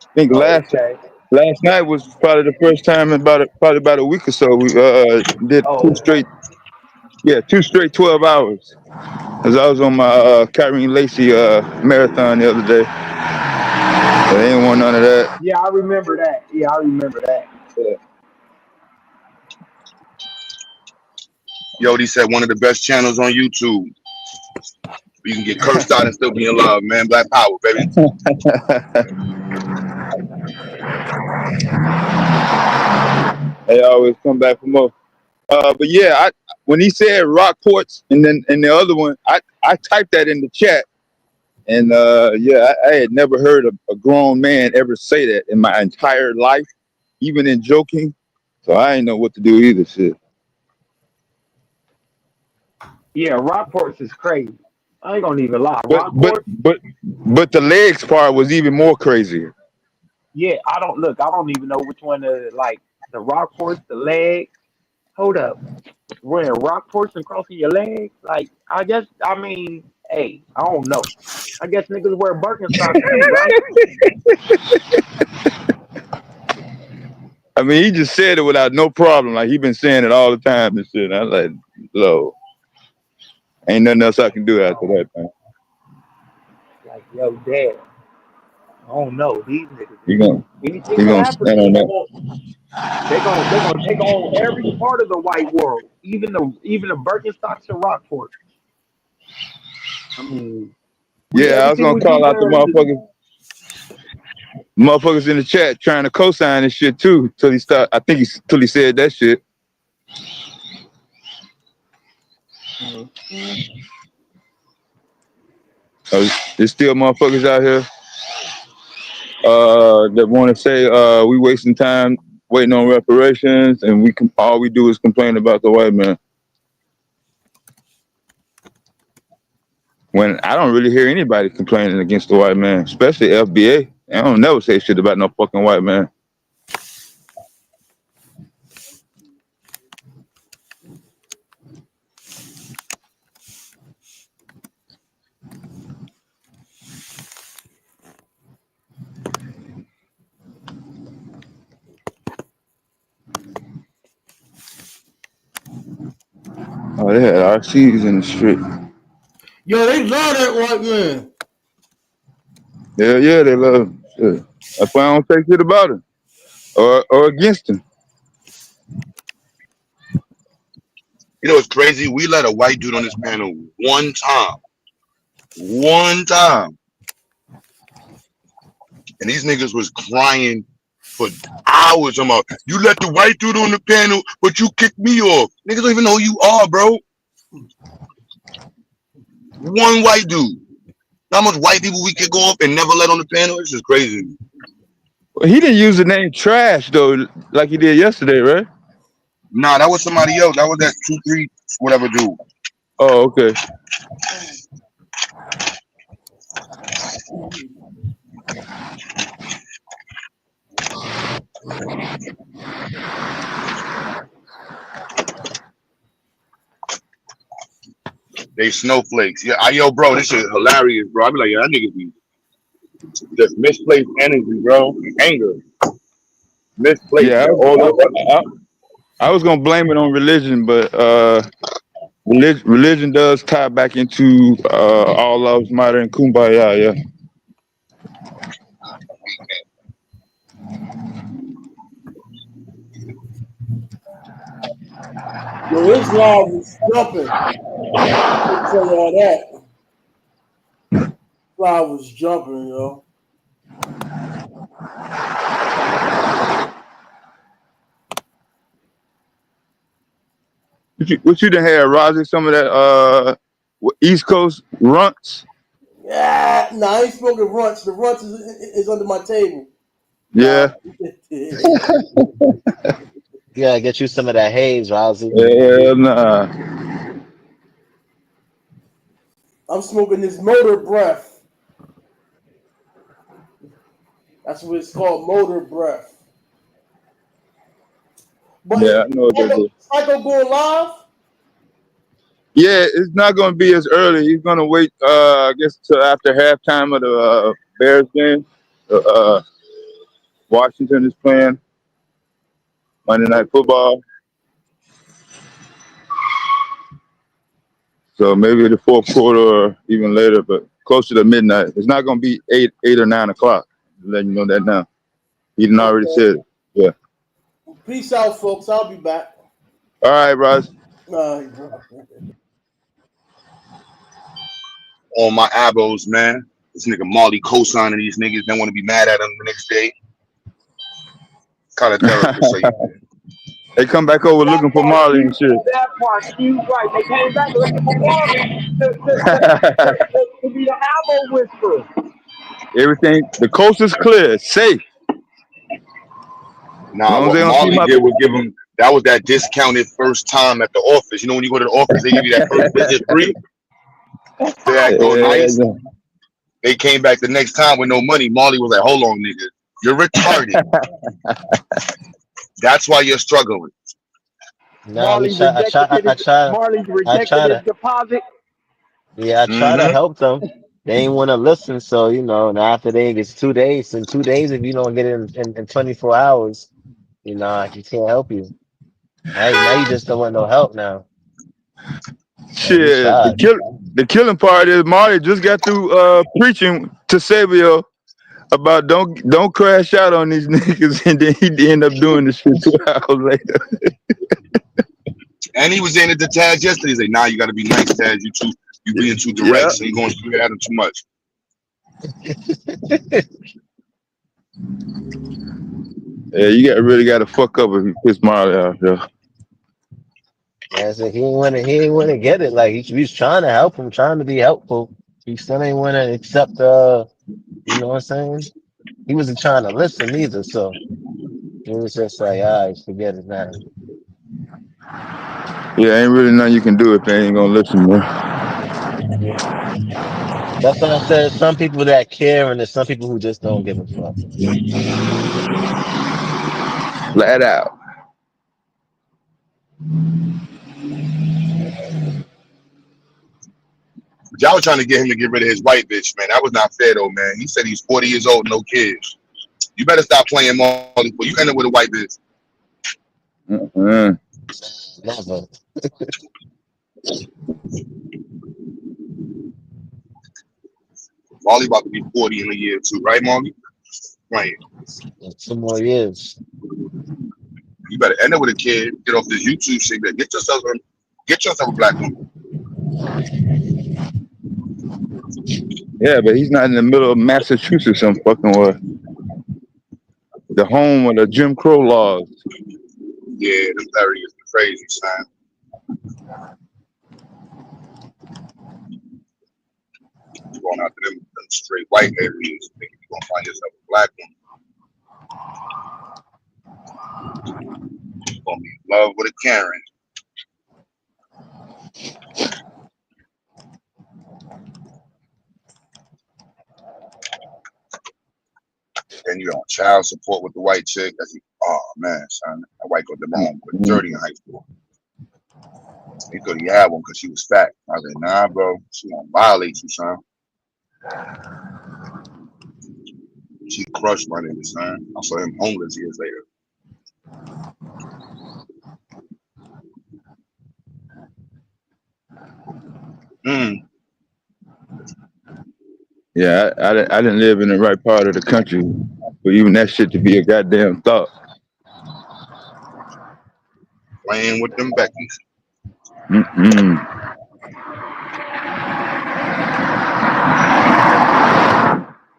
I think Oh, last okay. last night was probably the first time in probably about a week or so we did Oh, okay. 2 straight 12 hours. Cause I was on my Kyrene Lacey marathon the other day. But they ain't want none of that. Yeah, I remember that. Yeah, I remember that. Yeah. Yodi said one of the best channels on YouTube. You can get cursed out and still be in love, man. Black power, baby. They always come back for more. But yeah, when he said Rockports and then and the other one, I typed that in the chat. And yeah, I had never heard a grown man ever say that in my entire life, even in joking. So I didn't know what to do either. Shit. Yeah, Rockports is crazy. I ain't gonna even lie. But but Rockports, but but the legs part was even more crazier. yeah, I don't look. I don't even know which one to like. The Rockports, the legs. Hold up, wearing Rockports and crossing your legs. Like, I guess. I mean, hey, I don't know. I guess niggas wear Birkenstocks too, right? I mean, he just said it without no problem. Like he been saying it all the time and shit. I was like, "Low, ain't nothing else I can do after that, man. Like, yo, dad, I don't know. These niggas, You gonna anything you can gonna happen stand to on them. that?" They gonna take on every part of the white world, even the Birkenstocks and Rockports. I mean, Yeah, I was everything gonna we do call out the wear is motherfuckers in the chat trying to co-sign and shit too. Till he start, I think till he said that shit. Mhm. There's still motherfuckers out here that want to say we wasting time waiting on reparations, and all we do is complain about the white man. When I don't really hear anybody complaining against the white man, especially FBA. I don't never say shit about no fucking white man. Oh, they had RCs in the street. Yo, they love that white man. Yeah, they love him. Shit. That's why I don't take shit about him or against him. You know what's crazy? We let a white dude on this panel one time. One time. And these niggas was crying for hours. I'm like, you let the white dude on the panel, but you kicked me off. Niggas don't even know who you are, bro. One white dude. How much white people we kick off and never let on the panel? It's just crazy. Well, he didn't use the name trash though, like he did yesterday, right? Nah, that was somebody else. That was that 2-3 whatever dude. Oh, okay. They snowflakes. Yeah, yo, bro, this shit hilarious, bro. I be like, yeah, that nigga be just misplaced energy, bro. Anger. Misplaced. Yeah, All I, the I, I was gonna blame it on religion, but religion does tie back into all lives matter and kumbaya. Yeah. Yo, his live was jumping. I'll tell y'all that. Live was jumping, yo. What you done had, Roger? Some of that East Coast runts. Yeah, nah, I ain't smoking runts. The runts is under my table. Nah. Yeah. You gotta get you some of that haze, Rousey. Yeah, nah. I'm smoking this motor breath. That's what it's called, motor breath. But Yeah, I know what they do. Psycho going live? Yeah, it's not going to be as early. He's going to wait, I guess, till after halftime of the Bears game. Washington is playing Monday Night Football. So maybe the fourth quarter or even later, but closer to midnight. It's not going to be 8 or 9 o'clock. I'm letting you know that now. He didn't already said it. Yeah. Peace out, folks. I'll be back. All right, Ross. All my abos, man. This nigga Marley co-signing these niggas. Don't want to be mad at him the next day. Kind of therapist, so They come back over looking for Marley and shit. That part, she's right. They came back looking for Marley to be the album whisperer. Everything, the coast is clear, safe. Nah, As long as what they don't see Marley my did was give him, that was that discounted first time at the office. You know, when you go to the office, they give you that first visit free. They act all nice. They came back the next time with no money. Marley was like, hold on, nigga. You're retarded. That's why you're struggling. Nah, we try. Marley's I rejected try his to. deposit. Yeah, I try to help them. They ain't want to listen, so and after it's 2 days. In 2 days, if you don't get it in 24 hours, he can't help you. Now you just don't want no help now. Man, we shit. tried. The killing part is Marley just got through preaching to Sabio about don't crash out on these niggas, and then he end up doing the shit 2 hours later. And he was in it to Taz yesterday. He's like, nah, you got to be nice, Taz. You being too direct. Yeah. So you're going to at him too much. Yeah, you really got to fuck up if you piss Marley off, yo. Yeah, so he ain't want to get it. Like he was trying to help him, trying to be helpful. He still ain't want to accept. You know what I'm saying? He wasn't trying to listen either. So he was just like, all right, forget it now. Yeah, ain't really nothing you can do if they ain't gonna listen, man. That's what I said. Some people that care, and there's some people who just don't give a fuck. Flat out. But y'all was trying to get him to get rid of his white bitch, man. That was not fair, though, man. He said he's 40 years old, no kids. You better stop playing Marley, but you end up with a white bitch. Mm-hmm. Never. Marley about to be 40 in a year, too. Right, Marley? Right. 2 more years. You better end up with a kid. Get off this YouTube shit. Get yourself a black woman. Yeah, but he's not in the middle of Massachusetts some fucking way. The home of the Jim Crow laws. Yeah, them areas are crazy, son. You're going out to them straight white areas, thinking you're gonna find yourself a black woman. You're gonna be in love with a Karen. And you're on child support with the white chick. Oh man, son, that white got the wrong with dirty in high school. He thought he had one because she was fat. I was like, nah, bro, she gonna violate you, son. She crushed my nigga, son. I saw him homeless years later. Yeah, I didn't live in the right part of the country for even that shit to be a goddamn thought. Playing with them Beckys. Mm-mm.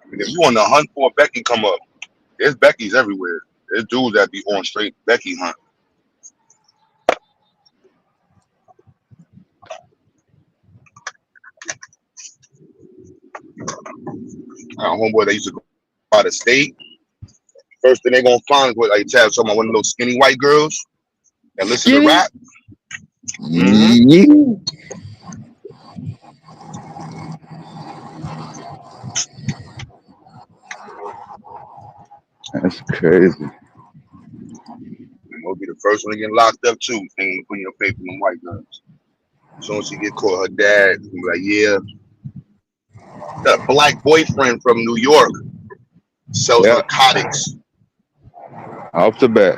I mean, if you on the hunt for a Becky, come up. There's Beckys everywhere. There's dudes that be on straight Becky hunt. Homeboy, they used to go out of state. First thing they gonna find is what I tell someone, one of those skinny white girls that listen to rap. Mm-hmm. That's crazy. And we'll be the first one to get locked up too. Thinking of putting your faith in them white girls. As soon as she get caught, her dad be like, yeah, the black boyfriend from New York sells Yeah, narcotics. off the bat.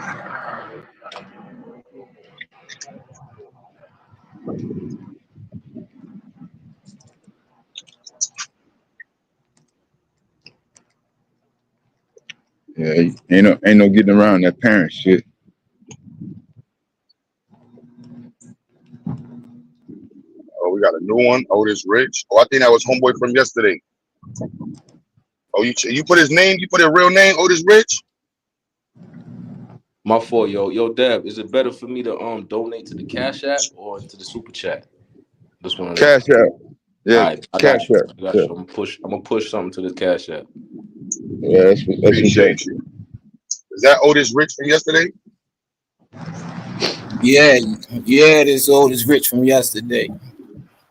Yeah, ain't no getting around that parent shit. Oh, we got a new one. Otis Rich. Oh, I think that was homeboy from yesterday. Oh, you put his name? You put his real name? Otis Rich? My fault, yo, Deb. Is it better for me to donate to the Cash App or to the Super Chat? This one of them. Cash out. All Yeah, right, I got cash you. out. I got Yeah, you. I'm gonna push something to the Cash App. yeah, that's what's up. Appreciate you. Is that Otis Rich from yesterday? Yeah, this old is rich from yesterday.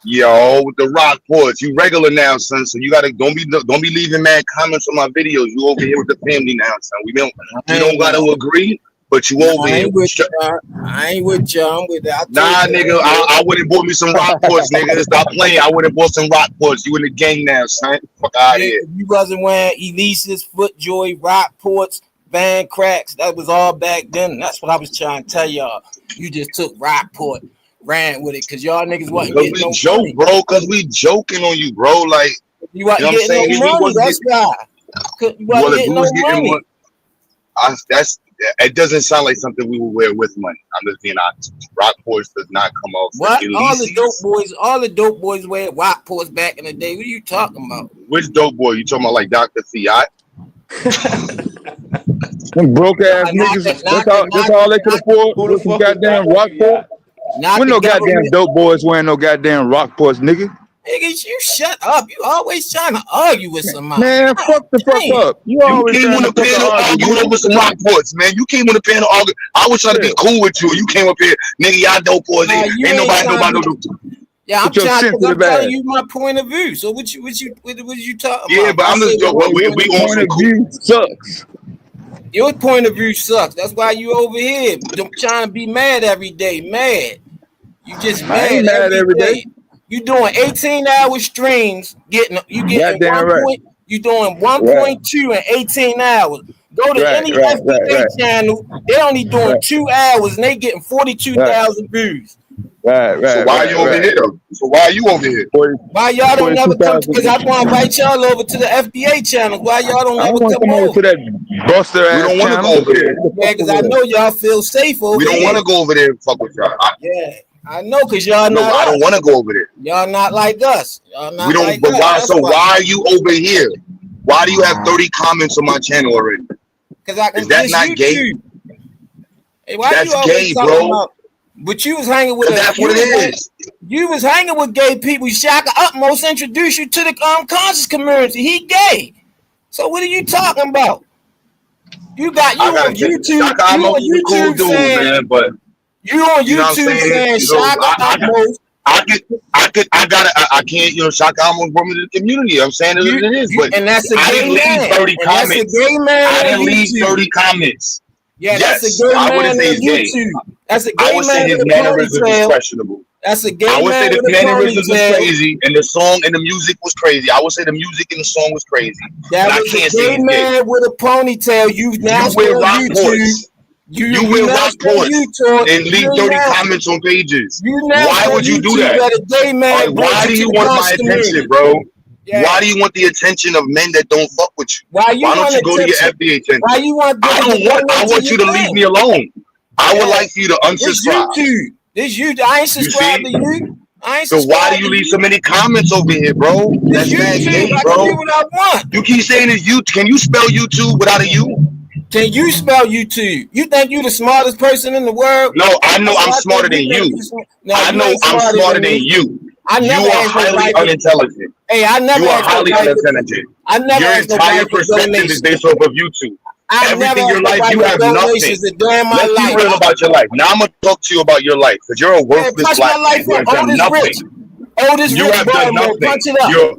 Yo, with the rock ports, you regular now, son. So you gotta don't be leaving mad comments on my videos. You over here with the family now, son. We don't gotta agree, but you over I here. ain't with y'all. I ain't with y'all. I'm with that. I told Nah, you. nigga, I would have bought me some rock ports, nigga. Stop playing. I would have bought some rock ports. You in the gang now, son. Fuck out of here. If you wasn't wearing Elise's, Footjoy, Rockports, Van Cracks, that was all back then. That's what I was trying to tell y'all. You just took Rockport, ran with it, because y'all niggas wasn't Cause getting we no joke, money. bro. Cause we joking on you, bro. Like, You wasn't you know what I'm getting saying? no If we money. was That's why. You wasn't well, if we getting no was getting money. money, it doesn't sound like something we would wear with money. I'm just being honest. Rock ports does not come off for What? All Elise's. the dope boys wear Rockports back in the day. What are you talking about? Which dope boy? You talking about like Dr. Fiat? Them broke ass Not niggas. the, That's not all. the, That's not all the, they could not, afford. Who the Was some fuck is goddamn Dr. Rockport. Fiat? not We the no goddamn government. dope boys wearing no goddamn Rockports, nigga. Niggas, you shut up. You always trying to argue with somebody. Man, God fuck the fuck damn. up. You You always came trying on to the fucking panel argue, arguing nigga. over some rock ports, man. You came on the panel arguing. I was trying to be Yeah. cool with you. You came up here, nigga, y'all dope boys. Nah, you Ain't ain't nobody trying to no. be. Yeah, I'm With your trying because I'm sensitive telling ass. you my point of view. So what you talking Yeah, about? but If I I'm say just what joking. my We point of on view, Point some of cool. view sucks. your point of view sucks. That's why you over here trying to be mad every day. Mad. You just I mad ain't mad every every day. day. You doing 18-hour streams, getting Goddamn right. you doing Right. 1.2 in 18 hours. Go to Right. any Right. Right. FBA Right. channel, they only doing Right. 2 hours and they getting Right. 42,000 views. Right. So Right. why are you Right. over Right. here though? So why are you over here? 40, Why y'all don't never come? 42,000. Because I want to invite y'all over to the FBA channels. Why y'all don't I don't ever want to come come over over? to that buster We ass don't want to channel. go over there. Get the Yeah, fuck because I over know y'all feel safe We over don't want here. to go over there and fuck with y'all. Yeah, I know, because y'all No, not I us. don't want to go over there. Y'all not like us. Y'all We not don't. like But us. why? That's So why. why are you over here? Why do you have 30 comments on my channel already? Because I Is can. that It's not gay? YouTube. Hey, why you That's always gay, talking bro. about? But you was hanging with Cause that's what it is. you was hanging with gay people. Shaka Utmost introduced you to the conscious community. He gay. So what are you talking about? You I gotta on check. YouTube. Shaka You Amos on is a cool YouTube dude, saying man. But you on you know what I'm YouTube saying? saying You know, Shaka Utmost. I can't, you know, Shaka Amos brought me to the community. I'm saying it is, but And that's a I gay didn't leave man. 30 And that's a comments. gay man I on didn't leave YouTube. 30 comments. Yeah, that's a Yes, gay I wouldn't man say on it's gay. YouTube. That's a I gay would say man his with a mannerisms was ponytail. questionable. That's a I gay would say man the with a mannerisms was ponytail. crazy, and the song and the music was crazy. I would say the music and the song was crazy, That but I was a can't say gay he's gay. man with a ponytail. You now You stay wear on YouTube. Rockports. You You wear now stay on Rockports YouTube. and leave 30 comments on pages. You now Why stay on would you do YouTube that? that a gay man brought Why you do to you the want my conscious attention, community. bro? Yeah. Why do you want the attention of men that don't fuck with you? Why you Why don't want you go to your attention? FBA attention? Why you want to I get don't want. I into want you your to leave thing? me alone. I would Yeah. like for you to This unsubscribe. YouTube. I ain't You subscribed see? to you. I ain't So why do subscribed you to leave so you. many comments over here, bro? This That's mad YouTube. gay, I can bro. do what I want. You keep saying it's you. Can you spell YouTube without a U? Can you spell YouTube? You think you the smartest person in the world? No, I know That's I'm what I smarter think than you think you. you smart. No, I you know ain't I'm smarter smarter than than me. you. I You never are asked highly nobody for. unintelligent. Hey, I never You are asked highly nobody for. unintelligent. I never Your asked nobody entire for perspective is donations. based off of YouTube. I never Everything in asked your life, nobody you for have donations nothing. a day in my Let's be life. real about your life. Now I'm gonna talk to you about your life because you're a Man, worthless punch my black man life who up. has done Oldest Rich. nothing. Oldest You Rich have done Baltimore. nothing. Punch it up. You're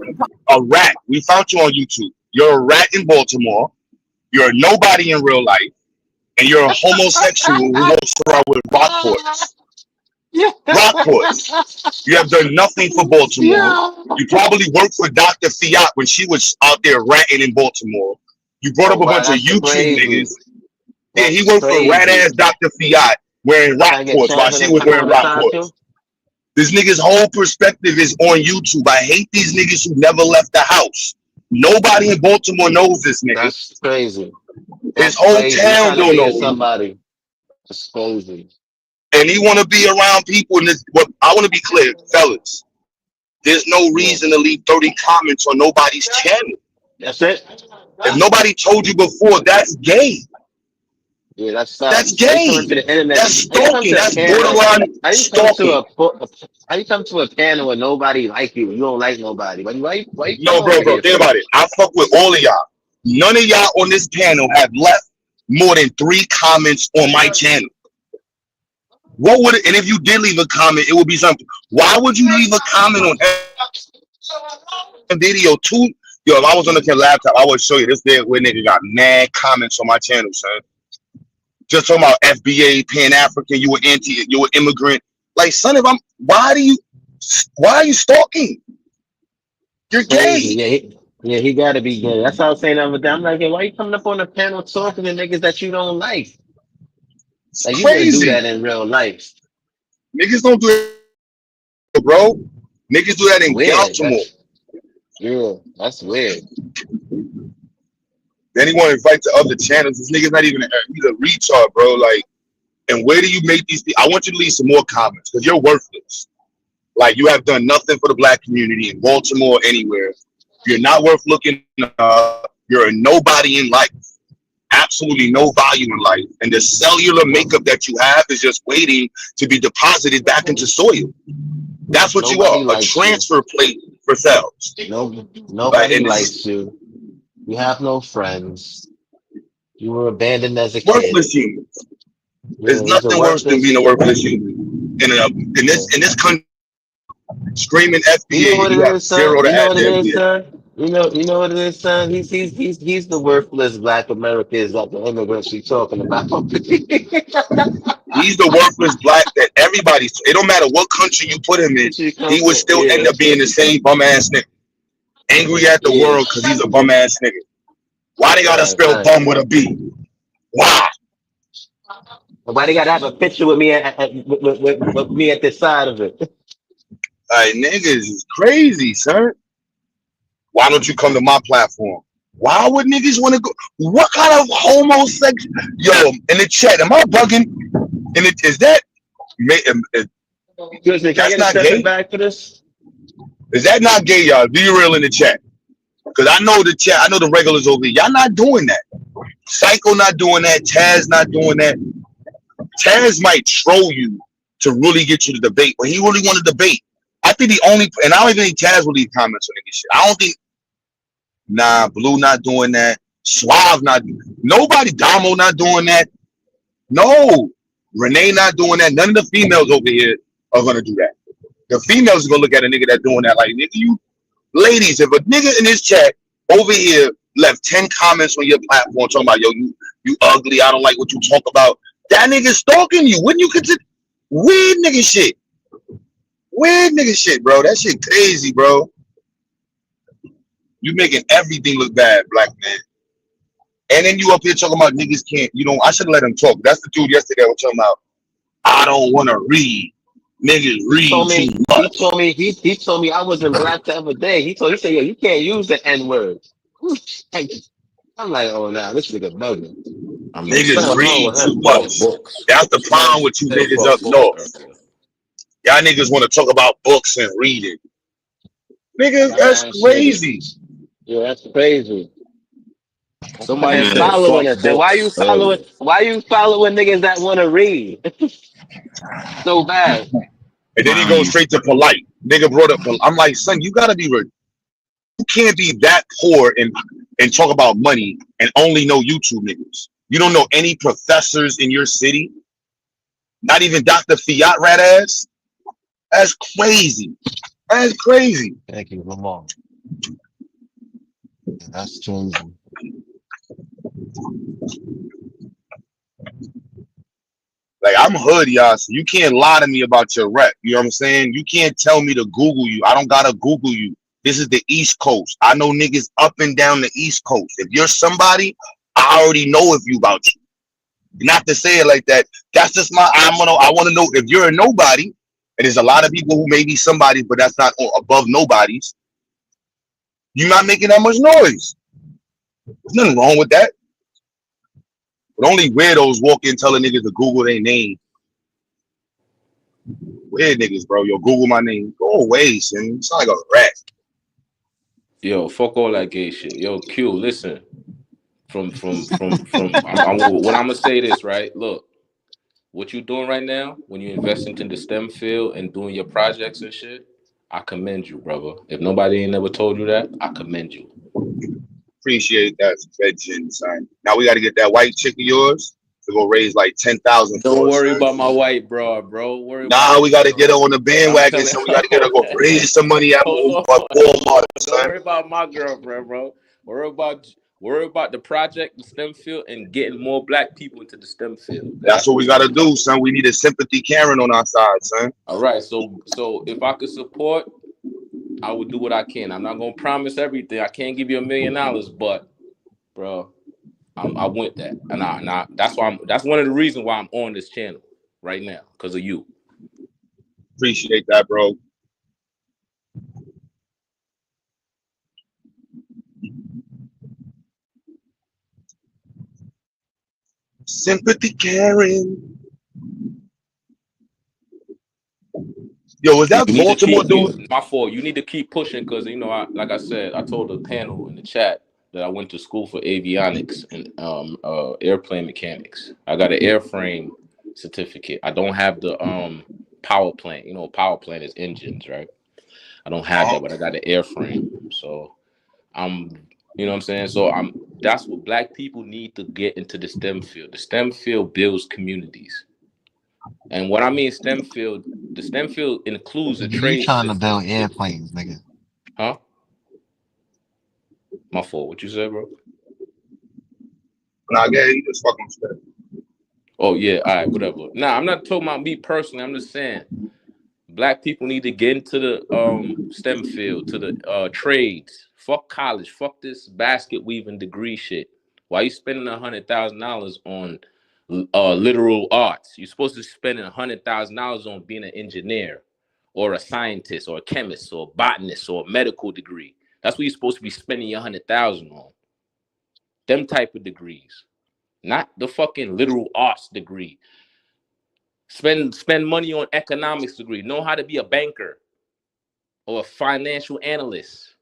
a rat. We found you on YouTube. You're a rat in Baltimore. You're a nobody in real life, and you're a homosexual who walks around with Rockports. Rockport. You have done nothing for Baltimore. You probably worked for Dr. Fiat when she was out there ratting in Baltimore. You brought Oh up a wow, bunch of that's YouTube crazy. niggas. Yeah, he That's worked for rat crazy. ass Dr. Fiat wearing Can I get Rockports while champion she and was come on wearing the time too? Rockports. This nigga's whole perspective is on YouTube. I hate these niggas who never left the house. Nobody in Baltimore knows this nigga. That's crazy. His That's whole crazy. He's town trying to don't be know in him. somebody. That's crazy. And he want to be around people. And this, what I want to be clear, fellas. There's no Yeah. reason to leave 30 comments on nobody's channel. That's it. If nobody told you before, that's gay. Yeah, that's That's facts. How you come gay. into the internet? That's How you come stalking. to a That's panel? borderline How you come to stalking. how you come to a panel and nobody like you? You don't like nobody. Why you come No, bro, over here think for? about it. I fuck with all of y'all. None of y'all on this panel have left more than 3 comments on my channel. What would it, and if you did leave a comment, it would be something. Why would you leave a comment on a video too? Yo, if I was on the laptop, I would show you this day where nigga got mad comments on my channel, son. Just talking about FBA, Pan African, you an immigrant. Like, son, why are you stalking? You're Crazy. gay. He gotta be gay. That's what I was saying the other day. I'm like, hey, why you coming up on the panel talking to niggas that you don't like? It's Like you wouldn't do crazy. that in real life. Niggas don't do it, bro. Niggas do that in Weird. Baltimore. That's weird. Then he want to invite to other channels. This nigga's not even he's a retard, bro. Like, and where do you make these? I want you to leave some more comments because you're worthless. Like, you have done nothing for the black community in Baltimore, anywhere. You're not worth looking up. You're a nobody in life. Absolutely no value in life. And the cellular makeup that you have is just waiting to be deposited back into soil. That's what you Nobody are, a likes you. transfer plate for cells. Nobody And it's likes you. You have no friends. You were abandoned as a kid. worthless humans. There's Yeah, he's a nothing worse than worthless. being a worthless human. In this country, screaming You know FBA, what you it have is, son? zero to You know add what to it is, FBA. son? You know what it is, son? He's the worthless black Americans that the immigrants we talking about. He's the worthless black that everybody's. It don't matter what country you put him in, What you come he would from? still end Yeah, up being the same bum ass nigga. Angry at the yeah. world because he's a bum ass nigga. Why they gotta Right, spell right. bum with a B? Why? Why they gotta have a picture with me with me at the side of it? Like, niggas is crazy, sir. Why don't you come to my platform? Why would niggas want to go? What kind of homosexual? Yo, in the chat, am I bugging? Is that Excuse me, can I that's get a not stepping gay? back for this? Is that not gay, y'all? Be real in the chat. Because I know the chat, I know the regulars over here. Y'all not doing that. Psycho not doing that. Taz not doing that. Taz might troll you to really get you to debate, but he really want to debate. I think and I don't even think Taz will leave comments on nigga shit. I don't think, Blue not doing that. Suave not, nobody, Damo not doing that. No, Renee not doing that. None of the females over here are gonna do that. The females are gonna look at a nigga that doing that like, nigga, you ladies, if a nigga in this chat over here left 10 comments on your platform talking about, yo, you ugly, I don't like what you talk about, that nigga stalking you. Wouldn't you consider weird nigga shit? Weird nigga shit, bro. That shit crazy, bro. You making everything look bad, black man. And then you up here talking about niggas can't, I should have let him talk. That's the dude yesterday I was talking about. I don't want to read. Niggas He read told too me. He much. told me. He told me I wasn't black the other day. He said, yo, you can't use the N word. I'm like, oh, nah, this nigga bugging. I mean, Niggas Something somebody wrong read with said too him. fuck much. books. That's the problem Somebody with you said niggas fuck up books north. earlier. Y'all niggas want to talk about books and reading. Niggas, that's Dumbass crazy. niggas. Yeah, that's crazy. Somebody And said Man, following fuck us. Then why you books following? earlier. Why you following niggas that want to read so bad? and then he goes straight to polite. Nigga brought up, I'm like, son, you gotta be, you can't be that poor and talk about money and only know YouTube niggas. You don't know any professors in your city, not even Dr. Fiat rat ass. That's crazy. That's crazy. Thank you, Lamar. That's crazy. Like I'm hood, y'all. So you can't lie to me about your rep. You know what I'm saying? You can't tell me to Google you. I don't gotta Google you. This is the East Coast. I know niggas up and down the East Coast. If you're somebody, I already know if you about you. Not to say it like that. That's just my. I want to know if you're a nobody. And there's a lot of people who may be somebody, but that's not above nobodies. You're not making that much noise. There's nothing wrong with that. But only weirdos walk in telling niggas to Google their name. Weird niggas, bro. Yo, Google my name. Go away, son. You sound like a rat. Yo, fuck all that gay shit. Yo, Q, listen. What I'm gonna say this, right? Look, what you doing right now when you invest into the STEM field and doing your projects and shit, I commend you, brother. If nobody ain't never told you that, I commend you. Appreciate that, Fedgen, son. Now we got to get that white chick of yours to go raise like 10,000 for Don't us, worry son. about my white bro. Worry Nah, about we got to get her on the bandwagon, so we got to get her to go raise some money at hold Walmart, Don't son. worry about my girlfriend, bro. Worry about the project, the STEM field, and getting more black people into the STEM field. That's what we got to do, son. We need a sympathy Karen on our side, son. All right, so if I could support, I would do what I can. I'm not gonna promise everything. I can't give you $1 million, but bro, I want that, and that's why that's one of the reasons why I'm on this channel right now, because of you. Appreciate that, bro. Sympathy Karen. Yo, was that You need to Baltimore keep my fault. You need to keep pushing because like I said, I told the panel in the chat that I went to school for avionics and airplane mechanics. I got an airframe certificate. I don't have the power plant. Power plant is engines, right? I don't have that, but I got an airframe. So you know what I'm saying? So that's what black people need to get into the STEM field. The STEM field builds communities. And what I mean STEM field, the STEM field includes the You trade trying to system. build airplanes, nigga. Huh? My fault. What you said, bro? Nah, yeah, you just fucking said. Oh, yeah. All right, whatever. Nah, I'm not talking about me personally. I'm just saying black people need to get into the STEM field, to the trades. Fuck college. Fuck this basket weaving degree shit. Why you spending $100,000 on literal arts? You're supposed to spend $100,000 on being an engineer or a scientist or a chemist or a botanist or a medical degree. That's what you're supposed to be spending your $100,000 on. Them type of degrees, not the fucking literal arts degree. Spend money on economics degree. Know how to be a banker or a financial analyst.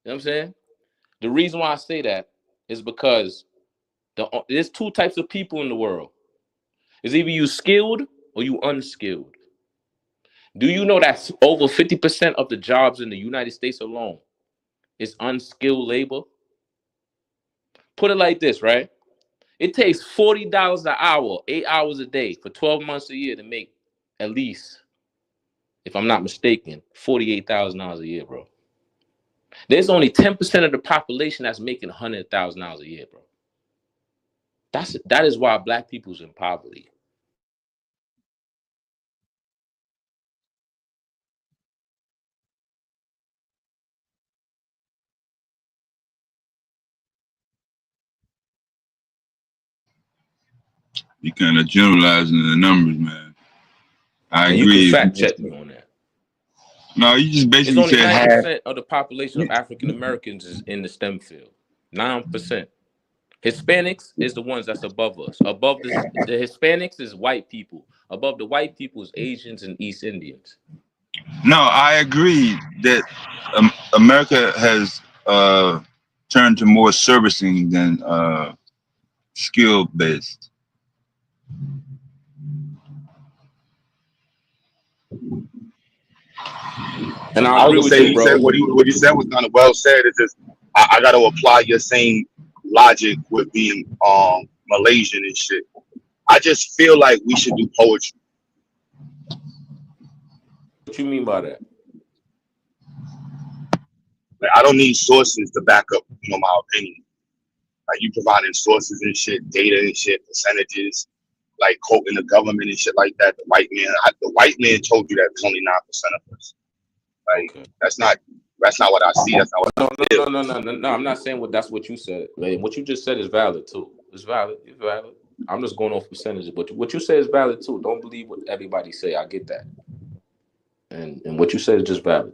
You know what I'm saying? The reason why I say that is because there's two types of people in the world. It's either you skilled or you unskilled. Do you know that over 50% of the jobs in the United States alone is unskilled labor? Put it like this, right? It takes $40 an hour, 8 hours a day for 12 months a year to make at least, if I'm not mistaken, $48,000 a year, bro. There's only 10% of the population that's making $100,000 a year, bro. That is why black people's in poverty. You kind of generalizing the numbers, man. I And you can agree. fact check me on that. No, you just It's basically only said 9% of the population of African Americans is in the STEM field. 9%. Hispanics is the ones that's above us. Above the Hispanics is white people. Above the white people is Asians and East Indians. No, I agree that America has turned to more servicing than skill based. And I I was agree gonna with say, you, he said bro. what you said was kind of well said. It's just I got to apply your same logic with being Malaysian and shit. I just feel like we should do poetry. What you mean by that? Like, I don't need sources to back up, my opinion. Like you providing sources and shit, data and shit, percentages. like quoting the government and shit like that. The white man told you that it's only 9% of us. Like Okay. that's not what I see. That's not what I No, no, feel. no, no, no, no, no. I'm not saying that's what you said. Like, what you just said is valid too. It's valid. It's valid. I'm just going off percentages, but what you say is valid too. Don't believe what everybody say. I get that, and what you said is just valid.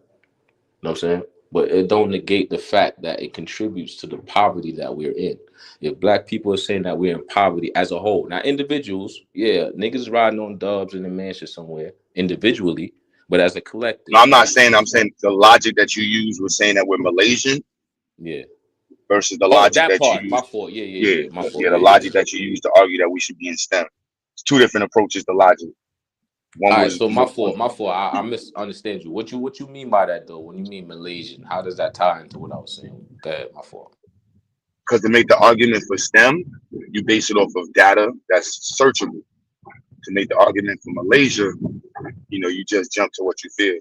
You know what I'm saying? But it don't negate the fact that it contributes to the poverty that we're in. If black people are saying that we're in poverty as a whole, now individuals, yeah, niggas riding on dubs in a mansion somewhere individually, but as a No, collective, I'm not right? saying. I'm saying the logic that you use was saying that we're Malaysian Yeah. versus the Oh, logic that that you part. My use. fault. Yeah, yeah, Yeah, yeah. My fault. yeah, the Yeah, yeah. logic that you use to argue that we should be in STEM. It's two different approaches to logic. One All right, was so my fault. My fault. I misunderstand you. What you mean by that though? When you mean Malaysian, how does that tie into what I was saying? Go ahead. My fault. because to make the argument for STEM, you base it off of data that's searchable. To make the argument for Malaysia, you just jump to what you feel.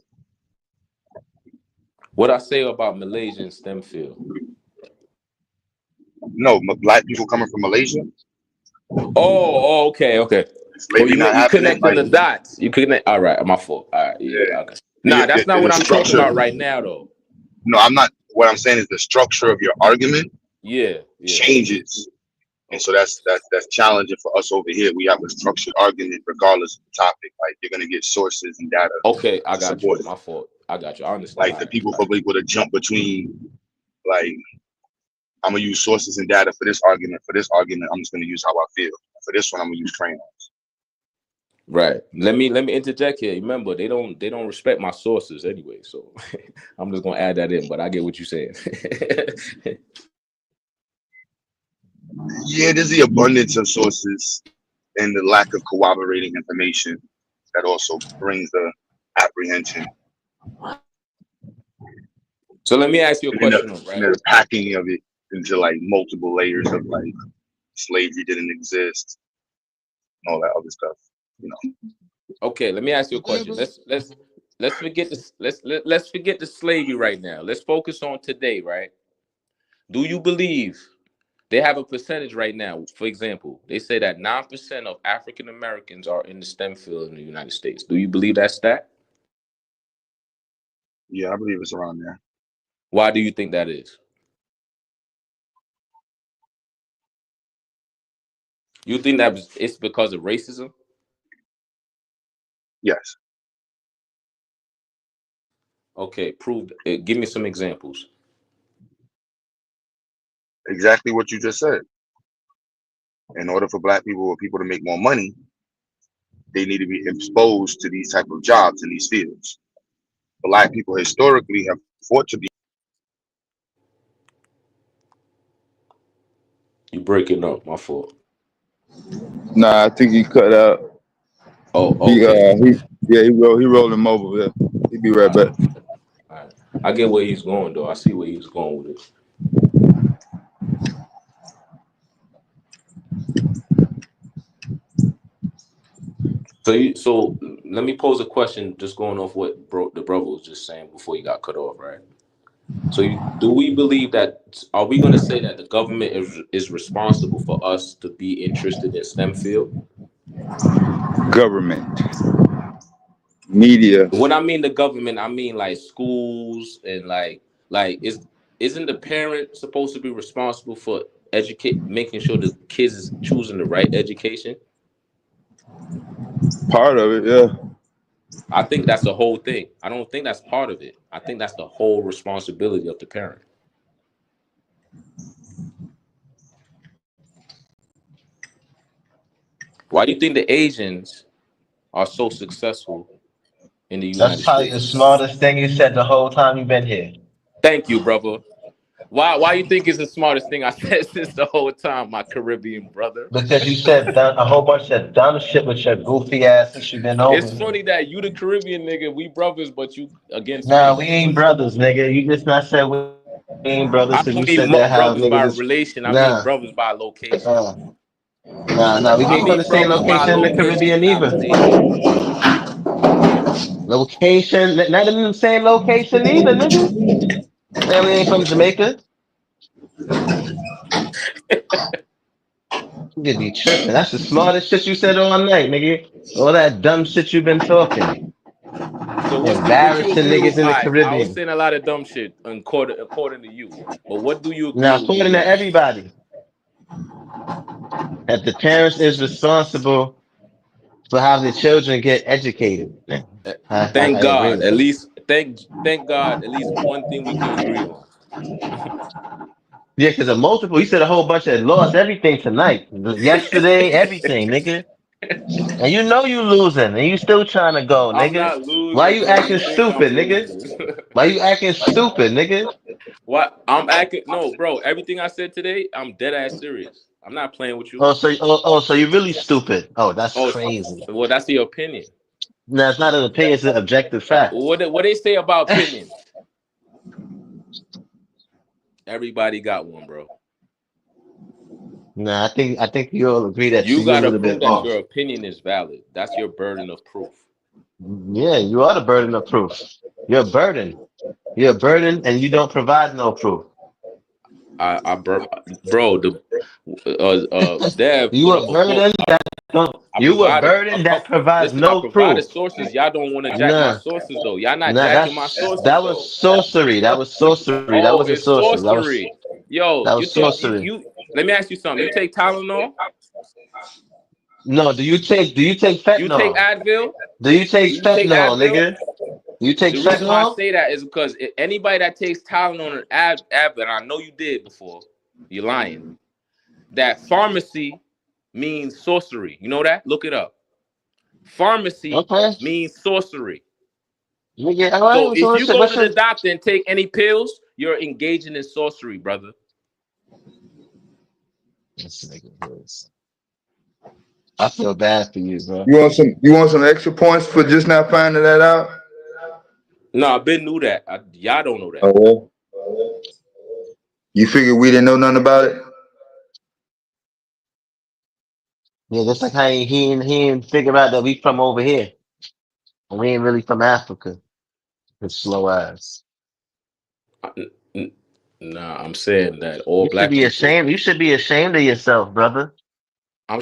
What I say about Malaysian STEM field? No, black people coming from Malaysia, Okay, okay. Oh, slavery not you happening. connecting Like, the dots. You connect. All right, my fault. All right, yeah, yeah, okay. Nah, that's not the what I'm talking structure. about right now, though. No, I'm not. What I'm saying is the structure of your argument Yeah, yeah. changes, and so Okay. that's challenging for us over here. We have a structured argument regardless of the topic. Like you're gonna get sources and data Okay, I to got you. support it. My fault. I got you. I understand. Like the people for able to jump between, like, I'm gonna use sources and data for this argument. For this argument, I'm just gonna use how I feel. For this one, I'm gonna use crayons. Right. Let me interject here. Remember, they don't respect my sources anyway, so I'm just gonna add that in. But I get what you're saying. Yeah, there's the abundance of sources and the lack of corroborating information that also brings the apprehension. So let me ask you a And then question, though, right? the packing of it into like multiple layers of like slavery didn't exist, and all that other stuff. Okay, let me ask you a question. Let's forget this. Let's forget the slavery right now. Let's focus on today, right? Do you believe they have a percentage right now? For example, they say that 9% of African Americans are in the STEM field in the United States. Do you believe that stat? Yeah, I believe it's around there. Why do you think that is? You think that it's because of racism? Yes. Okay, prove it. Give me some examples. Exactly what you just said. In order for black people or people to make more money, they need to be exposed to these type of jobs in these fields. Black people historically have fought to be. You breaking up, my fault. Nah, I think he cut out. Oh, He okay. he rolling mobile. Yeah, he be right All back. right. I get where he's going though. I see where he's going with it. So let me pose a question, just going off what the brother was just saying before he got cut off, right? So do we believe that? Are we going to say that the government is responsible for us to be interested in STEM field? Government, media. When I mean the government, I mean like schools and like isn't the parent supposed to be responsible for making sure the kids is choosing the right education? Part of it, yeah. I think that's the whole thing. I don't think that's part of it. I think that's the whole responsibility of the parent. Why do you think the Asians are so successful in the That's United probably the States? smartest thing you said the whole time you've been here. Thank you, brother. Why you think it's the smartest thing I said since the whole time, my Caribbean brother? Because you said a whole bunch of dumb shit with your goofy ass since you've been over It's here. funny that you the Caribbean nigga, we brothers, but you against Nah, me. we It's ain't funny. brothers, nigga. You just not said we ain't brothers I because you don't mean said that how brothers by niggas is. relation. I mean Nah, brothers by location. uh, nah. We I came from mean the same brothers by location in the location, Caribbean not either. relation. Location, not in the same location either, nigga. Man, we ain't from Jamaica. You be tripping. That's the smartest shit you said all night, nigga. All that dumb shit you've been talking. So what you Embarrassing agree with? niggas in the I was Caribbean. saying a lot of dumb shit according to you, but what do you agree Now, with me according to now? everybody, that the parents is responsible for how the children get educated. I Thank agree God. with At that. least thank God. At least one thing we can agree on. Yeah, because of multiple, you said a whole bunch of lost everything tonight. Yesterday, everything, nigga. And you know you losing, and you still trying to go, I'm nigga. not Why losing, you bro. You acting think I'm stupid, nigga? losing? Why you acting stupid, nigga? What? I'm acting no, bro. Everything I said today, I'm dead ass serious. I'm not playing with you. So you really stupid. Oh, that's Oh, crazy. well, that's your opinion. No, it's not an opinion, it's an objective fact. What they say about opinion? Everybody got one, bro. Nah, I think you all agree that You you're a gotta little prove bit that off. your opinion is valid. That's your burden of proof. Yeah, you are the burden of proof. You're a burden. You're a burden and you don't provide no proof. Bro, the Dev You put a up a quote. burden that don't I you a provided a burden that couple. provides Listen, I no proof. provided sources. Y'all don't want to jack my Nah. sources though. Y'all not Nah, jacking my sources that was though. sorcery. That was sorcery. That Oh, wasn't it's sorcery. sorcery. Yo, That you was take you, sorcery. you let me ask you something. You take Tylenol? No, do you take You take fentanyl? Advil? Do you take Do you take fentanyl, Advil? nigga? You take The reason why I fentanyl? say that is because anybody that takes Tylenol and Advil, and I know you did before, you're lying. That pharmacy means sorcery. You know that? Look it up. Pharmacy Okay. means sorcery. Nigga, all So right, so if you go what's to the your doctor and take any pills, you're engaging in sorcery, brother. this nigga is- I feel bad for you, bro. You want some extra points for just not finding that out? No, I been knew that. Y'all don't know that. Oh, you figured we didn't know nothing about it? Yeah, just like how he ain't figure out that we from over here. And we ain't really from Africa. It's slow ass. N- Nah, I'm saying that all You should black be people. ashamed. You should be ashamed of yourself, brother.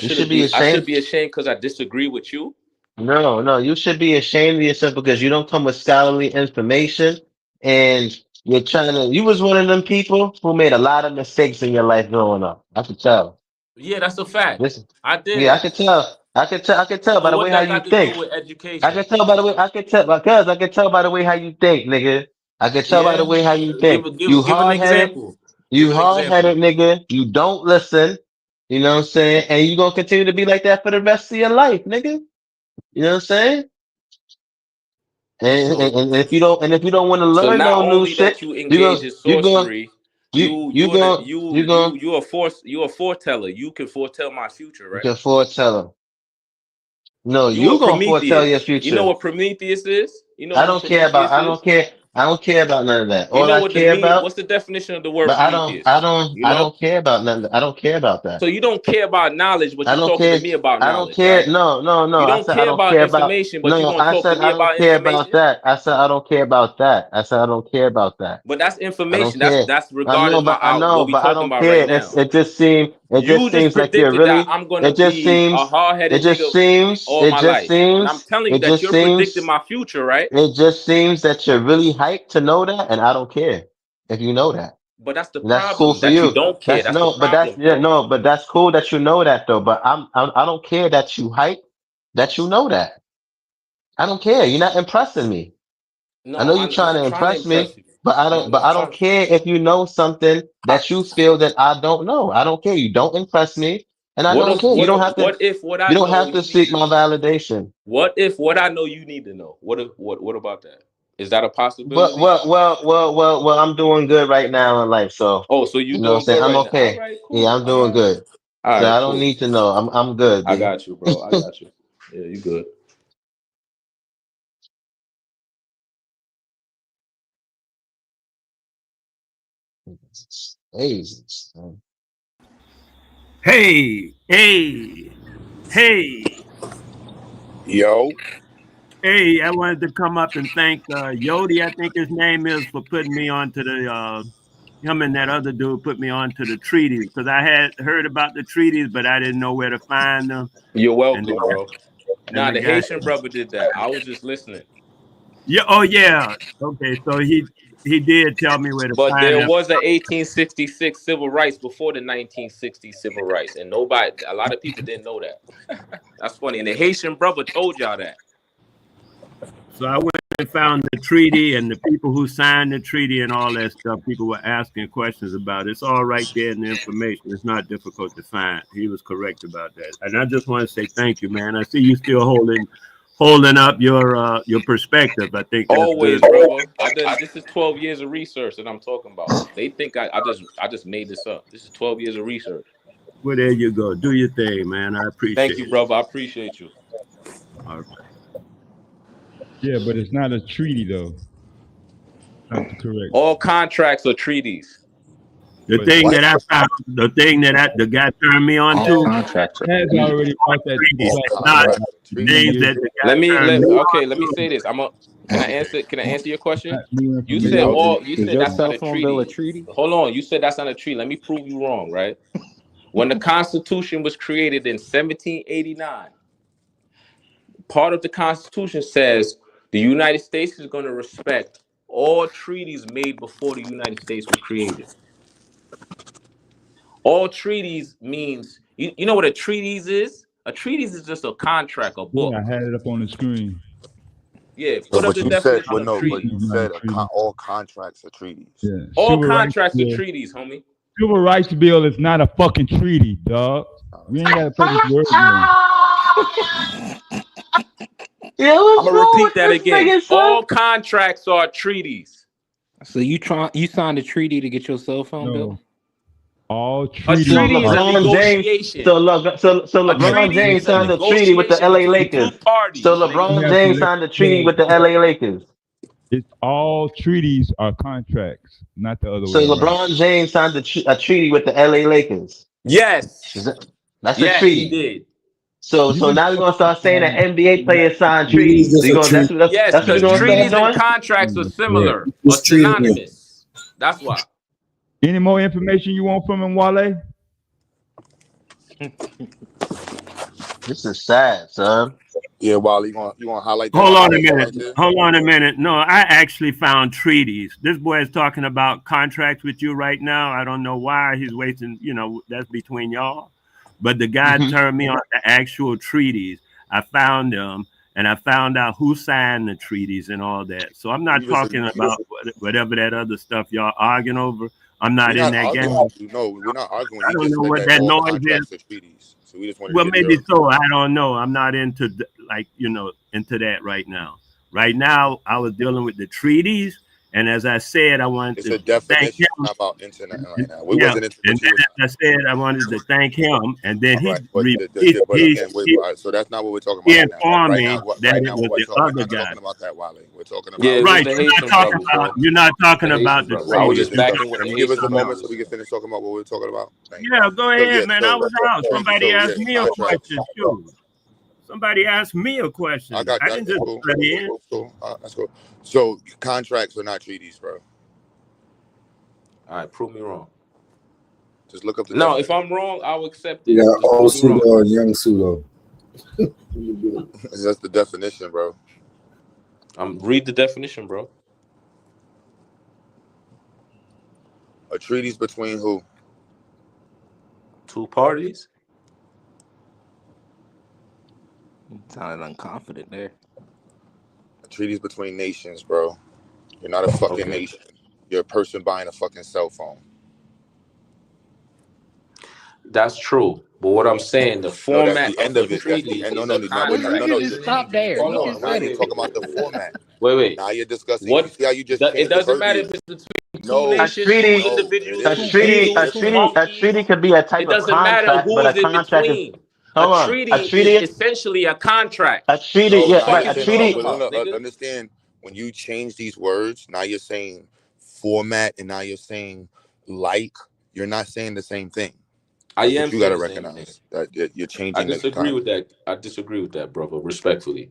You should be I should ashamed. be ashamed because I disagree with you. No, no, you should be ashamed of yourself because you don't come with scholarly information and you're trying to, you was one of them people who made a lot of mistakes in your life growing up. I could tell. Yeah, that's a fact. Listen, I yeah, I did. could tell. I could tell So by the what way how that you got to do think. with I education? could tell by the way, I could tell, because I could tell by the way how you think, nigga. I could tell by the Yeah. way how you Give think. a give You give an hard headed, example. Give you an hard example. headed nigga. You don't listen. You know what I'm saying? And you gonna continue to be like that for the rest of your life, nigga. You know what I'm saying? So And if you don't want to so learn not no new only shit, that you you engage go in you go sorcery, you you go you go you a foreteller. You can foretell my future, you right? can foretell them. No, You a you gonna foretell your Prometheus. You know future. what Prometheus is? You know I who don't care about. Prometheus I don't is? care. I don't care about none of that. You All know I what the care meaning? about, What's the definition of the word but I don't. I Prometheus? don't. You I know? don't care about none. I don't care about So that. you don't care about knowledge, but I you're don't talking to care. me about I don't knowledge, care. right? No, no, no. You I don't said I care don't about care about. information, but you're No, gonna I talk to said me I don't about care about information. that. I said I don't care about that. I said I don't care about that. But that's I don't information. care. That's I know, regarding but I know, what we but I talking don't about right care. It's now. it just seems it just You just seems like you're predicted that really I'm gonna it just be a seems hard-headed it just nigga seems all it my just life, and I'm seems telling you it that just you're predicting seems my future, right? it just seems that you're really hyped to know that, and I don't care if you know that. But that's the And that's cool problem for that you you. don't care. That's That's the no, but that's problem, yeah, bro. no, but that's cool that you know that though. But I don't care that you hype that you know that. I don't care. You're not impressing me. I No, know you're I'm trying to not trying to impress impress me, you. but I No, don't. I'm But not I don't trying. care if you know something that you feel that I don't know. I don't care. You don't impress me, and I What don't does care. You don't have to. what if what I You don't know have to you need? seek my validation. What if what I know you need to know? What about that? Is that a Well, possibility? well, well, well, well, well. I'm doing good right now in life, so Oh, so you you know what I'm doing saying. good I'm right now? All okay. right, Yeah, cool. I'm doing good. All So right, I don't cool. need to know. I'm good, I B. got you, bro. I got you. Yeah, you good. Jesus. Hey, hey, hey, Yo, hey, I wanted to come up and thank Yodi, I think his name is, for putting me onto the him and that other dude put me on to the treaties because I had heard about the treaties, but I didn't know where to find them. You're And welcome, the, bro. and Nah, the the guy, Haitian brother did that. I was just listening. yeah, oh yeah, okay, so he did tell me where to But find there them. was an 1866 civil rights before the 1960 civil rights, and a lot of people didn't know that. That's funny. And the Haitian brother told y'all that. So I went and found the treaty and the people who signed the treaty and all that stuff. People were asking questions about it. It's all right there in the information. It's not difficult to find. He was correct about that. And I just want to say thank you, man. I see you still holding up your perspective. I think that's good. Always, brother. This is 12 years of research that I'm talking about. They think I just made this up. This is 12 years of research. Well, there you go. Do your thing, man. I Thank appreciate you, it. brother. I appreciate you. All right. Yeah, but it's not a treaty though. Not the correct. All contracts are treaties. The But thing what? that I found, the thing that the guy turned me on All to, contracts are Has treaties. already brought that to the it's side not about the 3 things years. that the guy turned me Let me on say to. this. Can I answer your question? Not new You Is said your information. you is said your that's not cell a phone bill a treaty. treaty? Hold on. You said that's not a treaty. Let me prove you wrong, right? When the Constitution was created in 1789, part of the Constitution says the United States is going to respect all treaties made before the United States was created. All treaties means you know what a treatise is? A treatise is just a contract, a Yeah, I book. had it up on the screen. Yeah, So, put up but the you said, definition but of no, but Treaty treaty. you is not a said treaty. all contracts are treaties. Yeah, All civil rights contracts are bill. treaties, homie. Civil rights bill is not a fucking treaty, dog. We ain't gotta play this word game. Yeah, I'm what's gonna wrong repeat with that this again. nigga, son? All contracts are treaties. So you signed a treaty to get your cell phone bill? No, all A So treaties treaty is are. a LeBron James, negotiation. so A LeBron treaty James is a signed a treaty with the negotiation LA between two Lakers. So parties, nigga. You LeBron have to James let signed a treaty the with the LA Lakers. It's all treaties are contracts, not the other So way around. LeBron James signed a treaty with the LA Lakers. Yes. That's a Yes, he treaty. did. You So just now we're gonna start saying that NBA um, players sign It is treaties. just We a going treat. Yes, that's what we're because gonna start treaties and doing. contracts are yeah. similar or Just treat it. synonymous. That's why. Any more information you want from him, Wale? This is sad, son. Yeah, Wally, you gonna highlight that Hold on a information minute. right there? Hold on a minute. No, I actually found treaties. This boy is talking about contracts with you right now. I don't know why he's wasting, that's between y'all. But the guy Hmm. turned me on to actual treaties. I found them and I found out who signed the treaties and all that. So I'm not talking about whatever that other stuff y'all arguing over. I'm We're not in not that arguing game. with you. No, we're not arguing. I He don't just know said what that that all noise is. contracts are treaties. So we just wanted to Well, get maybe your. so. I don't know. I'm not into into that right now. Right now, I was dealing with the treaties, and as I said, I wanted It's to a thank definition. him. It's not about internet right And- now. We yeah, wasn't into and what you was. then as I said, I wanted to thank him, and then All right, but but again, he, all right, so that's not what we're talking he about right now. informed Right me now, what that right it now was what we're the talking. We're other not guy. talking about that, Wale. We're talking Yeah, about. it was Right, the Haitian brothers, bro. you're not talking The about Haitian the brothers. I Wow, was treaties. just just You're backing with can the you give us Haitian a moment so brothers. we can finish talking about what we're talking about? Thank you. yeah, go So ahead, yeah, man. I so was out. thank you. Somebody So yeah, asked me a contracts. question too. Somebody asked me a I question. got I that. didn't That's just cool. cut in. That's cool. That's cool. So contracts are not treaties, bro. All right, prove me wrong. Just look up the No, if definition. I'm wrong, I'll accept You it. got Just old prove me wrong. pseudo and young pseudo. That's the definition, bro. Read the definition, bro. A treaties between who? Two parties. Sounded unconfident there. A treaties between nations, bro. You're not a fucking Okay. nation. You're a person buying a fucking cell phone. That's true. But what I'm saying, the No, that's format the of end a of it. That's the treaty end. No, is no, a no, Well, no, we no, could contract. no. just stop there. Hold We on. just Now let you're it. talking about the format. Wait. Now you're discussing. You What? see how you just It changed the doesn't matter verbiage? if it's between two No, A nations, two treaty, no, it a individuals, is. two treaty, It's a beings, two different. treaty, a monkeys. treaty could be a type It of doesn't matter contract, but a who's in contract is. between. A Hold on, a treaty is treaty, essentially a contract. a treaty. No, The Yeah, now fuck right. you're A is we saying no, talking treaty, but no, about, no. nigga? Understand when you change these words. Now you're saying format, and now you're saying like. You're not saying the same thing. I That's am what you got saying to the same thing. recognize. That you're I changing the disagree kind. with that. I disagree with that, brother. Respectfully,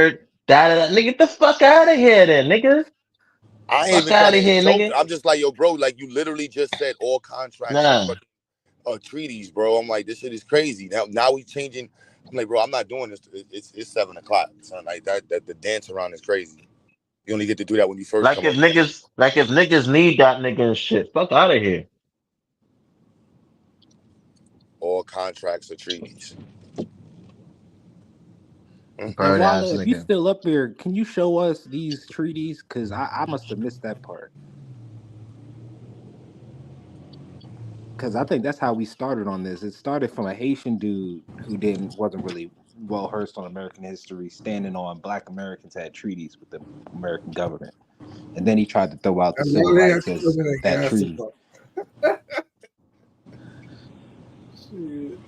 word. Da da da. Nigga, get the fuck out of here, then, nigga. I ain't Fuck even trying out of to here, insult. nigga. I'm just like, yo, bro, like you literally just said all contracts are Nah. fucking treaties, bro. I'm like, this shit is crazy. Now we changing. I'm like, bro, I'm not doing this. It's 7 o'clock, son. Like that the dance around is crazy. You only get to do that when you first Like come if up. niggas need that nigga and shit. Fuck out of here. All contracts are treaties. Bird And ass Wale, if you nigga. still up here, can you show us these treaties? Because I must have missed that part. Because I think that's how we started on this. It started from a Haitian dude who wasn't really well versed on American history, standing on Black Americans had treaties with the American government, and then he tried to throw out the And civil Wale has rights to as come in and that gas treaty. up. Shit.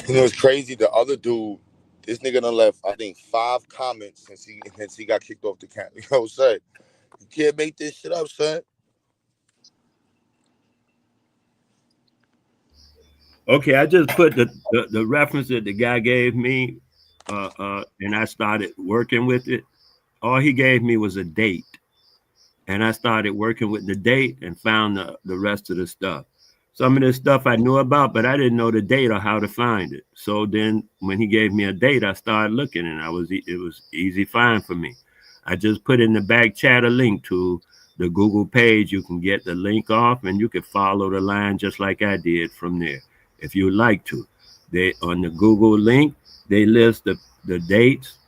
You know, it's crazy. The other dude, this nigga done left, I think, 5 comments since he got kicked off the camp. Yo, son, you can't make this shit up, son. Okay, I just put the reference that the guy gave me, and I started working with it. All he gave me was a date, and I started working with the date and found the rest of the stuff. Some of this stuff I knew about, but I didn't know the date or how to find it. So then when he gave me a date, I started looking, and it was easy find for me. I just put in the back chat a link to the Google page. You can get the link off, and you can follow the line just like I did from there if you like to. They on the Google link, they list the dates.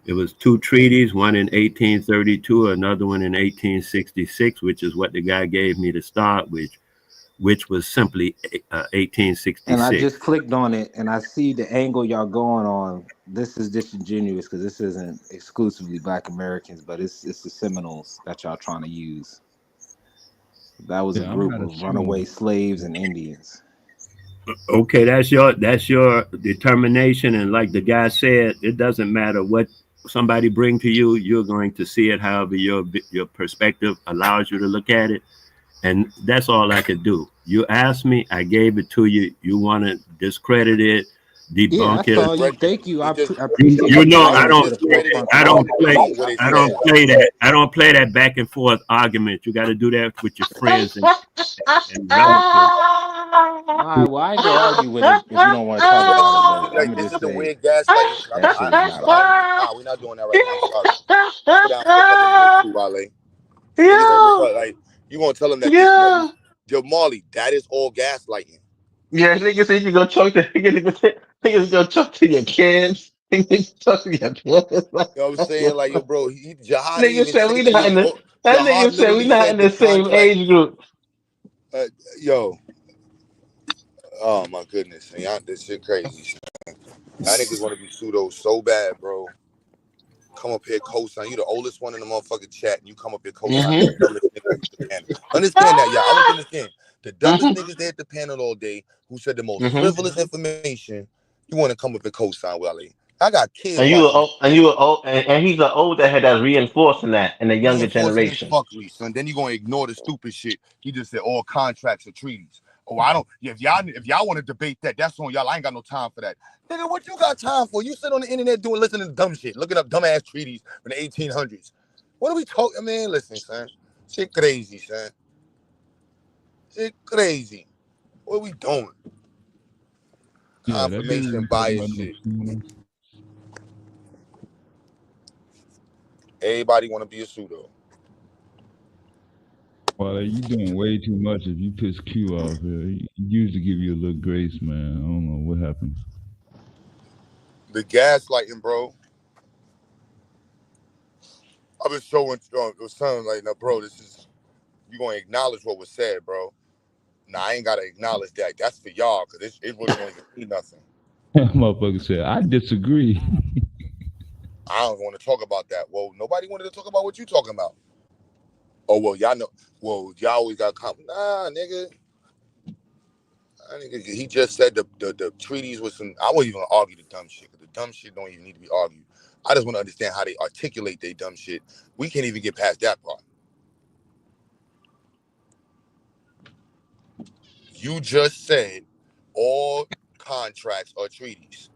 It was 2 treaties, one in 1832, another one in 1866, which is what the guy gave me to start with, which was simply And I 1866. just clicked on it, and I see the angle y'all going on. This is disingenuous because this isn't exclusively Black Americans, but it's the Seminoles that y'all trying to use. That was a Yeah, I'm group not of assuming. runaway slaves and Indians. Okay, that's your determination, and like the guy said, it doesn't matter what somebody bring to you. You're going to see it however your perspective allows you to look at it. And that's all I could do. You asked me, I gave it to you. You want to discredit it, Yeah, I debunk it. saw you. Thank you. He just I You, appreciate you you know, being right. I bringing it He to don't, the discredited forefront I so I don't can play, exactly talk what it about I it. don't said. play that. I don't play that back and forth argument. You got to do that with your friends and relatives. All right, well, I ain't gonna argue with it if you don't want to talk Like, about it, but I'm like gonna this just is the say weird gaslighting shit. that shit is I'm not right. sorry. Nah, we're not doing that right now. I'm sorry. Sit down for a couple minutes too, Wale. Niggas heard me Yo, talk, like, you gonna tell them that this, that we, yo. yo, Marley, that is all gaslighting. Yeah, niggas say you go talk to niggas go talk to your kids. Niggas talk to your parents. You know what I'm saying? Like, yo, bro, Jihad Niggas even said say we to not his, in the. That Jihad nigga said we literally not in said the the same contract, age group. uh, yo, oh my goodness, man, y'all, this shit crazy. Y'all niggas want to be pseudo so bad, bro. Come up here, co-sign. You the oldest one in the motherfucking chat, and you come up here, co-sign the dumbest niggas at the panel. Understand that, y'all. I want you to understand. The dumbest niggas there at the panel all day who said the most frivolous information, you want to come up and co-sign, Wale. I got kids And you were watching this. old, and you were old, and he's an older head that's reinforcing that in the younger Reinforcing this generation. fuckery, son. Then you gonna ignore the stupid shit. He just said all contracts are treaties. Oh, I don't. Yeah, if y'all want to debate that, that's on y'all. I ain't got no time for that. Nigga, what you got time for? You sit on the internet listening to dumb shit, looking up dumbass treaties from the 1800s. What are we talking, man? Listen, son. Shit crazy, son. Shit crazy. What are we doing? Yeah, that dude Confirmation was talking bias about no shit. criminal. Everybody want to be a pseudo. Well, you doing way too much if you piss Q off here. He used to give you a little grace, man. I don't know what happened. The gaslighting, bro. I've been showing son like, now, bro, this is you gonna acknowledge what was said, bro. Nah, I ain't gotta acknowledge that. That's for y'all, cause it really don't even mean nothing. Motherfucker said, I disagree. I don't want to talk about that. Well, nobody wanted to talk about what you talking about. Oh well, y'all know. Well, y'all always got nah, nigga. He just said the treaties with some. I wouldn't even argue the dumb shit, cause the dumb shit don't even need to be argued. I just want to understand how they articulate their dumb shit. We can't even get past that part. You just said all contracts are treaties.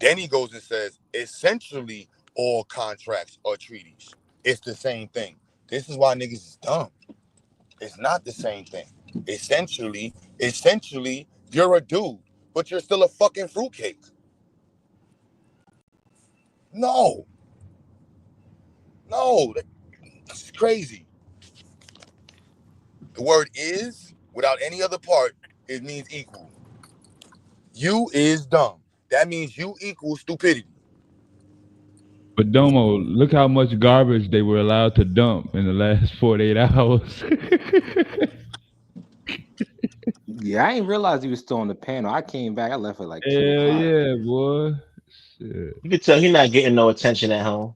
Then he goes and says, essentially, all contracts are treaties. It's the same thing. This is why niggas is dumb. It's not the same thing. Essentially, you're a dude, but you're still a fucking fruitcake. No, that's crazy. The word is, without any other part, it means equal. You is dumb. that means you equal stupidity. But Domo, look how much garbage they were allowed to dump in the last 48 hours. Yeah, I didn't realize he was still on the panel. I came back. I left at like 2 o'clock. Hell yeah, boy. Shit. You could tell he's not getting no attention at home.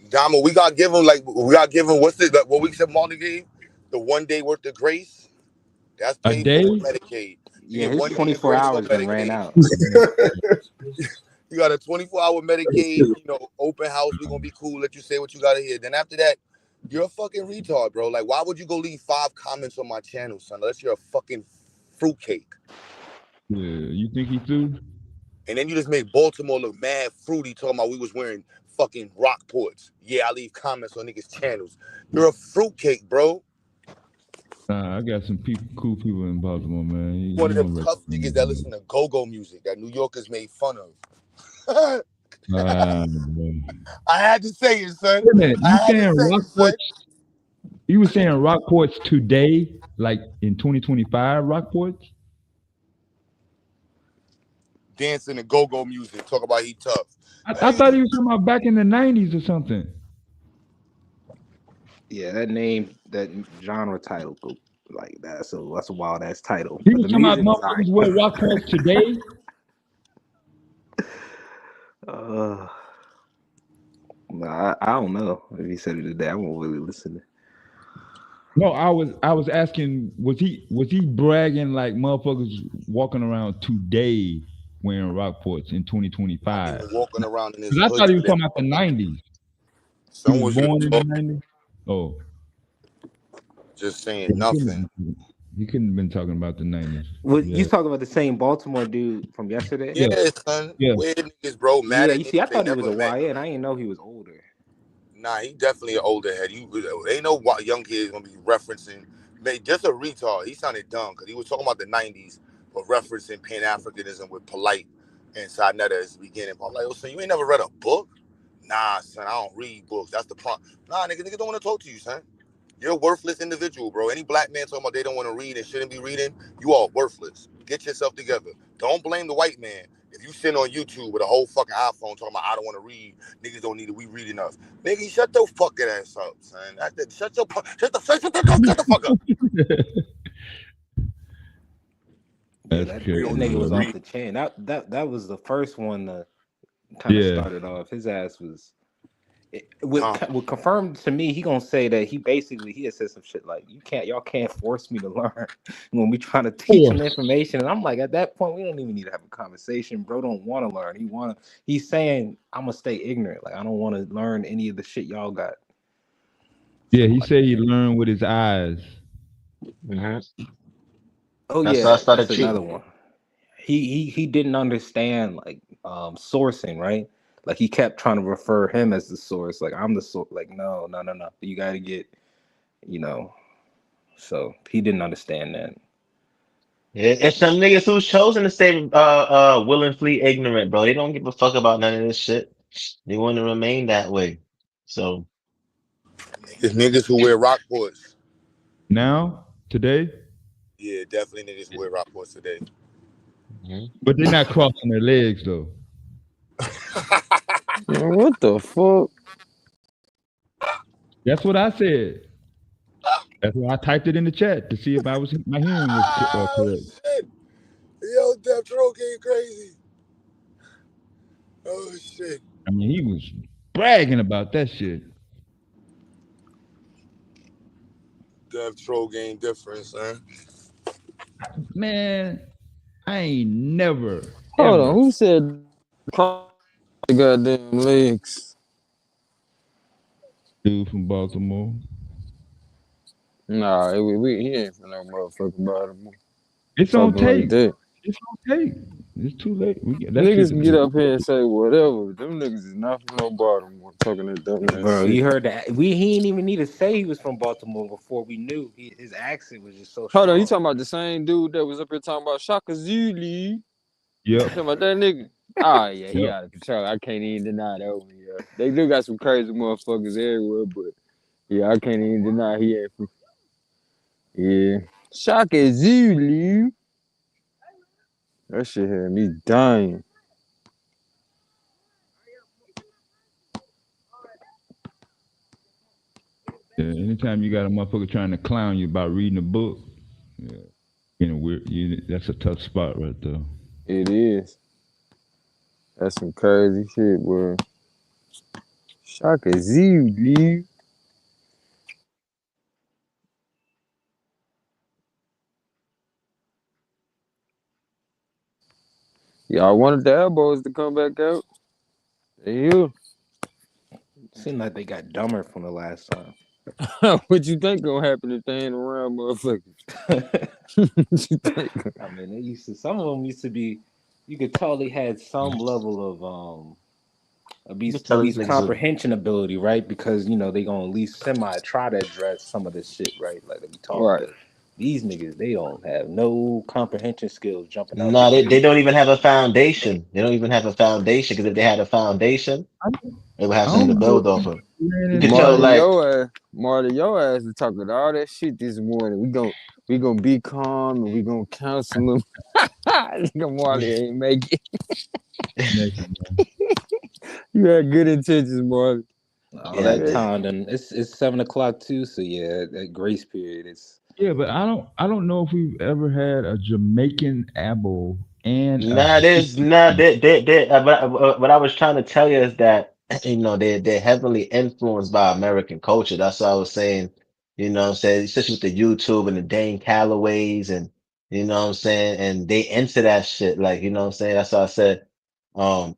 Dama, we got to give him what's it like, what we said Marley gave? The 1 day worth of grace. That's A paid for with day? Medicaid. You Yeah, get his 1 day of 24 grace on hours done ran Medicaid. out. You got a 24-hour Medicaid, open house. We're gonna be cool, let you say what you gotta hear. Then after that, you're a fucking retard, bro. Like, why would you go leave 5 comments on my channel, son? Unless you're a fucking fruitcake. Yeah, you think he threw? And then you just made Baltimore look mad fruity talking about we was wearing fucking Rockports. Yeah, I leave comments on niggas' channels. You're a fruitcake, bro. Nah, I got some cool people in Baltimore, man. One You of them don't tough niggas that listen to go-go music that New Yorkers made fun of. man. I had to say it, son. Wait a minute, I you had saying to say it, son. Rockports? You were saying Rockports today, like in 2025 Rockports? Dancing to go-go music, talk about he tough. I thought he was talking about back in the 90s or something. Yeah, that name, that genre title, like that's a wild ass title. He But was the talking about music is motherfuckers wear Rockports today. Nah, I don't know if he said it today. I won't really listen. No, I was asking, was he bragging like motherfuckers walking around today wearing Rockports in 2025? Walking around in his Because I hood thought he was today. talking about the 90s. Son He was was born in the 90s. Oh, just saying nothing. He couldn't have been talking about the 90s. You talking about the same Baltimore dude from yesterday? Yeah, son. Yeah. Weird niggas, bro. Mad Yeah, at you see, I niggas thought they he was a never met. YN. I didn't know he was older. Nah, he definitely an older head. Ain't no young kid gonna be referencing. Just a retard. He sounded dumb because he was talking about the 90s, but referencing Pan Africanism with Polite and Sinetta as the beginning. I'm like, oh, son, you ain't never read a book? Nah, son, I don't read books. That's the problem. Nah, niggas don't want to talk to you, son. You're a worthless individual, bro. Any black man talking about they don't want to read and shouldn't be reading, you are worthless. Get yourself together. Don't blame the white man. If you sit on YouTube with a whole fucking iPhone talking about I don't want to read, niggas don't need to, we read enough. Nigga, shut your fucking ass up, son. Shut the fuck up. Yeah, that nigga was off the chain. That was the first one that kind of started off. His ass was what confirmed to me. He gonna say that he had said some shit like y'all can't force me to learn when we trying to teach him information. And I'm like, at that point, we don't even need to have a conversation. Bro don't want to learn. He's saying I'm gonna stay ignorant. Like I don't want to learn any of the shit y'all got. Yeah, he said he learned with his eyes. Mm-hmm. Oh That's yeah, started that's another one. He didn't understand like sourcing, right? Like he kept trying to refer him as the source. Like I'm the source. Like no. You got to get, So he didn't understand that. Yeah, it's some niggas who's chosen to stay willingly ignorant, bro. They don't give a fuck about none of this shit. They want to remain that way. So It's niggas who wear Rockports. Now? Today? Yeah, definitely niggas who wear Rockports today. Mm-hmm. But they're not crossing their legs though. Man, what the fuck? That's what I said. That's why I typed it in the chat to see if my hearing was correct. Shit. Yo, Death Row getting crazy. Oh shit. I mean, he was bragging about that shit. Death Troll game different, son. Man, I ain't never. Hold ever. on, who said cross the goddamn legs? Dude from Baltimore. Nah, he ain't from no motherfucking Baltimore. It's on Talking like tape. that. It's on tape. It's too late. Niggas can get up here and say whatever. Them niggas is not from no Baltimore talking that dumb ass Bro, shit. you heard that? He didn't even need to say he was from Baltimore before we knew. His accent was just so strong. Hold on, you talking about the same dude that was up here talking about Shaka Zulu? Yep. Talking about that nigga? Ah, yeah, he Yep. out of control. I can't even deny that one. Yeah, they do got some crazy motherfuckers everywhere, but yeah, I can't even deny he ain't from. Yeah, Shaka Zulu. That shit had me dying. Yeah, anytime you got a motherfucker trying to clown you about reading a book, yeah, that's a tough spot right there. It is. That's some crazy shit, boy. Shaka Z, y'all wanted the elbows to come back out. They here. Seemed like they got dumber from the last time. What you think gonna happen if they ain't around, motherfucker? What you think? I mean, they used to. Some of them used to be. You could tell they had some level of You can tell at these least niggas are comprehension ability, right? Because they gonna at least semi try to address some of this shit, right? Like that we talking. Right. But these niggas, they don't have no comprehension skills jumping out the no, they gate. don't even have a foundation. They don't even have a foundation because if they had a foundation, they would have I something to don't know build off if of. you ran You could into tell, Marty, like, your ass is talking all that shit this morning. We gonna be calm and we gonna counsel him. Nigga Marty ain't make it. You had good intentions, Marty. All yeah, I that did. time, then it's 7 o'clock too. So yeah, that grace period is. Yeah, but I don't know if we've ever had a Jamaican abo and a Nah, there's not. What I was trying to tell you is that they're heavily influenced by American culture. That's what I was saying. You know what I'm saying? Especially with the YouTube and the Dane Callaways and you know what I'm saying? And they into that shit. Like, you know what I'm saying? That's why I said um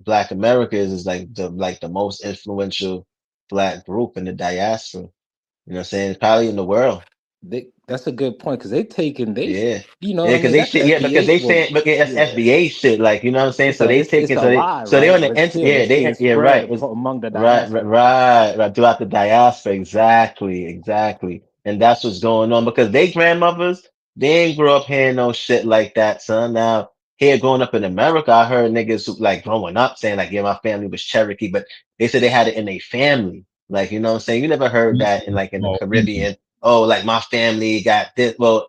Black America is like the most influential black group in the diaspora. You know what I'm saying? Probably in the world. That's a good point because they taking they, Yeah. I Yeah, because mean they that's shit, yeah, because FBA. they Well, saying, but yeah, that's yeah, FBA shit, like, you know what I'm saying? So they it's taking, a so they, lie, so they on right? the, But still, yeah, it's being yeah, right, spread among the right, diaspora. right, throughout the diaspora, exactly. And that's what's going on because they grandmothers, they ain't grow up hearing no shit like that, son. Now, here growing up in America, I heard niggas who, like growing up saying, like, yeah, my family was Cherokee, but they said they had it in their family. Like, you know what I'm saying? You never heard that in the oh, Caribbean. Oh, like my family got this. Well,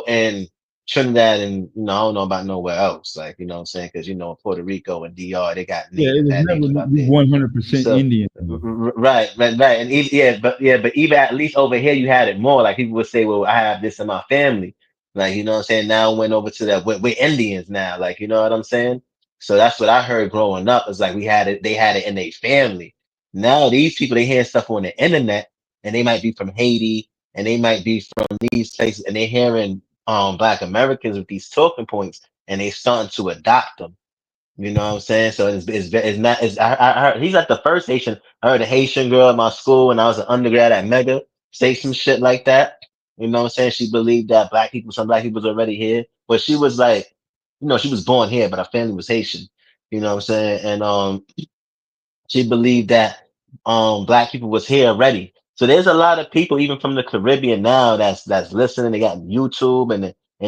in Trinidad and I don't know about nowhere else. Like, you know what I'm saying? Because Puerto Rico and DR, they got yeah, it was had never natives out there. 100% So Indian though. right. And even, but even at least over here you had it more. Like people would say, well, I have this in my family. Like, you know what I'm saying? Now it went over to that we're Indians now. Like, you know what I'm saying? So that's what I heard growing up. Is like they had it in their family. Now these people they hear stuff on the internet and they might be from Haiti and they might be from these places and they hearing Black Americans with these talking points and they starting to adopt them. You know what I'm saying? So it's not. I heard he's like the first Haitian. I heard a Haitian girl at my school when I was an undergrad at Mega say some shit like that. You know what I'm saying? She believed that some black people was already here, but she was like, she was born here, but her family was Haitian. You know what I'm saying? And she believed that black people was here already. So there's a lot of people even from the Caribbean now that's listening. They got YouTube and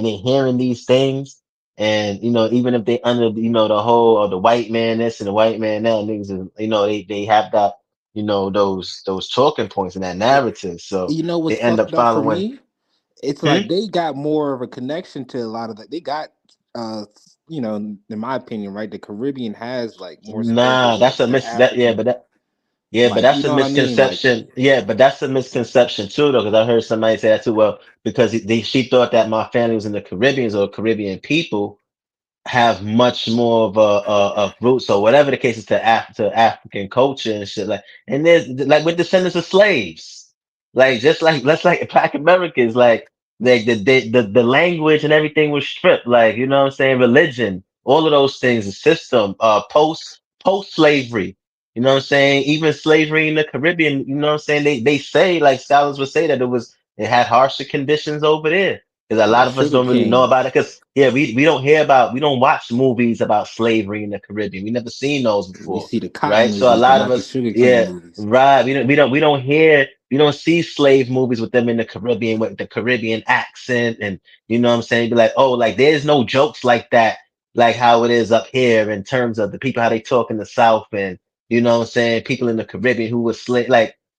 they're hearing these things. And even if they under the whole or the white man this and the white man that niggas, they have that those talking points and that narrative. So You know what's they end up fucked up for following. me? It's Hmm? like they got more of a connection to a lot of that. They got, in my opinion, right? The Caribbean has like more Nah, sprinkles that's of a the mis that yeah, African, but that Yeah, but like that's you a know what I mean? Like misconception. Yeah, but that's a misconception too, though, because I heard somebody say that too. Well, because she thought that my family was in the Caribbean or Caribbean people, have much more of roots or whatever the case is to African culture and shit and there's like we're descendants of slaves like just like Black Americans like the language and everything was stripped like you know what I'm saying religion all of those things the system post slavery you know what I'm saying even slavery in the Caribbean you know what I'm saying they say like scholars would say that it had harsher conditions over there because a yeah, lot of us sugar don't really know cane. about it. Because yeah, we don't watch movies about slavery in the Caribbean. We never seen those We before, see the cotton right? So a movies, but lot of not the us, sugar cane yeah, movies. right. We don't see slave movies with them in the Caribbean with the Caribbean accent, and you know what I'm saying. Be like, oh, like there's no jokes like that, like how it is up here in terms of the people how they talk in the South, and you know what I'm saying. People in the Caribbean who was slave,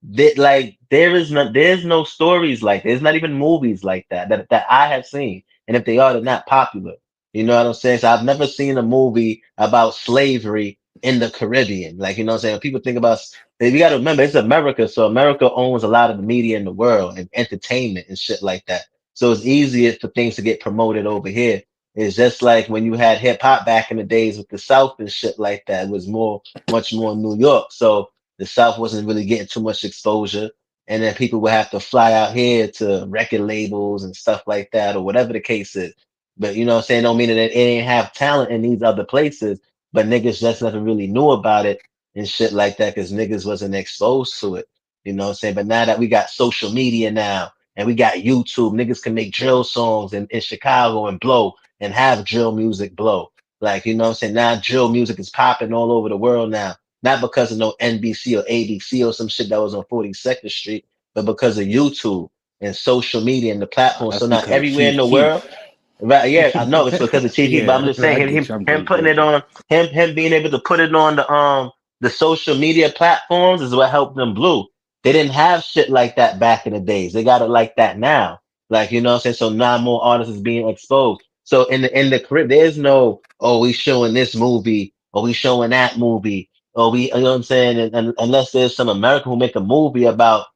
there's no stories like there's not even movies like that I have seen, and if they are, they're not popular. You know what I'm saying? So I've never seen a movie about slavery in the Caribbean. Like, you know what I'm saying? When people think about, you got to remember, it's America. So America owns a lot of the media in the world and entertainment and shit like that. So it's easier for things to get promoted over here. It's just like when you had hip hop back in the days with the South and shit like that. It was much more New York. So the South wasn't really getting too much exposure. And then people would have to fly out here to record labels and stuff like that, or whatever the case is. But you know what I'm saying? Don't mean that it ain't have talent in these other places, but niggas just never really knew about it and shit like that because niggas wasn't exposed to it. You know what I'm saying? But now that we got social media now and we got YouTube, niggas can make drill songs in Chicago and blow and have drill music blow. Like, you know what I'm saying? Now drill music is popping all over the world now. Not because of no NBC or ABC or some shit that was on 42nd Street, but because of YouTube and social media and the platform. So That's now because of everywhere in Chief the world, Keef. right? Yeah, I know it's because of TV, but I'm Yeah, just I saying get you. I'm him just putting it joking. on him being able to put it on the social media platforms is what helped them blue. They didn't have shit like that back in the days. They got it like that now. Like you know what I'm saying? So now more artists is being exposed. So in the Caribbean, there's no we showing this movie or we showing that movie or we you know what I'm saying? And unless there's some American who make a movie about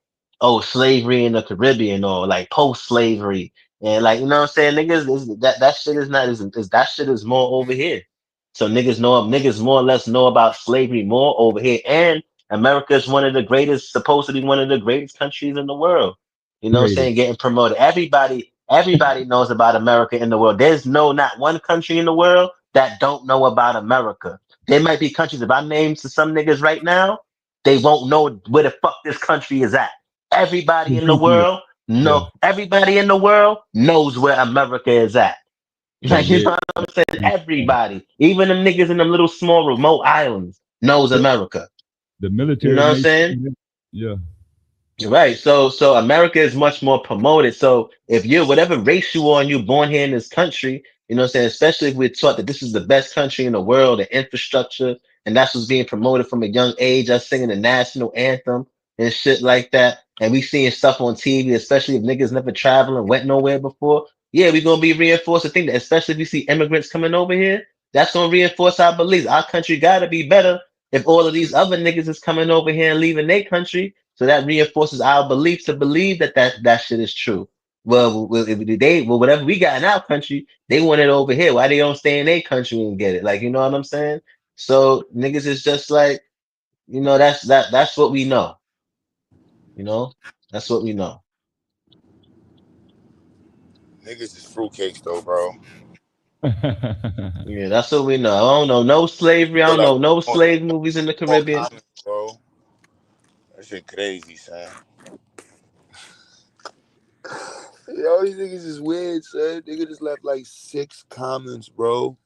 slavery in the Caribbean or like post slavery and like, you know what I'm saying? Niggas that shit is not is that shit is more over here. So niggas more or less know about slavery more over here. And America is one of the greatest, supposed to be one of the greatest countries in the world. You know what I'm saying? Greatest. Getting promoted. Everybody knows about America in the world. There's not one country in the world that don't know about America. There might be countries, if I name to some niggas right now, they won't know where the fuck this country is at. Everybody in the world Yeah, no, everybody in the world knows where America is at. that Like, you know there. what I'm saying? Everybody, even them niggas in them little small remote islands, knows America. The You know military what I'm makes. saying? Yeah, Right. So America is much more promoted. So if you're whatever race you are and you're born here in this country, you know what I'm saying? Especially if we're taught that this is the best country in the world, the infrastructure, and that's what's being promoted from a young age, us singing the national anthem and shit like that. And we seeing stuff on TV, especially if niggas never traveled and went nowhere before. Yeah, we're gonna be reinforced to think that, especially if we see immigrants coming over here, that's gonna reinforce our beliefs. Our country gotta be better if all of these other niggas is coming over here and leaving their country. So that reinforces our belief to believe that shit is true. Well, if whatever we got in our country, they want it over here. Why they don't stay in their country and get it? Like, you know what I'm saying? So niggas is just like, that's what we know. You know, that's what we know. Niggas is fruitcakes though, bro. Yeah, that's what we know. I don't know no slavery. I Feel don't like know no on slave movies in the all Caribbean. comments, bro. That shit crazy, son. Yo, these niggas is weird, son. Nigga just left like 6 comments, bro.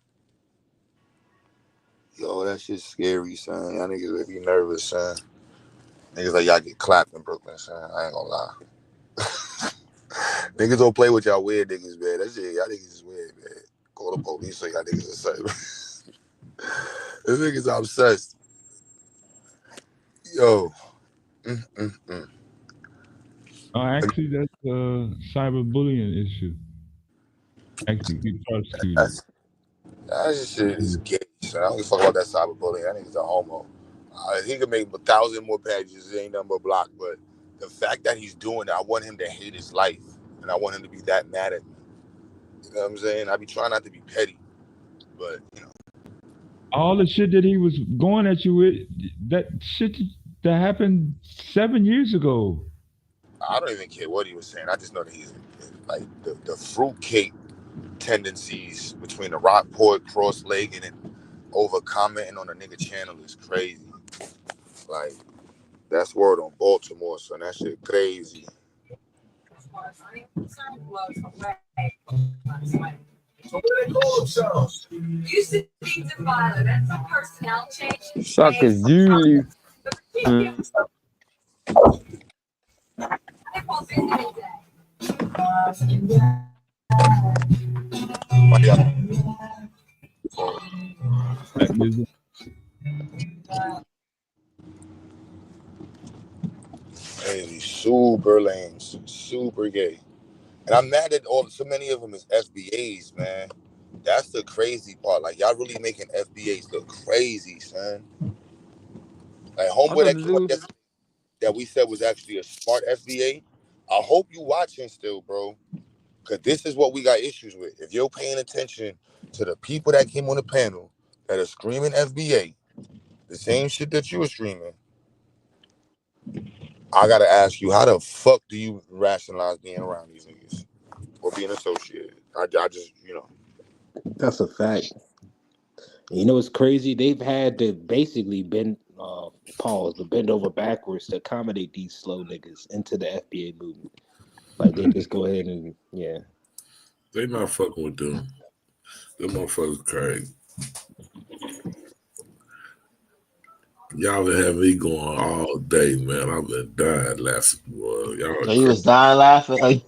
Yo, that shit's scary, son. Y'all niggas make me nervous, son. Niggas like y'all get clapped in Brooklyn, son. I ain't gonna lie. Niggas don't play with y'all weird niggas, man. That shit, y'all niggas is weird, man. Call the police so y'all niggas are safe. This niggas obsessed. Yo. Mm. oh, actually, that's a cyberbullying issue. Actually, get prosecuted. That shit is gay, son. I don't give a fuck about that cyberbullying. That nigga's a homo. He could make 1,000 more pages. It ain't nothing but block. But the fact that he's doing it, I want him to hate his life. And I want him to be that mad at me. You know what I'm saying? I be trying not to be petty. But, you know. All the shit that he was going at you with, that shit that happened 7 years ago. I don't even care what he was saying. I just know that he's like the fruitcake tendencies between the Rockport, cross-legged, and over commenting on a nigga channel is crazy. Like, that's word on Baltimore, son. That shit crazy. Sucker Julie. Hey, super lames, super gay. And I'm mad that so many of them is FBAs, man. That's the crazy part. Like y'all really making FBAs look crazy, son. Like I homeboy thought that the came up dude. yesterday that we said was actually a smart FBA. I hope you watching still, bro. Cause this is what we got issues with. If you're paying attention to the people that came on the panel that are screaming FBA, the same shit that you were screaming, I gotta ask you, how the fuck do you rationalize being around these niggas or being associated? I just, That's a fact. You know, it's crazy. They've had to basically bend, pause, but bend over backwards to accommodate these slow niggas into the FBA movement. Like they just go ahead and yeah. They not fucking with them. Them motherfuckers crazy. Y'all been having me going all day, man. I've been dying laughing. Boy. Y'all So you crazy. was dying laughing.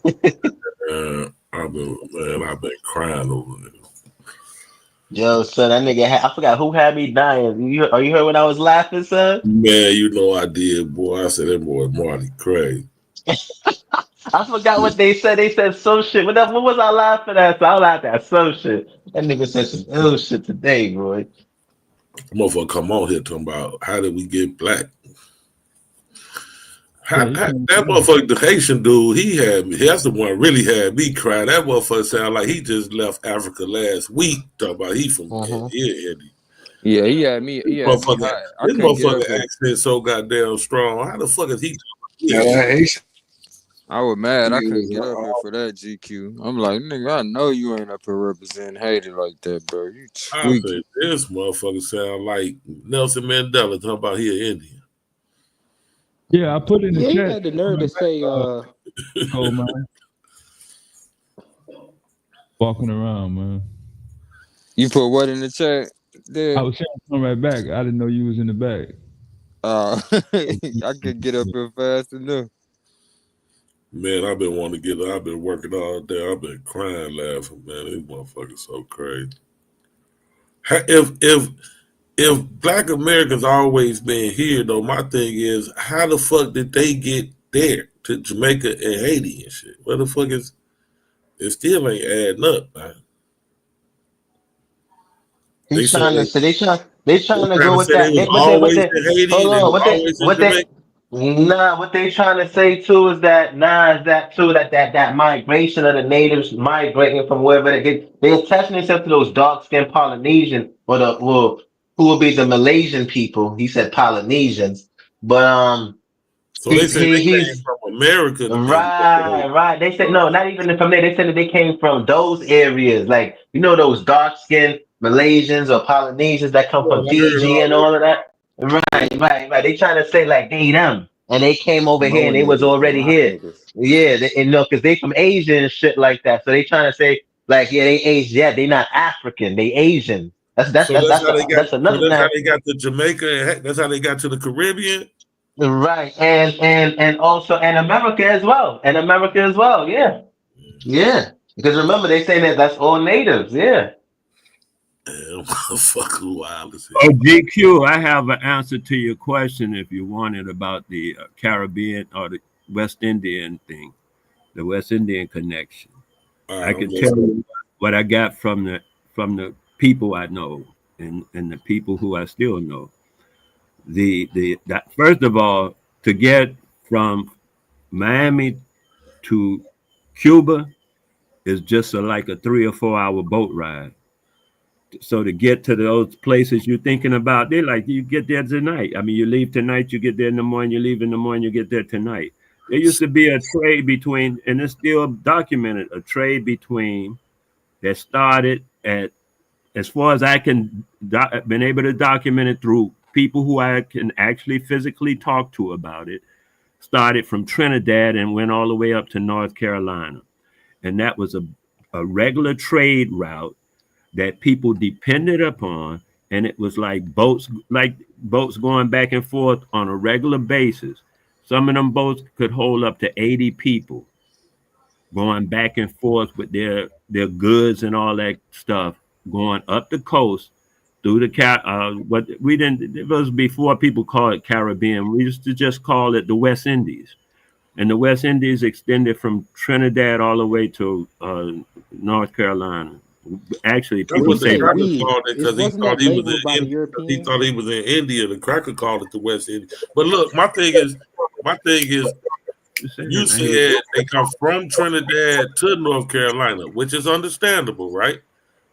I've been crying over it. Yo, son, that nigga, I forgot who had me dying. You heard when I was laughing, son? Man, you know I did, boy. I said that boy Marty crazy. I forgot what they said. They said some shit. What was I laughing at? So I laughed at some shit. That nigga said some ill shit today, boy. Motherfucker come on here talking about how did we get black? Yeah, That motherfucker, the Haitian dude, he had me. That's the one really had me cry. That motherfucker sound like he just left Africa last week. Talking about he from India. Yeah, he had me. He had me hot. I This couldn't get up motherfucker here. accent so goddamn strong. How the fuck is he Yeah, talking about Haitian I was mad. I couldn't was get up here for that GQ. I'm like, nigga, I know you ain't up here representing Haiti like that, bro. You I tweaking. say this motherfucker sound like Nelson Mandela talking about he an Indian. Yeah, I put in the Yeah, he chat. had the nerve to say, Cold man. Walking around, man. You put what in the chat? I There. was saying come right back. I didn't know you was in the back. I could get up here fast enough. Man, I've been wanting to get. I've been working all day. I've been crying, laughing. Man, these motherfuckers so crazy. If Black Americans always been here, though, my thing is, how the fuck did they get there to Jamaica and Haiti and shit? Where the fuck is? It still ain't adding up, man. They He's say trying to say they trying to trying go to with say they that. was What always they in Haiti hold and they on. was always in What they Jamaica. nah. What they trying to say too is that is that too that migration of the natives migrating from wherever they attaching themselves to those dark skinned Polynesian or who will be the Malaysian people. He said Polynesians, but So they say they came he's from America and went to right, Haiti. right. They said no, not even from there. They said that they came from those areas, like those dark skinned Malaysians or Polynesians that come Yeah, from I heard Fiji all and that. all of that. Right. They trying to say like they them, and they came over here Samoa and they was niggas, the already rock here. niggas. Yeah, and no, because they from Asia and shit like that. So they trying to say like yeah, they Asian. Yeah, they not African. They Asian. So that's how they got. That's So another that's how now. they got to Jamaica. And that's how they got to the Caribbean. Right, and also and America as well, Yeah. Yeah, because remember they saying that that's all natives. Yeah. Damn, motherfucker, wild as Oh, hell. GQ, I have an answer to your question if you wanted about the Caribbean or the West Indian thing, the West Indian connection. All right, I I'm could tell listening. you what I got from the people I know and the people who I still know. That first of all, to get from Miami to Cuba is just like a 3 or 4 hour boat ride. So to get to those places you're thinking about, they like you get there tonight. I mean, you leave tonight, you get there in the morning, you leave in the morning, you get there tonight. There used to be a trade between, and it's still documented, a trade between that started at, as far as I can, been able to document it through people who I can actually physically talk to about it, started from Trinidad and went all the way up to North Carolina. And that was a regular trade route that people depended upon, and it was like boats going back and forth on a regular basis. Some of them boats could hold up to 80 people going back and forth with their goods and all that stuff, going up the coast through what we didn't, it was before people called it Caribbean. We used to just call it the West Indies. And the West Indies extended from Trinidad all the way to North Carolina, Actually, That's people what you the say say cracker we, called it because he wasn't thought that he was labeled by in the India. He Europeans? thought he was in India. The cracker called it the West Indies. But look, my thing is, you I hear said they come from Trinidad to North Carolina, which is understandable, right?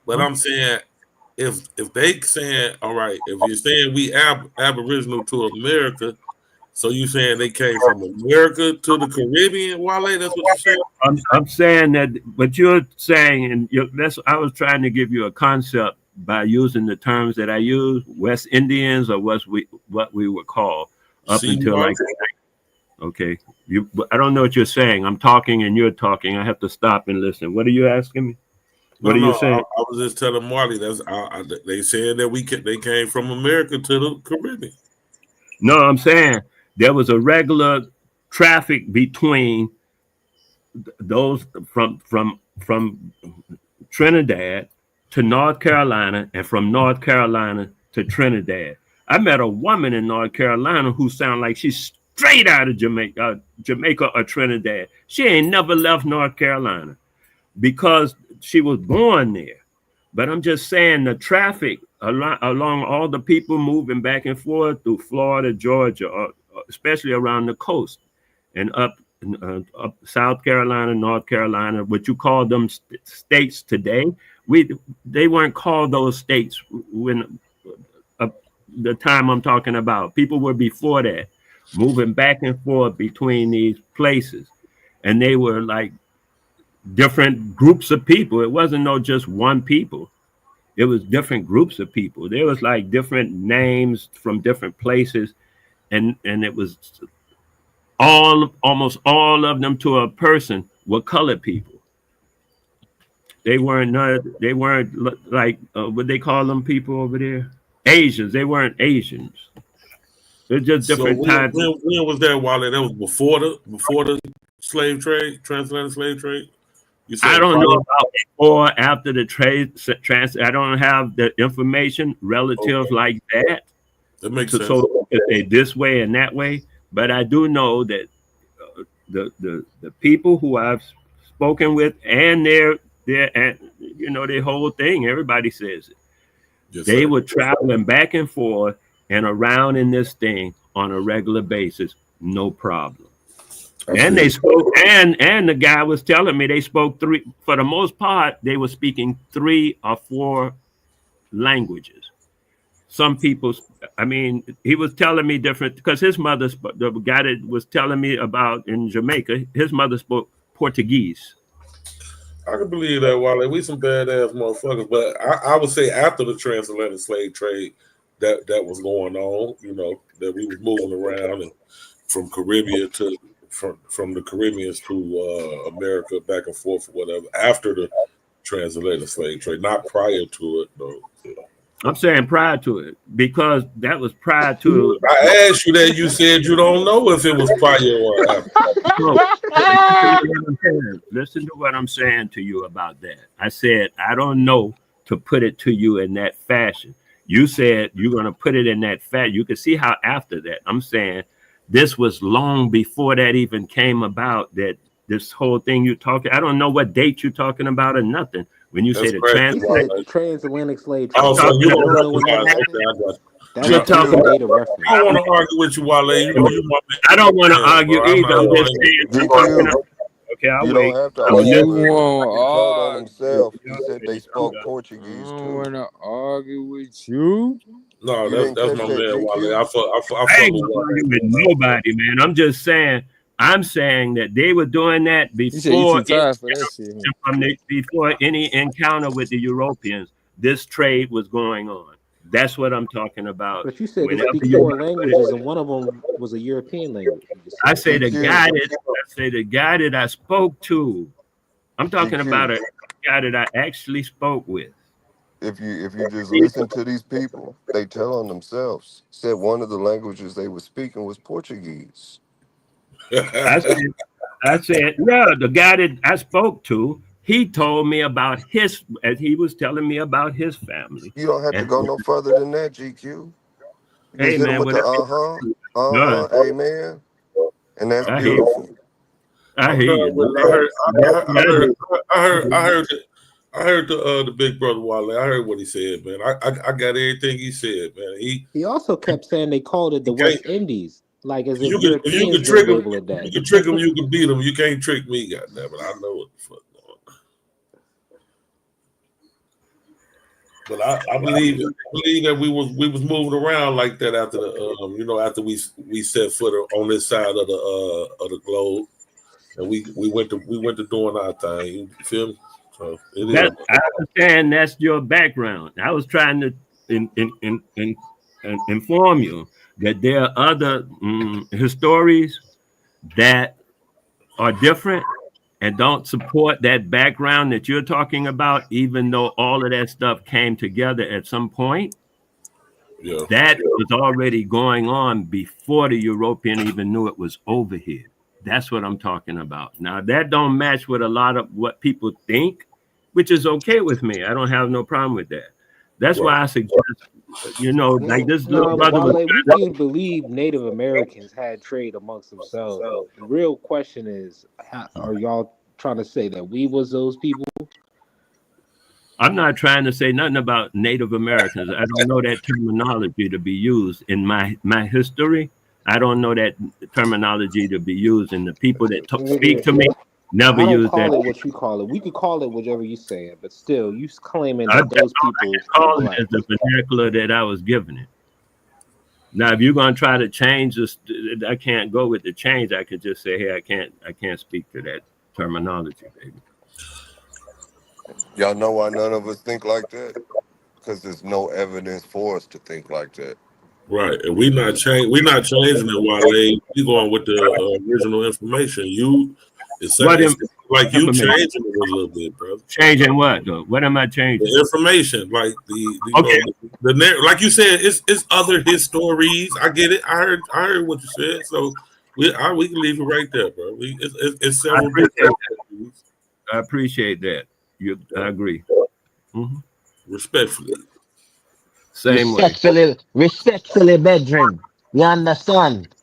But huh? I'm saying if they saying all right, if you're saying we aboriginal to America, so you saying they came from America to the Caribbean, Wale? That's what you saying? I'm saying that, but you're saying, and that's I was trying to give you a concept by using the terms that I use, West Indians, or what we were called up See, until Wale? like, okay, I don't know what you're saying. I'm talking and you're talking. I have to stop and listen. What are you asking me? What No, are no. you I, saying? I was just telling Marley they said that they came from America to the Caribbean. No, I'm saying there was a regular traffic between those from Trinidad to North Carolina and from North Carolina to Trinidad. I met a woman in North Carolina who sounded like she's straight out of Jamaica or Trinidad. She ain't never left North Carolina because she was born there. But I'm just saying the traffic along all the people moving back and forth through Florida, Georgia, especially around the coast and up South Carolina, North Carolina, what you call them states today, they weren't called those states when uh, the time I'm talking about. People were before that, moving back and forth between these places, and they were like different groups of people. It wasn't no just one people. It was different groups of people. There was like different names from different places, and it was almost all of them to a person were colored people. They weren't like what they call them people over there, Asians. They weren't Asians. They're just So different types. when was that, Wale? That was before the slave trade, transatlantic slave trade. You I said don't know prior. about before, after the trans. I don't have the information relative Okay, like that that makes to sense. so to say this way and that way. But I do know that the people who I've spoken with and their and their whole thing. Everybody says it. Yes, They sir. were traveling back and forth and around in this thing on a regular basis, no problem. I And feel they you. spoke, and the guy was telling me they spoke three. For the most part, they were speaking 3 or 4 languages. Some people, I mean, he was telling me different because his mother, the guy that was telling me about in Jamaica, his mother spoke Portuguese. I can believe that, Wale. We some badass motherfuckers, but I would say after the transatlantic slave trade that was going on, that we was moving around and from Caribbean to from the Caribbeans to America back and forth or whatever after the transatlantic slave trade, not prior to it though. Yeah. I'm saying prior to it because that was prior to. I asked you that. You said you don't know if it was prior or after. So, listen to what I'm saying to you about that. I said I don't know to put it to you in that fashion. You said you're going to put it in that fashion. You can see how after that. I'm saying this was long before that even came about. That this whole thing you're talking. I don't know what date you're talking about or nothing. When you say That's the crazy, He translation, said Wale. transatlantic slave Oh, trade. so talking you You don't don't know when that recognize? happened? Okay, I got you. That we're was just a talking. GQ, date of I don't reference. want to argue with you, Wale. You my I don't want to man, argue bro. I'm either. not I'm just arguing. saying. I'm talking. GQ. Okay, I'll You don't wait. have to I was argue, just. You but he told on want to argue? himself. He said they I'm spoke done. I Portuguese don't too. want to argue with you. No, You that's didn't that's catch my that, man, Wale. GQ? I I fuck ain't with gonna Wale, argue with man. nobody, man. I'm saying that they were doing that You said you too before tired for that shit. Huh? before any encounter with the Europeans. This trade was going on. That's what I'm talking about. But you said they Whenever speak you 4 languages, and one of them was a European language. You just I said. say GQ, the guy that I spoke to. I'm talking about GQ. a guy that I actually spoke with. If you just listen to these people, they tell on themselves. Said one of the languages they were speaking was Portuguese. I said, yeah, the guy that I spoke to, he told me about as he was telling me about his family. You don't have to And go no further than that, GQ. You just hey, hit them man, with the whatever. amen, and that's I hear you. beautiful. I I'm hear done you. with. I heard. I heard. I heard. I heard. I heard the big brother Wale. I heard what he said, man. I got everything he said, man. He also kept saying they called it He the can't. West Indies, like as If if if you Europeans can didn't trick him, label it you that. can trick him. You can beat him. You can't trick me, goddamn it. I know what the fuck going on. But I believe that we was moving around like that after after we set foot on this side of the globe, and we went to doing our thing. You feel me? So it is. That I understand that's your background. I was trying to inform you that there are other histories that are different and don't support that background that you're talking about, even though all of that stuff came together at some point. Yeah. That was already going on before the European even knew it was over here. That's what I'm talking about. Now that don't match with a lot of what people think, which is okay with me. I don't have no problem with that. That's Right. why I suggest, like this little No, brother was Wale, we trying do believe Native Americans had trade amongst themselves. The real question is, are y'all trying to say that we was those people? I'm not trying to say nothing about Native Americans. I don't know that terminology to be used in my history. I don't know that terminology to be used, and the people that speak Nigga, to me never I don't use that. call it what you call it. We could call it whatever you say it, but still, you claiming I, that that's those all I people can were call it black. as the vernacular that I was given it. Now, if you're gonna try to change this, I can't go with the change. I could just say, hey, I can't speak to that terminology, baby. Y'all know why none of us think like that? Because there's no evidence for us to think like that. Right, and we not changing it, Wale. We going with the original information. What It's like you information? changing it a little bit, brother. Changing what though? What am I changing? The information, like Okay. like you said, it's other histories. I get it. I heard what you said. So we can leave it right there, bro. It's I several appreciate different that. histories. I appreciate that. I agree. Hmm. Respectfully. Same way. Respectfully, bedroom. You understand?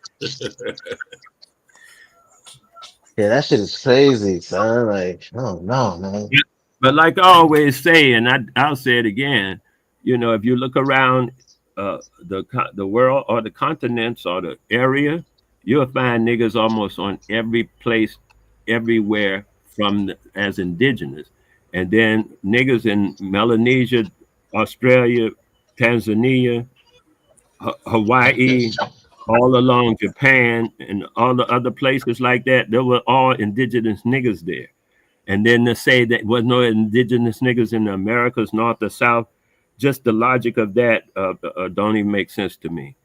Yeah, that shit is crazy, son. Like, oh no, man. Yeah. But like I always say, and I'll say it again, if you look around the world or the continents or the area, you'll find niggas almost on every place, everywhere as indigenous. And then niggas in Melanesia, Australia, Tanzania, Hawaii, all along Japan, and all the other places like that, there were all indigenous niggas there. And then to say that was no indigenous niggas in the Americas, North or South, just the logic of that don't even make sense to me.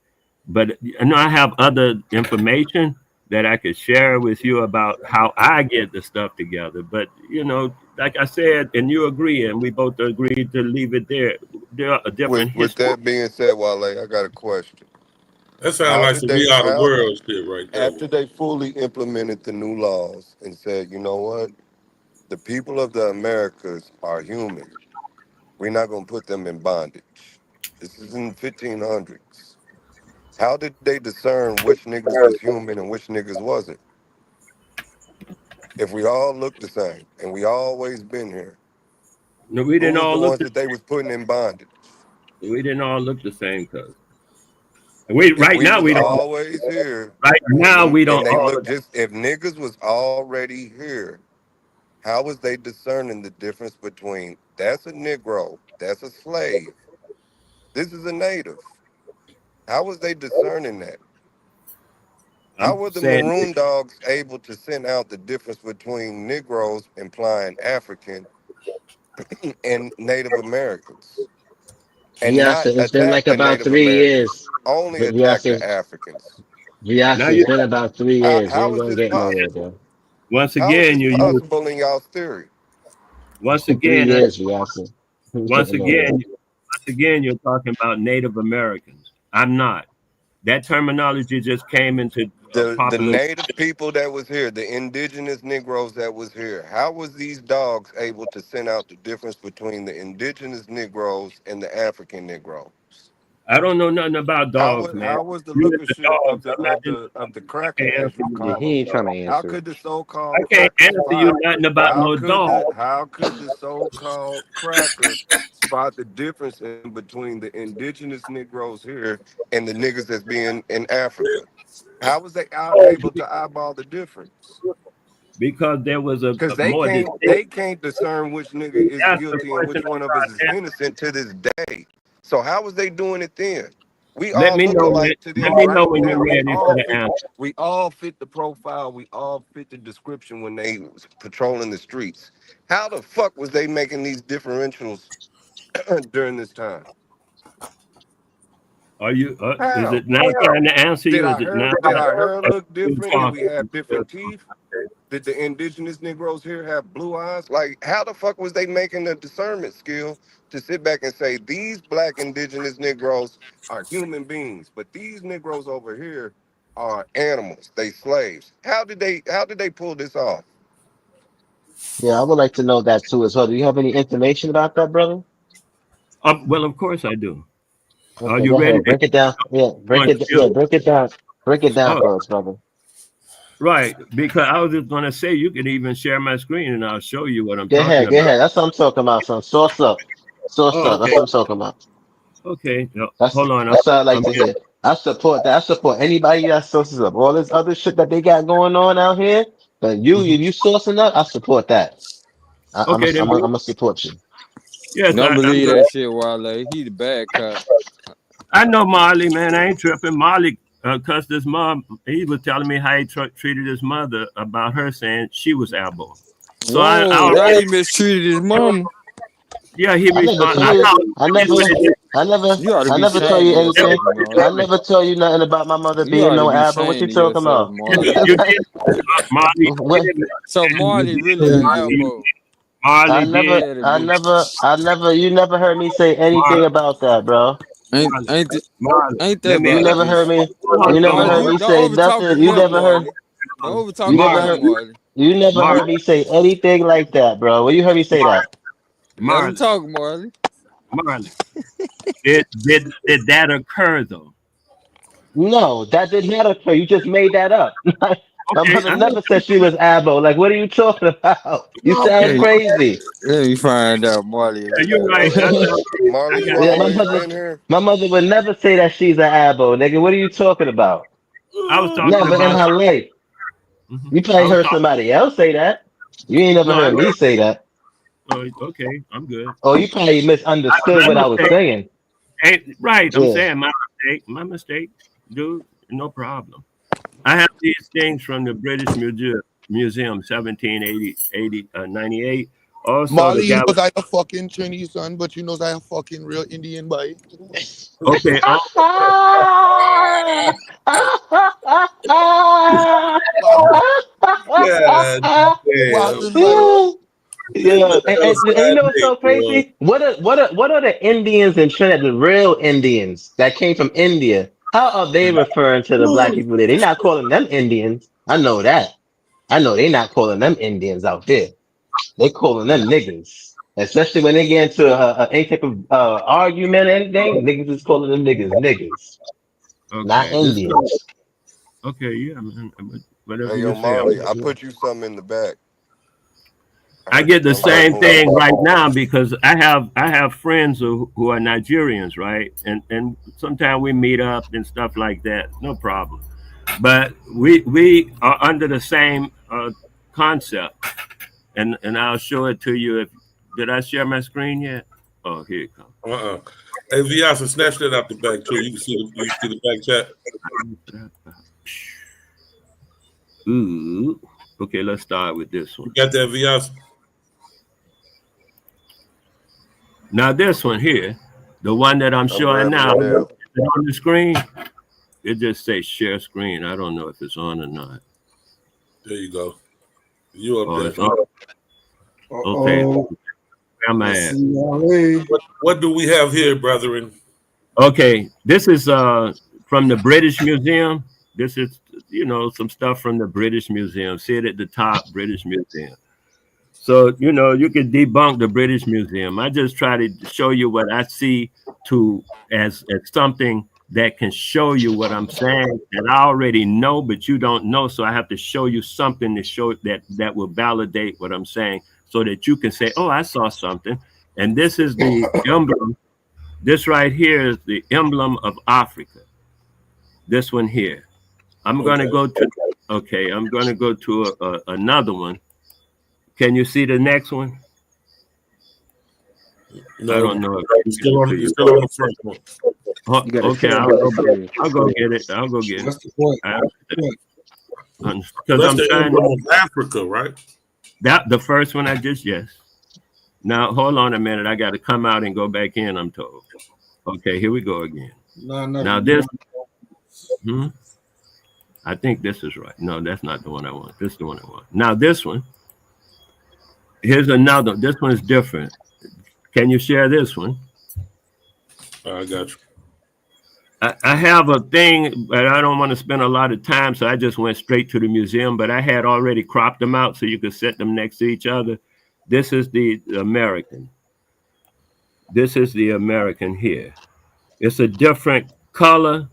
But I know I have other information that I could share with you about how I get the stuff together. But like I said, and you agree, and we both agreed to leave it there. There are a different With history. that being said, Wale, I got a question. That sounds How like did some they we out of how world shit right there. after they fully implemented the new laws and said, you know what? The people of the Americas are human. We're not gonna put them in bondage. This is in the 1500s. How did they discern which niggas was human and which niggas wasn't? If we all look the same and we always been here, No, we who didn't was all the look ones the that they was putting in bondage? we didn't all look the same, cuz. We If right we now was we don't. always here Right and now them we and don't they all look look. just if niggas was already here, how was they discerning the difference between that's a Negro, that's a slave, this is a native? How was they discerning that? How I'm were the saying maroon dogs able to send out the difference between Negroes implying African and Native Americans and not Viasa, it's been attack like the about Native 3 years. Only attack the Viasa, Africans? now Viasa, you it's been about three How, years. You how ain't is gonna this get nowhere, possible? bro. once How is again this you use possible in y'all's theory? once Three again years, Viasa. You ain't once getting nowhere. again once again you're talking about Native Americans. I'm not. That terminology just came into The popular. native people that was here, the indigenous Negroes that was here, how was these dogs able to send out the difference between the indigenous Negroes and the African Negroes? I don't know nothing about dogs, man. How was the You look at of the shit dogs. I'm not in, of the I cracker can't as answer you Yeah, you. he call them? ain't trying to How answer it. could the I so-called can't cracker answer you spot? nothing about no dog. How could the so-called cracker spot the difference in between the indigenous Negroes here And the niggas that's being in Africa. how was they able to eyeball the difference? Because there was Because a more distinct. they can't discern which nigga is That's the guilty and question which I'm one of us trying is to answer. innocent to this day. So how was they doing it then? We Let all me look know when. alike to Let them, me know right? when you're ready for the answer. We all fit the profile, we all fit the description when They was patrolling the streets. How the fuck was they making these differentials during this time. Are you? Is How? it now time to answer Did you? our Is it hair now? did our hair look different? Did we have Responsible. different teeth? Did the indigenous Negroes here have blue eyes? like how the fuck was they making the discernment skill to sit back and say these black indigenous Negroes Are human beings, but these Negroes over here, are animals, they slaves. How did they pull this off? Yeah, I would like to know that too as well. Do you have any information about that, brother? Well, of course I do. Are Okay, you go ready ahead. to Break it down. Yeah, on you? break it down. Break it down Oh, for us, brother. right. Because I was just gonna say you can even share my screen and I'll show you what I'm Go talking ahead, go about. ahead. That's what I'm talking about, son. Source up. Source Oh, up. That's okay. what I'm talking about. Okay. No, That's hold on. that's what I like I'm to hear. I support that. I support anybody that sources up. All this other shit that they got going on out here. But you, Mhm. if you sourcing up, I support that. Okay. Then. I'm gonna support you. Yes, Don't I'm believe good. that shit, Wale. He the bad cop. I know Marley, man. I ain't tripping. Marley cussed his mom. He was telling me how he treated his mother about her saying she was Abo. So I Whoa, now already, he mistreated his mama. yeah, he I never responded. I told you. told him, I it is what never. it is. You ought to I be never told ashamed you of It anything. is yourself, what I Marley. it is. never told you nothing about my mother You being ought to no be Abba. What you ashamed of talking yourself, about? Marley. You did, Marley. You What? did, So you Marley did, really an Marley. elbow. Marley did. You never heard me say anything Marley, about that, bro. Ain't Marley, ain't th- Marley. ain't Let that me. You never heard obvious? me. Hold You on, never Marley, heard you me don't say overtalk the nothing. young Marley. Don't overtalk You the never young heard. Marley. You never Marley, heard me say anything like that, bro. Where you heard me say that? Let him Marley, talk, Marley. Marley. Did that occur though? No, that did not occur. You just made that up. My Okay, mother never said she was Abo. Like, what are you talking about? You sound Hey, crazy. let me find out Marley a yeah, you're real right. nigga. I Marley, you got Yeah, you. always been here. my mother would never say that she's an Abo, nigga. What are you talking about? I was talking Never in about. her life. You I probably was heard talking. somebody else say that. You ain't never No, I heard me heard. say that. Okay, I'm good. Or you probably misunderstood My what I was mistake. saying. Ain't right. I'm Yeah. saying my mistake. My mistake, dude. No problem. I have these things from the British Museum, 98. Also, the Molly, you guy knows was I a fucking Trini son, but you knows I a fucking real Indian boy. okay. God damn. Wildin' like Yeah, and you know what's Friday, so bro. crazy? What are the Indians in Trinidad, the real Indians that came from India? How are they referring to the black people there? They're not calling them Indians. I know that. I know they're not calling them Indians out there. They calling them niggas. Especially when they get into any type of argument or anything, niggas is calling them niggas, not Okay, this. Indians. Okay, yeah, man. Whatever Hey yo, you say. Marley, I put you something in the back. I I heard you get the come from the same movie. thing right now because I have friends who are Nigerians, right? And sometimes we meet up and stuff like that. No problem. But we are under the same concept, and I'll show it to you. If did I share my screen yet? Oh, here it comes. Hey, Viasa, snatch that out the back too. You can see the back chat. Ooh. Okay, let's start with this You one. got that, Viasa? Now this one here, the one that I'm I'm showing grabbing now, it is now. it on the screen? It just says share screen. I don't know if it's on or not. There you go. You up Oh, there? it's on. Okay, Uh-oh. where am I Let's at? see, Wale. What do we have here, brethren? Okay, this is from the British Museum. This is some stuff from the British Museum. See it at the top, British Museum. So you can debunk the British Museum. I just try to show you what I see to as something that can show you what I'm saying that I already know, but you don't know. So I have to show you something to show that will validate what I'm saying, so that you can say, "Oh, I saw something." And this is the emblem. This right here is the emblem of Africa. This one here. I'm going to go to. Okay, I'm going to go to another one. Can you see the next one? No, I don't know if I you're can still get it on. to You're you. still on the first one. You gotta Okay, share that experience. I'll go get it. I'll go get it. What's the point? Because That's I'm the trying emblem to, of Africa, right? that the first one I just yes. Now hold on a minute. I got to come out and go back in. I'm told. Okay, here we go again. No, Now this. I think this is right. No, that's not the one I want. This is the one I want. Now this one. Here's another. This one is different. Can you share this one? I got you. I have a thing, but I don't want to spend a lot of time, so I just went straight to the museum. But I had already cropped them out so you could set them next to each other. This is the American. This is the American here. It's a different color,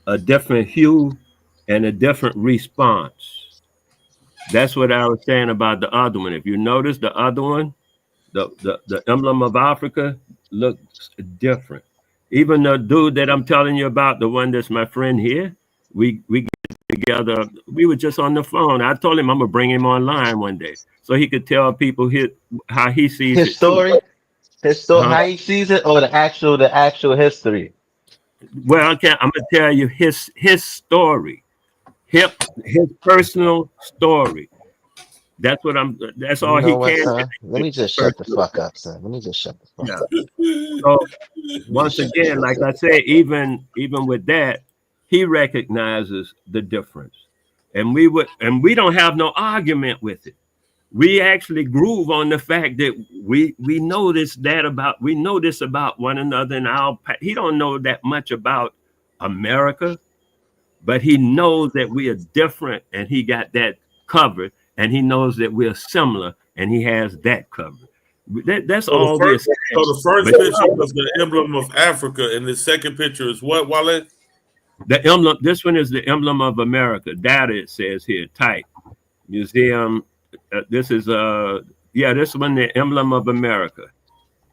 a different hue, and a different response. That's what I was saying about the other one. If you notice the other one, the emblem of Africa looks different. Even the dude that I'm telling you about, the one that's my friend here, we get together. We were just on the phone. I told him I'm gonna bring him online one day so he could tell people how he sees His it too. story, how he sees it, or the actual history. Well, I'm gonna tell you his story, his personal story. That's what I'm. That's You all know he what, can. son? Let me just shut the fuck up, son. Let me just shut the fuck Yeah. up. So Let me once just shut the again, fuck like up. I said, even with that, he recognizes the difference, and we don't have no argument with it. We actually groove on the fact that we know we know this about one another, and he don't know that much about America, but he knows that we are different, and he got that covered, and he knows that we're similar, and he has that covered. That's So all we're saying. the first But picture was the emblem of Africa, and the second picture is what, Wale? the emblem, this one is the emblem of America. Data, it says here, type. Museum, this is, yeah, this one, the emblem of America,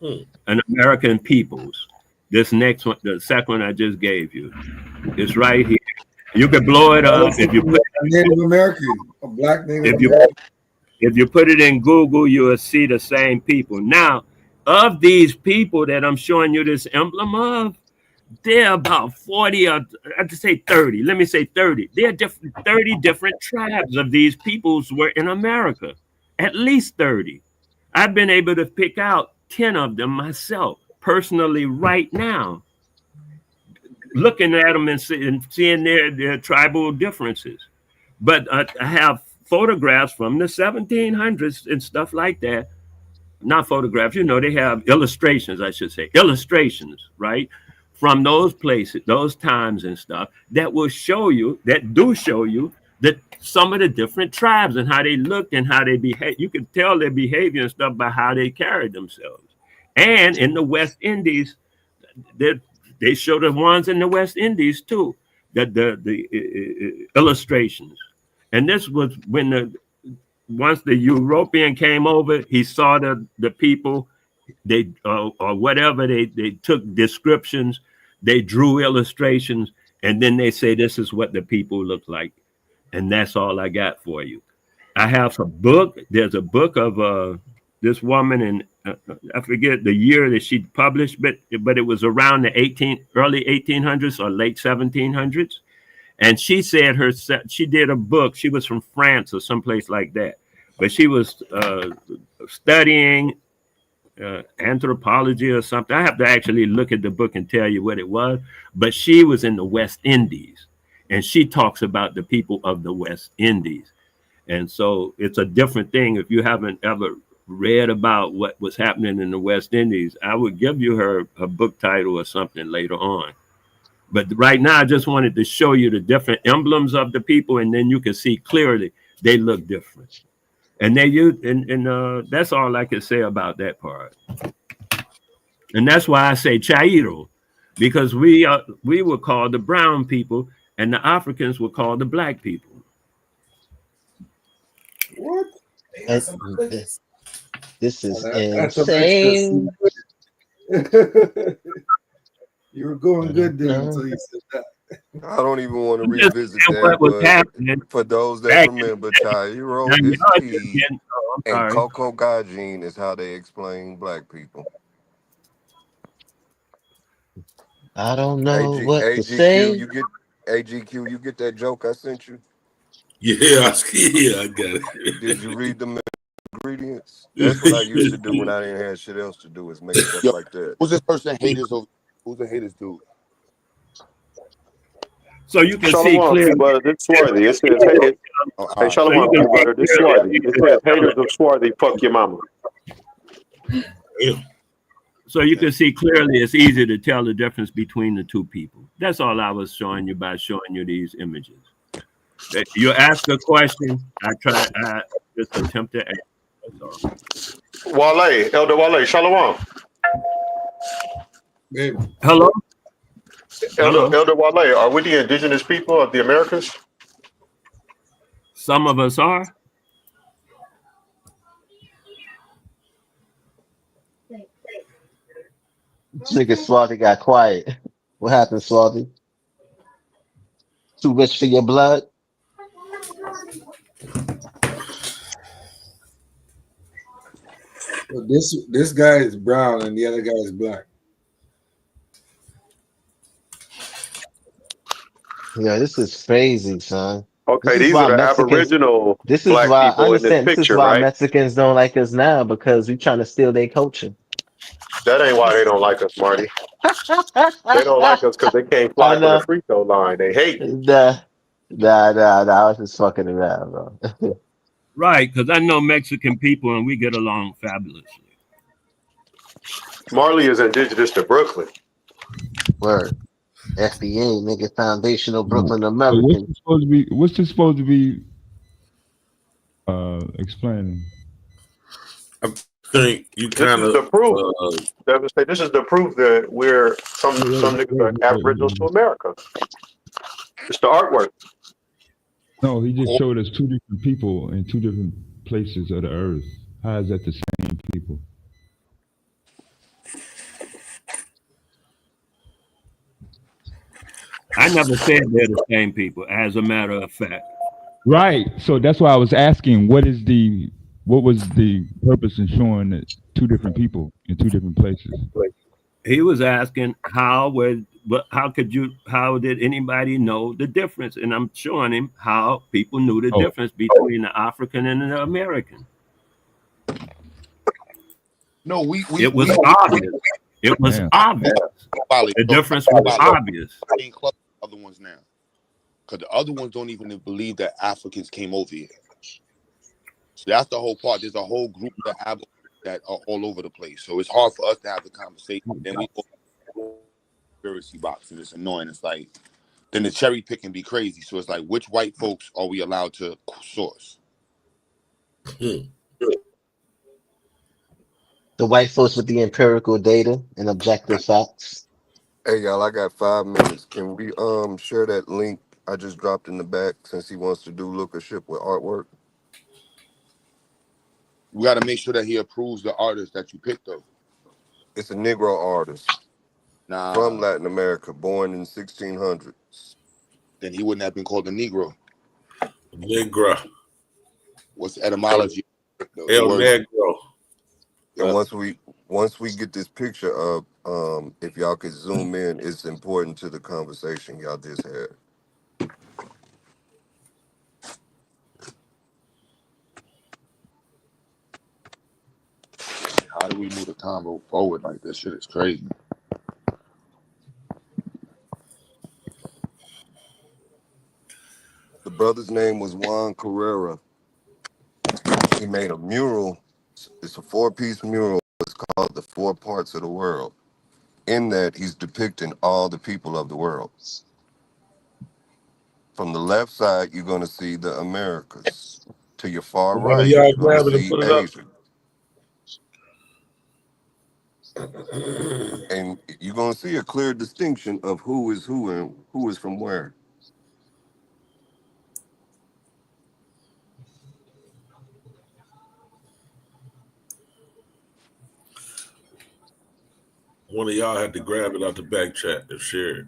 an American peoples. This next one, the second one I just gave you, it's right here. You can blow it up if you put a Native American, a black Native if you American. if you put it in Google, you will see the same people. Now, of these people that I'm showing you this emblem of, there are about 40 or I'd say 30. Let me say 30. There are 30 different tribes of these peoples were in America. At least 30. I've been able to pick out 10 of them myself personally right now, looking at them and seeing their tribal differences. But I have photographs from the 1700s and stuff like that. Not photographs, they have illustrations, I should say, illustrations, right? From those places, those times and stuff that will show you, that do show you that some of the different tribes and how they looked and how they behave. You can tell their behavior and stuff by how they carried themselves. And in the West Indies, they show the ones in the West Indies too, that the illustrations. And this was when once the European came over, he saw the people, they or whatever, they took descriptions, they drew illustrations, and then they say this is what the people look like. And that's all I got for you. I have a book. There's a book of this woman, and I forget the year that she published, but it was around the early 1800s or late 1700s. And she said she did a book. She was from France or someplace like that, but she was studying anthropology or something. I have to actually look at the book and tell you what it was. But she was in the West Indies, and she talks about the people of the West Indies. And so it's a different thing. If you haven't ever read about what was happening in the West Indies, I would give you her book title or something later on. But right now, I just wanted to show you the different emblems of the people, and then you can see clearly they look different. And they use, and that's all I can say about that part. And that's why I say Chairo. because we were called the brown people, and the Africans were called the black people. What? And this is That's some extra insane. You were going good there until you said that. I don't even want to I'm just revisit saying that, what was but happening for those that back in remember, now Chairo is y'all just tea getting, oh, I'm and sorry. Coco Gajin is how they explain black people. I don't know AG, what to AGQ, say. you get AGQ, you get that joke I sent you? Yeah, I got Did you it. read the ingredients? That's what I used to do when I didn't have shit else to do is make stuff Yo, like that. who's this person haters over? Who's the haters dude? So you can see Shalom, clearly. P brother. This Swarthy. It says, Oh, all hey, right. So you Shalom, can P see brother. This clearly. Swarthy. It says, haters of Swarthy, fuck your mama. So you can see clearly. It's easy to tell the difference between the two people. That's all I was showing you by showing you these images. You ask a question, I just attempt to answer. That's all. Wale, Elder Wale, Shalom. Babe. Hello? Elder, Hello? Elder Wale, are we the indigenous people of the Americas? Some of us are. This nigga Swarthy got quiet. What happened, Swarthy? Too rich for your blood? So this guy is brown and the other guy is black. Yeah, this is crazy, son. This Okay, is these are why the Mexicans. Aboriginal This is black why I people in this understand. This is picture, why right? Mexicans don't like us now because we trying to steal their culture. That ain't why they don't like us, Marty. They don't like us because they can't fly I from the know. free throw line. They hate. Nah. I was just fucking around, bro. Right, because I know Mexican people and we get along fabulously. Marley is indigenous to Brooklyn. Word. FBA, nigga, foundational No. Brooklyn So what's American. this supposed to be? What's this supposed to be? Explaining. I think you This kind is of the proof. This is the proof that we're some niggas are aboriginals to America. It's the artwork. No, he just showed us two different people in two different places of the earth. How is that the same people? I never said they're the same people, as a matter of fact. Right. So that's why I was asking, what was the purpose in showing that two different people in two different places? He was asking how did anybody know the difference? And I'm showing him how people knew the difference between the African and the American. No, It was obvious. It was obvious. The difference was obvious. Other ones now, because the other ones don't even believe that Africans came over here. So that's the whole part. There's a whole group that are all over the place. So it's hard for us to have the conversation. Then we go conspiracy box, and it's annoying. It's like then the cherry picking be crazy. So it's like, which white folks are we allowed to source? The white folks with the empirical data and objective facts. Hey y'all, I got 5 minutes. Can we share that link I just dropped in the back since he wants to do lookership with artwork? We got to make sure that he approves the artist that you picked though. It's a Negro artist from Nah, Latin America, born in 1600s. then he wouldn't have been called a Negro. Negra. What's the etymology? El Negro. And once we get this picture up, if y'all could zoom in, it's important to the conversation y'all just had. How do we move the combo forward like this? Shit is crazy. The brother's name was Juan Carrera. He made a mural. It's a 4-piece mural. It's called The Four Parts of the World. In that, he's depicting all the people of the world. From the left side, you're going to see the Americas. To your far One of right, y'all you're going to grab it and see put it up. Asia. And you're gonna see a clear distinction of who is who and who is from where. One of y'all had to grab it out the back chat and share it.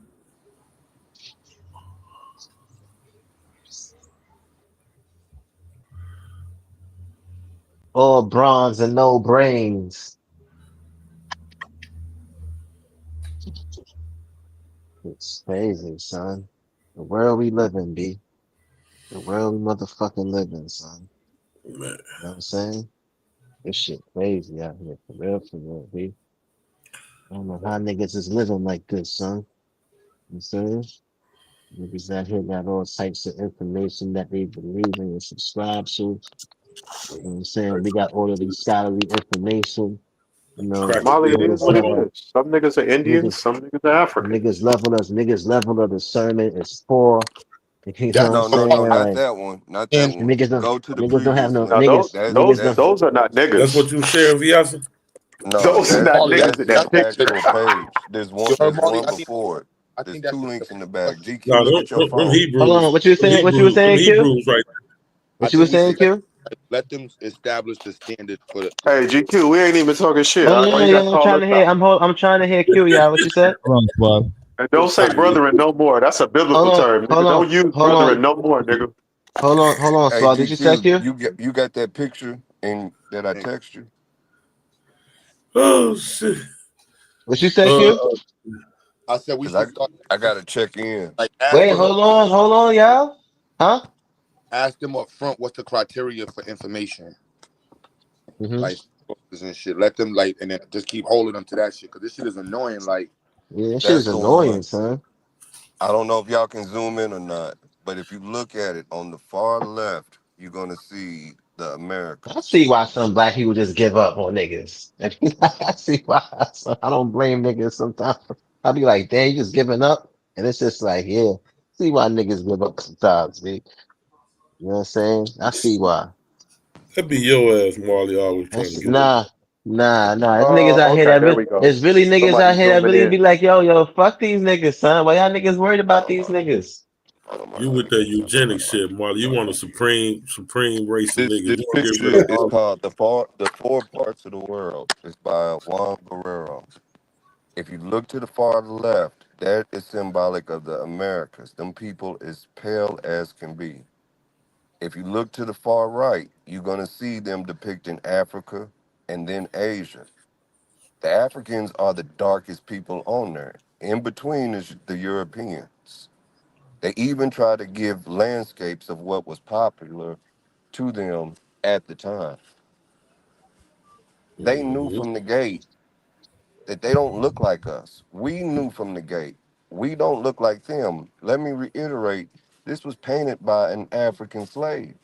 All bronze and no brains. It's crazy, son. The world we live in, B. The world we motherfucking live in, son. Man. You know what I'm saying? This shit crazy out here. For real, B. I don't know how niggas is living like this, son. You know what I'm saying? Niggas out here got all types of information that they believe in and subscribe to. You know what I'm saying? We got all of these scholarly information. You know, Molly, it is niggas what it level, is. Some niggas are Indians, niggas, some niggas are African. niggas level of discernment is poor. You know what That's I'm No, the no, saying? no, part. not Like, that one. Not that And one. niggas Go to the don't have previous no one. Now those niggas. those Don't. That's those are not That's what niggas. you sharing, Viasa? no, Those are not Marley, niggas that's in the that that's picture. actual page. There's one. you heard There's Marley. one before it. I There's think that's two the links in the back. GQ, No, look at your them phone. Hold on. Hebrews. What you Them saying? What you were Hebrews. Them saying, Q? Hebrews right I What you were think we saying, should Q? let them establish the standard for the. Hey, GQ, we ain't even talking shit. Hold All on, you got to yeah. I'm call trying us to hear. out. I'm trying to hear Q, y'all. What you said? Hold on, Suave. And don't say there. brethren no more. That's a biblical term, nigga. Don't use Hold brethren on, no more, nigga. hold on, Hey, Swab. Did you say GQ, Q? you got that picture in that I text you? Oh shit. What you say, Uh, Q? I said we Cause should start I gotta check in. like ask Wait, them But hold on, y'all. Huh? up front what's the criteria for information, Mm-hmm. like sources and shit. Let them like and then just keep holding them to that shit because this shit is annoying. Like Yeah, that shit that's is going annoying, on. son. I don't know if y'all can zoom in or not, but if you look at it on the far left, you're gonna see the I Americas. see why some black people just give up on niggas. I see why. So I don't blame niggas sometimes. I'll be like, damn, you just giving up? And it's just like, yeah. See why niggas give up sometimes, man. You know what I'm saying? I see why. that be your ass, Marley, always trying to That's give up. nah. There's niggas out here Okay, that there really, we go. there's really niggas out Somebody here that zooming really in. be like, yo, fuck these niggas, son. Why y'all niggas worried I about don't these know. niggas? I don't You know. with that eugenic shit, Marley. You want a supreme race of niggas. This You want to get rid picture of is all. called the four parts of the world. It's by Juan Guerrero. If you look to the far left, that is symbolic of the Americas. Them people is pale as can be. If you look to the far right, you're gonna see them depicting Africa and then Asia. The Africans are the darkest people on there. In between is the Europeans. They even try to give landscapes of what was popular to them at the time. They knew Mhm. from the gate that they don't look like us. We knew from the gate. We don't look like them. Let me reiterate, this was painted by an African slave.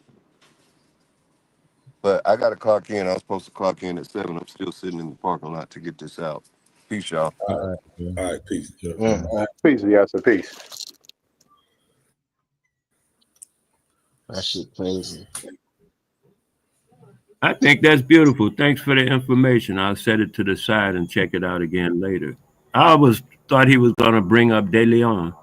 But I got to clock in. I was supposed to clock in at 7. I'm still sitting in the parking lot to get this out. Peace, y'all. All right, peace. Peace, yes, and peace. That shit crazy. I think that's beautiful. Thanks for the information. I'll set it to the side and check it out again later. I always thought he was going to bring up De Leon.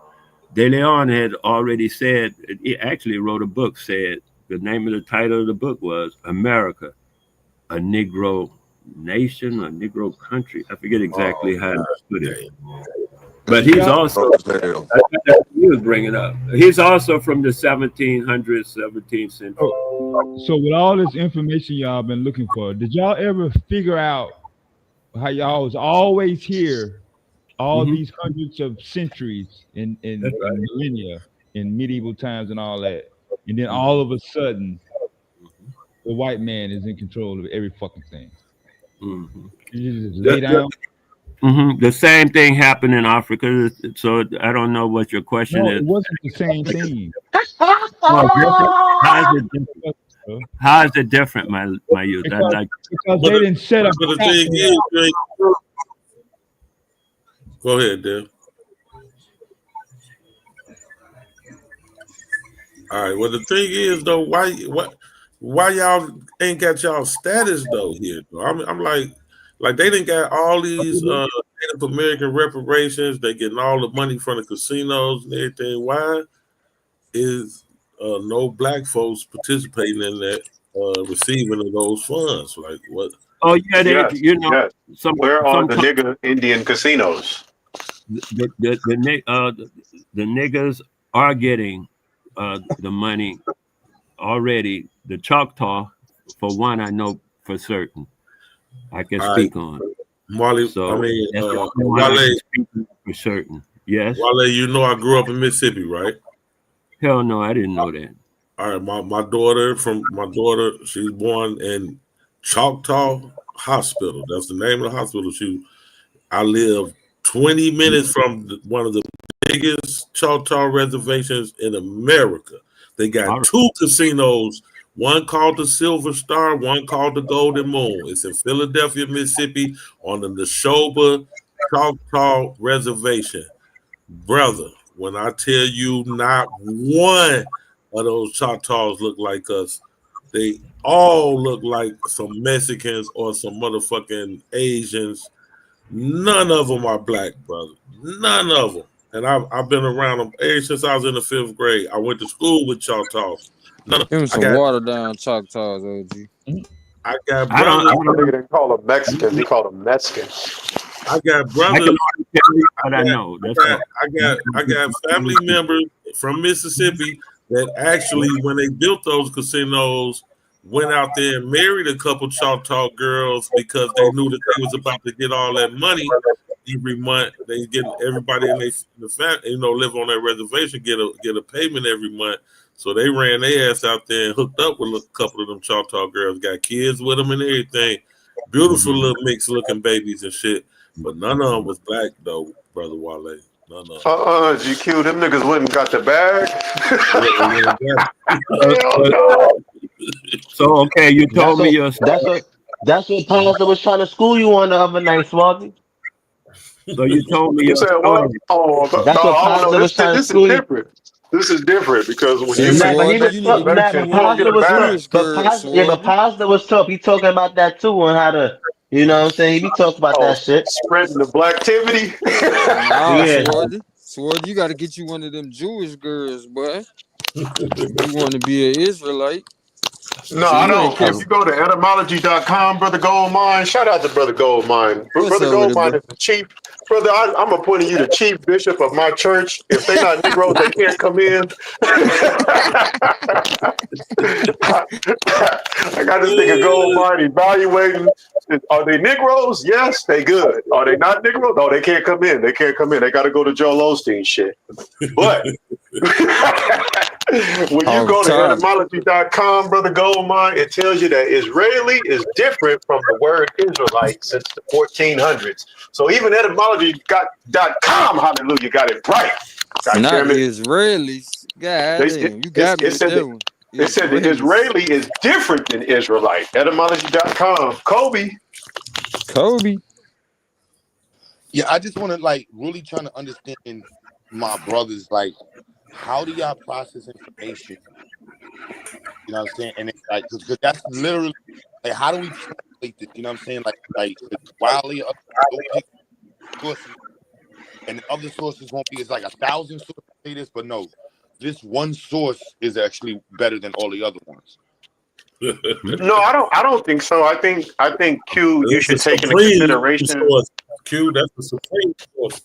De Leon had already said, he actually wrote a book, said the name of the title of the book was America, a Negro Nation, a Negro Country. I forget exactly how to put it. But This he's shit Y'all, also, Roselle. he was bringing up, he's also from the 1700s, 17th century. so with all this information y'all been looking for, did y'all ever figure out how y'all was always here all Mm-hmm. these hundreds of centuries That's in right. millennia in medieval times and all that, and then Mm-hmm. all of a sudden the white man is in control of every fucking thing? Mm-hmm. You just lay down. The same thing happened in Africa. So I don't know what your question No, it is. wasn't the same thing. Oh, different? How is it different? Bro. How is it different, my youth? I'd Because like. because But they didn't set up but the shop thing there. is, go ahead, Dave. All right. Well, the thing is though, why y'all ain't got y'all status though here? Though? I'm like they didn't got all these native Native American reparations. They getting all the money from the casinos and everything. Why is no black folks participating in that, receiving of those funds? Like what? Oh yeah, they Yes, you know yes. some Where are some the nigga Indian casinos? the niggers are getting the money already. The Choctaw, for one, I know for certain. I can All right, speak on. Marley. I So mean, that's the only one I can speak on for certain. Yes. Wale, you know I grew up in Mississippi, right? Hell no, I didn't know that. All right, my daughter, she's born in Choctaw Hospital. That's the name of the hospital. I live 20 minutes from one of the biggest Choctaw reservations in America. They got two casinos, one called the Silver Star, one called the Golden Moon. It's in Philadelphia, Mississippi, on the Neshoba Choctaw Reservation. Brother, when I tell you not one of those Choctaws look like us, they all look like some Mexicans or some motherfucking Asians. None of them are black, brother. None of them. And I've been around them ever since I was in the 5th grade. I went to school with Choctaws. Them some watered down Choctaws, OG. I got I brothers. don't think they call them Mexicans. He called them Mexicans. I got brothers. I got family members from Mississippi that actually, when they built those casinos, went out there and married a couple Choctaw girls because they knew that they was about to get all that money every month. They get everybody in the family, live on that reservation, get a payment every month. So they ran their ass out there and hooked up with a couple of them Choctaw girls, got kids with them and everything. Beautiful little mixed looking babies and shit. But none of them was black though, Brother Wale. None of them. GQ, them niggas went and got the bag. So okay, you told me your that's what Pastor was trying to school you on the other night, Smarty. So you told me You your said story. what? Oh, That's what I don't Pastor know. was trying to This is school you. different. This is different because when See, you make But he was Swarty, but Mexicans, you don't get Pastor a was bag. but Pastor was tough. He talking about that too on how to, you know what I'm saying? He be talking about Oh, that shit. spreading the blacktivity. nah, Yeah. Swarty, you got to get you one of them Jewish girls, boy. If you want to be an Israelite. No, See, I you ain't don't. If cause you go to etymology.com, Brother Goldmine, shout out to Brother Goldmine. what's Brother up with it, Goldmine bro? is the chief. Brother, I'm appointing you the chief bishop of my church. If they not Negroes, they can't come in. I got this nigga Goldmine evaluating. Are they Negroes? Yes, they good. Are they not Negroes? No, they can't come in. They can't come in. They got to go to Joel Osteen shit. But when you go to etymology.com, Brother Goldmine, it tells you that Israeli is different from the word Israelite since the 1400s. So even etymology.com, hallelujah, got it right. God Not damn it. Israelis. God damn, you got me It with said that one. it said the Israeli is different than Israelite. Etymology.com. Kobe. Yeah, I just want to really trying to understand my brothers. Like, how do y'all process information? You know what I'm saying? And it's because that's literally how do we translate this? You know what I'm saying? Like wildly sources, and the other sources won't be. It's like 1,000 sources say this, but no, this one source is actually better than all the other ones. No, I don't think so. I think Q, you It's should a take into supreme consideration. source. Q, that's the supreme source.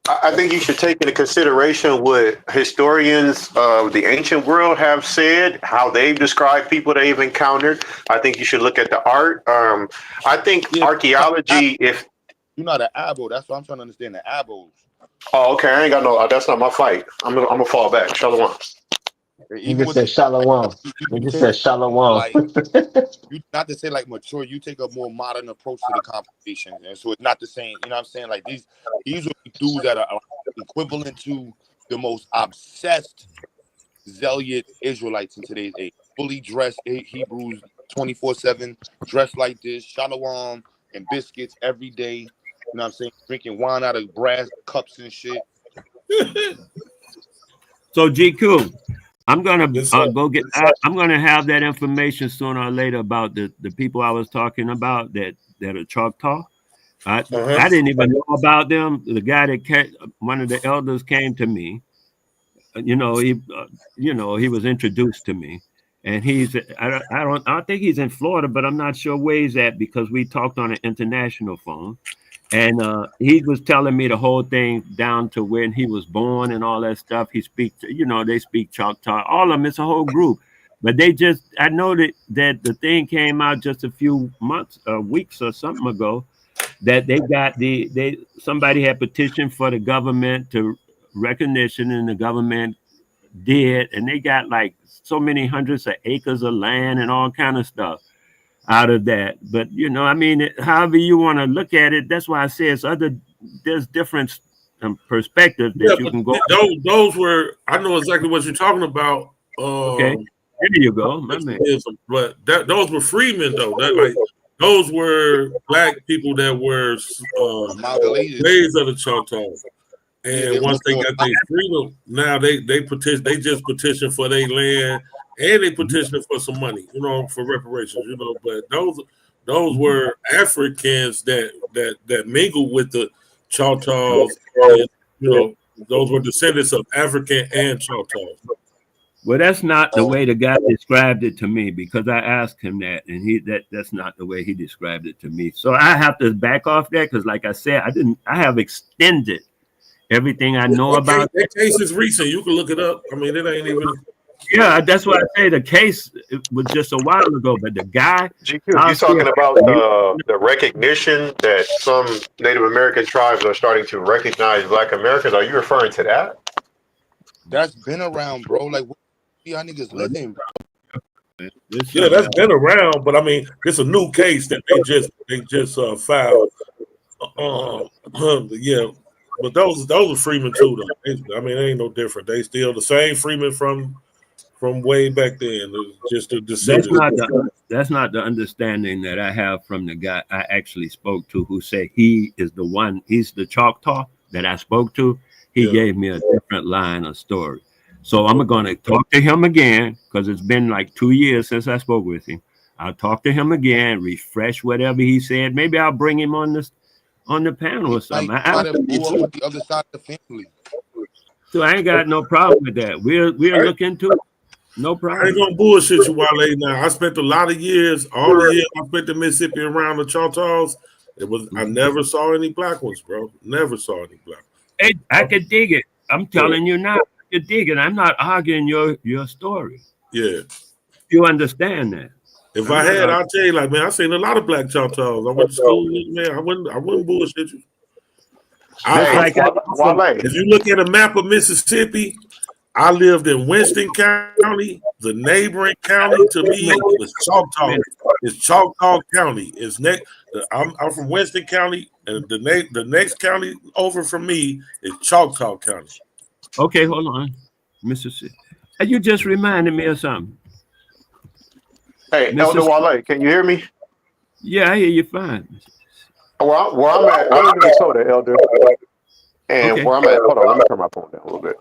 I think you should take into consideration what historians of the ancient world have said, how they've described people they've encountered. I think you should look at the art. I think archaeology, if you're not an abo, that's what I'm trying to understand. The abos. Oh, okay. I ain't got no. That's not my fight. I'm gonna fall back. Shalom. He just said shalom. He just said shalom. You not to say mature, you take a more modern approach to the conversation. And so it's not the same, you know what I'm saying? Like these would be dudes that are equivalent to the most obsessed zealot Israelites in today's age. Fully dressed Hebrews 24/7, dressed like this, shalom and biscuits every day. You know what I'm saying? Drinking wine out of brass cups and shit. So GQ, I'm gonna go get. I'm gonna have that information sooner or later about the people I was talking about that are Choctaw. I didn't even know about them. The guy that came, one of the elders came to me. He was introduced to me, and I don't think he's in Florida, but I'm not sure where he's at because we talked on an international phone. And he was telling me the whole thing down to when he was born and all that stuff. He speaks, they speak Choctaw. All of them, it's a whole group. But I know that the thing came out just a few months, weeks or something ago, that they got somebody had petitioned for the government to recognition, and the government did, and they got like so many hundreds of acres of land and all kind of stuff out of that. But I mean, however you want to look at it, that's why I say there's different perspectives Yeah, that you but can go. those were, I know exactly what you're talking about. Okay, there you go, my man. But those were freemen though. Those were black people that were slaves of the Choctaws. And once they got their freedom, now they just petition for their land, and they petition for some money, for reparations, But those were Africans that mingled with the Choctaws, and, those were descendants of African and Choctaws. Well, that's not the way the guy described it to me, because I asked him that, and that's not the way he described it to me. So I have to back off that because, like I said, I have extended everything I know about. That case is recent. You can look it up. I mean, it ain't even. Yeah, that's why I say the case was just a while ago, but the guy. GQ, you talking about the recognition that some Native American tribes are starting to recognize Black Americans? Are you referring to that? That's been around, bro. Like, what y'all niggas living, bro? Yeah, that's been around, but I mean, it's a new case that they just filed. Yeah, but those are freemen too, though. I mean, it ain't no different. They still the same freemen from way back then. Just the descendants. That's not the understanding that I have from the guy I actually spoke to, who said he is the one. He's the Choctaw that I spoke to. He gave me a different line of story. So I'm going to talk to him again because it's been like 2 years since I spoke with him. I'll talk to him again, refresh whatever he said. Maybe I'll bring him on the panel or something. The other side of the family. So I ain't got no problem with that. We'll look into it. No problem. I ain't gonna bullshit you, Wale. Now I spent a lot of years, all the years I spent in Mississippi around the Choctaws. I never saw any black ones, bro. Never saw any black ones. Hey, I could dig it. I'm telling you now, I could dig it. I'm not arguing your story. Yeah. You understand that? If I had, I'll tell you, like, man, I seen a lot of black Choctaws. I went to school, man. I wouldn't bullshit you. If you look at a map of Mississippi, I lived in Winston County. The neighboring county to me is Choctaw. It's Choctaw County. I'm from Winston County, and the next county over from me is Choctaw County. Okay, hold on, Mississippi. You just reminded me of something. Hey, Elder Wale, can you hear me? Yeah, I hear you fine. Where I'm at, I'm in Minnesota, Elder. And where I'm at, hold on, let me turn my phone down a little bit.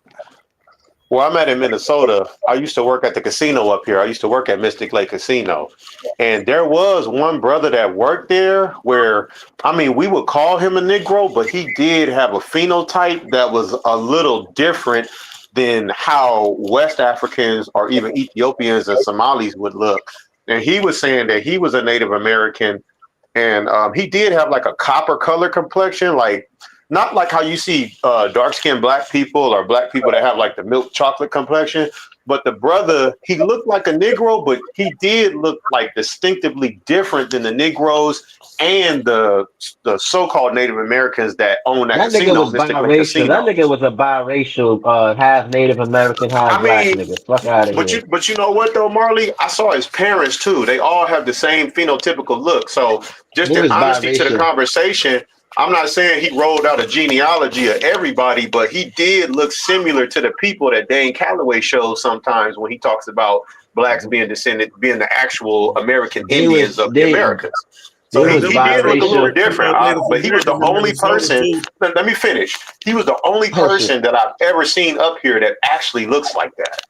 Where I'm at in Minnesota, I used to work at the casino up here. I used to work at Mystic Lake Casino. And there was one brother that worked there where, I mean, we would call him a Negro, but he did have a phenotype that was a little different than how West Africans or even Ethiopians and Somalis would look. And he was saying that he was a Native American, and he did have like a copper color complexion, like not like how you see dark-skinned black people or black people that have like the milk chocolate complexion. But the brother, he looked like a Negro, but he did look like distinctively different than the Negroes and the so-called Native Americans that own that casino. Nigga was biracial. That nigga was a biracial, half Native American, half black nigga. Fuck out of here. But you know what though, Marley? I saw his parents too. They all have the same phenotypical look. So just in honesty to the conversation, I'm not saying he rolled out a genealogy of everybody, but he did look similar to the people that Dane Calloway shows sometimes when he talks about blacks being the actual American Indians of the Americas. So he did look a little different, but he was the only person. Let me finish. He was the only person that I've ever seen up here that actually looks like that.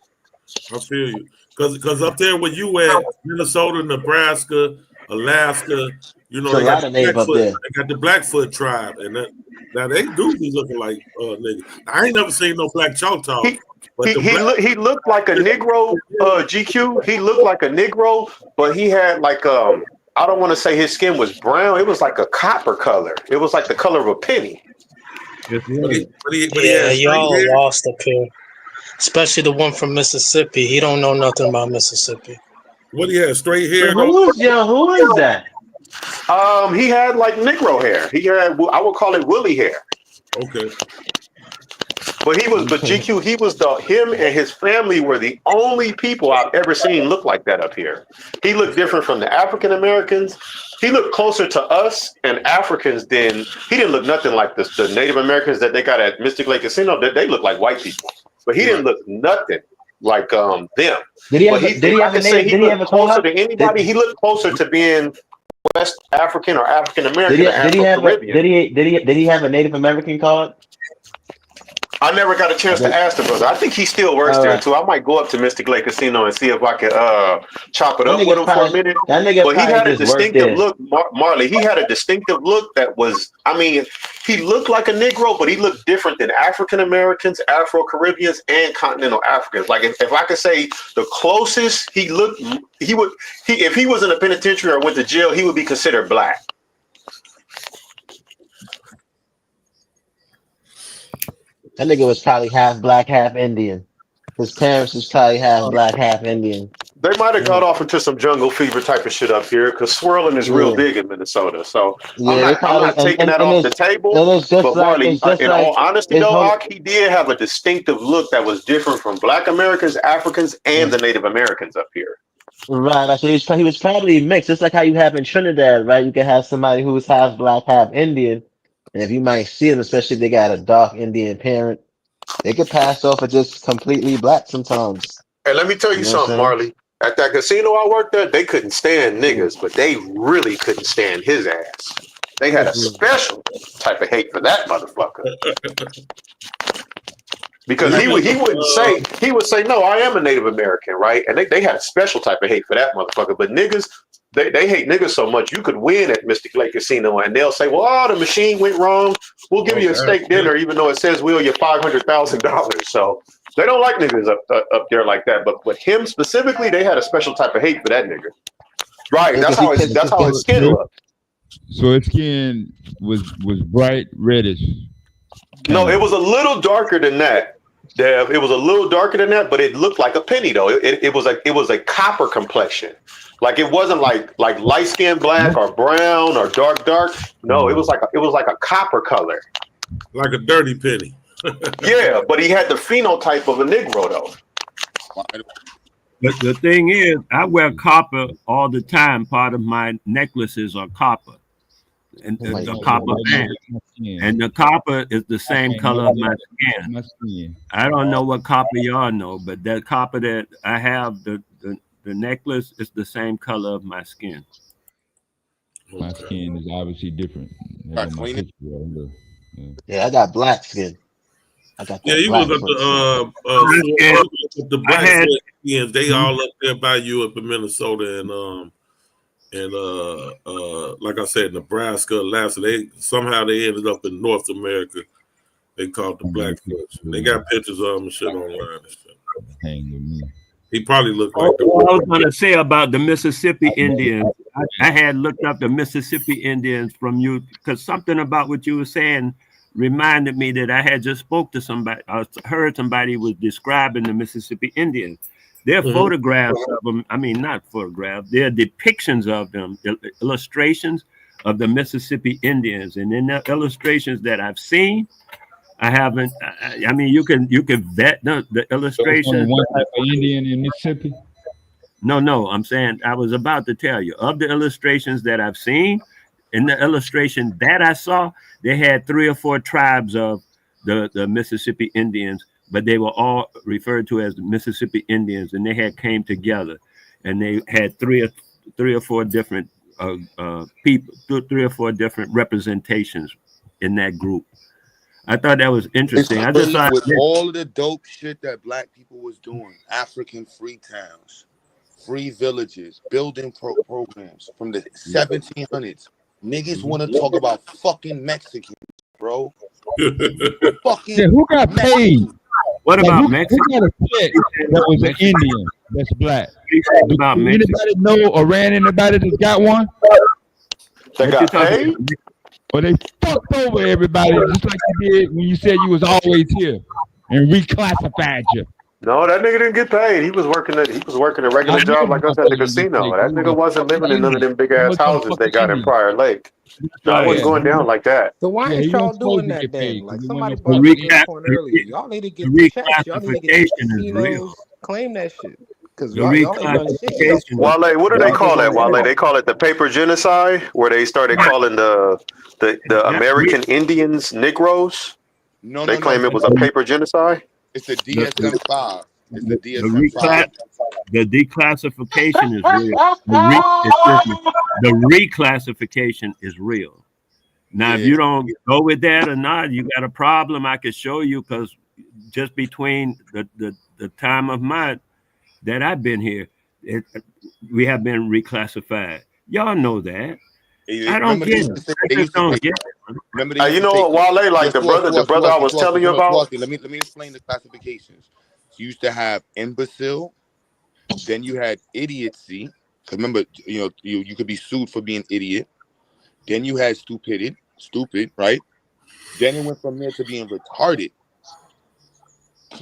I feel you, because up there where you at, Minnesota, Nebraska, Alaska. You know, It's a they got lot the of native up Blackfoot. there. They got the Blackfoot tribe, and now they do be looking like niggas. I ain't never seen no black Choctaws, but the black. He looked like a Negro. GQ. He looked like a Negro, but he had like I don't want to say his skin was brown. It was like a copper color. It was like the color of a penny. But he Yeah, had straight y'all hair. lost up here. Especially the one from Mississippi. He don't know nothing about Mississippi. What he had straight hair. Who is that? He had like Negro hair. He had, I would call it woolly hair. Okay. But GQ, him and his family were the only people I've ever seen look like that up here. He looked different from the African Americans. He looked closer to us and Africans than, he didn't look nothing like the Native Americans that they got at Mystic Lake Casino. They look like white people. But he didn't look nothing like them. Did he have a closer to anybody. He looked closer to being West African or African American or Afro-Caribbean. Did he have a Native American card? I never got a chance to ask the brother. I think he still works there too. I might go up to Mystic Lake Casino and see if I could chop it up with him for a minute. But he had a distinctive look, Marley. He had a distinctive look that was, I mean, he looked like a Negro, but he looked different than African Americans, Afro-Caribbeans, and continental Africans. Like if I could say the closest he looked, if he was in a penitentiary or went to jail, he would be considered black. That nigga was probably half black, half Indian. His parents was probably half black, half Indian. They might have got off into some jungle fever type of shit up here because swirling is real big in Minnesota. So I'm not taking that off the table. But Marley, in all honesty, though, he did have a distinctive look that was different from Black Americans, Africans, and the Native Americans up here. Right, so he was probably mixed, just like how you have in Trinidad, right? You can have somebody who's half black, half Indian, and if you might see them, especially if they got a dark Indian parent, they could pass off as just completely black sometimes. And let me tell you something, Marley. At that casino I worked at, they couldn't stand niggas, but they really couldn't stand his ass. They had a special type of hate for that motherfucker. Because he would say, no, I am a Native American, right? And they had a special type of hate for that motherfucker. But niggas, they hate niggas so much, you could win at Mystic Lake Casino and they'll say, well, the machine went wrong. We'll give you a steak dinner, even though it says we owe you $500,000. So they don't like niggas up there like that. But with him specifically, they had a special type of hate for that nigga. Right. That's how his skin looked. So his skin was bright reddish. No, it was a little darker than that. Dev, it was a little darker than that, but it looked like a penny though. It was a copper complexion. Like it wasn't like light skinned black or brown or dark. No, it was like a copper color. Like a dirty penny. Yeah, but he had the phenotype of a Negro though. But the thing is, I wear copper all the time. Part of my necklaces are copper. And the copper band. And the copper is the same color of my skin. I don't know what copper y'all know, but that copper that I have, the necklace is the same color of my skin. My skin is obviously different. Yeah, I got black skin. I got you look at the black skins. They all up there by you up in Minnesota and like I said, Nebraska, Alaska. They ended up in North America. They called the Blackfoots. They got pictures of them and shit online and stuff. Hang with me. He probably looked like I was going to say about the Mississippi Indians. I had looked up the Mississippi Indians from you because something about what you were saying reminded me that I had just spoke to somebody. I heard somebody was describing the Mississippi Indians. There are photographs of them. I mean, not photographs. There are depictions of them, illustrations of the Mississippi Indians. And in the illustrations that I've seen, I haven't. I mean, you can vet the illustrations. One type of Indian in Mississippi? No. I'm saying I was about to tell you of the illustrations that I've seen. In the illustration that I saw, they had 3 or 4 tribes of the Mississippi Indians, but they were all referred to as the Mississippi Indians, and they had came together, and they had 3 or 4 different people, 3 or 4 different representations in that group. I thought that was interesting. I just thought with all of the dope shit that black people was doing, African free towns, free villages, building programs from the 1700s. Niggas want to talk about fucking Mexicans, bro. Fucking Yeah, who got paid? What Like, about who Mexico? got a check that was an Indian that's black? Do About anybody know or ran anybody that got one? That What you got talking paid? about? Or they fucked over everybody just like you did when you said you was always here and reclassified you. No, that nigga didn't get paid. He was working a I regular job know like us at the motherfuckers get casino. paid. That He was nigga wasn't a living fucking in none of Indian. them big He ass was a houses they fucking got in Indian. Prior Lake. No, it Right. wasn't Yeah, going down like that. So why yeah, ain't he y'all wasn't supposed doing to that get then? paid Like because he wasn't somebody no brought The up a fucking good Indian. point earlier. Y'all need to the get the checks. Y'all need to get the reclassification is real. casinos. Claim that shit. Cause The y'all ain't done shit yet. reclassification is Wale, what do they Y'all just call on that? the Wale, they internet. call it the paper genocide, where they started calling the that re, American Indians Negroes. No, They no, no. claim it was a the, paper genocide. It's the the, DSM-5. It's the the DSM-5. the declassification is real. Excuse me. The reclassification is real. Now, if Yeah. you don't go with that or not, you got a problem. I could show you because just between the time of my that I've been here, we have been reclassified. Y'all know that. I don't Remember they get used it. to say, I they just used to don't say, get it. remember they used You to know say, what, Wale, yo, like the brother I was telling you about. Let me explain the classifications. So you used to have imbecile, then you had idiocy. Because remember, you could be sued for being idiot. Then you had stupid, right? Then it went from there to being retarded.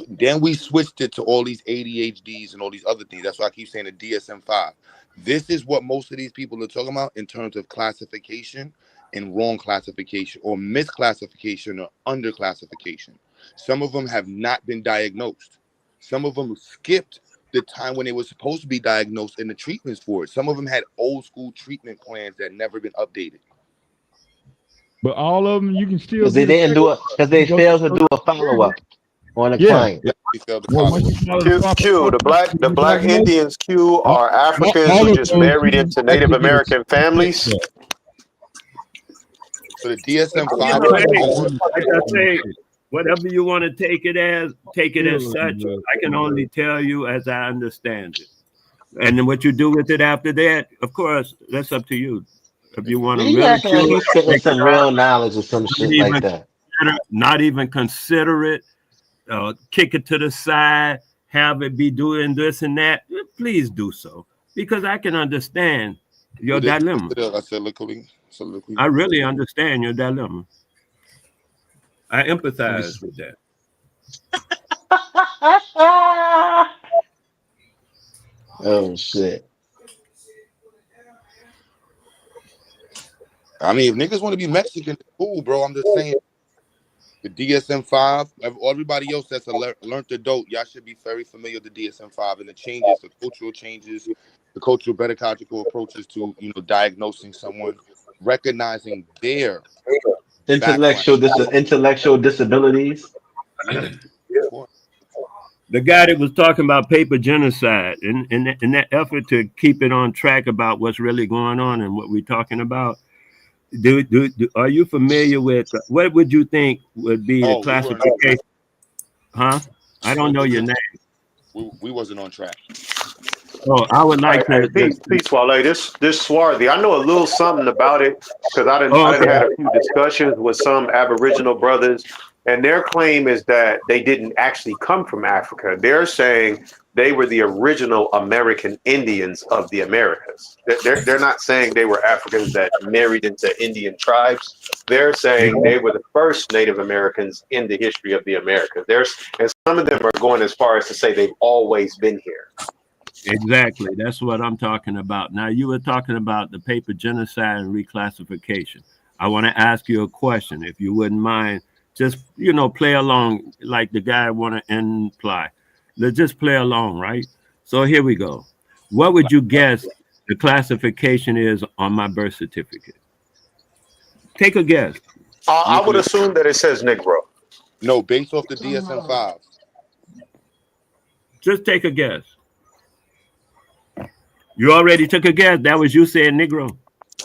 Then we switched it to all these ADHDs and all these other things. That's why I keep saying the DSM-5. This is what most of these people are talking about in terms of classification and wrong classification or misclassification or underclassification. Some of them have not been diagnosed. Some of them skipped the time when they were supposed to be diagnosed and the treatments for it. Some of them had old school treatment plans that never been updated. But all of them, you can still Because they get a didn't check. do it. Because they You go failed to to do a follow up on the yeah. client. Yeah, we failed to Well, follow once up. you follow the proper The you black diagnose, Indians, Q, all, are Africans all who of just those married people into Native actually get a American check families. check. So the You DSM-5 know, is hey, more. like I say, whatever you want to take it as Still, such. I can only tell you as I understand it. And then what you do with it after that, of course, that's up to you. If you want to He acting like ridicule he's it, spitting take it some out, real knowledge or some shit like that. not even consider it, kick it to the side, have it be doing this and that, please do so. Because I can understand your dilemma. I really understand your dilemma. I empathize with that. Oh shit. I mean, if niggas want to be Mexican, it's cool, bro. I'm just saying the DSM-5, everybody else that's learned the dope, y'all should be very familiar with the DSM-5 and the changes, the cultural changes, the cultural pedagogical approaches to, diagnosing someone, recognizing their background. Intellectual disabilities. Yeah. The guy that was talking about paper genocide in that effort to keep it on track about what's really going on and what we're talking about, are you familiar with what would you think would be the classification? Huh? I don't know your name. We wasn't on track. Oh, I would like Hey, to. peace, Wale. This swarthy. I know a little something about it because I didn't had a few discussions with some Aboriginal brothers, and their claim is that they didn't actually come from Africa. They're saying they were the original American Indians of the Americas. They're not saying they were Africans that married into Indian tribes. They're saying they were the first Native Americans in the history of the Americas. And some of them are going as far as to say they've always been here. Exactly. That's what I'm talking about. Now, you were talking about the paper genocide and reclassification. I want to ask you a question, if you wouldn't mind. Just, play along like the guy want to imply. Let's just play along, right? So here we go. What would you guess the classification is on my birth certificate? Take a guess. I would assume that it says Negro. No, based off the DSM-5. Just take a guess. You already took a guess. That was you saying Negro.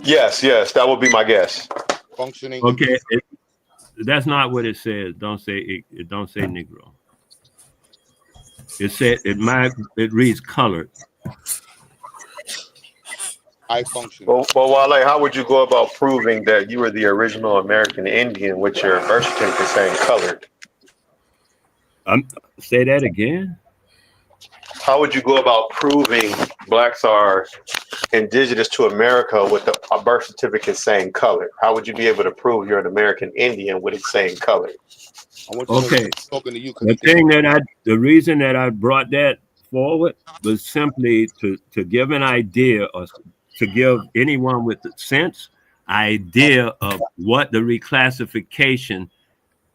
Yes, that would be my guess. Functioning. Okay, that's not what it says. Don't say it. Don't say Negro. It reads colored. high functioning. Well, Wale, how would you go about proving that you were the original American Indian with your birth certificate saying colored? Say that again. How would you go about proving blacks are indigenous to America with a birth certificate saying colored? How would you be able to prove you're an American Indian with it saying colored? I want you to know Okay. he's talking to you because The reason that I brought that forward was simply to give an idea, or to give anyone with the sense idea of what the reclassification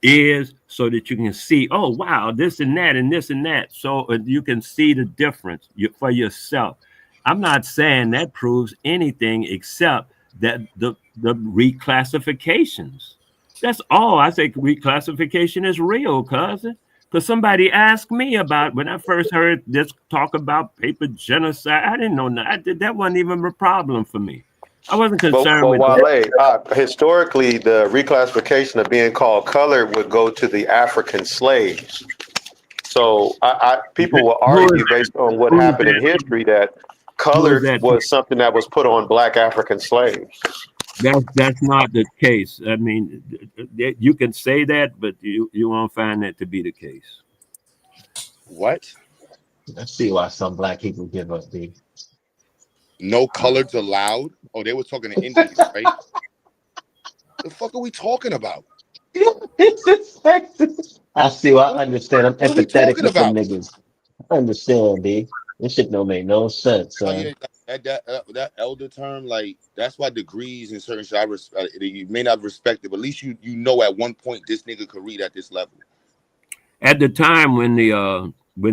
is, so that you can see, oh wow, this and that and this and that, so you can see the difference for yourself. I'm not saying that proves anything except that the reclassifications. That's all. I think reclassification is real, cousin. Because somebody asked me about when I first heard this talk about paper genocide. I didn't know that wasn't even a problem for me. I wasn't concerned with that. Wale, historically, the reclassification of being called colored would go to the African slaves. So people will argue based on what happened in history that colored was something that was put on black African slaves. That's not the case. I mean, you can say that, but you won't find that to be the case. What? Let's see why some black people give up, B. No coloreds allowed? Oh, they were talking to Indians, right? The fuck are we talking about? I see. I understand. I'm What are we empathetic talking with them about? niggas. I understand, B. This shit don't make no sense, Oh son. yeah, that elder term, like that's why degrees and certain shit, you may not respect it, but at least you know at one point this nigga could read at this level. At the time when the We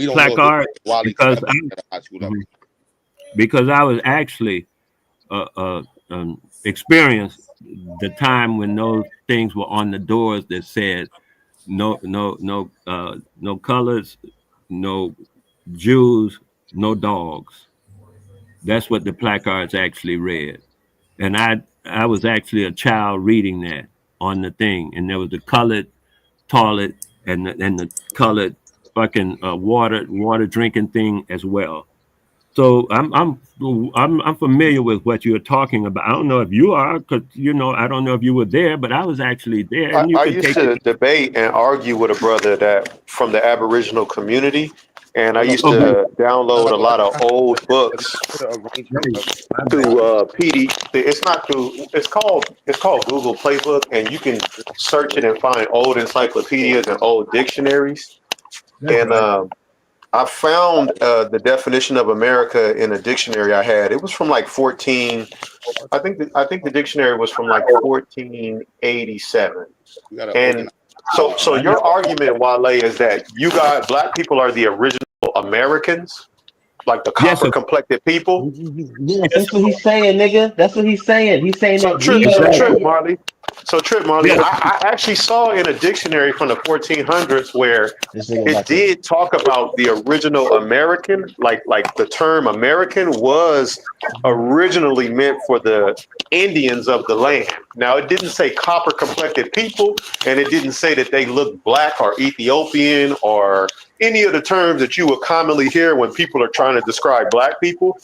don't placard, know because I was actually experienced the time when those things were on the doors that said no colors, no Jews, no dogs. That's what the placards actually read. And I was actually a child reading that on the thing, and there was the colored toilet and the colored fucking water drinking thing as well. So I'm familiar with what you're talking about. I don't know if you are, because I don't know if you were there, but I was actually there, and you I can used take to it. debate and argue with a brother that from the Aboriginal community, and I used Okay. to download a lot of old books through PD. It's called Google Playbook, and you can search it and find old encyclopedias and old dictionaries. That's And right. I found the definition of America in a dictionary I had. It was from like 14. I think the dictionary was from like 1487. And so your argument, Wale, is that black people are the original Americans, like the copper complected people. Yes, that's what he's saying, nigga. That's what he's saying. He's saying that we Trip, Marley. Yes. I actually saw in a dictionary from the 1400s where it did talk about the original American, like the term American was originally meant for the Indians of the land. Now, it didn't say copper complected people, and it didn't say that they looked black or Ethiopian or any of the terms that you would commonly hear when people are trying to describe black people.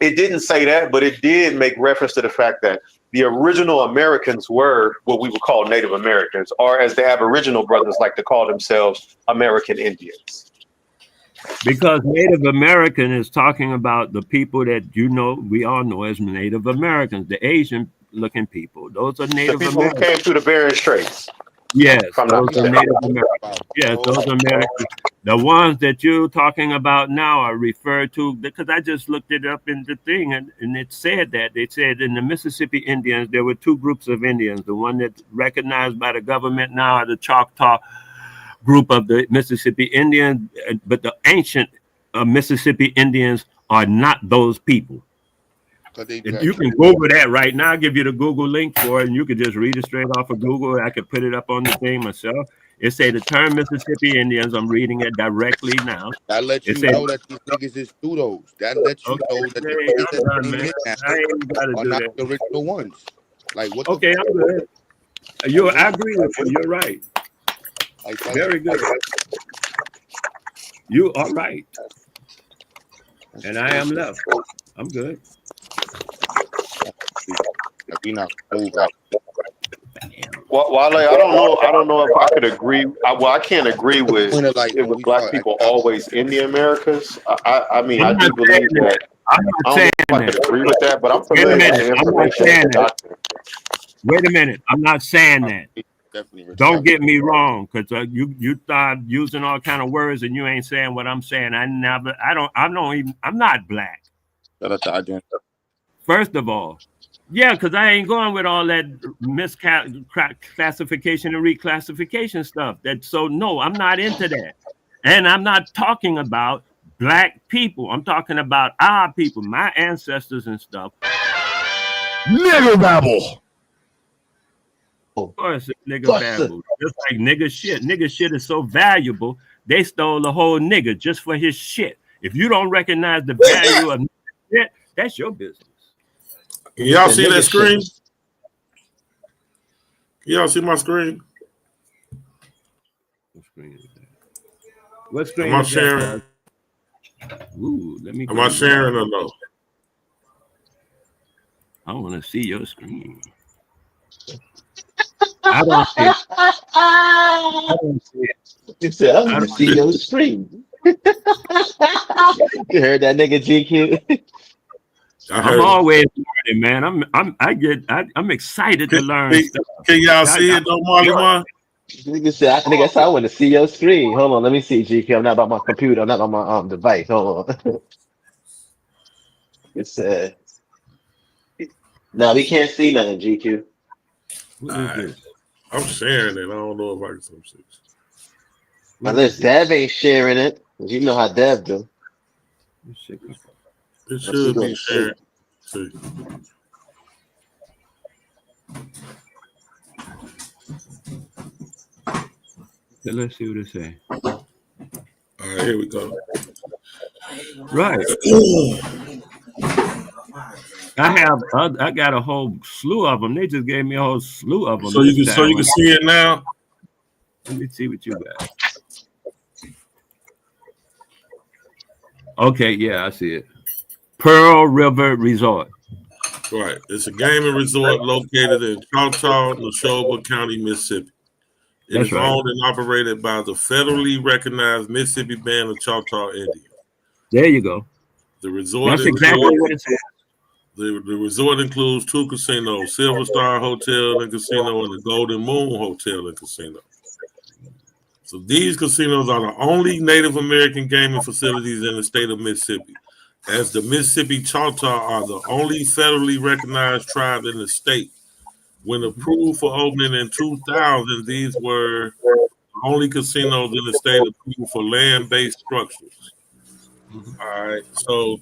It didn't say that, but it did make reference to the fact that the original Americans were what we would call Native Americans, or as the Aboriginal brothers like to call themselves, American Indians. Because Native American is talking about the people that we all know as Native Americans, the Asian looking people. Those are Native The people Americans. who came through the Bering Straits. Yes, if I'm not those are mistaken. Native Americans. Yes, those are Americans. The ones that you're talking about now are referred to, because I just looked it up in the thing, and it said that. They said in the Mississippi Indians, there were two groups of Indians. The one that's recognized by the government now are the Choctaw group of the Mississippi Indians, but the ancient Mississippi Indians are not those people. And you can Google that right now. I'll give you the Google link for it, and you can just read it straight off of Google. I could put it up on the thing myself. It say the term Mississippi Indians. I'm reading it directly now. That lets you know that these niggas is pseudos. That lets you know that the niggas that came in now are not the original ones. Like what? Okay, I'm good. I agree with you. You're right. Very good. You are right. And I am left. I'm good. We not move like Well, Wale, I don't know. I don't know if I could agree. I can't agree with point of like it when with we black start like people always in the Americas. I mean, I'm I not do believe saying that. that. I'm I not don't know saying if I that. could agree with that, but I'm Wait a familiar with minute. the I'm not information and saying the that. doctrine. Wait a minute. I'm not saying that. definitely Don't retract. get me wrong, because you start using all kind of words and you ain't saying what I'm saying. I'm not black. Shout out to Adrian. First of all, yeah, because I ain't going with all that misclassification and reclassification stuff. So no, I'm not into that. And I'm not talking about black people. I'm talking about our people, my ancestors and stuff. Nigger babble. Of course, it's nigga babble. Just like nigga shit. Nigga shit is so valuable, they stole the whole nigga just for his shit. If you don't recognize the value of shit, that's your business. Y'all see that screen? Y'all see my screen? What screen is that? What screen Am I is sharing? that? Ooh, let me. Am I sharing or no? I want to see your screen. I don't see it. I don't see it. You said, I want to see your screen. You heard that nigga GQ? I'm always learning, man. I'm excited to learn stuff. Can y'all see it though, Marley Marl? Nigga said, I said, I want to see your screen. Hold on, let me see, GQ. I'm not by my computer. I'm not on my device. Hold on. It said, no, we can't see nothing, GQ. What is this? I'm sharing it. I don't know if I can see it. Unless Dev ain't sharing it. You know how Dev do. It should be shared. See. So let's see what it say. All right, here we go. Right. I got a whole slew of them. They just gave me a whole slew of them. So you can see it now. Let me see what you got. Okay, yeah, I see it. Pearl River Resort. Right. It's a gaming resort located in Choctaw, Neshoba County, Mississippi. It That's is right. owned and operated by the federally recognized Mississippi Band of Choctaw Indians. There you go. The resort That's exactly what it says. The resort includes 2 casinos, Silver Star Hotel and Casino and the Golden Moon Hotel and Casino. So these casinos are the only Native American gaming facilities in the state of Mississippi, as the Mississippi Choctaw are the only federally recognized tribe in the state. When approved for opening in 2000, these were the only casinos in the state approved for land-based structures. All right, so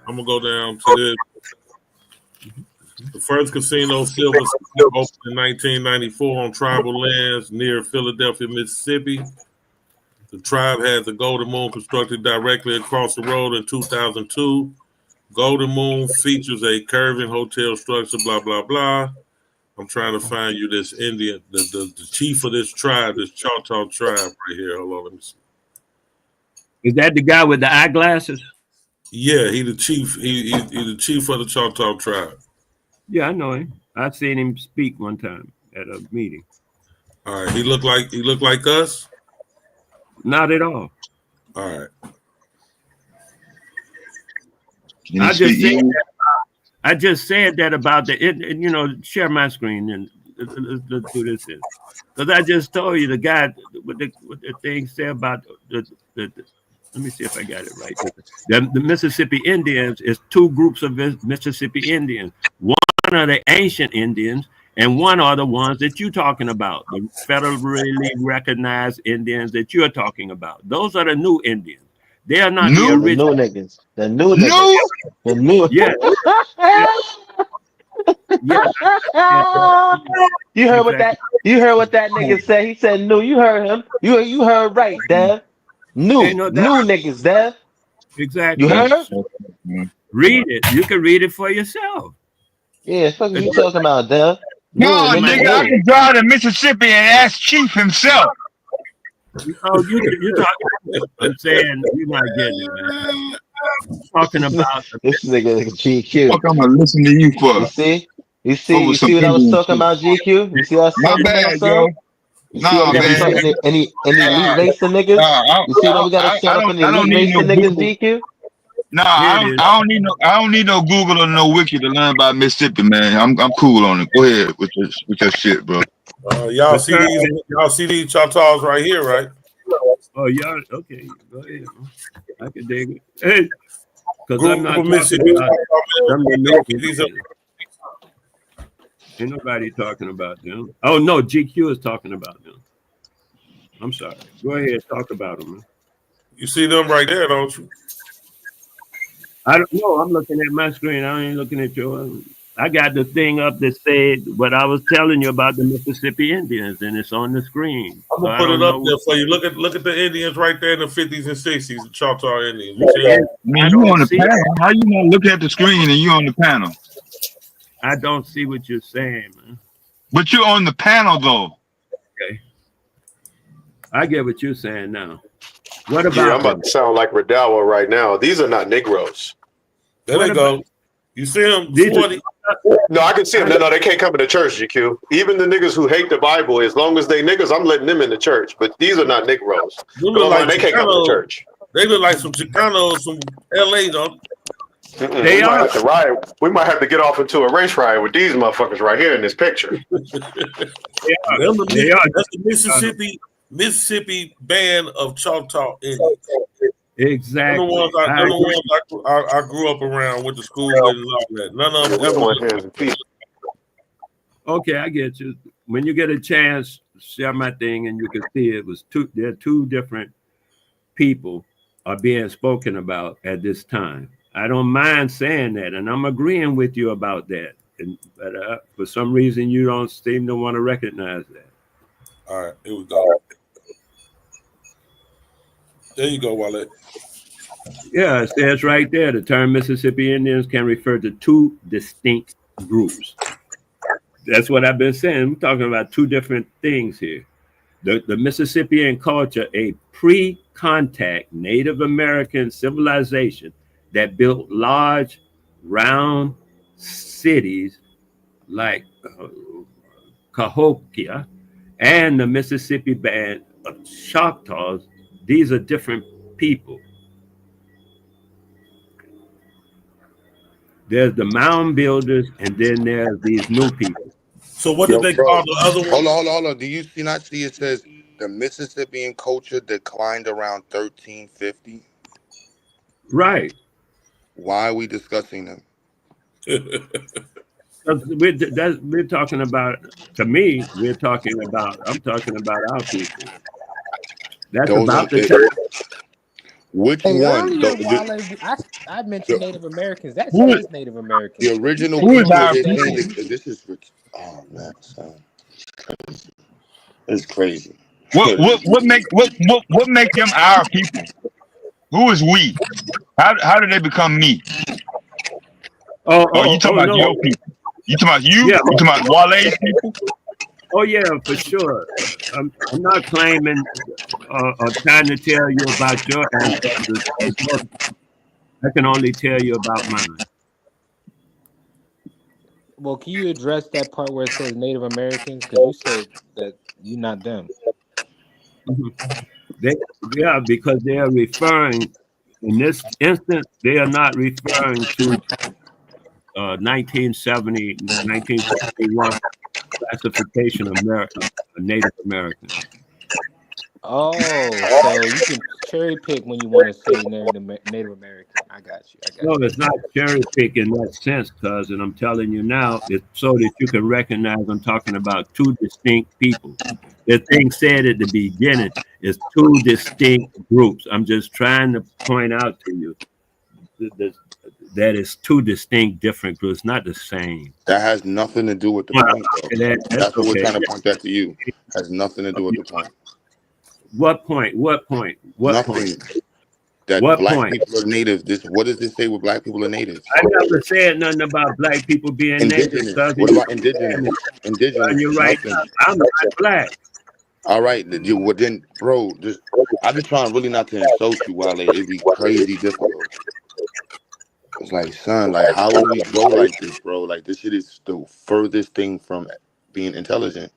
I'm going to go down to this. The first casino, Silver Star, opened in 1994 on tribal lands near Philadelphia, Mississippi. The tribe had the Golden Moon constructed directly across the road in 2002. Golden Moon features a curving hotel structure, blah, blah, blah. I'm trying to find you this Indian, the chief of this tribe, this Choctaw tribe right here. Hold on, let me see. Is that the guy with the eyeglasses? Yeah, he the chief. He the chief of the Choctaw tribe. Yeah, I know him. I've seen him speak one time at a meeting. All right, he looked like us? Not at all. All right. I just said that about share my screen and let's do this in. Because I just told you the guy what the thing said about the let me see if I got it right. The Mississippi Indians is 2 groups of Mississippi Indians. One are the ancient Indians, and one are the ones that you're talking about, the federally recognized Indians that you're talking about. Those are the new Indians. They are not the original. The new niggas. The new niggas. The new. Yeah. You heard what that? You heard what that nigga said? He said, "New." You heard him. You heard right, Dev. New niggas, Dev. Exactly. You heard? Read it. You can read it for yourself. Yeah, fuck you talking about, Dev? No, nigga, I can drive to Mississippi and ask Chief himself. Oh, you talking? I'm saying you're not getting it, man. talking about This nigga GQ. Fuck, I'm gonna listen to you You for see? over You some see what I was Indian talking shit. about, GQ? You see what I was My talking about, bad, yo. son? You see why Nah, we gotta man. start any elite Nah, racing niggas? You see why we gotta I start up any I don't elite need no racing niggas, Google. GQ? Nah, here it is. I don't need no Google or no wiki to learn about Mississippi, man. I'm cool on it. Go ahead with your shit, bro. Y'all The see term. these Choctaws right here, right? Oh, y'all. Okay, go ahead. I can dig it. Hey, because I'm Group not of talking Mississippi about them. The new These are Indians. Ain't nobody talking about them. Oh no, GQ is talking about them. I'm sorry. Go ahead, talk about them. Man. you see them right there, don't you? I don't know. I'm looking at my screen. I ain't looking at yours. I got the thing up that said what I was telling you about the Mississippi Indians, and it's on the screen. I'm So gonna I put it don't up know. there for you. Look at the Indians right there in the 50s and 60s, the Choctaw Indians. You see them? Man, I you don't on the see panel. it. How you not looking at the screen and you on the panel? I don't see what you're saying, man. But you're on the panel though. Okay, I get what you're saying now. What Yeah, I'm about about them? to sound like Redawa right now. These are not Negroes. There What they about go. You see them, these? Shorty? No, I can see them. No, they can't come into church, GQ. Even the niggas who hate the Bible, as long as they niggas, I'm letting them in the church. But these are not Negroes. Them To look my like mind, they can't come into Chicano. church. They look like some Chicanos from LA, don't They We might are. have to riot. We might have to get off into a race riot with these motherfuckers right here in this picture. They are. They That's the are. Mississippi band of Choctaw Indians. They're the Exactly. ones I grew up around, went to school with, and all that. None of them We ever. want hands and feet. Okay, I get you. When you get a chance, share my thing, and you can see it was two. There are two different people are being spoken about at this time. I don't mind saying that, and I'm agreeing with you about that. But for some reason, you don't seem to want to recognize that. All right, here we go. There you go, Wale. Yeah, it says right there the term Mississippi Indians can refer to two distinct groups. That's what I've been saying. We're talking about two different things here. The Mississippian culture, a pre-contact Native American civilization that built large, round cities like Cahokia and the Mississippi Band of Choctaws. These are different people. There's the mound builders, and then there's these new people. So what did Yo, they bro, call the other one? hold on. Do you not see it says the Mississippian culture declined around 1350? Right. Why are we discussing them? We're talking about, to me, I'm talking about our people. That's Those are about the time. which Hey, one? earlier, Wale, I mentioned The, Native Americans. That Who says Native Americans. the You original say who is people our they're Indigenous saying people? Americans. this is oh man, son, it's crazy. What make them our people? Who is we? How did they become me? Oh, you talking Oh about no. your people? You talking about you? Yeah. You talking about Wale's people? Oh yeah, for sure. I'm not claiming or trying to tell you about your ancestors. I can only tell you about mine. Well, can you address that part where it says Native Americans? Because you said that you're not them. Yeah, because they are referring, in this instance, they are not referring to 1970, 1971 classification of Native American. Oh, so you can cherry pick when you want to say Native American. I got you. No, it's not cherry pick in that sense, cuz, and I'm telling you now, it's so that you can recognize I'm talking about two distinct people. The thing said at the beginning is two distinct groups. I'm just trying to point out to you that it's two distinct different groups, not the same. That has nothing to do with the point, though. That's what we're trying to point that to you. Has nothing to do with the point. What point? What point? What Nothing. point? That What black point? people are natives. What does this say with black people are natives? I never said nothing about black people being Indigenous. native. What about indigenous? Indigenous. You're right. Nothing. I'm not black. All right, well then, bro. I just trying really not to insult you, Wale. It'd be crazy difficult. It's like, son, like, how will we grow like this, bro? Like, this shit is the furthest thing from being intelligent.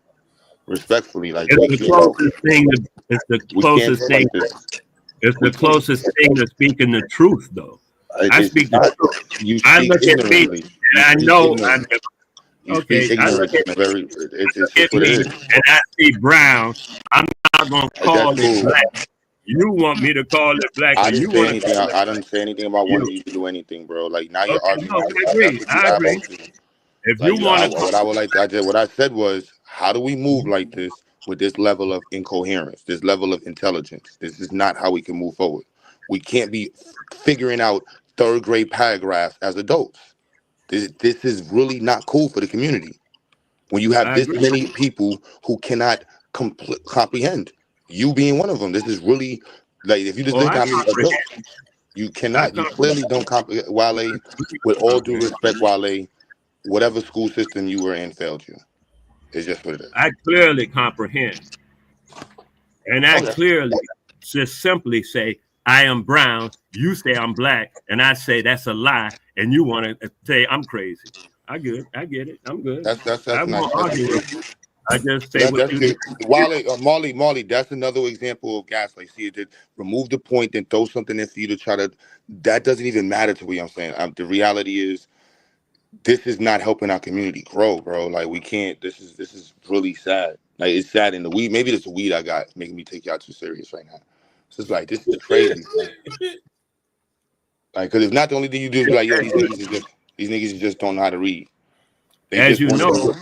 Respectfully, like, It's the closest thing. It's the we can't closest grow thing. like this. It's We the can't. closest thing to speaking the truth, though. I It's speak the not. truth. You I speak look at me, ignorantly. You and I speak know. ignorant. You speak Okay, I look ignorance at in a very. It's at just what it me, is. and I see brown. I'm not gonna That's call it cool. black. You want me to call it black, I and didn't you say want to anything. call it I didn't say anything about you. wanting you to do anything, bro. Like now you're Okay, arguing no, with I yourself. That's agree. what you I agree. eyeball to. If you Like want to call, what I would like. What I said was, how do we move like this with this level of incoherence, this level of intelligence? This is not how we can move forward. We can't be figuring out third grade paragraphs as adults. This is really not cool for the community. When you have I this agree. many people who cannot comprehend, you being one of them, this is really like if you just Oh, look I at how many comprehend. adults you I cannot, you comprehend. clearly don't comprehend. Wale, with all due respect, Wale, whatever school system you were in failed you. It's just what it is. I clearly comprehend, and I Okay. clearly just simply say I am brown. You say I'm black, and I say that's a lie, and you want to say I'm crazy. I good. I get it. I'm good. I That's nice. won't That's argue cute. with you. I just So say what that's you good. need. Wale, Marley, that's another example of gaslight. See, it just remove the point, then throw something in for you to try to. That doesn't even matter to me. I'm saying the reality is this is not helping our community grow, bro. Like we can't. This is really sad. Like it's sad in the weed. Maybe it's the weed I got making me take y'all too serious right now. So it's like this is crazy, man. Like, cause if not, the only thing you do is be like, yo, these niggas just don't know how to read. They As just you want know, to.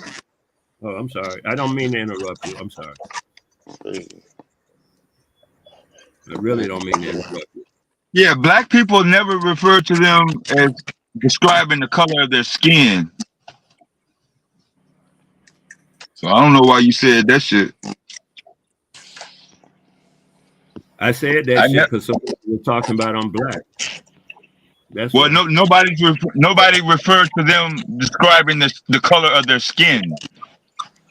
oh, I'm sorry. I don't mean to interrupt you. I'm sorry. Crazy. I really don't mean to interrupt you. Yeah, black people never refer to them as describing the color of their skin. So I don't know why you said that shit. I said that I shit ne- because somebody was talking about I'm black. That's well, why. nobody referred to them describing the color of their skin.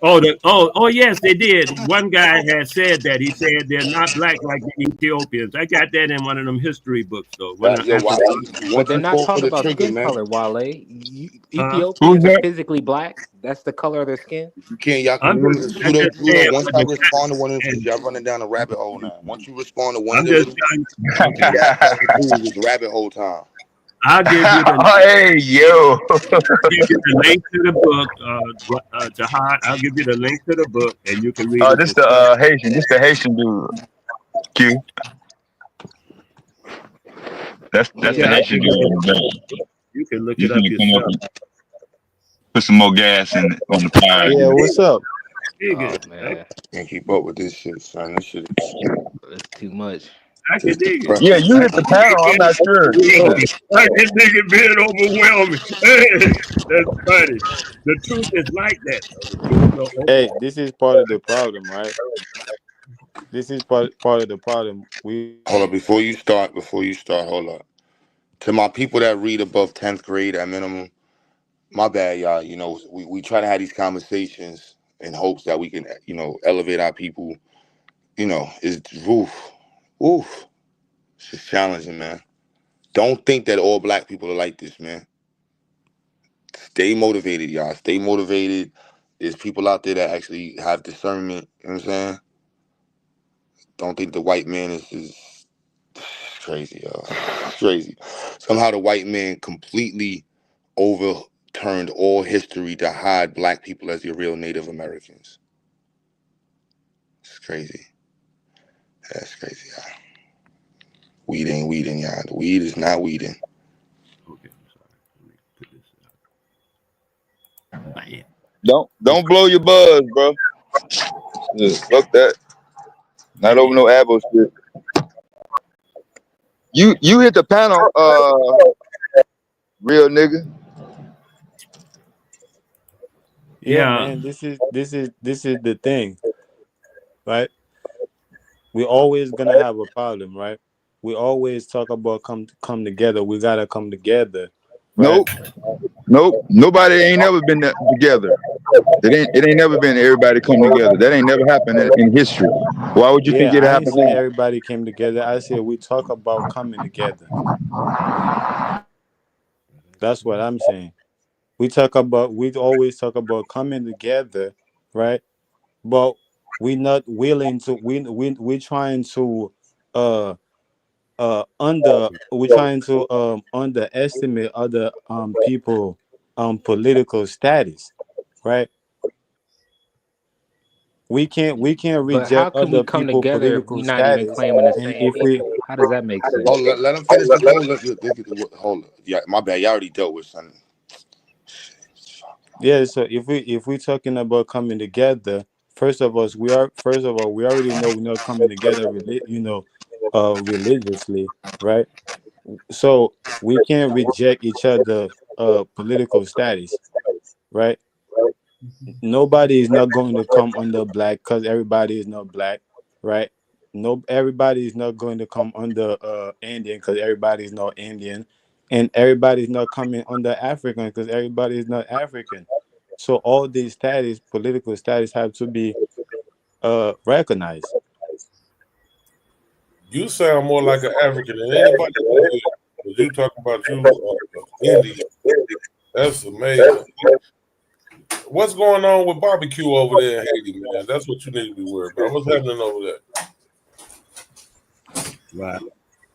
Oh, yes, they did. One guy had said that. He said they're not black like the Ethiopians. I got that in one of them history books, though. Yo, After, But once they're you not fall for talking the about trigger, skin man, color, Wale. Who's Ethiopians are that? physically black. That's the color of their skin. you can't. Y'all can I'm remember the just, I just pseudo. said Once what I the respond to one of them shit, and y'all running down a rabbit hole now. Once you respond to one of I'm the just little, trying. Okay, that's how it moves. It's rabbit hole time. I'll give you the Hey, yo. give you the link to the book, Jihad. I'll give you the link to the book, and you can read Oh, it this yourself. the Haitian. This the Haitian dude. Q. That's the Yeah, I'll Haitian give you dude. the link. You can look He's it up gonna come up yourself. and put some more gas in on the fire. Yeah, what's up? Oh Dig it. man, Can't keep up with this shit, son. This shit is it's too much. I can just dig it. Yeah, depressing. you hit the panel. I'm not sure. I can dig it being overwhelming. Hey, that's funny. The truth is like that, though. The truth will Hey, overwhelm. this is part of the problem, right? This is part of the problem. We Hold up, before you start, hold up. To my people that read above 10th grade at minimum, my bad, y'all. You know, we try to have these conversations in hopes that we can, elevate our people. You know, it's oof. It's just challenging, man. Don't think that all black people are like this, man. Stay motivated, y'all. Stay motivated. There's people out there that actually have discernment. You know what I'm saying? Don't think the white man is crazy, y'all. It's crazy. Somehow the white man completely overturned all history to hide black people as the real Native Americans. It's crazy. That's crazy, y'all. Weed ain't weeding, y'all. The weed is not weeding. Okay, I'm sorry. Let me put this out. Bam. Don't blow your buzz, bro. Yeah, fuck that. Not over no abo shit. You hit the panel, real nigga. Yeah, Yeah. man, this is the thing, right? We always gonna have a problem, right? We always talk about come together. We gotta come together, right? Nope. Nobody ain't never been together. It ain't never been everybody come together. That ain't never happened in history. Why would you think Yeah, it'll I ain't happen say now? everybody came together. I said we talk about coming together. That's what I'm saying. We always talk about coming together, right? But we're not willing to. We're trying to uh we're trying to underestimate other people political status, right? We can't But how reject can we other come people together if political we're not even status, claiming the and same if we people? How does that make sense? Oh, let him finish this. Hold on. Yeah, my bad. Y'all already dealt with son. yeah, so if we're talking about coming together, first of all we already know we're not coming together religiously, right? So we can't reject each other political status, right? Nobody is not going to come under black because everybody is not black, right? No, everybody is not going to come under Indian because everybody is not Indian, and everybody is not coming under African because everybody is not African. So all these status, political status, have to be recognized. You sound more like an African than anybody on here. But you talking about you Indian. That's amazing. What's going on with barbecue over there in Haiti, man? That's what you need to be worried about. What's happening over there? Right.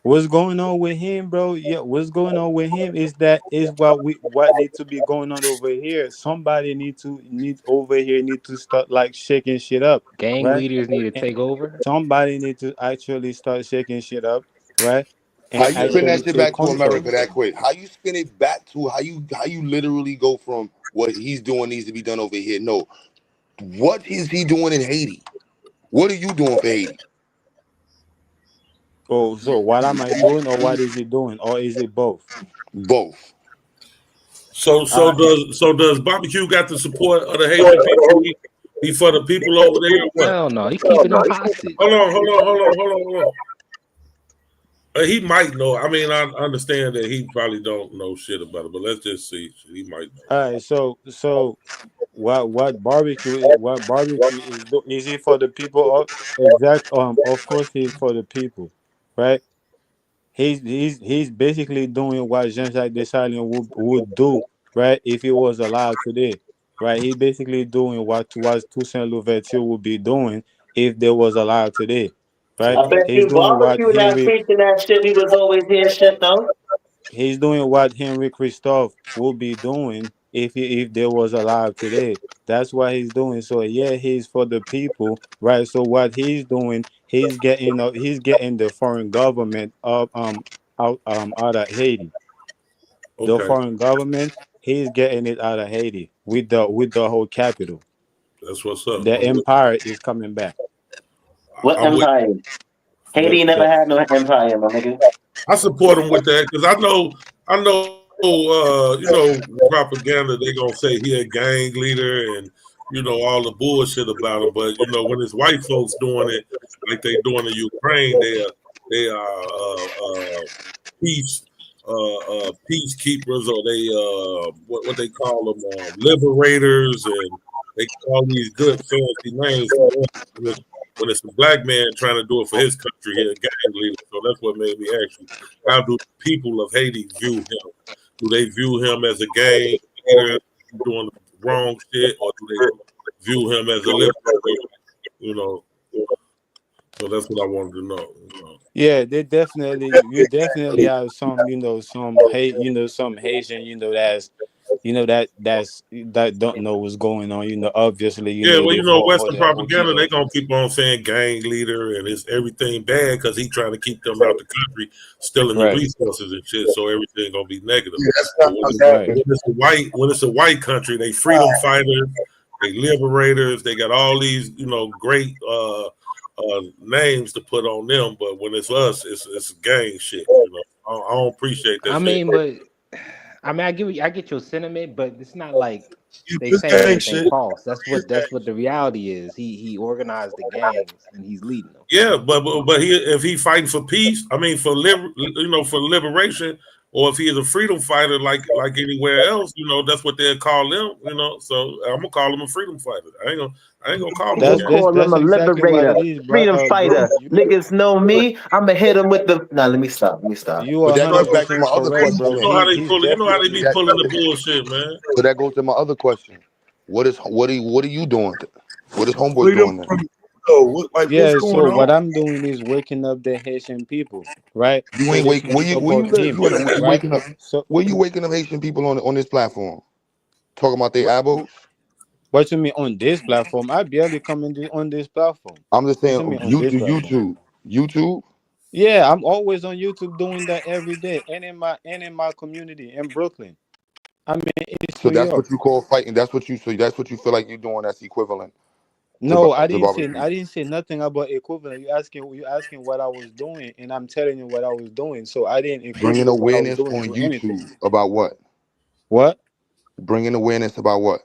What's going on with him, bro? Yeah, what's going on with him is what needs to be going on over here. Somebody need to start like shaking shit up, Gang right? leaders need to And take over. somebody need to actually start shaking shit up, right? How And you spin actually that shit take back to control. America that quick? How you spin it back to how you literally go from what he's doing needs to be done over here? No, what is he doing in Haiti? What are you doing for Haiti? Oh, so what am I doing, or what is he doing, or is it both? Both. Uh, So does barbecue got the support of the Haitian people? He for the people over there or what? Hell no, he's keeping them hostage. Hold on. He might know. I mean, I understand that he probably don't know shit about it, but let's just see. He might know. all right, so what barbecue is it for the people? Of course he's for the people, right? He's basically doing what Jean-Jacques Dessalines would do, right, if he was alive today, right? He basically doing what was Toussaint Louverture would be doing if they was alive today, right? I bet He's you doing what barbecue not Henry preaching that shit. We was always hearing shit though. he's doing what Henry Christophe would be doing if they was alive today. That's what he's doing. So yeah, he's for the people, right? So what he's doing, he's getting the foreign government out of Haiti. The Okay, foreign government, he's getting it out of Haiti with the whole capital. that's what's up. The empire is coming back. What I'm with. empire? The Haiti never the had no empire, my nigga. I support him with that because I know. Propaganda. They gonna say he a gang leader and all the bullshit about him. But when it's white folks doing it, like they doing in Ukraine, they are peace peacekeepers, or they what they call them, liberators, and they call these good fancy names. When it's a black man trying to do it for his country, he's a gang leader. So that's what made me ask you: how do people of Haiti view him? Do they view him as a gang leader doing wrong shit, or do they view him as a liberator? You know, so that's what I wanted to know. Yeah, you definitely have some Haitian, that don't know what's going on. Obviously, Yeah, well, they vote for Western the whole propaganda, they people. gonna keep on saying gang leader and it's everything bad because he trying to keep them out the country, stealing the Right, resources and shit. So everything gonna be negative. Yeah, that's But not what's happening. when it's a white country, they freedom fighters, they liberators, they got all these great names to put on them. But when it's us, it's gang shit. I don't appreciate that I shit. mean, but I get your sentiment, but it's not like they This saying gang anything shit. false. That's what the reality is. He organized the gangs and he's leading them. Yeah, but if he fighting for peace, I mean for for liberation, or if he is a freedom fighter like anywhere else, that's what they'll call him. So I'm gonna call him a freedom fighter. I ain't gonna call him a You gangster. call him That's a exactly what liberator, it is, bro. freedom Bro, fighter. Niggas know me. I'ma hit him with the. Nah, let me stop. Let me stop. you But are that goes back to 100% my other correct, question bro. You then. know how they He's pull. You know how they definitely. be pulling the bullshit, man. So that goes to my other question. What are you doing? What is homeboy Freedom doing then? from what's Yeah, going so on? what I'm doing is waking up the Haitian people, right? You So ain't they wake. can Where you support live? him, You right? waking up? So Where you waking up Haitian people on this platform? Talking about they what, abos? what you mean on this platform? I barely come on this platform. I'm just What saying you mean on this platform? YouTube. Yeah, I'm always on YouTube doing that every day, and in my community in Brooklyn. I mean, it's So New that's York. what you call fighting. That's what you feel like you're doing. That's equivalent No, I to didn't say barbecue. I didn't say nothing about equivalent. You asking what I was doing, and I'm telling you what I was doing. So I didn't Bringing equivalent what I was awareness doing on to anything. YouTube about what? What? Bringing awareness about what?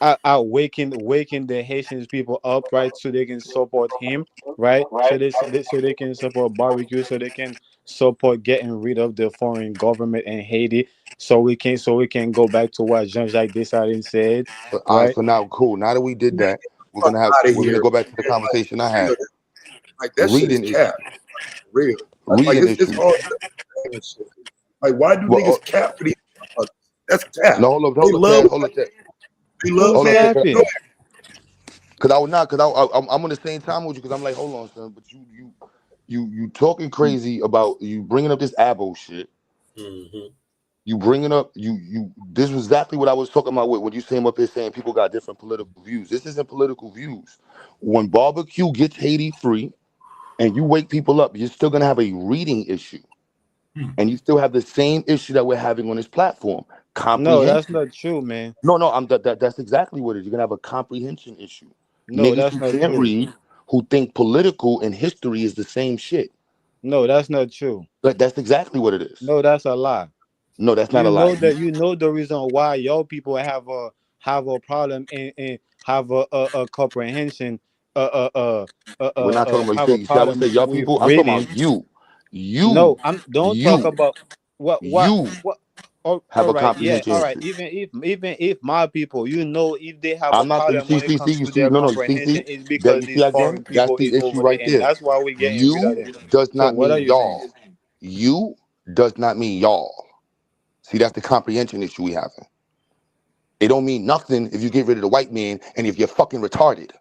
I waking the Haitians people up, right, so they can support him, right, so they can support barbecue, so they can support getting rid of the foreign government in Haiti, so we can go back to what Jean-Jacques Dessalines said, All right. right? So now, cool. Now that we did Man, that, fuck out of we're gonna here. go back to the conversation I had. That shit is Reading cap. issue. Real. Reading It's issues. all and shit. Like, why do Well, niggas cap for these motherfuckers? That's cap. no, They love hold up, Chad. they love Who's Hold up, man. Chad. Go capping? Cause I would not, I'm on the same time with you. Cause I'm like, hold on, son. But you talking crazy about you bringing up this abo shit. Mm-hmm. You bringing up you. This was exactly what I was talking about with what you saying up here saying people got different political views. This isn't political views. When barbecue gets Haiti free and you wake people up, you're still gonna have a reading issue, and you still have the same issue that we're having on this platform. No, that's Comprehension. not true, man. No, that's exactly what it is. You're gonna have a comprehension issue. No, Niggas that's who not can't true. read, who think political and history is the same shit. No, that's not true. But that's exactly what it is. No, that's a lie. No, that's not You a lie. know that you know the reason why your people have a problem and have a comprehension We're not talking about have a you. See, I would problem say y'all with people. I'm talking reading. about you. You, No, I'm don't talk you, about what you what all have a right, yeah, comprehension all right. issue. Even if my people, if they have a I'm not. You problem when it see, comes you to see. their No, no. comprehension, it's That because you see these again. foreign That's people the is issue over there, right and there. that's why we're getting rid of You them. does So not what are mean you saying? y'all. You does not mean y'all. See, that's the comprehension issue we having. It don't mean nothing if you get rid of the white man and if you're fucking retarded.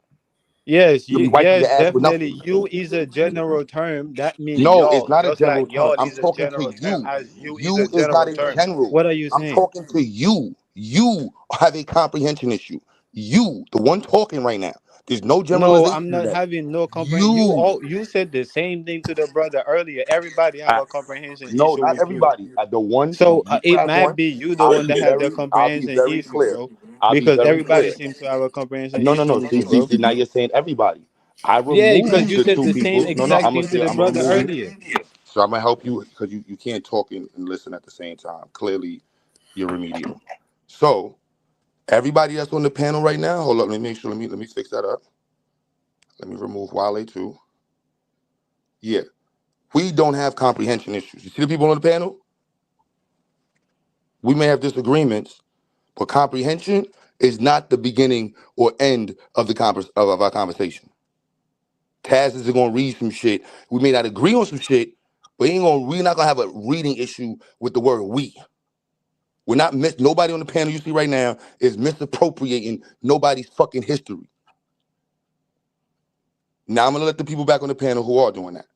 Yes, You'll be wiping yes, your ass with definitely. nothing. You is a general term. That means No, it's y'all. not a Just like general term. y'all I'm is a talking to general term, you. as you is a You is not general a term. general. What are you I'm saying? talking to you. You have a comprehension issue. You, the one talking right now. There's no No, I'm generalization to not that. having no comprehension. You, You said the same thing to the brother earlier. Everybody have I, a comprehension no, issue not with you. everybody. The one So you it have might one. be you the I'll one be that have the very, I'll be comprehension very issue, clear. bro. I'll be Because very everybody clear. seems to have a comprehension No, no, issue no. with you, See. bro. Now you're saying everybody. I Yeah, because removed you the said two the same people. No, no. exact thing to the I'm gonna brother remove you. earlier. So I'm gonna help you because you can't talk and listen at the same time. Clearly, you're remedial. So everybody that's on the panel right now, hold up. Let me make sure. Let me fix that up. Let me remove Wale too. Yeah, we don't have comprehension issues. You see the people on the panel? We may have disagreements, but comprehension is not the beginning or end of the of our conversation. Taz is gonna read some shit. We may not agree on some shit, but we're not gonna have a reading issue with the word we. We're not nobody on the panel you see right now is misappropriating nobody's fucking history. Now I'm gonna let the people back on the panel who are doing that.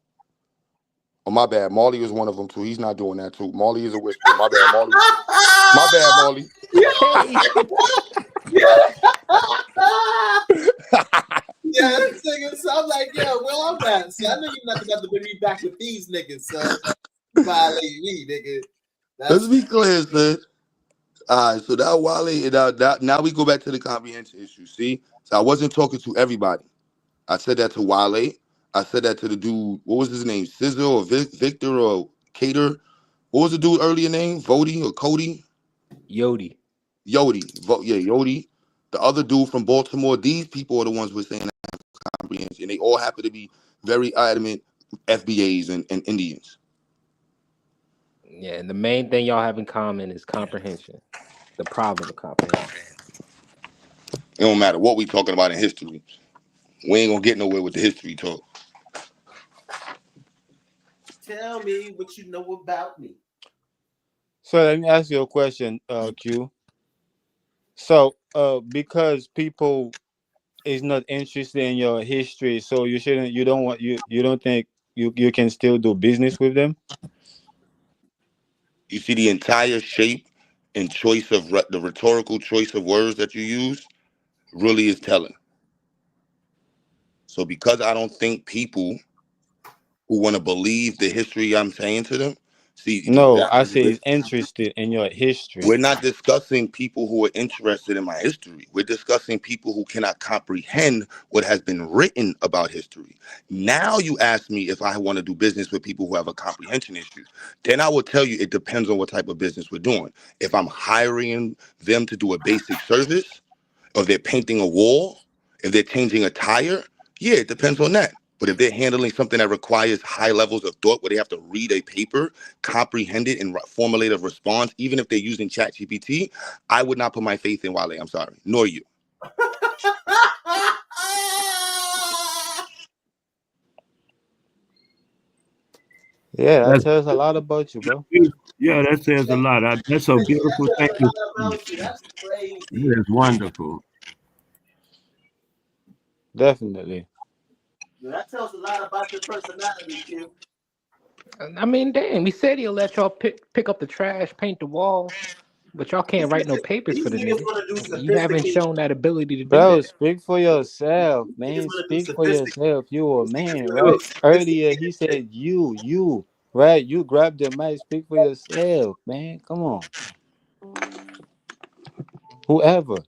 Oh my bad, Marley is one of them too. He's not doing that too. Marley is a whisperer. My bad, Marley. My bad, Marley. Yeah, this nigga. So I'm like, yo, where I'm at? So I know you're not about to bring me back with these niggas, son. Violate me, nigga. Let's be clear, son. All right, so that Wale, now we go back to the comprehension issue. See, so I wasn't talking to everybody. I said that to Wale. I said that to the dude. What was his name? Sizzle or Victor or Cater? What was the dude earlier name? Vody or Cody? Yodi. Yodi. Yeah, Yodi. The other dude from Baltimore. These people are the ones who are saying that comprehension. They all happen to be very adamant FBAs and Indians. Yeah, and the main thing y'all have in common is comprehension. The problem with comprehension. It don't matter what we talking about in history. We ain't gonna get nowhere with the history talk. Tell me what you know about me. So let me ask you a question, Q. So, because people is not interested in your history, so you shouldn't. You don't want you don't think you can still do business with them? You see the entire shape and choice of the rhetorical choice of words that you use really is telling. So because I don't think people who want to believe the history I'm saying to them, see, No, I say he's interested in your history. we're not discussing people who are interested in my history. We're discussing people who cannot comprehend what has been written about history. Now you ask me if I want to do business with people who have a comprehension issue. Then I will tell you it depends on what type of business we're doing. If I'm hiring them to do a basic service, or if they're painting a wall, if they're changing a tire, yeah, it depends on that. But if they're handling something that requires high levels of thought, where they have to read a paper, comprehend it, and formulate a response, even if they're using ChatGPT, I would not put my faith in Wale. I'm sorry, nor you. Yeah, that That's, tells a lot about you, bro. yeah, that says a lot. That's so beautiful. Thank you. That's crazy. That is wonderful. Definitely. That tells a lot about your personality, Q. I mean, damn, he said he'll let y'all pick up the trash, paint the wall, but y'all can't write no papers for the These niggas nigga. want to do You haven't sophisticated. shown that ability to do Bro, that. speak for yourself, Niggas man. want to do Speak for sophisticated. yourself. You a man, Niggas wanna do right? Earlier he sophisticated shit. said you, right? You grab the mic, speak for yourself, man. Come on. Whoever.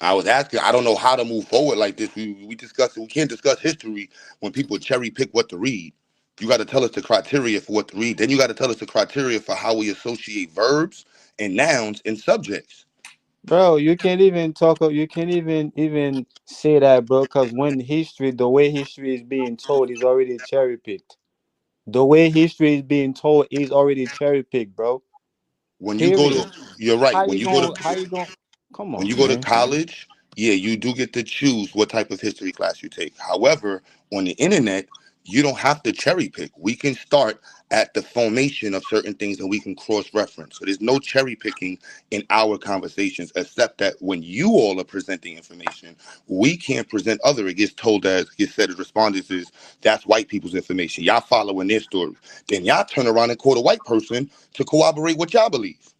I was asking, I don't know how to move forward like this. We discuss it. We can't discuss history when people cherry pick what to read. You got to tell us the criteria for what to read. Then you got to tell us the criteria for how we associate verbs and nouns and subjects. Bro, you can't even talk. You can't even say that, bro. Because when history, the way history is being told, is already cherry picked. The way history is being told is already cherry picked, bro. When you go Period. to, you're right. How you going? How you going? Come When on, you go to man. college, yeah, you do get to choose what type of history class you take. However, on the internet, you don't have to cherry pick. We can start at the formation of certain things and we can cross reference. So there's no cherry picking in our conversations, except that when you all are presenting information, we can't present other. It gets told as, gets said as respondents is, that's white people's information. Y'all following their story. Then y'all turn around and quote a white person to corroborate what y'all believe.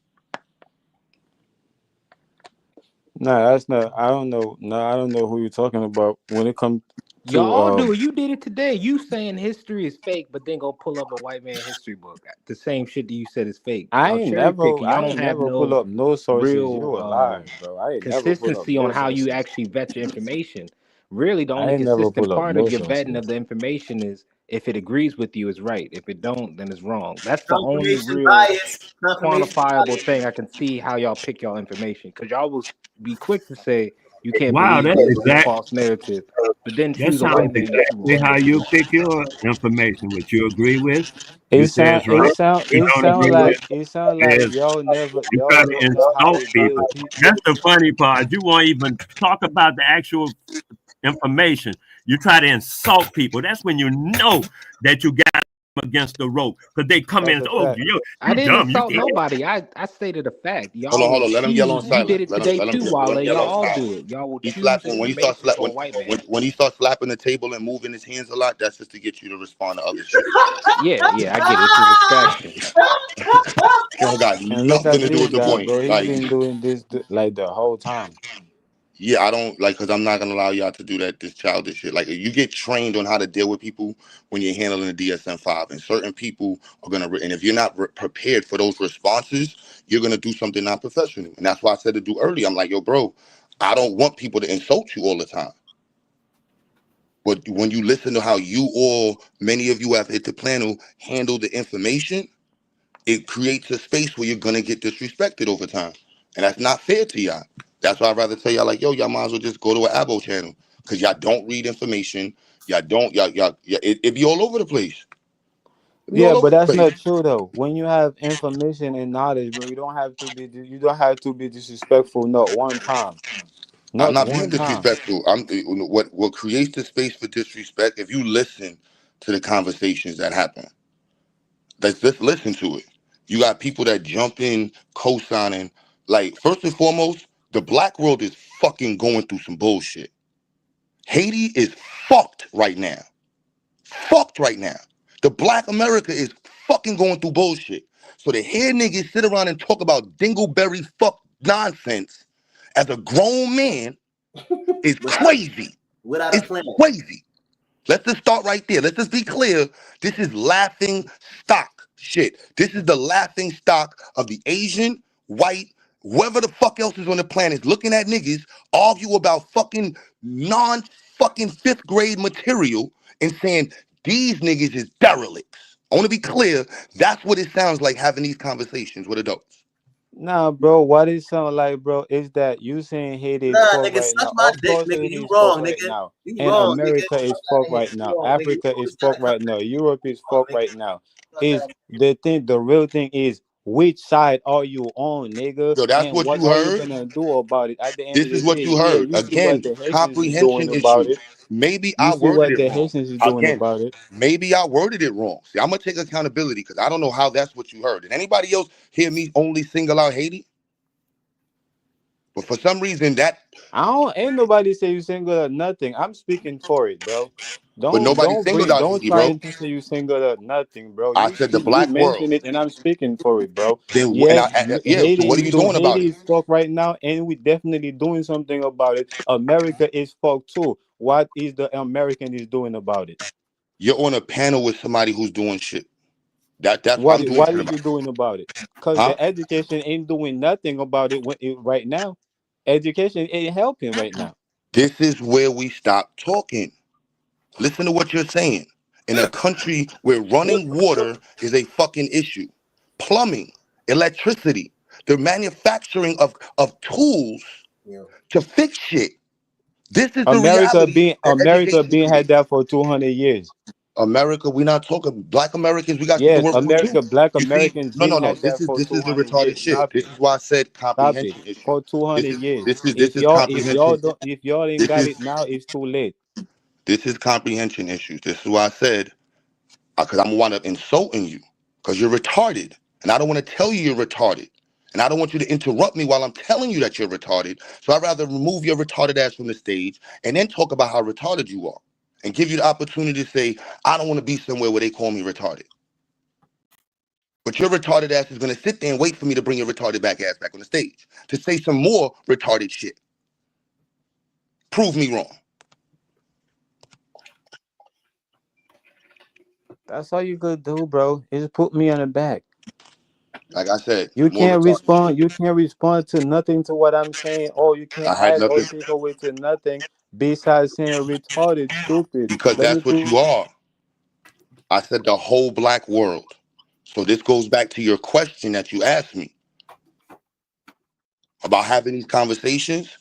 Nah, that's not. I don't know. Nah, I don't know who you're talking about when it comes to Y'all do it. You did it today. You saying history is fake, but then go pull up a white man history book. The same shit that you said is fake. Y'all cherry picking. Y'all I don't ain't have never pull no up no sources. You a real lie, bro. I ain't never pull up consistency no on how you sources. actually vet your information. Really, the I only ain't never consistent pull up part of no your vetting sources. of the information is if it agrees with you is right. If it don't, then it's wrong. That's the only Confirmation real bias. Confirmation quantifiable bias. thing I can see how y'all pick y'all information. Because y'all will be quick to say you can't Wow, believe that's this. It's a exact. false narrative. But then That choose a sounds white man to prove exactly them how wrong. you pick your information. What you agree with, you It say sound it's right. You it don't sound agree with, like is you y'all try to don't know how insult to deal people. with people. That's the funny part. You won't even talk about the actual information. You try to insult people. That's when you know that you got them against the rope because they come in That's and a say, "Oh, fact. I you didn't dumb. You insult can't." nobody. I stated a fact. Hold Y'all on, hold will on. Let him yell on choose. You did silent. it today too, Let Wale. him yell Y'all on all silent. do it. Y'all will He choose slapping when he starts information slap for a white man. when he starts slapping the table and moving his hands a lot. That's just to get you to respond to other shit. Yeah, I get it. It's a distraction. It don't got And look nothing at to do this with the guy, point. bro. He's Like, been doing this like the whole time. yeah, I don't like because I'm not gonna allow y'all to do that. This childish shit. Like, you get trained on how to deal with people when you're handling the DSM-5, and certain people are gonna. And if you're not prepared for those responses, you're gonna do something not professional. And that's why I said to do earlier. I'm like, yo, bro, I don't want people to insult you all the time. But when you listen to how you all, many of you have hit the panel, handle the information, it creates a space where you're gonna get disrespected over time, and that's not fair to y'all. That's why I'd rather tell y'all like, yo, y'all might as well just go to an Abo channel because y'all don't read information. Y'all don't, it be all over the place. We Yeah, all over but the that's place. not true though. When you have information and knowledge, bro, you don't have to be disrespectful not one time. I'm Not not being one time. disrespectful. What creates the space for disrespect. If you listen to the conversations that happen, let's just listen to it. You got people that jump in, co-signing. Like first and foremost, the black world is fucking going through some bullshit. Haiti is fucked right now. Fucked right now. The black America is fucking going through bullshit. So to hear niggas sit around and talk about dingleberry fuck nonsense as a grown man is crazy. Without a It's plan. crazy. Let's just start right there. Let's just be clear. This is laughing stock shit. This is the laughing stock of the Asian, white, whoever the fuck else is on the planet looking at niggas argue about fucking non-fucking fifth grade material and saying these niggas is derelicts. I want to be clear. That's what it sounds like having these conversations with adults. Nah, bro, what it sound like, bro, is that you saying Haiti is Nah, fucked nigga, right suck now. my Of dick, course nigga. Haiti You is fucked wrong, right nigga. now. You And wrong, nigga. America is Fuck out fucked of here. right You now. wrong, nigga. You Africa is always gotta fucked come right now. Europe is wrong, fucked nigga. right now. Fuck out Is of the real thing is which side are you on, nigga? Yo, that's And what what you are you heard. gonna do about it? At the end This of is the what day, you yeah, heard. you see what Again, the Haitians is comprehension doing about issues. it. Maybe You I see what worded it the wrong. Haitians is doing Again, about it. maybe I worded it wrong. See, I'm gonna take accountability because I don't know how that's what you heard. Did anybody else hear me only single out Haiti? But for some reason Ain't nobody say you single or nothing. I'm speaking for it, bro. but nobody singled out Don't Haiti, try bro. to say you single or nothing, bro. I said the You black world. mentioned it and I'm speaking for it, bro. Then and Yes, yeah. So what are you doing about Haiti it? is fucked right now, and we definitely doing something about it. America is fucked too. What is the American is doing about it? You're on a panel with somebody who's doing shit. That's what I'm doing What shit is you about. doing about it? Because Huh? the education ain't doing nothing about it, right now. Education ain't helping right now. This is where we stop talking. Listen to what you're saying. In a country where running water is a fucking issue, plumbing, electricity, the manufacturing of tools here. to fix shit. This is the reality that America education being had creates. that for 200 years. America, we're not talking black Americans. We got shit to Yes, work on too. Black You see, Americans no, been no, no. had This that is for this is the 200 retarded years. shit. This is why I said Stop it comprehension issue. for 200 years. This is comprehension. If y'all ain't This got is it now, it's too late. this is comprehension issues. This is why I said because I'm gonna wind up insulting you because you're retarded, and I don't want to tell you you're retarded, and I don't want you to interrupt me while I'm telling you that you're retarded. So I'd rather remove your retarded ass from the stage and then talk about how retarded you are, and give you the opportunity to say I don't want to be somewhere where they call me retarded. But your retarded ass is gonna sit there and wait for me to bring your retarded back ass back on the stage to say some more retarded shit. Prove me wrong. That's all you could do, bro. Is put me on the back. Like I said, You more can't retarded shit. respond. You can't respond to nothing to what I'm saying, or you can't I had add or nothing take away to nothing besides saying retarded, stupid. because Let me that's what prove. you are. I said the whole black world. So this goes back to your question that you asked me about having these conversations.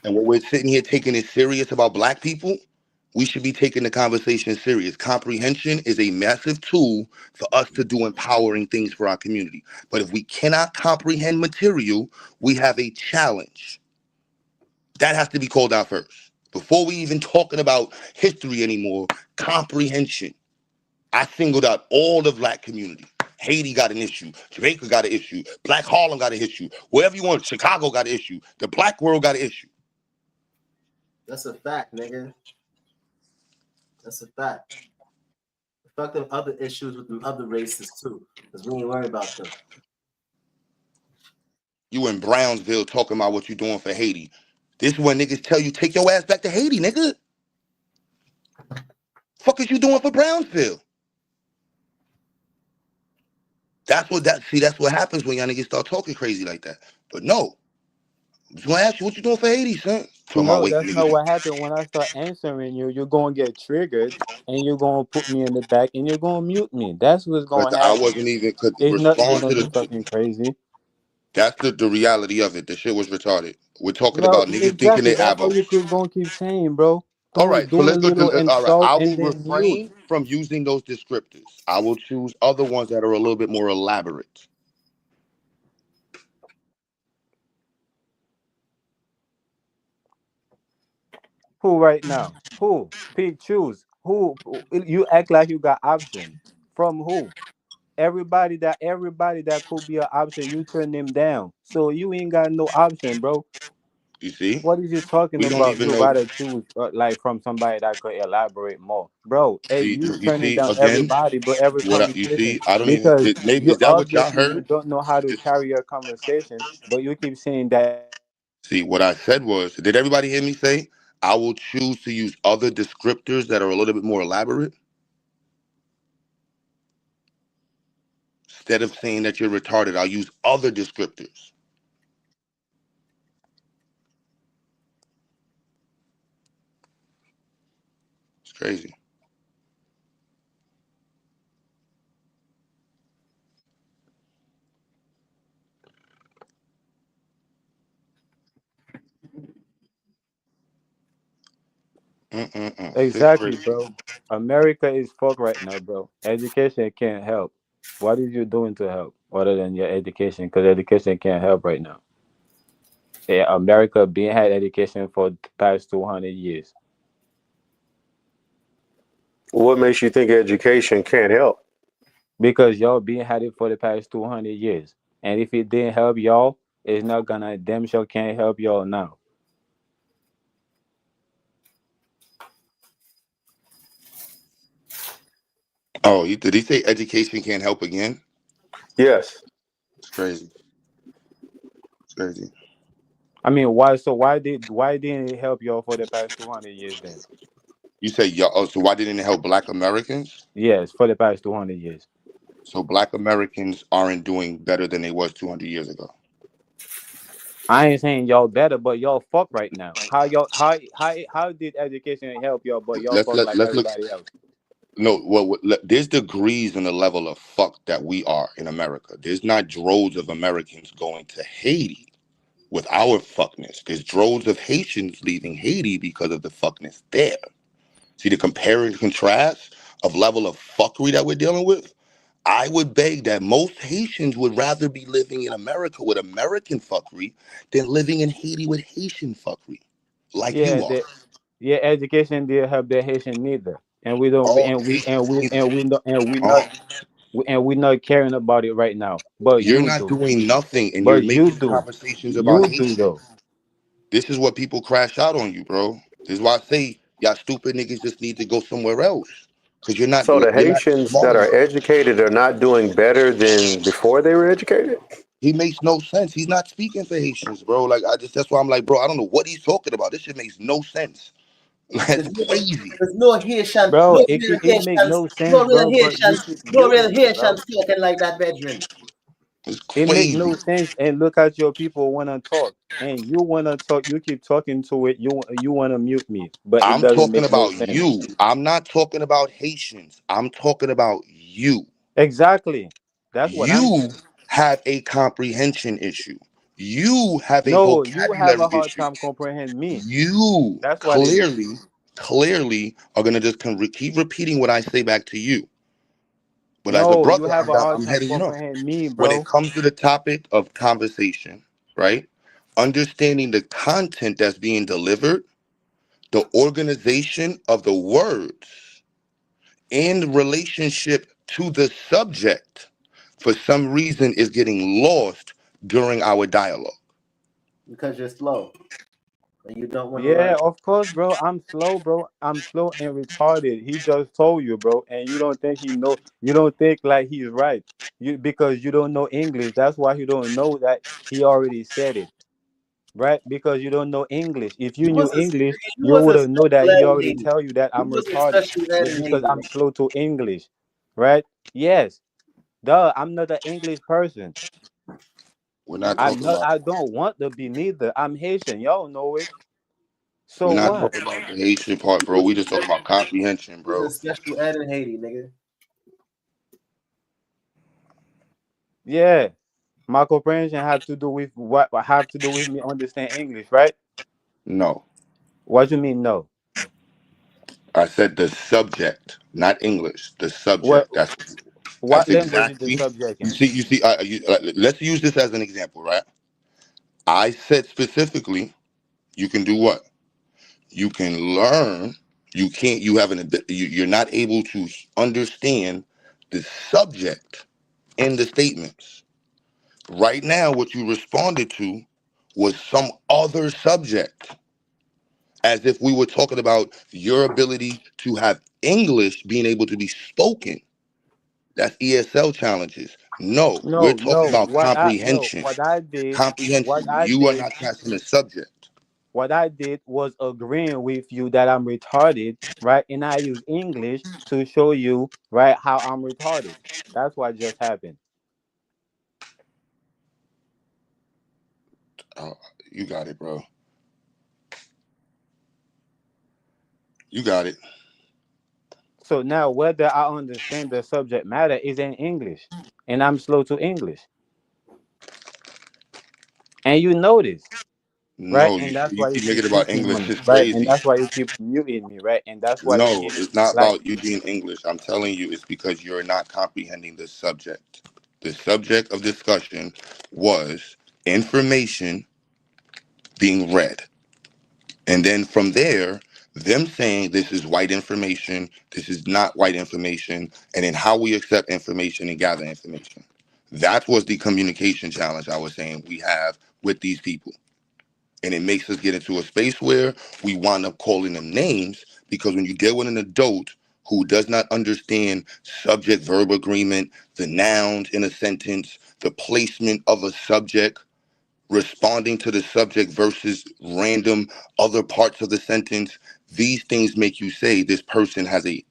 And when we're sitting here taking it serious about black people, we should be taking the conversation serious. Comprehension is a massive tool for us to do empowering things for our community. But if we cannot comprehend material, we have a challenge. That has to be called out first. Before we even talking about history anymore, comprehension. I singled out all the black community. Haiti got an issue. Jamaica got an issue. Black Harlem got an issue. Wherever you want, Chicago got an issue. The black world got an issue. That's a fact, nigga. That's a fact. Fuck them other issues with them other races too, because we ain't worried about them. You in Brownsville talking about what you doing for Haiti. This is when niggas tell you take your ass back to Haiti, nigga. Fuck is you doing for Brownsville? That's what happens when y'all niggas start talking crazy like that. But no, I'm just gonna ask you what you doing for Haiti, son. Talking about No, wait, that's not niggas. what happened. When I start answering you, you're gonna get triggered and you're gonna put me in the back and you're gonna mute me. That's what's Because gonna I happen. wasn't even could It's respond to nothing the. fucking crazy. That's the reality of it. The shit was retarded. We're talking No, about niggas thinking exactly. they That's have all a. you could gonna keep saying, bro. All Don't right, so do a let's go little to. All right, insult I and will then mute. refrain from using those descriptors. I will choose other ones that are a little bit more elaborate. Who right now? Who? Pick, choose. Who? You act like you got option. From who? Everybody that could be an option, you turn them down. So you ain't got no option, bro. You see, What is you talking we don't about? even You know. rather choose like from somebody that could elaborate more, bro. Hey, See, you you turning see down again. everybody, but every You conversation see? I don't even. because Maybe you is that what y'all obviously you heard? don't know how to carry your conversation, but you keep saying that. See, what I said was, did everybody hear me say? I will choose to use other descriptors that are a little bit more elaborate instead of saying that you're retarded. I'll use other descriptors. It's crazy. Fifth Exactly, grade. bro. America is fucked right now, bro. Education can't help. What is you doing to help other than your education? Because education can't help right now. Yeah, America being had education for the past 200 years. What makes you think education can't help? Because y'all been had it for the past 200 years. And if it didn't help y'all, it's not gonna damn sure can't help y'all now. Oh, did he say education can't help again? Yes. It's crazy. It's crazy. I mean, why didn't it help y'all for the past 200 years then? You say, y'all, oh, so why didn't it help Black Americans? Yes, for the past 200 years. So Black Americans aren't doing better than they was 200 years ago. I ain't saying y'all better, but y'all fuck right now. How did education help y'all, but y'all fuck like Let's look. everybody else? No, there's degrees in the level of fuck that we are in America. There's not droves of Americans going to Haiti with our fuckness. There's droves of Haitians leaving Haiti because of the fuckness there. See the compare and contrast of level of fuckery that we're dealing with? I would beg that most Haitians would rather be living in America with American fuckery than living in Haiti with Haitian fuckery, like Yeah, you are. education didn't help the Haitian neither, and we don't, All Haitians need uh, and we not caring about it right now. But you're you not do, doing nothing and you're but you making do, conversations about you do Haitians. though. This is what people crash out on you, bro. This is why I say y'all stupid niggas just need to go somewhere else. Cause So the you're not Haitians smart that are enough. educated are not doing better than before they were educated? He makes no sense. He's not speaking for Haitians, bro. Like that's why I'm like, bro, I don't know what he's talking about. This shit makes no sense. That's crazy. There's no Haitian, Bro, no it real it make Haitians, no no sense, real bro. But Haitians, no you, real Haitians bro, talking like that, bedroom. It's it make no crazy. sense. And look at your people wanna talk, and you wanna talk. You keep talking to it. You wanna mute me, but it I'm doesn't talking make no about sense. you. I'm not talking about Haitians. I'm talking about you. Exactly. That's what I'm You saying. have a comprehension issue. You have a No, you have vocabulary a hard issue. time comprehend me. You That's what it is. clearly are gonna just keep repeating what I say back to you. But as a No, you brother, have a hard I'm time heading enough. comprehend me, When it bro. comes to the topic of conversation, right? Understanding the content that's being delivered, the organization of the words in relationship to the subject, for some reason, is getting lost during our dialogue. Because you're slow and you don't want to Yeah, learn. of course, bro. I'm slow, bro. I'm slow and retarded. He just told you, bro, and you don't think he know. You don't think like he's right. You because you don't know English. That's why you don't know that he already said it, right? Because you don't know English. If you You knew was a, English, you you was would a have know that special he ed already Haiti. tell you that You I'm was a retarded. special It's ed because Haiti. I'm slow to English, right? Yes, duh. I'm not an English person. We're not I'm talking not. about I don't want to be neither. I'm Haitian. Y'all know it. we're So not what? talking about the Haitian part, bro. We just talking about comprehension, You was a bro. special ed in Haiti, nigga. Yeah, my comprehension have to do with what have to do with me understand English, right? No. What you mean no? I said the subject, not English. The What subject. what That's language is the exactly. subject You in? see. You see. Let's use this as an example, right? I said specifically, you can do what? You can learn. You can't. You haven't. You're not able to understand the subject in the statements. Right now, what you responded to was some other subject, as if we were talking about your ability to have English being able to be spoken. That's ESL challenges. No, we're No, talking no. about comprehension. What I did, what Comprehension. I You are did, not catching the subject. what I did was agreeing with you that I'm retarded, right? And I use English to show you, right, how I'm retarded. That's what just happened. Oh, you got it, bro. You got it. So now whether I understand the subject matter is in English, and I'm slow to English. And you know this, right? No, And that's you why you keep making keep it about speaking on English. it, It's right? And crazy. that's why you keep muting me, right? And that's why you No, keep it's not like about you being English. I'm telling you, it's because you're not comprehending the subject. The subject of discussion was information being read. And then from there, them saying this is white information, this is not white information, and then how we accept information and gather information. That was the communication challenge I was saying we have with these people. And it makes us get into a space where we wind up calling them names, because when you deal with an adult who does not understand subject verb agreement, the nouns in a sentence, the placement of a subject, responding to the subject versus random other parts of the sentence, these things make you say this person has a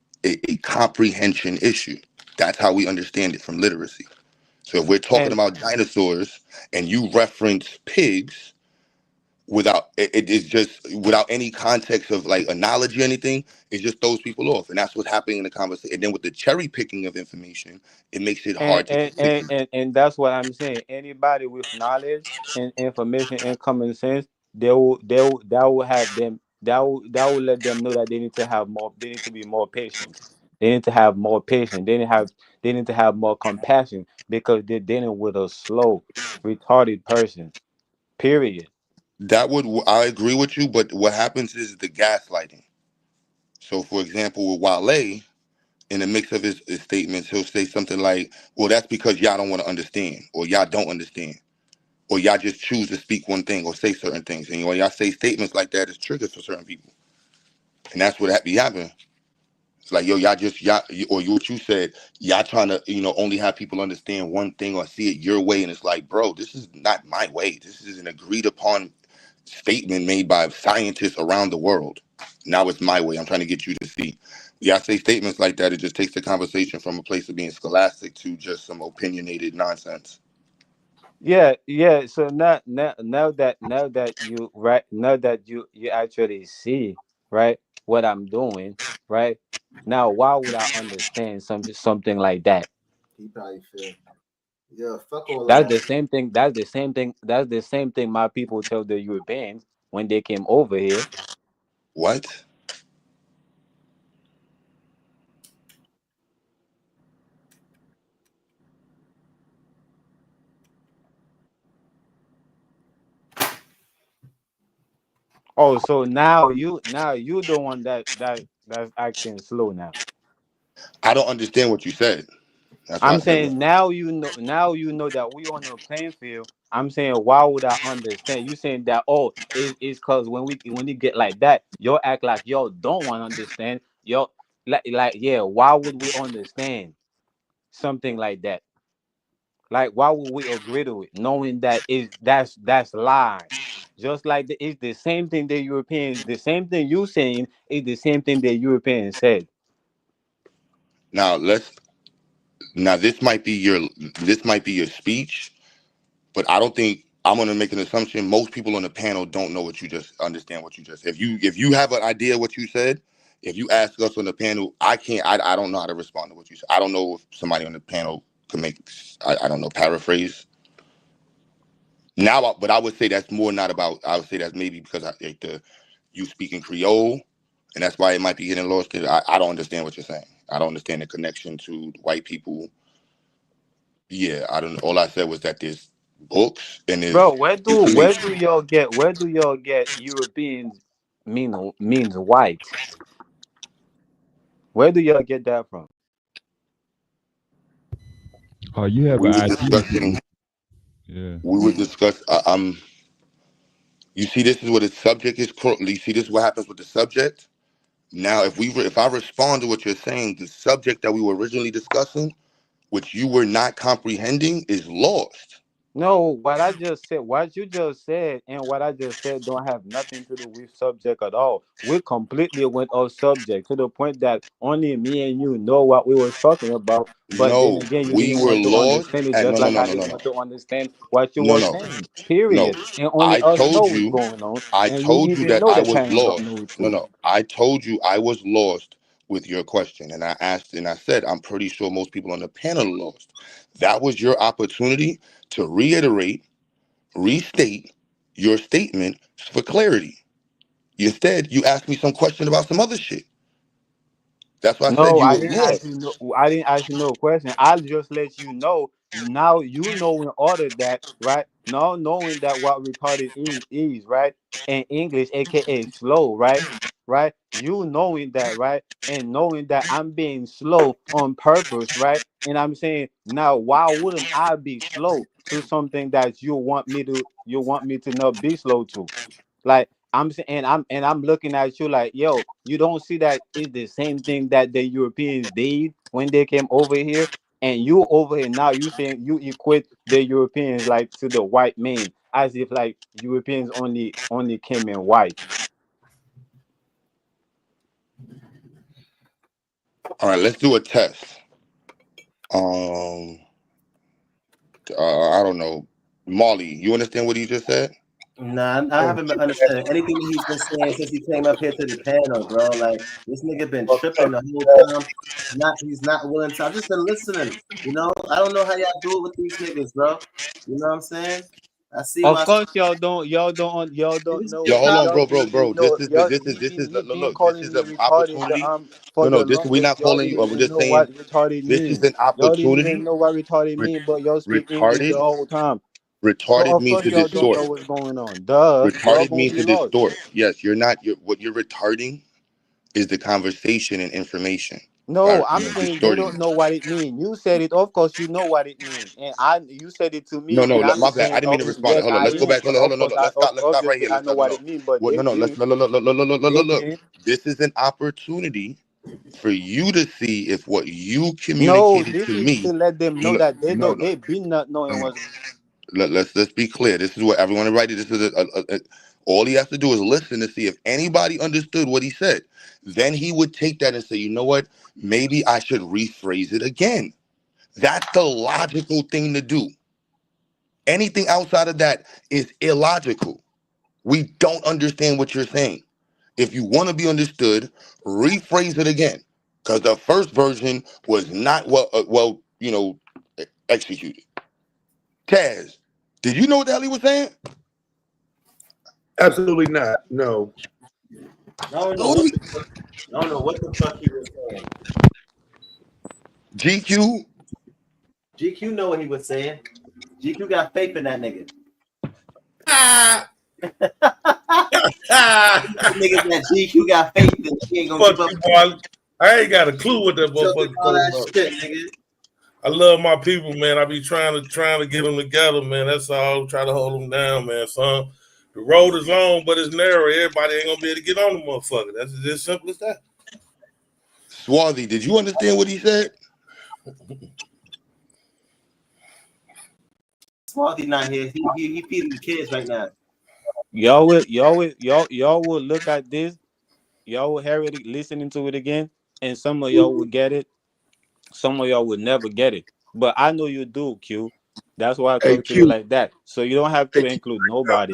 comprehension issue. That's how we understand it from literacy. So if we're talking and about dinosaurs and you reference pigs, without it's just without any context of like analogy or anything, it just throws people off, and that's what's happening in the conversation. And then with the cherry picking of information, it makes it and hard to and, consider. and, and and that's what I'm saying. Anybody with knowledge and information and common sense, that will have them that will let them know that they need to have more, they need to be more patient. They need to have more patience. They need to have more compassion because they're dealing with a slow, retarded person. Period. That would I agree with you, but what happens is the gaslighting. So for example, with Wale, in the mix of his statements, he'll say something like, well, that's because y'all don't want to understand, or y'all don't understand, or y'all just choose to speak one thing or say certain things. And when y'all say statements like that, it's triggers for certain people. And that's what be happening. It's like, yo, y'all just or what you said, y'all trying to, only have people understand one thing or see it your way. And it's like, bro, this is not my way. This is an agreed upon statement made by scientists around the world. Now it's my way. I'm trying to get you to see. Y'all say statements like that, it just takes the conversation from a place of being scholastic to just some opinionated nonsense. Yeah, yeah. So now that you actually see, right, what I'm doing, right? Now why would I understand something like that? He probably feel, yeah, fuck all of That's that. the same thing. That's the same thing my people tell the Europeans when they came over here. What? Oh, so now you the one that's acting slow now. I don't understand what you said. That's why I I'm said what. saying now you know that we on a playing field. I'm saying why would I understand? You saying that it's cause when you get like that, you act like you don't want to understand. You like yeah, why would we understand something like that? Like why would we agree to it knowing that is that's lie? Just like it's the same thing the Europeans, the same thing you saying is the same thing the Europeans said. Now this might be your speech, but I don't think I'm gonna make an assumption. Most people on the panel don't know what you just understand what you just. If you have an idea what you said, if you ask us on the panel, I can't. I don't know how to respond to what you said. I don't know if somebody on the panel could make. I don't know, paraphrase. Now, but I would say that's more not about. I would say that's maybe because you speak in Creole, and that's why it might be getting lost. Cause I don't understand what you're saying. I don't understand the connection to white people. Yeah, I don't. All I said was that there's books and Bro, there's where information. do y'all get Europeans means white? Where do y'all get that from? Oh, you have We an were idea. discussing. Yeah. We would discuss. You see, this is what the subject is. You see, this is what happens with the subject. Now, if I respond to what you're saying, the subject that we were originally discussing, which you were not comprehending, is lost. No, what you just said, and what I just said don't have nothing to do with subject at all. We completely went off subject to the point that only me and you know what we was talking about. But then No, again, you we didn't were want to lost. understand it, At, no, just no, like no, I no, no, didn't no, want to understand what you no, were no, saying. no. Period. And only I us know told what's you. going on, I and you told you even that know I the was panel don't lost. know it No, too. no. I told you I was lost with your question, and I asked, and I said, I'm pretty sure most people on the panel are lost. That was your opportunity to reiterate, restate your statement for clarity. Instead, you asked me some question about some other shit. That's why I said No, you I were didn't ask lost. you. No, I didn't ask you no question. I'll just let you know now. You know in order that right now, knowing that what retarded is right, and English, aka slow, right. You knowing that right, and knowing that I'm being slow on purpose, right. And I'm saying now, why wouldn't I be slow to something that you want me to not be slow to? Like I'm saying, and I'm looking at you like, yo, you don't see that it's the same thing that the Europeans did when they came over here, and you over here now you saying you equate the Europeans like to the white man, as if like Europeans only came in white. All right, let's do a test. Um, I don't know, Molly. You understand what he just said? Nah, I haven't been understanding anything that he's been saying since he came up here to the panel, bro. Like this nigga been tripping the whole time. He's not willing to. I've just been listening. You know, I don't know how y'all do it with these niggas, bro. You know what I'm saying? I see Of why course, y'all don't this know. Yo, nigga hold on, cop. Y'all bro, bro, been bro. no, y'all This is he been look. This calling is me an retarded opportunity. for No, the no. This we're longest. not Y'all calling didn't you. We're even just know what saying retarded this is mean. an Y'all didn't even opportunity. know what retarded Re- mean, but y'all speak English the retarded, whole time. So retarded of means course to y'all don't distort. know what's going on. Duh, y'all Retarded gonna means be to lost. distort. Yes, you're not. What you're retarding is the conversation and information by No, I'm saying they distorting don't it. know what it means. You said it, of course you know what it means, and you said it to No, me, no, and I'm my bad. I saying, didn't mean oh to respond. yes, Hold on, I let's go am, back. and Hold of on, no, course no. Let's stop. Let's stop right obviously here. I Let's know no, no, what no. it means, but Well, they no, no. didn't. Look, They look. didn't. This is an opportunity for you to see if what you No, communicated this to is me. to let them know No, that they no, don't. no, They been not no, knowing no. what's. Let's be clear. This is what everyone writing. This is all he has to do is listen to see if anybody understood what he said. Then he would take that and say, you know what? Maybe I should rephrase it again. That's the logical thing to do. Anything outside of that is illogical. We don't understand what you're saying. If you want to be understood, rephrase it again. Because the first version was not executed. Taz, did you know what the hell he was saying? Absolutely not. No. I don't know what the fuck. I don't know what the fuck he was saying. GQ? GQ know what he was saying. GQ got faith in that nigga. Niggas that GQ got faith in, he ain't gonna Fuck give up. you, boy. I ain't got a clue what that motherfucker All talking that about. shit, nigga. I love my people, man. I be trying to get them together, man. That's all. Try to hold them down, man. Son, the road is long, but it's narrow. Everybody ain't gonna be able to get on the motherfucker. That's as simple as that. Swarthy, did you understand what he said? Smarty not here. He feeding the kids right now. Y'all will look at this. Y'all will hear it, listening to it again, and some of y'all will get it. Some of y'all will never get it. But I know you do, Q. That's why I Hey, talk to you Q. like that. So you don't have Hey, to Q. include nobody.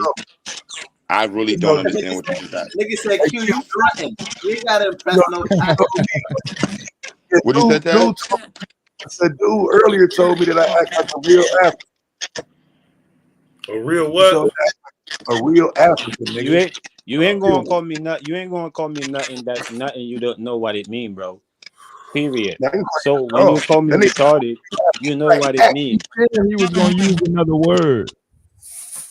I really No, don't understand what you just asked. Nigga said, hey, Q, Q. you fronting. You ain't gotta impress No, no dude child. told me. Yeah, What you said, Taz? dude earlier told me that I act like a real African. A real He told what? me a real African, nigga. You ain't gonna call me you ain't gonna call me nothing that's nothing you don't know what it mean, bro. Period. So when you call me retarded, you know what it means. He said he was going to use another word.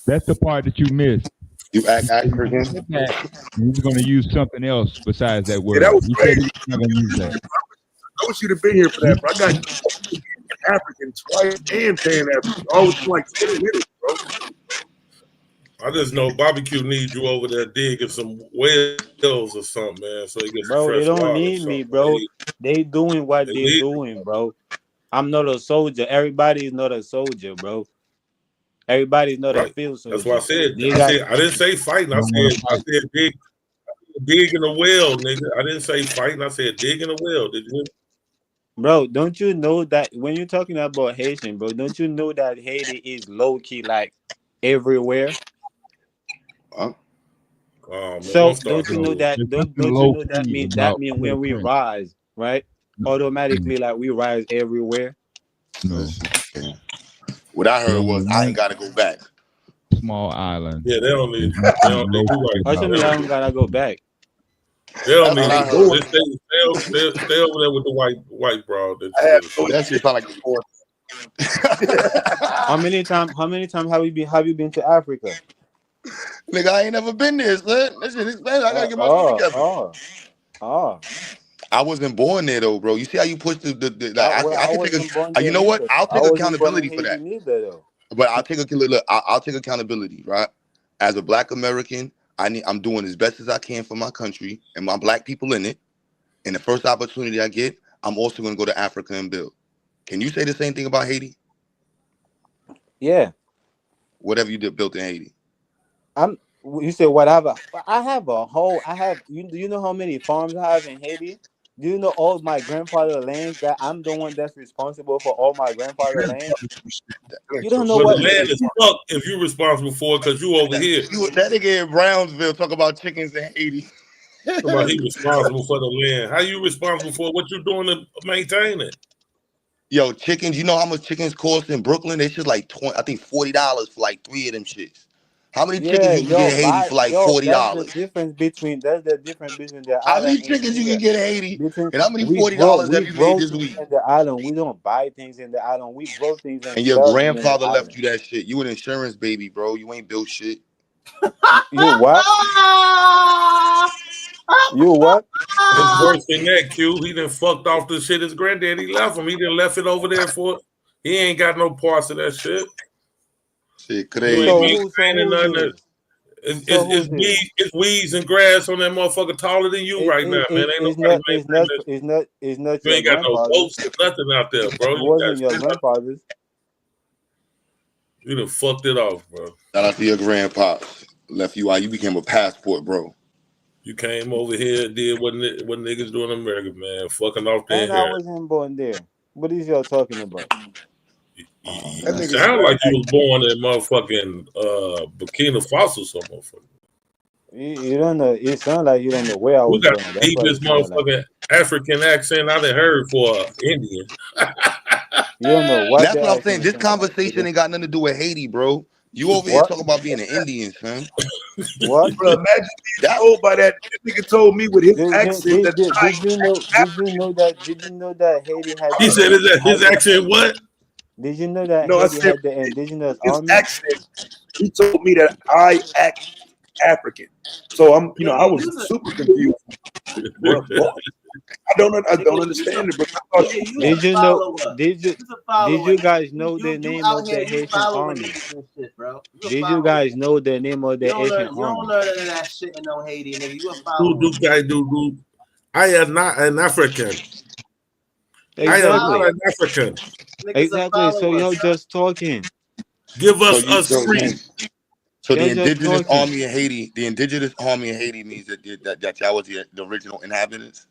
That's the part that you missed. You act He African. said that he was going to use something else besides that word. Yeah, that was He said crazy. he was not going to use that. I wish you'd have been here for that, bro. I got African twice and Pan African, all within like 20 minutes, bro. I just know barbecue needs you over there digging some wells or something, man, so he gets some Bro, they fresh don't water or need me, something. bro. They doing what They they need doing, bro. I'm not a soldier. Everybody is not a soldier, bro. Everybody's not a right. field That's why I soldier. said They got I didn't say fighting. I don't want to I fight. said dig in a well, nigga. I didn't say fighting. I said dig in a well. Did you? bro. Don't you know that when you're talking about Haitian, bro? Don't you know that Haiti is low key like everywhere? Oh man, So don't start don't you that No, know shit. that? there's Don't nothing you low know that key mean about when we Port-au-Prince. rise, right? Automatically, like we rise everywhere. No, What I there's heard only was I ain't one gotta go back. small island. Yeah, There's nothing low you key right. How They come about y'all don't don't need gotta go back? That's what I heard. Just stay over there with the white broad that I you had was no fucking. That shit sound like the fourth. How many times? How many times have you been to Africa? Nigga, I ain't never been there, son. That shit expensive. I gotta get my shit Oh, together. oh, oh. I wasn't born there though, bro. You see how you push the like, Well, I I can take wasn't born a you there know what? neither. I'll I take wasn't born in accountability for Haiti that. neither, though. But I'll take I'll take accountability, right? As a black American, I'm doing as best as I can for my country and my black people in it. And the first opportunity I get, I'm also gonna go to Africa and build. Can you say the same thing about Haiti? Yeah, Whatever you did built in Haiti. I'm. You said whatever. I have a whole. I have. Do you know how many farms I have in Haiti? Do you know all my grandfather lands that I'm the one that's responsible for all my grandfather lands? You don't know Well, the what? land is fucked if you're responsible for it because you over here. That nigga in Brownsville talk about chickens in Haiti. Somebody he responsible for the land. How you responsible for what you doing to maintain it? Yo, chickens, you know how much chickens cost in Brooklyn? They should like I think $40 for like 3 of them shits. How many chickens Yeah, you can get yo, in Haiti for like $40? that's the difference between the How island many and chickens you can here. get in Haiti? Between And how many we $40 have we you made grow this things week? in the island. We don't buy things in the island. We grow things and And your sell them in the grandfather left island. you that shit. You an insurance baby, bro. You ain't built shit. You what? You what? It's worse than that, Q. He done fucked off the shit his granddaddy left him. He done left it over there for he ain't got no parts of that shit. Shit, You ain't So crazy. maintaining who's nothing this? that So who's this? it's weeds and grass on that motherfucker taller than you right now, man. Ain't nobody maintaining that. It's not You your ain't got no grandfather's. goats or nothing out there, bro. It You wasn't your got grandfather's. you done fucked it off, bro. Shout out to your grandpops. Left you out. You became a passport, bro. You came over here and did what niggas do in America, man. Fucking off their And I hair. wasn't born there. What is y'all talking about? That You nigga sound said like you was born in motherfucking Burkina Faso, some motherfucker. You don't know. It sounds like you don't know where I You was got born. the That's what deepest it sounds like. motherfucking African accent I done heard for Indian. You don't know what That's the what I'm saying. accent This sound like, conversation nigga. ain't got nothing to do with Haiti, bro. You over here What? talking about being an Indian, son. What? bro, imagine being told by that. That nigga told me with his accent that Did you know? Did you know that Haiti had He said his accent what? Did you know that no, I Haiti said had the indigenous his army? accent. He told me that I act African. So I'm, I was super confused. Bro, I don't understand it, bro. I thought you Did you know? Did you guys know the You name out of here, the you Haitian following army? niggas and shit, bro. You a Did you follower. guys know the name of You the don't Haitian learn. You don't army? learn none of that shit in no Haiti, nigga. You a Do follower. do. I am not an African. I am not Exactly. an African. Niggas a Exactly. So follower. y'all just talking. Give So us you us free. so the Y'all just indigenous talking. army in Haiti, means that y'all was the original inhabitants.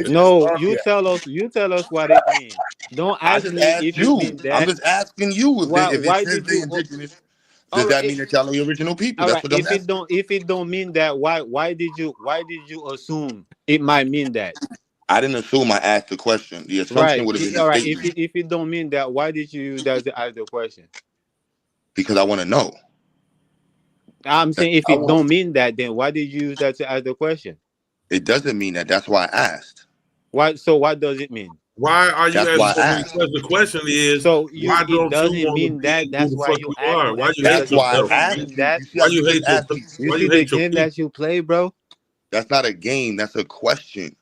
No, you tell us. You tell us what it means. Don't I ask just me asked if it you. means I'm that. just asking you if it Why says did the you? indigenous, All does that right. mean that y'all are the original people? All That's right. what I'm asking. If it don't mean that, why did you assume it might mean that? I didn't assume. I asked the question. The assumption Right. would have been a All right. statement. If it don't mean that, why did you use that to ask the question? because I want to know. I'm saying if I it want, don't mean that, then why did you use that to ask the question? it doesn't mean that. That's why I asked. Why? So what does it mean? Why are you That's asking why so I many asked. questions? The question is, So why it don't you doesn't want to mean that. be who That's the why fuck you you are? asking Why that you hate That's question. It why yourself? I doesn't asked mean you. that. You see Why how you you just hate asked yourself? me? You Why see you the hate your game people? that you play, bro. That's not a game. That's a question.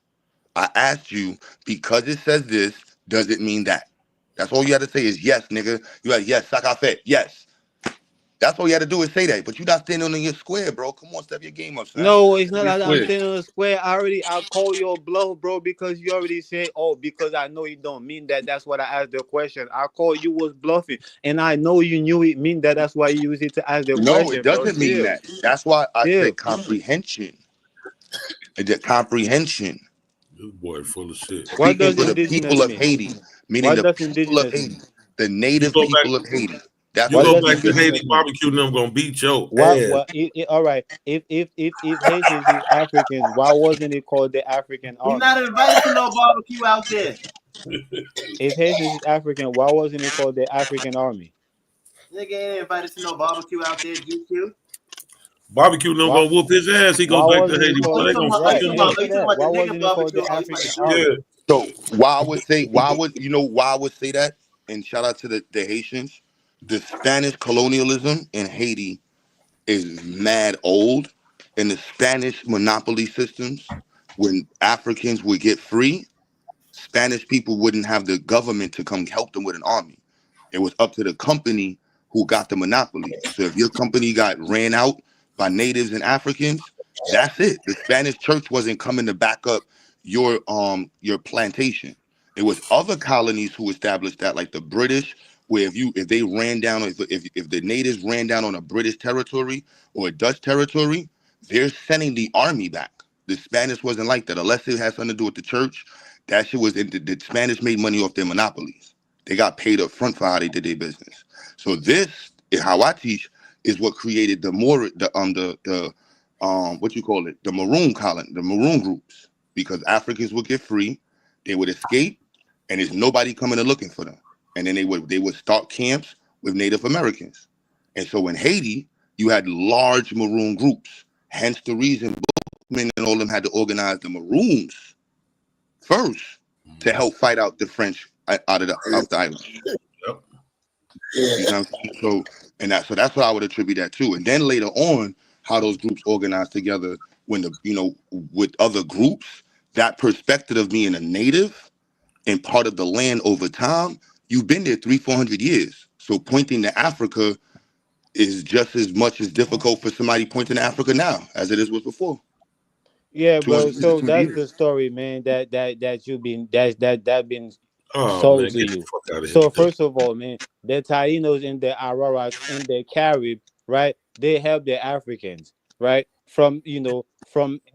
I asked you because it says this. Does it mean that? That's all you had to say is yes, nigga. You had yes, Sakafet, yes. That's all you had to do is say that. But you not standing on your square, bro. Come on, step your game up, son. No, it's not Your that I'm square. standing on the square. I call your bluff, bro, because you already said, oh, because I know you don't mean that. That's what I asked the question. I call you was bluffing, and I know you knew it mean that. That's why you use it to ask the No, it question, bro. doesn't mean Chill, that. That's why I chill. said comprehension. The comprehension. This boy full of shit. What Speaking does for the indigenous people of mean? Haiti, meaning What the does people of indigenous Haiti, mean? the You native go back. people of Haiti. That's You What what go it does back to means. indigenous Haiti mean? barbecue. And I'm gonna beat your What? ass. What? All right. If Haitians is Africans, why wasn't it called the African You're Army? not invited to no barbecue out there. If Haitians is African, why wasn't it called the African Army? Nigga ain't invited to no barbecue out there, GQ. Barbecue don't Why? go whoop his ass. He goes Why back to wasn't it Haiti. Oh, Boy, called you they talking gonna about? fuck Oh, you right? talking him about? up. Oh, you Answer talking that. about the Why nigga wasn't it called barbecue? the Oh, you talking African about? Yeah. Army? So why I would say that, and shout out to the Haitians, the Spanish colonialism in Haiti is mad old, and the Spanish monopoly systems, when Africans would get free, Spanish people wouldn't have the government to come help them with an army. It was up to the company who got the monopoly. So if your company got ran out by natives and Africans, that's it. The Spanish church wasn't coming to back up your plantation. It was other colonies who established that, like the British, where if they ran down, if the natives ran down on a British territory or a Dutch territory, they're sending the army back. The Spanish wasn't like that, unless it had something to do with the church. That shit was the Spanish made money off their monopolies. They got paid up front for how they did their business. So this is how I teach is what created the what you call it, the maroon colony, the maroon groups, because Africans would get free, they would escape, and there's nobody coming and looking for them. And then they would start camps with Native Americans. And so in Haiti, you had large maroon groups. Hence the reason Bookman and all them had to organize the Maroons first to help fight out the French out of the island. Yep. You know what I'm saying? So that's what I would attribute that to. And then later on, how those groups organized together when with other groups, that perspective of being a native and part of the land over time, you've been there 300-400 years. So pointing to Africa is just as much as difficult for somebody pointing to Africa now as it is was before. Yeah, 200 bro. So years. that's the story, man. That you've been that been Oh sold man, to get the you. fuck out of here So with that. first of all, man, the Tainos and the Ararats and the Carib, right? They help the Africans, right? From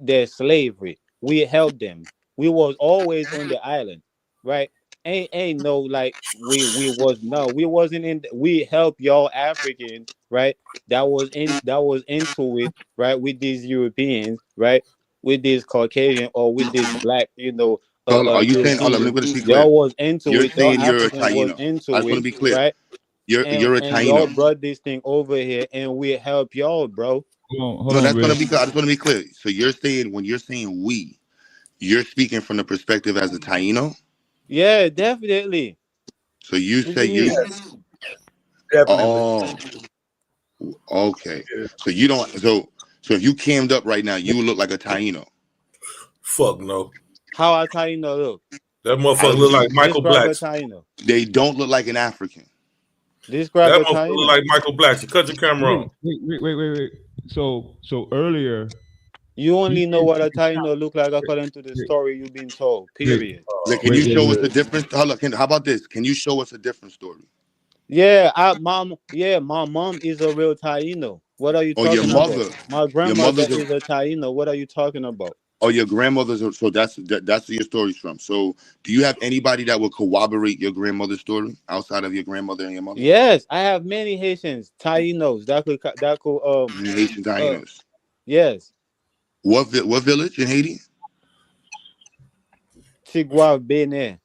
their slavery, we helped them. We was always on the island, right? Ain't no like we wasn't in. We help y'all Africans, right? That was into it, right? With these Europeans, right? With this Caucasian or with this black, So are you saying? Hold on, let European. me just be clear. Y'all was into You're it. Y'all saying you're a African was Taino. I into just want to it, be clear. right? You're a And y'all Taino. brought this thing over here, and we help y'all, bro. No, Hold on, that's gonna Red. be. I just want to be clear. So you're saying when you're saying we, you're speaking from the perspective as a Taino. Yeah, definitely. So you What say you you. mean? Definitely. Oh, okay. So you don't. So if you cammed up right now, you would look like a Taino. Fuck no. How a Taino look? That How motherfucker do look you? like Michael Describe a Blackson. Taino. They don't look like an African. Describe That a motherfucker look Taino. like Michael Blackson. Cut your camera on. Wait. So earlier You he only know said, what a Taino look like according to the wait, story you've been told. wait, Period. Like, can wait, you wait, show us wait. a difference? Hold on, how about this? Can you show us a different story? Yeah, my mom is a real Taino. What are you Or your talking about? mother? My Your grandmother mother's is a Taino. What are you talking about? or your grandmother's. So that's where your story's from. So do you have anybody that would corroborate your grandmother's story outside of your grandmother and your mother? Yes, I have many Haitians, Tainos Haitian uh Tainos. yes, What village in Haiti? Tigua Benin.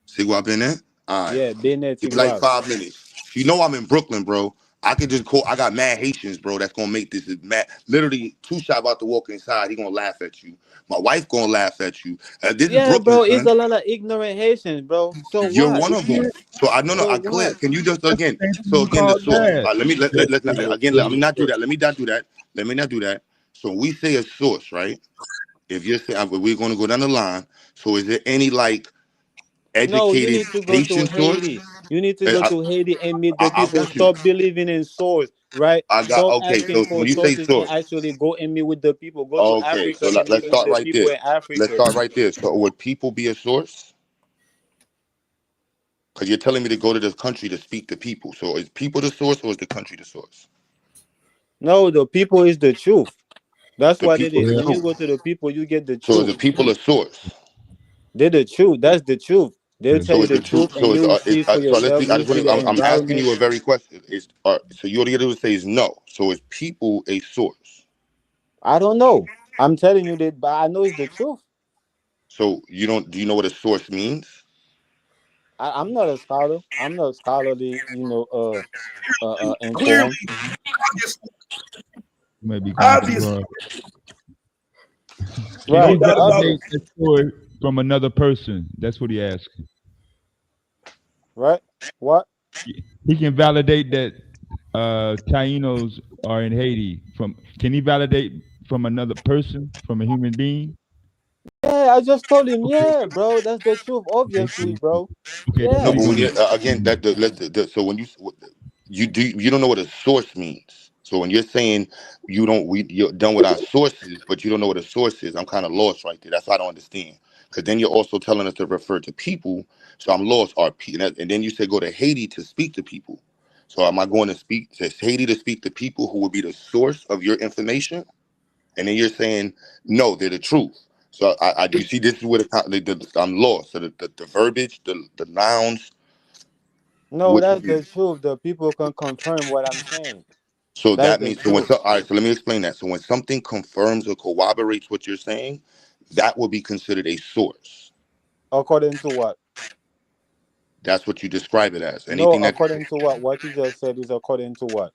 Sigua Benin? All right. Yeah, Benin Give me like Tigua. 5 minutes. You know I'm in Brooklyn, bro. I could just call. I got mad Haitians, bro. That's gonna make this mad. Literally, two shot about to walk inside. He gonna laugh at you. My wife gonna laugh at you. This is Yeah, Brooklyn, bro, it's son. a lot of ignorant Haitians, bro. So You're what? one of them. So I no no. So I clear. what? Can you just That's the again? same thing So you again, the call source. dad. Let me again. Let me not do that. Let me not do that. Let me not do that. So we say a source, right? If you're saying we're going to go down the line. So is there any like No, you educated need to go to Haitian source? Haiti. You need to I, go I, to Haiti and meet the I people. got you. Stop believing in source, right? I got Stop okay. asking So for when you say sources and source, actually go and meet with the people. Go to okay. So Africa and let's meet with start the right people there. in Let's Africa. start right there. So would people be a source? Because you're telling me to go to this country to speak to people. So is people the source or is the country the source? No, the people is the truth. That's The what it people is. the When you truth. go to the people, you get the So is truth. the people a source? They're the truth. That's the truth. They'll tell So you is the the truth. truth, and you will see for So let's yourself. see. I You just see want to. the I'm asking environment. you a very question. Is so you all you do is say is no. So is people a source? I don't know. I'm telling you that, but I know it's the truth. So you don't. Do you know what a source means? I'm not a scholar. I'm not scholarly, Clearly, informed. obviously, You might be going too obviously, hard. Can no Right. he doubt about it. validate that story from another person? That's what he asked. Right. What? He can validate that Tainos are in Haiti. Can he validate from another person, from a human being? Yeah, I just told him, Okay. yeah, bro, that's the truth. Okay. Obviously, bro. Okay. Then No, Yeah. but we're when gonna. you again that so when you don't know what a source means. So when you're saying you're done with our sources, but you don't know what a source is, I'm kind of lost right there. That's why I don't understand. Because then you're also telling us to refer to people. So I'm lost. And then you say go to Haiti to speak to people. So am I going to speak to Haiti to speak to people who will be the source of your information? And then you're saying no, they're the truth. So I you see this is where I'm lost. So the verbiage, the nouns, No, which that's one is the it? truth. The people can confirm what I'm saying. So That's that the means so when truth. so all right, so let me explain that. So when something confirms or corroborates what you're saying, that will be considered a source. According to what? That's what you describe it as. No, Anything that according to what? What you just said is according to what?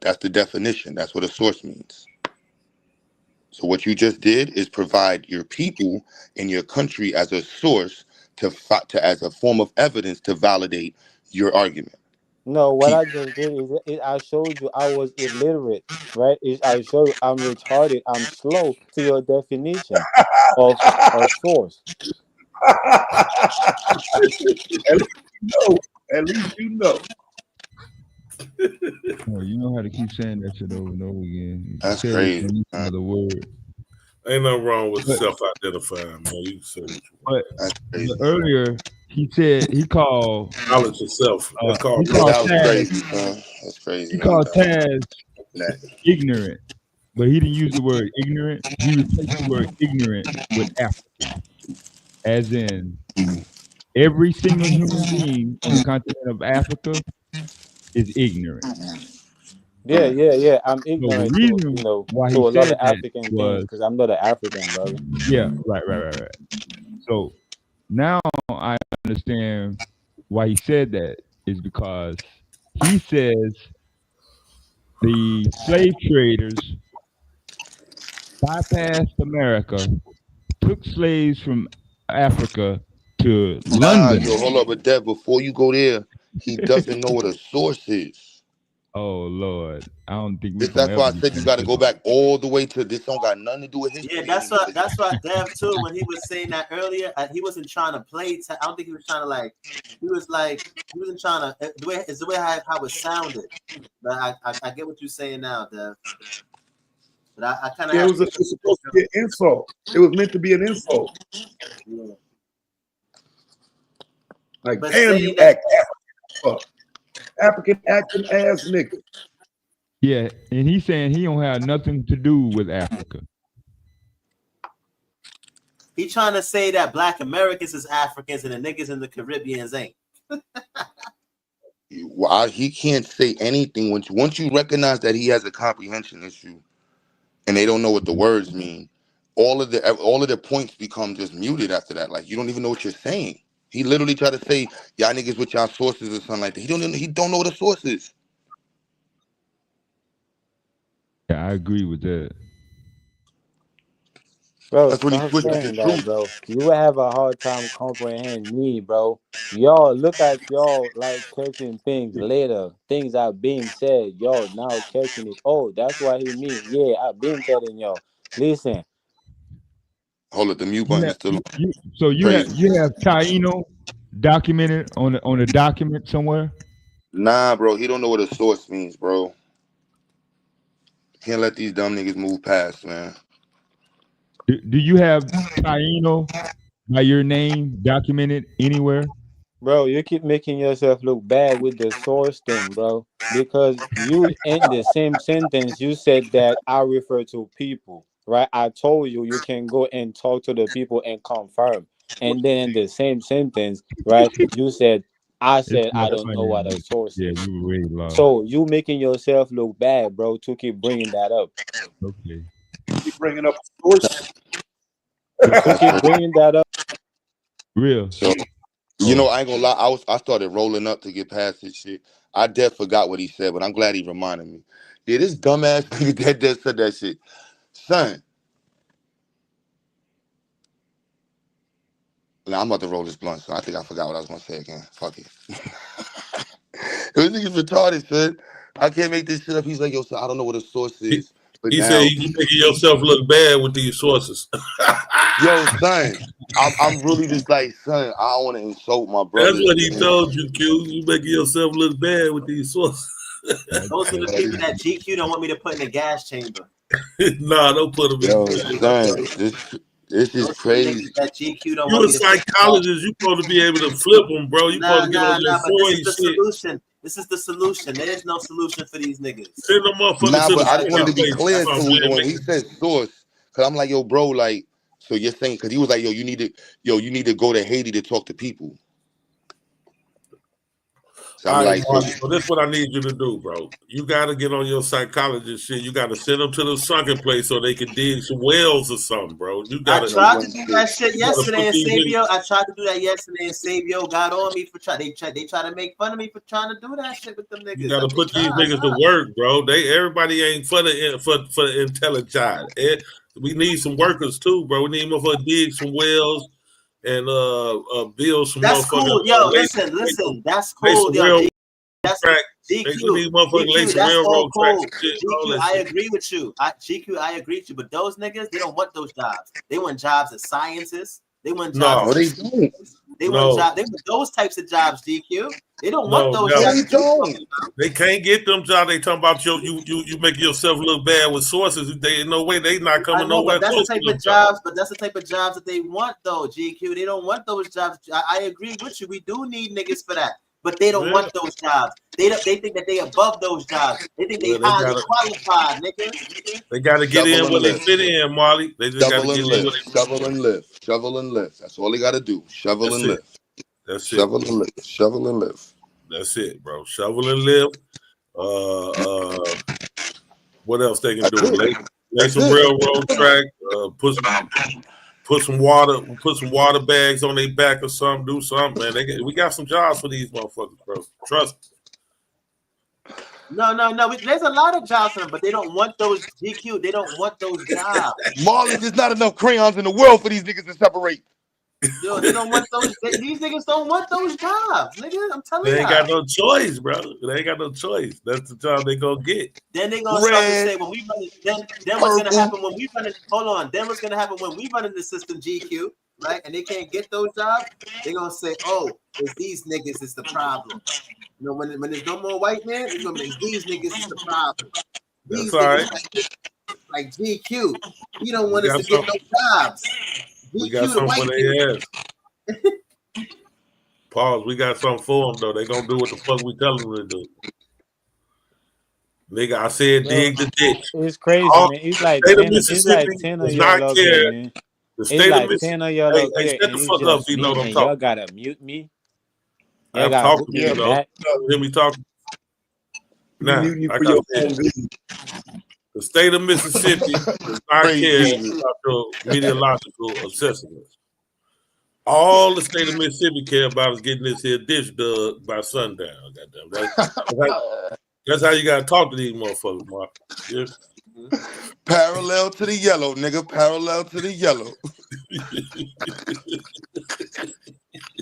that's the definition. That's what a source means. So what you just did is provide your people in your country as a source to as a form of evidence to validate your argument. No, what I People. just did is I showed you I was illiterate, right? I showed you I'm retarded. I'm slow to your definition of a source. At least you know. At least you know. Oh, you know how to keep saying that shit over and over again. You That's said it crazy. in another word. Ain't nothing wrong with But self-identifying, man. You can say what you want. but, That's but crazy. earlier he said Knowledge yourself. That's called Yeah, that was Taz crazy, son. That's he crazy. I'm called done. Taz ignorant, but he didn't use the word ignorant. He replaced the word ignorant with African, as in every single human being on the continent of Africa is ignorant. Yeah, yeah, yeah. I'm So the ignorant to reason why he to a lot of said that African things was, because I'm not an African, brother. yeah, right. So now I understand why he said that is because he says the slave traders bypassed America, took slaves from Africa to Nah, yo, London. hold up, but Dev, before you go there, he doesn't know what a source is. Oh Lord, I don't think we're This gonna that's why ever I get said you past got to this. go back all the way to this. Don't got nothing to do with Yeah, history that's anymore. what that's what Dev too. When he was saying that earlier, he wasn't trying to play. I don't think he was trying to he wasn't trying to. The way is the way how it sounded. But I get what you're saying now, Dev. But I kind of Yeah, have it was supposed to be an insult. It was meant to be an insult. yeah. Like, But damn, you saying that act African, African acting ass nigga. Yeah, and he's saying he don't have nothing to do with Africa. he trying to say that Black Americans is Africans and the niggas in the Caribbeans ain't. He can't say anything once you recognize that he has a comprehension issue and they don't know what the words mean. All of the points become just muted after that. Like you don't even know what you're saying. He literally tried to say y'all niggas with y'all sources or something like that. He don't know what a source is. Yeah, I agree with that. Bro, That's when he stop switched to the saying that, truth. bro. You will have a hard time comprehend me, bro. Y'all look at y'all like catching things later. Things are being said. Y'all now catching it. Oh, that's what he mean. Yeah, I've been telling y'all. Listen, Hold up, the mute You button have, is still on. so you have Crazy. Taino documented on a document somewhere. Nah, bro, he don't know what a source means, bro. Can't let these dumb niggas move past, man. Do you have Taino by your name documented anywhere? bro, you keep making yourself look bad with the source thing, bro. Because you in the same sentence you said that I refer to people, right? I told you you can go and talk to the people and confirm. And then in the same sentence, right, you said It's I not don't know funny. what a source Yeah, is. we were way lost. So you making yourself look bad, bro, to keep bringing that up. Okay. Keep bringing up source. To keep bringing that up. Real. So, you know, I ain't gonna lie. I started rolling up to get past this shit. I dead forgot what he said, but I'm glad he reminded me. Yeah, this dumbass nigga that just said that shit. Son, now I'm about to roll this blunt, so I think I forgot what I was gonna say again. Fuck it. This nigga's retarded, son. I can't make this shit up. He's like, yo, son, I don't know what a source is, but He said now, you making yourself look bad with these sources. yo, son, I'm really just like, son, I don't want to insult my That's brothers. what he told you, Q. You making yourself look bad with these sources. Those are the people that GQ don't want me to put in the gas chamber. Nah, don't put them in Yo, the gas. son, this is Those are the crazy. niggas that GQ don't You want a me to put in the gas. psychologist. You supposed to be able to flip them, bro. You supposed to get on your But this is Freud the shit. solution. This is the solution. There is no solution for these niggas. Send them motherfuckers Nah, to the but I just wanted fucking to be place or clear. So something, man. when he said source, cause I'm like, yo, bro, like, so you're saying, cause he was like, you need to go to Haiti to talk to people. So I'm All right, like, so Marty. So this is what I need you to do, bro. You got to get on your psychologist shit. You got to send them to the sunken place so they can dig some wells or something, bro. You got I to. tried to do that shit You got to yesterday, put and these Sabio. niggas. I tried to do that yesterday, and Sabio got on me for trying. They try to make fun of me for trying to do that shit with them You niggas. got to put these niggas to work, bro. Everybody ain't for the intelligent. We need some workers too, bro. We need motherfuckers dig some wells and build some That's motherfucking cool, yo. lay Listen. That's lay cool, some yo. railroad That's tracks. We GQ. need motherfuckers lay some That's all railroad tracks cool. and shit, all GQ, that I shit. agree with you. GQ, I agree with you. But those niggas, they don't want those jobs. They want jobs as scientists. They want jobs No, as they want no, jobs. They want those types of jobs. GQ. They don't want no, those never. jobs. They can't get them jobs. They talking about you make yourself look bad with sources. They no way they not I coming know, nowhere but that's the close type to them of jobs. jobs. But that's the type of jobs that they want, though. GQ. They don't want those jobs. I agree with you. We do need niggas for that, but they don't Yeah. want those jobs. They think that they above those jobs. They think they Well, highly qualified, nigga. they gotta get shovel in and where they lift, fit in, Marley. They just gotta shovel and get in lift, where they. shovel and lift, shovel and lift. That's all they got to do. Shovel That's and it. lift, That's it. shovel and lift, shovel and lift. That's it, bro. Shovel and lift. What else they can do? That's it. Lay That's some it. railroad track. Put some water bags on their back or something. Do something, man. We got some jobs for these motherfuckers, bro. Trust me. No. There's a lot of jobs for them, but they don't want those GQ. They don't want those jobs. Marley, there's not enough crayons in the world for these niggas to separate. Yo, they don't want those. These niggas don't want those jobs, nigga. I'm telling you. They ain't got no choice, bro. They ain't got no choice. That's the job they gonna get. Then they gonna start to say when we run it. Then what's gonna happen when we run it? Hold on. Then what's gonna happen when we run in the system GQ, right? And they can't get those jobs. They gonna say, "Oh, it's these niggas is the problem." You know, when there's no more white man, it's gonna be these niggas is the problem. That's These all right. niggas like GQ. He don't We want us got to get no jobs. We got GQ the something for white their man. ass. Pause. We got something for them though. They gonna do what the fuck we tell them to do. Nigga, I said Bro, dig the ditch. it's crazy, All man. It's like state of 10. It's like Mississippi 10 of does not y'all up here, care. man. The It's state of like Mississippi. 10 of y'all Hey, up here, shut and the it's fuck up if just you know me, what I'm and y'all talking. gotta mute me. Y'all I'm gotta talking put to me you in the though. back. Hear me talking? Nah, Mute you like for I your said, own vision. the state of Mississippi does not Praise care Jesus. about your meteorological assessments. All the state of Mississippi care about is getting this here ditch dug by sundown. Goddamn. That's how you gotta talk to these motherfuckers, Mark. Yeah. Parallel to the yellow, nigga. Parallel to the yellow.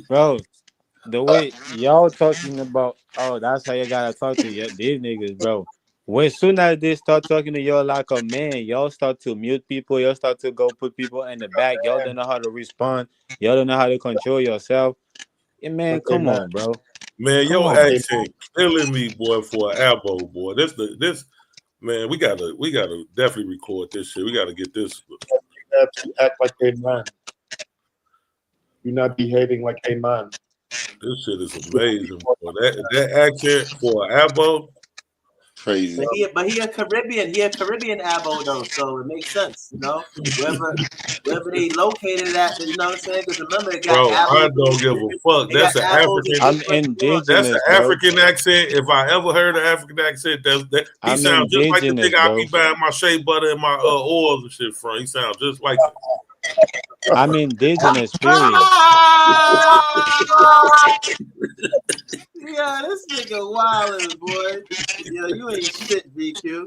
Bro, the way y'all talking about, oh, that's how you gotta talk to these niggas, bro. When soon as they start talking to y'all like a man, y'all start to mute people, y'all start to go put people in the back, y'all don't know how to respond, y'all don't know how to control yourself. Yeah, man, Okay, come man. on, bro. Man, Come your on. accent killing me, boy, for an elbow, boy. This man, we gotta definitely record this shit. We gotta get this. You have to act like a man. You're not behaving like a man. This shit is amazing, boy. That accent for an elbow. Crazy. But he a Caribbean. He a Caribbean abo though, so it makes sense, you know. Wherever they located at, you know what I'm saying? Because remember, it got Bro, I abos. don't give a fuck. It got That's an abos in African. I'm different That's an indigenous, bro. African accent. If I ever heard an African accent, he I'm sounds just like the indigenous, nigga I bro. be buying my shea butter and my oils and shit from. He sounds just like that. I'm indigenous, period. Yeah, this nigga wildin', boy. Yo, you ain't shit, DQ.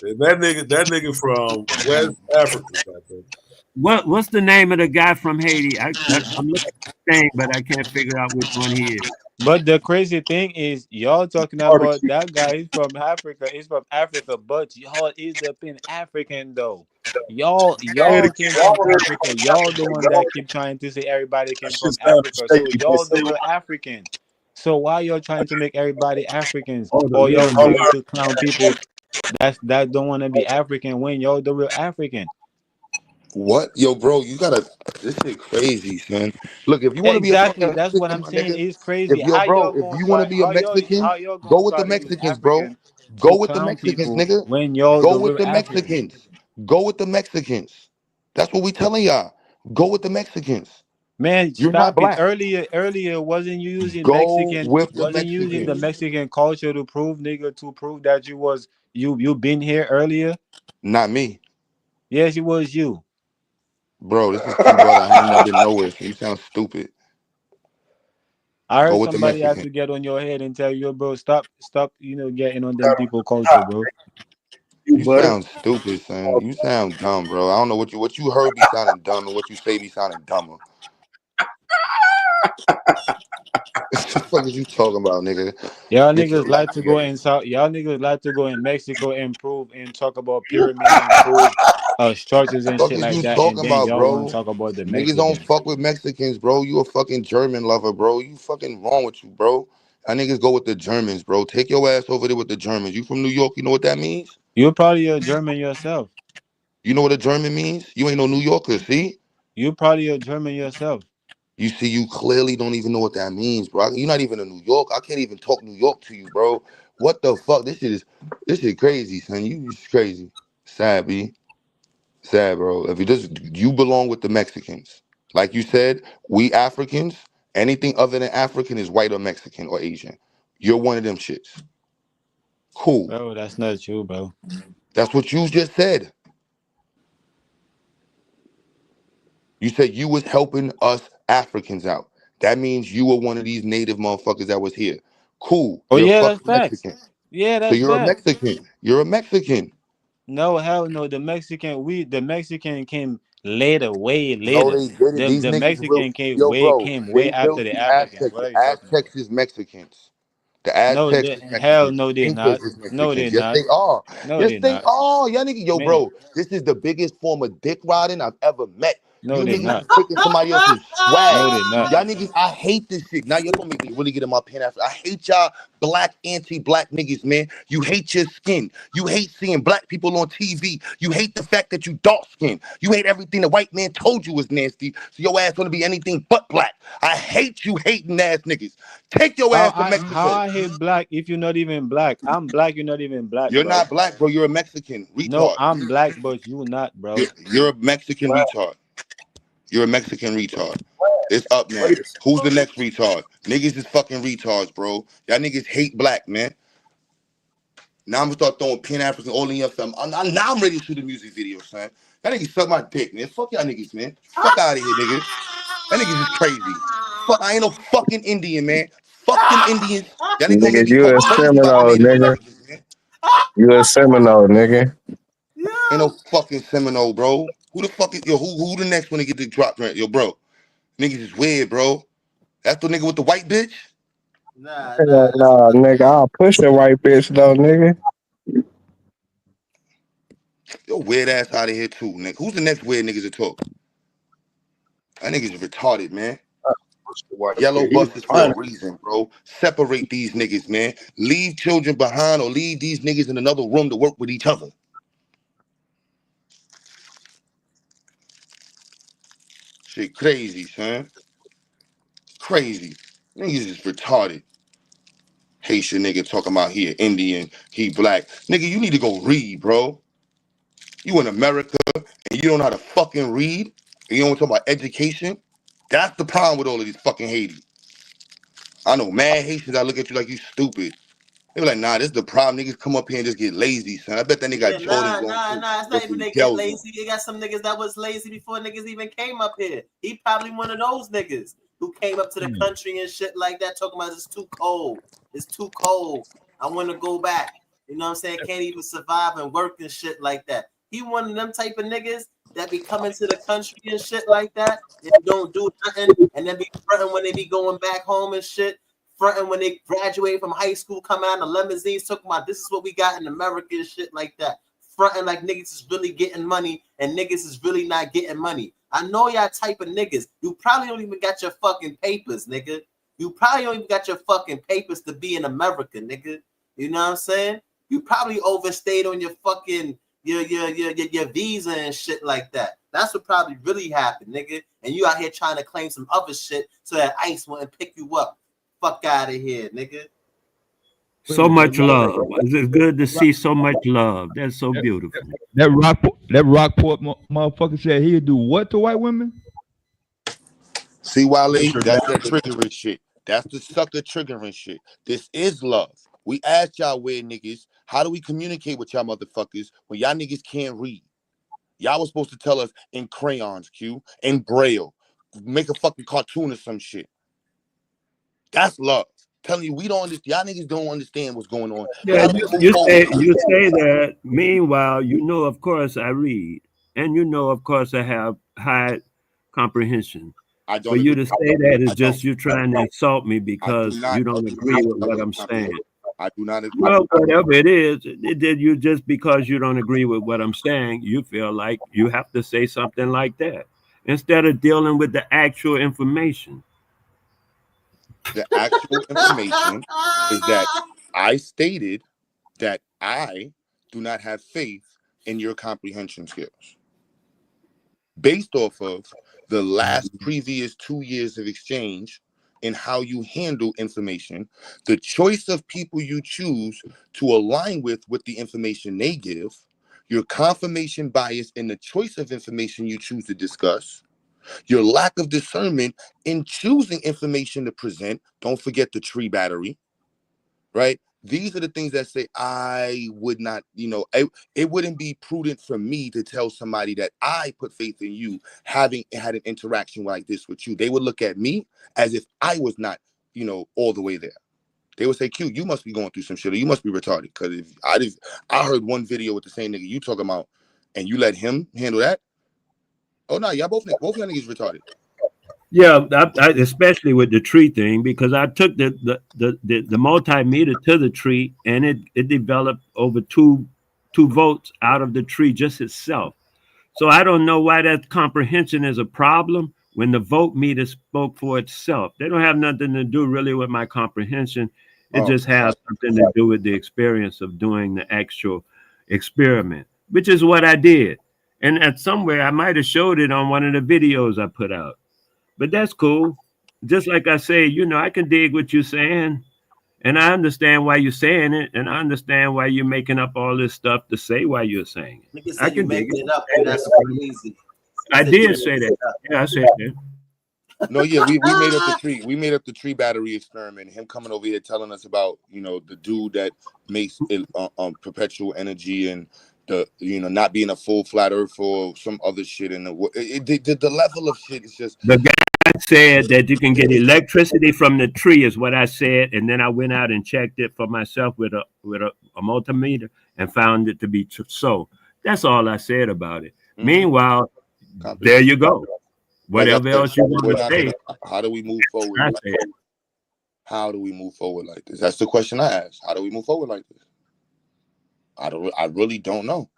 That nigga from West Africa, I think. What's the name of the guy from Haiti? I'm looking at the thing, but I can't figure out which one he is. But the crazy thing is, y'all talking about that guy. He's from Africa. He's from Africa, but y'all is the Pan African though. Y'all came from Africa. Y'all the one that keep trying to say everybody came from Africa. So y'all the real African. So why y'all trying to make everybody Africans, or y'all trying to clown people that don't want to be African when y'all the real African? What? Yo, bro, you gotta. This shit crazy, son. Look, if you want to be a Exactly. fucking That's what Mexican, I'm my saying. nigga. It's crazy. If How y'all if gonna you want to start? be a Mexican, How y'all gonna go with the start use Mexicans, bro. African Go to with the clown Mexicans, people nigga. when y'all Go the with real the African? Mexicans. Go with the Mexicans. That's what we telling y'all. Go with the Mexicans. Man, You're not stop it. black. Earlier, wasn't you using Go Mexican? with the Wasn't you using the Mexicans. Mexican culture to prove, nigga, to prove that you been here earlier? Not me, Yes, it was you. bro. This is Q brother. I ain't never been nowhere. So you sound stupid. I Go heard with the somebody have Mexicans. to get on your head and tell you, bro, stop, getting on them people culture, bro. You sound stupid, son. You sound dumb, bro. I don't know what you heard be sounding dumb and what you say be sounding dumber. What the fuck is you talking about, nigga? Y'all Get your niggas life like to go together. in South. Y'all niggas like to go in Mexico and prove and talk about pyramid and prove structures and Fuck shit is like you that, and talking then about, y'all want to bro? talk about the Niggas don't Mexicans. fuck with Mexicans, bro. You a fucking German lover, bro. You fucking wrong with you, bro. That niggas go with the Germans, bro. Take your ass over there with the Germans. You from New York, you know what that means? You're probably a German yourself. You know what a German means? You ain't no New Yorker, see? You're probably a German yourself. You see, you clearly don't even know what that means, bro. You're not even in New York. I can't even talk New York to you, bro. What the fuck? This shit crazy, son. You is crazy. Sad, B. Sad, bro. If you belong with the Mexicans. Like you said, we Africans, anything other than African is white or Mexican or Asian. You're one of them shits. Cool. Bro, that's not true, bro. That's what you just said. You said you was helping us Africans out. That means you were one of these native motherfuckers that was here. Cool. Oh You're a yeah, that's fucking facts. Mexican. Yeah, So that's you're a facts. Mexican. You're a Mexican. No, hell no. The Mexican came later, way No, later. they didn't. These The niggas real. Mexican Yo, bro, came way they after built the the Africans. Aztecs. What are The you talking about? Aztecs is Mexicans. The No, Aztecs is hell Mexicans. no, The they're Incas not. is No, they're Mexicans. Yes, not. they are. No, Yes, they're they not. are. Y'all niggas, yo, Man, bro, this is the biggest form of dick riding I've ever met. no, You they're niggas not. is taking somebody else's swag. No, they're not. Y'all niggas, I hate this shit. Now you're gonna make me really get in my pen after. I hate y'all black anti-black niggas, man. You hate your skin. You hate seeing black people on TV. You hate the fact that you dark skin. You hate everything the white man told you was nasty. So your ass gonna be anything but black. I hate you hating ass niggas. Take your ass to How Mexico. I hate black if you're not even black? I'm black, you're not even black, You're bro. not black, bro. You're a Mexican No, retard. I'm black, but you not, bro. You're a Mexican retard. You're a Mexican retard. It's up now. Who's the next retard? Niggas is fucking retards, bro. Y'all niggas hate black, man. Now I'm gonna start throwing Pan African all in your film. Now I'm ready to shoot a music video, son. Y'all niggas suck my dick, man. Fuck y'all niggas, man. Fuck out of here, niggas. That niggas is crazy. Fuck, I ain't no fucking Indian, man. Fuck them Indians. Y'all niggas gonna make Nigga, me you talk a crazy about my Seminole, Native nigga. Americans, man. You a Seminole, nigga. Ain't no fucking Seminole, bro. Who the fuck is yo? Who the next one to get the drop? Yo, bro. Niggas is weird, bro. That's the nigga with the white bitch. Hell nah, nigga. I'll push the white bitch though, nigga. Yo, weird ass out of here too, nigga. Who's the next weird niggas to talk? That niggas is retarded, man. Yellow He buses for retarded. a reason, bro. Separate these niggas, man. Leave children behind or leave these niggas in another room to work with each other. Shit crazy, son. Crazy. Niggas is retarded. Haitian nigga talking about he Indian, he black. Nigga, you need to go read, bro. You in America and you don't know how to fucking read and you don't talk about education. That's the problem with all of these fucking Haiti. I know mad Haitians that look at you like you stupid. They be like, nah, this is the problem. Niggas come up here and just get lazy, son. I bet that nigga got Jordans on too. Nah. It's not even they get lazy. They got some niggas that was lazy before niggas even came up here. He probably one of those niggas who came up to the country and shit like that, talking about it's too cold. It's too cold. I want to go back. You know what I'm saying? Can't even survive and work and shit like that. He one of them type of niggas that be coming to the country and shit like that and don't do nothing and then be fronting when they be going back home and shit. Fronting when they graduate from high school, come out in the limousines, talking about this is what we got in America and shit like that. Fronting like niggas is really getting money and niggas is really not getting money. I know y'all type of niggas. You probably don't even got your fucking papers, nigga. You probably don't even got your fucking papers to be in America, nigga. You know what I'm saying? You probably overstayed on your fucking your visa and shit like that. That's what probably really happened, nigga. And you out here trying to claim some other shit so that ICE wouldn't pick you up. Fuck out of here, nigga. So much love. It's good to see so much love. That's so beautiful. That Rockport motherfucker said he'd do what to white women? See, Wale, that's that triggering shit. That's the sucker triggering shit. This is love. We asked y'all weird niggas, how do we communicate with y'all motherfuckers when y'all niggas can't read? Y'all was supposed to tell us in crayons, Q, in Braille. Make a fucking cartoon or some shit. That's love. Telling you we don't understand. Y'all niggas don't understand what's going on. Yeah, you say that. Meanwhile, you know, of course, I read, and you know, of course, I have high comprehension. I don't For you agree. to say that is just you trying to insult me because not you don't agree with what I'm saying. I do not agree. Well, whatever it is, you just because you don't agree with what I'm saying, you feel like you have to say something like that instead of dealing with the actual information. The actual information is that I stated that I do not have faith in your comprehension skills. Based off of the last previous 2 years of exchange and how you handle information, the choice of people you choose to align with the information they give, your confirmation bias in the choice of information you choose to discuss, your lack of discernment in choosing information to present. Don't forget the tree battery, right? These are the things that say I would not, it wouldn't be prudent for me to tell somebody that I put faith in you having had an interaction like this with you. They would look at me as if I was not, all the way there. They would say, Q, you must be going through some shit or you must be retarded. Because if I heard one video with the same nigga you talking about and you let him handle that. Oh no, y'all both y'all niggas retarded. Yeah, I, especially with the tree thing, because I took the multimeter to the tree and it developed over two volts out of the tree just itself. So I don't know why that comprehension is a problem when the voltmeter spoke for itself. They don't have nothing to do really with my comprehension. It just has something to do with the experience of doing the actual experiment, which is what I did. And at somewhere I might have showed it on one of the videos I put out. But that's cool. Just like I say, I can dig what you're saying. And I understand why you're saying it. And I understand why you're making up all this stuff to say why you're saying it. Nigga I said you can dig making it. it up. That's crazy. I did say that. Yeah, I said that. No, yeah, we made up the tree. We made up the tree battery experiment. Him coming over here telling us about, the dude that makes it perpetual energy and the, not being a full flat earth or some other shit. And the level of shit is just. The guy said that you can get electricity from the tree is what I said. And then I went out and checked it for myself with a multimeter. and found it to be so. That's all I said about it. Mhm. Meanwhile, there you go. Like I Whatever said, else you we're want to not say, gonna. How do we move forward? I Like, said. how do we move forward like this? That's the question I asked. How do we move forward like this? I really don't know.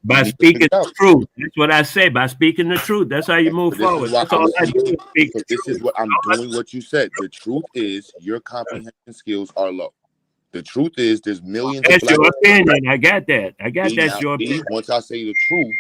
By speaking the truth. That's what I say. By speaking the truth. That's how you move But this forward. is why That's I'm all I do speaking. is speak So the this truth. is what I'm doing. What you said. The truth is your comprehension skills are low. The truth is there's millions of That's black. your opinion. I got that. I got See, that's now, your see, opinion. once I say the truth,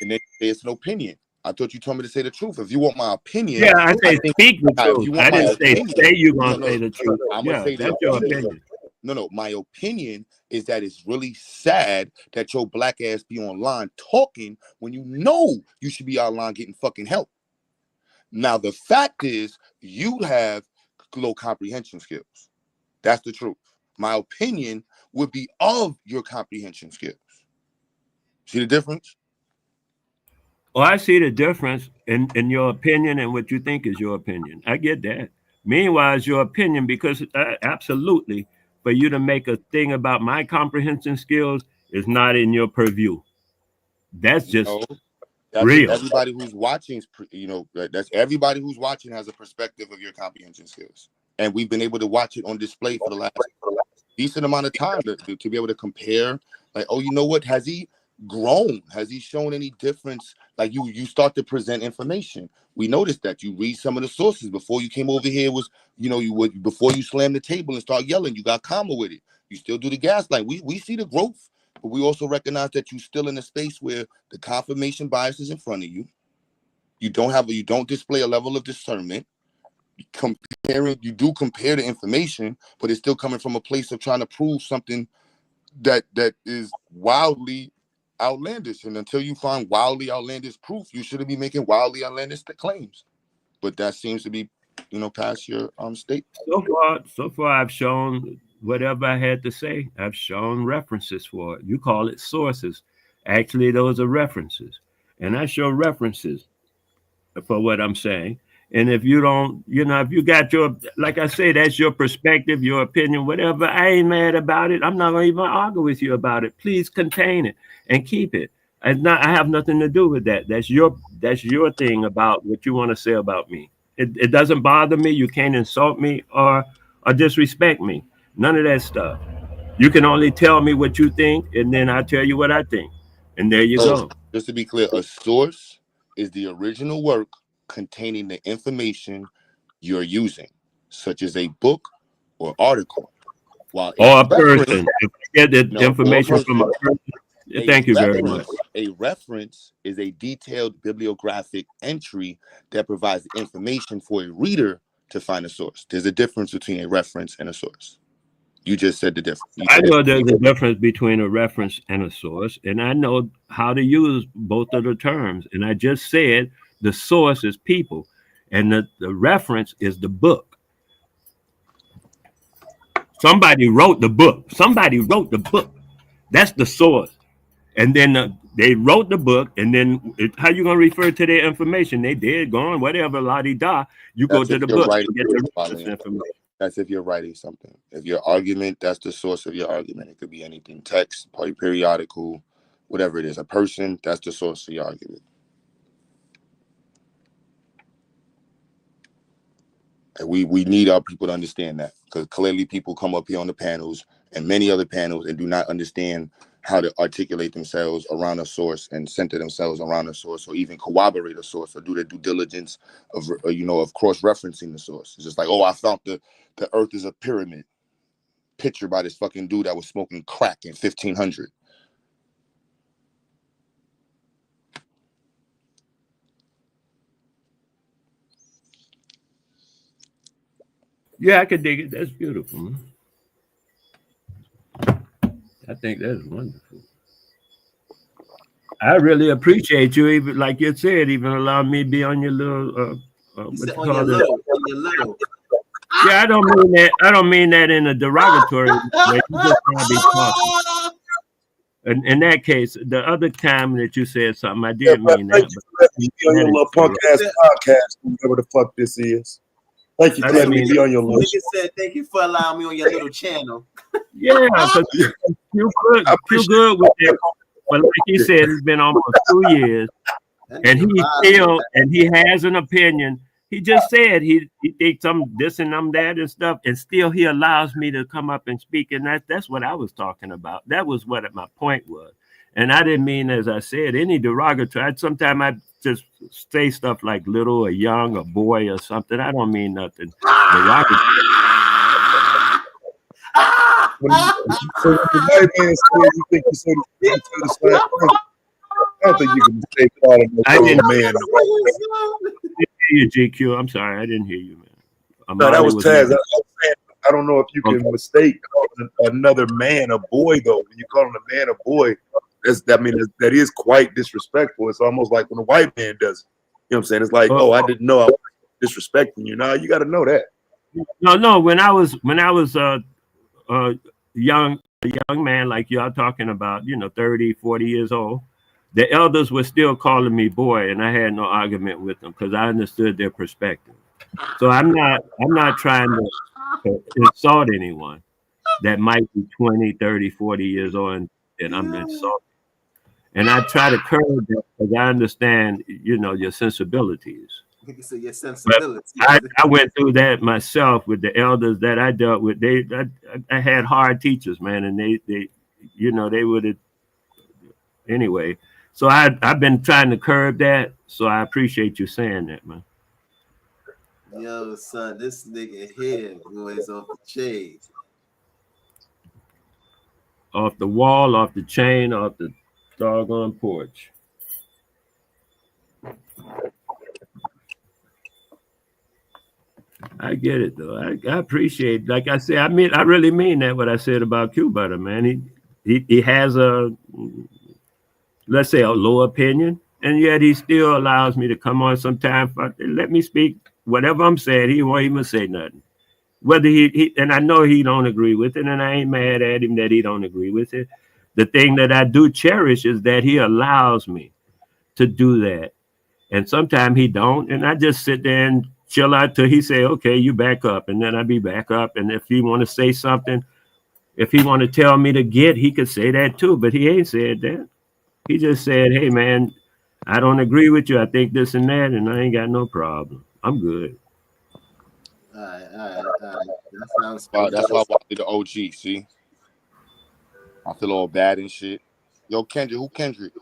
and then it's an opinion. I thought you told me to say the truth. If you want my opinion, Yeah, I say think, speak the if truth. you I want my didn't say opinion, you're gonna no, say the truth. I'm gonna Yeah, say the that's your opinion. opinion. No, my opinion is that it's really sad that your black ass be online talking when you know you should be online getting fucking help. Now the fact is you have low comprehension skills. That's the truth. My opinion would be of your comprehension skills. See the difference? Well, I see the difference in your opinion and what you think is your opinion. I get that. Meanwhile, it's your opinion because absolutely, for you to make a thing about my comprehension skills is not in your purview. That's just No, that's real. everybody who's watching. You know, that's everybody who's watching has a perspective of your comprehension skills, and we've been able to watch it on display for the last decent amount of time to be able to compare. Like, oh, you know what? Has he grown? Has he shown any difference? Like you start to present information. We noticed that you read some of the sources before you came over here. Was you would before you slam the table and start yelling. You got calmer with it. You still do the gaslight. We see the growth, but we also recognize that you're still in a space where the confirmation bias is in front of you. You don't display a level of discernment. You do compare the information, but it's still coming from a place of trying to prove something that is wildly outlandish. And until you find wildly outlandish proof, you shouldn't be making wildly outlandish claims. But that seems to be, past your state. So far, I've shown whatever I had to say. I've shown references for it. You call it sources. Actually, those are references, and I show references for what I'm saying. And if you don't, if you got like I say, that's your perspective, your opinion, whatever. I ain't mad about it. I'm not gonna even argue with you about it. Please contain it and keep it. I have nothing to do with that. That's your thing about what you want to say about me. It doesn't bother me. You can't insult me or disrespect me. None of that stuff. You can only tell me what you think, and then I tell you what I think. And there you go. Just to be clear, a source is the original work containing the information you're using, such as a book or article. While or a person. If you get the information from a person, thank you very much. A reference is a detailed bibliographic entry that provides information for a reader to find a source. There's a difference between a reference and a source. You just said the difference. I know there's a difference between a reference and a source, and I know how to use both of the terms. And I just said the source is people, and the reference is the book. Somebody wrote the book. Somebody wrote the book. That's the source. And then they wrote the book, and then how you gonna refer to their information? They dead, gone, whatever, la-di-da. You go to the book and get the reference information. That's if you're writing something. If your argument, that's the source of your argument. It could be anything, text, periodical, whatever it is. A person, that's the source of your argument. And we need our people to understand that, because clearly people come up here on the panels and many other panels and do not understand how to articulate themselves around a source and center themselves around a source, or even corroborate a source, or do their due diligence of cross-referencing the source. It's just like, oh, I found the earth is a pyramid picture by this fucking dude that was smoking crack in 1500. Yeah, I could dig it. That's beautiful. I think that's wonderful. I really appreciate you, even like you said, even allowing me to be on your little Yeah, I don't mean that. I don't mean that in a derogatory way. You just want to be talking. In that case, the other time that you said something, I did mean that. You on your little punk ass podcast, whatever the fuck this is. Thank you for I didn't letting me mean be on your Nigga list. said, "Thank you for allowing me on your little channel." yeah, because Q good, I Q appreciate good with that. But like he it. said, it's been almost 2 years, That and nigga he violated. still and he has an opinion. He just said he thinks I'm this and I'm that and stuff, and still he allows me to come up and speak, and that's what I was talking about. That was what my point was, and I didn't mean, as I said, any derogatory. Sometimes I just say stuff like little or young or boy or something. I don't mean nothing derogatory. So when the white man said you think you say the same thing, I don't think you can mistake all of I no didn't grown man. The white man. hear you, GQ. I'm sorry, I didn't hear you, man. No, that Amani was was Taz. making. I don't know if you Okay. can mistake calling another man a boy though. When you call a man a boy, that is quite disrespectful. It's almost like when a white man does it. You know what I'm saying? It's like, oh, I didn't know I was disrespecting you. Now you got to know that. No. When I was young, a young man like y'all talking about, 30, 40 years old, the elders were still calling me boy, and I had no argument with them because I understood their perspective. So I'm not trying to insult anyone that might be 20, 30, 40 years old and I'm insulting. And I try to curb that because I understand, your sensibilities. Nigga said your But sensibility. I went through that myself with the elders that I dealt with. I had hard teachers, man, and they would have anyway. So I've been trying to curb that. So I appreciate you saying that, man. Yo, son, this nigga here, boy, is off the chain. Off the wall, off the chain, off the doggone porch. I get it though. I appreciate. Like I said, I really mean that what I said about Q Butter, man. He has a, let's say, a low opinion, and yet he still allows me to come on sometime. Let me speak whatever I'm saying. He won't even say nothing. Whether he and I know he don't agree with it, and I ain't mad at him that he don't agree with it. The thing that I do cherish is that he allows me to do that, and sometimes he don't, and I just sit there and chill out till he say, "Okay, you back up," and then I be back up. And if he want to say something, if he want to tell me to get, he could say that too. But he ain't said that. He just said, "Hey, man, I don't agree with you. I think this and that, and I ain't got no problem. I'm good." All right. That sounds Wow, good. that's why I wanted the OG. See, I feel all bad and shit. Yo, Kendrick, who Kendrick?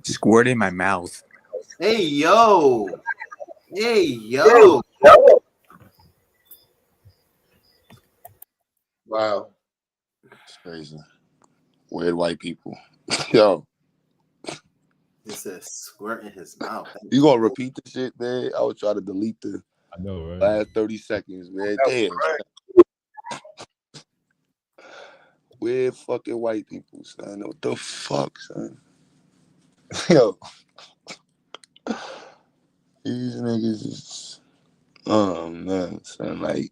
Squirt in my mouth. Hey yo. Wow, it's crazy. Weird white people. Yo, It says squirt in his mouth. you gonna repeat the shit, man? I was trying to delete the I know, right? last 30 seconds, man. Damn. Weird fucking white people, son. What the fuck, son? Yo. These niggas is, oh man, son. Like,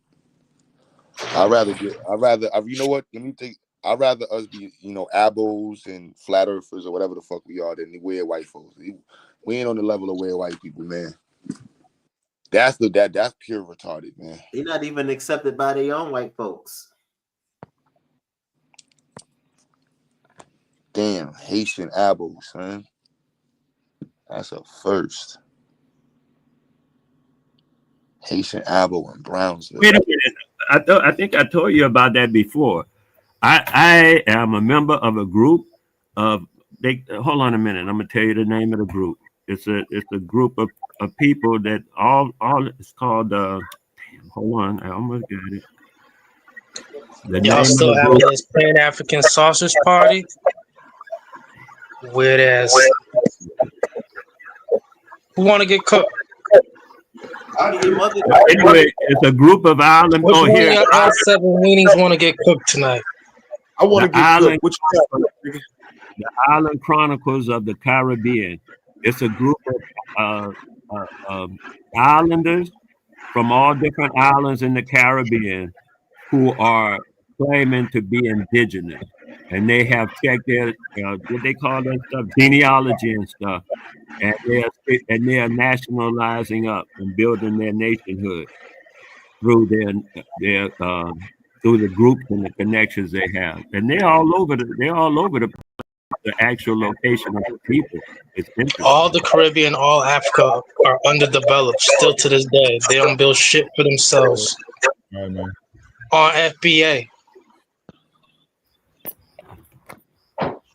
you know what? Let me think. I'd rather us be, abos and flat earthers or whatever the fuck we are than the weird white folks. We ain't on the level of weird white people, man. That's pure retarded, man. They're not even accepted by their own white folks. Damn, Haitian abos, son. That's a first. Haitian abo in Brownsville. Wait a minute. I think I told you about that before. I am a member of a group of hold on a minute. I'm gonna tell you the name of the group. It's a group of people that all it's called hold on, I almost got it. The Y'all name of still the having group. this Pan African sausage party? Weird ass. Who want to get cooked? Anyway, it's a group of island. Which one Here, of your L7 meetings want to get cooked tonight? I want to the get island, cooked. What you got? the Island Chronicles of the Caribbean. It's a group of islanders from all different islands in the Caribbean who are claiming to be indigenous, and they have checked their what they call that stuff, genealogy and stuff, and they are nationalizing up and building their nationhood. through their through the groups and the connections they have, and they're all over the actual location of the people. It's interesting. All the Caribbean, all Africa are underdeveloped still to this day. They don't build shit for themselves. All right, man. On FBA.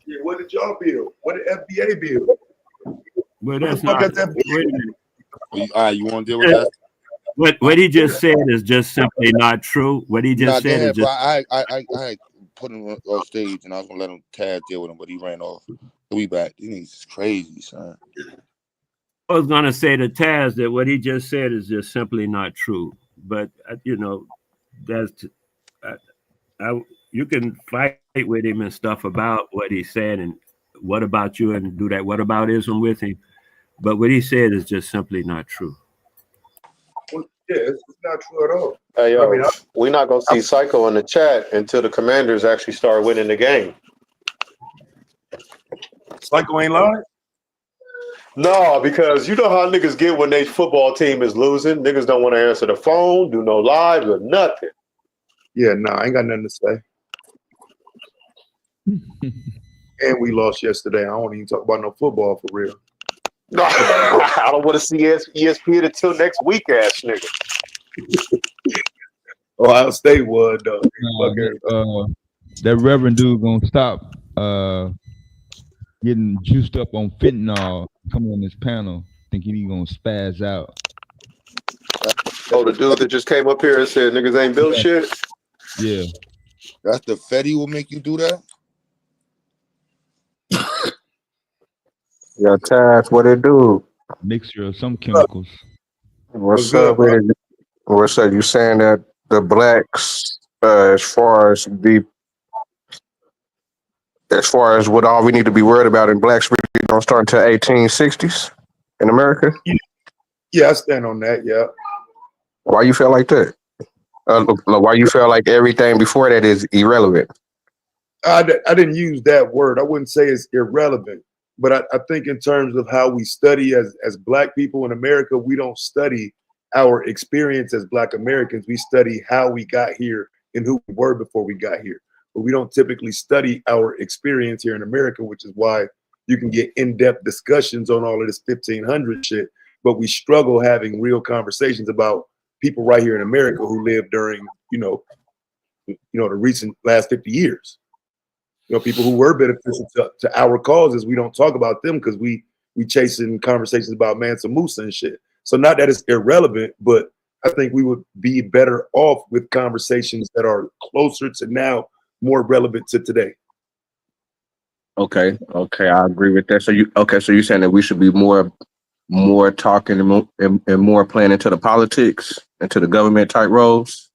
Yeah, what did y'all build? What did FBA build? Well, What the that's fuck not. has FBA? Wait a minute. All right, you want to deal with that? What he just said is just simply not true. What he Nah, just go said is ahead, bro. just. I put him on stage, and I was gonna let him Taz deal with him, but he ran off. He'll be back. These niggas is crazy, son. I was gonna say to Taz that what he just said is just simply not true. But that's you can fight with him and stuff about what he said and what about you and do that whataboutism with him. But what he said is just simply not true. Well, yeah, it's not true at all. Hey, I yo, mean, we're not going to see Psycho in the chat until the Commanders actually start winning the game. Psycho ain't lying? No, because you know how niggas get when their football team is losing. Niggas don't want to answer the phone, do no live or nothing. Yeah, no, I ain't got nothing to say. And we lost yesterday. I don't even talk about no football for real. No, I don't want to see ESPN until next week, ass nigga. Ohio State was though. That Reverend dude gonna stop getting juiced up on fentanyl, coming on this panel, thinking he gonna spaz out. Oh, the dude that just came up here and said niggas ain't built shit? Yeah. That's the Fetty will make you do that? Yo, Taz, what it do? Mixture of some chemicals. What's up with it? What's up? You saying that the blacks, as far as what all we need to be worried about in blacks really don't start until 1860s in America? Yeah, I stand on that. Yeah. Why you feel like that? Why you feel like everything before that is irrelevant? I didn't use that word. I wouldn't say it's irrelevant, but I think in terms of how we study as black people in America, we don't study our experience as black Americans. We study how we got here and who we were before we got here. But we don't typically study our experience here in America, which is why you can get in-depth discussions on all of this 1500 shit. But we struggle having real conversations about people right here in America who lived during, the recent last 50 years. People who were beneficial to our causes, we don't talk about them because we chasing conversations about Mansa Musa and shit. So not that it's irrelevant, but I think we would be better off with conversations that are closer to now, more relevant to today. Okay, I agree with that. So you're saying that we should be more talking and more playing into the politics, into the government type roles?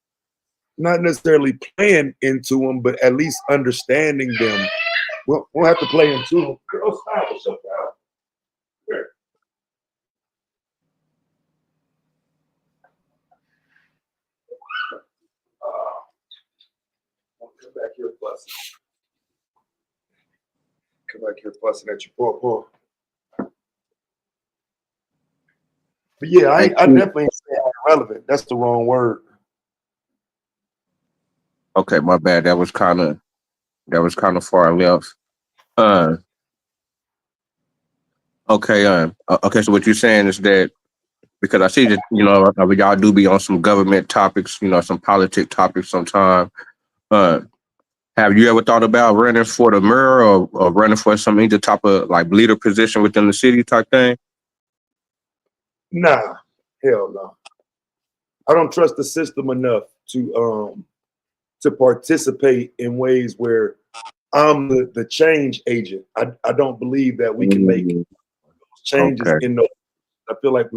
Not necessarily playing into them, but at least understanding them. We'll have to play into them. Girl, stop. Shut down. Here. Come back here fussing. Come back here fussing at you. Pull. But yeah, I definitely ain't saying irrelevant. That's the wrong word. Okay, my bad. That was kind of far left. Okay. So what you're saying is that because I see that y'all do be on some government topics, some politic topics sometime. Have you ever thought about running for the mayor or running for some either type of like leader position within the city type thing? Nah, hell no. I don't trust the system enough to participate in ways where I'm the change agent. I don't believe that we can make changes in those. I feel like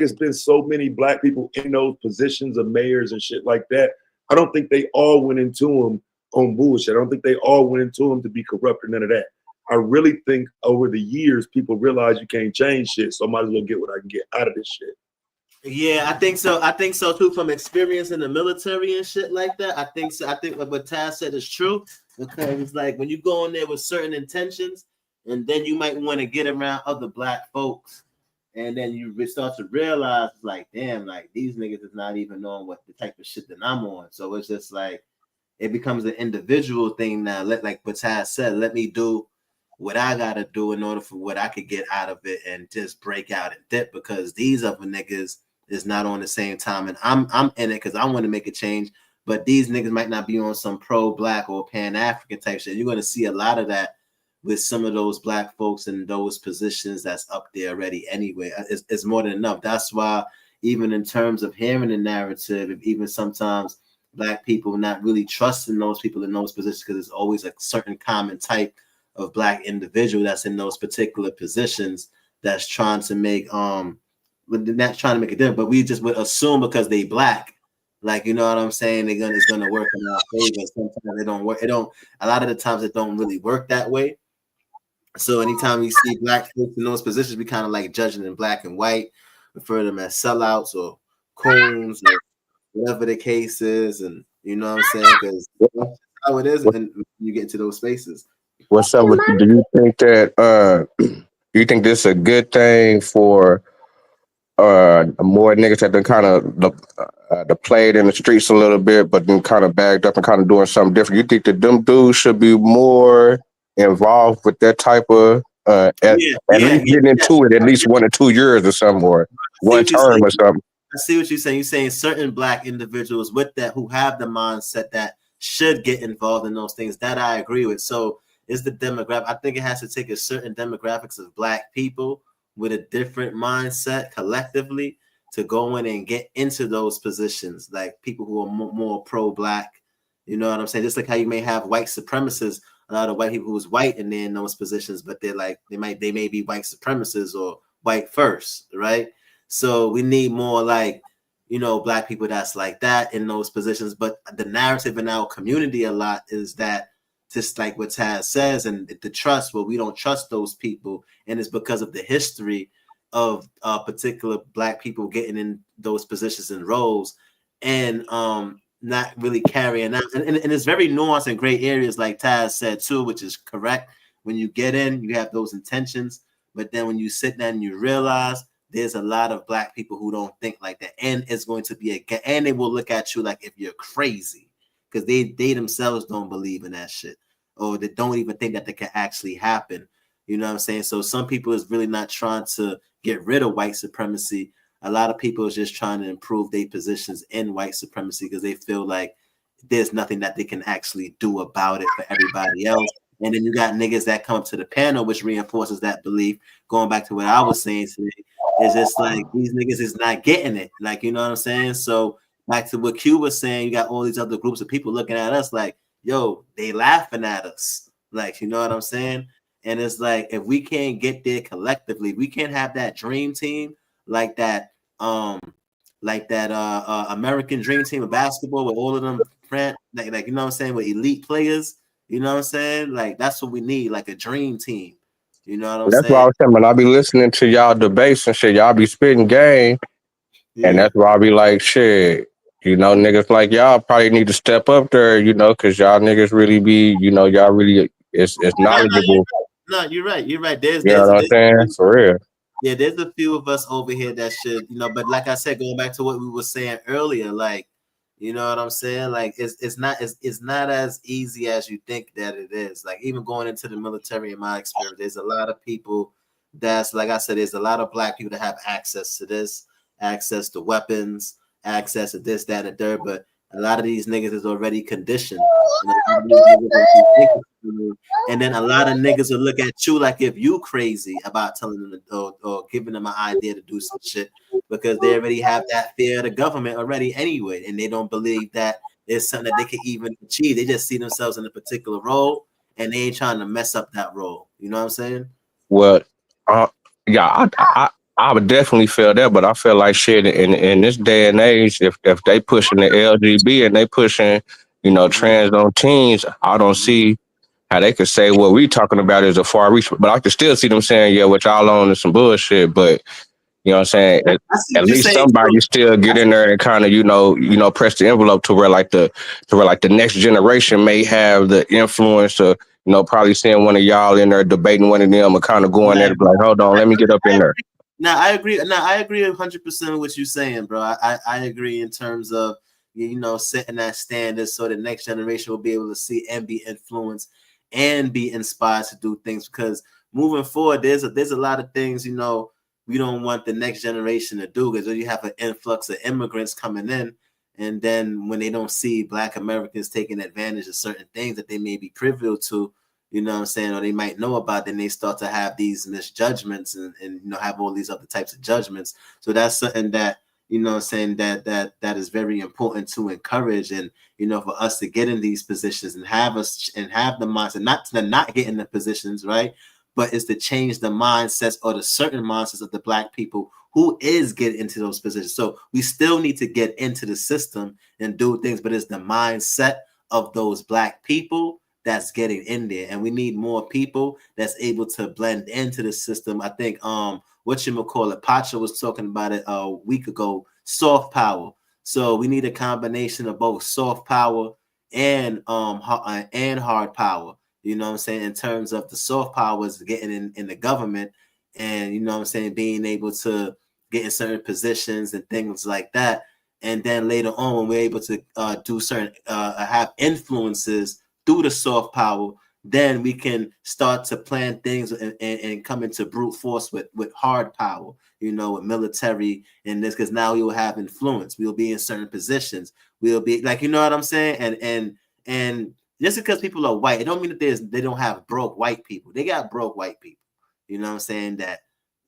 it's been so many black people in those positions of mayors and shit like that. I don't think they all went into them on bullshit. I don't think they all went into them to be corrupt or none of that. I really think over the years, people realize you can't change shit, so I might as well get what I can get out of this shit. Yeah, I think so too. From experience in the military and shit like that, I think so. I think what Taz said is true, because it's like when you go in there with certain intentions, and then you might want to get around other black folks, And then you start to realize, like, damn, like these niggas is not even knowing what the type of shit that I'm on. So it's just like it becomes an individual thing now. Like Bataz said, let me do what I gotta do in order for what I could get out of it and just break out and dip, because these other niggas is not on the same time, and I'm in it because I want to make a change. But these niggas might not be on some pro-black or pan-African type shit. You're gonna see a lot of that with some of those black folks in those positions that's up there already anyway. It's more than enough. That's why even in terms of hearing the narrative, even sometimes black people not really trusting those people in those positions, because it's always a certain common type of black individual that's in those particular positions that's trying to make not trying to make a difference, but we just would assume because they black, like, you know what I'm saying, it's gonna work in our favor. Sometimes it don't work. It don't. A lot of the times it don't really work that way. So anytime we see black folks in those positions, we kind of like judging them black and white, refer them as sellouts or coons or whatever the case is, and you know what I'm saying, because that's how it is, and you get into those spaces. What's up with you? Do you think that do you think this is a good thing for more niggas that been kind of the played in the streets a little bit, but then kind of bagged up and kind of doing something different? You think that them dudes should be more involved with that type of at least getting into it at least 1 or 2 years or something, or one term or something? I see what you're saying. You're saying certain black individuals with that who have the mindset that should get involved in those things. That I agree with. So is the demographic. I think it has to take a certain demographics of black people with a different mindset collectively to go in and get into those positions, like people who are more pro-black. You know what I'm saying? Just like how you may have white supremacists, a lot of white people who's white and they're in those positions, but they're like they may be white supremacists or white first, right? So we need more like, you know, black people that's like that in those positions. But the narrative in our community a lot is that, just like what Taz says, and the trust, well, we don't trust those people, and it's because of the history of particular black people getting in those positions and roles, and not really carrying out. And it's very nuanced and gray areas, like Taz said too, which is correct. When you get in, you have those intentions, but then when you sit down and you realize there's a lot of black people who don't think like that, and it's going to be and they will look at you like if you're crazy, because they themselves don't believe in that shit, or they don't even think that can actually happen. You know what I'm saying? So some people is really not trying to get rid of white supremacy. A lot of people is just trying to improve their positions in white supremacy because they feel like there's nothing that they can actually do about it for everybody else. And then you got niggas that come up to the panel, which reinforces that belief. Going back to what I was saying today, is just like these niggas is not getting it. Like, you know what I'm saying? So back to what Q was saying, you got all these other groups of people looking at us like, yo, they laughing at us. Like, you know what I'm saying? And it's like, if we can't get there collectively, we can't have that dream team like that American dream team of basketball with all of them like you know what I'm saying, with elite players. You know what I'm saying? Like that's what we need, like a dream team. You know what I'm That's why I saying? was saying, when I be listening to y'all debates and shit, y'all be spitting game, and that's why I be like, shit, you know, niggas like y'all probably need to step up there, you know, because y'all niggas really be, you know, y'all really it's knowledgeable. No, you're right. You're right. You know what I'm saying? For real. Yeah, there's a few of us over here that should, you know, but like I said, going back to what we were saying earlier, like, you know what I'm saying? Like it's not as easy as you think that it is. Like even going into the military, in my experience, there's a lot of people that's, like I said, there's a lot of black people that have access to this, access to weapons, access to this, that, and third, but a lot of these niggas is already conditioned. And then a lot of niggas will look at you like if you crazy about telling them or giving them an idea to do some shit, because they already have that fear of the government already anyway, and they don't believe that there's something that they can even achieve. They just see themselves in a particular role, and they ain't trying to mess up that role. You know what I'm saying? Well, yeah, I would definitely feel that, but I feel like shit in this day and age, if they pushing the LGB and they pushing, you know, trans on teens, I don't see how they could say what we talking about is a far reach. But I could still see them saying, yeah, what y'all on is some bullshit. But you know what I'm saying? At least somebody still get in there and kind of, you know, press the envelope to where the next generation may have the influence of, you know, probably seeing one of y'all in there debating one of them or kind of going there to be like, hold on, let me get up in there. Now I agree. Now I agree 100% with what you're saying, bro. I agree in terms of setting that standard so the next generation will be able to see and be influenced and be inspired to do things. Because moving forward, there's a lot of things we don't want the next generation to do, because you have an influx of immigrants coming in, and then when they don't see Black Americans taking advantage of certain things that they may be privy to, you know what I'm saying, or they might know about, then they start to have these misjudgments and have all these other types of judgments. So that's something that, you know what I'm saying, that is very important to encourage, and for us to get in these positions and have the mindset, not to not get in the positions, right? But is to change the mindsets or the certain mindsets of the Black people who is getting into those positions. So we still need to get into the system and do things, but it's the mindset of those Black people that's getting in there, and we need more people that's able to blend into the system. I think Pacha was talking about it a week ago, soft power. So we need a combination of both soft power and hard power. You know what I'm saying? In terms of the soft powers getting in the government, and being able to get in certain positions and things like that. And then later on, when we're able to do certain have influences through the soft power, then we can start to plan things and come into brute force with hard power, with military and this, because now we will have influence. We'll be in certain positions. We'll be like, you know what I'm saying? And just because people are white, it don't mean that they don't have broke white people. They got broke white people. You know what I'm saying? That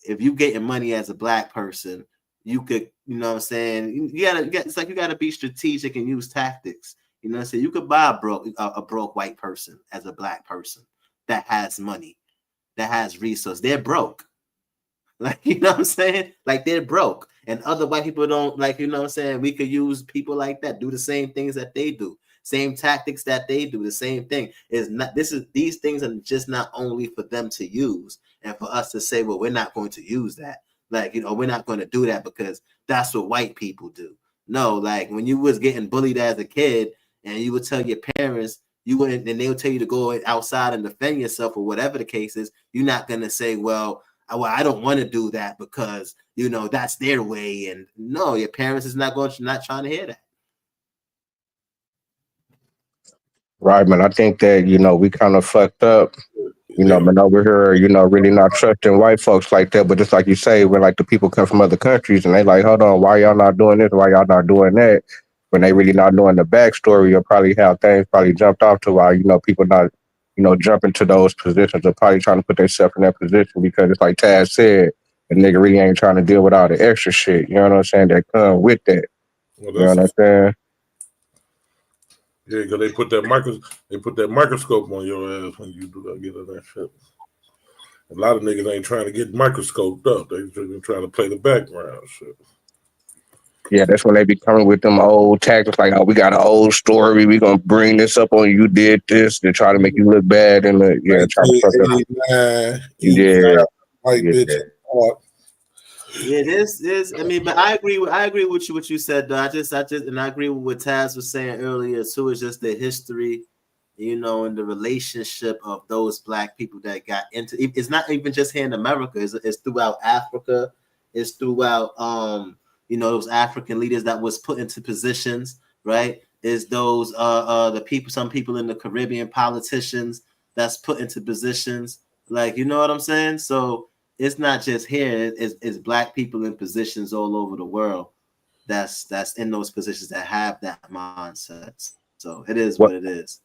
if you getting money as a Black person, you could, you know what I'm saying? It's like you gotta be strategic and use tactics. You know what I'm saying? You could buy a broke white person as a Black person that has money, that has resources. They're broke. Like, you know what I'm saying? Like, they're broke. And other white people don't, like, you know what I'm saying? We could use people like that, do the same things that they do, same tactics that they do, the same thing. These things are just not only for them to use and for us to say, well, we're not going to use that. Like, we're not going to do that because that's what white people do. No, like when you was getting bullied as a kid and you would tell your parents, you wouldn't, and they would tell you to go outside and defend yourself or whatever the case is, you're not going to say, well, I don't want to do that because that's their way. And no, your parents is not trying to hear that. Right, man. I think that, we kind of fucked up, Yeah. man, over here, really not trusting white folks like that. But just like you say, when like the people come from other countries and they like, hold on, why y'all not doing this? Why y'all not doing that? When they really not knowing the backstory, you'll probably have things probably jumped off to why, people not, jumping to those positions or probably trying to put themselves in that position because it's like Taz said, the nigga really ain't trying to deal with all the extra shit. You know what I'm saying? That come with that. Well, You know what I'm saying? Yeah, because they put that microscope on your ass when you do that, get on that shit. A lot of niggas ain't trying to get microscoped up. They just trying to play the background shit. Yeah, that's when they be coming with them old tactics like, oh, we got an old story. We gonna bring this up on you did this to try to make you look bad and try to fuck up. 1989, you Yeah, fat white bitch. Yeah, this is. I mean, but I agree with you what you said, though. I agree with what Taz was saying earlier too. It's just the history, and the relationship of those Black people that got into. It's not even just here in America. It's throughout Africa. It's throughout those African leaders that was put into positions, right? Is those some people in the Caribbean, politicians that's put into positions, like, you know what I'm saying? So it's not just here. It's Black people in positions all over the world that's in those positions that have that mindset. So it is what it is.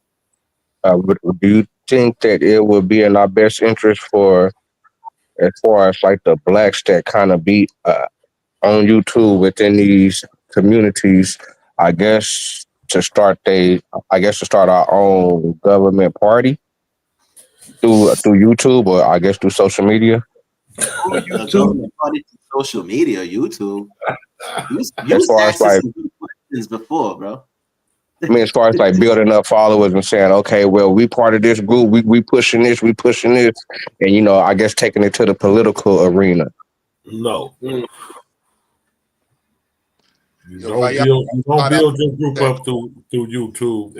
do you think that it would be in our best interest for, as far as like the blacks that kind of be on YouTube within these communities, I guess to start our own government party through YouTube or I guess through social media? A government party through social media, YouTube. As You far as asked like, some good questions before, bro. I mean, as far as like building up followers and saying, okay, well, we part of this group, we pushing this, and I guess taking it to the political arena. No. You Yo, don't Vaya, build shout out your group that. up through YouTube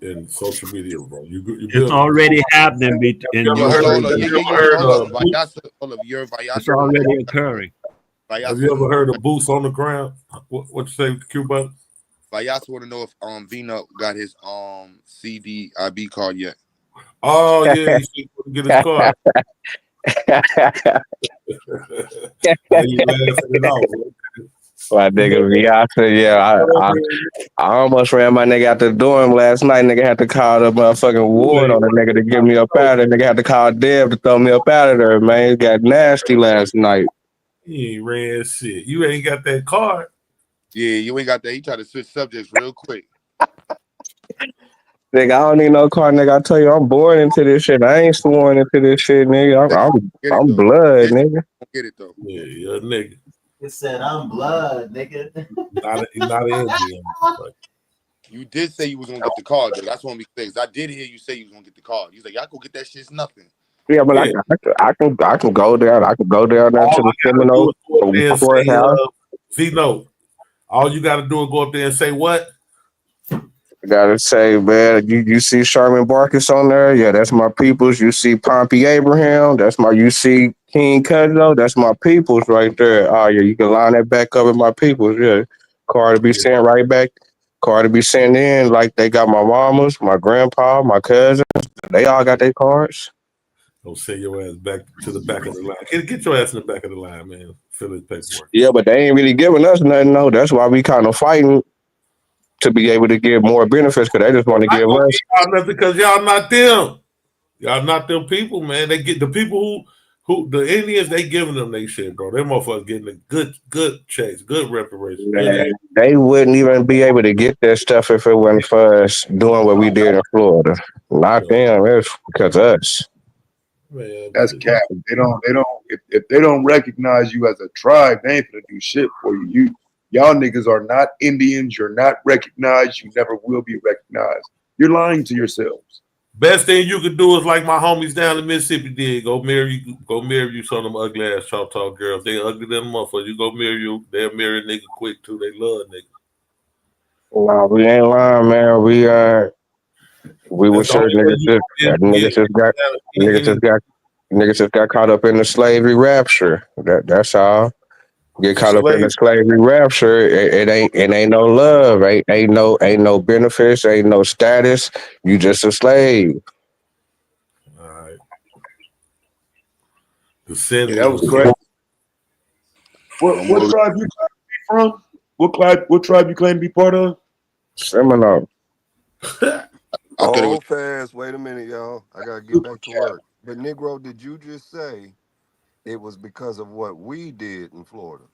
and social media, bro. You It's build it. already happening Have in you ever Hold heard on, of hold on. Ukraine. Yeah, have you yeah, ever yeah. heard Hold on. of boots? Vayasa, hold on. You're It's Vayasa. already occurring. Have Vayasa you want ever heard of boots on the ground? What you say, Cuba? Vayasa want to know if Vina got his CD IB card yet. Oh yeah, he should get his card. Now you laughing it off. My nigga Beyonce, yeah, I almost ran my nigga out the dorm last night. Nigga had to call the motherfucking ward on the nigga to get me up out of there. Nigga had to call Dev to throw me up out of there, man. It got nasty last night. He ain't ran shit. You ain't got that card. Yeah, you ain't got that. He tried to switch subjects real quick. Nigga, I don't need no car, nigga. I tell you, I'm born into this shit. I ain't sworn into this shit, nigga. Get it I'm though. blood, This nigga. get it though. Yeah, you're a nigga. He said, "I'm blood, nigga." Not an Indian. You did say you was gonna get the card though. That's one of the things. I did hear you say you was gonna get the card. He's like, y'all go get that shit. It's nothing. Yeah, but Yeah. I can go down. I can go down there All to the I gotta do Seminole is go up there and say, courthouse. Vino. All you gotta do is go up there and say what? I gotta say, man, you see Sherman Barkus on there? Yeah, that's my peoples. You see Pompey Abraham? You see King Cudlow? That's my peoples right there. Oh yeah, you can line that back up with my peoples. Yeah, card to be sent right back. Card to be sent in like they got my mamas, my grandpa, my cousins. They all got their cards. Don't send your ass back to the back of the line. Get your ass in the back of the line, man. Fill his paperwork. Yeah, but they ain't really giving us nothing though. That's why we kind of fighting to be able to give more benefits because they just want to I give don't us. give y'all nothing because y'all not them. Y'all not them people, man. They get the people who the Indians, they giving them they shit, bro. Them motherfuckers getting a good checks, good reparations. Man, they wouldn't even be able to get that stuff if it wasn't for us doing what we did in Florida. Not them, it's because of us. Man, That's cap. They don't. If they don't recognize you as a tribe, they ain't gonna do shit for you. Y'all niggas are not Indians. You're not recognized. You never will be recognized. You're lying to yourselves. best thing you could do is like my homies down in Mississippi did. Go marry you some of them ugly ass Choctaw girls. They ugly than motherfuckers. You go marry you, they'll marry a nigga quick too. They love niggas. Nah, we ain't lying, man. We were That's the sure only way niggas you just gonna niggas just got niggas just got caught up in the slavery rapture. That's all. Get caught up in the Slave. slavery rapture. It ain't no love. Ain't no benefits. Ain't no status. You just a slave. All right. Yeah, Descendants that was crazy. What tribe you from? What tribe you claim to be part of? Seminole. Oh, fast. Wait a minute, y'all. I gotta get back to work. But Negro, did you just say it was because of what we did in Florida?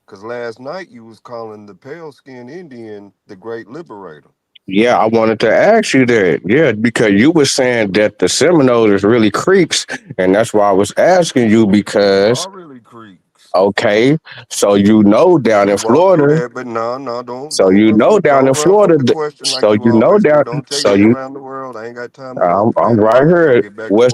Because last night you was calling the pale skinned Indian the great liberator. Yeah, I wanted to ask you that. Yeah, because you were saying that the Seminoles is really creeks, and that's why I was asking you They because are really creeks. okay, so you know down We in walked through Florida, that, but no, so you know down don't in run from Florida, the question like so you you know always do. down, Don't take so me you, around the world. I ain't got time to go I'm fast. right I gotta here. get back to work.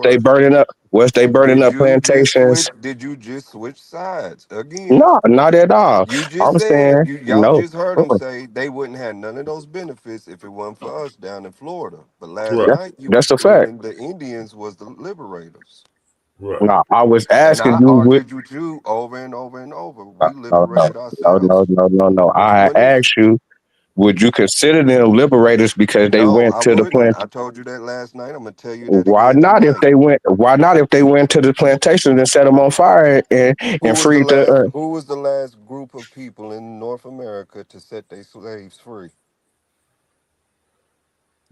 What's they burning Did up you just plantations? switch? Did you just switch sides again? No, not at all. You just I'm said saying y'all no. just heard him say they wouldn't have none of those benefits if it wasn't for us down in Florida. But last Right. night you was That's a fact. screaming the Indians was the liberators. Right. No, I was And asking I you. argued with you over and over and over. We No, liberated no, ourselves. no. Which I one is it? asked you, would you consider them liberators because they No, went I to the wouldn't. plant? I told you that last night. I'm gonna tell you that Why again not if tonight. they went? Why not if they went to the plantations and set them on fire Who and was the freed the? last? Who was the last group of people in North America to set their slaves free?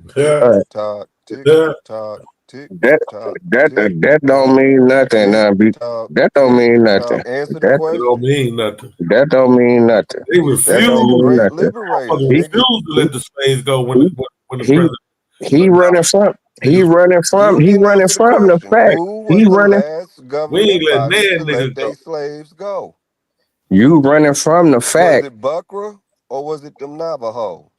Tick Yeah. tock, tick Yeah. tock, tick That tock, that tick that don't tock, mean nothing. tick tock, That don't tick mean tock. nothing. Answer the That It don't question. mean nothing. that don't mean nothing. They That They are don't the refuse. mean great nothing. liberators, Motherfuckers He nigga. refuse to let the slaves go he when the he president he allowed running from niggas. he You didn't running answer the from the question. fact Who he was the running. last We ain't government letting body to that let niggas their go. slaves go? You running from the Was fact. it Buckra or was it them Navajos?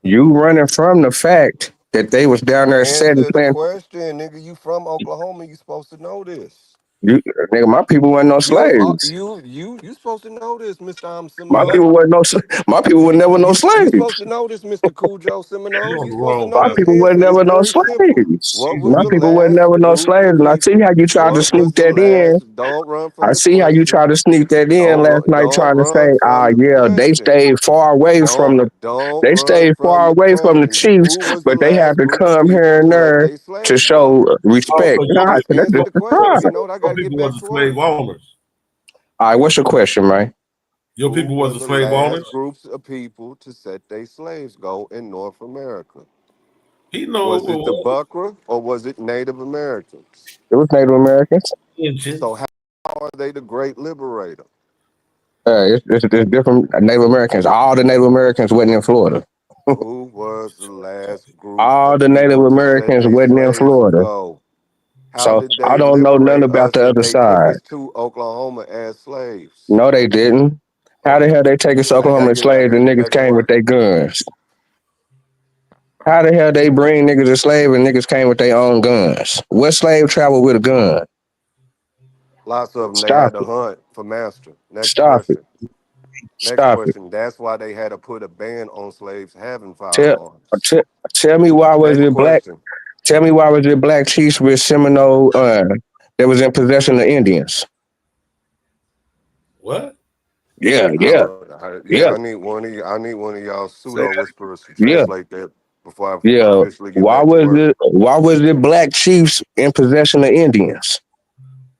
You running from the fact that they was down there setting Answer the plant. question, nigga. You from Oklahoma? You supposed to know this. You, nigga, my people weren't no slaves. You supposed to know this, Mr. My Seminole. people weren't no. My people were never no You supposed slaves. to know this, Mr. Cujo You Seminoles. on You the supposed to wrong know My this. people path. were It's never no very simple. slaves. What was My the people were last never no group of slaves. And I see people? how you tried to What sneak was the that in. last? Don't run from I the see how you question. tried to sneak that in last night, Don't trying to run say, from the yeah, they question. stayed far away from the. Don't They run stayed from far the away from the question. Chiefs, Who was the but they had last to group of come people here and to let there their to slaves go? show Oh, respect. so Nah, your that's Answer just the the question. pride. You know what? I got your to get people back wasn't to slave work. owners. All right, what's your question, man? Your Who people were wasn't the slave last owners. groups of people to set their slaves go in North America? He know Was it it the was Buckra or was it Native Americans? It was Native Americans. So intentions. how are they the great liberator? It's different Native Americans. All the Native Americans wasn't in Florida. Who was the last group All of the Native people to set Americans their wasn't in slaves Florida. go? How So did I they don't know nothing liberate about us the if other they took side. us to Oklahoma as slaves? No, they didn't. How the Okay, hell they take us to Oklahoma and I slaves gotta and get niggas back to came with work. their guns? How the hell they bring niggas as slave and niggas came with their own guns? What slave traveled with a gun? Lots of them they Stop had to it. hunt for master. Next Stop it. question. Next Stop it. question. That's why they had to put a ban on slaves having Tell, firearms. tell, tell me why was Next it black? question. Tell me why was it black chiefs with Seminole that was in possession of Indians? What? Yeah, I yeah, don't. yeah, I need one of you. I need one of y'all Say pseudo whisperers to yeah, translate that before I yeah. officially get back to work. Why was it black chiefs in possession of Indians?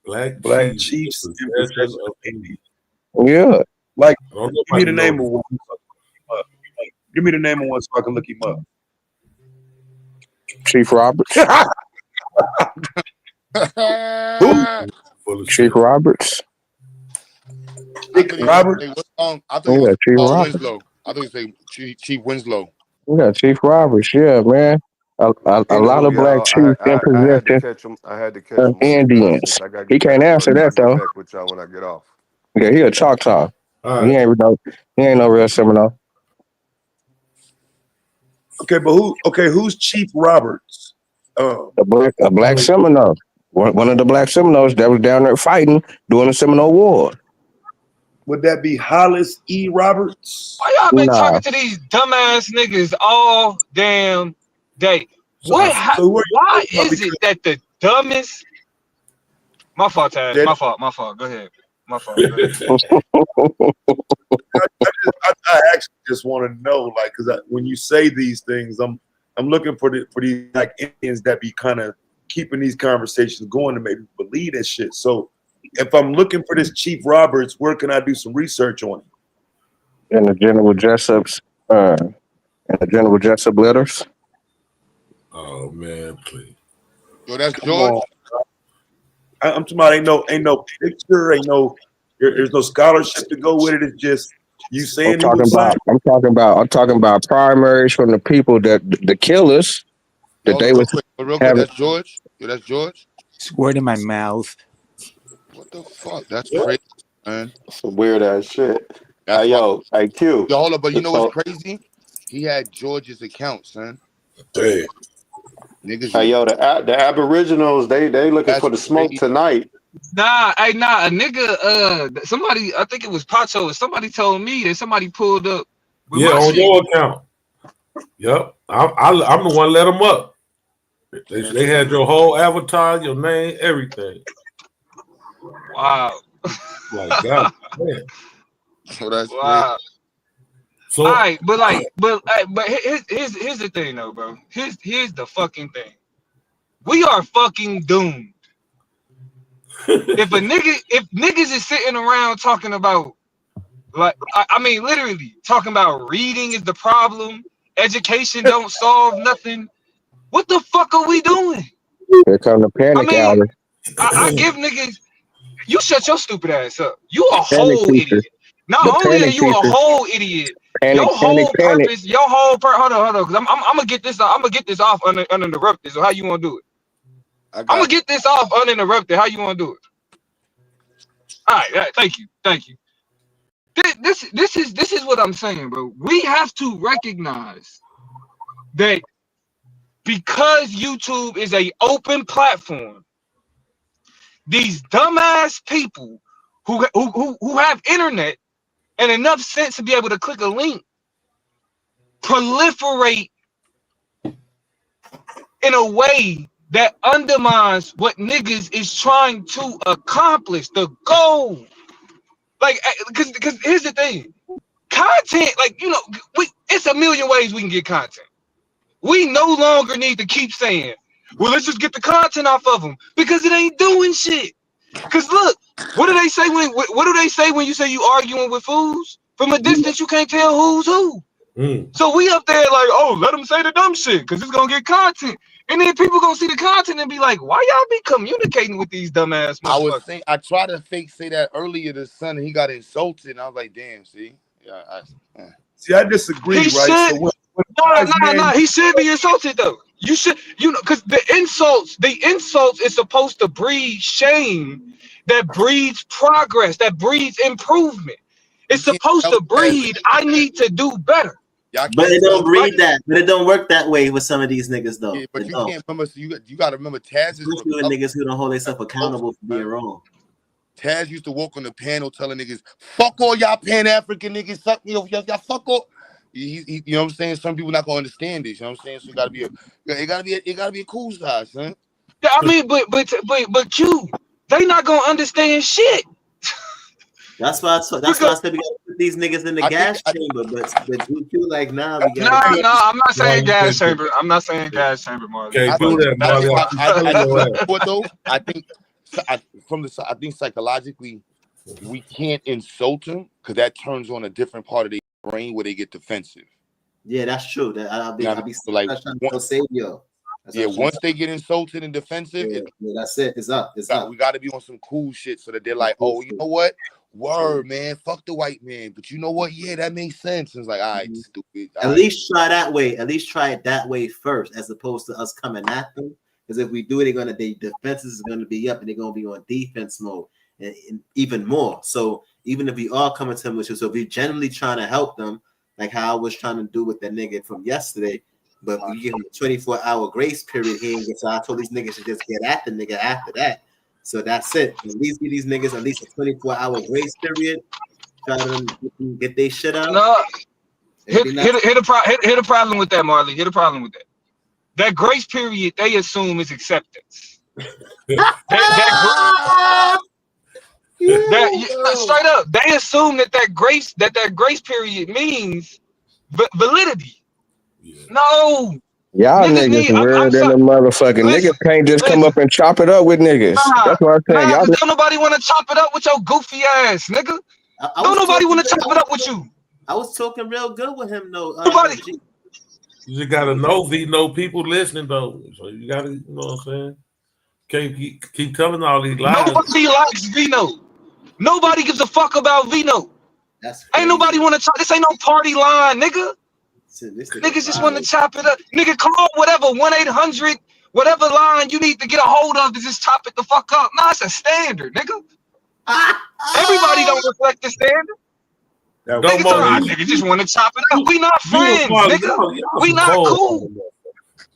Black Black chiefs chiefs in possession possession of of Indians. Yeah. Like, I don't give me the nobody know name this. of one. So I can look him up. Give me the name of one so I can look him up. Chief Roberts. Who? Full of Chief shit. Roberts. I Dick thought he was Robert? gonna say what song? I thought he was Yeah, Chief Paul Roberts. Winslow. I thought he was say Chief Winslow. Yeah, Chief Roberts. Yeah, man. A lot Anywho, of black y'all, chiefs in I had to possession catch him. I had to catch of him on his nonsense. Indians. I gotta He get back can't to answer work. that I'll get though. back with y'all when I get off. Yeah, he a Choctaw. All He right. ain't no real Seminole. Okay, but who's Chief Roberts? Um, A black Oh, Seminole. One of the black Seminoles that was down there fighting during the Seminole War. would that be Hollis E. Roberts? Why y'all been Nah. talking to these dumbass niggas all damn day? sorry. So who are you Why talking about? is it that the dumbest? My fault, Taz. Because My fault. Go ahead. My fault. Go ahead. I actually just want to know, like, because when you say these things, I'm looking for these like Indians that be kind of keeping these conversations going to make me believe this shit. So if I'm looking for this Chief Roberts, where can I do some research on him? And the General Jessup's and the General Jessup letters. Oh man, please. Yo, that's Come on, George. I'm talking about ain't no picture, there's no scholarship to go with it. It's just you saying he was black. I'm talking about primaries from the people that the killers Yo, that hold they on, was real quick. having. That's George. Yo, that's George. Squirt in my mouth. What the fuck? That's crazy, man. Some weird ass shit. That's why. Yo, IQ. Yo, hold up, but you know what's So, crazy? He had George's account, son. Damn. Niggas hey, is yo, the Aboriginals, they looking that's for the smoke crazy. tonight. Nah, a nigga. Somebody, I think it was Pacho. Somebody told me that somebody pulled up with Yeah, my on shit. your account. Yep. I'm the one let them up. They had your whole avatar, your name, everything. Wow. Like God man. So that's crazy. Wow. So All right, but here's the thing though, bro. Here's the fucking thing. We are fucking doomed. If niggas is sitting around talking about like I mean literally talking about reading is the problem, education don't solve nothing. What the fuck are we doing? Here come the I panic mean, hour. I give niggas you shut your stupid ass up. You a Panic whole pieces. idiot. Not The only are panic you a pieces. whole idiot, Panic, your panic, whole panic. purpose, hold on, because I'm gonna get this off. I'm gonna get this off uninterrupted. So how you wanna do it? I I'm gonna got get this off uninterrupted. How you wanna do it? All right, thank you. This is what I'm saying, bro. We have to recognize that because YouTube is a open platform, these dumbass people who have internet and enough sense to be able to click a link proliferate in a way that undermines what niggas is trying to accomplish, the goal. Like, because here's the thing, content, like, you know, it's a million ways we can get content. We no longer need to keep saying, well, let's just get the content off of them, because it ain't doing shit. Because look, what do they say when you say you arguing with fools? From a distance, you can't tell who's who. So we up there like, oh, let them say the dumb shit because it's gonna get content, and then people gonna see the content and be like, why y'all be communicating with these dumbass I was motherfuckers? saying, I tried to say that earlier this son, and he got insulted, and I was like, damn, see, yeah, See, I disagree, He right? should. So when No. He should be insulted though. You should, you know, because the insults is supposed to breed shame, that breeds progress, that breeds improvement. It's supposed to breed, I need to do better. But it don't breed that. But it don't work that way with some of these niggas though. Yeah, but it you don't. can't remember. So you got to remember, Taz is Especially with niggas who don't hold themselves accountable for being wrong. Taz used to walk on the panel telling niggas, "Fuck all y'all Pan African niggas, suck me, y'all fuck all." You know what I'm saying? Some people not gonna understand this. You know what I'm saying? So it gotta be a cool side, son. Yeah, I mean, but Q, they not gonna understand shit. That's why I said we gotta put these niggas in the gas chamber. But you feel like nah, we gotta. No, I'm not saying gas chamber. I'm not saying gas chamber, Marley. Can't do that, Marley. What though? I think psychologically, we can't insult them because that turns on a different part of their brain where they get defensive. Yeah, that's true. That I'll be like savior. Once they get insulted and defensive, that's it. It's up. We got to be on some cool shit so that they're like, oh, you know what? Word, man. Fuck the white man. But you know what? Yeah, that makes sense. And it's like, all right, stupid. At least try that way. At least try it that way first, as opposed to us coming at them. Because if we do it, their defenses is going to be up, and they're going to be on defense mode, and even more. So even if we are coming to them with you, so if we're generally trying to help them, like how I was trying to do with that nigga from yesterday, but we give him a 24-hour grace period here, so I told these niggas to just get at the nigga after that. So that's it. At least give these niggas at least a 24-hour grace period. Try to get their shit out. No. Hit the problem with that, Marley. Hit the problem with that. That grace period they assume is acceptance. Straight up, they assume that grace period means validity. No. Y'all niggas weird than a motherfucking niggas can't just come up and chop it up with niggas. That's what I'm saying. Y'all don't nobody want to chop it up with your goofy ass, nigga. Don't nobody want to chop it up with you. I was talking real good with him though. You just gotta know people listening though. So you gotta, you know what I'm saying? Can't keep telling all these lies. Nobody likes Vino. Nobody gives a fuck about Vino. Ain't nobody want to chop. This ain't no party line, nigga. Niggas just want to chop it up. Nigga, call whatever 1-800, whatever line you need to get a hold of to just chop it the fuck up. Nah, it's a standard, nigga. Everybody don't reflect the standard. Nigga just want to chop it up. We not friends, nigga. We not cool.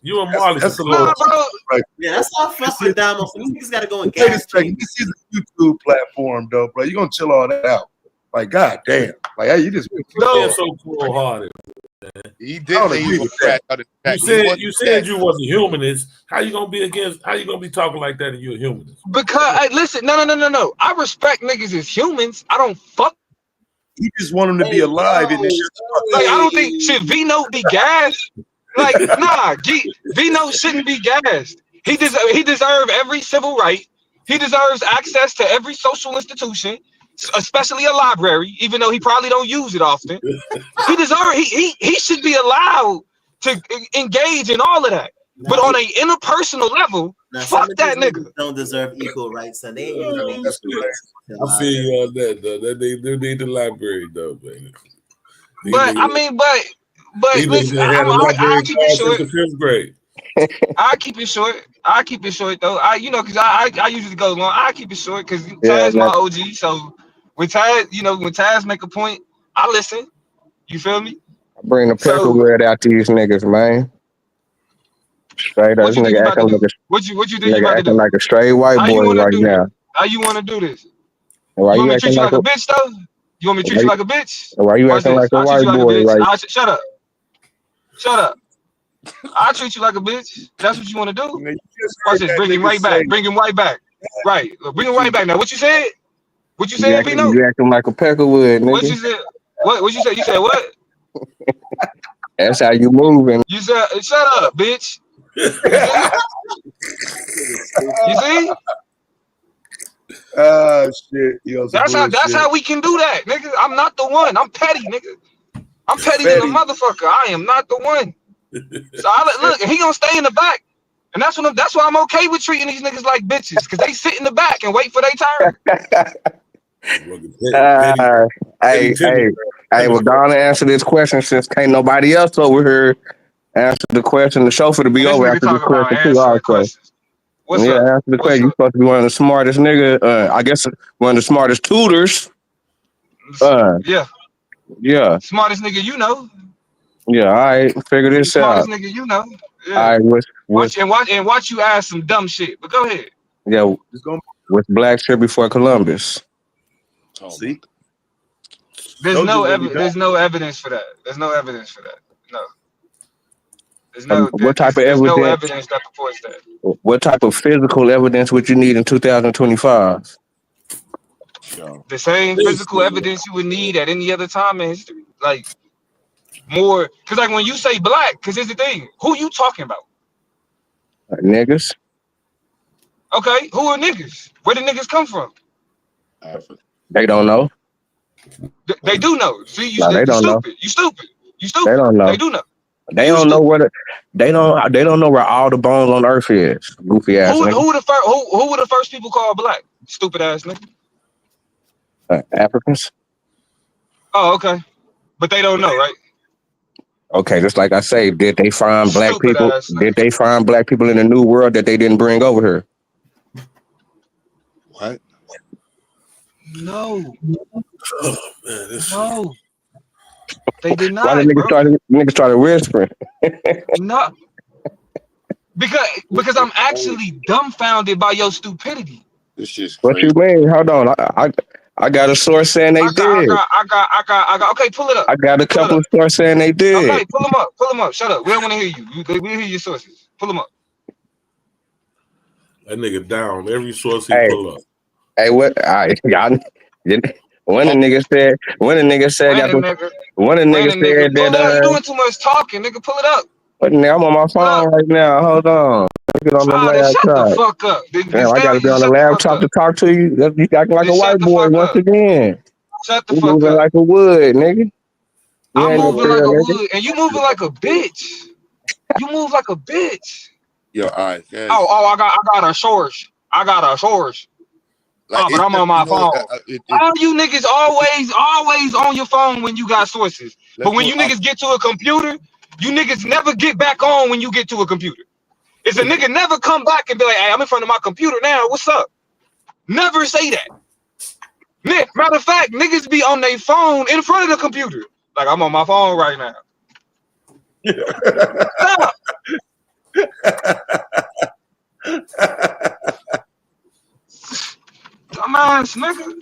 You and Marley, that's a little right. Yeah, that's all fuck with Damo. These niggas gotta go and gas. This is a YouTube platform, though, bro. You gonna chill all that out? Like, god damn, like you just so cool hearted. He did say he was you said you was a humanist. How you gonna be talking like that and you're a humanist? Because listen, no. I respect niggas as humans. I don't fuck. You just want them to be alive in this shit. Like, I don't think should Vino be gassed. Like, nah, Vino shouldn't be gassed. He deserves every civil right. He deserves access to every social institution, especially a library, even though he probably don't use it often. He should be allowed to engage in all of that. But on an interpersonal level, fuck that nigga. Don't deserve equal rights, and they ain't using I feel you on that though. That they need the library though, man. But listen, I'll keep it short. Fifth grade. I'll keep it short though. Because I usually go long. I keep it short because Taz my OG. So when Taz make a point, I listen. You feel me? I bring the pepper word out to these niggas, man. Straight up, nigga acting like what you think you about to do? Like a straight white boy right now. How you want to do this? Why You want you me to treat acting you like like a bitch though? You want me to treat you like a bitch? why you Watch acting this. like a I'll treat you white like a boy? bitch. Like Shut up. Shut up. I'll treat you like a bitch. That's what you want to do? You just Watch heard this. that Bring him nigga right say back. Bring him right back. Right. Bring him what right you back. Now, what you said? What you you said, acting, Bino? you acting like a peckerwood, What nigga. you said? What you said? You said what? That's how you moving. You said, shut up, bitch. You see? You see? shit. Yo, some That's bullshit. how we can do that, nigga. I'm not the one. I'm petty, nigga. I'm petty than a Petty. motherfucker. I am not the one. So look, he gonna stay in the back. And that's why I'm okay with treating these niggas like bitches, because they sit in the back and wait for their turn. Hey, we're gonna answer this question since can't nobody else over here answer the question. The show for to be And this over nigga after this talk about question too, answering also. questions. What's Yeah, up? answer the question. You're supposed to be one of the smartest nigga. I guess one of the smartest tutors. Yeah. Yeah. Smartest nigga you know. Yeah, all right. Figure You the this out. smartest nigga you know. All Yeah. right, Watch you ask some dumb shit. But go ahead. yeah, with Black shit before Columbus. See? There's no evidence for that. There's no evidence for that. No. What type of There's no evidence? evidence that supports that. What type of physical evidence would you need in 2025? The same physical evidence you would need at any other time in history. Like more, because like when you say black, because here's the thing, who you talking about? Niggas. Okay, who are niggas? Where did niggas come from? They don't know. They do know. See, No, they don't know. You stupid. They don't know. They do know. They don't know where they don't know where all the bones on Earth is. Goofy ass nigga. Who were the first people called black? Stupid ass nigga. Africans. Oh, okay. But they don't know, right? Okay, just like I say, did they find black Stupid people? ass nigga. Did they find black people in the New World that they didn't bring over here? What? No. Oh, man, No. They did not. Why the niggas started whispering? No. Because I'm actually dumbfounded by your stupidity. This shit's What crazy. you mean? Hold on. I got a source saying they did. I got. Okay, pull it up. I got a couple of sources saying they did. Okay, pull them up. Pull them up. Shut up. We don't want to hear you. We don't hear your sources. Pull them up. That nigga down every source he pull up. Hey, what? Y'all. When the nigga said Pull that. it up. You doing too much talking, nigga. Pull it up. But nigga, I'm on my phone right now. Hold on. Get on the Then shut the laptop. fuck up. Damn, I gotta be on the laptop to talk to you. You acting like a white boy once again. Shut the You fuck moving up. like a wood, nigga. You I'm ain't no moving like real a nigga. wood, and you moving like a bitch. You move like a bitch. Yo, all right. Guys. Oh, I got a source. Like, but I'm on my phone. All you niggas always on your phone when you got sources. But when you niggas get to a computer, you niggas never get back on when you get to a computer. It's a nigga never come back and be like, hey, I'm in front of my computer now. What's up? Never say that. Matter of fact, niggas be on their phone in front of the computer. Like, I'm on my phone right now. Stop. Dumbass nigga.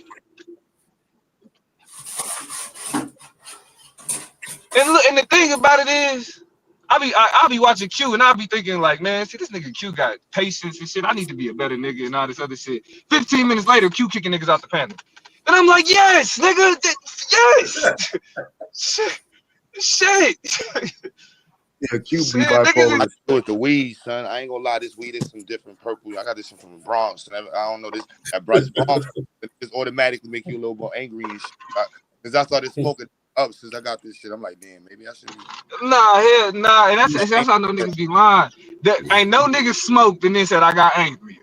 And the thing about it is, I'll be watching Q and I'll be thinking like, man, see this nigga Q got patience and shit. I need to be a better nigga and all this other shit. 15 minutes later, Q kicking niggas out the panel. And I'm like, yes, nigga, yes. Shit. Yeah, Q be bipolar. I do it the weed, son. I ain't gonna lie, this weed is some different purple. I got this one from the Bronx. And I don't know this. That Bronx just automatically make you a little more angry and shit. Because I started smoking up since I got this shit. I'm like, damn, maybe I should be. Nah, and that's how no niggas be lying. That ain't no niggas smoked and then said I got angry.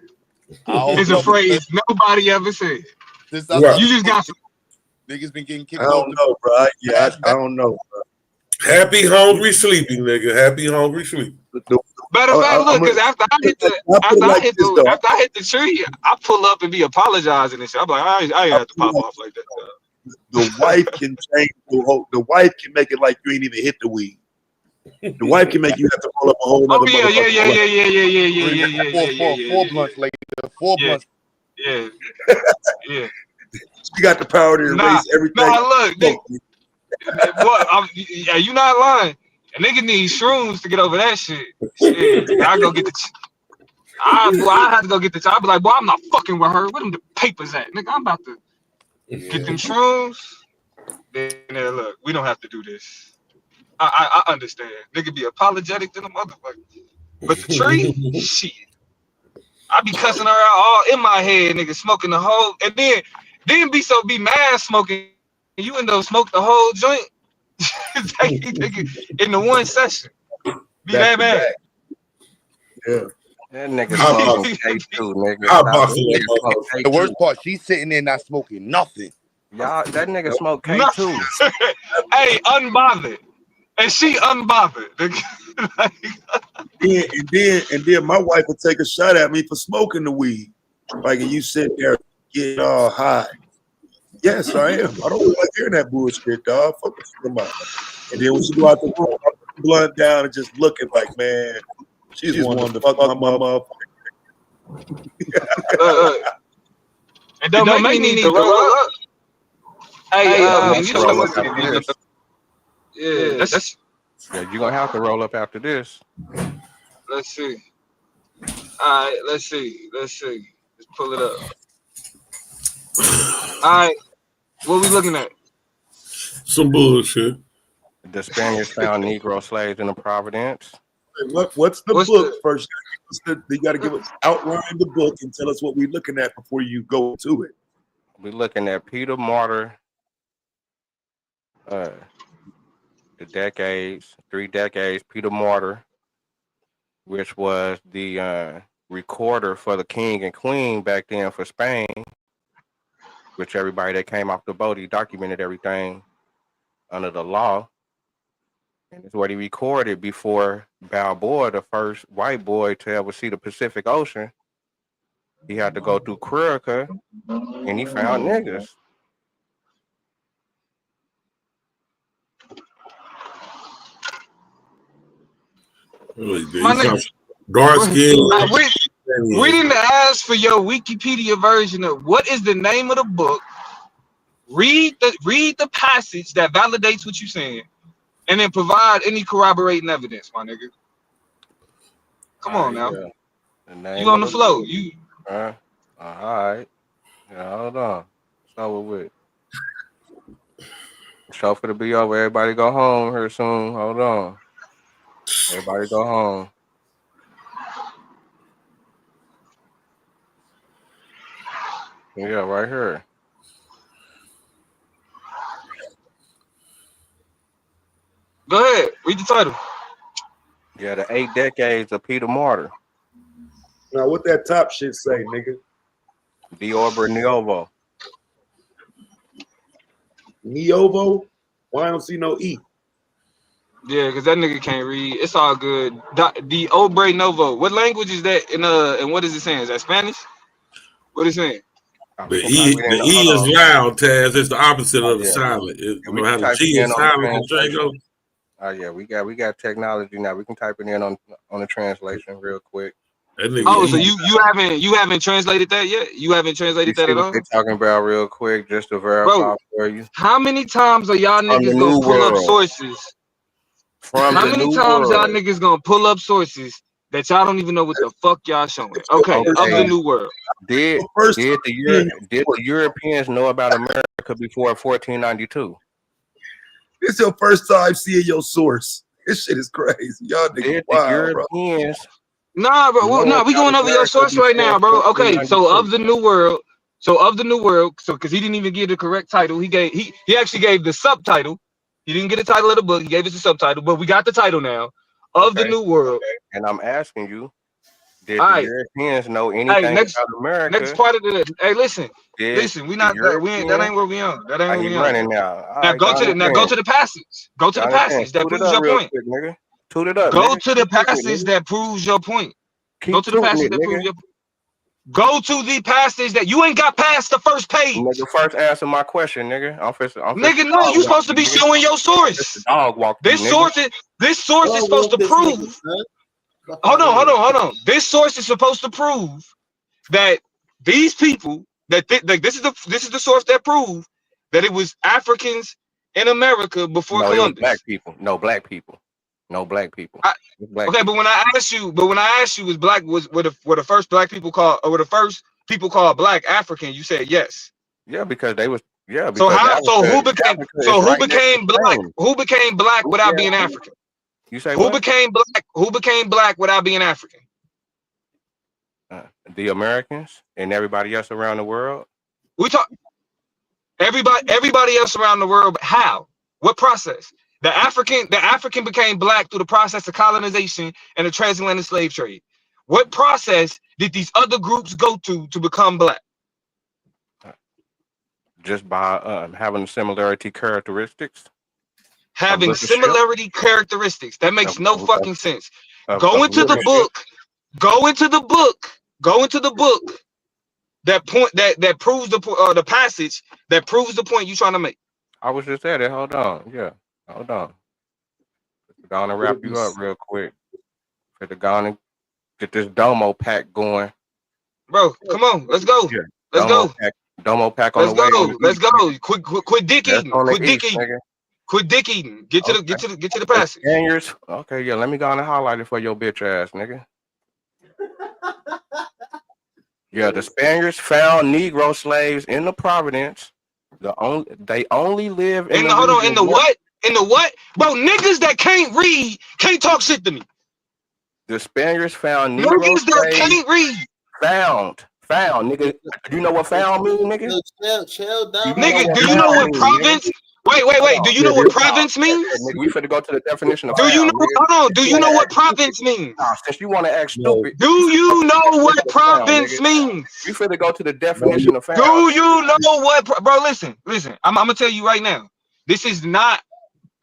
It's a phrase nobody ever said. Since I started you just got niggas been getting kicked I don't know, bro. I don't know, bro. Happy, hungry, sleepy, nigga. Happy, hungry, sleepy. Matter of fact, look, because after I hit the tree, I pull up and be apologizing and shit. I'm like, I ain't have to pop off like that. The wife can change the wife can make it like you ain't even hit the weed. The wife can make you have to pull up a whole other yeah. motherfucker. Four blunts later. 4 blunts. Yeah, yeah. She got the power to erase everything. Look, yeah, you not lying. A nigga need shrooms to get over that shit. Shit, nigga, I go get the. I had to go get the. I be like, boy, I'm not fucking with her. Where them the papers at, nigga? I'm about to get them shrooms. Then look, we don't have to do this. I understand. Nigga be apologetic to the motherfucker, but the tree, shit. I be cussing her out all in my head, nigga, smoking the whole, and then be mad smoking. And you end up smoke the whole joint. In the one session. Be Back that to mad. back. Yeah. That nigga smoking K2, nigga. Stop. That nigga smoke The K2. worst part, she's sitting there not smoking nothing. Y'all, that nigga smoke K2. Hey, unbothered. And she unbothered. and then my wife would take a shot at me for smoking the weed. Like, and you sit there getting all high. Yes, I am. I don't like hearing that bullshit, dog. Fuck what you about. And then when she go out the room, I put the blunt down and just looking like, man, she's wanting to fuck my mother. And don't make me need to roll up. Hey, you know what? Yeah, that's. Yeah, you're gonna have to roll up after this. Let's see. All right, let's see. Let's pull it up. All right, what we looking at? Some bullshit. The Spaniards found Negro slaves in the Providence. What's the book first? You got to give us outline the book and tell us what we're looking at before you go to it. We're looking at Peter Martyr. The decades, 3 decades. Peter Martyr, which was the recorder for the king and queen back then for Spain. Which everybody that came off the boat, he documented everything under the law. And it's what he recorded before Balboa, the first white boy to ever see the Pacific Ocean. He had to go through Curica, and he found niggas. Dark skin. We didn't ask for your Wikipedia version of what is the name of the book. Read the passage that validates what you're saying, and then provide any corroborating evidence, my nigga. Come on now. You on the flow. You. All right. Yeah, hold on. That's over with. Show for to be over. Everybody go home here soon. Hold on. Everybody go home. Yeah, right here. Go ahead. Read the title. Yeah, the 8 decades of Peter Martyr. Now, what that top shit say, nigga? De Orber Nuevo. Nuevo? Why I don't see no E? Yeah, because that nigga can't read. It's all good. The Obre Novo. What language is that? And what is it saying? Is that Spanish? What is it saying? The E is loud, Taz. It's the opposite of the silent. You know how the G is silent in Django? Oh yeah, we got technology now. We can type it in on the translation real quick. Oh, so you haven't translated that yet? You haven't translated that at all? We're talking about real quick just to verify for you. How many times are y'all niggas gonna pull up sources? How many times y'all niggas gonna pull up sources that y'all don't even know what the fuck y'all showing? Okay, of the New World. Did the Europeans know about America before 1492? This is your first time seeing your source. This shit is crazy. Y'all niggas wild, bro. Nah, bro. Nah, we going over your source right now, bro. Okay, so of the New World. So because he didn't even give the correct title, he actually gave the subtitle. He didn't get the title of the book. He gave us the subtitle, but we got the title now of the New World. And I'm asking you, did the Europeans know anything about America? Next part of the listen. We not that ain't where we on. That ain't where we on. Running now. Now go to the passage. Go to the passage that proves your point. Toot it up. Go to the passage that proves your point. Go to the passage that proves your point. Go to the passage that you ain't got past the first page. Nigga, first answer my question, nigga. Nigga, no, you supposed to be showing your source. Dog walk. This source is supposed to prove. Hold on. This source is supposed to prove that these people that like this is the source that proved that it was Africans in America before No, it was black Columbus. people. No black people. No black people. It was black Okay, people. but when I asked you, was black were the first black people called, or were the first people called black African? You said yes. Yeah, because they was. Yeah, So because how? Africa is Who right next to became black? Spain. Who became black Goofy without ass being nigga. African? You say Who what? became black? Who became black without being African? The Americans and everybody else around the world. We talk everybody else around the world. But how? What process? The African became black through the process of colonization and the transatlantic slave trade. What process did these other groups go to become black? Just by having similarity characteristics. Having Of leadership. similarity characteristics. That makes no fucking sense. Of Go into the leadership. book. Go into the book. That point that proves the passage that proves the point you're trying to make. I was just at it. Hold on. Yeah. Hold on. Go on and wrap you up real quick. For the go on and get this Domo pack going. Bro, come on. Let's go. Yeah. Let's go. Domo pack on Let's the way. go. Let's go. Quit dick That's eating. on the Quit dick east, eating. nigga. Quit dick eating. Get to the passage. Spaniards. Okay, yeah. Let me go on and highlight it for your bitch ass, nigga. Yeah, the Spaniards found Negro slaves in the Providence. They only live in the hold on, region in the what? In the what? Bro, niggas that can't read can't talk shit to me. The Spaniards found Negro Niggas that slaves. can't read. Found, nigga. Do you know what found mean, nigga? Chill down. Nigga, do you know what province? Wait. Do you know what province means? Nigga, we finna go to the definition of Do you know? found, nigga. Hold on. Do you know what province means? Nah, since you want to act stupid. Do you know what province means? We finna go to the definition of found. Do you know what, bro? Listen. I'm gonna tell you right now. This is not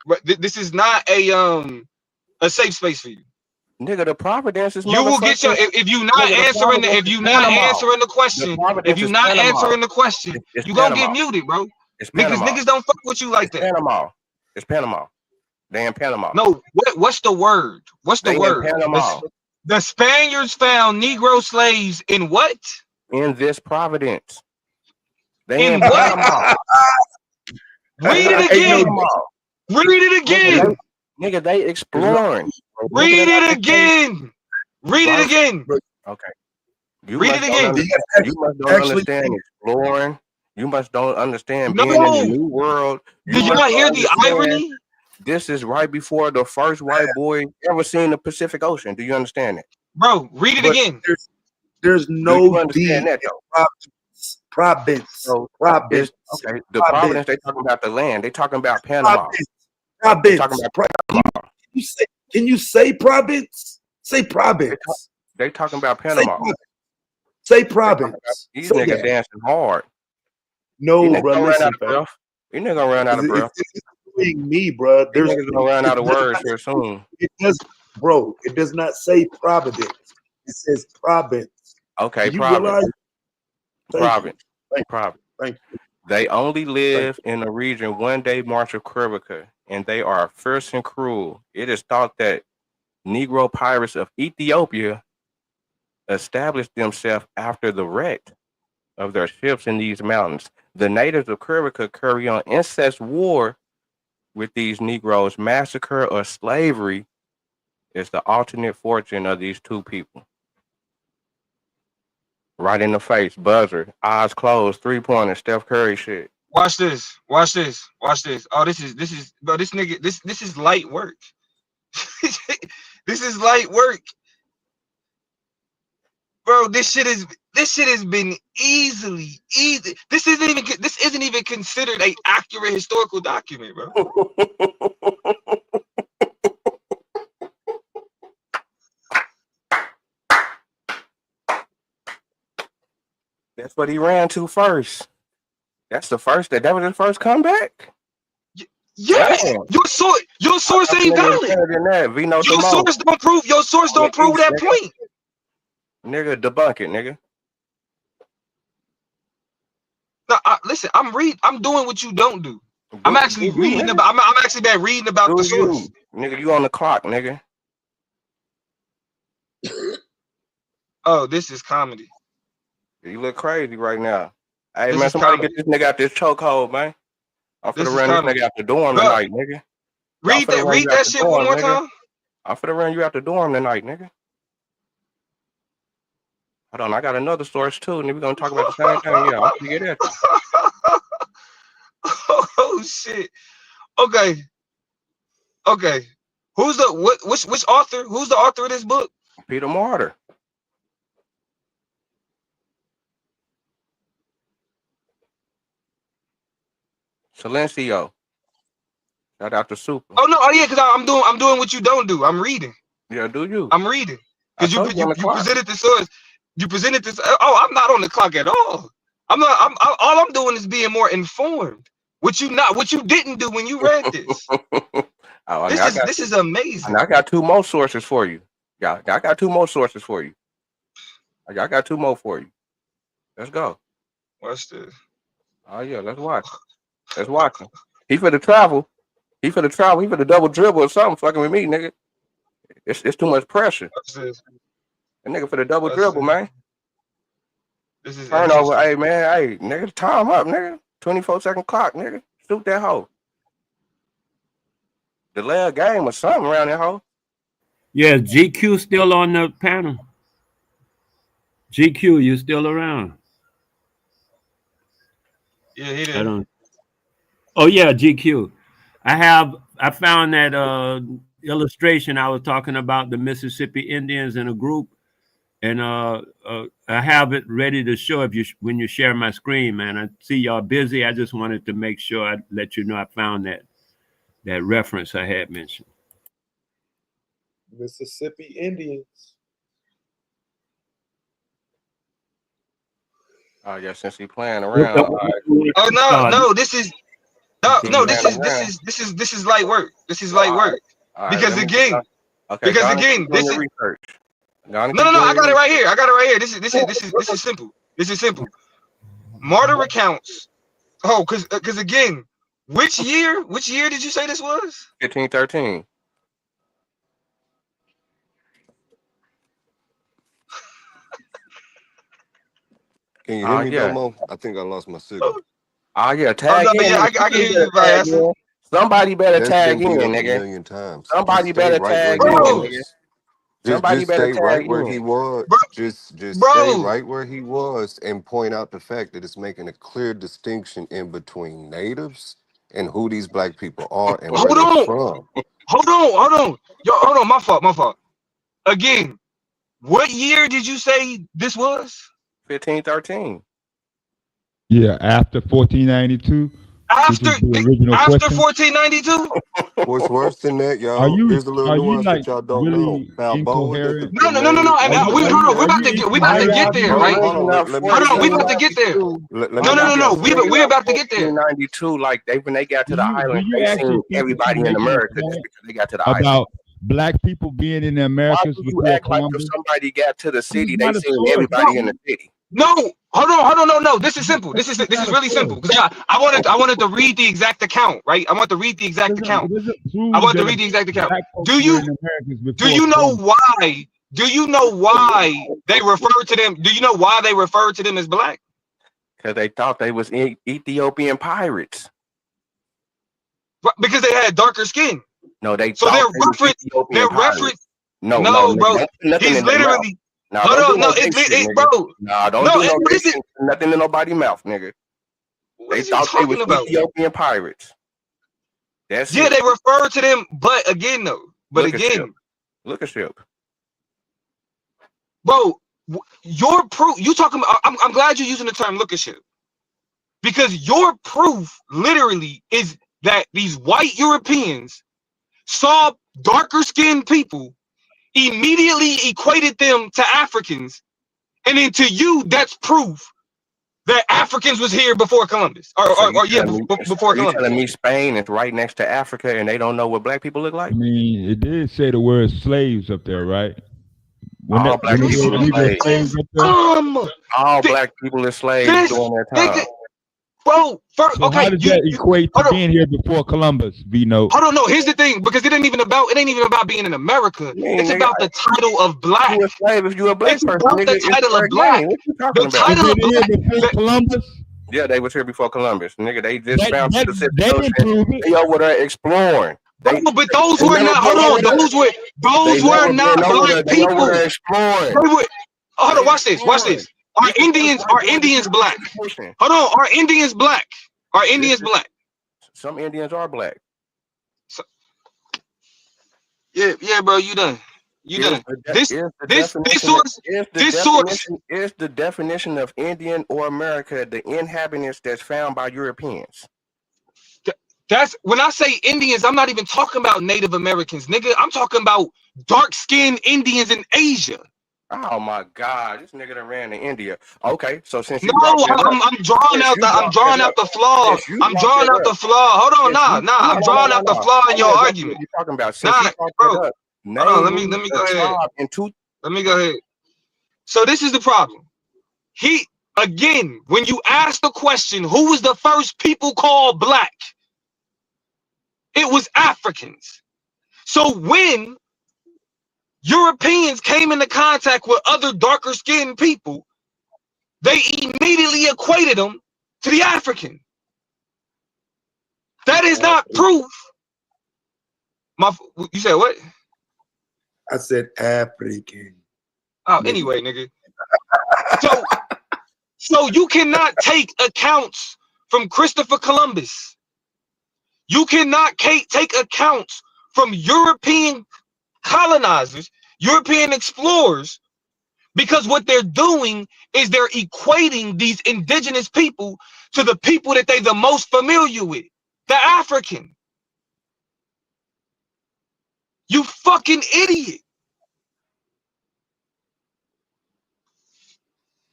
a safe space for you. Nigga, the Providence is you will get your if you not answering the question, you gonna get muted, bro. Niggas don't fuck with you like that. It's Panama. They in Panama. No, what's the word? What's the word? Panama. The Spaniards found Negro slaves in what? In this Providence. They in what? Panama. Read it again. Read it again. Nigga, they exploring. Read it again. Read it again. Okay. Read it again. You must don't understand exploring. You must don't understand being in the new world. Did you not hear the irony? This is right before the first white boy ever seen the Pacific Ocean. Do you understand it? Bro, read it again. There's no understand that though. Province. Okay. The Providence, they talking about the land. They talking about Panama. Province. Talking about Panama. Can you say province? Say province. They talking about Panama. Say province. These niggas dancing hard. No, bro. Listen, you niggas gonna run out of breath. It's me, bro. There's niggas gonna run out of words here soon. It does, bro. It does not say Providence. It says province. Okay, province. Thank you. They only live in a region 1 day march of Curvica, and they are fierce and cruel. It is thought that Negro pirates of Ethiopia established themselves after the wreck of their ships in these mountains. The natives of Curvica carry on incest war with these Negroes. Massacre or slavery is the alternate fortune of these two people. Right in the face, buzzer, eyes closed, 3-pointer, Steph Curry shit. Watch this. Oh, this is bro, this nigga, this is light work. This is light work. Bro, this shit has been easy. This isn't even considered an accurate historical document, bro. That's what he ran to first. That was his first comeback. Yes, your source ain't valid. Your source don't prove that point. Nigga, debunk it, nigga. No, listen. I'm doing what you don't do. I'm actually reading about. I'm actually been reading about the source. Nigga, you on the clock, nigga. Oh, this is comedy. You look crazy right now. Hey This man, is somebody kind of get this nigga out this chokehold, man. I'm this finna is run this kind of nigga out the dorm bro. tonight, nigga. Y'all finna run Read you out that the shit one dorm, more nigga. time. I'm finna run you out the dorm tonight, nigga. Hold on, I got another source too, and we gonna talk about the same thing. Yeah, I'm finna get at you. Oh shit. Okay. Okay. Who's the which author? Who's the author of this book? Peter Martyr. Silencio. Shout out to Super. Oh no, oh yeah, because I'm doing what you don't do. I'm reading. Yeah, do you? I'm reading. I Because told you on the you clock. presented the source. You presented this. Oh, I'm not on the clock at all. I'm not. All I'm doing is being more informed. What you didn't do when you read this. Oh, This is amazing. I got two more sources for you. Yeah, I got two more sources for you. I got two more for you. Let's go. Watch this. Oh yeah, let's watch. Let's watch him. He finna travel. He finna double dribble or something fucking with me, nigga. It's too much pressure. Watch this. That nigga finna double Watch dribble, this. man. This is Turnover. interesting. Hey man, hey, nigga, time up, nigga. 24-second clock, nigga. Shoot that hoe. Delay a game or something around that hoe. Yeah, GQ still on the panel. GQ, you still around? Yeah, he I did. don't. Oh yeah, GQ. I found that illustration I was talking about the Mississippi Indians in a group, and I have it ready to show if you when you share my screen, man. I see y'all busy. I just wanted to make sure I let you know I found that reference I had mentioned. Mississippi Indians. Oh yeah, since he playing around. All right. Oh no, this is Keep this is light work. This is light work. All right, Because again, okay, because Donnie, again, keep doing this your is research. no, I got it right here. I got it right here. This is simple. This is simple. Martyr accounts. Oh, because again, which year did you say this was? 1513. Can you hear me, Yeah. Domo? I think I lost my signal. Yeah, Oh tag no, in. yeah, I Nigga. can hear you, Viasa. Somebody better That's tag been in, beat up a nigga. million times. Somebody Just stay better right where tag he in, Bro, nigga. was. Somebody Just better stay right tag where in. he was. bro, Just stay bro, right where he was and point out the fact that it's making a clear distinction in between natives and who these black people are and where hold they on, from. hold on, yo, hold on, my fault. Again, what year did you say this was? 1513. Yeah, after 1492, which After was the original question. 1492? What's worse than that, Are y'all? you Here's a little are you nuance like that y'all don't know. really Balboa, incoherent? No. Hold on. We about to get there, right? Hold on. Let me Hold on. We about explain. to get there. Let me No. explain something. We're about to get there. 1492, like when they got to the Do island, you they actually seen think that everybody you're in making a America just point because they got to the island. about black people being in the Why Americas do you before act like if Columbus? somebody got to the It's city, they not a seen source. everybody in the city? No, hold on. No. This is simple. This is It's not a really simple. source. Because I wanted to read the exact account, right? I want to read the exact account. It doesn't I prove want to that read the exact account. black folks Do were you in the Americas do before you know Columbus. why? Do you know why they refer to them? Do you know why they refer to them as black? Because they thought they was Ethiopian pirates. Because they had darker skin. No, they So thought their they was Ethiopian pirates. reference. No, Bro. don't put nothing He's in their mouth. literally. No, Hold don't do on. No, no gay shit, bro. nigga. No, don't do no gay This is. shit. Nothing in nobody's mouth, nigga. What They is he thought they was talking about? Ethiopian pirates. That's Yeah, it. they refer to them, but again, though. Look at ship. Bro, your proof. You talking about? I'm glad you're using the term "lookership" because your proof literally is that these white Europeans saw darker skinned people, immediately equated them to Africans, and then to you, that's proof that Africans was here before Columbus, before Are you Columbus. telling me Spain is right next to Africa and they don't know what black people look like? I mean, it did say the word slaves up there, right? All black people are slaves. up there? All black people are slaves during their time. bro. First, So okay, how does that equate to hold on. being here before Columbus? Vino. Hold on, no. Here's the thing, because it ain't even about being in America. Man, It's nigga, about the title of black. you a slave if you a black It's person, about nigga. the It's title fair of black. game. What you talking The about? Was title of it here black. before Columbus? Yeah, they was here before Columbus, nigga. They just That found that Pacific they Ocean. didn't prove it. They over there exploring. They Oh, but those were never not. been Hold on, over there. those They were never not been over there. black They over people. there exploring. They were, hold They on, watch this. Watch exploring. this. Are We the first Indians? white Are boys to Indians see the black? Pacific Ocean. Hold on. Are Indians black? Are Indians Yes, black? some Indians are black. So, yeah, bro. You done. You Is done. the This definition source. This source. is the definition of Indian or America the inhabitants that's found by Europeans? That's when I say Indians, I'm not even talking about Native Americans, nigga. I'm talking about dark-skinned Indians in Asia. Oh my God, this nigga done ran to India. Okay, so since No, you brought that up, I'm drawing out the flaw. since you I'm brought drawing that out up, the flaw. Hold on, since you nah. I'm drawing out the no. flaw in I your want to go to what argument. you're talking about. Since Nah, you brought bro. that up, Hold on, name let me me a go ahead. tribe in two. Let me go ahead. So this is the problem. Again, when you ask the question, who was the first people called black? It was Africans. So when Europeans came into contact with other darker skinned people, they immediately equated them to the African. That is not proof. You said what? I said African. Oh, anyway, nigga. So you cannot take accounts from Christopher Columbus. You cannot take accounts from European colonizers, European explorers, because what they're doing is they're equating these indigenous people to the people that they're the most familiar with, the African. You fucking idiot.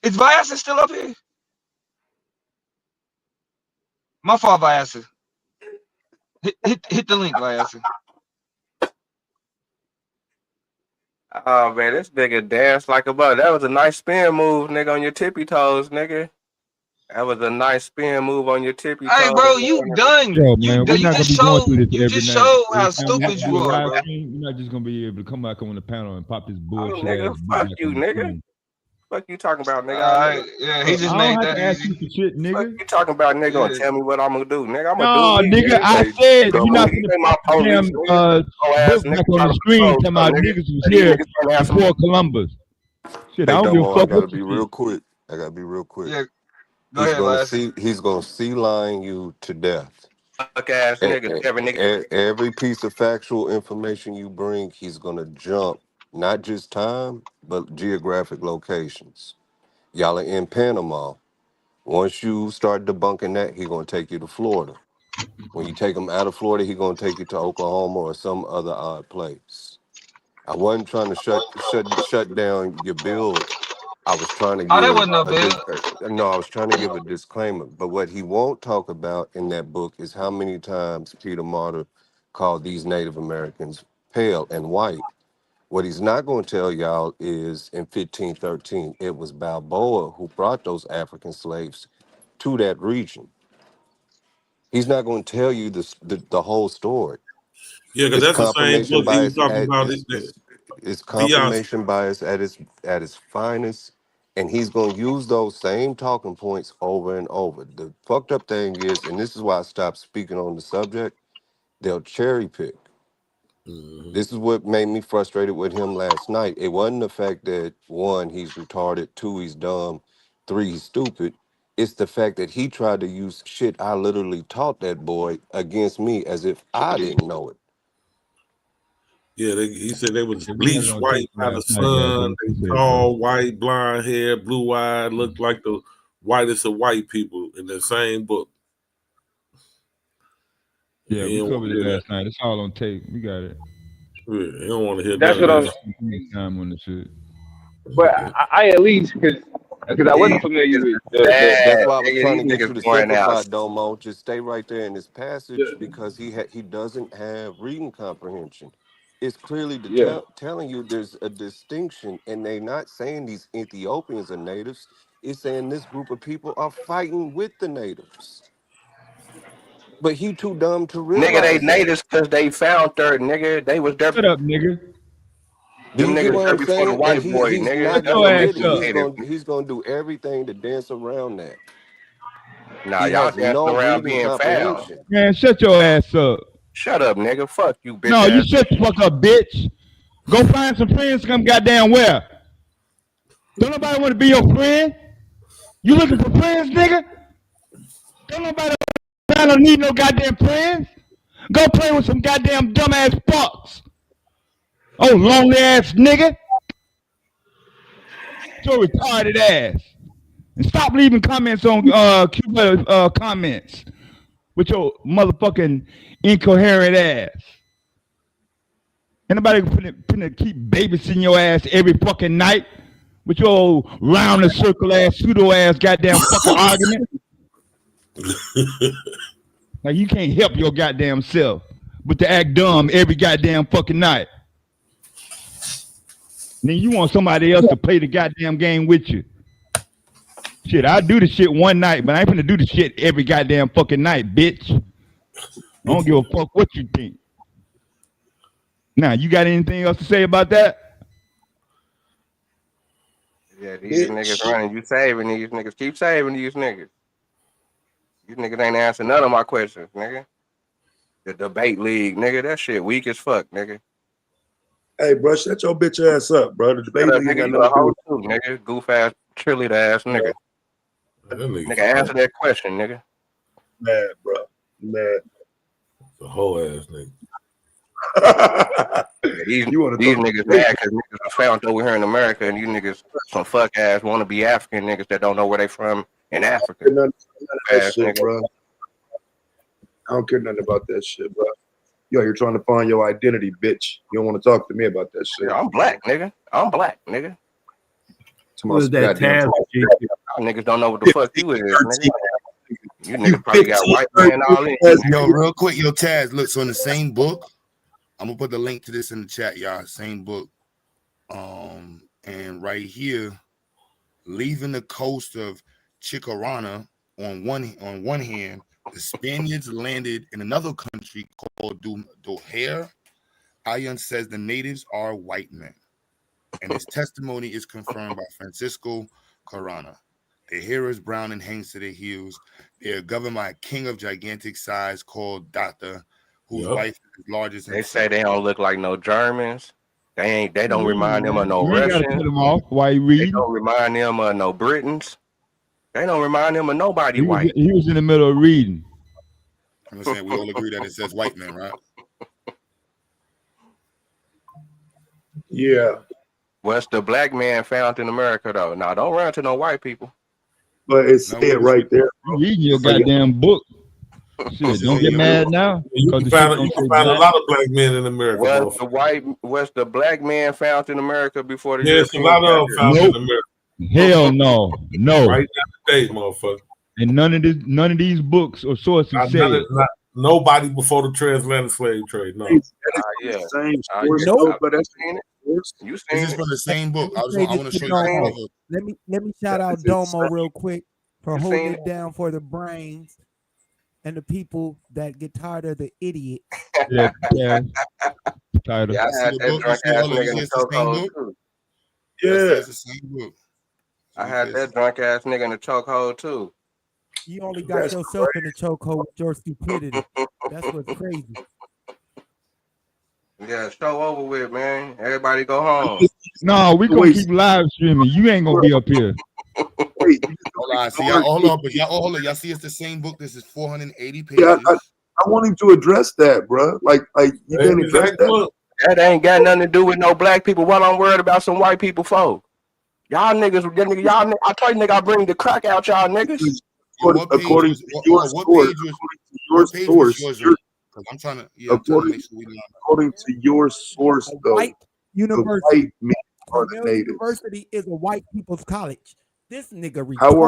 Is Vyasa still up here? My fault, Vyasa. Hit the link, Vyasa. Oh man, this nigga danced like a butt. That was a nice spin move, nigga, on your tippy toes, nigga. That was a nice spin move on your tippy toes. Hey, bro, you done. Yo, You man, we're not gonna just be going showed. through this You every just night. showed Every how time we have stupid to you do a are, live bro. stream, you're not just gonna be able to come back on the panel and pop this Oh, bullshit nigga, ass book fuck back you, on the nigga. screen. Fuck you talking about, nigga. Yeah, he I just don't made have that to ask easy. you for shit, Fuck nigga. you talking about, nigga, gonna Yeah. tell me what I'm gonna do, nigga. I'm gonna No, do me, nigga, I Hey, said come you're not on, you gonna ain't my put the police, damn nigga. Oh ass book nigga back on try the to screen propose, talking about nigga. niggas was These here niggas trying to have some. before Columbus. Shit, I Hey, don't give a Domo, I fuck gotta what you be real think. quick. I gotta be real quick. Yeah, go ahead, Vyasa. He's gonna sea line you to death. Fuck ass niggas, every nigga. Every piece of factual information you bring, he's gonna jump not just time, but geographic locations. Y'all are in Panama. Once you start debunking that, he's gonna take you to Florida. When you take him out of Florida, he's gonna take you to Oklahoma or some other odd place. I wasn't trying to shut down your build. I was trying to Oh, that give wasn't no a bill. no, I was trying to give a disclaimer. But what he won't talk about in that book is how many times Peter Martyr called these Native Americans pale and white. What he's not going to tell y'all is in 1513, it was Balboa who brought those African slaves to that region. He's not going to tell you the whole story. Yeah, because It's that's the same confirmation book he was bias talking at about. it's Theos. confirmation bias at its finest, and he's gonna use those same talking points over and over. The fucked up thing is, and this is why I stopped speaking on the subject, they'll cherry pick. This is what made me frustrated with him last night. It wasn't the fact that one, he's retarded, two, he's dumb, three, he's stupid. It's the fact that he tried to use shit I literally taught that boy against me as if I didn't know it. Yeah, he said they was Yeah, we're not bleached gonna white take by the last night, guys. sun. Like They you said, bro. tall, white, blonde hair, blue eyed, looked like the whitest of white people in the same book. Yeah, He we don't want covered to it hear that. last night. It's all on tape. We got it. Yeah, he don't want to hear That's none of what I'm. that. Spend too much time on the shit. But I at least because I wasn't These familiar niggas with That's bad, why I was nigga. trying These to get you niggas to going out. simplify, Domo. Just stay right there in this passage because he doesn't have reading comprehension. It's clearly yeah. telling you there's a distinction, and they're not saying these Ethiopians are natives. is saying this group of people are fighting with the natives. But he too dumb to Nigga, they realize that. natives because they found there, nigga. They was there. Shut up, nigga. Do Them you get niggas what there I'm before the saying? And white boy, he's nigga. not Shut That's your gonna what ass makes get it. them up. native. He's gonna do everything to dance around that. Nah, He y'all has dancing no around reading being found. comprehension. Man, shut your ass up. Shut up, nigga. Fuck you, bitch No, you ass shut the nigga. fuck up, bitch. Go find some friends come goddamn where. Don't nobody want to be your friend. You looking for friends, nigga? Don't nobody don't need no goddamn friends. Go play with some goddamn dumbass fucks. Oh, lonely ass nigga. So retarded ass. And stop leaving comments on Cuba comments with your motherfucking incoherent ass. Ain't nobody finna keep babysitting your ass every fucking night with your old round and circle ass, pseudo ass goddamn fucking argument. Like you can't help your goddamn self but to act dumb every goddamn fucking night. Then you want somebody else to play the goddamn game with you. Shit, I do the shit one night, but I ain't finna do the shit every goddamn fucking night, bitch. I don't give a fuck what you think. Now, you got anything else to say about that? Yeah, these niggas running. You saving these niggas. Keep saving these niggas. These niggas ain't answering none of my questions, nigga. The debate league, nigga. That shit weak as fuck, nigga. Hey, bro, shut your bitch ass up, bro. The debate Shut up, league ain't nigga. got You a nothing to do hoe with too, nigga. Goof ass, cheerleader ass nigga. Nigga, answer that question, nigga. mad, bro. Mad. The whole ass nigga. Yeah, these You want to these talk niggas mad because niggas are found over here in America, and you niggas some fuck ass want to be African niggas that don't know where they from in Africa. none of that Ass shit, nigga. bro. I don't care nothing about that shit, bro. Yo, you're trying to find your identity, bitch. You don't want to talk to me about that shit. Yeah, I'm black, nigga. I'm black, nigga. Who is that Taz? Y'all niggas don't know what the fuck you is, nigga. You niggas probably got white 15, man all in. Yo, real quick, yo, Taz, look, so in the same book, I'm gonna put the link to this in the chat, y'all. Same book. And right here, leaving the coast of Chicarana on one hand, the Spaniards landed in another country called Doher. Ayan says the natives are white men, and his testimony is confirmed by Francisco Carana. Their hair is brown and hangs to their heels. They are governed by a king of gigantic size called Data, whose wife is large as They himself. say they don't look like no Germans. They don't remind them of no You ain't gotta cut Russians. them off while you They reading. don't remind them of no Britons. They don't remind them of nobody He white. was in the middle of reading. I'm saying we all agree that it says white men, right? Yeah. What's the black man found in America though? Now don't run to no white people. But it's it right there. You reading your goddamn book. Shit, don't get mad now. You can find a lot of black men in America. Was the black man found in America before the Yes, a Europeans lot got of them here? found in America. Hell no, no. Right down the day, motherfucker. And none of these books or sources say it. Nobody before the transatlantic slave trade. No. Yeah. Same source, though, but that's You This seen is it? from the same book. I Say want this to to show you Domo. some of Let me shout out Domo real quick for You holding seen it down for the brains and the people that get tired of the idiots. Yeah, title. Yeah, I had that drunk ass nigga in the chokehold too. It's the same book. I had that drunk ass nigga in the chokehold too. You only got yourself in the chokehold with your stupidity. That's what's crazy. Yeah, show over with, man. Everybody go home. No, we gonna keep live streaming. You ain't gonna be up here. Hold on, see y'all. Hold on, but hold on. Y'all see, it's the same book. This is 480 pages. Yeah, I want him to address that, bro. Like you can't address that. That ain't got nothing to do with no black people. What I'm worried about some white people for. Y'all niggas, I told you nigga I bring the crack out y'all niggas. According to your source, I'm trying to according to your source, though, White the university. white men are the Cornell natives. University is a white people's college. This nigga retarded. How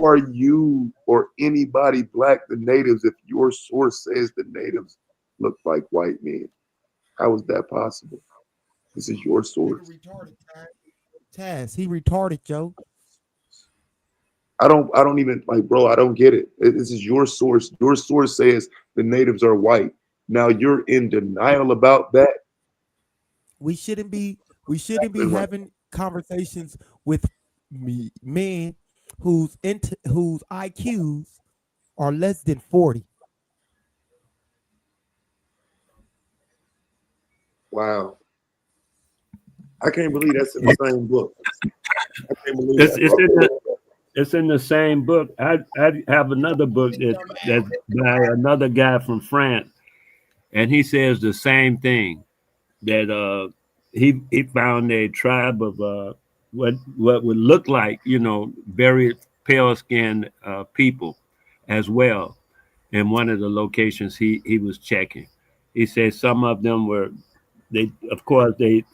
are you or anybody black the natives if your source says the natives look like white men? How is that possible? This is your source. Taz, he retarded, Joe. I don't even like, bro. I don't get it. This is your source. Your source says the natives are white. Now you're in denial about that. We shouldn't be having conversations with men whose IQs are less than 40. Wow. I can't believe that's in the same book. I can't believe It's that, it's in the bro. it's in the same book. I have another book that's by another guy from France, and he says the same thing, that he found a tribe of what would look like, very pale skinned people as well in one of the locations he was checking. He said some of them were, they of course they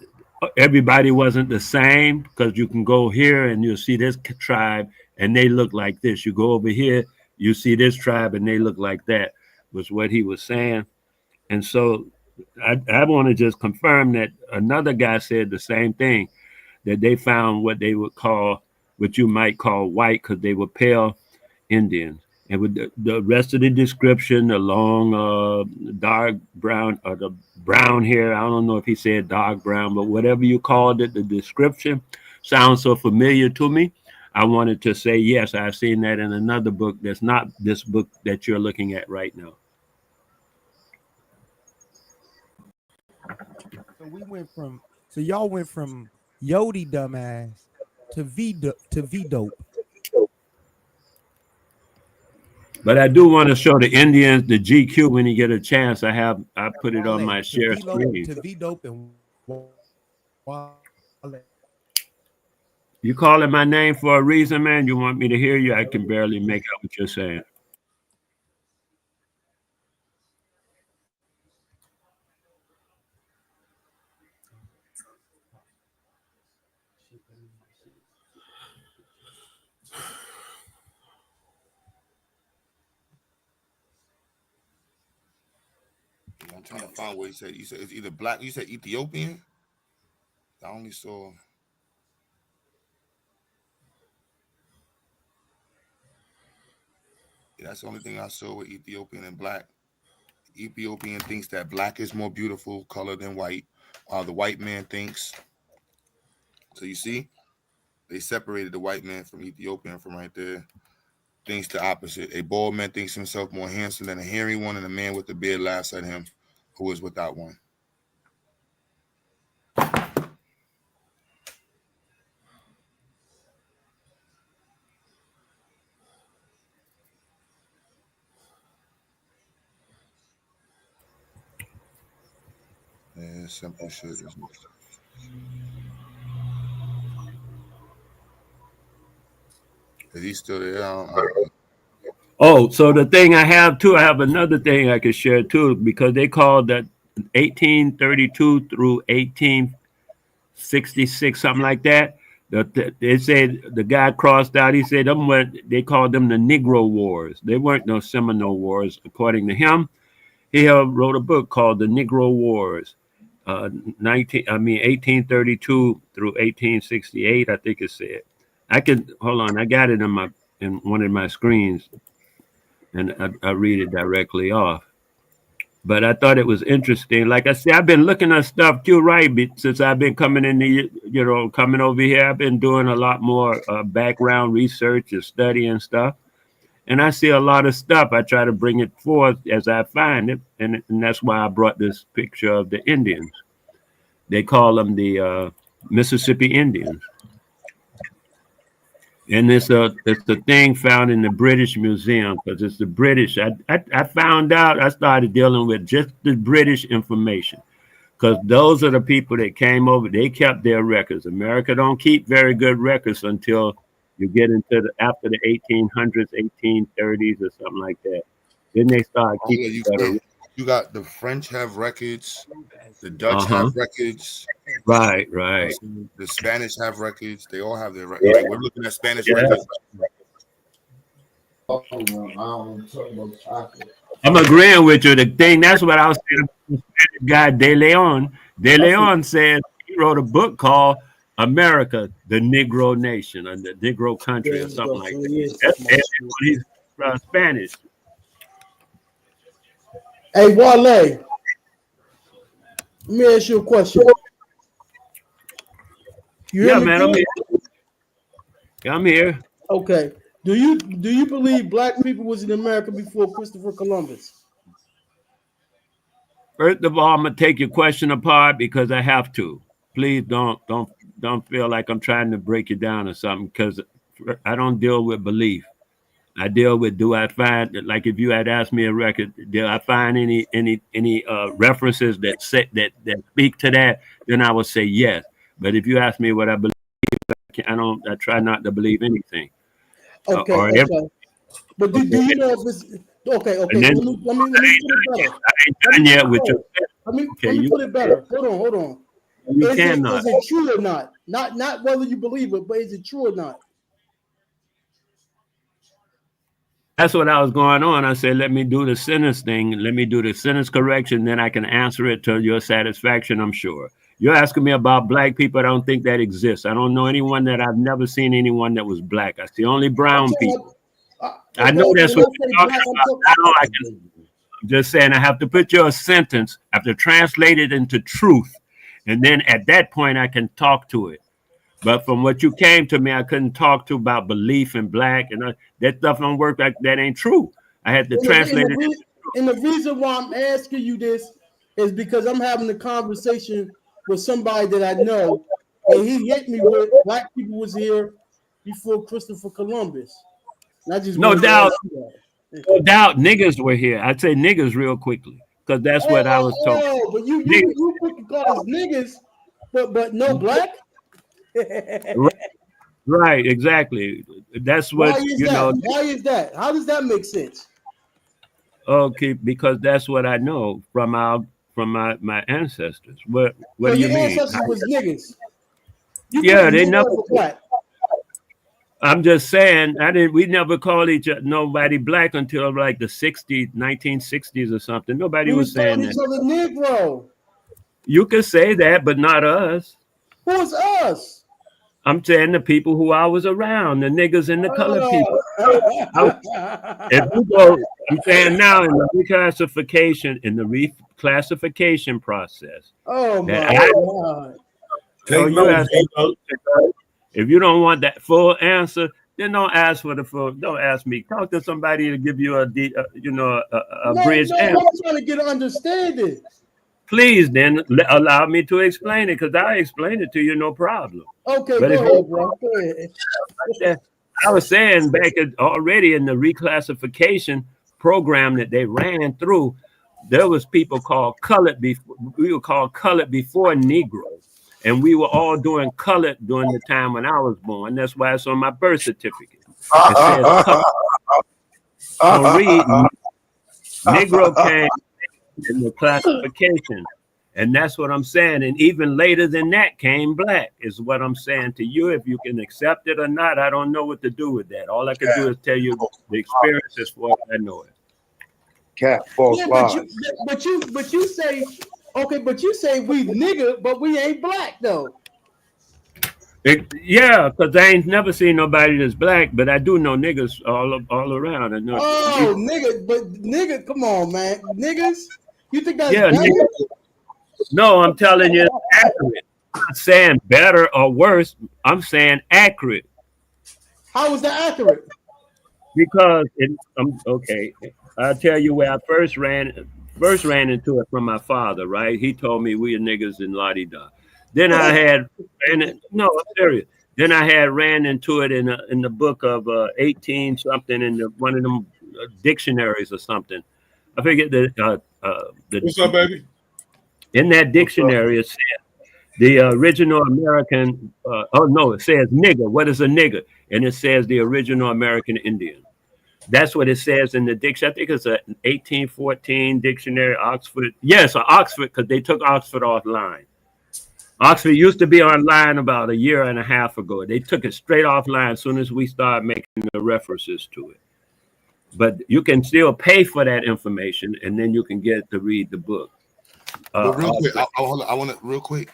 everybody wasn't the same, because you can go here and you'll see this tribe and they look like this. You go over here, you see this tribe and they look like that, was what he was saying. And so I want to just confirm that another guy said the same thing, that they found what they would call, what you might call white, because they were pale Indians. And with the rest of the description, the long, dark brown, or the brown hair, I don't know if he said dark brown, but whatever you called it, the description sounds so familiar to me. I wanted to say, yes, I've seen that in another book that's not this book that you're looking at right now. So y'all went from Yodi dumbass to V dope. But I do want to show the Indians the GQ when you get a chance. I put it on my share screen. To V dope and You calling my name for a reason, man? You want me to hear you? I can barely make out what you're saying. I'm trying to find what he said. You said it's either black. You said Ethiopian. I only saw. Yeah, that's the only thing I saw with Ethiopian and black. Ethiopian thinks that black is more beautiful color than white. The white man thinks. So you see, they separated the white man from Ethiopian from right there. Thinks the opposite. A bald man thinks himself more handsome than a hairy one, and a man with a beard laughs at him who is without one. Yeah, simple shit. Is he still there? Oh, so the thing I have another thing I could share too, because they called that 1832 through 1866, something like that. They said the guy crossed out. He said they called them the Negro Wars. They weren't no Seminole Wars, according to him. He wrote a book called The Negro Wars, 1832 through 1868, I think it said. I could hold on. I got it in one of my screens, and I read it directly off. But I thought it was interesting. Like I said, I've been looking at stuff too, right? Since I've been coming coming over here, I've been doing a lot more background research and studying stuff. And I see a lot of stuff. I try to bring it forth as I find it. And that's why I brought this picture of the Indians. They call them the Mississippi Indians. And it's a thing found in the British Museum, because it's the British. I found out, I started dealing with just the British information, because those are the people that came over. They kept their records. America don't keep very good records until you get into after the 1800s, 1830s, or something like that. Then they start keeping better. You got the French have records, the Dutch have records. Right. The Spanish have records. They all have their records. Yeah. Like we're looking at Spanish records. I'm agreeing with you. The thing, that's what I was saying. The Spanish guy De Leon. De Leon says he wrote a book called America, the Negro nation, or the Negro country, There or you something go. like So that. he is And talking about you. he's Spanish. Hey, Wale, let me ask you a question. You hear Yeah, me man, good? I'm here. Okay. Do you believe black people was in America before Christopher Columbus? First of all, I'm gonna take your question apart because I have to. Please don't feel like I'm trying to break you down or something, because I don't deal with belief. I deal with, do I find, like if you had asked me a record, do I find any references that say that speak to that? Then I would say yes. But if you ask me what I believe, I try not to believe anything. Okay, Or every, okay. But do okay. you know if it's okay? And Okay, then let me put it better. I ain't done yet with your. Let Okay, me put it better. Hold on. you Is cannot. it true or not? Not whether you believe it, but is it true or not? That's what I was going on. I said, let me do the sentence thing. Let me do the sentence correction. Then I can answer it to your satisfaction, I'm sure. You're asking me about black people. I don't think that exists. I don't know anyone that I've never seen anyone that was black. I see only brown people. I know that's what you're talking about. Now I'm just saying I have to put your sentence, I have to translate it into truth. And then at that point, I can talk to it. But from what you came to me, I couldn't talk to about belief in black, and that stuff don't work. Like that ain't true. I had to translate it. And the reason why I'm asking you this is because I'm having a conversation with somebody that I know, and he hit me with black people was here before Christopher Columbus. And I just No wanted to doubt, ask you that. no doubt, niggas were here. I'd say niggas real quickly because that's what I was told. But you quick call us niggas, but no black. Right, exactly. That's Why what is that? Why is that? How does that make sense? Okay, because that's what I know from my ancestors. What So do you your mean? ancestors was niggas. You Yeah, couldn't they name never. us a black. I'm just saying, we never called nobody black until like the 60s, 1960s or something. Nobody We was was calling saying each that. other Negro. You could say that, but not us. Who's us? I'm saying the people who I was around, the niggas and the colored people. If you go, I'm saying now in the reclassification process. Oh That my God. If you don't want that full answer, then don't ask for the full. Don't ask me. Talk to somebody to give you a bridge answer. I'm trying to get an understanding. Please, then allow me to explain it, because I explain it to you, no problem. Okay, But go if ahead, bro. Go ahead. I was saying back already in the reclassification program that they ran through, there was people called colored before. We were called colored before Negroes, and we were all doing colored during the time when I was born. That's why it's on my birth certificate. It says colored. So read, Negro came in the classification. And that's what I'm saying. And even later than that came black, is what I'm saying to you. If you can accept it or not, I don't know what to do with that. All I can do is tell you the experiences for what I know it. Cat false lies. But you say, okay, but you say we nigga, but we ain't black though. Yeah, because I ain't never seen nobody that's black, but I do know niggas all around. I know. Oh, nigga, come on, man, niggas. You think that's Yeah, better? No, I'm telling you, it's accurate. I'm not saying better or worse. I'm saying accurate. How is that accurate? Because okay. I'll tell you where I first ran into it from my father. Right, he told me we are niggas in la di da. Then I had, no, I'm serious. Then I had ran into it in the book of 18 something in one of them dictionaries or something. I forget the What's up, baby? In that dictionary, it says the original American. It says nigger. What is a nigger? And it says the original American Indian. That's what it says in the dictionary. I think it's an 1814 dictionary, Oxford. Yes, Oxford, because they took Oxford offline. Oxford used to be online about a year and a half ago. They took it straight offline as soon as we started making the references to it. But you can still pay for that information, and then you can get to read the book. But real quick, I want to real quick,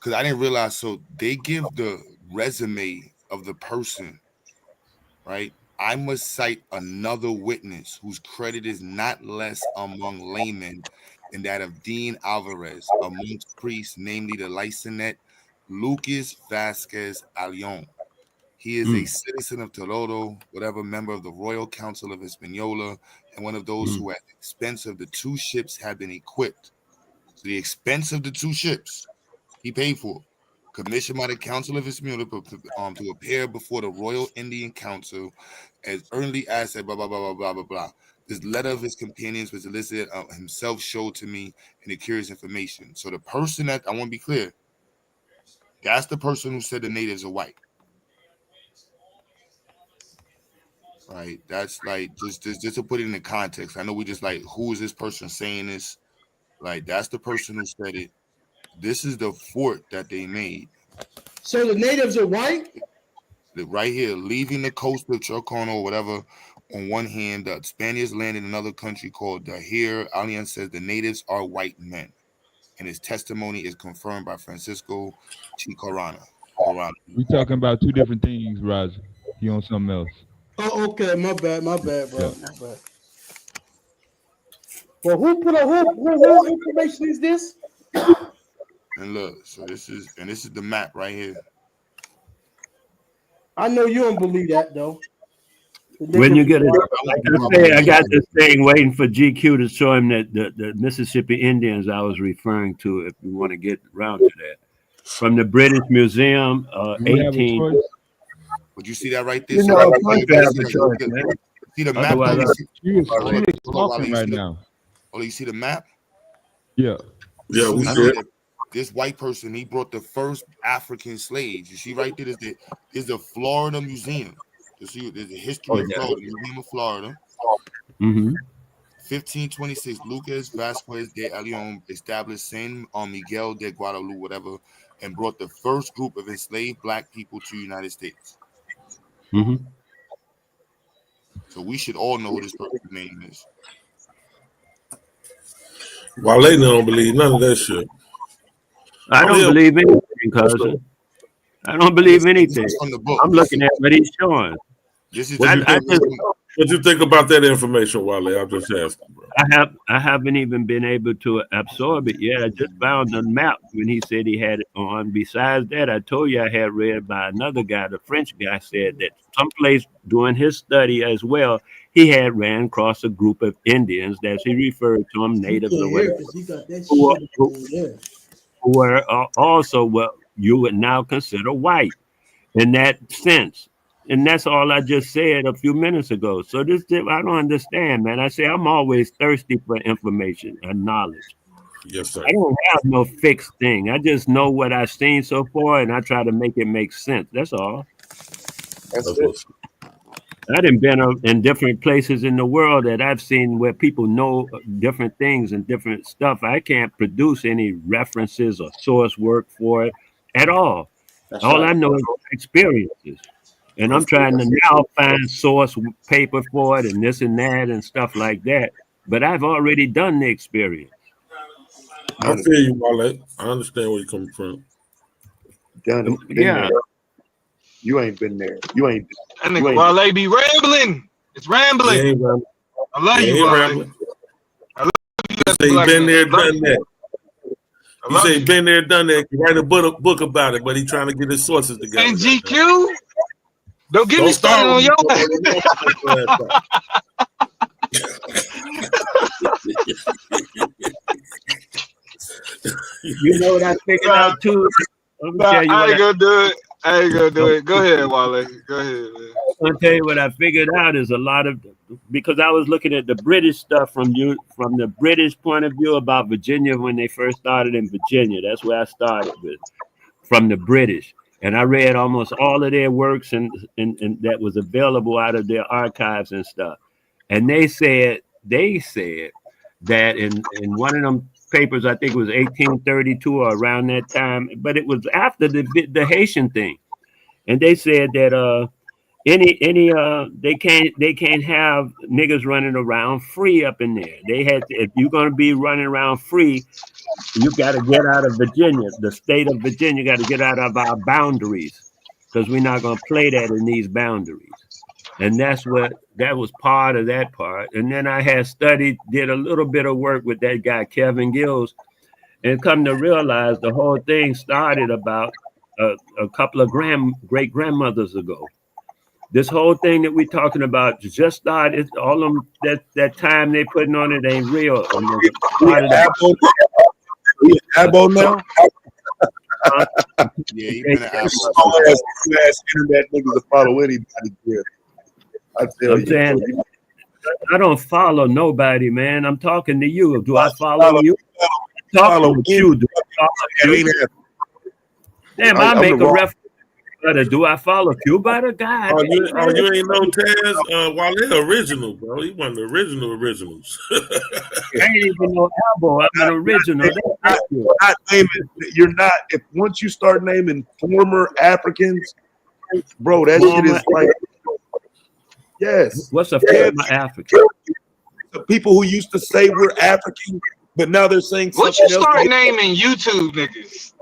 because I didn't realize. So they give the resume of the person, right? I must cite another witness whose credit is not less among laymen than that of Dean Alvarez, amongst priests, namely the licentiate Lucas Vasquez Alion. He is a citizen of Toledo, whatever member of the Royal Council of Hispaniola, and one of those who, at the expense of the two ships, have been equipped. So the expense of the two ships, he paid for. Commissioned by the Council of Hispaniola to appear before the Royal Indian Council as early as blah blah blah blah blah blah blah. This letter of his companions was elicited himself showed to me and the curious information. So the person that I want to be clear, that's the person who said the natives are white. Right, that's like just to put it in the context. I know we just like, who is this person saying this? Like, that's the person who said it. This is the fort that they made. So the natives are white? Right here, leaving the coast of Chircano or whatever. On one hand, the Spaniards landed in another country called Dahir. Alian says the natives are white men, and his testimony is confirmed by Francisco Chicorana. We talking about two different things, Roger. You on something else? Oh, okay. My bad, bro. Yeah. My bad. Well, who information is this? And look, so this is the map right here. I know you don't believe that though. When you get it, like I say, I got this thing waiting for GQ to show him that the Mississippi Indians I was referring to, if you want to get around to that, from the British Museum, 18. Would you see that right there? You know, of course you have a choice, man. See the map? Otherwise, She is talking right now. Oh, you see the map? Yeah. Yeah, we see did. This white person, he brought the first African slaves. You see right there is the Florida Museum. You see, there's a history of Florida, Museum of Florida. 1526, Lucas Vasquez de Alion established San Miguel de Guadalupe, whatever, and brought the first group of enslaved black people to the United States. So we should all know who this person's name is. Wale don't believe none of that shit. I don't believe anything, cousin. I don't believe anything. I'm looking at what he's showing. What you think about that information, Wale? I'm just asking, bro. I haven't even been able to absorb it yet. I just found the map when he said he had it on. Besides that, I told you I had read by another guy, the French guy, said that someplace during his study as well, he had ran across a group of Indians that he referred to them natives or whatever, who were also what you would now consider white in that sense. And that's all I just said a few minutes ago. So I don't understand, man. I say I'm always thirsty for information and knowledge. Yes, sir. I don't have no fixed thing. I just know what I've seen so far, and I try to make it make sense. That's all. That's it. I done been in different places in the world that I've seen where people know different things and different stuff. I can't produce any references or source work for it at all. All I know is experiences. And I'm trying to now find source paper for it and this and that and stuff like that. But I've already done the experience. I feel you, Wale. I understand where you're coming from. Done it. Been there. You ain't been there. You ain't. That nigga Wale be rambling. It's rambling. I love you, Wale. I love you. You say he been there, done that. You say he been there, done that. He write a book about it, but he trying to get his sources together. And GQ? Don't get me started on your You know what I figured out too? I ain't gonna do it. Go ahead, Wale. Go ahead, man. I'm gonna tell you what I figured out is a lot of, because I was looking at the British stuff from the British point of view about Virginia when they first started in Virginia. That's where I started with, from the British. And I read almost all of their works and that was available out of their archives and stuff. And they said that in one of them papers, I think it was 1832 or around that time, but it was after the Haitian thing. And they said that they can't have niggas running around free up in there. They had to, if you're gonna be running around free, you got to get out of Virginia. The state of Virginia got to get out of our boundaries because we're not gonna play that in these boundaries. And that was part of that part. And then I had did a little bit of work with that guy Kevin Gills, and come to realize the whole thing started about a couple of great grandmothers ago. This whole thing that we're talking about just started. All of them that time they putting on it ain't real. Abo now? Yeah, he been an Apple. Internet niggas to follow anybody here. I tell I'm saying, I don't follow nobody, man. I'm talking to you. Do I follow you? Talking to you. Do I follow you? Damn, I make a reference. Do I follow Q Butter? God. Oh, you ain't know Taz? Wale original, bro. He one of the originals. I ain't even no Albo. I'm an original. You're not. If once you start naming former Africans, bro, that shit is like. Yes. What's a former African? The people who used to say we're African, but now they're saying something What you start else. naming YouTube niggas?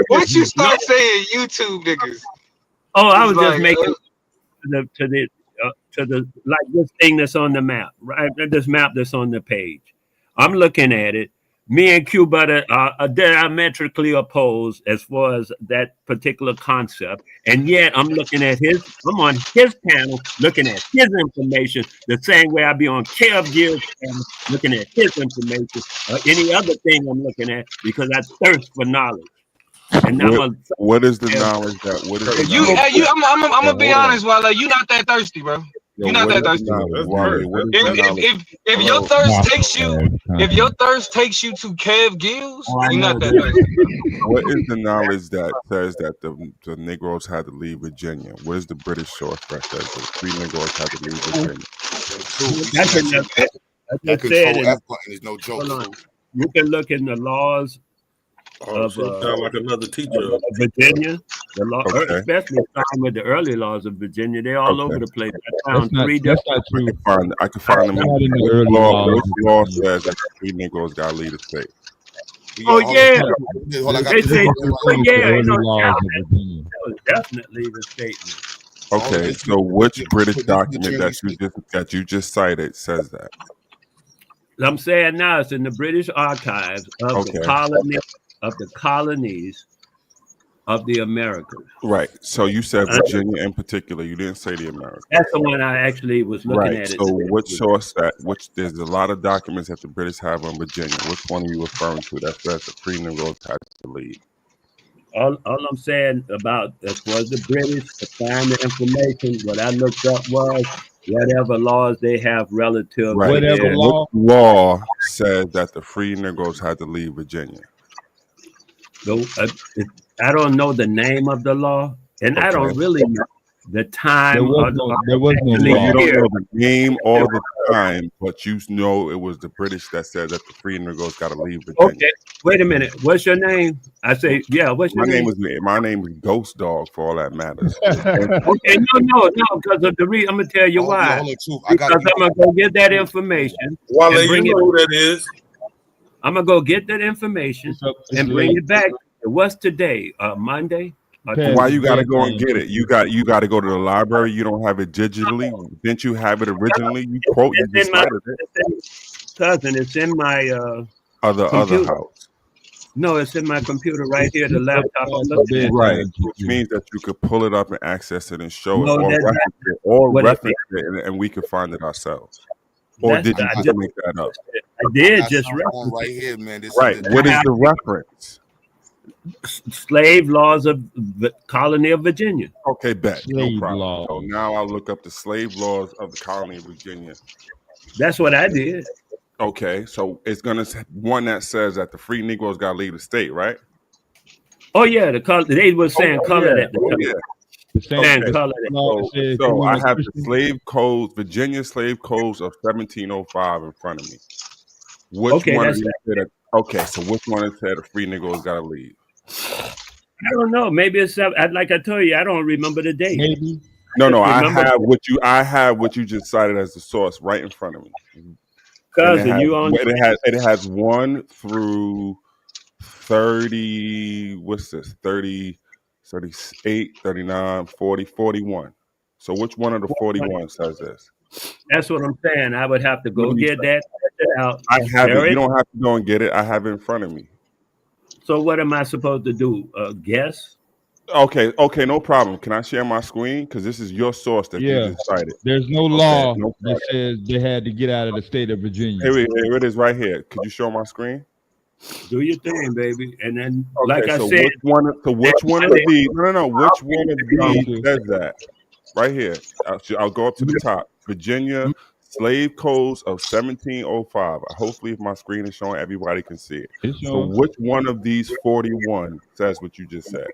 Once you start saying YouTube niggas? Oh, I was just making to the like this thing that's on the map, right? This map that's on the page. I'm looking at it. Me and Q Butter are diametrically opposed as far as that particular concept, and yet I'm on his panel, looking at his information the same way I be on Kev Gill's panel, looking at his information or any other thing I'm looking at because I thirst for knowledge. And what is the knowledge that? What is the knowledge? I'm gonna be honest, Wale. You not that thirsty, bro. You're not that thirsty. If your thirst takes you to Kev Gills, you're not that thirsty. What is the knowledge that says that the Negroes had to leave Virginia? What is the British source that says that the free Negroes had to leave Virginia? That control F button is no joke. You can look in the laws of sound like another teacher. Virginia, the law, especially starting with the early laws of Virginia, they're all over the place. I found three different. I can find them in the early law. Which law says that the free Negroes got to leave the state? Oh yeah, they say, yeah, that was definitely the statement. Okay, so which British document that you just cited says that? I'm saying now it's in the British archives of the colonies of the Americas. Right. So you said Virginia in particular. You didn't say the Americas. That's the one I actually was looking at. So which source there's a lot of documents that the British have on Virginia. Which one are you referring to that says the free Negroes had to leave? All I'm saying about as far as the British to find the information, what I looked up was whatever laws they have relative. Right. Whatever law says that the free Negroes had to leave Virginia. I don't know the name of the law, and I don't really know the time. There was no law. You don't know the name or the time, but you know it was the British that said that the free Negroes got to leave Virginia. Okay, wait a minute. What's your name? I say, yeah. What's your name? My name is Ghost Dog, for all that matters. Okay, no, because of the reason. I'm gonna tell you why. Because I'm gonna go get that information. Wale, you know who that is. I'm gonna go get that information and bring it back. What's today? Monday? Why you gotta go and get it? You got to go to the library. You don't have it digitally. Didn't you have it originally? You quote. It's in my cousin. It's in my other house. No, it's in my computer right here. The laptop. Right, which means that you could pull it up and access it and show it, or reference it, and we could find it ourselves. Or did you just make that up? I did just reference right here, man. Right. What is the reference? Slave laws of the colony of Virginia. Okay, bet. No problem. So now I'll look up the slave laws of the colony of Virginia. That's what I did. Okay, so it's gonna one that says that the free Negroes got to leave the state, right? Oh yeah, they were saying colored at the time. So I have the slave codes, Virginia slave codes of 1705 in front of me. Which one? So which one said the free Negroes got to leave? I don't know. Maybe it's like I told you. I don't remember the date. Maybe. No, I remember have what you just cited as the source right in front of me. And cousin. You on? it has 1 through 30. What's this? 30, 38, 39, 40, 41. So which one of the 41 says this? That's what I'm saying. I would have to go get that out. I have it. Share You don't have to go and get it. I have it in front of me. So what am I supposed to do? Guess? Okay, no problem. Can I share my screen? Because this is your source that you just cited. There's no law that says they had to get out of the state of Virginia. Here it is right here. Could you show my screen? Do your thing, baby. And then, Okay, like I so said, which one of these? No. Which one of these says that? Right here. I'll go up to the top. Virginia Slave Codes of 1705. Hopefully, if my screen is showing, everybody can see it. So, which one of these 41 says what you just said?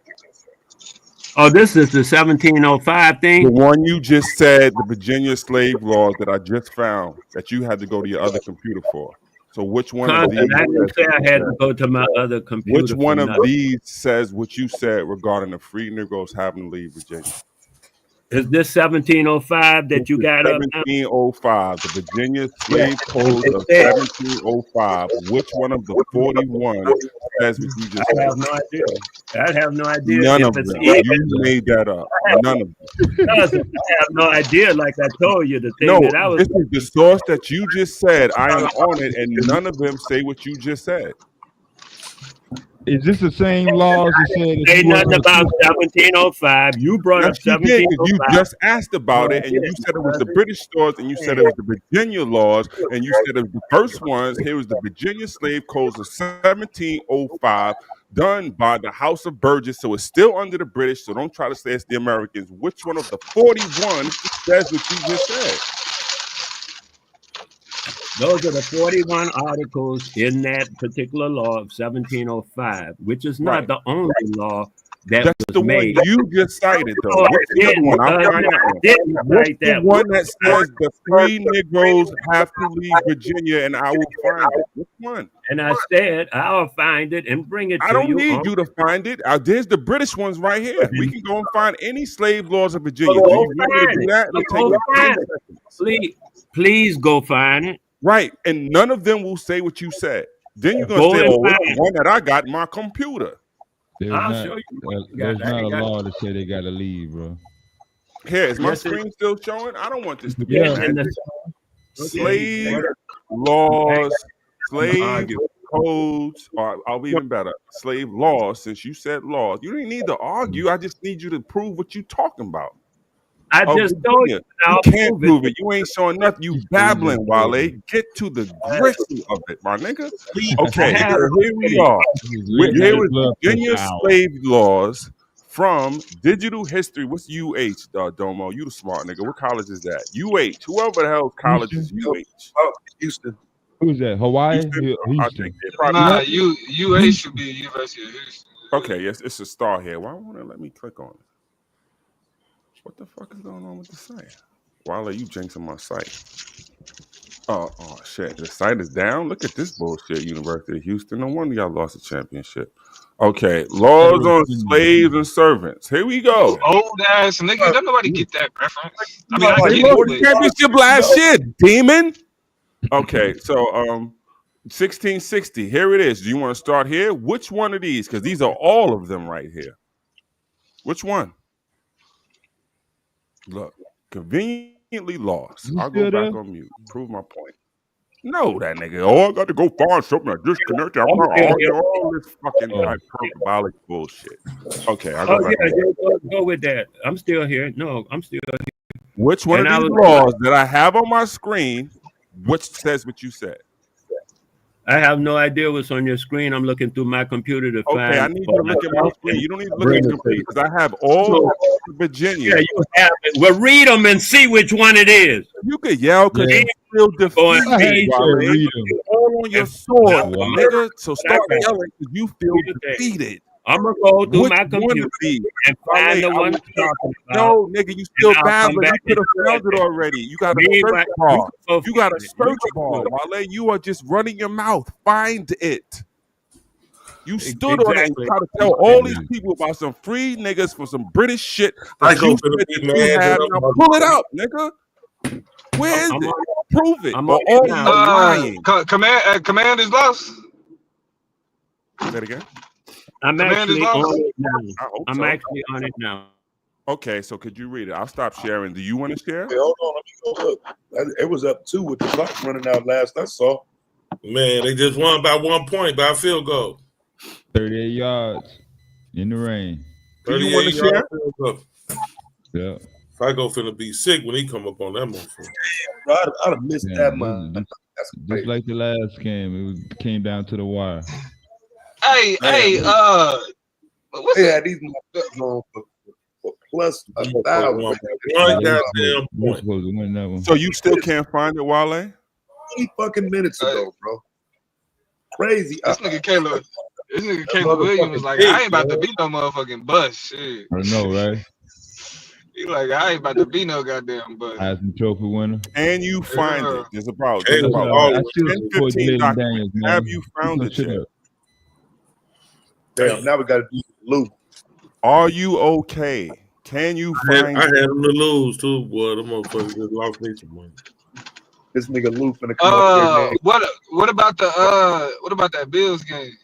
Oh, this is the 1705 thing? The one you just said, the Virginia slave laws that I just found that you had to go to your other computer for. So which one of these? I didn't say I had to go to my other computer. Which one of these says what you said regarding the free Negroes having to leave Virginia? Is this 1705 that you got up now? 1705, the Virginia Slave Code of 1705. Which one of the 41 says what you just said? I have no idea. I have no idea. None of them. You made that up. None of them. I have no idea. Like I told you, the thing that I was. This is the source that you just said. I am on it, and none of them say what you just said. Is this the same laws that said? Say nothing about 1705. You brought up 1705. You just asked about it, and you said it was the British laws, and you said it was the Virginia laws, and you said it was the first ones. Here was the Virginia Slave Codes of 1705, done by the House of Burgess, so it's still under the British. So don't try to say it's the Americans. Which one of the 41 says what you just said? Those are the 41 articles in that particular law of 1705, which is not the only law that's the made. One you just cited, though. What's the other one? I'll find that one. What's the one that says the free Negroes have to leave Virginia, and I will find it? Which one? And I said I'll find it and bring it to you. I don't need you to find it. There's the British ones right here. We can go and find any slave laws of Virginia. Do you want me to do that? It'll take Please go find it. Right, and none of them will say what you said. Then you're gonna say, "Oh, it's the one that I got in my computer." There's not a law that say they gotta leave, bro. Here, is my screen still showing? I don't want this to be slave laws, slave codes, or I'll be even better, slave laws. Since you said laws, you don't need to argue. I just need you to prove what you're talking about. I just told you. You can't prove it. You ain't showing nothing. You babbling, Wale. Get to the gristle of it, my nigga. Okay, here we are. Here is Virginia slave laws from Digital History. What's UH, Domo? You the smart nigga. What college is that? UH. Whoever the hell college is UH. Oh, Houston. Who's that? Hawaii? Houston. Nah, UH should be University of Houston. Okay, yes, it's a star here. Why won't it let me click on it? What the fuck is going on with the site? Why are you jinxing my site? Oh shit. The site is down? Look at this bullshit, University of Houston. No wonder y'all lost the championship. Okay, laws on slaves and servants. Here we go. Old ass nigga. Don't nobody get that reference. I mean, I they get lost the it. championship last year, demon. Okay, so 1660. Here it is. Do you want to start here? Which one of these? Because these are all of them right here. Which one? Look, conveniently lost. I'll go back on mute. Prove my point. No, that nigga. Oh, I got to go find something that disconnected. I'm gonna argue all this fucking hyperbolic bullshit. Okay, I'll go back. Go with that. I'm still here. No, I'm still here. Which one of these laws that I have on my screen, which says what you said? I have no idea what's on your screen. I'm looking through my computer to find. Okay, I need you to look at my screen. You don't need to look at your computer because I have all Virginia. Yeah, you have it. Well, read them and see which one it is. You could yell because you feel defeated. All on your sword, nigga. So stop yelling because you feel defeated. I'm gonna go through my computer and find the one I'm talking about. No, nigga, you still battling. You could have found it already. You got a search bar. You got a search bar. Wale, you are just running your mouth. Find it. You stood on it and tried to tell all these people about some free niggas for some British shit that Psycho you finna said be that you mad had. that Now I'm pull it up, nigga. Where is I'm it? on, Prove it. I'm Or on it are now. you lying? Command is lost. Say it again. I'm Command is actually lost. on it now. I hope I'm so. actually on it now. Okay, so could you read it? I'll stop sharing. Do you want to share? Hey, hold on, let me go look. It was up 2 with the clock running out last I saw. Man, they just won by 1 point by a field goal. 38 yards in the rain. Do you want to 38 yard share? field goal. Yeah. Psycho finna be sick when he come up on that motherfucker. Bro, I'd have missed Yeah, that it much. was just like the last game, it came down to the wire. Hey, what's They it? had these motherfuckers on for plus Motherfucker 1,000. won Yeah, by 1 they were goddamn supposed point. to win that one. So you still can't find it, Wale? 20 fucking minutes ago, bro. Crazy. This nigga Caleb Williams was like, I ain't about to be no motherfucking bust. Shit. I know, right? He like, I ain't about to be no goddamn bust. Heisman Trophy winner. Can you find Yeah. it? There's about I still 10, support 15 Jalen documents. Daniels, man. Have you found Keep it some shit yet? up. Damn, now we got to do Lou. Are you okay? Can you I find had it? them to lose too, boy. The motherfuckers just lost me some money. This nigga Lou finna come up there next. What about that Bills game?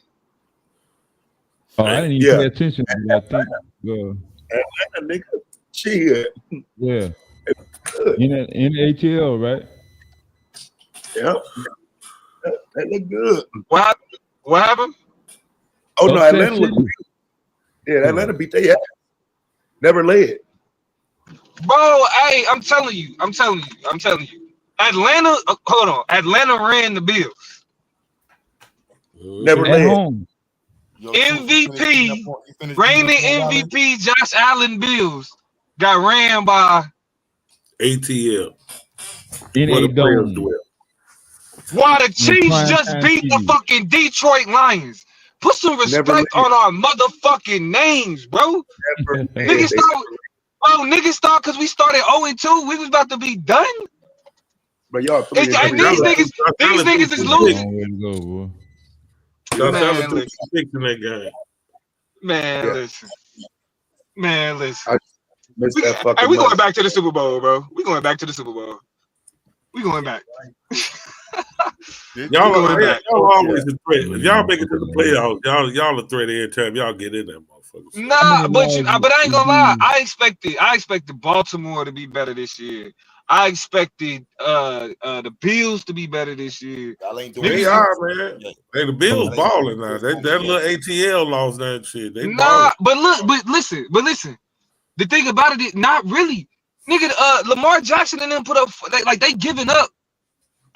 Oh, I didn't even Yeah. pay attention. But I think, Atlanta, nigga. Shit. yeah, in the ATL, right? Yep. That look good. What happened? Oh, no, Upset Atlanta look City. good. Yeah, Atlanta beat their ass. Never led. Bro, hey, I'm telling you. Atlanta, hold on. Atlanta ran the Bills. Never At led. home. MVP, reigning MVP Josh Allen Bills got ran by ATL. In Where a the players dome. dwell. while the On Chiefs prime just time beat the TV. fucking Detroit Lions. Put some Never respect led. on our motherfucking names, bro. Never led. Niggas thought because we started 0-2, we was about to be done. But y'all 3 And, and and 3. these niggas is That's a losing. long way to go, boy. Josh Man, Allen threw listen. 6 in that game. Man, Yeah. listen. Man, listen. I missed that Hey, fucking we going money. back to the Super Bowl, bro. We going back to the Super Bowl. We going back. Y'all going back. always a threat. If y'all make it to the playoffs, y'all a threat every time y'all get in there, motherfuckers. Nah, but I ain't gonna lie. I expected Baltimore to be better this year. I expected the Bills to be better this year. Y'all ain't doing They shit. are, man. Hey, the Bills Y'all ain't balling doing now. shit. That little ATL lost that shit. They Nah, balling. but listen. The thing about it is not really. Nigga, Lamar Jackson and them put up like they giving up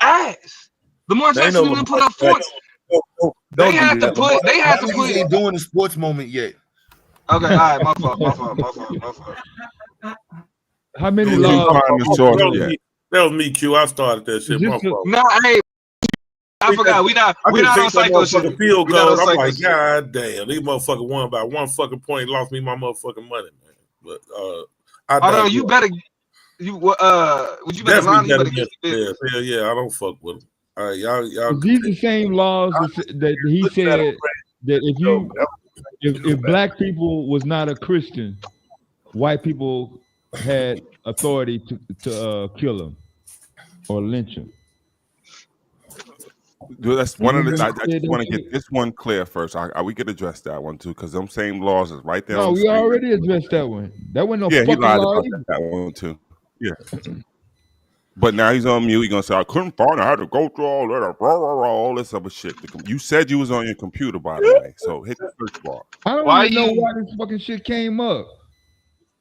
ass. Lamar There ain't no Jackson and them put up 40. Don't do that. They had to Y'all put. niggas ain't doing the sports moment yet. Okay, all right, my fault. How many You laws? didn't find the source yet. That was me, Q. I started that shit. My fault. Nah, hey, I forgot. We not on psycho shit. Field We not goal. on I'm psycho like, shit. God damn, these motherfuckers won by 1 fucking point, lost me my motherfucking money, man. But Although you better, would you better line? You better get the business. Hell yeah, I don't fuck with them. All right, y'all. These the same laws that he said that if black people was not a Christian, white people had authority to kill them or lynch them. That's one of the. I just want to get this one clear first. We could address that one too, because them same laws is right there. No, on the we screen. already addressed that one. That wasn't no Yeah, he fucking lied law. about that one too. Yeah. But now he's on mute. He's gonna say, I couldn't find it. I had to go through all that, all this other shit. You said you was on your computer, by the way. So hit the search bar. I don't even know why this fucking shit came up.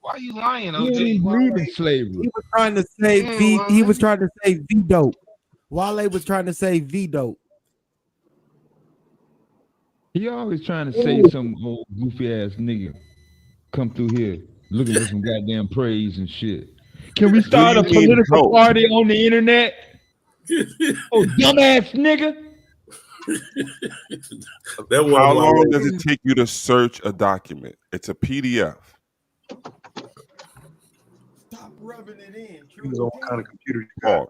Why you lying, He don't OG? even believe in slavery. He was trying to say he was trying to say V dope. Wale was trying to say V dope. He always trying to say some old goofy ass nigga come through here looking for some goddamn praise and shit. Can we start a political party on the internet? Oh, dumbass nigga. How long does it take you to search a document? It's a PDF. Stop rubbing it in. Depends on what kind of computer you got.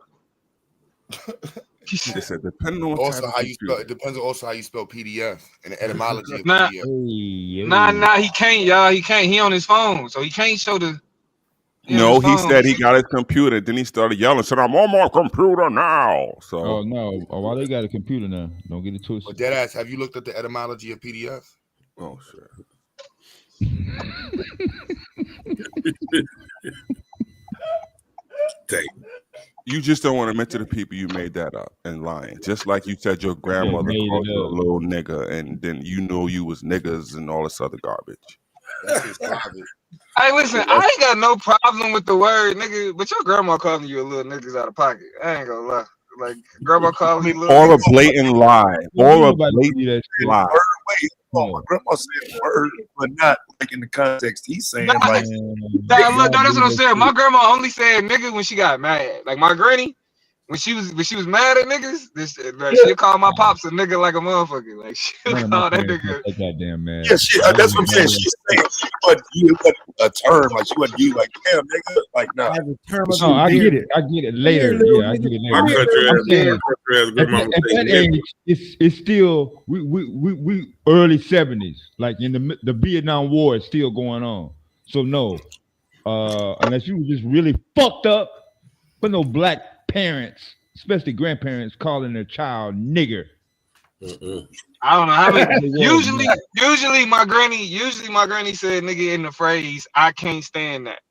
He just said, depending on what Also, type of how you spell computer. it depends also how you spell PDF and the etymology of Nah, PDF. nah, he can't, y'all. He can't. He on his phone, so he can't show the. He on his No, he phone. said he got his computer. Then he started yelling, said, I'm on my computer now. So Oh no! Oh, while they got a computer now, don't get it But twisted. deadass, have you looked at the etymology of PDF? oh shit. Dang. You just don't want to admit to the people you made that up and lying. Just like you said your grandmother made called it you a up. little nigga and then you know you was niggas and all this other garbage. That's just private. Hey, listen, I ain't got no problem with the word nigga, but your grandma calling you a little niggas out of pocket. I ain't gonna lie. Like grandma calling you little Or a niggas. blatant lie. Or a blatant lie. My grandma said word, but not like in the context he's saying. Nah, Like, nah, look, that's what I'm saying. My grandma only said nigga when she got mad. Like my granny, when she was mad at niggas, like, she'll call my pops a nigga like a motherfucker. Like she'll None of my call that parents nigga. not that damn mad. yeah, shit. That's what I'm saying. She's saying she wasn't a term. Like she wasn't you. Like, damn, nigga. Like, no. As a term of No, I get endearment. it. I get it later. little Yeah, I get it My later. country I'm ass, saying at grandmama that say age, it's still we early 70s. Like in the Vietnam War is still going on. So no, unless you were just really fucked up, but no black parents, especially grandparents, calling their child nigger. I don't know how many. In the world, Usually my granny said nigga in the phrase I can't stand that.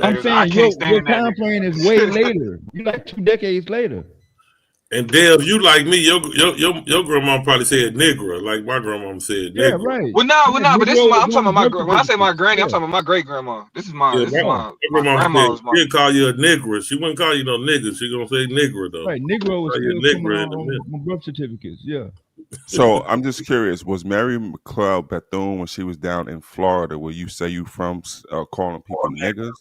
I'm I saying can't your stand that time nigga. frame is way later. You like 2 decades later. And Dale, you like me, your grandma probably said nigger, like my grandma said Yeah, nigger. right. Well, but this is Negro my. was I'm talking on about my. birth When I say my certificates. granny, I'm Yeah. talking about my great grandma. This is my. Yeah, This is my grandma said grandma's she mom. didn't call you a nigger. She wouldn't call you no nigger. She gonna say nigger though. Right, Negro was Call you still a coming nigger in a minute. on birth certificates. Yeah. So I'm just curious, was Mary McLeod Bethune when she was down in Florida, where you say you from calling people niggas?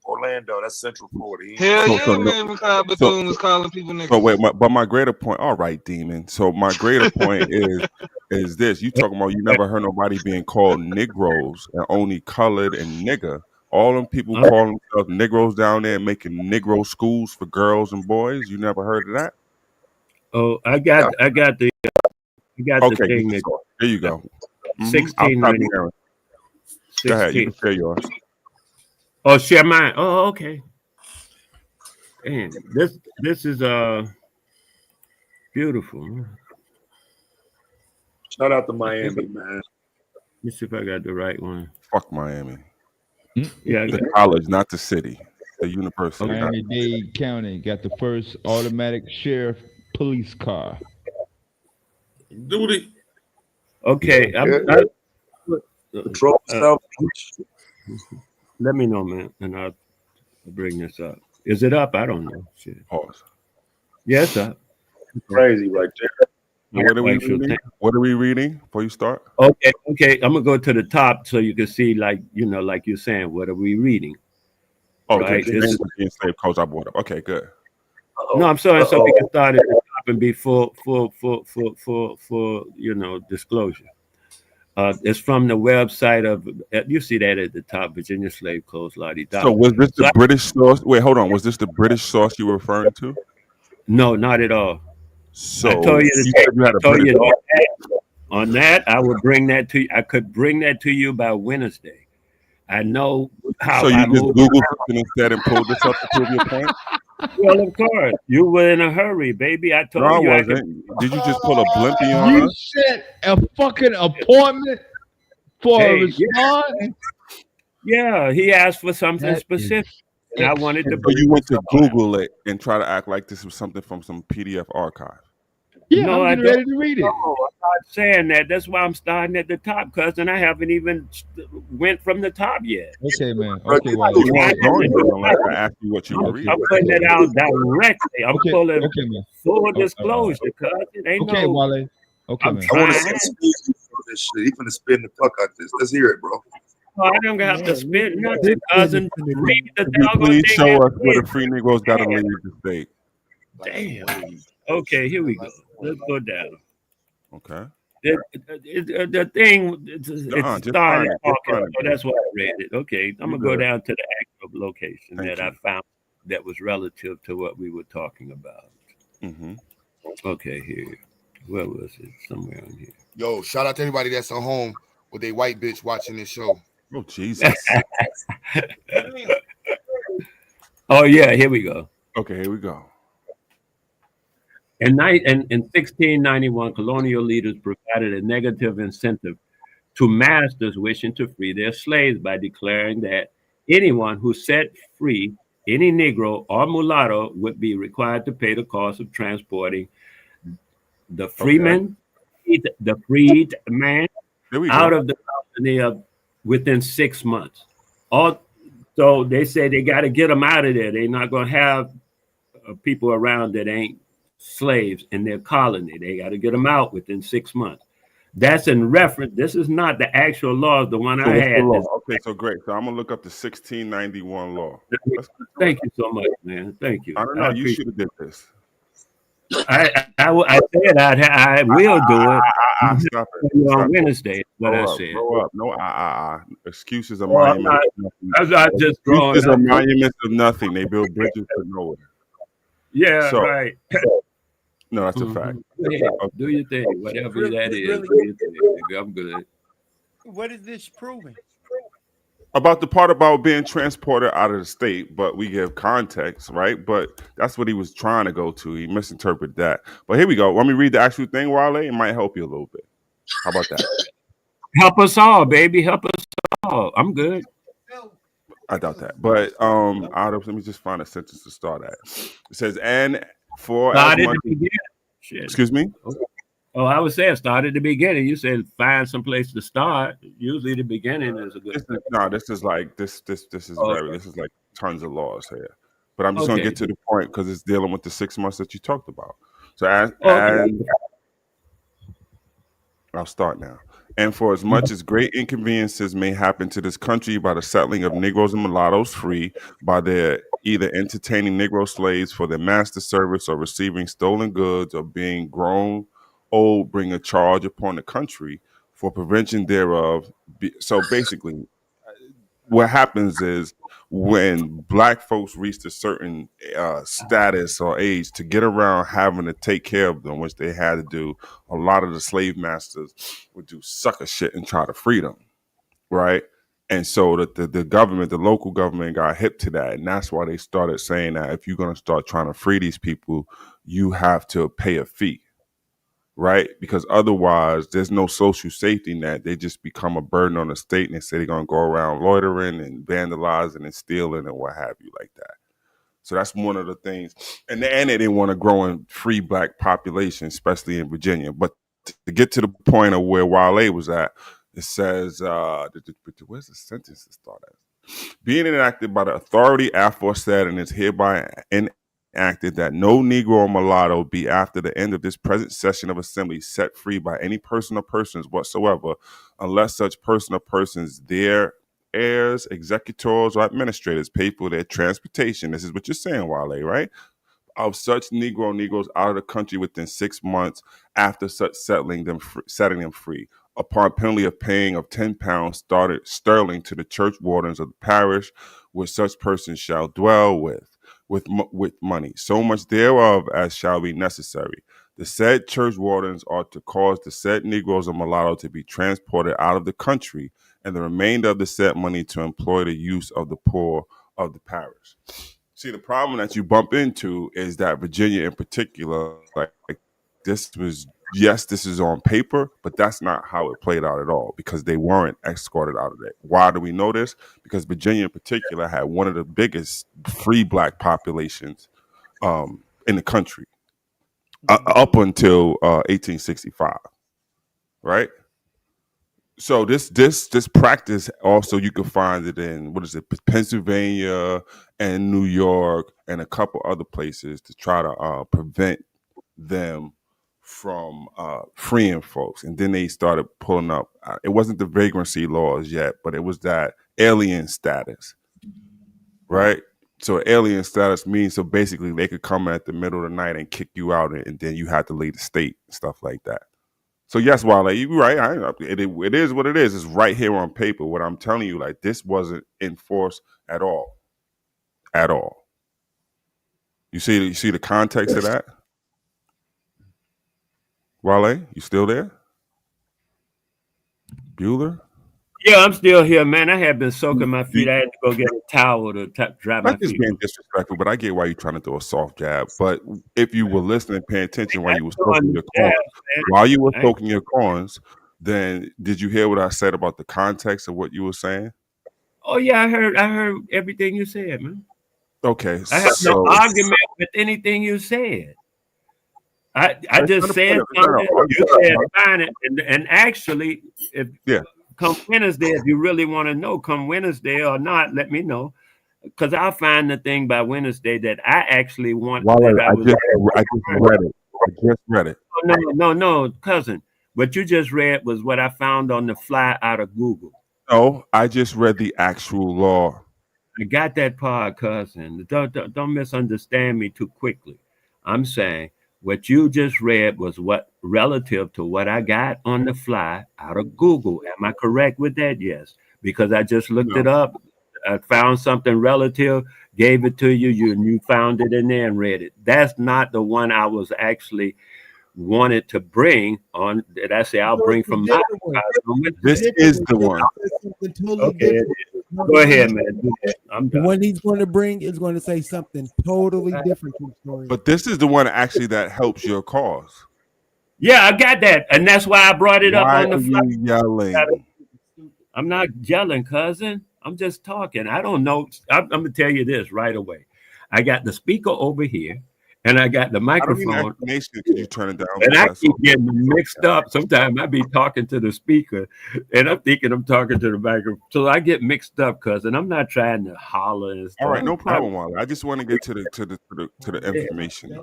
Orlando, that's Central Florida. Hell So, yeah, so, no, man. McLeod so, Bethune was calling people so niggas. wait, but my greater point, all right, demon. So my greater point is this: you talking about you never heard nobody being called Negroes and only colored and nigger. All them people calling themselves Negroes down there making Negro schools for girls and boys. You never heard of that? Oh, I got the Okay, thing good that talk. There you go. I'll stop 1690. sharing. Go ahead, you can share yours. Oh, share mine. Oh, okay. Damn, this is beautiful. Shout out to Miami, man. Let me see if I got the right one. Fuck Miami. Yeah, I The got college, not the city. The university. Miami-Dade County got the first automatic sheriff police car. Duty. Okay, Patrol stuff. let me know, man, and I'll bring this up. Is it up? I don't know. Shit. Pause. Yes, up. Crazy right there. What are we reading? What are we reading before you start? Okay. I'm gonna go to the top so you can see, like like you're saying, what are we reading? Okay, Right. This is, being slave codes I brought up. Okay, good. no, I'm sorry, so we can start at the top and be full disclosure. It's from the website of you see that at the top, Virginia Slave Codes, la-di-da. So was this the British source? Wait, hold on. Was this the British source you were referring to? No, not at all. So I told you, said you had a British on that, I would bring that to you. I could bring that to you by Wednesday. I know how So you I just move. Googled something instead and pulled this up to prove your point? Well, of course, you were in a hurry, baby. I told No, I you. wasn't. Did you just pull a blimpy on You us? set a fucking appointment for a response? Yeah, he asked for something That specific, and I wanted to. So you went to Google it and try to act like this was something from some PDF archive. Yeah, No, I'm I getting don't. ready to read it. No, I'm not saying that. That's why I'm starting at the top, cousin. I haven't even went from the top yet. Okay, man. Okay, You Wally. weren't going there unless I asked you what you were reading. I'm putting it out directly. I'm Okay, pulling okay, man. full disclosure, cousin. Ain't Okay, no. Wally. Okay, I'm man. I want to trying. see Speed for this shit. He finna spin the fuck out this. Let's hear it, bro. Oh, I don't have to spit nothing, cousin. Read the Could you doggone please thing. show us where the free Negroes got to leave the state? Damn. Okay, here we go. Let's go down. Okay. The thing, it's just started find it. Just talking, find it, so bro. that's why I read it. Okay, I'm You gonna go good. down to the actual location Thank that I found that was relative to what we were talking about. Mm-hmm. Okay, here. Where was it? Somewhere on here. Yo, shout out to everybody that's at home with a white bitch watching this show. Oh Jesus. Oh yeah, here we go. Okay, here we go. In 1691, colonial leaders provided a negative incentive to masters wishing to free their slaves by declaring that anyone who set free any Negro or mulatto would be required to pay the cost of transporting the Okay. freeman, the freed man There we out go. of the colony within 6 months. So they say they got to get them out of there. They're not going to have people around that ain't slaves in their colony. They got to get them out within 6 months. That's in reference. This is not the actual law. The one So I what's the had. law? Okay, so great. So I'm gonna look up the 1691 law. Thank you so much, man. Thank you. I don't I know. You appreciate should have did this. I said I will do it Stop it. on Stop it. Wednesday. What I Grow up. said. Grow up. No, Excuses are Oh, I'm monuments not. of nothing. I'm not just growing Excuses are up. monuments of nothing. They build bridges to nowhere. Yeah, So, right. no, that's a fact. Go ahead. Okay. Do your thing, whatever that is. Really, Do your thing, nigga. I'm good. what is this proving? About the part about being transported out of the state, but we give context, right? But that's what he was trying to go to. He misinterpreted that. But here we go. Let me read the actual thing, Wale. It might help you a little bit. How about that? Help us all, baby. Help us all. I'm good. I doubt that. But let me just find a sentence to start at. It says, and for Start as at much the beginning. Shit. excuse me? Oh, I was saying start at the beginning. You said find some place to start. Usually the beginning is a good place. This is like this is Okay. this is like tons of laws here. But I'm just gonna Okay. get to the point because it's dealing with the 6 months that you talked about. So Okay. I'll start now. And for as much as great inconveniences may happen to this country by the settling of Negroes and mulattoes free, by their either entertaining Negro slaves for their master service or receiving stolen goods or being grown old, bring a charge upon the country for prevention thereof. So basically, what happens is when black folks reached a certain status or age to get around having to take care of them, which they had to do, a lot of the slave masters would do sucker shit and try to free them, right? And so the government, the local government got hip to that. And that's why they started saying that if you're going to start trying to free these people, you have to pay a fee, right? Because otherwise, there's no social safety net. They just become a burden on the state, and they say they're gonna go around loitering and vandalizing and stealing and what have you like that. So that's one of the things. And they didn't want to grow in free black population, especially in Virginia. But to get to the point of where Wale was at, it says, where's the sentence to start at? Being enacted by the authority aforesaid and is hereby enacted that no Negro or mulatto be after the end of this present session of assembly set free by any person or persons whatsoever, unless such person or persons, their heirs, executors, or administrators pay for their transportation. This is what you're saying, Wale, right? Of such Negroes out of the country within 6 months after such setting them free, upon penalty of paying of £10 sterling to the church wardens of the parish, where such persons shall dwell with money, so much thereof as shall be necessary. The said church wardens are to cause the said Negroes or mulatto to be transported out of the country, and the remainder of the said money to employ the use of the poor of the parish. See, the problem that you bump into is that Virginia in particular, like this was, yes, this is on paper, but that's not how it played out at all because they weren't escorted out of it. Why do we know this? Because Virginia in particular had one of the biggest free black populations in the country up until 1865, right? So this practice also you can find it in Pennsylvania and New York and a couple other places to try to prevent them from freeing folks. And then they started pulling up. It wasn't the vagrancy laws yet, but it was that alien status, right? So alien status means so basically they could come at the middle of the night and kick you out, and then you had to leave the state and stuff like that. So yes, Wale, you're right. It is what it is. It's right here on paper. What I'm telling you, like this wasn't enforced at all, at all. You see the context of that? Wale, you still there? Bueller? Yeah, I'm still here, man. I had been soaking my feet. I had to go get a towel to dry my Not just feet. being disrespectful, but I get why you're trying to throw a soft jab. But if you were listening, paying attention while you were soaking your corns, then did you hear what I said about the context of what you were saying? Oh yeah, I heard everything you said, man. Okay, I have no so argument with anything you said. I That's just not a said point. It's not an something. You argument. said find it, and actually, if Yeah. come Wednesday, if you really want to know, come Wednesday or not, let me know, because I'll find the thing by Wednesday that I actually want Wale, that I was. I just read it. I just read it. No, cousin. What you just read was what I found on the fly out of Google. No, I just read the actual law. I got that part, cousin. Don't misunderstand me too quickly. I'm saying what you just read was what relative to what I got on the fly out of Google. Am I correct with that? Yes, because I just looked it up. I found something relative, gave it to you, you found it in there and read it. That's not the one I was actually wanted to bring on. Did I say I'll bring from my? This is the one. Something totally Okay, different. go ahead, man. Do that. I'm The done. one he's going to bring is going to say something totally different from the story. But this is the one actually that helps your cause. Yeah, I got that, and that's why I brought it up Why on the are fly. you yelling? I'm not yelling, cousin. I'm just talking. I don't know. I'm gonna tell you this right away. I got the speaker over here, and I got the I don't need an microphone. explanation. Could you turn it down? And I That's keep all. getting mixed up. Sometimes I be talking to the speaker, and I'm thinking I'm talking to the microphone. So I get mixed up, cousin. I'm not trying to holler and stuff. All right, no problem, Wally. I just want to get to the information.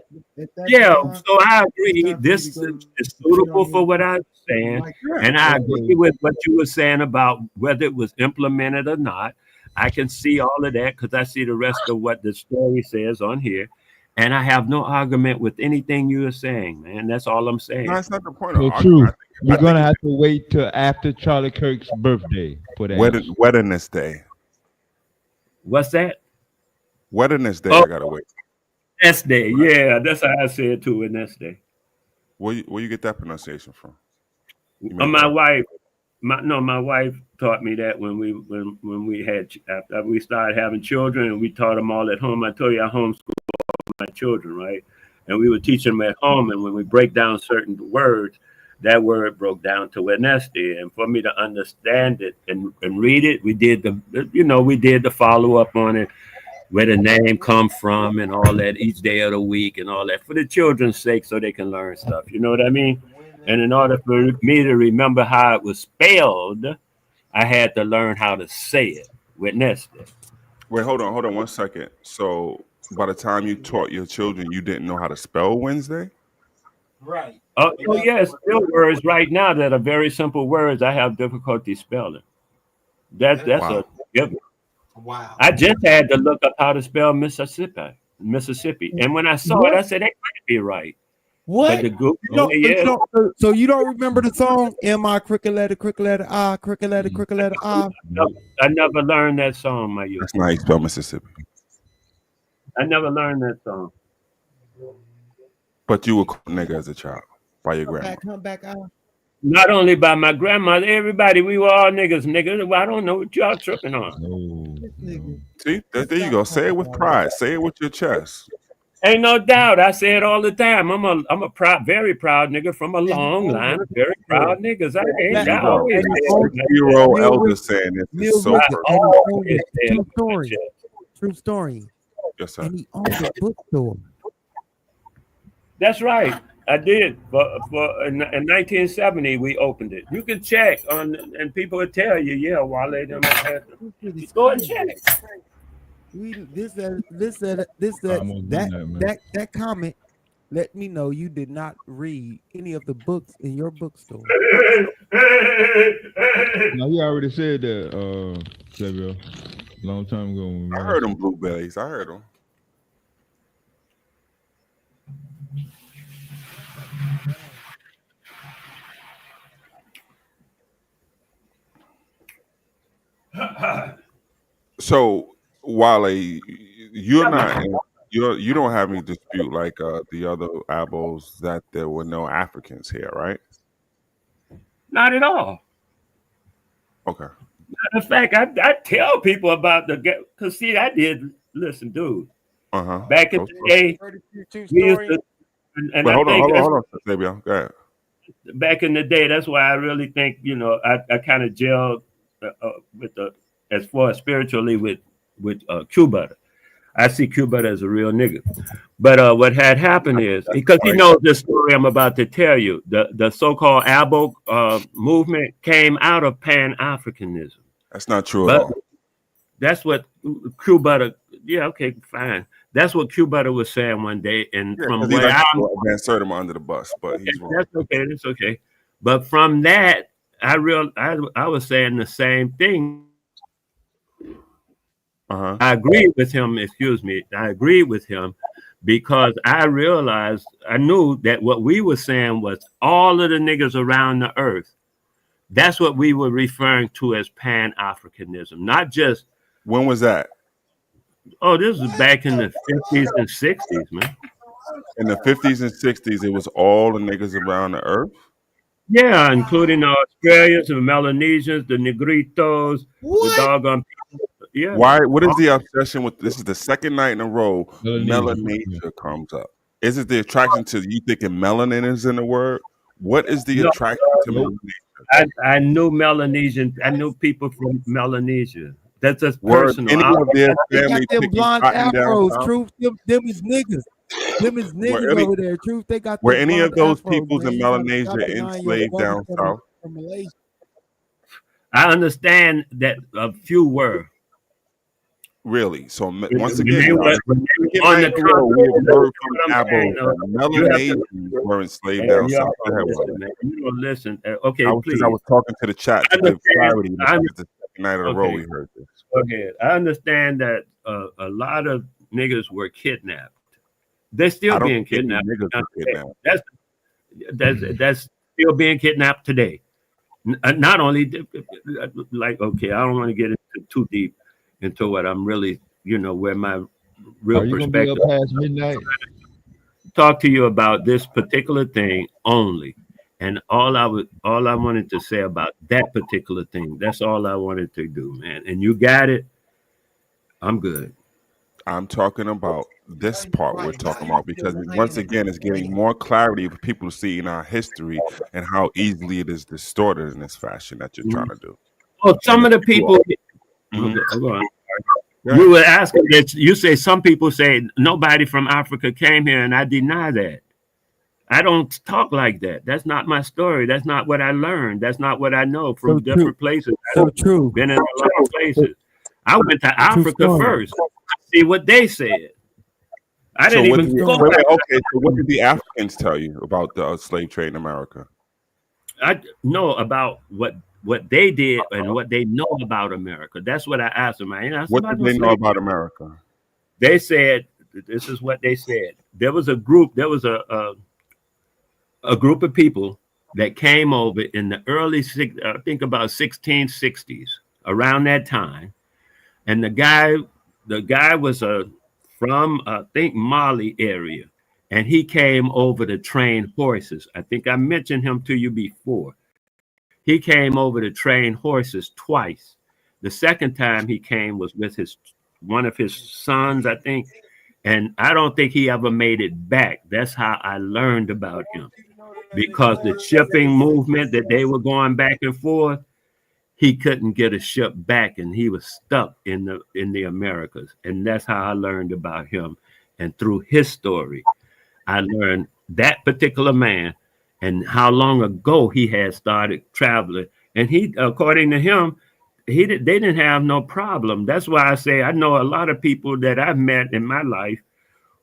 Yeah, so I agree. This is suitable for what I'm saying, and I agree with what you were saying about whether it was implemented or not. I can see all of that because I see the rest of what the story says on here, and I have no argument with anything you are saying, man. That's all I'm saying. No, that's not the point of So argument. true. You're gonna have to wait till after Charlie Kirk's birthday for that. Weddingness Day. What's that? Weddingness Day. Oh. I gotta wait. Nest Day, yeah, that's how I say it too. In Nest Day. Where you get that pronunciation from? My wife, my wife taught me that when we had after we started having children and we taught them all at home. I told you I homeschooled my children, right? And we would teach them at home. And when we break down certain words, that word broke down to Wednesday. And for me to understand it and read it, we did the follow up on it, where the name come from and all that each day of the week and all that for the children's sake so they can learn stuff. You know what I mean? And in order for me to remember how it was spelled, I had to learn how to say it with Nestle. Wait, hold on 1 second. So by the time you taught your children, you didn't know how to spell Wednesday? Right. Oh yes, still words right now that are very simple words I have difficulty spelling. That's a given. Wow. I just had to look up how to spell Mississippi. And when I saw it, I said, that can't be right. What? But the Google, So you don't remember the song M-I cricket letter I, cricket letter I? I never learned that song, my youth. That's not how you spell Mississippi. I never learned that song. But you were called nigga as a child by your grandma. Come back out. Not only by my grandmother, everybody, we were all niggas. Well, I don't know what y'all tripping on. See, there you go. Say it with pride. Say it with your chest. Ain't no doubt. I say it all the time. I'm a proud, very proud nigga from a long line of very proud niggas. I always say it. year-old elder saying this is so perfect. True story. Yes, sir. And he owned a bookstore. That's right. I did. In 1970, we opened it. You can check on, and people will tell you, yeah, Wale them had to go and check. That comment let me know you did not read any of the books in your bookstore. No, he already said that, Xavier, a long time ago. I heard them blueberries. I heard them. So, Wale, you're not you don't have any dispute like the other Abos that there were no Africans here, right? Not at all. Okay. Matter of fact, I tell people about because see, I did listen, dude. Back in the day, we used to, and Wait, I think hold on, Fabian. Go ahead. back in the day, that's why I really think I kind of gelled with the as far as spiritually with Q-Butter. I see Q-Butter as a real nigga. But what had happened is because he knows the story I'm about to tell you, the so-called Abo movement came out of Pan-Africanism. That's not true at But all. that's what Q-Butter. Yeah, okay, fine. That's what Q-Butter was saying one day, and Yeah, from because he where likes I'm, to insert him under the bus, but he's wrong. that's okay. That's okay. But from that, I was saying the same thing. I agree with him. Excuse me. I agree with him because I realized I knew that what we were saying was all of the niggas around the earth. That's what we were referring to as Pan-Africanism, not just. When was that? Oh, this was back in the 50s and 60s, man. In the 50s and 60s, it was all the niggas around the earth. Yeah, including the Australians, the Melanesians, the Negritos, the doggone people. Yeah. Why? What is the obsession with this? Is the second night in a row Melanesia comes up? Is it the attraction to you thinking melanin is in the word? What is the attraction to Melanesia? I knew Melanesian. I knew people from Melanesia. That's just Were personal. any of their They family got them taking blonde cotton down afros, south? Truth. Them is niggas. Them is niggas any- over there, Truth. They got Were them any of blonde those afros, peoples man. in You gotta Melanesia stop denying your enslaved brother down from south? Malaysia. I understand that a few were. Really? So once When again, they were on the we have heard from continent, Abos that Melanesians were enslaved down south. Go ahead, listen, Wale. man. You don't listen. Okay, Because I was please. talking to the chat to give clarity because it's the second night of the row Okay. we heard this. Okay, I understand that a lot of niggas were kidnapped. They're still I don't being think any kidnapped. niggas were kidnapped. That's still being kidnapped today. Not only like okay, I don't want to get into too deep into what I'm really, where my real Are you gonna be up perspective. past midnight? Talk to you about this particular thing only, and all I wanted to say about that particular thing. That's all I wanted to do, man. And you got it. I'm good. I'm talking about this part we're talking about because once again, it's getting more clarity for people to see in our history and how easily it is distorted in this fashion that you're trying to do. Well, some of the people. Mhm. Go on. Yeah. You were asking that. You say some people say nobody from Africa came here, and I deny that. I don't talk like that. That's not my story. That's not what I learned. That's not what I know from So different true. places. So true. Been in a lot of places. I went to Africa story. first. See what they said. I didn't what even did go. okay, so what did the Africans tell you about the slave trade in America? I know about what they did and what they know about America. That's what I asked them. I ain't asked What about did no they know slave about trade. America? They said this is what they said. There was a group. There was a group of people that came over in the early, I think about 1660s, around that time. And the guy was from I think Mali area, and he came over to train horses. I think I mentioned him to you before. He came over to train horses twice. The second time he came was with one of his sons, I think, and I don't think he ever made it back. That's how I learned about him, because the shipping movement that they were going back and forth, he couldn't get a ship back, and he was stuck in the Americas. And that's how I learned about him. And through his story, I learned that particular man and how long ago he had started traveling. And he, according to him, they didn't have no problem. That's why I say I know a lot of people that I've met in my life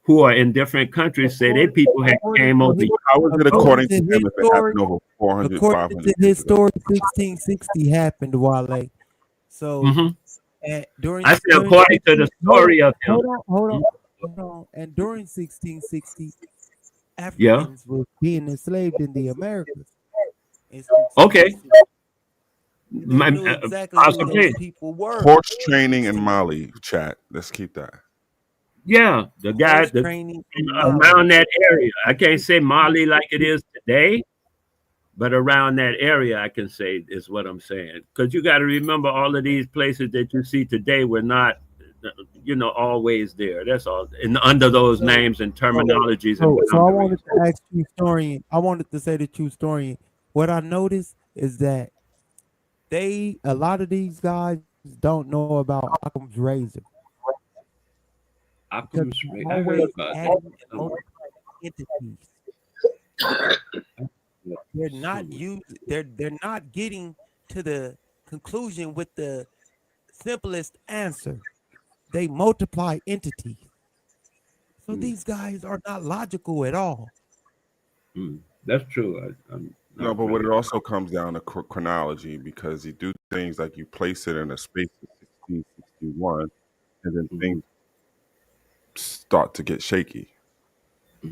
who are in different countries say they people had came over. How is it according to his them if it story, happened over 400, according 500 to his years ago? story, 1660 happened, Wale. So during I said according to the story of him. Hold on. And during 1660, Africans were being enslaved in the Americas. Okay. They knew exactly who those people were. Horse training in Mali, chat. Let's keep that. Yeah, the guy Horse training in around Mali. that area. I can't say Mali like it is today, but around that area, I can say is what I'm saying. Because you got to remember, all of these places that you see today were not, always there. That's all. And under those So, names and so, terminologies and so I boundaries. wanted to ask true historian. I wanted to say the true historian. What I noticed is that a lot of these guys don't know about Occam's razor because Occam's they're razor. I heard always about adding and that. multiplying entities. They're not they're not getting to the conclusion with the simplest answer. They multiply entities. So these guys are not logical at all. That's true. I'm No, not but what really. it also comes down to chronology, because you do things like you place it in a space of 1661, and then things start to get shaky,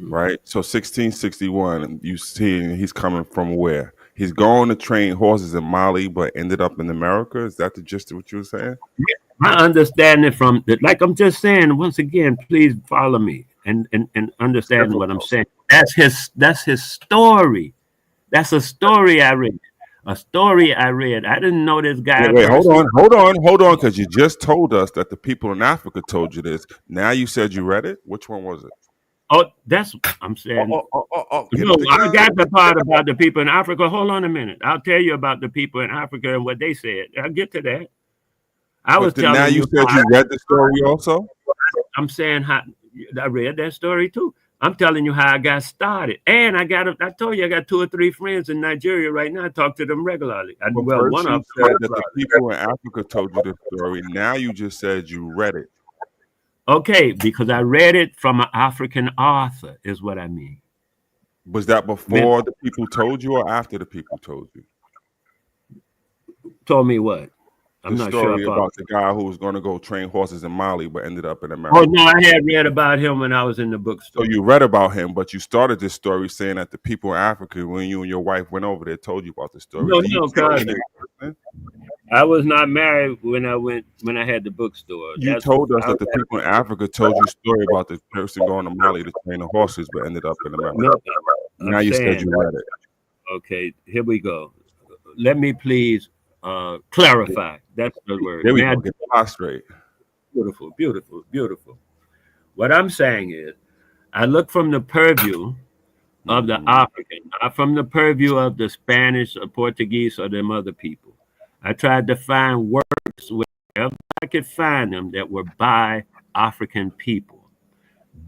right? So 1661, you see he's coming from where? He's going to train horses in Mali, but ended up in America. Is that the gist of what you were saying? My understanding from like I'm just saying once again, please follow me and understand what I'm saying. That's his story. That's a story I read. A story I read. I didn't know this guy Wait, personally. hold on, because you just told us that the people in Africa told you this. Now you said you read it. Which one was it? Oh, that's I'm saying. Get No, it I together. got the part about the people in Africa. Hold on a minute. I'll tell you about the people in Africa and what they said. I'll get to that. I was But then now telling you you said you read the story also. I'm saying how I read that story too. I'm telling you how I got started. And I told you I got 2 or 3 friends in Nigeria right now. I talk to them regularly. But Well, first one you of them said that the regularly. people in Africa told you the story. Now you just said you read it. Okay, because I read it from an African author, is what I mean. Was that before the people told you or after the people told you? Told me what? The I'm not sure story about. about the guy who was going to go train horses in Mali but ended up in Oh America. no, I had read about him when I was in the So bookstore. you read about him, but you started this story saying that the people in Africa, when you and your wife went over there, told you about the story. No, Do you no, believe cause in that person? I was not married when I had the bookstore. You told us that the people in Africa told you a story about the person going to Mali to train the horses but ended up in America. No, Now I'm you said saying. you read it. Okay, here we go. Let me please clarify. That's the word. There we Now, go. Get the lie straight. beautiful, beautiful, beautiful. What I'm saying is, I look from the purview of the African, not from the purview of the Spanish or Portuguese or them other people. I tried to find works wherever I could find them that were by African people.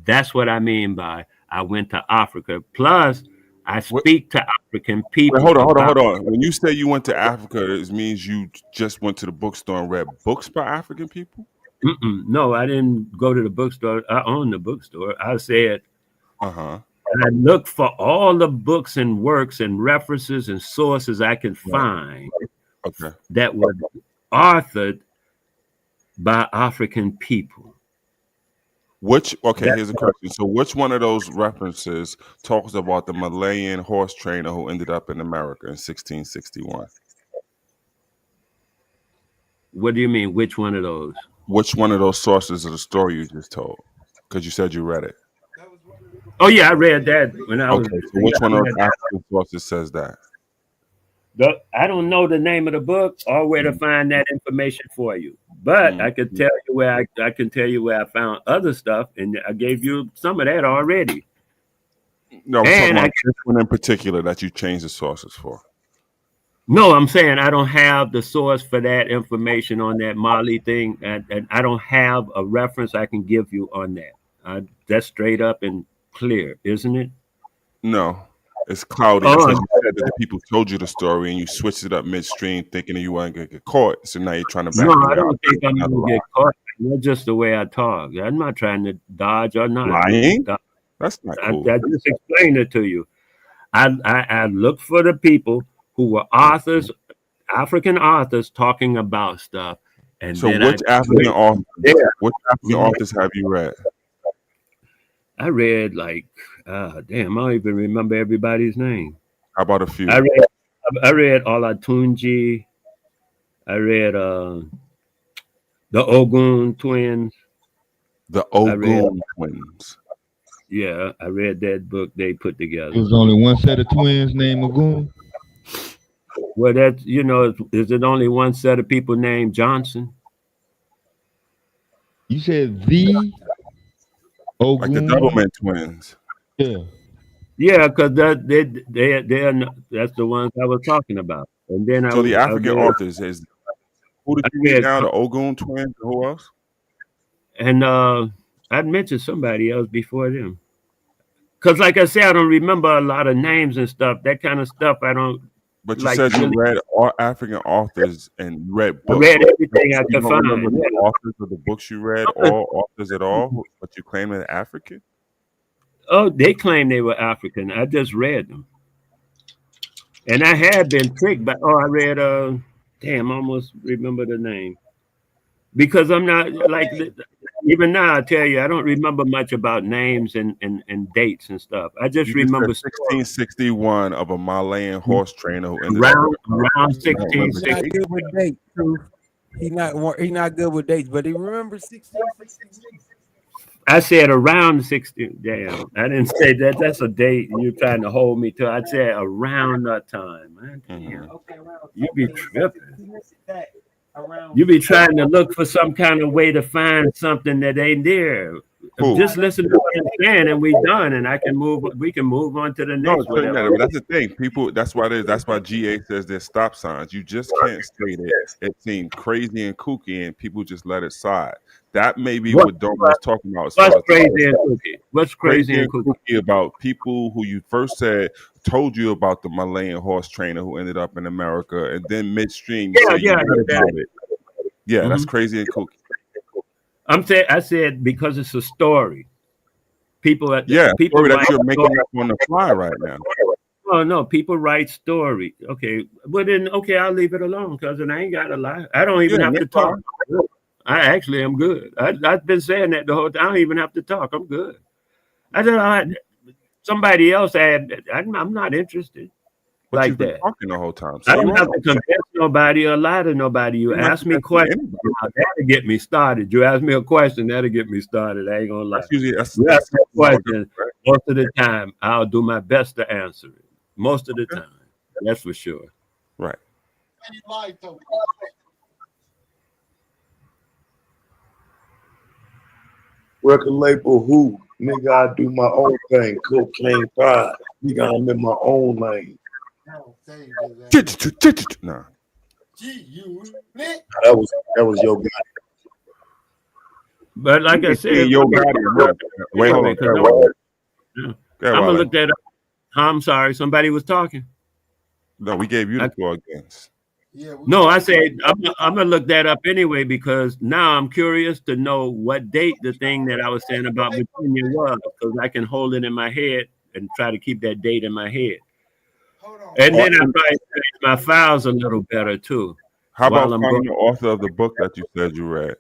That's what I mean by I went to Africa. Plus, I speak to African Wait, people hold on. about. When you say you went to Africa, it means you just went to the bookstore and read books by African people? No, I didn't go to the bookstore. I own the bookstore. I said, Uh-huh. I look for all the books and works and references and sources I can find Okay. that were authored by African people. Here's a question. So which one of those references talks about the Malayan horse trainer who ended up in America in 1661? What do you mean? Which one of those? Which one of those sources of the story you just told? Because you said you read it. Oh yeah, I read that when I was. Okay, so which one of those African sources says that? I don't know the name of the book or where to find that information for you, but I could tell you where I can tell you where I found other stuff, and I gave you some of that already. No, I was talking about this one in particular that you changed the sources for. No, I'm saying I don't have the source for that information on that Mali thing, and I don't have a reference I can give you on that. That's straight up and clear, isn't it? No, it's cloudy because you said that the people told you the story and you switched it up midstream thinking that you weren't going to get caught. So now you're trying to back No, me I out. don't think I'm going to get caught. That's just the way I talk. I'm not trying to dodge or not. Lying? That's not cool. I just explained it to you. I look for the people who were authors, African authors talking about stuff. And So then which African authors have you read? I read like, damn, I don't even remember everybody's name. How about a few? I read Olatunji. I read the Ogun twins. The I read. Ogun twins. Yeah, I read that book they put together. There was only one set of twins named Magoon. Well, that's is it only one set of people named Johnson? You said the Ogun, like the Doublemint twins. Yeah. Yeah, because that's the ones I was talking about. And then So the I African read, authors is who did I you read read now? The Ogun twins. And who else? and I'd mentioned somebody else before them. Because, like I said, I don't remember a lot of names and stuff. That kind of stuff I don't But you like. said you Really, read all African authors and you read I books. read everything I You could don't remember find. the authors of the books you read, all authors at all, but you claim they're African? Oh, they claim they were African. I just read them, and I had been tricked by. Oh, I read. Damn, I almost remember the name because I'm not like. Even now, I tell you, I don't remember much about names and dates and stuff. I just You just said remember stories. 1661 of a Malayan horse trainer who ended up Around in the He's not 1660. good with dates. Truth. He not good with dates, but he remembers 1661. I said around 60. Damn, I didn't say that. That's a date you're trying to hold me to. I'd say around that time, man. Damn, Okay, around you be 15. tripping. He missed that. Around You be trying to look for some kind of way to find something that ain't there. Who? Just listen to what I'm saying, and we done, and we can move on to the No, next it shouldn't whatever. matter. But that's the thing. People. That's why GA says there's stop signs. You just can't say that it seemed crazy and kooky, and people just let it slide. That may be what Dome was talking about as far What's as crazy and cookie? What's crazy crazy and and cookie? kooky about people who you first said told you about the Malayan horse trainer who ended up in America, and then midstream you say you read about it. Yeah, that's crazy and kooky. I said because it's a story. People Story that write you're making stories. up on the fly right now. Oh no, people write story. Okay, but then I'll leave it alone because I ain't got to lie. I don't even have you're to talk. fine. I actually am good. I've been saying that the whole time. I don't even have to talk. I'm good. Somebody else I'm not interested But like you've been that. talking the whole time, so I you don't are. have to convince nobody or lie to nobody. You You're not ask me convincing questions, that'll get me started. You ask me a question, that'll get me started. I ain't gonna lie. You ask me a question, most of the time, I'll do my best to answer it. Most of the time. That's for sure. Right. Record label who? Nigga, I do my own thing. Cocaine pie. Nigga, I'm in my own lane. Nah. That was your guy. But like I said, Yo Gotti or not. Wait, hold on. I'm gonna look that up. I'm sorry, somebody was talking. No, we gave you the floor against. No, I said I'm gonna look that up anyway because now I'm curious to know what date the thing that I was saying about Virginia was, because I can hold it in my head and try to keep that date in my head. And then I probably change my files a little better too. How about while I'm finding going. the author of the book that you said you read?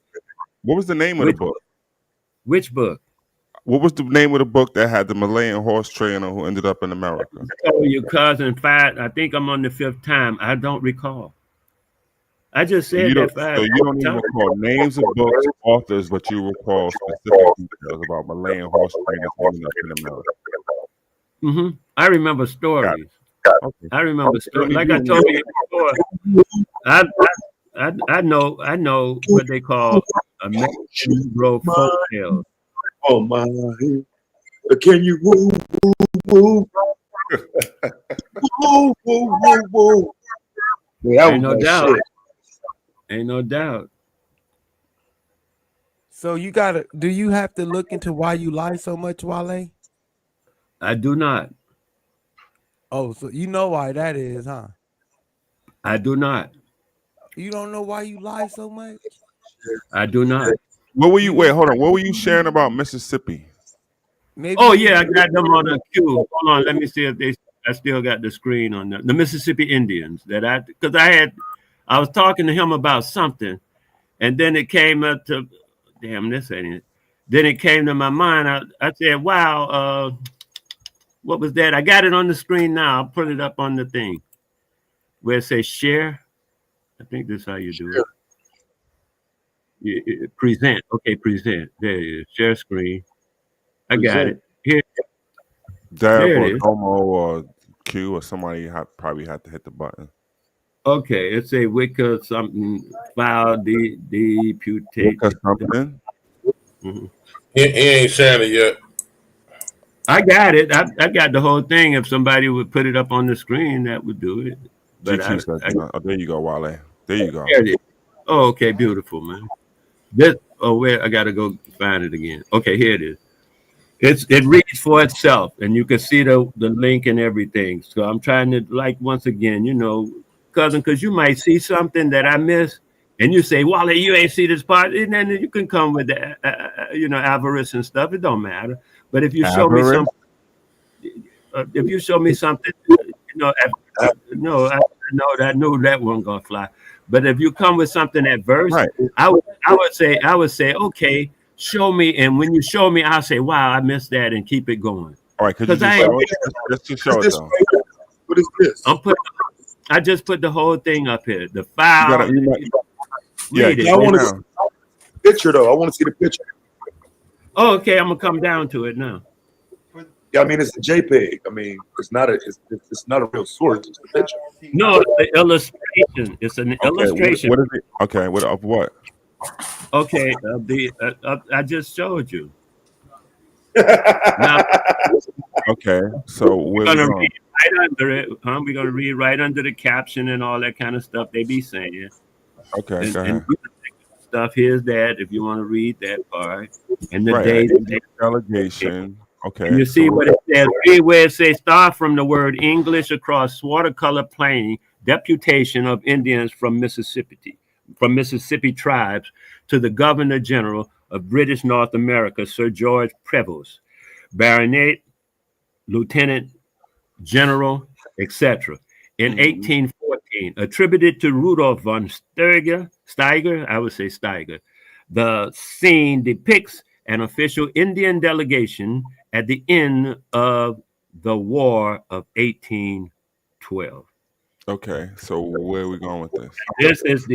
What was the name of the book? Which book? What was the name of the book that had the Malayan horse trainer who ended up in America? Oh, your cousin five. I think I'm on the 5th time. I don't recall. I just said that 5 So you don't even times. recall names of books, authors, but you recall specific details about Malayan horse trainers ending up in America. I remember stories. Okay. I remember stories. Like I told you before, I know what they call American Negro folk tales. Oh my! Can you woo woo woo woo woo? Yeah, Ain't no doubt. Ain't no doubt. So do you have to look into why you lie so much, Wale? I do not. Oh, so you know why that is, huh? I do not. You don't know why you lie so much? I do not. What were you? Wait, hold on. What were you sharing about Mississippi? Maybe oh yeah, I got them on the queue. Hold on, let me see if I still got the screen on the Mississippi Indians because I was talking to him about something, and then it came up to, damn, this ain't it. Then it came to my mind. I said, wow, what was that? I got it on the screen now. I'll put it up on the thing where it says share. I think this is how you do it. Present. Okay, present. There it is. Share screen. I got it. Here. Deb There or it is. Domo or Q or somebody probably had to hit the button. Okay, it's a Wicca something file deputate. Wicca something. He ain't sharing it yet. I got it. I got the whole thing. If somebody would put it up on the screen, that would do it. But GQ says no. Oh, there you go, Wale. There you go. there it is. Oh, okay, beautiful, man. This. Oh, where I gotta go find it again. Okay, here it is. It reads for itself, and you can see the link and everything. So I'm trying to, like, once again, cousin, because you might see something that I missed, and you say, Wally, you ain't see this part, and then you can come with the avarice and stuff. It don't matter. But if you show me Avarice? something, if you show me something, no, I know that wasn't gonna fly. But if you come with something adverse, right. I would say, okay, show me, and when you show me, I'll say, wow, I missed that, and keep it going. All right, could you just show it? Just show it though. What is this? I just put the whole thing up here. The file. Read it. I want to see the picture though. I want to see the picture. Oh, okay. I'm gonna come down to it now. Yeah, I mean it's a JPEG. I mean it's not a real source. It's the picture. No, it's the illustration. It's an illustration. What is it? Okay, what? Okay, I just showed you. Now, okay, so we're gonna read right under it. We're gonna read right under the caption and all that kind of stuff they be saying. Okay, go ahead. Stuff here's that if you want to read that part and the right, date delegation. Okay. And you see what it says. Read where it says start from the word English across watercolor plain deputation of Indians from Mississippi tribes to the Governor General of British North America, Sir George Prevost, Baronet, Lieutenant General, etc. In 1814, attributed to Rudolph von Steiger, I would say Steiger. The scene depicts an official Indian delegation at the end of the War of 1812. Okay, so where are we going with this? This is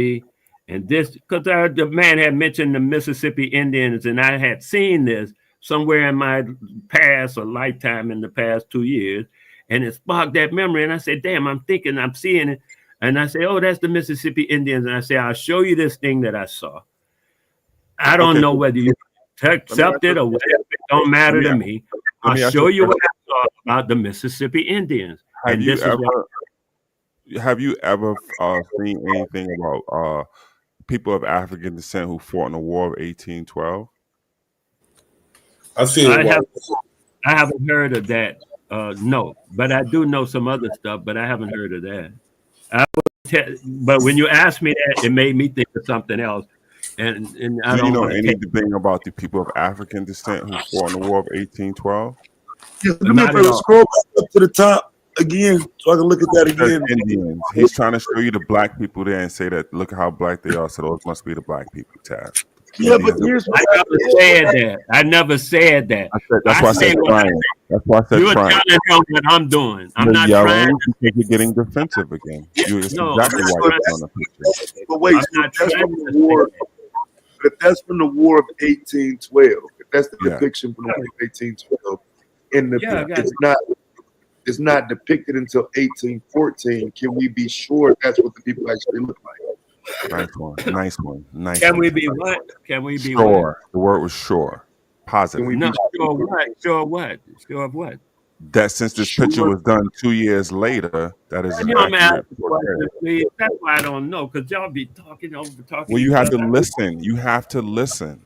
because the man had mentioned the Mississippi Indians, and I had seen this somewhere in my past or lifetime in the past 2 years, and it sparked that memory. And I said, damn, I'm seeing it. And I say, oh, that's the Mississippi Indians. And I say, I'll show you this thing that I saw. I don't know whether you accept it or whatever. It don't matter to me. I'll show you what I saw about the Mississippi Indians. Have you ever seen anything about people of African descent who fought in the War of 1812? I haven't heard of that. No, but I do know some other stuff, but I haven't heard of that. But when you asked me that, it made me think of something else. And I do you don't know anything about the people of African descent who fought in the War of 1812? Yeah, let me scroll back up to the top again so I can look at that again. Indians. He's trying to show you the black people there and say that look at how black they are. So those must be the black people, Tab. Yeah, but here's what I never said that. I never said that. That's why I said trying. That's why I said you trying. You're telling him what I'm doing. I'm not yelling trying. because you're getting defensive again. It's No, exactly why you're on the picture. But wait, so if that's from the War of 1812, if that's the depiction from the War of 1812, in the it's not depicted until 1814. Can we be sure that's what the people actually look like? Nice one. Can we be what? Can we be sure? The word was sure. Positive. No, sure what? Sure what? Sure of what? That since this picture was done 2 years later, that is accurate. That's why I don't know, because y'all be talking. Well, you have to listen. You have to listen.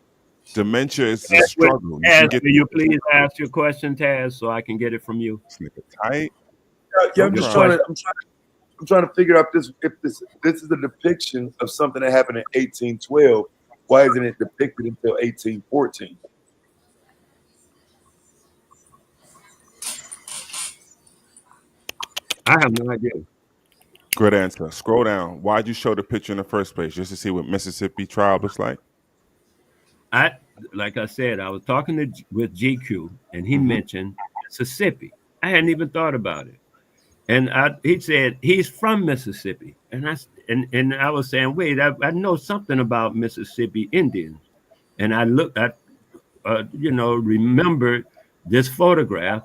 Dementia is a struggle. Will you please ask your question, Taz, so I can get it from you? Tight. Yeah, I'm trying to figure out if this is a depiction of something that happened in 1812. Why isn't it depicted until 1814? I have no idea. Good answer. Scroll down. Why'd you show the picture in the first place? Just to see what Mississippi tribe looks like? Like I said, I was talking with GQ, and he mentioned Mississippi. I hadn't even thought about it. And he said he's from Mississippi, and I was saying, wait, I know something about Mississippi Indians, and I looked at, remembered this photograph.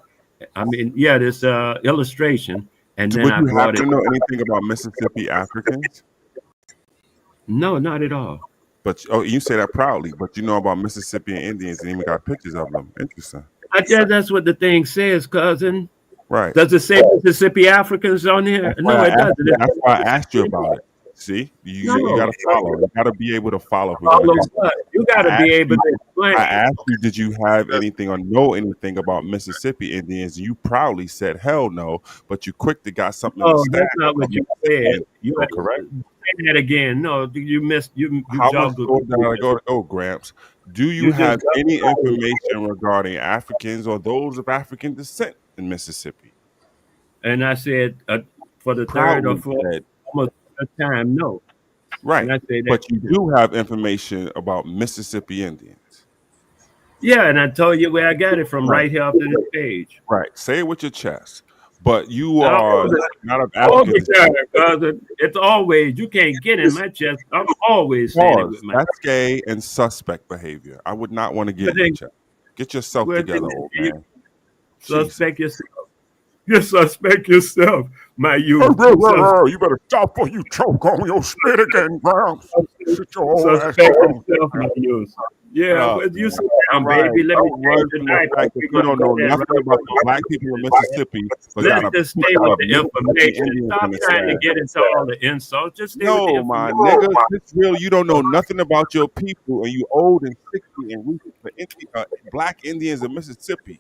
I mean, yeah, this illustration, and then Would I you brought happen it. to know anything about Mississippi Africans? No, not at all. But you say that proudly, but you know about Mississippi Indians and even got pictures of them. Interesting. I guess that's what the thing says, cousin. Right. Does it say Mississippi Africans on here? No, it doesn't. That's why I asked you about it. See, you got to follow. You got to be able to follow. You got to be able to explain. I asked you, did you have anything or know anything about Mississippi Indians? You proudly said, hell no, but you quick to got something. No, that's not what you said. You correct. Say that again. No, you missed. You How much juggled. I go, Gramps? Do you have any information regarding Africans or those of African descent in Mississippi? And I said, for the third or fourth almost time, no. Right. And I say that, but you do have information about Mississippi Indians. Yeah, and I told you where I got it from, right here off of this page. Right. Say it with your chest. But you are not of African descent. It's always, you can't get in my chest. I'm always saying it with my That's gay and suspect behavior. I would not want to get in your chest. Get yourself together, old man. Suspect yourself. You suspect yourself, my youth. You better stop or you choke on your spit again, Gramps. Suspect yourself, my youth. Yeah, but you sit down, baby. Let me change the diaper. You don't know nothing about the black people in Mississippi. Let's just stay with the information. Stop trying to get into all the insults. Just stay with the information. My nigga, it's real. You don't know nothing about your people, and you old and 60 and rooted for black Indians in Mississippi.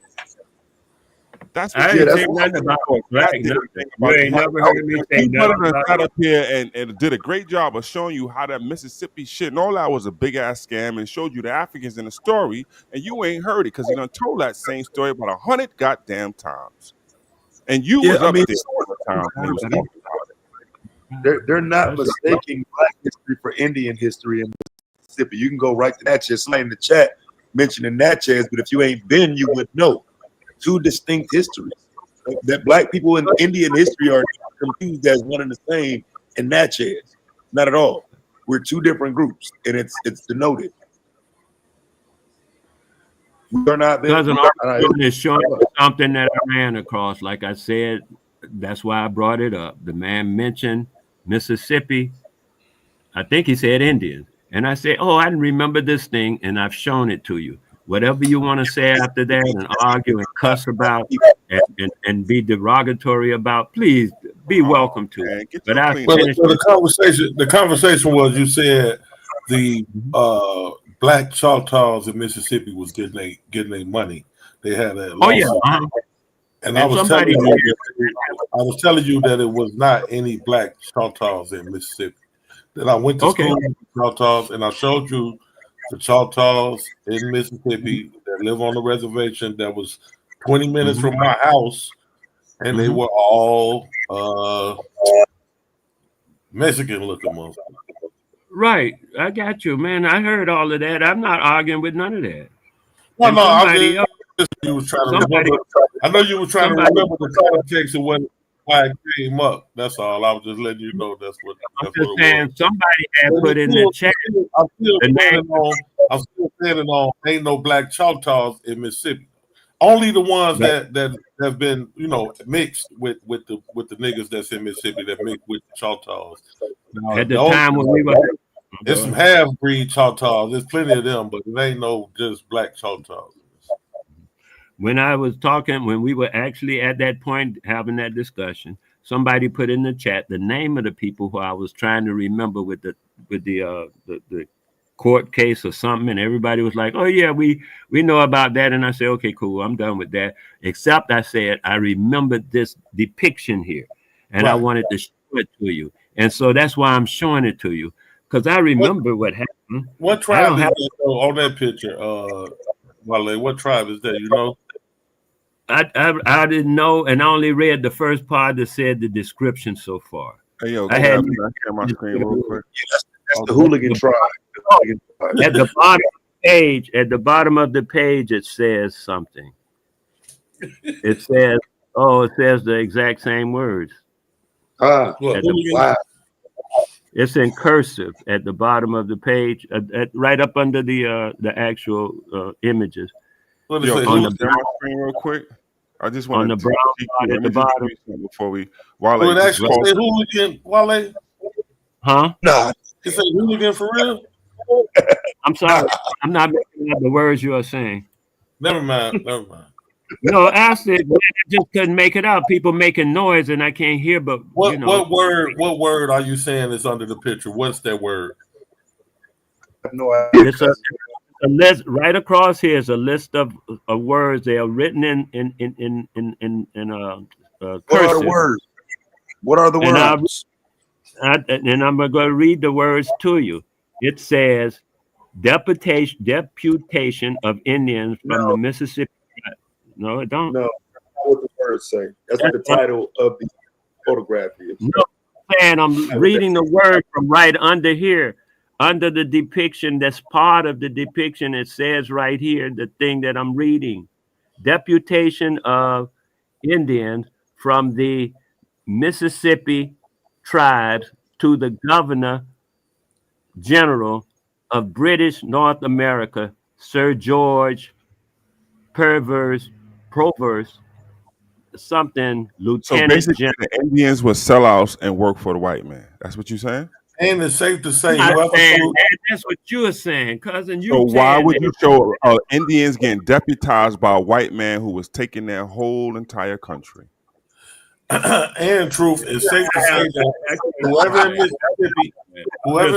That's what I ain't saying nothing about black. You ain't never heard me say nothing about got up here and did a great job of showing you how that Mississippi shit and all that was a big ass scam and showed you the Africans in the story, and you ain't heard it because you done told that same story about 100 goddamn times. And you was up there all the time when he was talking about it. They're not mistaking black history for Indian history in Mississippi. You can go right to that shit. Somebody in the chat mentioning that chance, but if you ain't been, you wouldn't know. Two distinct histories. That black people in Indian history are confused as one and the same in Natchez. Not at all. We're two different groups, and it's denoted. We're not. Cousin is showing something that I ran across. Like I said, that's why I brought it up. The man mentioned Mississippi. I think he said Indian, and I said, "Oh, I remember this thing," and I've shown it to you. Whatever you want to say after that and argue and cuss about and be derogatory about, please be welcome to it. But I finished the conversation was, you said the black Choctaws in Mississippi was getting their money. They had that lawsuit. And I was telling you that it was not any black Choctaws in Mississippi. That I went to school with Choctaws, and I showed you the Choctaws in Mississippi that live on the reservation that was 20 minutes from my house, and they were all Mexican looking motherfuckers. Right, I got you, man. I heard all of that. I'm not arguing with none of that. Well, no, you was trying to remember. I know you were trying to remember the context of why it came up. That's all. I was just letting you know that's what. I'm just saying somebody had put in the chat. I'm still standing on. Ain't no black Choctaws in Mississippi. Only the ones that have been, mixed with the niggas that's in Mississippi that mixed with the Choctaws. Now, at the time when we were, there's some half-breed Choctaws. There's plenty of them, but it ain't no just black Choctaws. When I was talking, when we were actually at that point having that discussion, somebody put in the chat the name of the people who I was trying to remember with the court case or something, and everybody was like, "Oh yeah, we know about that." And I said, "Okay, cool, I'm done with that." Except I said I remembered this depiction here, and I wanted to show it to you, and so that's why I'm showing it to you because I remember what happened. What tribe is that on that picture? Wale, what tribe is that? You know? I didn't know, and I only read the first part that said the description so far. Hey, yo, I had my screen real quick. That's the hooligan tribe. At the bottom of the page, it says something. It says Oh, it says the exact same words. Ah, What? At the, wow. it's in cursive at the bottom of the page, right up under the actual images. What is Yo, it? can On you the share brown, my screen real quick? I just on want the to brown GQ. part at Let the me just bottom. read something before we. While Well, it just actually pause. say hooligan, Wale. Huh? Nah, It say hooligan for real? I'm sorry. I'm not making up the words you are saying. Never mind. Never mind. No, actually, I just couldn't make it out. People making noise and I can't hear, but What word are you saying is under the picture? What's that word? I have no idea. it's a list right across here is a list of words. They are written in What are the cursive. words? What are the And words? and I'm going to read the words to you. It says deputation of Indians from the No, Mississippi. No, it don't. no. That's not what the words say. That's what the title of the photograph is. No, man, I'm reading the word from right under here, under the depiction. That's part of the depiction. It says right here, the thing that I'm reading, deputation of Indians from the Mississippi tribes to the Governor General of British North America, Sir George Provers, something So Lieutenant basically, General. the Indians were sellouts and work for the white man. That's what you're saying. And it's safe to I'm say not whoever saying flew, that. That's what you're saying, cousin. So You why saying would you that. show Indians getting deputized by a white man who was taking their whole entire country? and truth, it's safe to say that whoever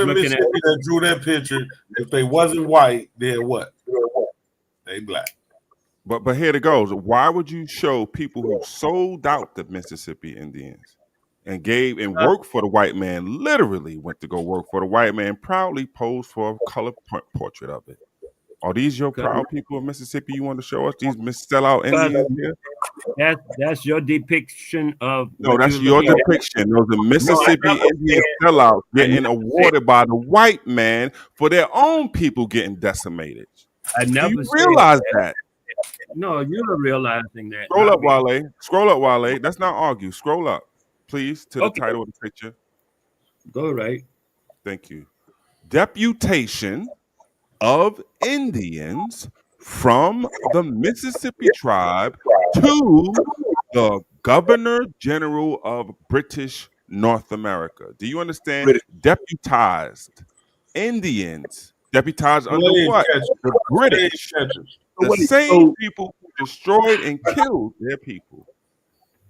in Mississippi, that drew that picture, if they wasn't white, then what? They black. But here it goes. Why would you show people who sold out the Mississippi Indians and gave and worked for the white man? Literally went to go work for the white man. Proudly posed for a color portrait of it. Are these your proud people of Mississippi you want to show us? These sellout Indians here? That's your depiction of No, what that's you're your looking at. depiction. Those are Mississippi never Indian said- sellouts I getting never awarded by the white man for their own people getting decimated. I Do never you said realize that. that? No, you're realizing that. Scroll not up, me. Wale. Scroll up, Wale. Let's not argue. Scroll up, please, to the Okay. title of the picture. Go right. Thank you. Deputation of Indians from the Mississippi tribe to the Governor General of British North America. Do you understand? Deputized Indians. Deputized under Slave what? catchers. The Slave British. catchers. The same people who destroyed and killed their people.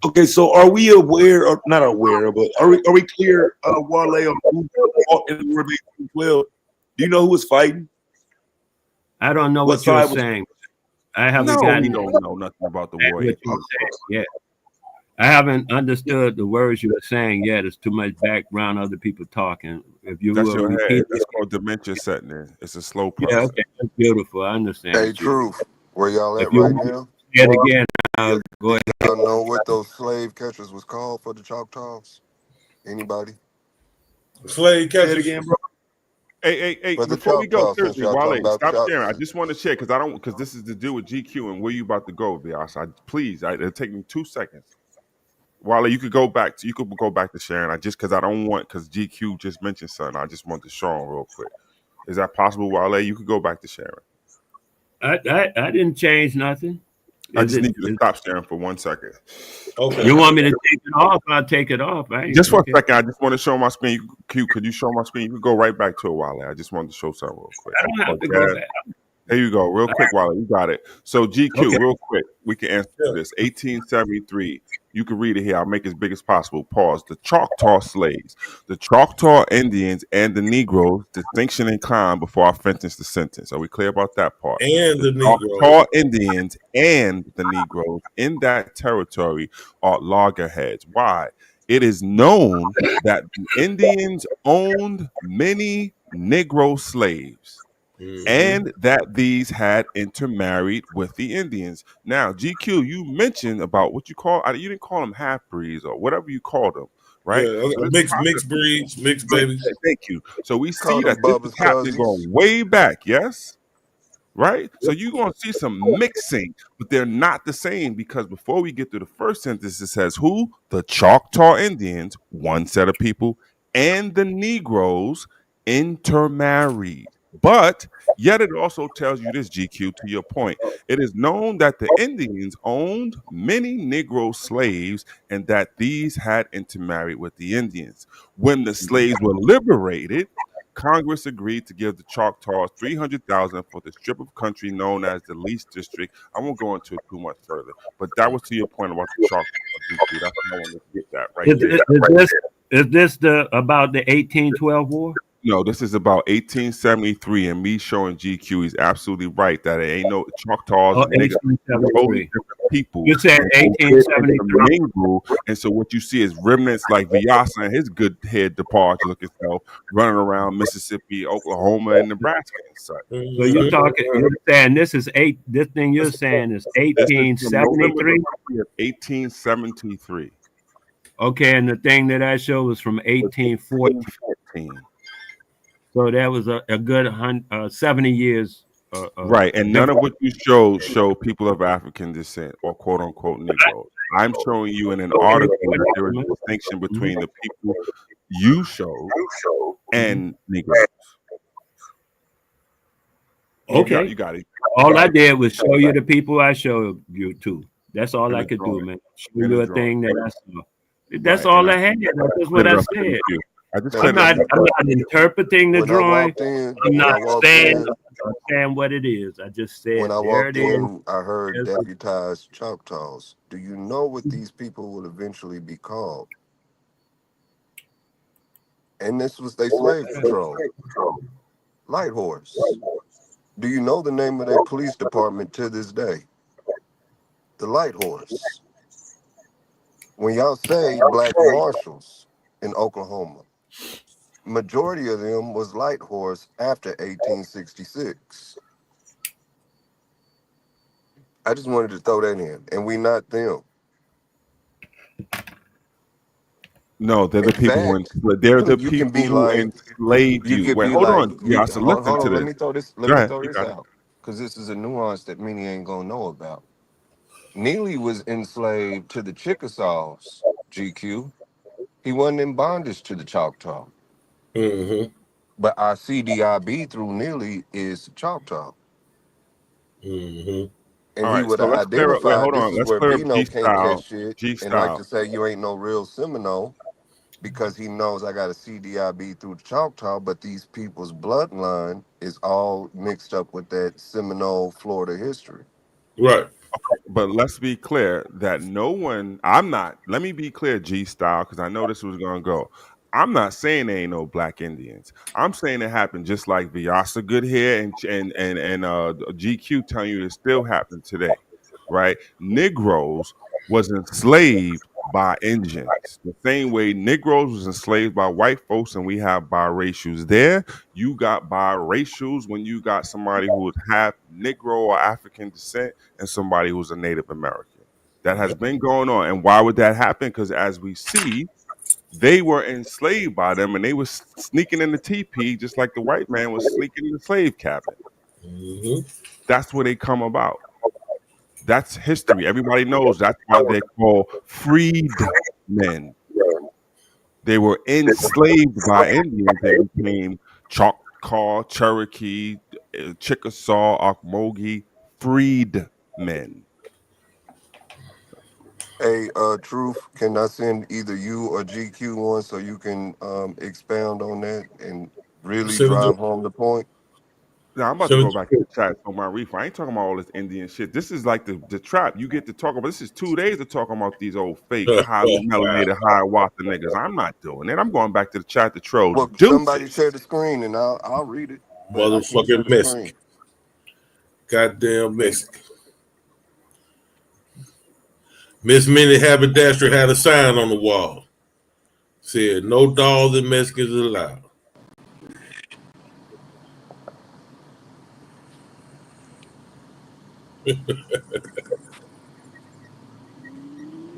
Okay, so are we aware, or not aware, but are we clear, Wale, on who fought in the War of 1812? Do you know who was fighting? I don't know What what you're side was? saying. I haven't No, gotten we don't know nothing about the war. what you're saying yet. I haven't understood the words you were saying yet. It's too much background, other people talking. If you That's will your repeat head. That's it. called dementia setting in. It's a slow process. Yeah, okay. That's beautiful. I understand. Hey, what you- Truth, where y'all If at you right want to now? say it again, I'll go ahead. Y'all know what those slave catchers was called for the Choctaws? Anybody? Slave Say it catchers. again, bro. Hey, For the before we go, Choctaws, since seriously, y'all talking Wale, about stop Choctaws. sharing. I just want to share because this is to do with GQ and where you about to go, Bias. It'll take me 2 seconds. Wale, you could go back to sharing. Because GQ just mentioned something. I just want to show him real quick. Is that possible, Wale? You could go back to sharing. I didn't change nothing. I just need you to stop sharing for 1 second. Okay. You want me to take it off? I'll take it off. Just for a second, I just want to show my screen. Could you show my screen? You could go right back to it, Wale. I just wanted to show something real quick. I don't have to go back. There you go. Real quick, Wale. You got it. So GQ, Okay. real quick. We can answer this. 1873. You can read it here. I'll make it as big as possible. Pause. The Choctaw slaves, the Choctaw Indians, and the Negroes. Distinction in kind before I finish the sentence. Are we clear about that part? And the Negroes. Choctaw Indians and the Negroes in that territory are loggerheads. Why? It is known that the Indians owned many Negro slaves. And that these had intermarried with the Indians. Now, GQ, you mentioned about what you didn't call them half breeds or whatever you called them, right? Yeah, So mixed breeds, mixed babies. Thank you. So we see Call that them this is Bubba's happening cousins. going way back, yes? right? So you're going to see some mixing, but they're not the same because before we get to the first sentence, it says who? The Choctaw Indians, one set of people, and the Negroes intermarried. But yet it also tells you this, GQ, to your point. It is known that the Indians owned many Negro slaves and that these had intermarried with the Indians. When the slaves were liberated, Congress agreed to give the Choctaws $300,000 for the strip of country known as the Lease District. I won't go into it too much further, but that was to your point about the Choctaws. GQ. That's what I wanted to get that right there. Is this the about the 1812 war? No, this is about 1873, and me showing GQ. He's absolutely right that it ain't no Choctaws Oh, and niggas, totally 1873. different people. You said and they did 1873. intermingle, and so what you see is remnants like Vyasa and his good head departure looking self running around Mississippi, Oklahoma, and Nebraska and such. So you're saying this thing you're saying is This is from November 1873? 1873. Okay, and the thing that I showed was from 1814. 1814. So that was a good 70 years. Right, and none of what you show people of African descent or quote unquote Negroes. I'm showing you in an article that there is a distinction between the people you show and Negroes. Okay, you got it. All I did was show you the people I showed you to. That's all I could do, man. Show you a thing that I saw. That's all I had. That's what I said. I'm not interpreting the drawing. I'm not saying what it is. I just said When I there it walked is. in, I heard deputized Choctaws. Do you know what these people will eventually be called? And this was their slave patrol. Light Horse. Do you know the name of their police department to this day? The Light Horse. When y'all say black marshals in Oklahoma, majority of them was Light Horse after 1866. I just wanted to throw that in, and we not them. No, they're the people who they're the You can people be who like, enslaved you you. could Wait, be hold like, on. Yeah, so listen hold to on. Let this. me throw this. Go ahead. You got it. Out because this is a nuance that many ain't gonna know about. Neely was enslaved to the Chickasaws. GQ. He wasn't in bondage to the Choctaw. Mm-hmm. But our CDIB through Neely is Choctaw. Mm-hmm. And All he right, would so have let's clear up. Wait, identified hold this on. is Let's where clear up Bino G can't catch style. shit G and like style. to say you ain't no real Seminole because he knows I got a CDIB through the Choctaw, but these people's bloodline is all mixed up with that Seminole, Florida history. Right. Okay, but let's be clear that no one. I'm not. Let me be clear, G style, because I know this was gonna go. I'm not saying there ain't no black Indians. I'm saying it happened just like Vyasa Goodhair and GQ telling you it still happened today, right? Negroes was enslaved by Indians the same way Negroes was enslaved by white folks, and we have biracials. There, you got biracials when you got somebody who was half Negro or African descent and somebody who's a Native American. That has been going on, and why would that happen? Because as we see, they were enslaved by them and they were sneaking in the teepee just like the white man was sneaking in the slave cabin. Mm-hmm. That's where they come about. That's history. Everybody knows that's why they're called freedmen. They were enslaved by Indians and became Choctaw, Cherokee, Chickasaw, Ocmulgee, freedmen. Hey, Truth, can I send either you or GQ one so you can expound on that and really Send it drive to, home the point? Now I'm about to send go it back to the chat on my reefer. I ain't talking about all this Indian shit. This is like the trap. You get to talk about this is 2 days of talking about these old fake, highly melanated, high water niggas. I'm not doing it. I'm going back to the chat to troll Well, somebody deuces. share the screen and I'll read it, but I can't share motherfucking the screen. Mexican. Goddamn Mexican. Miss Minnie Haberdasher had a sign on the wall. Said, no dogs and Mexicans allowed.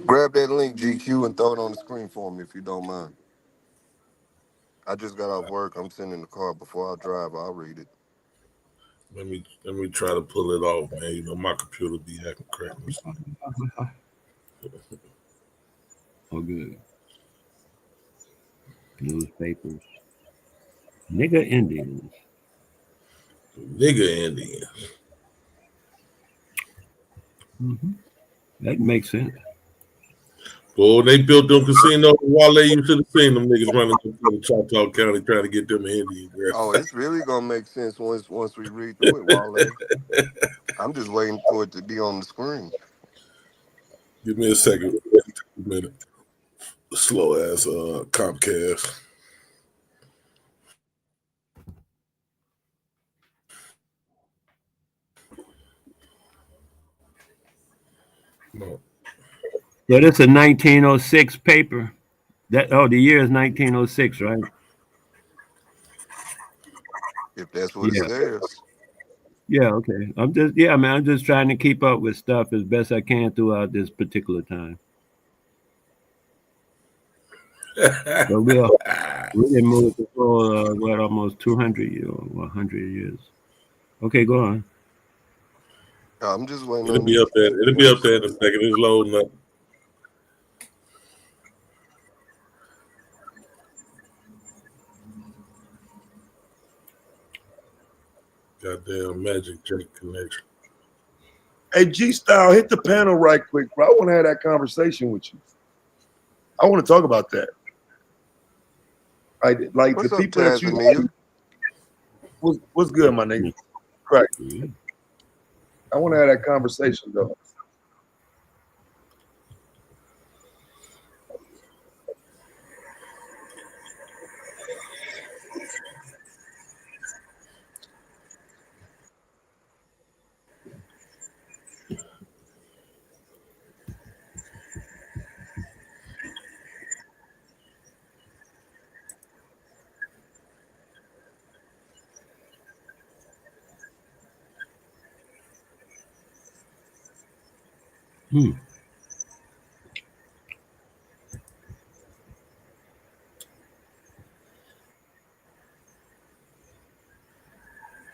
Grab that link, GQ, and throw it on the screen for me if you don't mind. I just got off work. I'm sitting in the car. Before I drive, I'll read it. Let me try to pull it off, man. You know my computer be acting crazy. Oh, good. Newspapers. Nigger Indians. Nigger Indians. Mm-hmm. That makes sense. Boy, they built them casinos. Wale, you should have seen them niggas running through Choctaw County trying to get them Indians. Oh, it's really gonna make sense once we read through it, Wale. I'm just waiting for it to be on the screen. Give me a second. A minute. Slow ass Comcast. No. So this is a 1906 paper. The year is 1906, right? If that's what it Yeah. says. Yeah, okay. I'm just trying to keep up with stuff as best I can throughout this particular time. But we didn't move for almost 200 years, 100 years. Okay, go on. I'm just waiting It'll on be you. up there. It'll be up there in a second. It's loading up. Goddamn magic Jake connection. Hey, G Style, hit the panel right quick, bro. I want to have that conversation with you. I want to talk about that. Like What's the up, people that you Tanzania? what's good, my nigga? Right. I want to have that conversation though.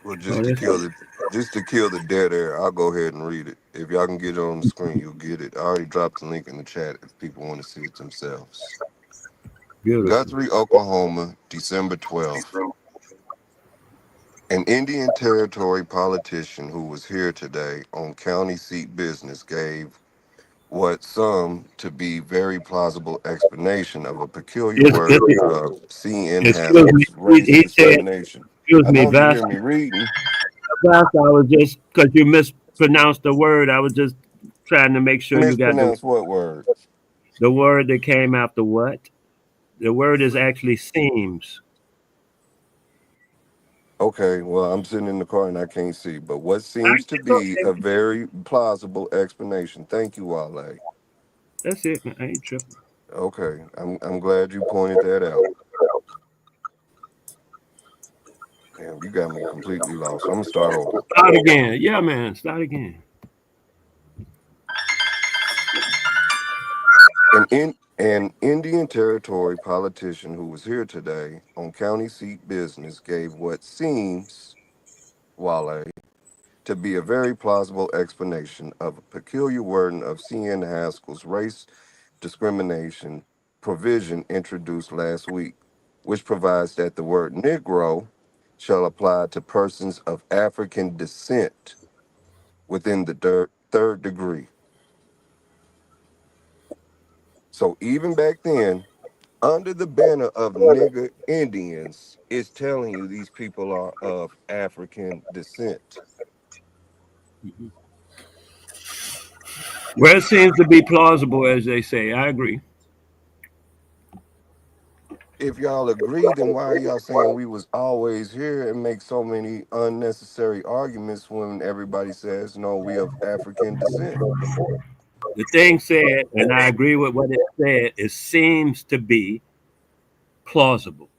Well, just to kill the dead air, I'll go ahead and read it. If y'all can get it on the screen, you'll get it. I already dropped the link in the chat if people want to see it themselves. Beautiful. Guthrie, Oklahoma, December 12th. An Indian Territory politician who was here today on county seat business gave what some to be very plausible explanation of a peculiar word of CN Excuse me. Haskell's race He said, discrimination. excuse I me, know you hear Vast. me reading. I was just, because you mispronounced the word, I was just trying to make sure you got Mispronounce what word? the word that came after what? The word is actually seems. Okay, well, I'm sitting in the car and I can't see, but what seems to be a very plausible explanation. Thank you, Wale. That's it, man. I ain't tripping. Okay, I'm glad you pointed that out. Damn, you got me completely lost. I'm gonna start over. Start again. Yeah, man. Start again. An Indian Territory politician who was here today on county seat business gave what seems, Wale, to be a very plausible explanation of a peculiar wording of C.N. Haskell's race discrimination provision introduced last week, which provides that the word Negro shall apply to persons of African descent within the third degree. So even back then, under the banner of nigger Indians, it's telling you these people are of African descent. Where it seems to be plausible, as they say. I agree. If y'all agree, then why are y'all saying we was always here and make so many unnecessary arguments when everybody says no, we of African descent? The thing said, and I agree with what it said, it seems to be plausible.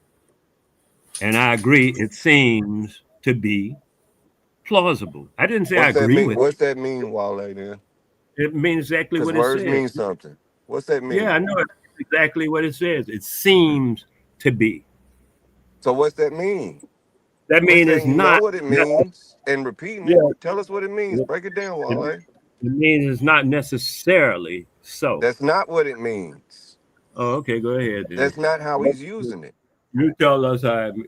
And I agree, it seems to be plausible. I didn't say I What's that agree mean? with What's that mean, Wale? Then, it. It means exactly because what it words says. mean something. What's that Yeah, mean? I know exactly what it says. It seems to be. So what's that mean? That We're means it's saying you know not. what it means and repeating Yeah. it. Tell us what it means. It, Break it down, it Wale. means it's not necessarily so. That's not what it means. Oh, okay. Go ahead then. That's not how he's using it. You tell us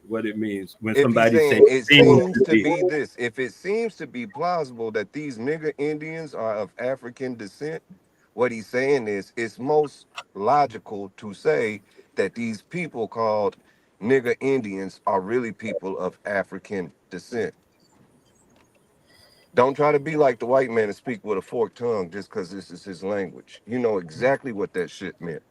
what it means when If he's somebody saying says it seems seems to to be. be this, if it seems to be plausible that these nigger Indians are of African descent, what he's saying is it's most logical to say that these people called nigger Indians are really people of African descent. Don't try to be like the white man and speak with a forked tongue just because this is his language. You know exactly what that shit meant.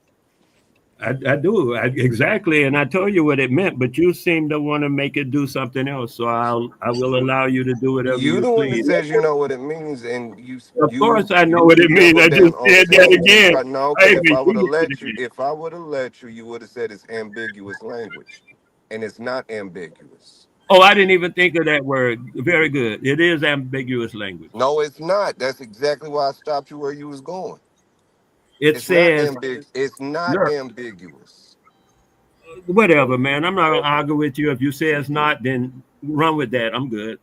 I do exactly, and I told you what it meant, but you seem to want to make it do something else. So I will allow you to do whatever You you the one that please. says you know what it means, and Of course, I know you what it means. double I just down on said that saying you again. try. No, because Hey, if I would have repeat it let you, again. if I would have let you, you would have said it's ambiguous language, and it's not ambiguous. Oh, I didn't even think of that word. Very good. It is ambiguous language. No, it's not. That's exactly why I stopped you where you was going. It It's not says, It's not look, ambiguous. whatever, man. I'm not gonna argue with you. If you say it's not, then run with that. I'm good.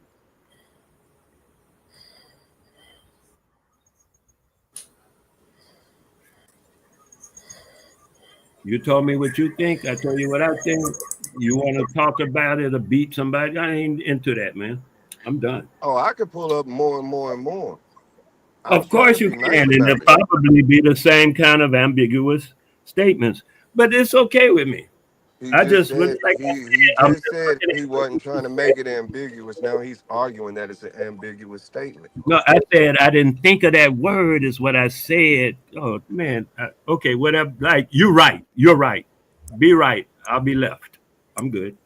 You told me what you think. I told you what I think. You want to talk about it or beat somebody? I ain't into that, man. I'm done. Oh, I could pull up more and more and more. I'm Of trying to course you be nice can, and they'll about it. probably be the same kind of ambiguous statements. But it's okay with me. He I just just said like I he said, I'm just just said looking he at what wasn't you trying to make said. it ambiguous. Now he's arguing that it's an ambiguous statement. No, I said I didn't think of that word. Is what I said. Oh man. Okay, whatever. Like you're right. You're right. Be right. I'll be left. I'm good.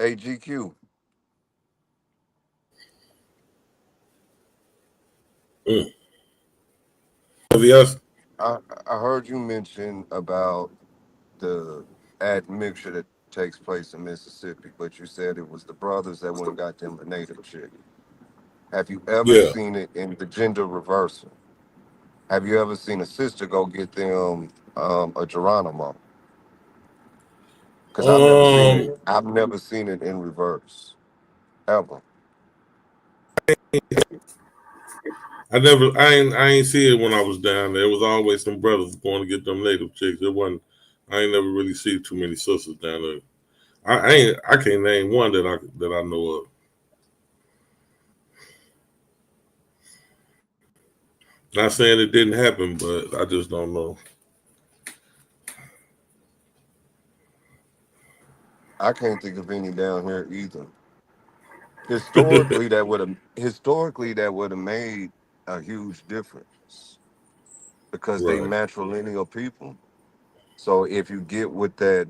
AGQ. Yes. I heard you mention about the admixture that takes place in Mississippi, but you said it was the brothers that went and got them a native chick. Have you ever Yeah. seen it in the gender reversal? Have you ever seen a sister go get them a Geronimo? Because I've never seen it. Um, I've never seen it in reverse ever. I ain't see it when I was down there. It was always some brothers going to get them native chicks. It wasn't. I ain't never really see too many sisters down there. I can't name one that I know of. Not saying it didn't happen, but I just don't know. I can't think of any down here either. Historically that would have made a huge difference because they Right. matrilineal people. So if you get with that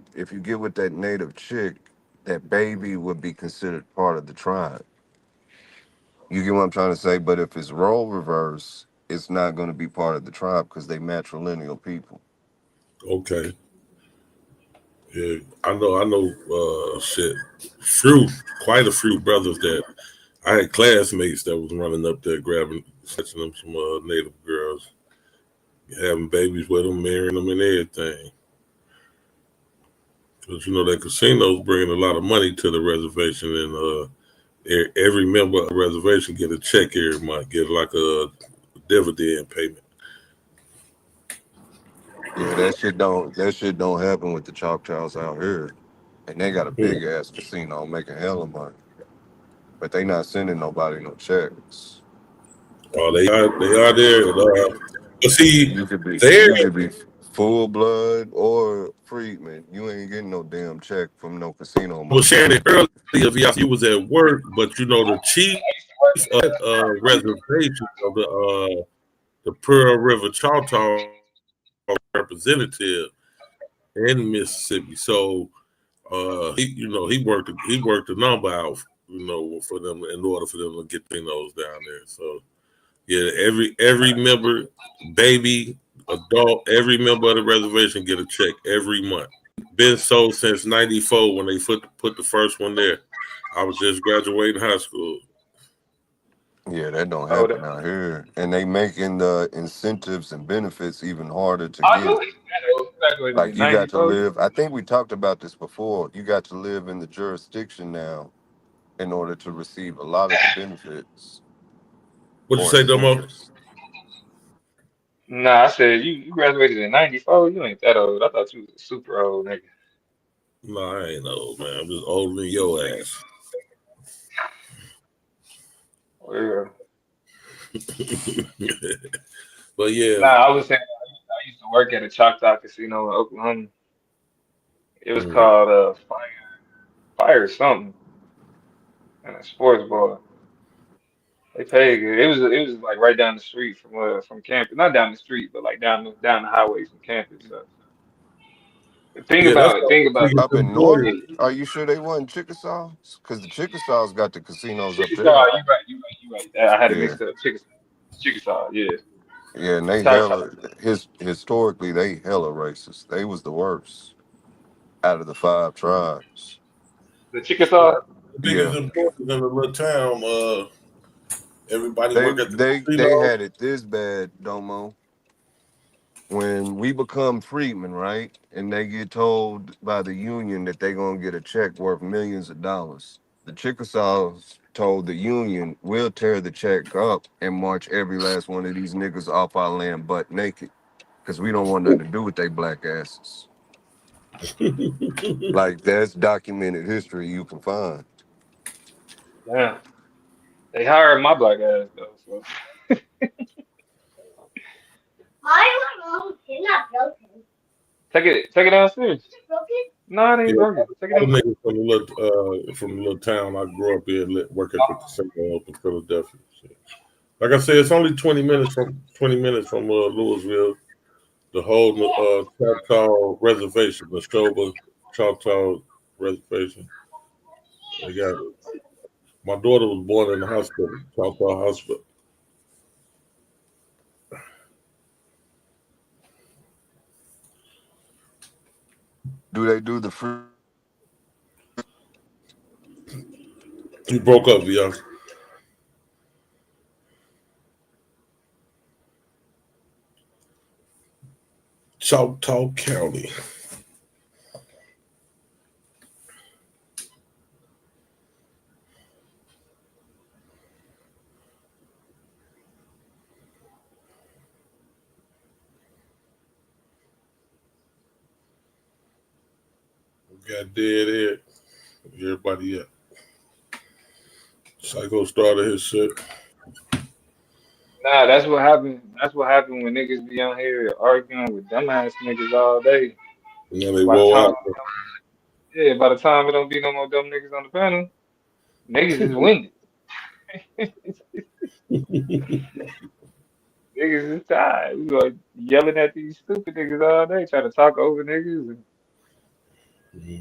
native chick, that baby would be considered part of the tribe. You get what I'm trying to say? But if it's role reverse, it's not going to be part of the tribe because they matrilineal people. Okay. Yeah, I know. I know. Shit. Few, quite a few brothers that I had classmates that was running up there grabbing, snatching them some native girls, having babies with them, marrying them, and everything. Because you know that casinos bringing a lot of money to the reservation, and every member of the reservation get a check every month, get like a dividend payment. Yeah, that shit don't happen with the Choctaws out here. And they got a big ass casino making hella money. But they not sending nobody no checks. Oh, they are there. But see, You could be there. you could be full blood or freedman. You ain't getting no damn check from no casino I was money. sharing it earlier. You was at work, but you know the chief of reservation of the Pearl River Choctaw representative in Mississippi. So he worked the number out, for them in order for them to get those down there. So yeah, every member, baby, adult, every member of the reservation get a check every month. Been so since '94 when they put the first one there. I was just graduating high school. Yeah, that don't Oh, happen out here. And they making the incentives and benefits even harder to I get. knew it. Graduated Like in you got to '94. live, I think we talked about this before. You got to live in the jurisdiction now in order to receive a lot of the benefits What you or say, Domo? incentives. Nah, I said you graduated in '94. You ain't that old. I thought you was a super old nigga. No, I ain't old, man. I'm just older than your ass. Well, But yeah. nah, I was saying I used to work at a Choctaw casino in Oklahoma. It was called Fire something and a sports bar. They paid good. It was like right down the street from campus. Not down the street, but like down the highway from campus. So the thing Yeah, that's about it, what think I'm about thinking Up it. in employers. Norton, are you sure they wasn't Chickasaws? Because the Chickasaws got the casinos up Chickasaw, there. you right. I had it Yeah. mixed up. Chickasaw, yeah. Yeah, and they Choctaw. hella historically they hella racist. They was the worst out of the 5 tribes. The Chickasaw? Biggest Yeah. employers in the little town. Everybody They work at the they casino. had it this bad, Domo. When we become freedmen, right? And they get told by the union that they're gonna get a check worth millions of dollars. The Chickasaws told the union, we'll tear the check up and march every last one of these niggas off our land butt naked. Cause we don't want nothing to do with they black asses. Like that's documented history you can find. Damn. They hired my black ass though, so take it downstairs. No, it ain't Yeah, broken. Take it all the downstairs. niggas from the little town I grew up in work at the casino up in Philadelphia. So, like I said, it's only 20 minutes from Louisville. The whole Choctaw Reservation, the Neshoba Choctaw Reservation. They got it. My daughter was born in the hospital, Choctaw Hospital. Do they do the free? You broke up, yeah. Choctaw County. Got dead air. Everybody up. Psycho started his shit. Nah, that's what happened. That's what happened when niggas be on here arguing with dumbass niggas all day. And then they By the roll time, out. by the time it don't be no more dumb niggas on the panel, niggas is winded. Niggas is tired. We like yelling at these stupid niggas all day, trying to talk over niggas.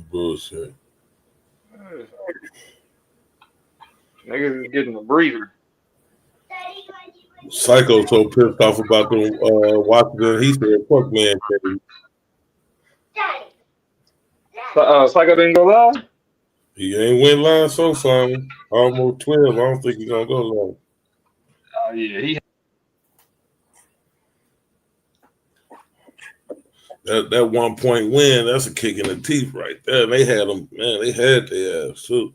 Bullshit. uh, Niggas is getting a breather. Psycho so pissed off about the Washington. He said, "Fuck man, Kenny." So, Psycho didn't go live? He ain't went live so far. Almost 12. I don't think he's gonna go long. Oh yeah, he. That 1 point win, that's a kick in the teeth right there. They had them, man. They had their ass too.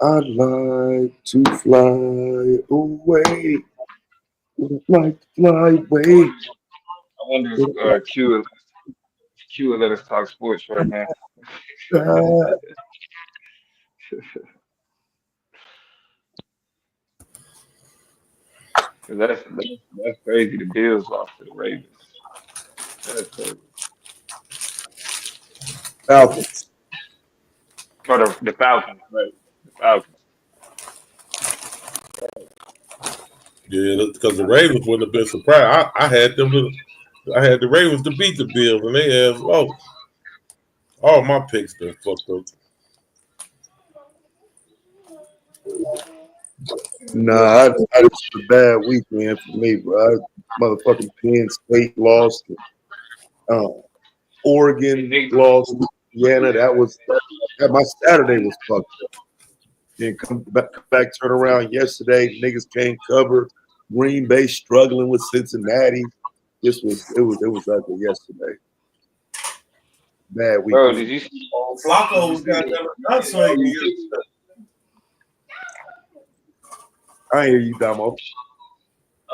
I'd like to fly away. I'd like to fly away. I wonder if Q will let us talk sports right now. That's crazy. The Bills lost to the Ravens. That's crazy. Falcons. Or the Falcons, right? The Falcons. Yeah, because the Ravens would have been surprised. I had them to, I had the Ravens to beat the Bills, and they have all my picks been fucked up. Nah, I just a bad weekend for me, bro. Motherfucking Penn State lost. Oregon lost. Louisiana. That my Saturday was fucked up. Then come back, turn around yesterday. Niggas can't cover. Green Bay struggling with Cincinnati. It was ugly yesterday. Bad Bro, weekend. did you see? Did Flacco you was see goddamn not swinging yesterday. I hear you, Damo.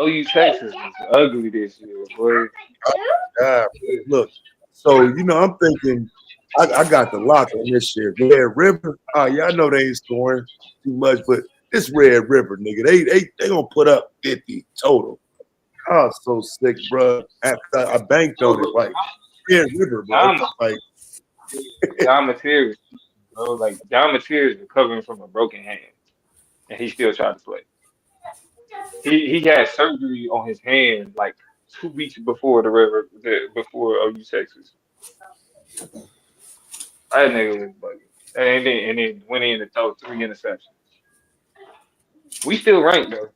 OU Texas is ugly this year, boy. God, look. So I'm thinking, I got the lock on this shit. Red River. Oh yeah, I know they ain't scoring too much, but this Red River nigga, they gonna put up 50 total. I was so sick, bro. After I banked on it, like Red River, bro. John, Like John Mateers, bro. Like John Mateers recovering from a broken hand, and he still tried to play. He had surgery on his hand like 2 weeks before before OU Texas. That nigga was bugging. And then went in and throw 3 interceptions. We still ranked though.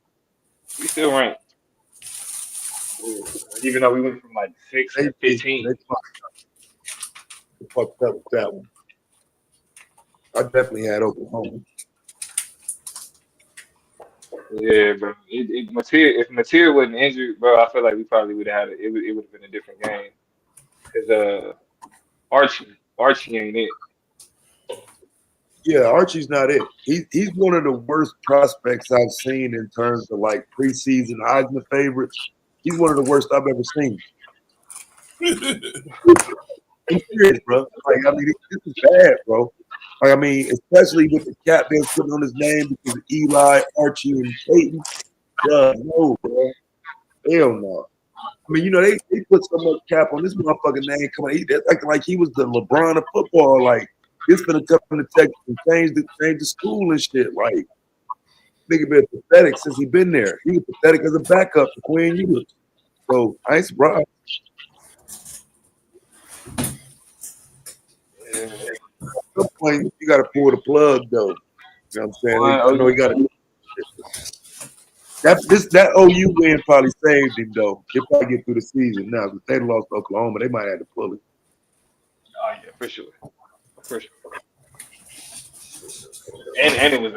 We still ranked. Even though we went from like 6 they to 15. fucked up with that one. I definitely had Oklahoma. Yeah, bro. If Mateer wasn't injured, bro, I feel like we probably would have had it would have been a different game. Cause Archie ain't it. Yeah, Archie's not it. He's one of the worst prospects I've seen in terms of like preseason Heisman favorites. He's one of the worst I've ever seen. I'm serious, bro. Like, I mean, this is bad, bro. Like, I mean, especially with the cap being put on his name because of Eli, Archie, and Peyton. No, bro. Hell no. I mean, they put so much cap on this motherfucking name. Come on, that's like he was the LeBron of football. Like, this gonna come to Texas and change the school and shit. Like, nigga been pathetic since he been there. He was pathetic as a backup for Quinn Ewers. So I ain't surprised. Yeah. At some point, you got to pull the plug, though. You know what I'm saying? I know he got to. That OU win probably saved him, though. He'll probably get through the season now. If they lost to Oklahoma, they might have to pull it. Oh yeah, for sure. For sure. And it was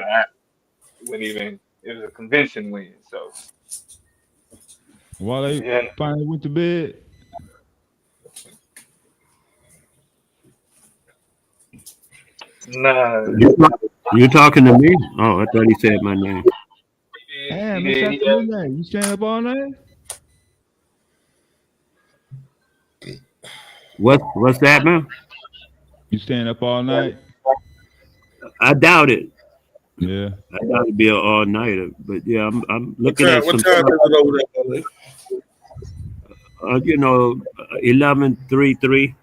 it was a convincing win. So While they yeah. finally went to bed. Nah. You talking to me? Oh, I thought he said my name. Damn, it's after midnight. You staying up all night? What's that, man? You staying up all night? I doubt it. Yeah. I doubt it'd be an all nighter. But yeah, I'm looking at some What time is it over there, 11:33.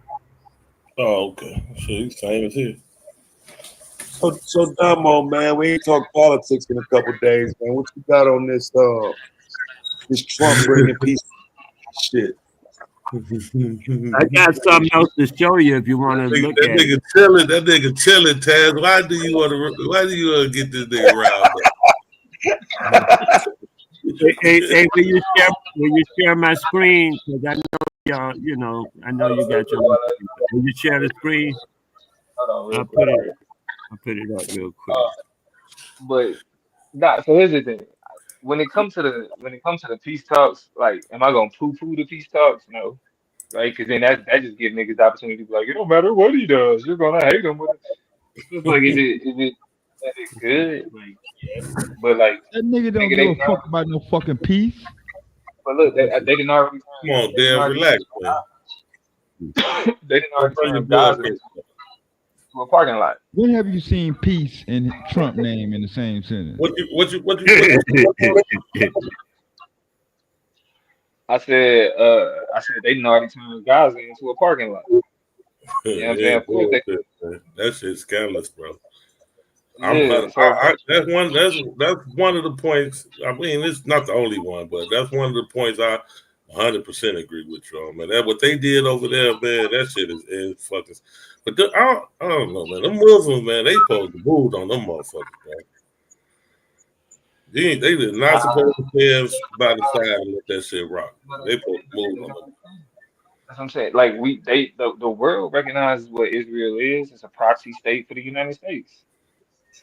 Oh, okay. Shit, same as here. So Damo, man, we ain't talked politics in a couple days, man. What you got on this Trump bringing peace shit? I got something else to show you if you want to look at it. That nigga chilling, Taz. Why do you want to get this nigga riled up? Hey, will you share my screen? Because I know y'all, I know you got your. Will you share the screen? Hold on, I'll put it up real quick. But so here's the thing. When it comes to the peace talks, like, am I gonna poo-poo the peace talks? No, right? Because then that just gives niggas the opportunity to be like, it don't matter what he does, you're gonna hate him. It's just like, is it that is good, like, but like, That nigga don't nigga, give they a didn't fuck already, about no fucking peace. but look, they didn't already Come on, they didn't Dan, already relax, man. they didn't Don't already bring your turn blood Gaza pressure to a parking lot. When have you seen peace and Trump name in the same sentence? What you I said they didn't already turn Gaza into a parking lot. You know what I'm saying? Yeah, Of course they, bullshit, man. That shit's scandalous, bro. yeah. So That's one of the points. I mean, it's not the only one, but that's one of the points I 100% agree with you on, man. That what they did over there, man. That shit is fucking. But I don't know, man. Them Muslims, man, they supposed to move on them motherfuckers, bro. They did not supposed to stand by the side and let that shit rock. They supposed to move on them. that's what I'm saying. Like the world recognizes what Israel is. It's a proxy state for the United States.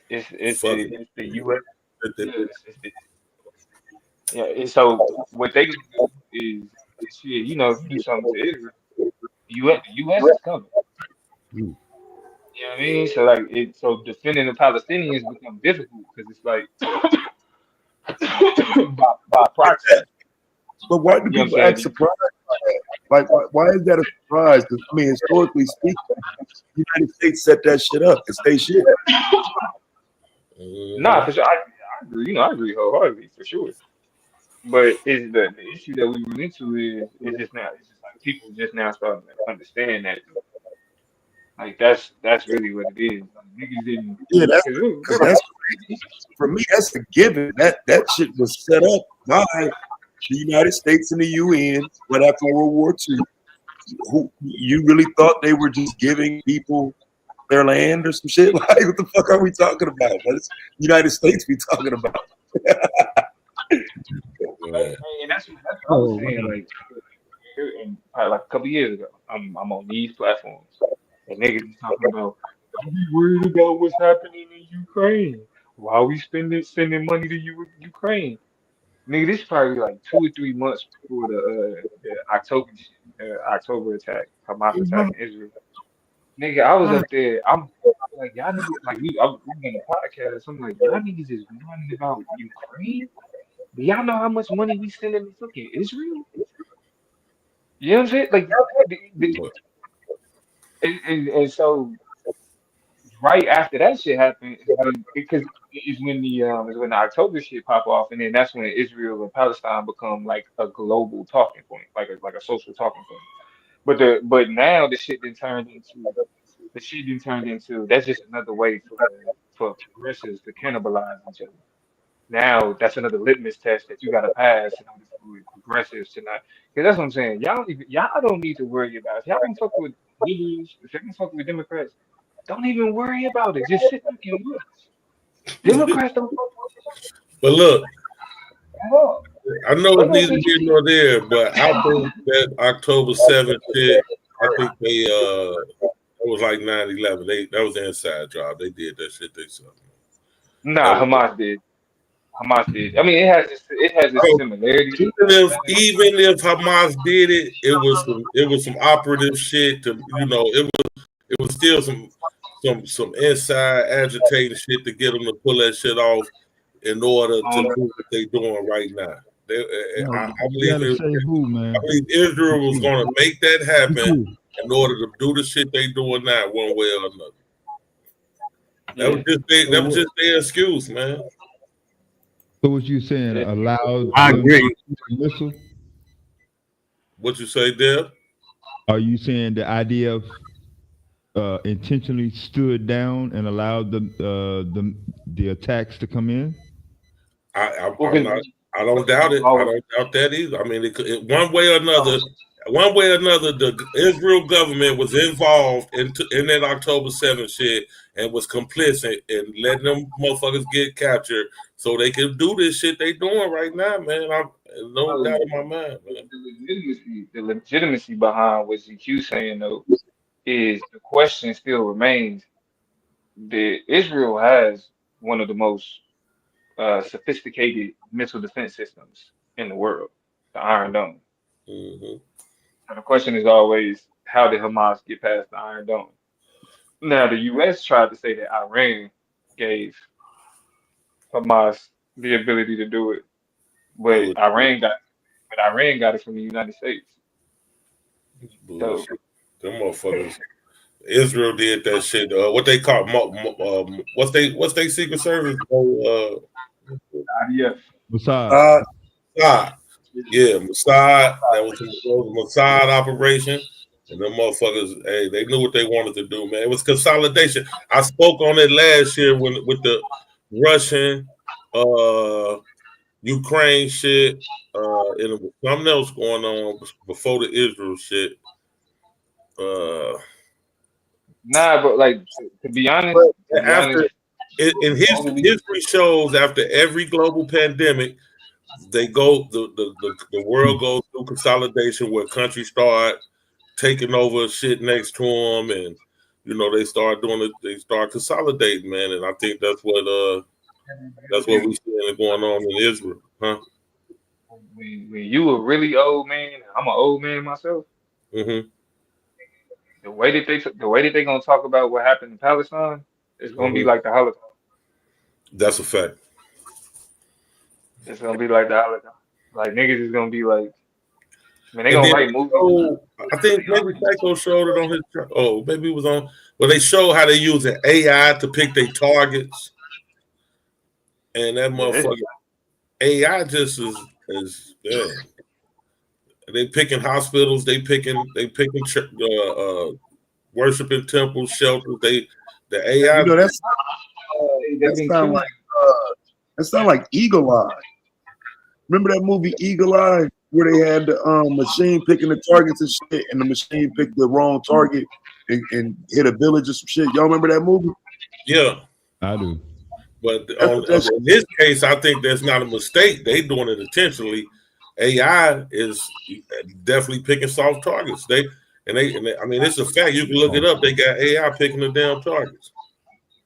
Fuck it. It's the U.S. Yeah, it's the, yeah. And so what they gonna do is shit. You know, if you do something to Israel, the U.S. is coming. You know what I mean? So like so defending the Palestinians become difficult because it's like by proxy. But why do You know what I'm people saying? act surprised by that? Like, why is that a surprise? 'Cause, I mean, historically speaking, the United States set that shit up. It's they shit. Nah, for sure. I agree. You know, I agree wholeheartedly for sure. But is the issue that we run into is just now. It's just like people just now starting to understand that. Like that's really what it is. Like, niggas didn't. Yeah, Cause that's for me. That's a given. That shit was set up by the United States and the UN right after World War II. Who you really thought they were just giving people their land or some shit? Like, what the fuck are we talking about? That's United States we talking about. and that's what I was saying. Like, and probably like a couple years ago, I'm on these platforms, and niggas is talking about don't be worried about what's happening in Ukraine. Why are we sending money to Ukraine? Nigga, this is probably like 2 or 3 months before the October attack, Hamas attack in Israel. Nigga, I was up there. I'm like y'all niggas like we on a podcast. I'm like y'all niggas is whining about Ukraine. Do y'all know how much money we sending to fucking Israel? You know what I'm saying? Like, and so right after that shit happened is when because is when the October shit pop off, and then that's when Israel and Palestine become like a global talking point, like a social talking point. But now the shit then turned into that's just another way for progressives to cannibalize each other. Now that's another litmus test that you got to pass in order for progressives to not. Because that's what I'm saying. Y'all don't need to worry about it. If y'all don't fuck with liberals, if y'all don't fuck with Democrats, don't even worry about it. Just sit back and watch. Democrats don't fuck with But look, it at all. I know They it's gonna neither sit here you. nor there, but I think that October 7th shit, I think it was like 9/11. That was an inside job. They did that shit themselves. Nah, Hamas did. Hamas did. I mean, it has its So, similarities. even if Hamas did it, it was some operative shit to it was still some inside agitating shit to get them to pull that shit off in order to do what they doing right now. No, I you believe gotta say who, I man. believe Israel was going to make that happen Who? in order to do the shit they doing now, one way or another. That was just their excuse, man. So what you saying? Allowed I them to agree. shoot a missile? What you say, Deb? Are you saying the idea of intentionally stood down and allowed the attacks to come in? I'm not. I don't doubt it. I don't doubt that either. I mean, one way or another, the Israel government was involved in that October 7th shit and was complicit in letting them motherfuckers get captured so they can do this shit they doing right now, man. I'm no doubt in my mind, man. The legitimacy behind what GQ saying though is the question still remains that Israel has one of the most sophisticated missile defense systems in the world, the Iron Dome. Mm-hmm. And the question is always, how did Hamas get past the Iron Dome? Now, the U.S. tried to say that Iran gave Hamas the ability to do it, but Bullshit. Iran got it from the United States. So Bullshit. Them motherfuckers. Israel did that shit. What they call what's they Secret Service? IDF. Mossad. Mossad. Yeah, Mossad. That was a Mossad operation. And them motherfuckers, hey, they knew what they wanted to do, man. It was consolidation. I spoke on it last year with the Russian, Ukraine shit, and there was something else going on before the Israel shit. Nah, but like to be honest, After in only history shows, after every global pandemic, they go the world goes through consolidation where countries start taking over shit next to them, and they start doing it. They start consolidating, man. And I think that's what we seeing going on in Israel, huh? when you a really old man, I'm an old man myself. Mm-hmm. The way that they gonna talk about what happened in Palestine is gonna be like the Holocaust. That's a fact. It's gonna be like the Holocaust. Like niggas is gonna be like, man, they And gonna then write movies. I think maybe Psycho showed it on his. Oh, maybe it was on. Well, they show how they using AI to pick their targets, and that motherfucker AI just is yeah. They picking hospitals. They picking worshiping temples, shelters. The AI. That sound like Eagle Eye. Remember that movie Eagle Eye, where they had the machine picking the targets and shit, and the machine picked the wrong target and hit a village or some shit. Y'all remember that movie? Yeah, I do. But in this case, I think that's not a mistake. They doing it intentionally. AI is definitely picking soft targets. I mean, it's a fact. You can look it up. They got AI picking the damn targets.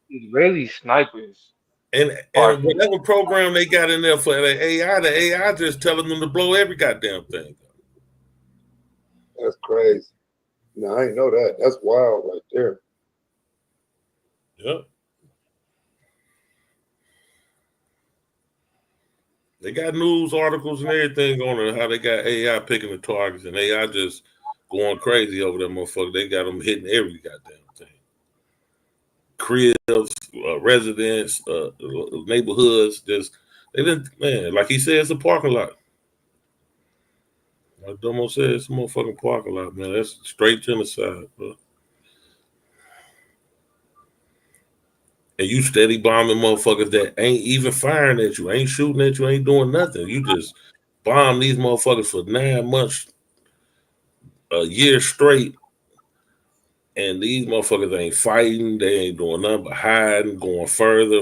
Israeli snipers. And whatever program they got in there for the AI just telling them to blow every goddamn thing. That's crazy. No, I didn't know that. That's wild right there. Yep. They got news articles and everything on it, how they got AI picking the targets and AI just going crazy over that motherfucker. They got them hitting every goddamn thing. Cribs, residents, neighborhoods, like he said, it's a parking lot. Like Domo said, it's a motherfucking parking lot, man. That's straight genocide, bro. And you steady bombing motherfuckers that ain't even firing at you, ain't shooting at you, ain't doing nothing. You just bomb these motherfuckers for 9 months, a year straight, and these motherfuckers ain't fighting. They ain't doing nothing but hiding, going further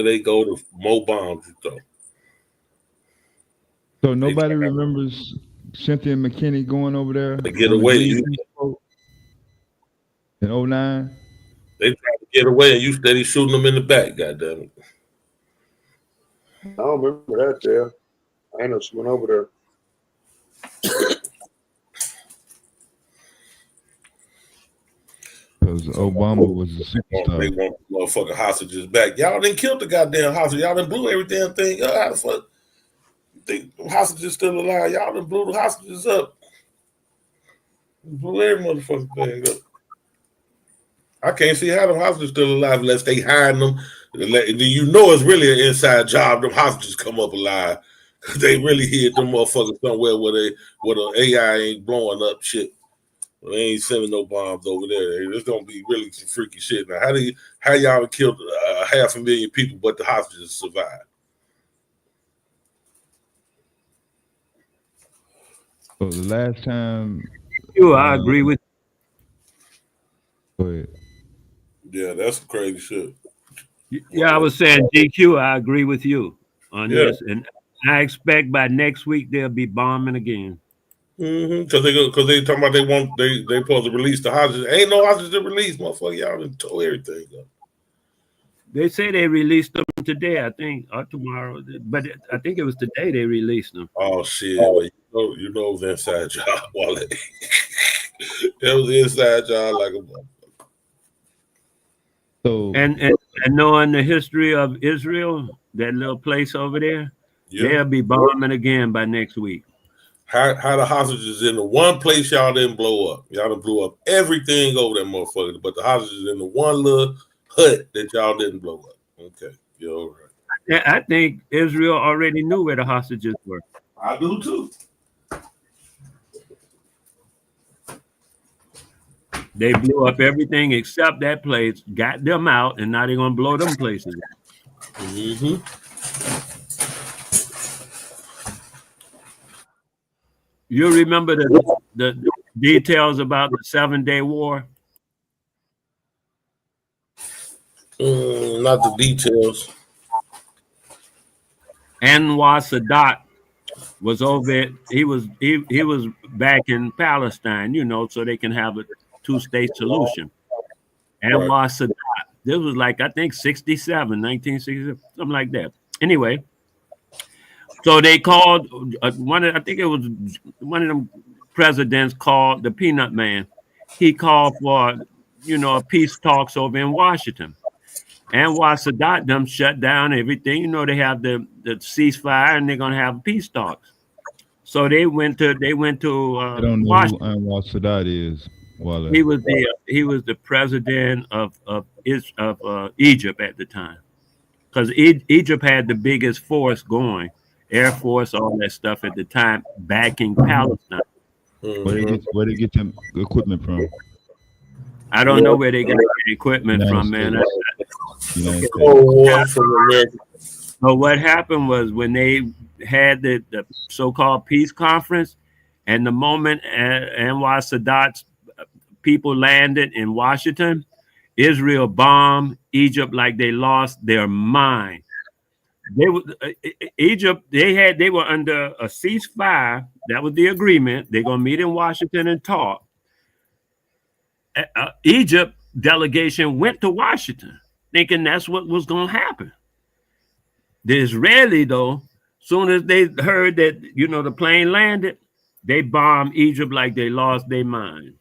they go, the more bombs you throw. So nobody remembers Cynthia McKinney going over there to get away. In 09? They try to get away, and you steady shooting them in the back. Goddamn it! I don't remember that there. I know she went over there. Because Obama was a superstar. They want motherfucking hostages back. Y'all didn't kill the goddamn hostage. Y'all done blew every damn thing. How the fuck you think the hostages still alive? Y'all done blew the hostages up. Blew every motherfucking thing up. I can't see how them hostages still alive unless they hiding them. You know it's really an inside job. Them hostages come up alive. They really hid them motherfuckers somewhere where the AI ain't blowing up shit. They ain't sending no bombs over there. It's gonna be really some freaky shit. Now, how y'all killed 500,000 people, but the hostages survived? So the last time, I agree with. Go ahead. Yeah, that's some crazy shit. Yeah, I was saying GQ. I agree with you on this, and I expect by next week they'll be bombing again. Because they talking about they supposed to release the hostages. Ain't no hostages to release, motherfucker. Y'all done tore everything up. They say they released them today, I think, or tomorrow, but I think it was today they released them. Oh shit! Well, you know it was inside job, Wale. It was inside job like a motherfucker. So and knowing the history of Israel, that little place over there, Yeah. they'll be bombing again by next week. How the hostages in the one place y'all didn't blow up. Y'all done blew up everything over that motherfucker, but the hostages in the one little hut that y'all didn't blow up. Okay, you're all right. Yeah, I think Israel already knew where the hostages were. I do too. They blew up everything except that place, got them out, and now they're gonna blow them places up. Mm-hmm. You remember the details about the 7-day war? Not the details. Anwar Sadat was over it. He was back in Palestine, so they can have a 2-state solution. Anwar Sadat. This was like, I think 1967, something like that. Anyway, so they called I think it was one of them presidents called the Peanut Man. He called for, peace talks over in Washington. Anwar Sadat them shut down everything. They have the ceasefire and they're gonna have peace talks. So they went to I don't know who Washington. Anwar Sadat is. Wale. He was the president of Egypt at the time, because Egypt had the biggest force going, Air Force, all that stuff at the time, backing Palestine. Where they get them equipment from? I don't know where they got the equipment United from, man. United So what happened was when they had the so-called peace conference, and the moment Anwar Sadat's people landed in Washington, Israel bombed Egypt like they lost their mind. Egypt, they were under a ceasefire. That was the agreement. They're gonna meet in Washington and talk. Egypt delegation went to Washington thinking that's what was gonna happen. The Israeli, though, soon as they heard that, the plane landed, they bombed Egypt like they lost their mind.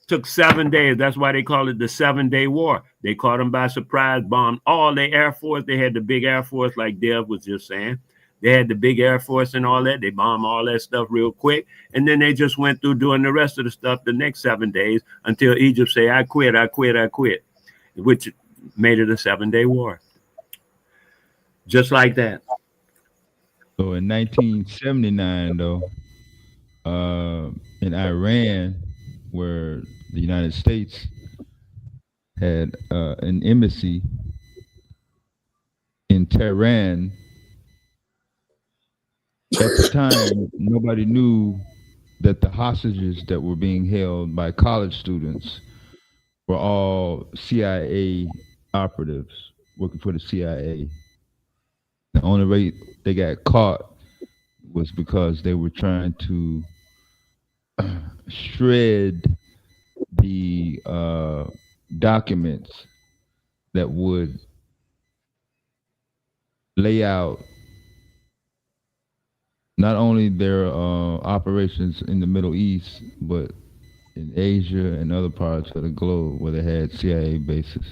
Took 7 days. That's why they call it the 7-day war. They caught them by surprise, bombed all their Air Force. They had the big Air Force, like Dev was just saying. They had the big Air Force and all that. They bombed all that stuff real quick. And then they just went through doing the rest of the stuff the next 7 days until Egypt say, I quit, I quit, I quit, which made it a 7-day war. Just like that. So in 1979, though, in Iran, where the United States had an embassy in Tehran, at the time, nobody knew that the hostages that were being held by college students were all CIA operatives working for the CIA. The only way they got caught was because they were trying to shred the documents that would lay out not only their operations in the Middle East, but in Asia and other parts of the globe where they had CIA bases.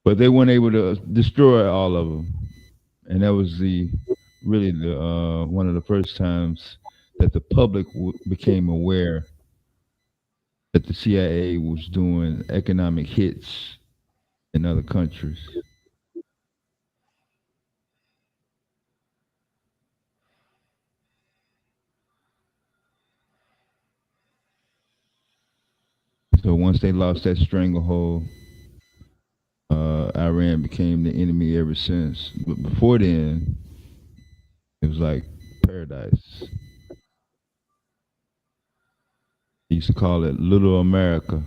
But they weren't able to destroy all of them, and that was really the one of the first times that the public became aware that the CIA was doing economic hits in other countries. So once they lost that stranglehold, Iran became the enemy ever since. But before then, it was like paradise. He used to call it Little America.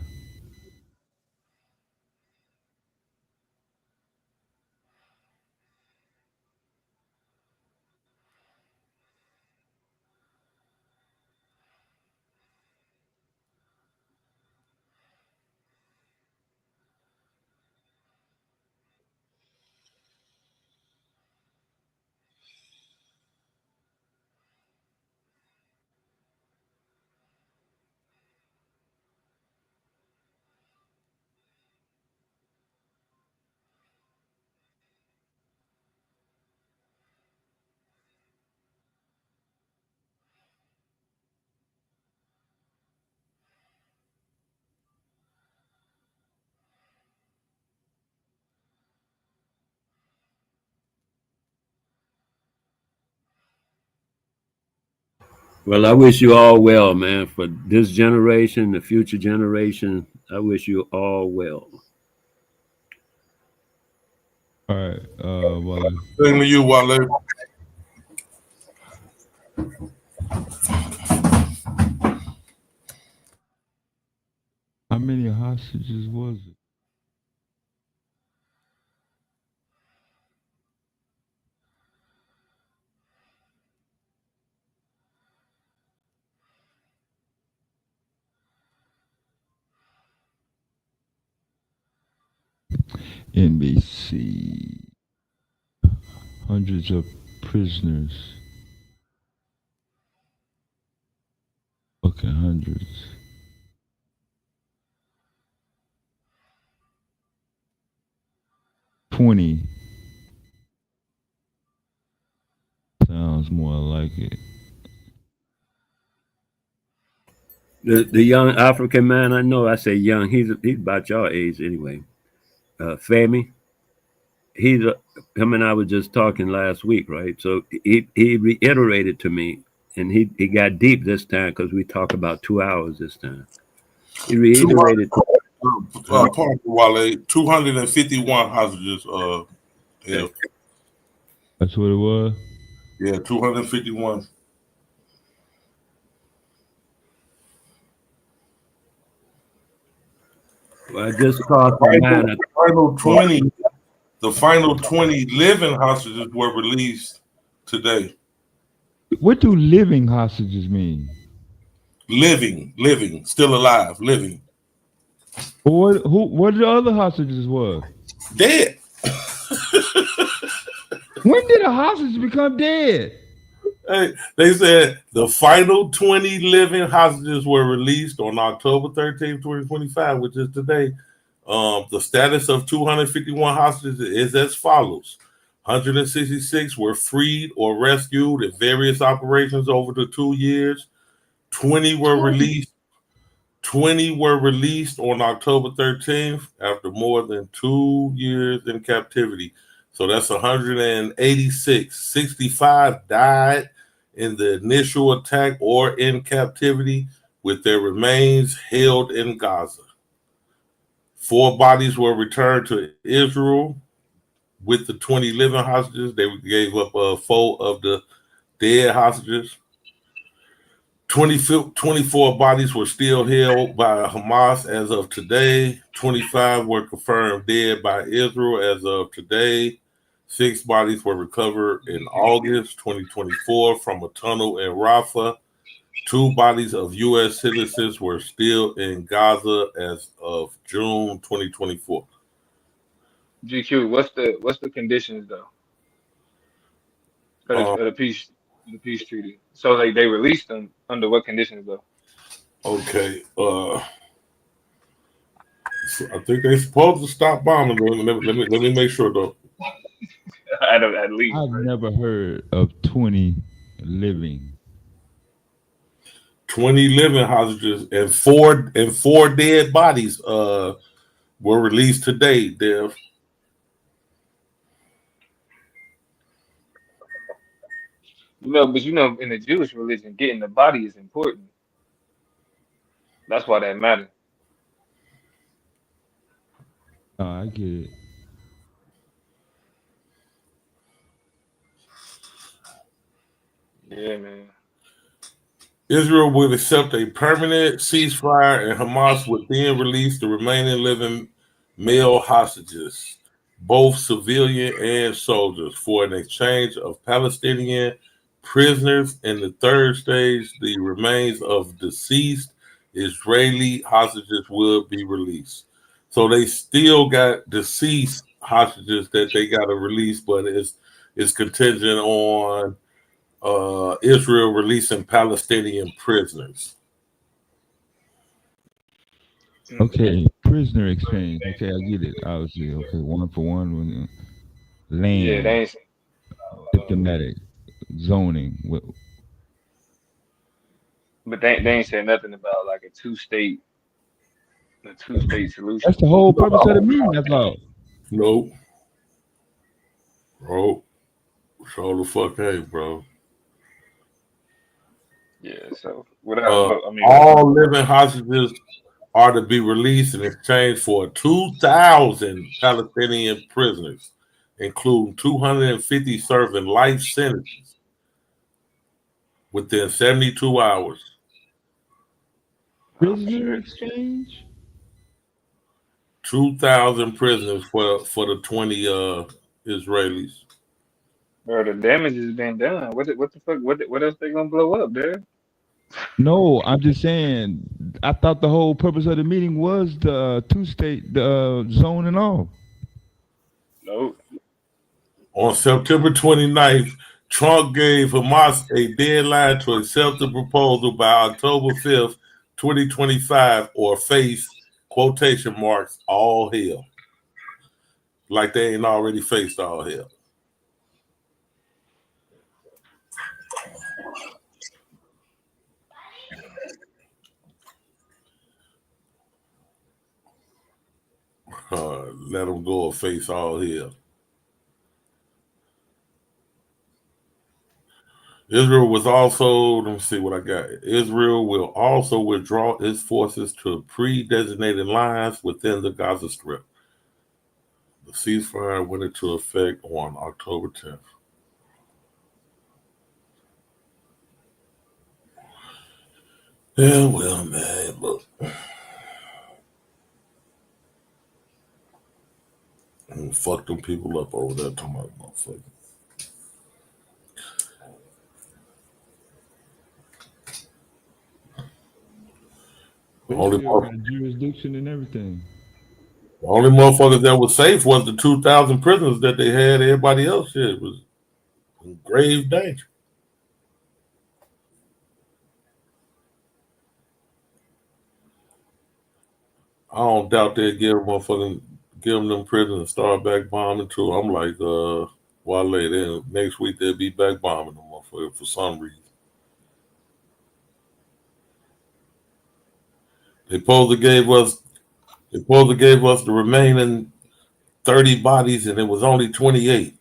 Well, I wish you all well, man. For this generation, the future generation, I wish you all well. All right, Wale. Same to you, Wale. How many hostages was it? NBC. Hundreds of prisoners. Okay, hundreds. $20 sounds more like it. The young African man I know, I say young, he's about your age anyway. Femi, him and I were just talking last week, right? So he reiterated to me, and he got deep this time because we talked about 2 hours this time. He reiterated. Pardon, Wale. 251 hostages. Yeah. That's what it was. Yeah, 251. Well, I just called the man. The final 20 living hostages were released today. What do living hostages mean? Living, still alive, living. What the other hostages were? Dead. When did a hostage become dead? Hey, they said the final 20 living hostages were released on October 13th, 2025, which is today. The status of 251 hostages is as follows. 166 were freed or rescued in various operations over the 2 years. 20 were released. 20 were released on October 13th after more than 2 years in captivity. So that's 186. 65 died in the initial attack or in captivity, with their remains held in Gaza. 4 bodies were returned to Israel with the 20 living hostages. They gave up 4 of the dead hostages. 24 bodies were still held by Hamas as of today. 25 were confirmed dead by Israel as of today. 6 bodies were recovered in August 2024 from a tunnel in Rafah. 2 bodies of U.S. citizens were still in Gaza as of June 2024. GQ, what's the conditions though of the peace treaty? So like they released them under what conditions though? Okay. So I think they're supposed to stop bombing. Let me make sure though. at least. I've never heard of 20 living. 20 living hostages and four dead bodies were released today, Dev. But in the Jewish religion, getting the body is important. That's why that matters. Oh, I get it. Yeah, man. Israel would accept a permanent ceasefire, and Hamas would then release the remaining living male hostages, both civilian and soldiers, for an exchange of Palestinian prisoners. In the third stage, the remains of deceased Israeli hostages would be released. So they still got deceased hostages that they got to release, but it's contingent on Israel releasing Palestinian prisoners. Okay, prisoner exchange. Okay, I get it. Obviously, okay, 1 for 1. Land, Yeah, they ain't. diplomatic, zoning. But they ain't said nothing about like a two-state solution. That's the whole purpose of the meeting. That's all. Nope. Bro, show the fuck hey, bro. Yeah. So without, but I mean, All living hostages are to be released in exchange for 2,000 Palestinian prisoners, including 250 serving life sentences within 72 hours. Prisoner exchange? 2,000 prisoners for the 20 Israelis. bro, the damage has been done. What the fuck? What else they gonna blow up, dude? No, I'm just saying. I thought the whole purpose of the meeting was the two-state zone and all. No. On September 29th, Trump gave Hamas a deadline to accept the proposal by October 5th, 2025, or face quotation marks all hell. Like they ain't already faced all hell. Let them go or face all hell. Israel was also, let me see what I got. Israel will also withdraw its forces to pre-designated lines within the Gaza Strip. The ceasefire went into effect on October 10th. Yeah, well, man, look. Fuck them people up over there talking about motherfucker. They Only still got jurisdiction and everything. The only motherfuckers that was safe was the 2,000 prisoners that they had. Everybody else shit was in grave danger. I don't doubt they'll give them prisoners and start back bombing too. I'm like, Wale, then next week they'll be back bombing them motherfucker for some reason. They supposed to gave us the remaining 30 bodies and it was only 28.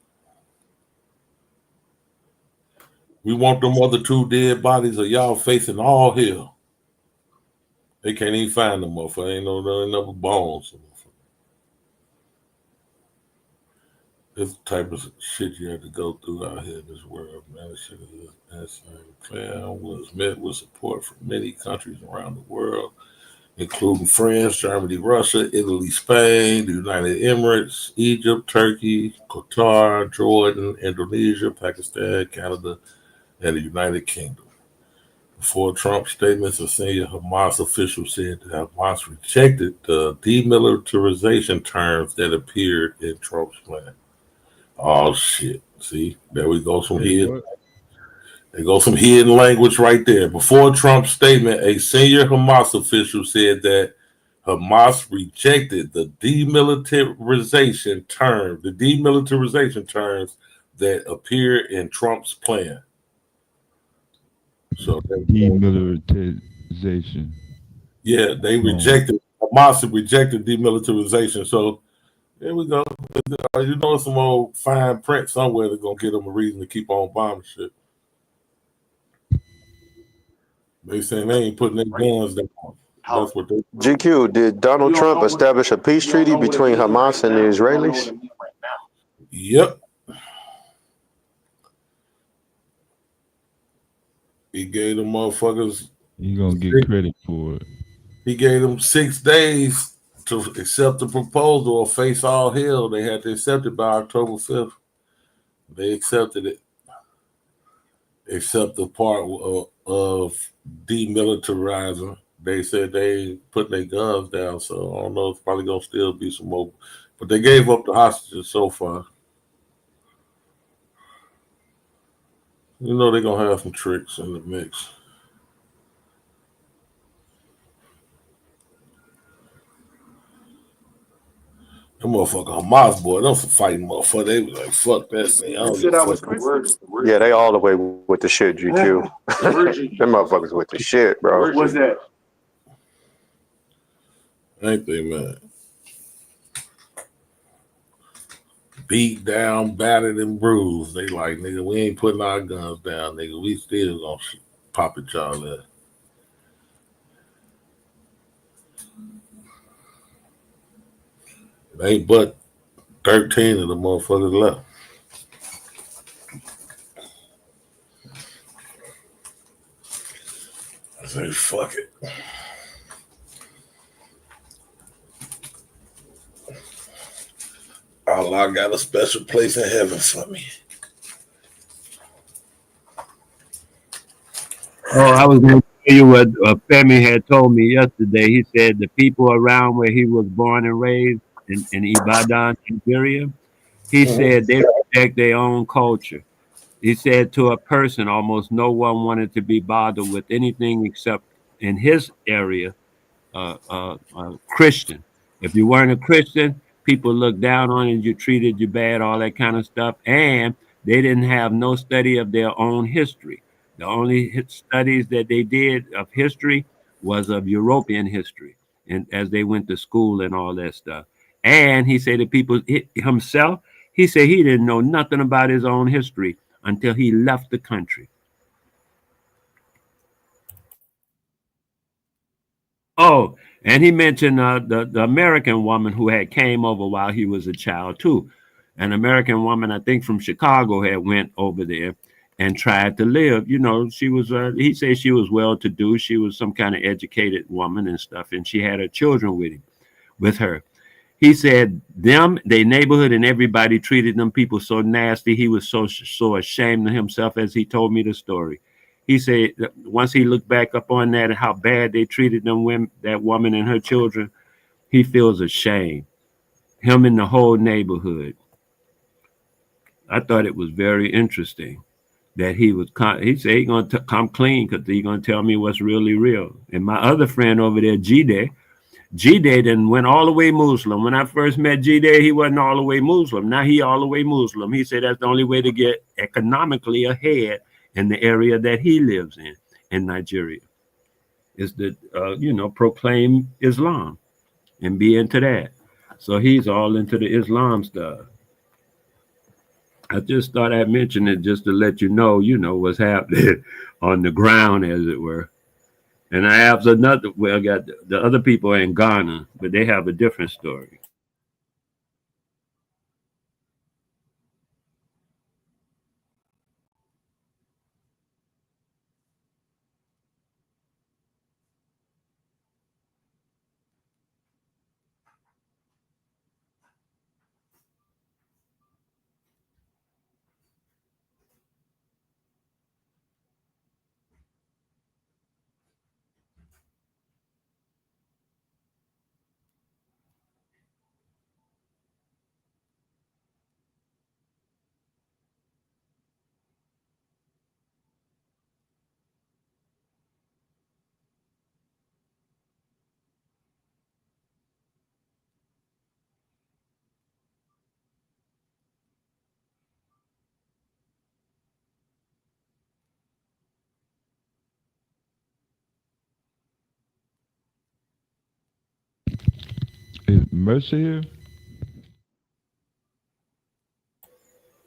We want them other 2 dead bodies or y'all facing all hell. They can't even find them motherfucker. Ain't no bones. This type of shit you have to go through out here in this world, man. This shit is insane. Plan was met with support from many countries around the world, including France, Germany, Russia, Italy, Spain, the United Emirates, Egypt, Turkey, Qatar, Jordan, Indonesia, Pakistan, Canada, and the United Kingdom. Before Trump's statements, a senior Hamas official said that Hamas rejected the demilitarization terms that appeared in Trump's plan. Oh shit! See, there we go. There goes some hidden language right there. Before Trump's statement, a senior Hamas official said that Hamas rejected the demilitarization terms that appear in Trump's plan. So demilitarization. Yeah, Hamas rejected demilitarization. So there we go. You know, some old fine print somewhere that's gonna give them a reason to keep on bombing shit. They saying they ain't putting their guns down. That's what they. GQ, did Donald Trump establish a peace treaty between Hamas and the Israelis? Yep. He gave them motherfuckers. You gonna get credit for it. He gave them 6 days to accept the proposal or face all hell. They had to accept it by October 5th. They accepted it. Except the part of demilitarizing. They said they ain't putting their guns down, so I don't know. It's probably gonna still be some more. But they gave up the hostages so far. You know they're gonna have some tricks in the mix. Them motherfucker Hamas boy, them some fighting motherfucker. They was like, fuck that thing. I don't give a fuck. Yeah, they all the way with the shit, GQ. Them motherfuckers with the shit, bro. What's that? Ain't they, man? Beat down, battered, and bruised. They like, nigga, we ain't putting our guns down, nigga. We still gonna pop at y'all there. It ain't but 13 of the motherfuckers left. I say, fuck it. Allah got a special place in heaven for me. Oh, I was going to tell you what Femi had told me yesterday. He said the people around where he was born and raised in Ibadan, Nigeria, he said they respect their own culture. He said to a person, almost no one wanted to be bothered with anything except in his area, Christian. If you weren't a Christian, people looked down on you, treated you bad, all that kind of stuff. And they didn't have no study of their own history. The only studies that they did of history was of European history, and as they went to school and all that stuff. And he said that people himself, he said he didn't know nothing about his own history until he left the country. Oh, and he mentioned the American woman who had came over while he was a child too. An American woman, I think from Chicago, had went over there and tried to live. You know, she was. He said she was well to do. She was some kind of educated woman and stuff, and she had her children with her. He said their neighborhood and everybody treated them people so nasty. He was so ashamed of himself as he told me the story. He said that once he looked back up on that and how bad they treated that woman and her children, he feels ashamed. Him and the whole neighborhood. I thought it was very interesting that he said he's going to come clean because he's going to tell me what's really real. And my other friend over there, G-Day then went all the way Muslim. When I first met G-Day, he wasn't all the way Muslim. Now he all the way Muslim. He said that's the only way to get economically ahead in the area that he lives in Nigeria, is to, proclaim Islam and be into that. So he's all into the Islam stuff. I just thought I'd mention it just to let you know what's happening on the ground, as it were. And I have I got the other people in Ghana, but they have a different story. Is Mercy here?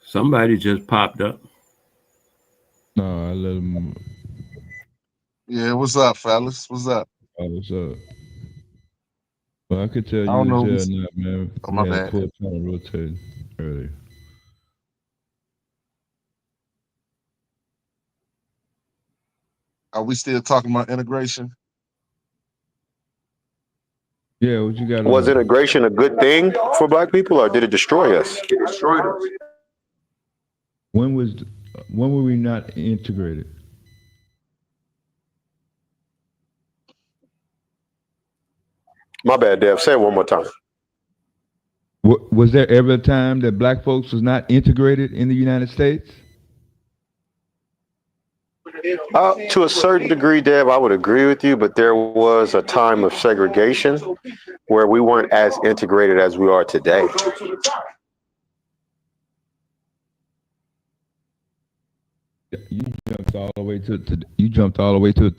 Somebody just popped up. No, I let him. Yeah, what's up, fellas? What's up? Oh, what's up? Well, I could tell I you don't was know. here or not, man. Oh, We my had a bad. poor time rotating earlier. Are we still talking about integration? Yeah, what you got Was on? integration a good thing for black people, or did it destroy us? When were we not integrated? My bad, Dev. Say it one more time. Was there ever a time that black folks was not integrated in the United States? To a certain degree, Dev, I would agree with you, but there was a time of segregation where we weren't as integrated as we are today. You jumped all the way to